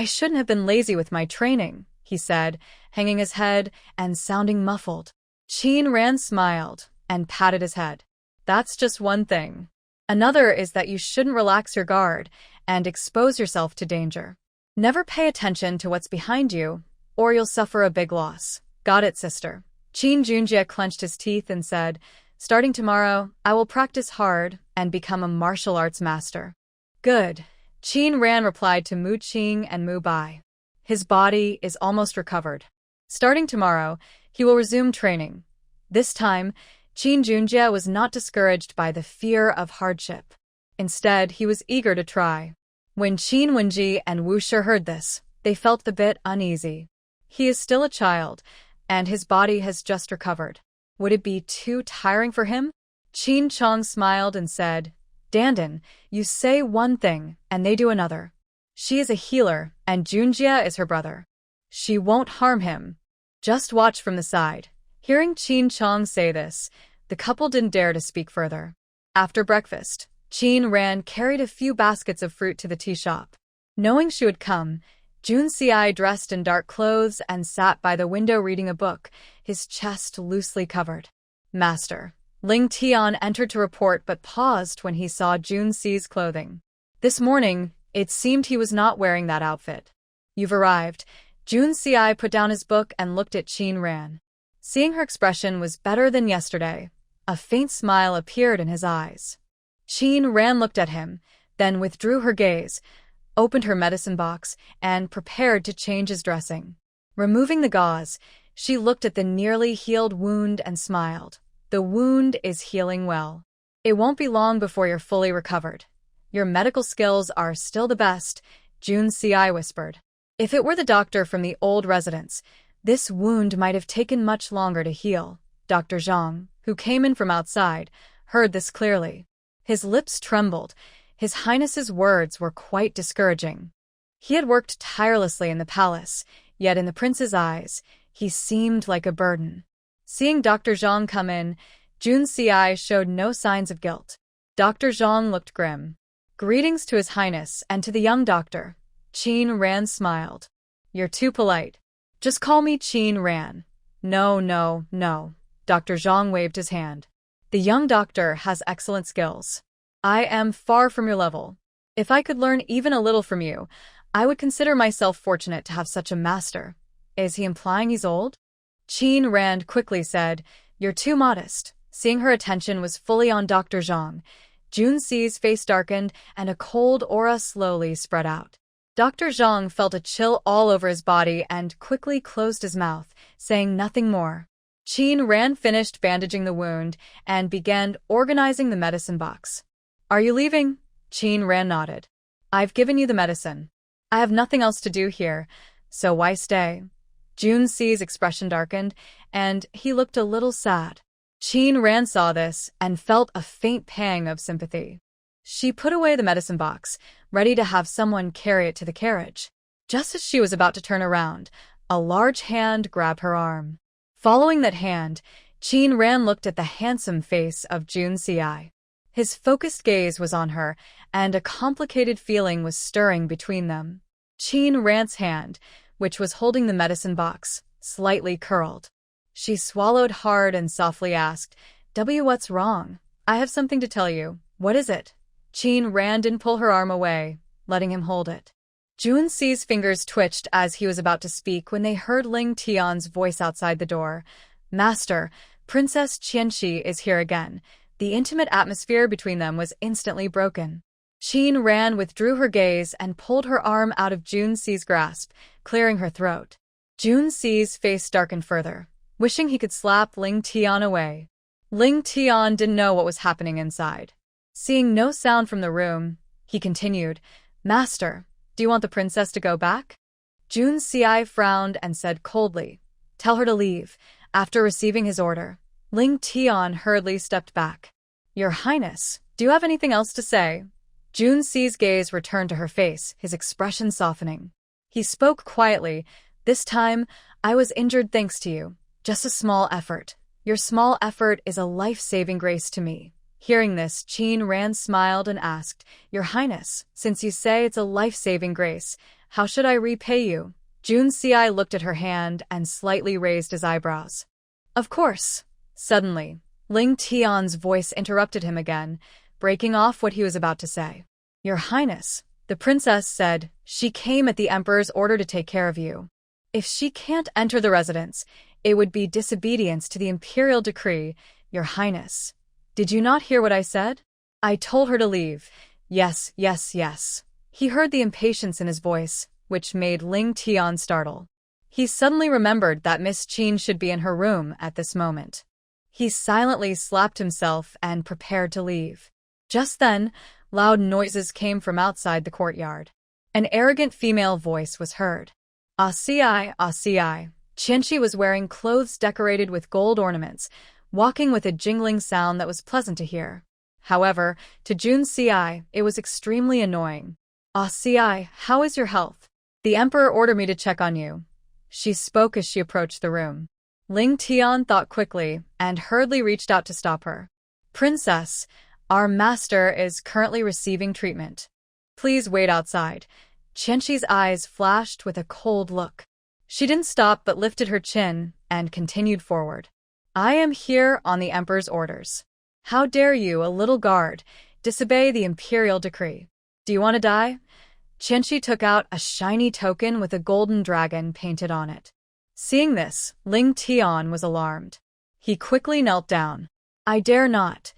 shouldn't have been lazy with my training, he said, hanging his head and sounding muffled. Qin Ran smiled and patted his head. That's just one thing. Another is that you shouldn't relax your guard and expose yourself to danger. Never pay attention to what's behind you, or you'll suffer a big loss. Got it, sister. Qin Junjie clenched his teeth and said, starting tomorrow, I will practice hard and become a martial arts master. Good. Qin Ran replied to Mu Qing and Mu Bai. His body is almost recovered. Starting tomorrow, he will resume training. This time, Qin Junjie was not discouraged by the fear of hardship. Instead, he was eager to try. When Qin Wenji and Wu Shi heard this, they felt a bit uneasy. He is still a child, and his body has just recovered. Would it be too tiring for him? Qin Chong smiled and said, Dandan, you say one thing, and they do another. She is a healer, and Junjie is her brother. She won't harm him. Just watch from the side. Hearing Qin Chong say this, the couple didn't dare to speak further. After breakfast, Qin Ran carried a few baskets of fruit to the tea shop. Knowing she would come, Jun Si dressed in dark clothes and sat by the window reading a book, his chest loosely covered. Master. Ling Tian entered to report but paused when he saw Jun Si's clothing. This morning, it seemed he was not wearing that outfit. You've arrived. Jun Si put down his book and looked at Qin Ran. Seeing her expression was better than yesterday, a faint smile appeared in his eyes. Qin Ran looked at him, then withdrew her gaze, opened her medicine box, and prepared to change his dressing. Removing the gauze, she looked at the nearly healed wound and smiled. The wound is healing well. It won't be long before you're fully recovered. Your medical skills are still the best, Jun Si whispered. If it were the doctor from the old residence, this wound might have taken much longer to heal. Dr. Zhang, who came in from outside, heard this clearly. His lips trembled. His Highness's words were quite discouraging. He had worked tirelessly in the palace, yet in the prince's eyes, he seemed like a burden. Seeing Dr. Zhang come in, Jun Si showed no signs of guilt. Dr. Zhang looked grim. Greetings to His Highness and to the young doctor. Qin Ran smiled. You're too polite. Just call me Qin Ran. No. Dr. Zhang waved his hand. The young doctor has excellent skills. I am far from your level. If I could learn even a little from you, I would consider myself fortunate to have such a master. Is he implying he's old? Qin Ran quickly said, You're too modest. Seeing her attention was fully on Dr. Zhang, Jun Si's face darkened and a cold aura slowly spread out. Dr. Zhang felt a chill all over his body and quickly closed his mouth, saying nothing more. Qin Ran finished bandaging the wound and began organizing the medicine box. Are you leaving? Qin Ran nodded. I've given you the medicine. I have nothing else to do here, so why stay? Jun Si's expression darkened, and he looked a little sad. Qin Ran saw this and felt a faint pang of sympathy. She put away the medicine box, ready to have someone carry it to the carriage. Just as she was about to turn around, a large hand grabbed her arm. Following that hand, Qin Ran looked at the handsome face of Jun Si. His focused gaze was on her, and a complicated feeling was stirring between them. Qin Ran's hand, which was holding the medicine box, slightly curled. She swallowed hard and softly asked, What's wrong? I have something to tell you. What is it? Qin Ran didn't pull her arm away, letting him hold it. Jun Si's fingers twitched as he was about to speak when they heard Ling Tian's voice outside the door. Master, Princess Qianxi is here again. The intimate atmosphere between them was instantly broken. Qin Ran withdrew her gaze and pulled her arm out of Jun Si's grasp, clearing her throat. Jun Si's face darkened further, wishing he could slap Ling Tian away. Ling Tian didn't know what was happening inside. Seeing no sound from the room, he continued, Master, do you want the princess to go back? Jun Si frowned and said coldly, Tell her to leave. After receiving his order, Ling Tian hurriedly stepped back. Your Highness, do you have anything else to say? Jun Si's gaze returned to her face, his expression softening. He spoke quietly. This time, I was injured thanks to you. Just a small effort. Your small effort is a life-saving grace to me. Hearing this, Qin Ran smiled and asked, Your Highness, since you say it's a life-saving grace, how should I repay you? Jun Si looked at her hand and slightly raised his eyebrows. Of course. Suddenly, Ling Tian's voice interrupted him again, breaking off what he was about to say. Your Highness, the princess said she came at the emperor's order to take care of you. If she can't enter the residence, it would be disobedience to the imperial decree, Your Highness. Did you not hear what I said? I told her to leave. Yes, yes, yes. He heard the impatience in his voice, which made Ling Tian startle. He suddenly remembered that Miss Qin should be in her room at this moment. He silently slapped himself and prepared to leave. Just then, loud noises came from outside the courtyard. An arrogant female voice was heard. Asiai, Asiai. Qianqi was wearing clothes decorated with gold ornaments, walking with a jingling sound that was pleasant to hear. However, to Jun Si, it was extremely annoying. Si, how is your health? The emperor ordered me to check on you. She spoke as she approached the room. Ling Tian thought quickly and hurriedly reached out to stop her. Princess, our master is currently receiving treatment. Please wait outside. Qianqi's eyes flashed with a cold look. She didn't stop but lifted her chin and continued forward. I am here on the emperor's orders. How dare you, a little guard, disobey the imperial decree? Do you want to die? Qianqi took out a shiny token with a golden dragon painted on it. Seeing this, Ling Tian was alarmed. He quickly knelt down. I dare not.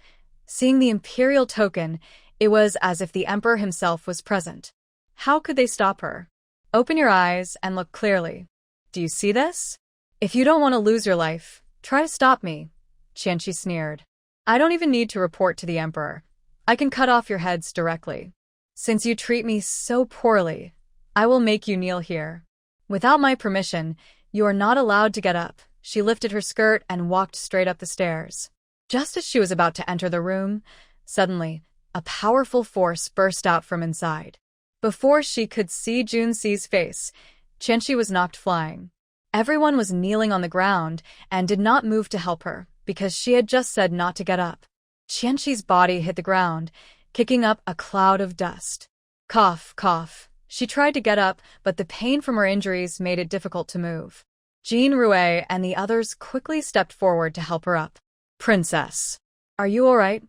Seeing the imperial token, it was as if the emperor himself was present. How could they stop her? Open your eyes and look clearly. Do you see this? If you don't want to lose your life, try to stop me, Qianqi sneered. I don't even need to report to the emperor. I can cut off your heads directly. Since you treat me so poorly, I will make you kneel here. Without my permission, you are not allowed to get up. She lifted her skirt and walked straight up the stairs. Just as she was about to enter the room, suddenly, a powerful force burst out from inside. Before she could see Jun Si's face, Qianqi was knocked flying. Everyone was kneeling on the ground and did not move to help her because she had just said not to get up. Qianqi's body hit the ground, kicking up a cloud of dust. Cough, cough. She tried to get up, but the pain from her injuries made it difficult to move. Jean Rue and the others quickly stepped forward to help her up. Princess, are you all right?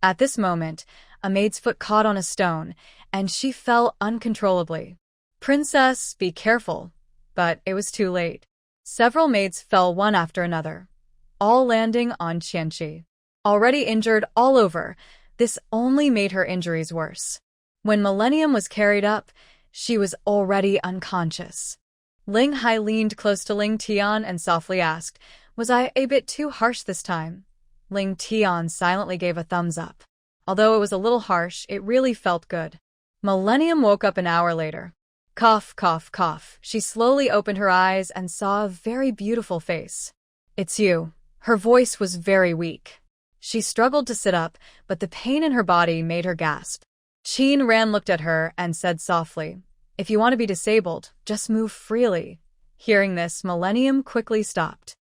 At this moment, a maid's foot caught on a stone, and she fell uncontrollably. Princess, be careful. But it was too late. Several maids fell one after another, all landing on Qianqi. Already injured all over, this only made her injuries worse. When Millennium was carried up, she was already unconscious. Ling Hai leaned close to Ling Tian and softly asked, Was I a bit too harsh this time? Ling Tian silently gave a thumbs up. Although it was a little harsh, it really felt good. Millennium woke up an hour later. Cough, cough, cough. She slowly opened her eyes and saw a very beautiful face. It's you. Her voice was very weak. She struggled to sit up, but the pain in her body made her gasp. Qin Ran looked at her and said softly, If you want to be disabled, just move freely. Hearing this, Millennium quickly stopped.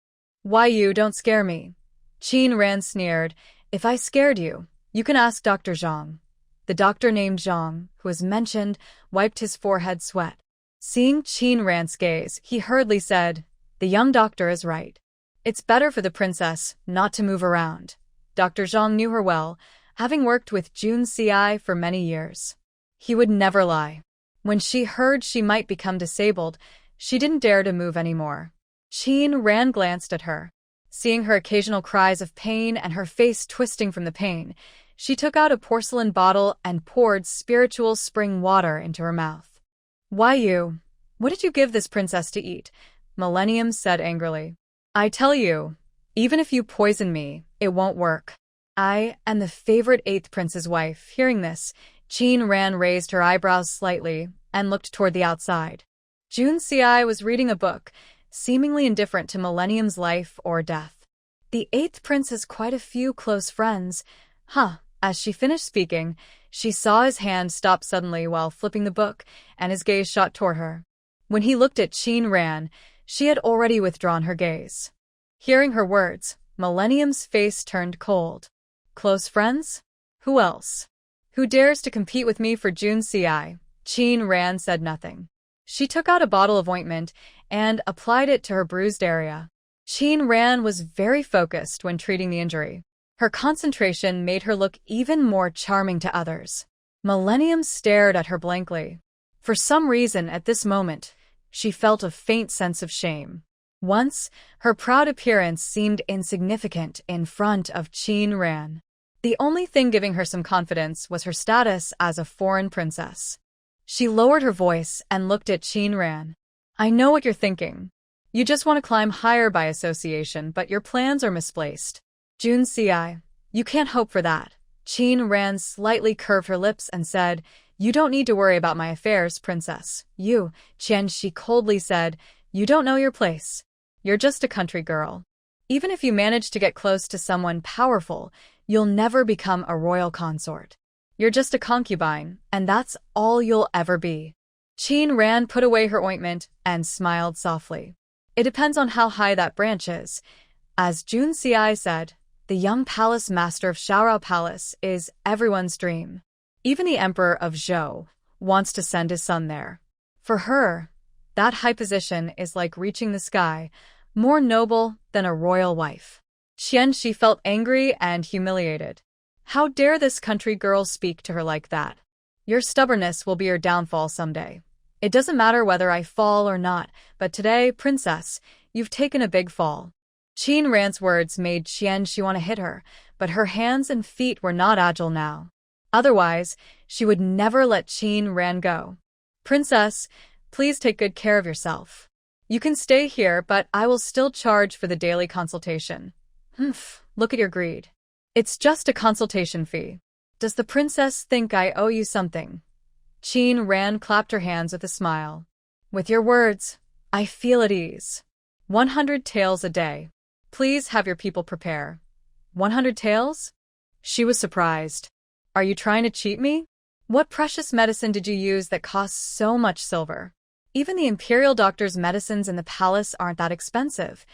Why you don't scare me? Qin Ran sneered, If I scared you, you can ask Dr. Zhang. The doctor named Zhang, who was mentioned, wiped his forehead sweat. Seeing Qin Ran's gaze, he hurriedly said, The young doctor is right. It's better for the princess not to move around. Dr. Zhang knew her well, having worked with Jun Si for many years. He would never lie. When she heard she might become disabled, she didn't dare to move anymore. Qin Ran glanced at her. Seeing her occasional cries of pain and her face twisting from the pain, she took out a porcelain bottle and poured spiritual spring water into her mouth. Why you? What did you give this princess to eat? Millennium said angrily. I tell you, even if you poison me, it won't work. I am the favorite 8th prince's wife. Hearing this, Qin Ran raised her eyebrows slightly and looked toward the outside. Jun Si was reading a book, seemingly indifferent to Millennium's life or death. The 8th prince has quite a few close friends. As she finished speaking, she saw his hand stop suddenly while flipping the book, and his gaze shot toward her. When he looked at Qin Ran, she had already withdrawn her gaze. Hearing her words, Millennium's face turned cold. Close friends? Who else? Who dares to compete with me for June CI? Qin Ran said nothing. She took out a bottle of ointment and applied it to her bruised area. Qin Ran was very focused when treating the injury. Her concentration made her look even more charming to others. Millennium stared at her blankly. For some reason, at this moment, she felt a faint sense of shame. Once, her proud appearance seemed insignificant in front of Qin Ran. The only thing giving her some confidence was her status as a foreign princess. She lowered her voice and looked at Qin Ran. I know what you're thinking. You just want to climb higher by association, but your plans are misplaced. June CI, you can't hope for that. Qin Ran slightly curved her lips and said, You don't need to worry about my affairs, princess. You, Qianxi coldly said, you don't know your place. You're just a country girl. Even if you manage to get close to someone powerful, you'll never become a royal consort. You're just a concubine, and that's all you'll ever be. Qin Ran put away her ointment and smiled softly. It depends on how high that branch is. As Jun Ci said, the young palace master of Xiaorao Palace is everyone's dream. Even the emperor of Zhou wants to send his son there. For her, that high position is like reaching the sky, more noble than a royal wife. Qianxi felt angry and humiliated. How dare this country girl speak to her like that? Your stubbornness will be your downfall someday. It doesn't matter whether I fall or not, but today, princess, you've taken a big fall. Qin Ran's words made Qianxi want to hit her, but her hands and feet were not agile now. Otherwise, she would never let Qin Ran go. Princess, please take good care of yourself. You can stay here, but I will still charge for the daily consultation. Humph, look at your greed. It's just a consultation fee. Does the princess think I owe you something? Qin Ran clapped her hands with a smile. With your words, I feel at ease. 100 taels a day. Please have your people prepare. 100 taels? She was surprised. Are you trying to cheat me? What precious medicine did you use that costs so much silver? Even the imperial doctor's medicines in the palace aren't that expensive.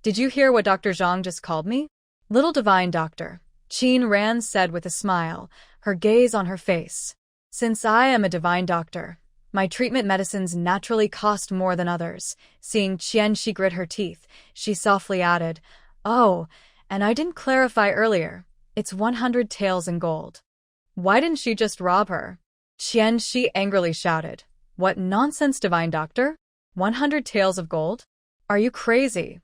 Did you hear what Dr. Zhang just called me? Little divine doctor, Qin Ran said with a smile, her gaze on her face. Since I am a divine doctor, my treatment medicines naturally cost more than others. Seeing Qianxi grit her teeth, she softly added, Oh, and I didn't clarify earlier. It's 100 taels in gold. Why didn't she just rob her? Qianxi angrily shouted. What nonsense, divine doctor? 100 taels of gold? Are you crazy?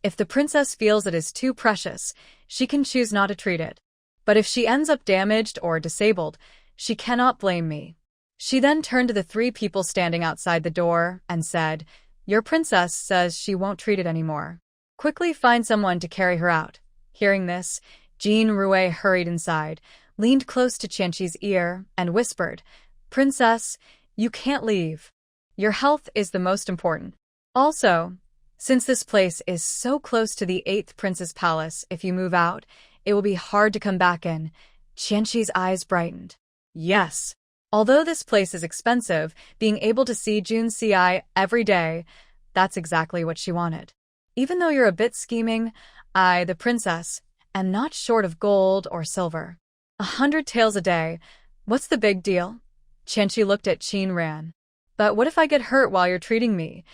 If the princess feels it is too precious, she can choose not to treat it. But if she ends up damaged or disabled, she cannot blame me. She then turned to the 3 people standing outside the door and said, Your princess says she won't treat it anymore. Quickly find someone to carry her out. Hearing this, Jean Rue hurried inside, leaned close to Qianxi's ear, and whispered, Princess, you can't leave. Your health is the most important. Also, since this place is so close to the 8th prince's palace, if you move out, it will be hard to come back in. Qianxi's eyes brightened. Yes. Although this place is expensive, being able to see Jun Ci every day, that's exactly what she wanted. Even though you're a bit scheming, I, the princess, am not short of gold or silver. 100 taels a day. What's the big deal? Qianxi looked at Qin Ran. But what if I get hurt while you're treating me?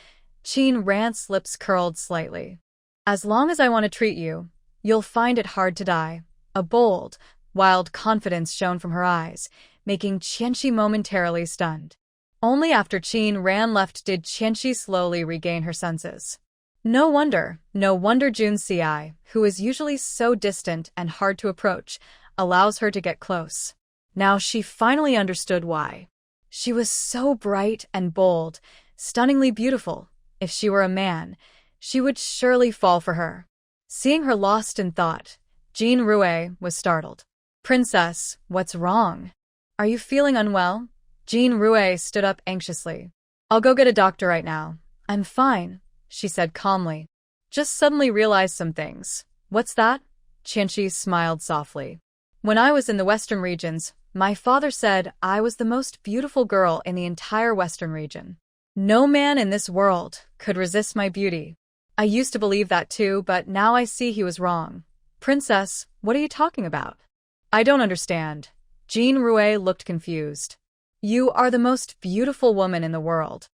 Qin Ran's lips curled slightly. As long as I want to treat you, you'll find it hard to die. A bold, wild confidence shone from her eyes, making Qianxi momentarily stunned. Only after Qin Ran left did Qianxi slowly regain her senses. No wonder Jun Ci, who is usually so distant and hard to approach, allows her to get close. Now she finally understood why. She was so bright and bold, stunningly beautiful. If she were a man, she would surely fall for her. Seeing her lost in thought, Jean Rue was startled. Princess, what's wrong? Are you feeling unwell? Jean Rue stood up anxiously. I'll go get a doctor right now. I'm fine, she said calmly. Just suddenly realized some things. What's that? Qianxi smiled softly. When I was in the western regions, my father said I was the most beautiful girl in the entire western region. No man in this world could resist my beauty. I used to believe that too, but now I see he was wrong. Princess, what are you talking about? I don't understand. Jean Rue looked confused. You are the most beautiful woman in the world.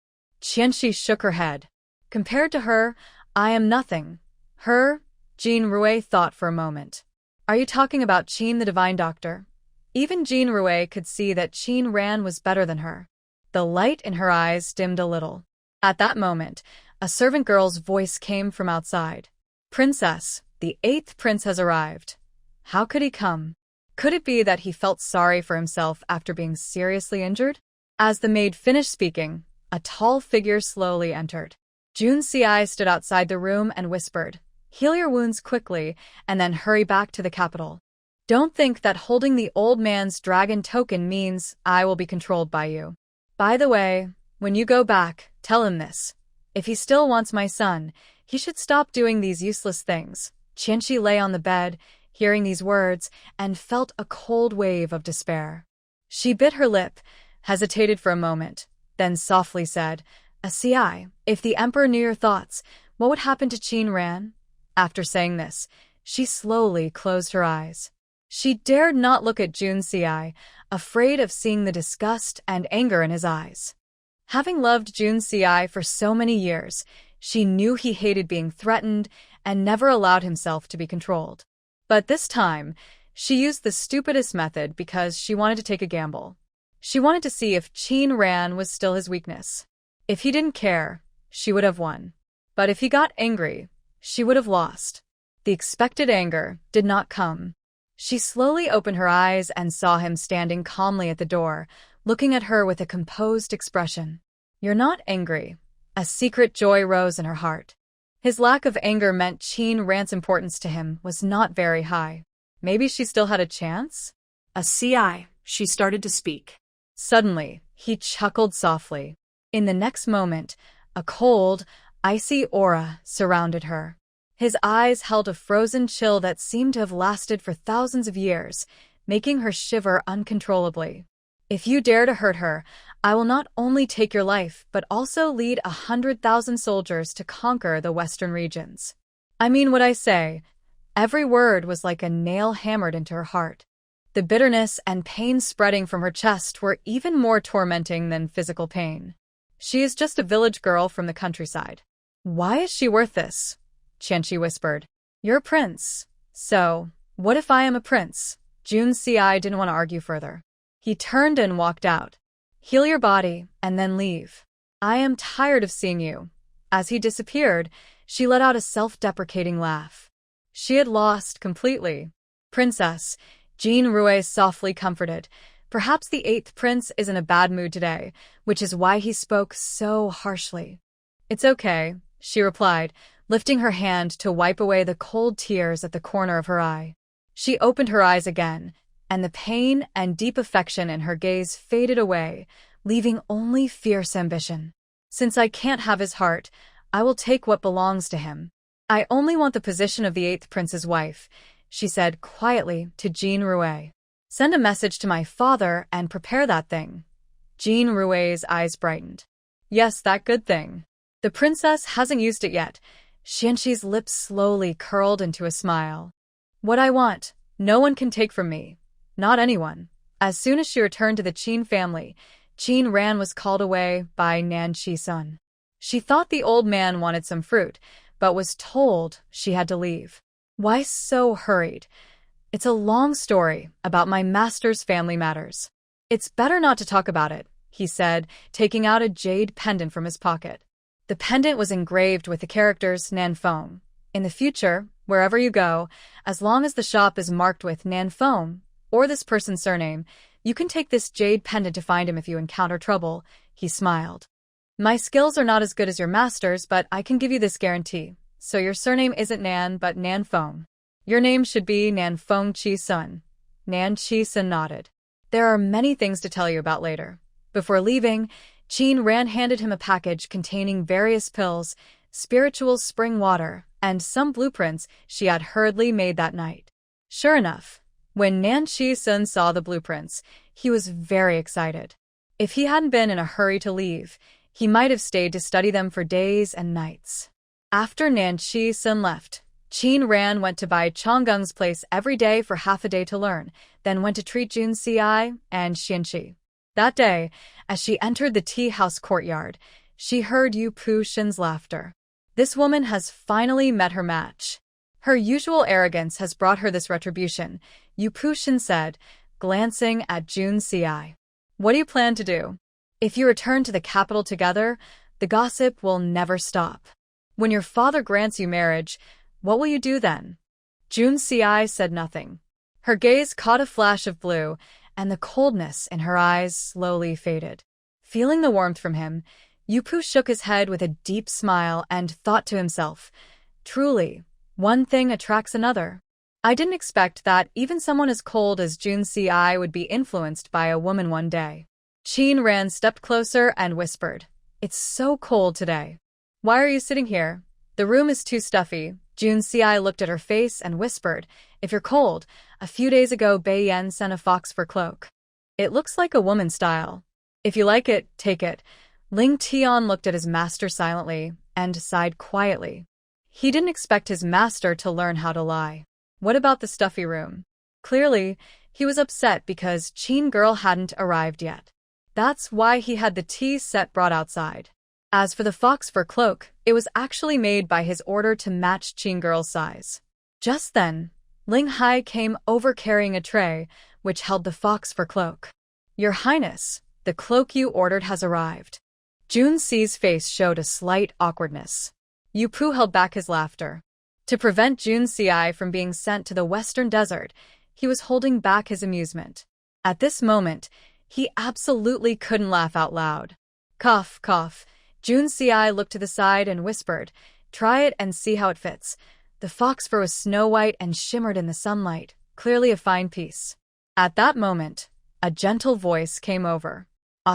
Qianxi shook her head. Compared to her, I am nothing. Her? Jean Rue thought for a moment. Are you talking about Qin the divine doctor? Even Jean Rue could see that Qin Ran was better than her. The light in her eyes dimmed a little. At that moment, a servant girl's voice came from outside. Princess, the 8th prince has arrived. How could he come? Could it be that he felt sorry for himself after being seriously injured? As the maid finished speaking, a tall figure slowly entered. Jun Si stood outside the room and whispered, "Heal your wounds quickly, and then hurry back to the capital. Don't think that holding the old man's dragon token means I will be controlled by you. By the way, when you go back, tell him this. If he still wants my son, he should stop doing these useless things." Qianxi lay on the bed, hearing these words, and felt a cold wave of despair. She bit her lip, hesitated for a moment, then softly said, "Ci, if the emperor knew your thoughts, what would happen to Qin Ran?" After saying this, she slowly closed her eyes. She dared not look at Jun Si, afraid of seeing the disgust and anger in his eyes. Having loved Jun Si for so many years, she knew he hated being threatened and never allowed himself to be controlled. But this time, she used the stupidest method because she wanted to take a gamble. She wanted to see if Qin Ran was still his weakness. If he didn't care, she would have won. But if he got angry, she would have lost. The expected anger did not come. She slowly opened her eyes and saw him standing calmly at the door, looking at her with a composed expression. "You're not angry." A secret joy rose in her heart. His lack of anger meant Qin Ran's importance to him was not very high. Maybe she still had a chance? Ci, she started to speak. Suddenly, he chuckled softly. In the next moment, a cold, icy aura surrounded her. His eyes held a frozen chill that seemed to have lasted for thousands of years, making her shiver uncontrollably. "If you dare to hurt her, I will not only take your life but also lead 100,000 soldiers to conquer the western regions." I mean what I say. Every word was like a nail hammered into her heart. The bitterness and pain spreading from her chest were even more tormenting than physical pain. She is just a village girl from the countryside. "Why is she worth this?" Qianxi whispered. "You're a prince. So, what if I am a prince?" Jun Si didn't want to argue further. He turned and walked out. "Heal your body, and then leave. I am tired of seeing you." As he disappeared, she let out a self-deprecating laugh. She had lost completely. "Princess," Jean Rue softly comforted. "Perhaps the 8th prince is in a bad mood today, which is why he spoke so harshly." "It's okay," she replied, lifting her hand to wipe away the cold tears at the corner of her eye. She opened her eyes again, and the pain and deep affection in her gaze faded away, leaving only fierce ambition. "Since I can't have his heart, I will take what belongs to him. I only want the position of the 8th prince's wife," she said quietly to Jean Rue. "Send a message to my father and prepare that thing." Jean Rue's eyes brightened. "Yes, that good thing. The princess hasn't used it yet." Qianxi's lips slowly curled into a smile. "What I want, no one can take from me. Not anyone." As soon as she returned to the Qin family, Qin Ran was called away by Nan Qi-sun. She thought the old man wanted some fruit, but was told she had to leave. "Why so hurried? It's a long story about my master's family matters." "It's better not to talk about it," he said, taking out a jade pendant from his pocket. The pendant was engraved with the characters Nan Feng. "In the future, wherever you go, as long as the shop is marked with Nan Feng, or this person's surname, you can take this jade pendant to find him if you encounter trouble," he smiled. "My skills are not as good as your master's, but I can give you this guarantee. So your surname isn't Nan, but Nan Feng. Your name should be Nan Feng Qi-sun." Nan Qi-sun nodded. "There are many things to tell you about later." Before leaving, Qin Ran handed him a package containing various pills, spiritual spring water, and some blueprints she had hurriedly made that night. Sure enough, when Nan Qi-sun saw the blueprints, he was very excited. If he hadn't been in a hurry to leave, he might have stayed to study them for days and nights. After Nanchi Sun left, Qin Ran went to buy Chonggung's place every day for half a day to learn, then went to treat Jun Si and Xianqi. That day, as she entered the tea house courtyard, she heard Yu Pu Shin's laughter. This woman has finally met her match. Her usual arrogance has brought her this retribution, Yu Pu Shin said, glancing at Jun Si. What do you plan to do? If you return to the capital together, the gossip will never stop. When your father grants you marriage, what will you do then? Jun Si said nothing. Her gaze caught a flash of blue, and the coldness in her eyes slowly faded. Feeling the warmth from him, Yu Pu shook his head with a deep smile and thought to himself, truly, one thing attracts another. I didn't expect that even someone as cold as Jun Si would be influenced by a woman one day. Qin Ran stepped closer and whispered, It's so cold today. Why are you sitting here? The room is too stuffy. Jun Si looked at her face and whispered, If you're cold, a few days ago Bai Yan sent a fox fur cloak. It looks like a woman's style. If you like it, take it. Ling Tian looked at his master silently and sighed quietly. He didn't expect his master to learn how to lie. What about the stuffy room? Clearly, he was upset because Qin Girl hadn't arrived yet. That's why he had the tea set brought outside. As for the fox fur cloak, it was actually made by his order to match Qin Girl's size. Just then, Ling Hai came over carrying a tray, which held the fox fur cloak. Your Highness, the cloak you ordered has arrived. Jun Si's face showed a slight awkwardness. Yu Pu held back his laughter. To prevent Jun Si from being sent to the western desert, he was holding back his amusement. At this moment, he absolutely couldn't laugh out loud. Cough, cough. Jun Si looked to the side and whispered, Try it and see how it fits. The fox fur was snow white and shimmered in the sunlight, clearly a fine piece. At that moment, a gentle voice came over.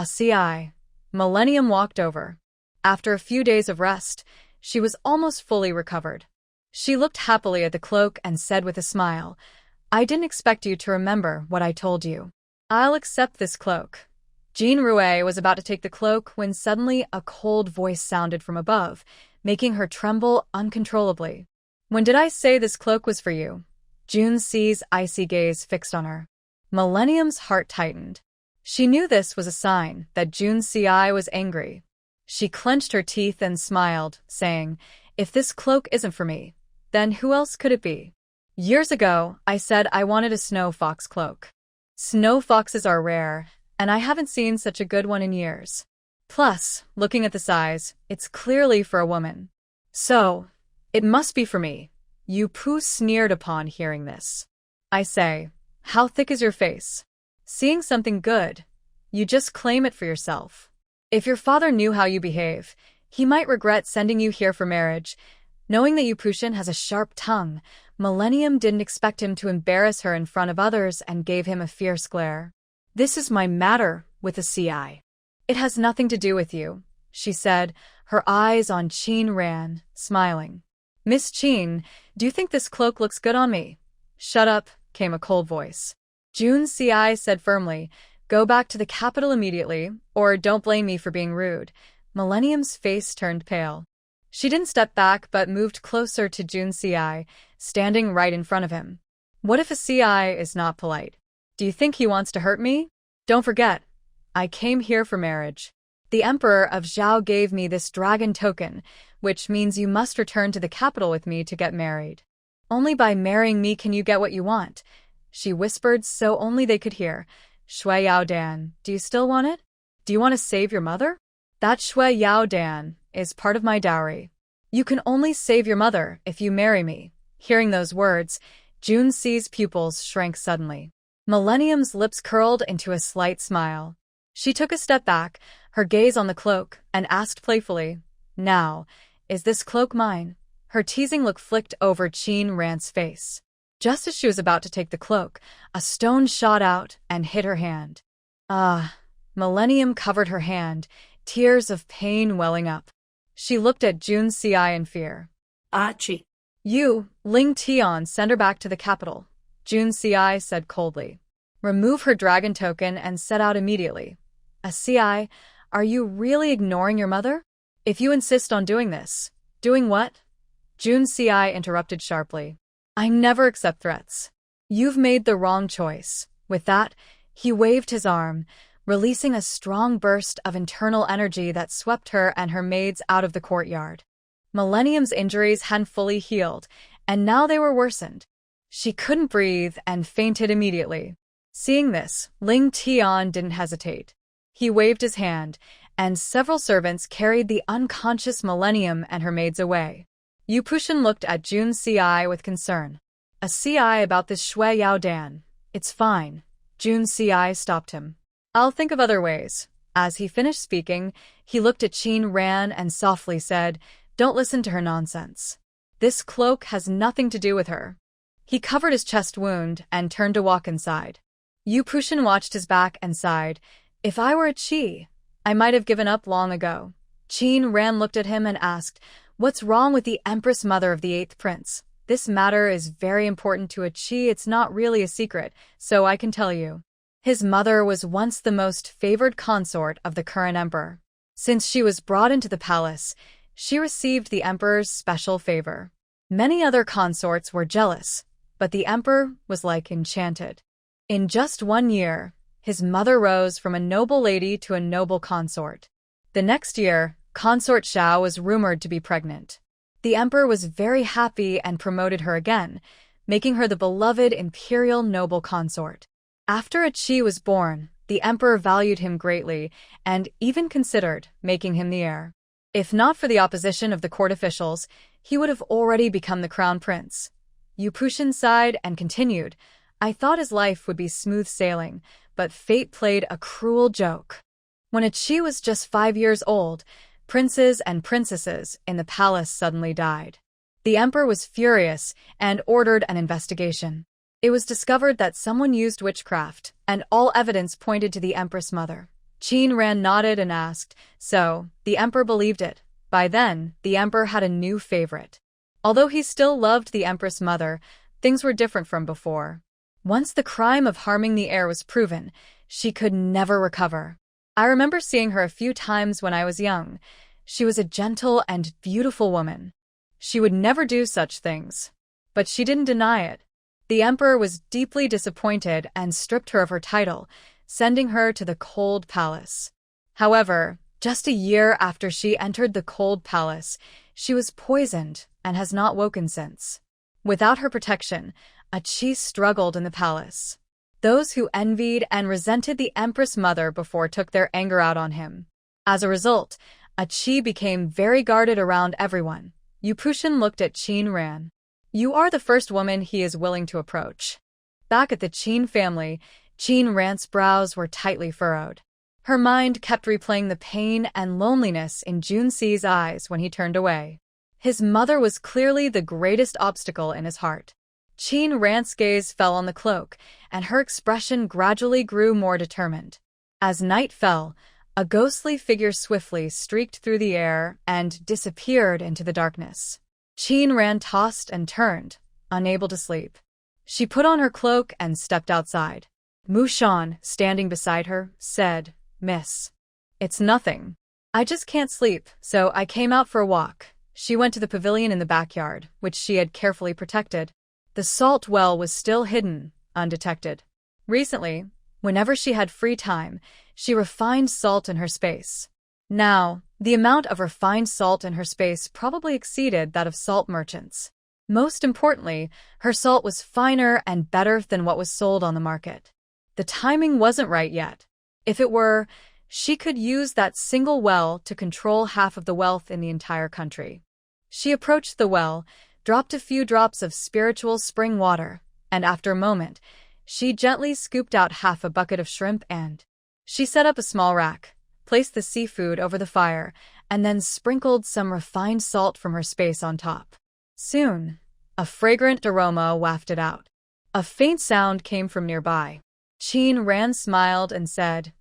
Si. Millennium walked over. After a few days of rest, she was almost fully recovered. She looked happily at the cloak and said with a smile, I didn't expect you to remember what I told you. I'll accept this cloak. Jean Rouet was about to take the cloak when suddenly a cold voice sounded from above, making her tremble uncontrollably. When did I say this cloak was for you? Jun Si's icy gaze fixed on her. Millennium's heart tightened. She knew this was a sign that Jun Si was angry. She clenched her teeth and smiled, saying, If this cloak isn't for me, then who else could it be? Years ago, I said I wanted a snow fox cloak. Snow foxes are rare, and I haven't seen such a good one in years. Plus, looking at the size, it's clearly for a woman. So, it must be for me. Yu Pu sneered upon hearing this. I say, how thick is your face? Seeing something good, you just claim it for yourself. If your father knew how you behave, he might regret sending you here for marriage. Knowing that Yu Pu Shin has a sharp tongue, Millennium didn't expect him to embarrass her in front of others and gave him a fierce glare. This is my matter with the CI. It has nothing to do with you, she said, her eyes on Qin Ran, smiling. Miss Qin, do you think this cloak looks good on me? Shut up, came a cold voice. Jun Si said firmly, Go back to the capital immediately, or don't blame me for being rude. Millennium's face turned pale. She didn't step back but moved closer to Jun Si, standing right in front of him. What if a CI is not polite? Do you think he wants to hurt me? Don't forget, I came here for marriage. The Emperor of Zhao gave me this dragon token, which means you must return to the capital with me to get married. Only by marrying me can you get what you want, she whispered so only they could hear. Shui Yao Dan, do you still want it? Do you want to save your mother? That Shui Yao Dan is part of my dowry. You can only save your mother if you marry me. Hearing those words, Jun Si's pupils shrank suddenly. Millennium's lips curled into a slight smile. She took a step back, her gaze on the cloak, and asked playfully, Now, is this cloak mine? Her teasing look flicked over Qin Ran's face. Just as she was about to take the cloak, a stone shot out and hit her hand. Millennium covered her hand, tears of pain welling up. She looked at Jun Si in fear. Achi. You, Ling Tian, send her back to the capital, Jun Si said coldly. Remove her dragon token and set out immediately. A CI, are you really ignoring your mother? If you insist on doing this, doing what? Jun Si interrupted sharply. I never accept threats. You've made the wrong choice. With that, he waved his arm, releasing a strong burst of internal energy that swept her and her maids out of the courtyard. Millennium's injuries hadn't fully healed, and now they were worsened. She couldn't breathe and fainted immediately. Seeing this, Ling Tian didn't hesitate. He waved his hand, and several servants carried the unconscious Millennium and her maids away. Yu Pushin looked at Jun Si with concern. A CI about this Shui Yao Dan. It's fine. Jun Si stopped him. I'll think of other ways. As he finished speaking, he looked at Qin Ran and softly said, Don't listen to her nonsense. This cloak has nothing to do with her. He covered his chest wound and turned to walk inside. Yu Pushin watched his back and sighed. If I were a Qi, I might have given up long ago. Qin Ran looked at him and asked, What's wrong with the Empress Mother of the 8th Prince? This matter is very important to a Qi. It's not really a secret, so I can tell you. His mother was once the most favored consort of the current emperor. Since she was brought into the palace, she received the emperor's special favor. Many other consorts were jealous, but the emperor was like enchanted. In just 1 year, his mother rose from a noble lady to a noble consort. The next year, Consort Xiao was rumored to be pregnant. The emperor was very happy and promoted her again, making her the beloved imperial noble consort. After a Qi was born, the emperor valued him greatly and even considered making him the heir. If not for the opposition of the court officials, he would have already become the crown prince. Yu Pushin sighed and continued, I thought his life would be smooth sailing, but fate played a cruel joke. When a Qi was just 5 years old, princes and princesses in the palace suddenly died. The emperor was furious and ordered an investigation. It was discovered that someone used witchcraft, and all evidence pointed to the empress mother. Qin Ran nodded and asked, So, the emperor believed it. By then, the emperor had a new favorite. Although he still loved the empress mother, things were different from before. Once the crime of harming the heir was proven, she could never recover. I remember seeing her a few times when I was young. She was a gentle and beautiful woman. She would never do such things. But she didn't deny it. The emperor was deeply disappointed and stripped her of her title, sending her to the cold palace. However, just a year after she entered the cold palace, she was poisoned and has not woken since. Without her protection, a Qi struggled in the palace. Those who envied and resented the empress mother before took their anger out on him. As a result, a Qi became very guarded around everyone. Yu Pushin looked at Qin Ran. You are the first woman he is willing to approach. Back at the Qin family, Qin Ran's brows were tightly furrowed. Her mind kept replaying the pain and loneliness in Jun Si's eyes when he turned away. His mother was clearly the greatest obstacle in his heart. Qin Ran's gaze fell on the cloak, and her expression gradually grew more determined. As night fell, a ghostly figure swiftly streaked through the air and disappeared into the darkness. Qin Ran tossed and turned, unable to sleep. She put on her cloak and stepped outside. Mu Shan, standing beside her, said, Miss. It's nothing. I just can't sleep, so I came out for a walk. She went to the pavilion in the backyard, which she had carefully protected. The salt well was still hidden, undetected. Recently, whenever she had free time, she refined salt in her space. Now, the amount of refined salt in her space probably exceeded that of salt merchants. Most importantly, her salt was finer and better than what was sold on the market. The timing wasn't right yet. If it were, she could use that single well to control half of the wealth in the entire country. She approached the well, dropped a few drops of spiritual spring water, and after a moment, she gently scooped out half a bucket of shrimp and she set up a small rack, placed the seafood over the fire, and then sprinkled some refined salt from her space on top. Soon, a fragrant aroma wafted out. A faint sound came from nearby. Qin Ran smiled and said,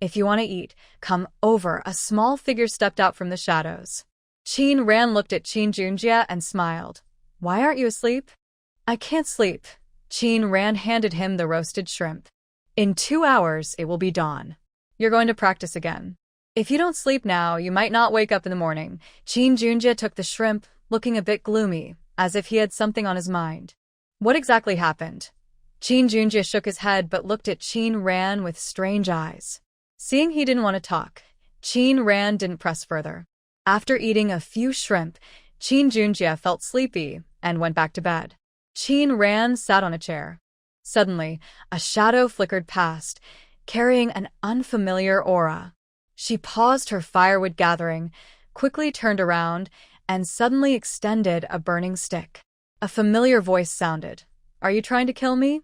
If you want to eat, come over. A small figure stepped out from the shadows. Qin Ran looked at Qin Junjie and smiled. Why aren't you asleep? I can't sleep. Qin Ran handed him the roasted shrimp. In 2 hours, it will be dawn. You're going to practice again. If you don't sleep now, you might not wake up in the morning. Qin Junjie took the shrimp, looking a bit gloomy, as if he had something on his mind. What exactly happened? Qin Junjie shook his head but looked at Qin Ran with strange eyes. Seeing he didn't want to talk, Qin Ran didn't press further. After eating a few shrimp, Qin Junjie felt sleepy and went back to bed. Qin Ran sat on a chair. Suddenly, a shadow flickered past, carrying an unfamiliar aura. She paused her firewood gathering, quickly turned around, and suddenly extended a burning stick. A familiar voice sounded. "Are you trying to kill me?"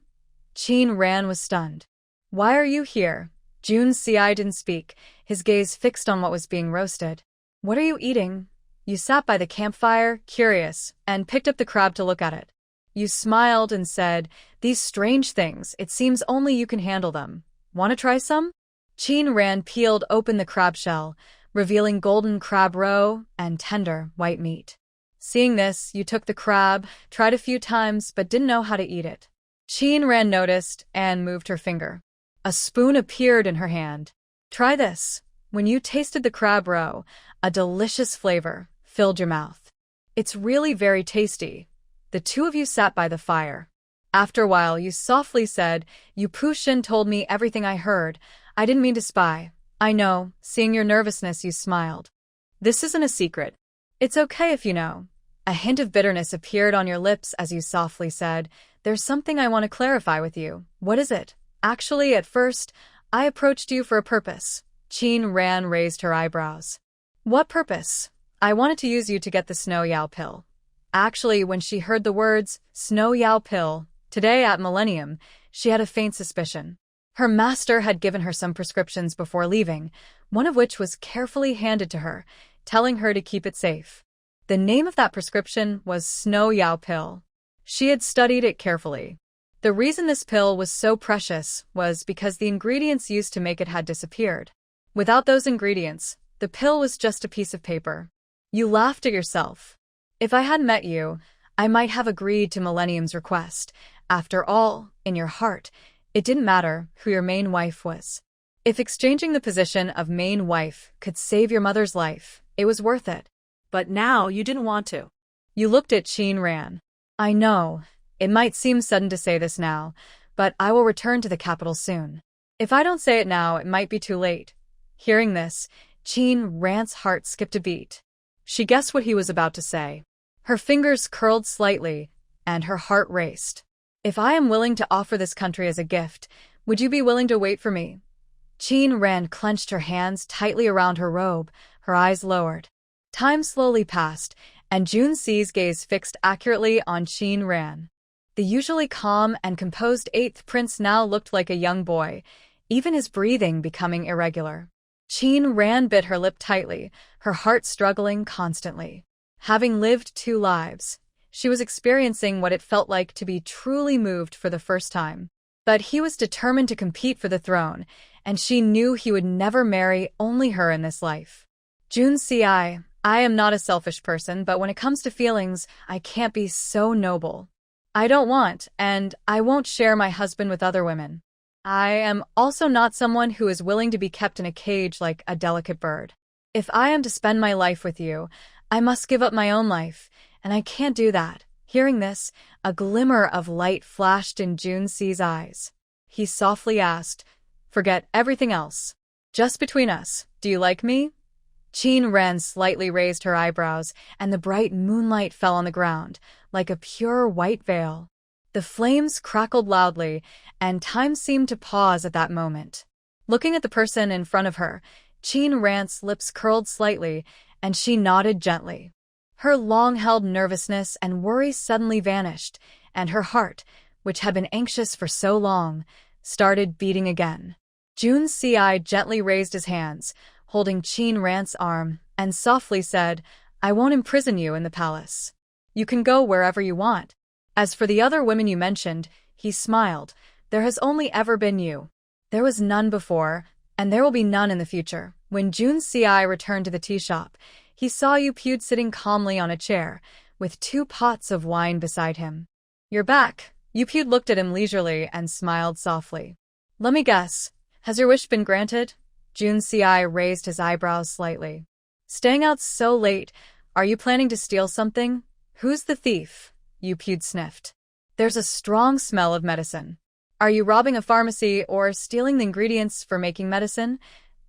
Qin Ran was stunned. "Why are you here?" Jun Si didn't speak, his gaze fixed on what was being roasted. "What are you eating?" You sat by the campfire, curious, and picked up the crab to look at it. You smiled and said, "These strange things, it seems only you can handle them. Want to try some?" Qin Ran peeled open the crab shell, revealing golden crab roe and tender, white meat. Seeing this, you took the crab, tried a few times, but didn't know how to eat it. Qin Ran noticed and moved her finger. A spoon appeared in her hand. "Try this." When you tasted the crab roe, a delicious flavor filled your mouth. "It's really very tasty." The two of you sat by the fire. After a while, you softly said, "You Pushin told me everything I heard. I didn't mean to spy." "I know." Seeing your nervousness, you smiled. "This isn't a secret. It's okay if you know." A hint of bitterness appeared on your lips as you softly said, "There's something I want to clarify with you." "What is it?" "Actually, at first, I approached you for a purpose." Qin Ran raised her eyebrows. "What purpose?" "I wanted to use you to get the Snow Yao pill." Actually, when she heard the words, Snow Yao pill, today at Millennium, she had a faint suspicion. Her master had given her some prescriptions before leaving, one of which was carefully handed to her, telling her to keep it safe. The name of that prescription was Snow Yao pill. She had studied it carefully. The reason this pill was so precious was because the ingredients used to make it had disappeared. Without those ingredients, the pill was just a piece of paper. You laughed at yourself. If I hadn't met you, I might have agreed to Millennium's request. After all, in your heart, it didn't matter who your main wife was. If exchanging the position of main wife could save your mother's life, it was worth it. But now you didn't want to. You looked at Qin Ran. "I know, it might seem sudden to say this now, but I will return to the capital soon. If I don't say it now, it might be too late." Hearing this, Qin Ran's heart skipped a beat. She guessed what he was about to say. Her fingers curled slightly, and her heart raced. "If I am willing to offer this country as a gift, would you be willing to wait for me?" Qin Ran clenched her hands tightly around her robe, her eyes lowered. Time slowly passed, and Jun Si's gaze fixed accurately on Qin Ran. The usually calm and composed 8th prince now looked like a young boy, even his breathing becoming irregular. Qin Ran bit her lip tightly, her heart struggling constantly. Having lived 2 lives, she was experiencing what it felt like to be truly moved for the first time. But he was determined to compete for the throne, and she knew he would never marry only her in this life. Jun Si, I am not a selfish person, but when it comes to feelings, I can't be so noble. I don't want, and I won't share my husband with other women. I am also not someone who is willing to be kept in a cage like a delicate bird. If I am to spend my life with you, I must give up my own life, and I can't do that. Hearing this, a glimmer of light flashed in Jun Si's eyes. He softly asked, "Forget everything else. Just between us, do you like me?" Qin Ran slightly raised her eyebrows, and the bright moonlight fell on the ground, like a pure white veil. The flames crackled loudly, and time seemed to pause at that moment. Looking at the person in front of her, Qin Ran's lips curled slightly, and she nodded gently. Her long-held nervousness and worry suddenly vanished, and her heart, which had been anxious for so long, started beating again. Jun Si gently raised his hands, holding Qin Ran's arm, and softly said, "I won't imprison you in the palace. You can go wherever you want. As for the other women you mentioned," he smiled, "there has only ever been you. There was none before, and there will be none in the future." When Jun Si returned to the tea shop, he saw Yu Pud sitting calmly on a chair, with 2 pots of wine beside him. "You're back." Yu Pud looked at him leisurely and smiled softly. "Let me guess, has your wish been granted?" Jun Si raised his eyebrows slightly. "Staying out so late, Are you planning to steal something? Who's the thief? Yupyud sniffed. There's a strong smell of medicine. Are you robbing a pharmacy or stealing the ingredients for making medicine?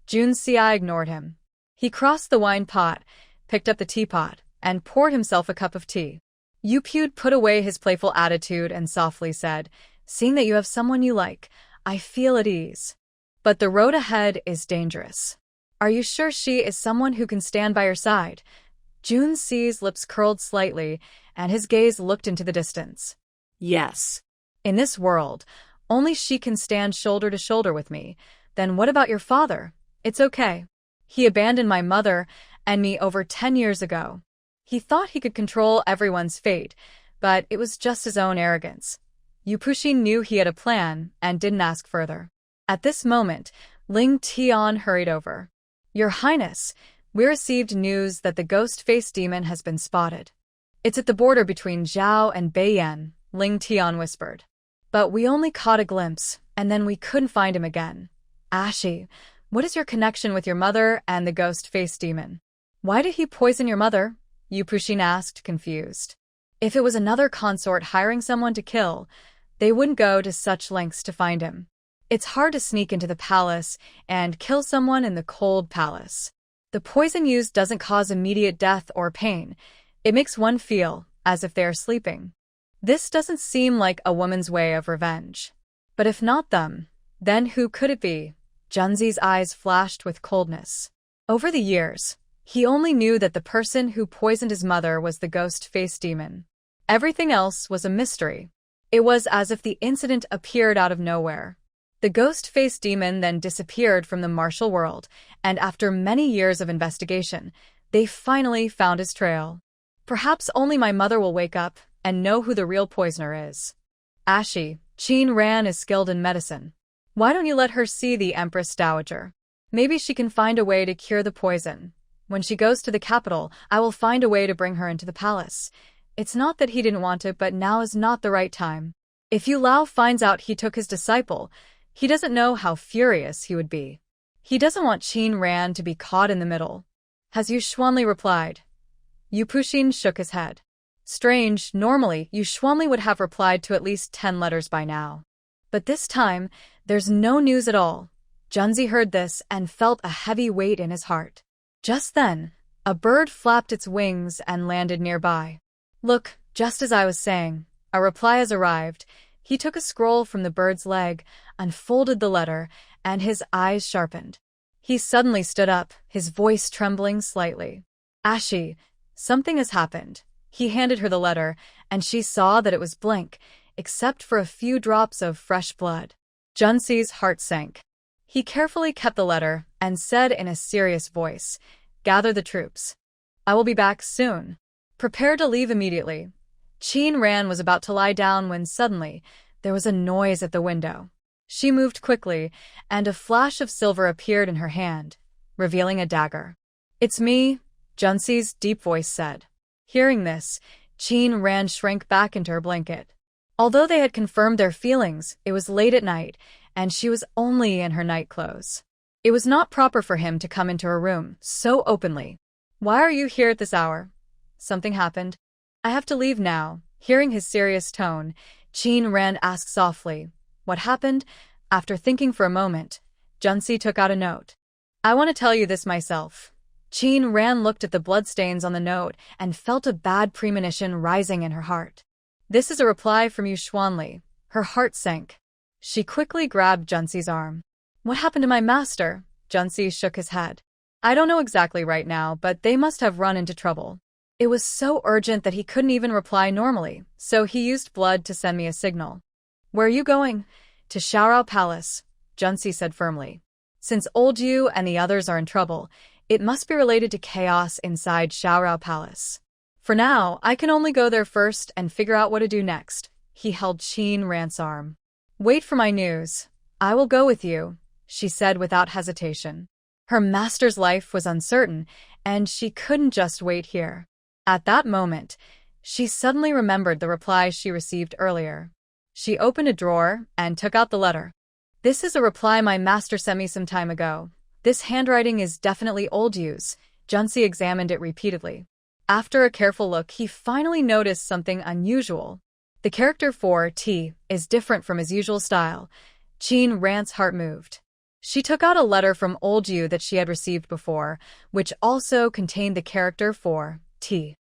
Junsi ignored him. He crossed the wine pot, picked up the teapot, and poured himself a cup of tea. Yupyud put away his playful attitude and softly said, "Seeing that you have someone you like, I feel at ease. But the road ahead is dangerous. Are you sure she is someone who can stand by your side?" Junsi's lips curled slightly, and his gaze looked into the distance. Yes. In this world, only she can stand shoulder to shoulder with me. Then what about your father? It's okay. He abandoned my mother and me over 10 years ago. He thought he could control everyone's fate, but it was just his own arrogance. Yupushin knew he had a plan and didn't ask further. At this moment, Ling Tian hurried over. "Your Highness, we received news that the ghost-faced demon has been spotted. It's at the border between Zhao and Beiyan," Ling Tian whispered. "But we only caught a glimpse, and then we couldn't find him again. Ashi, what is your connection with your mother and the ghost-faced demon? Why did he poison your mother?" Yupushin asked, confused. If it was another consort hiring someone to kill, they wouldn't go to such lengths to find him. It's hard to sneak into the palace and kill someone in the cold palace. The poison used doesn't cause immediate death or pain. It makes one feel as if they are sleeping. This doesn't seem like a woman's way of revenge. But if not them, then who could it be? Junzi's eyes flashed with coldness. Over the years, he only knew that the person who poisoned his mother was the ghost-faced demon. Everything else was a mystery. It was as if the incident appeared out of nowhere. The ghost-faced demon then disappeared from the martial world, and after many years of investigation, they finally found his trail. Perhaps only my mother will wake up and know who the real poisoner is. Ashi, Qin Ran is skilled in medicine. Why don't you let her see the Empress Dowager? Maybe she can find a way to cure the poison. When she goes to the capital, I will find a way to bring her into the palace. It's not that he didn't want it, but now is not the right time. If Yu Lao finds out he took his disciple, he doesn't know how furious he would be. He doesn't want Qin Ran to be caught in the middle. Has Yu Xuanli replied? Yupushin shook his head. Strange, normally Yu Xuanli would have replied to at least 10 letters by now. But this time, there's no news at all. Junzi heard this and felt a heavy weight in his heart. Just then, a bird flapped its wings and landed nearby. Look, just as I was saying, a reply has arrived. He took a scroll from the bird's leg, unfolded the letter, and his eyes sharpened. He suddenly stood up, his voice trembling slightly. Ashi, something has happened. He handed her the letter, and she saw that it was blank, except for a few drops of fresh blood. Junsi's heart sank. He carefully kept the letter and said in a serious voice, "Gather the troops. I will be back soon. Prepare to leave immediately." Qin Ran was about to lie down when suddenly there was a noise at the window. She moved quickly, and a flash of silver appeared in her hand, revealing a dagger. "It's me," Junsi's deep voice said. Hearing this, Qin Ran shrank back into her blanket. Although they had confirmed their feelings, it was late at night, and she was only in her night clothes. It was not proper for him to come into her room so openly. "Why are you here at this hour? Something happened?" "I have to leave now." Hearing his serious tone, Qin Ran asked softly, "What happened?" After thinking for a moment, Junsi took out a note. "I want to tell you this myself." Qin Ran looked at the bloodstains on the note and felt a bad premonition rising in her heart. "This is a reply from Yu Xuanli." Her heart sank. She quickly grabbed Junsi's arm. "What happened to my master?" Junsi shook his head. "I don't know exactly right now, but they must have run into trouble. It was so urgent that he couldn't even reply normally, so he used blood to send me a signal." "Where are you going?" "To Xiaorao Palace," Junsi said firmly. "Since old Yu and the others are in trouble, it must be related to chaos inside Xiaorao Palace. For now, I can only go there first and figure out what to do next." He held Qin Ran's arm. "Wait for my news. I will go with you," she said without hesitation. Her master's life was uncertain, and she couldn't just wait here. At that moment, she suddenly remembered the reply she received earlier. She opened a drawer and took out the letter. "This is a reply my master sent me some time ago. This handwriting is definitely old Yu's." Junsi examined it repeatedly. After a careful look, he finally noticed something unusual. The character for T is different from his usual style. Chin Ran's heart moved. She took out a letter from Old Yu that she had received before, which also contained the character for T.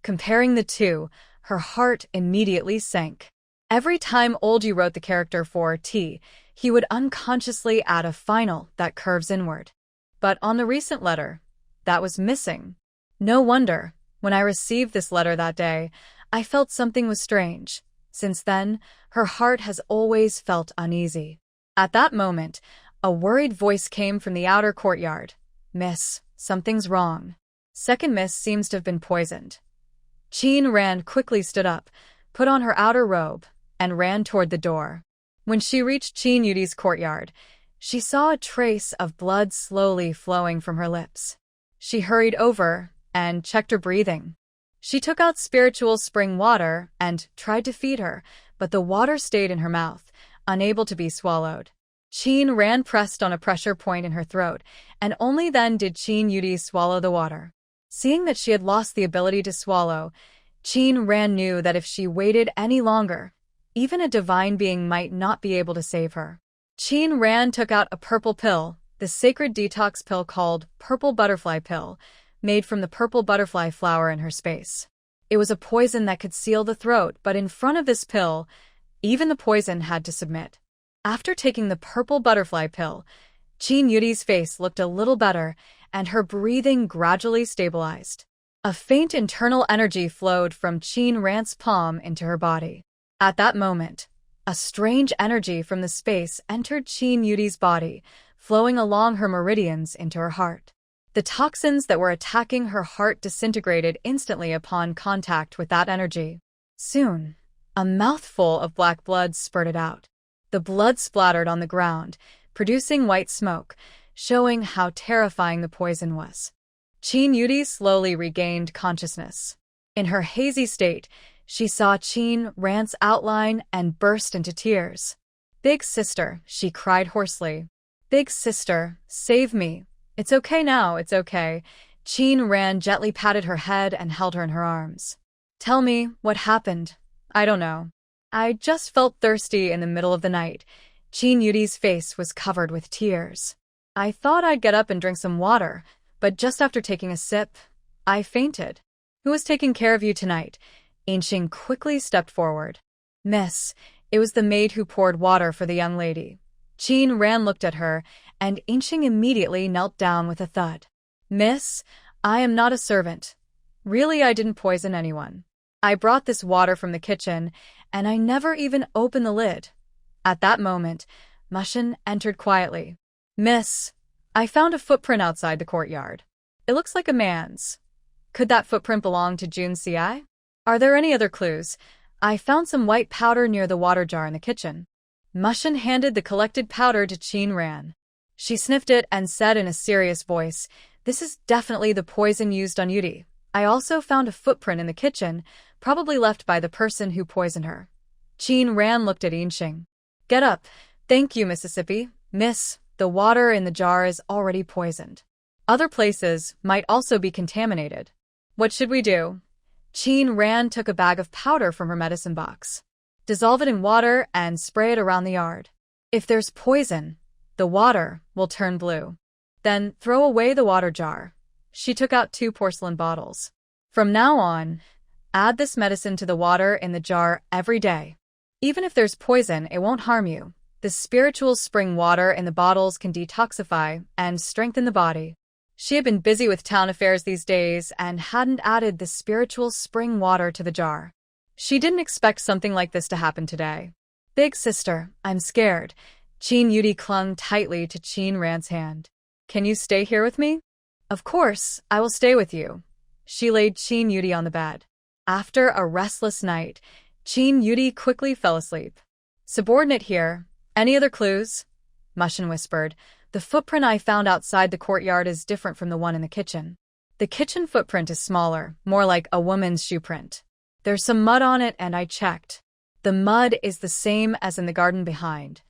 Comparing the two, her heart immediately sank. Every time Old Yu wrote the character for T, he would unconsciously add a final that curves inward. But on the recent letter, that was missing. No wonder, when I received this letter that day, I felt something was strange. Since then, her heart has always felt uneasy. At that moment, a worried voice came from the outer courtyard. "Miss, something's wrong. Second miss seems to have been poisoned." Chin Ran quickly stood up, put on her outer robe, and ran toward the door. When she reached Chin Yudi's courtyard, she saw a trace of blood slowly flowing from her lips. She hurried over and checked her breathing. She took out spiritual spring water and tried to feed her, but the water stayed in her mouth, unable to be swallowed. Chin Ran pressed on a pressure point in her throat, and only then did Chin Yudi swallow the water. Seeing that she had lost the ability to swallow, Chin Ran knew that if she waited any longer, even a divine being might not be able to save her. Chin Ran took out a purple pill, the sacred detox pill called Purple Butterfly Pill, made from the purple butterfly flower in her space. It was a poison that could seal the throat, but in front of this pill, even the poison had to submit. After taking the purple butterfly pill, Chin Yudi's face looked a little better, and her breathing gradually stabilized. A faint internal energy flowed from Chin Ran's palm into her body. At that moment, a strange energy from the space entered Chin Yudi's body, flowing along her meridians into her heart. The toxins that were attacking her heart disintegrated instantly upon contact with that energy. Soon, a mouthful of black blood spurted out. The blood splattered on the ground, producing white smoke, showing how terrifying the poison was. Chin Yudi slowly regained consciousness. In her hazy state, she saw Chin Ran's outline and burst into tears. "Big sister," she cried hoarsely. "Big sister, save me. It's okay now, it's okay." Chin Ran gently patted her head and held her in her arms. "Tell me, what happened?" "I don't know. I just felt thirsty in the middle of the night." Chin Yudi's face was covered with tears. "I thought I'd get up and drink some water, but just after taking a sip, I fainted." "Who was taking care of you tonight?" Inxing quickly stepped forward. "Miss, it was the maid who poured water for the young lady." Chin Ran looked at her, and Inxing immediately knelt down with a thud. "Miss, I am not a servant. Really, I didn't poison anyone. I brought this water from the kitchen, and I never even opened the lid." At that moment, Mushin entered quietly. "Miss, I found a footprint outside the courtyard. It looks like a man's. Could that footprint belong to Jun Ci? Are there any other clues? I found some white powder near the water jar in the kitchen." Mushin handed the collected powder to Chin Ran. She sniffed it and said in a serious voice, "This is definitely the poison used on Yudi. I also found a footprint in the kitchen, probably left by the person who poisoned her." Chin Ran looked at Inxing. "Get up. Thank you, Mississippi. Miss, the water in the jar is already poisoned. Other places might also be contaminated. What should we do?" Chin Ran took a bag of powder from her medicine box. "Dissolve it in water and spray it around the yard. If there's poison, the water will turn blue. Then throw away the water jar." She took out 2 porcelain bottles. "From now on, add this medicine to the water in the jar every day. Even if there's poison, it won't harm you. The spiritual spring water in the bottles can detoxify and strengthen the body." She had been busy with town affairs these days and hadn't added the spiritual spring water to the jar. She didn't expect something like this to happen today. "Big sister, I'm scared." Chin Yudi clung tightly to Chin Ran's hand. "Can you stay here with me?" "Of course, I will stay with you." She laid Chin Yudi on the bed. After a restless night, Chin Yudi quickly fell asleep. "Subordinate here. Any other clues?" Mushin whispered. "The footprint I found outside the courtyard is different from the one in the kitchen. The kitchen footprint is smaller, more like a woman's shoe print. There's some mud on it and I checked. The mud is the same as in the garden behind."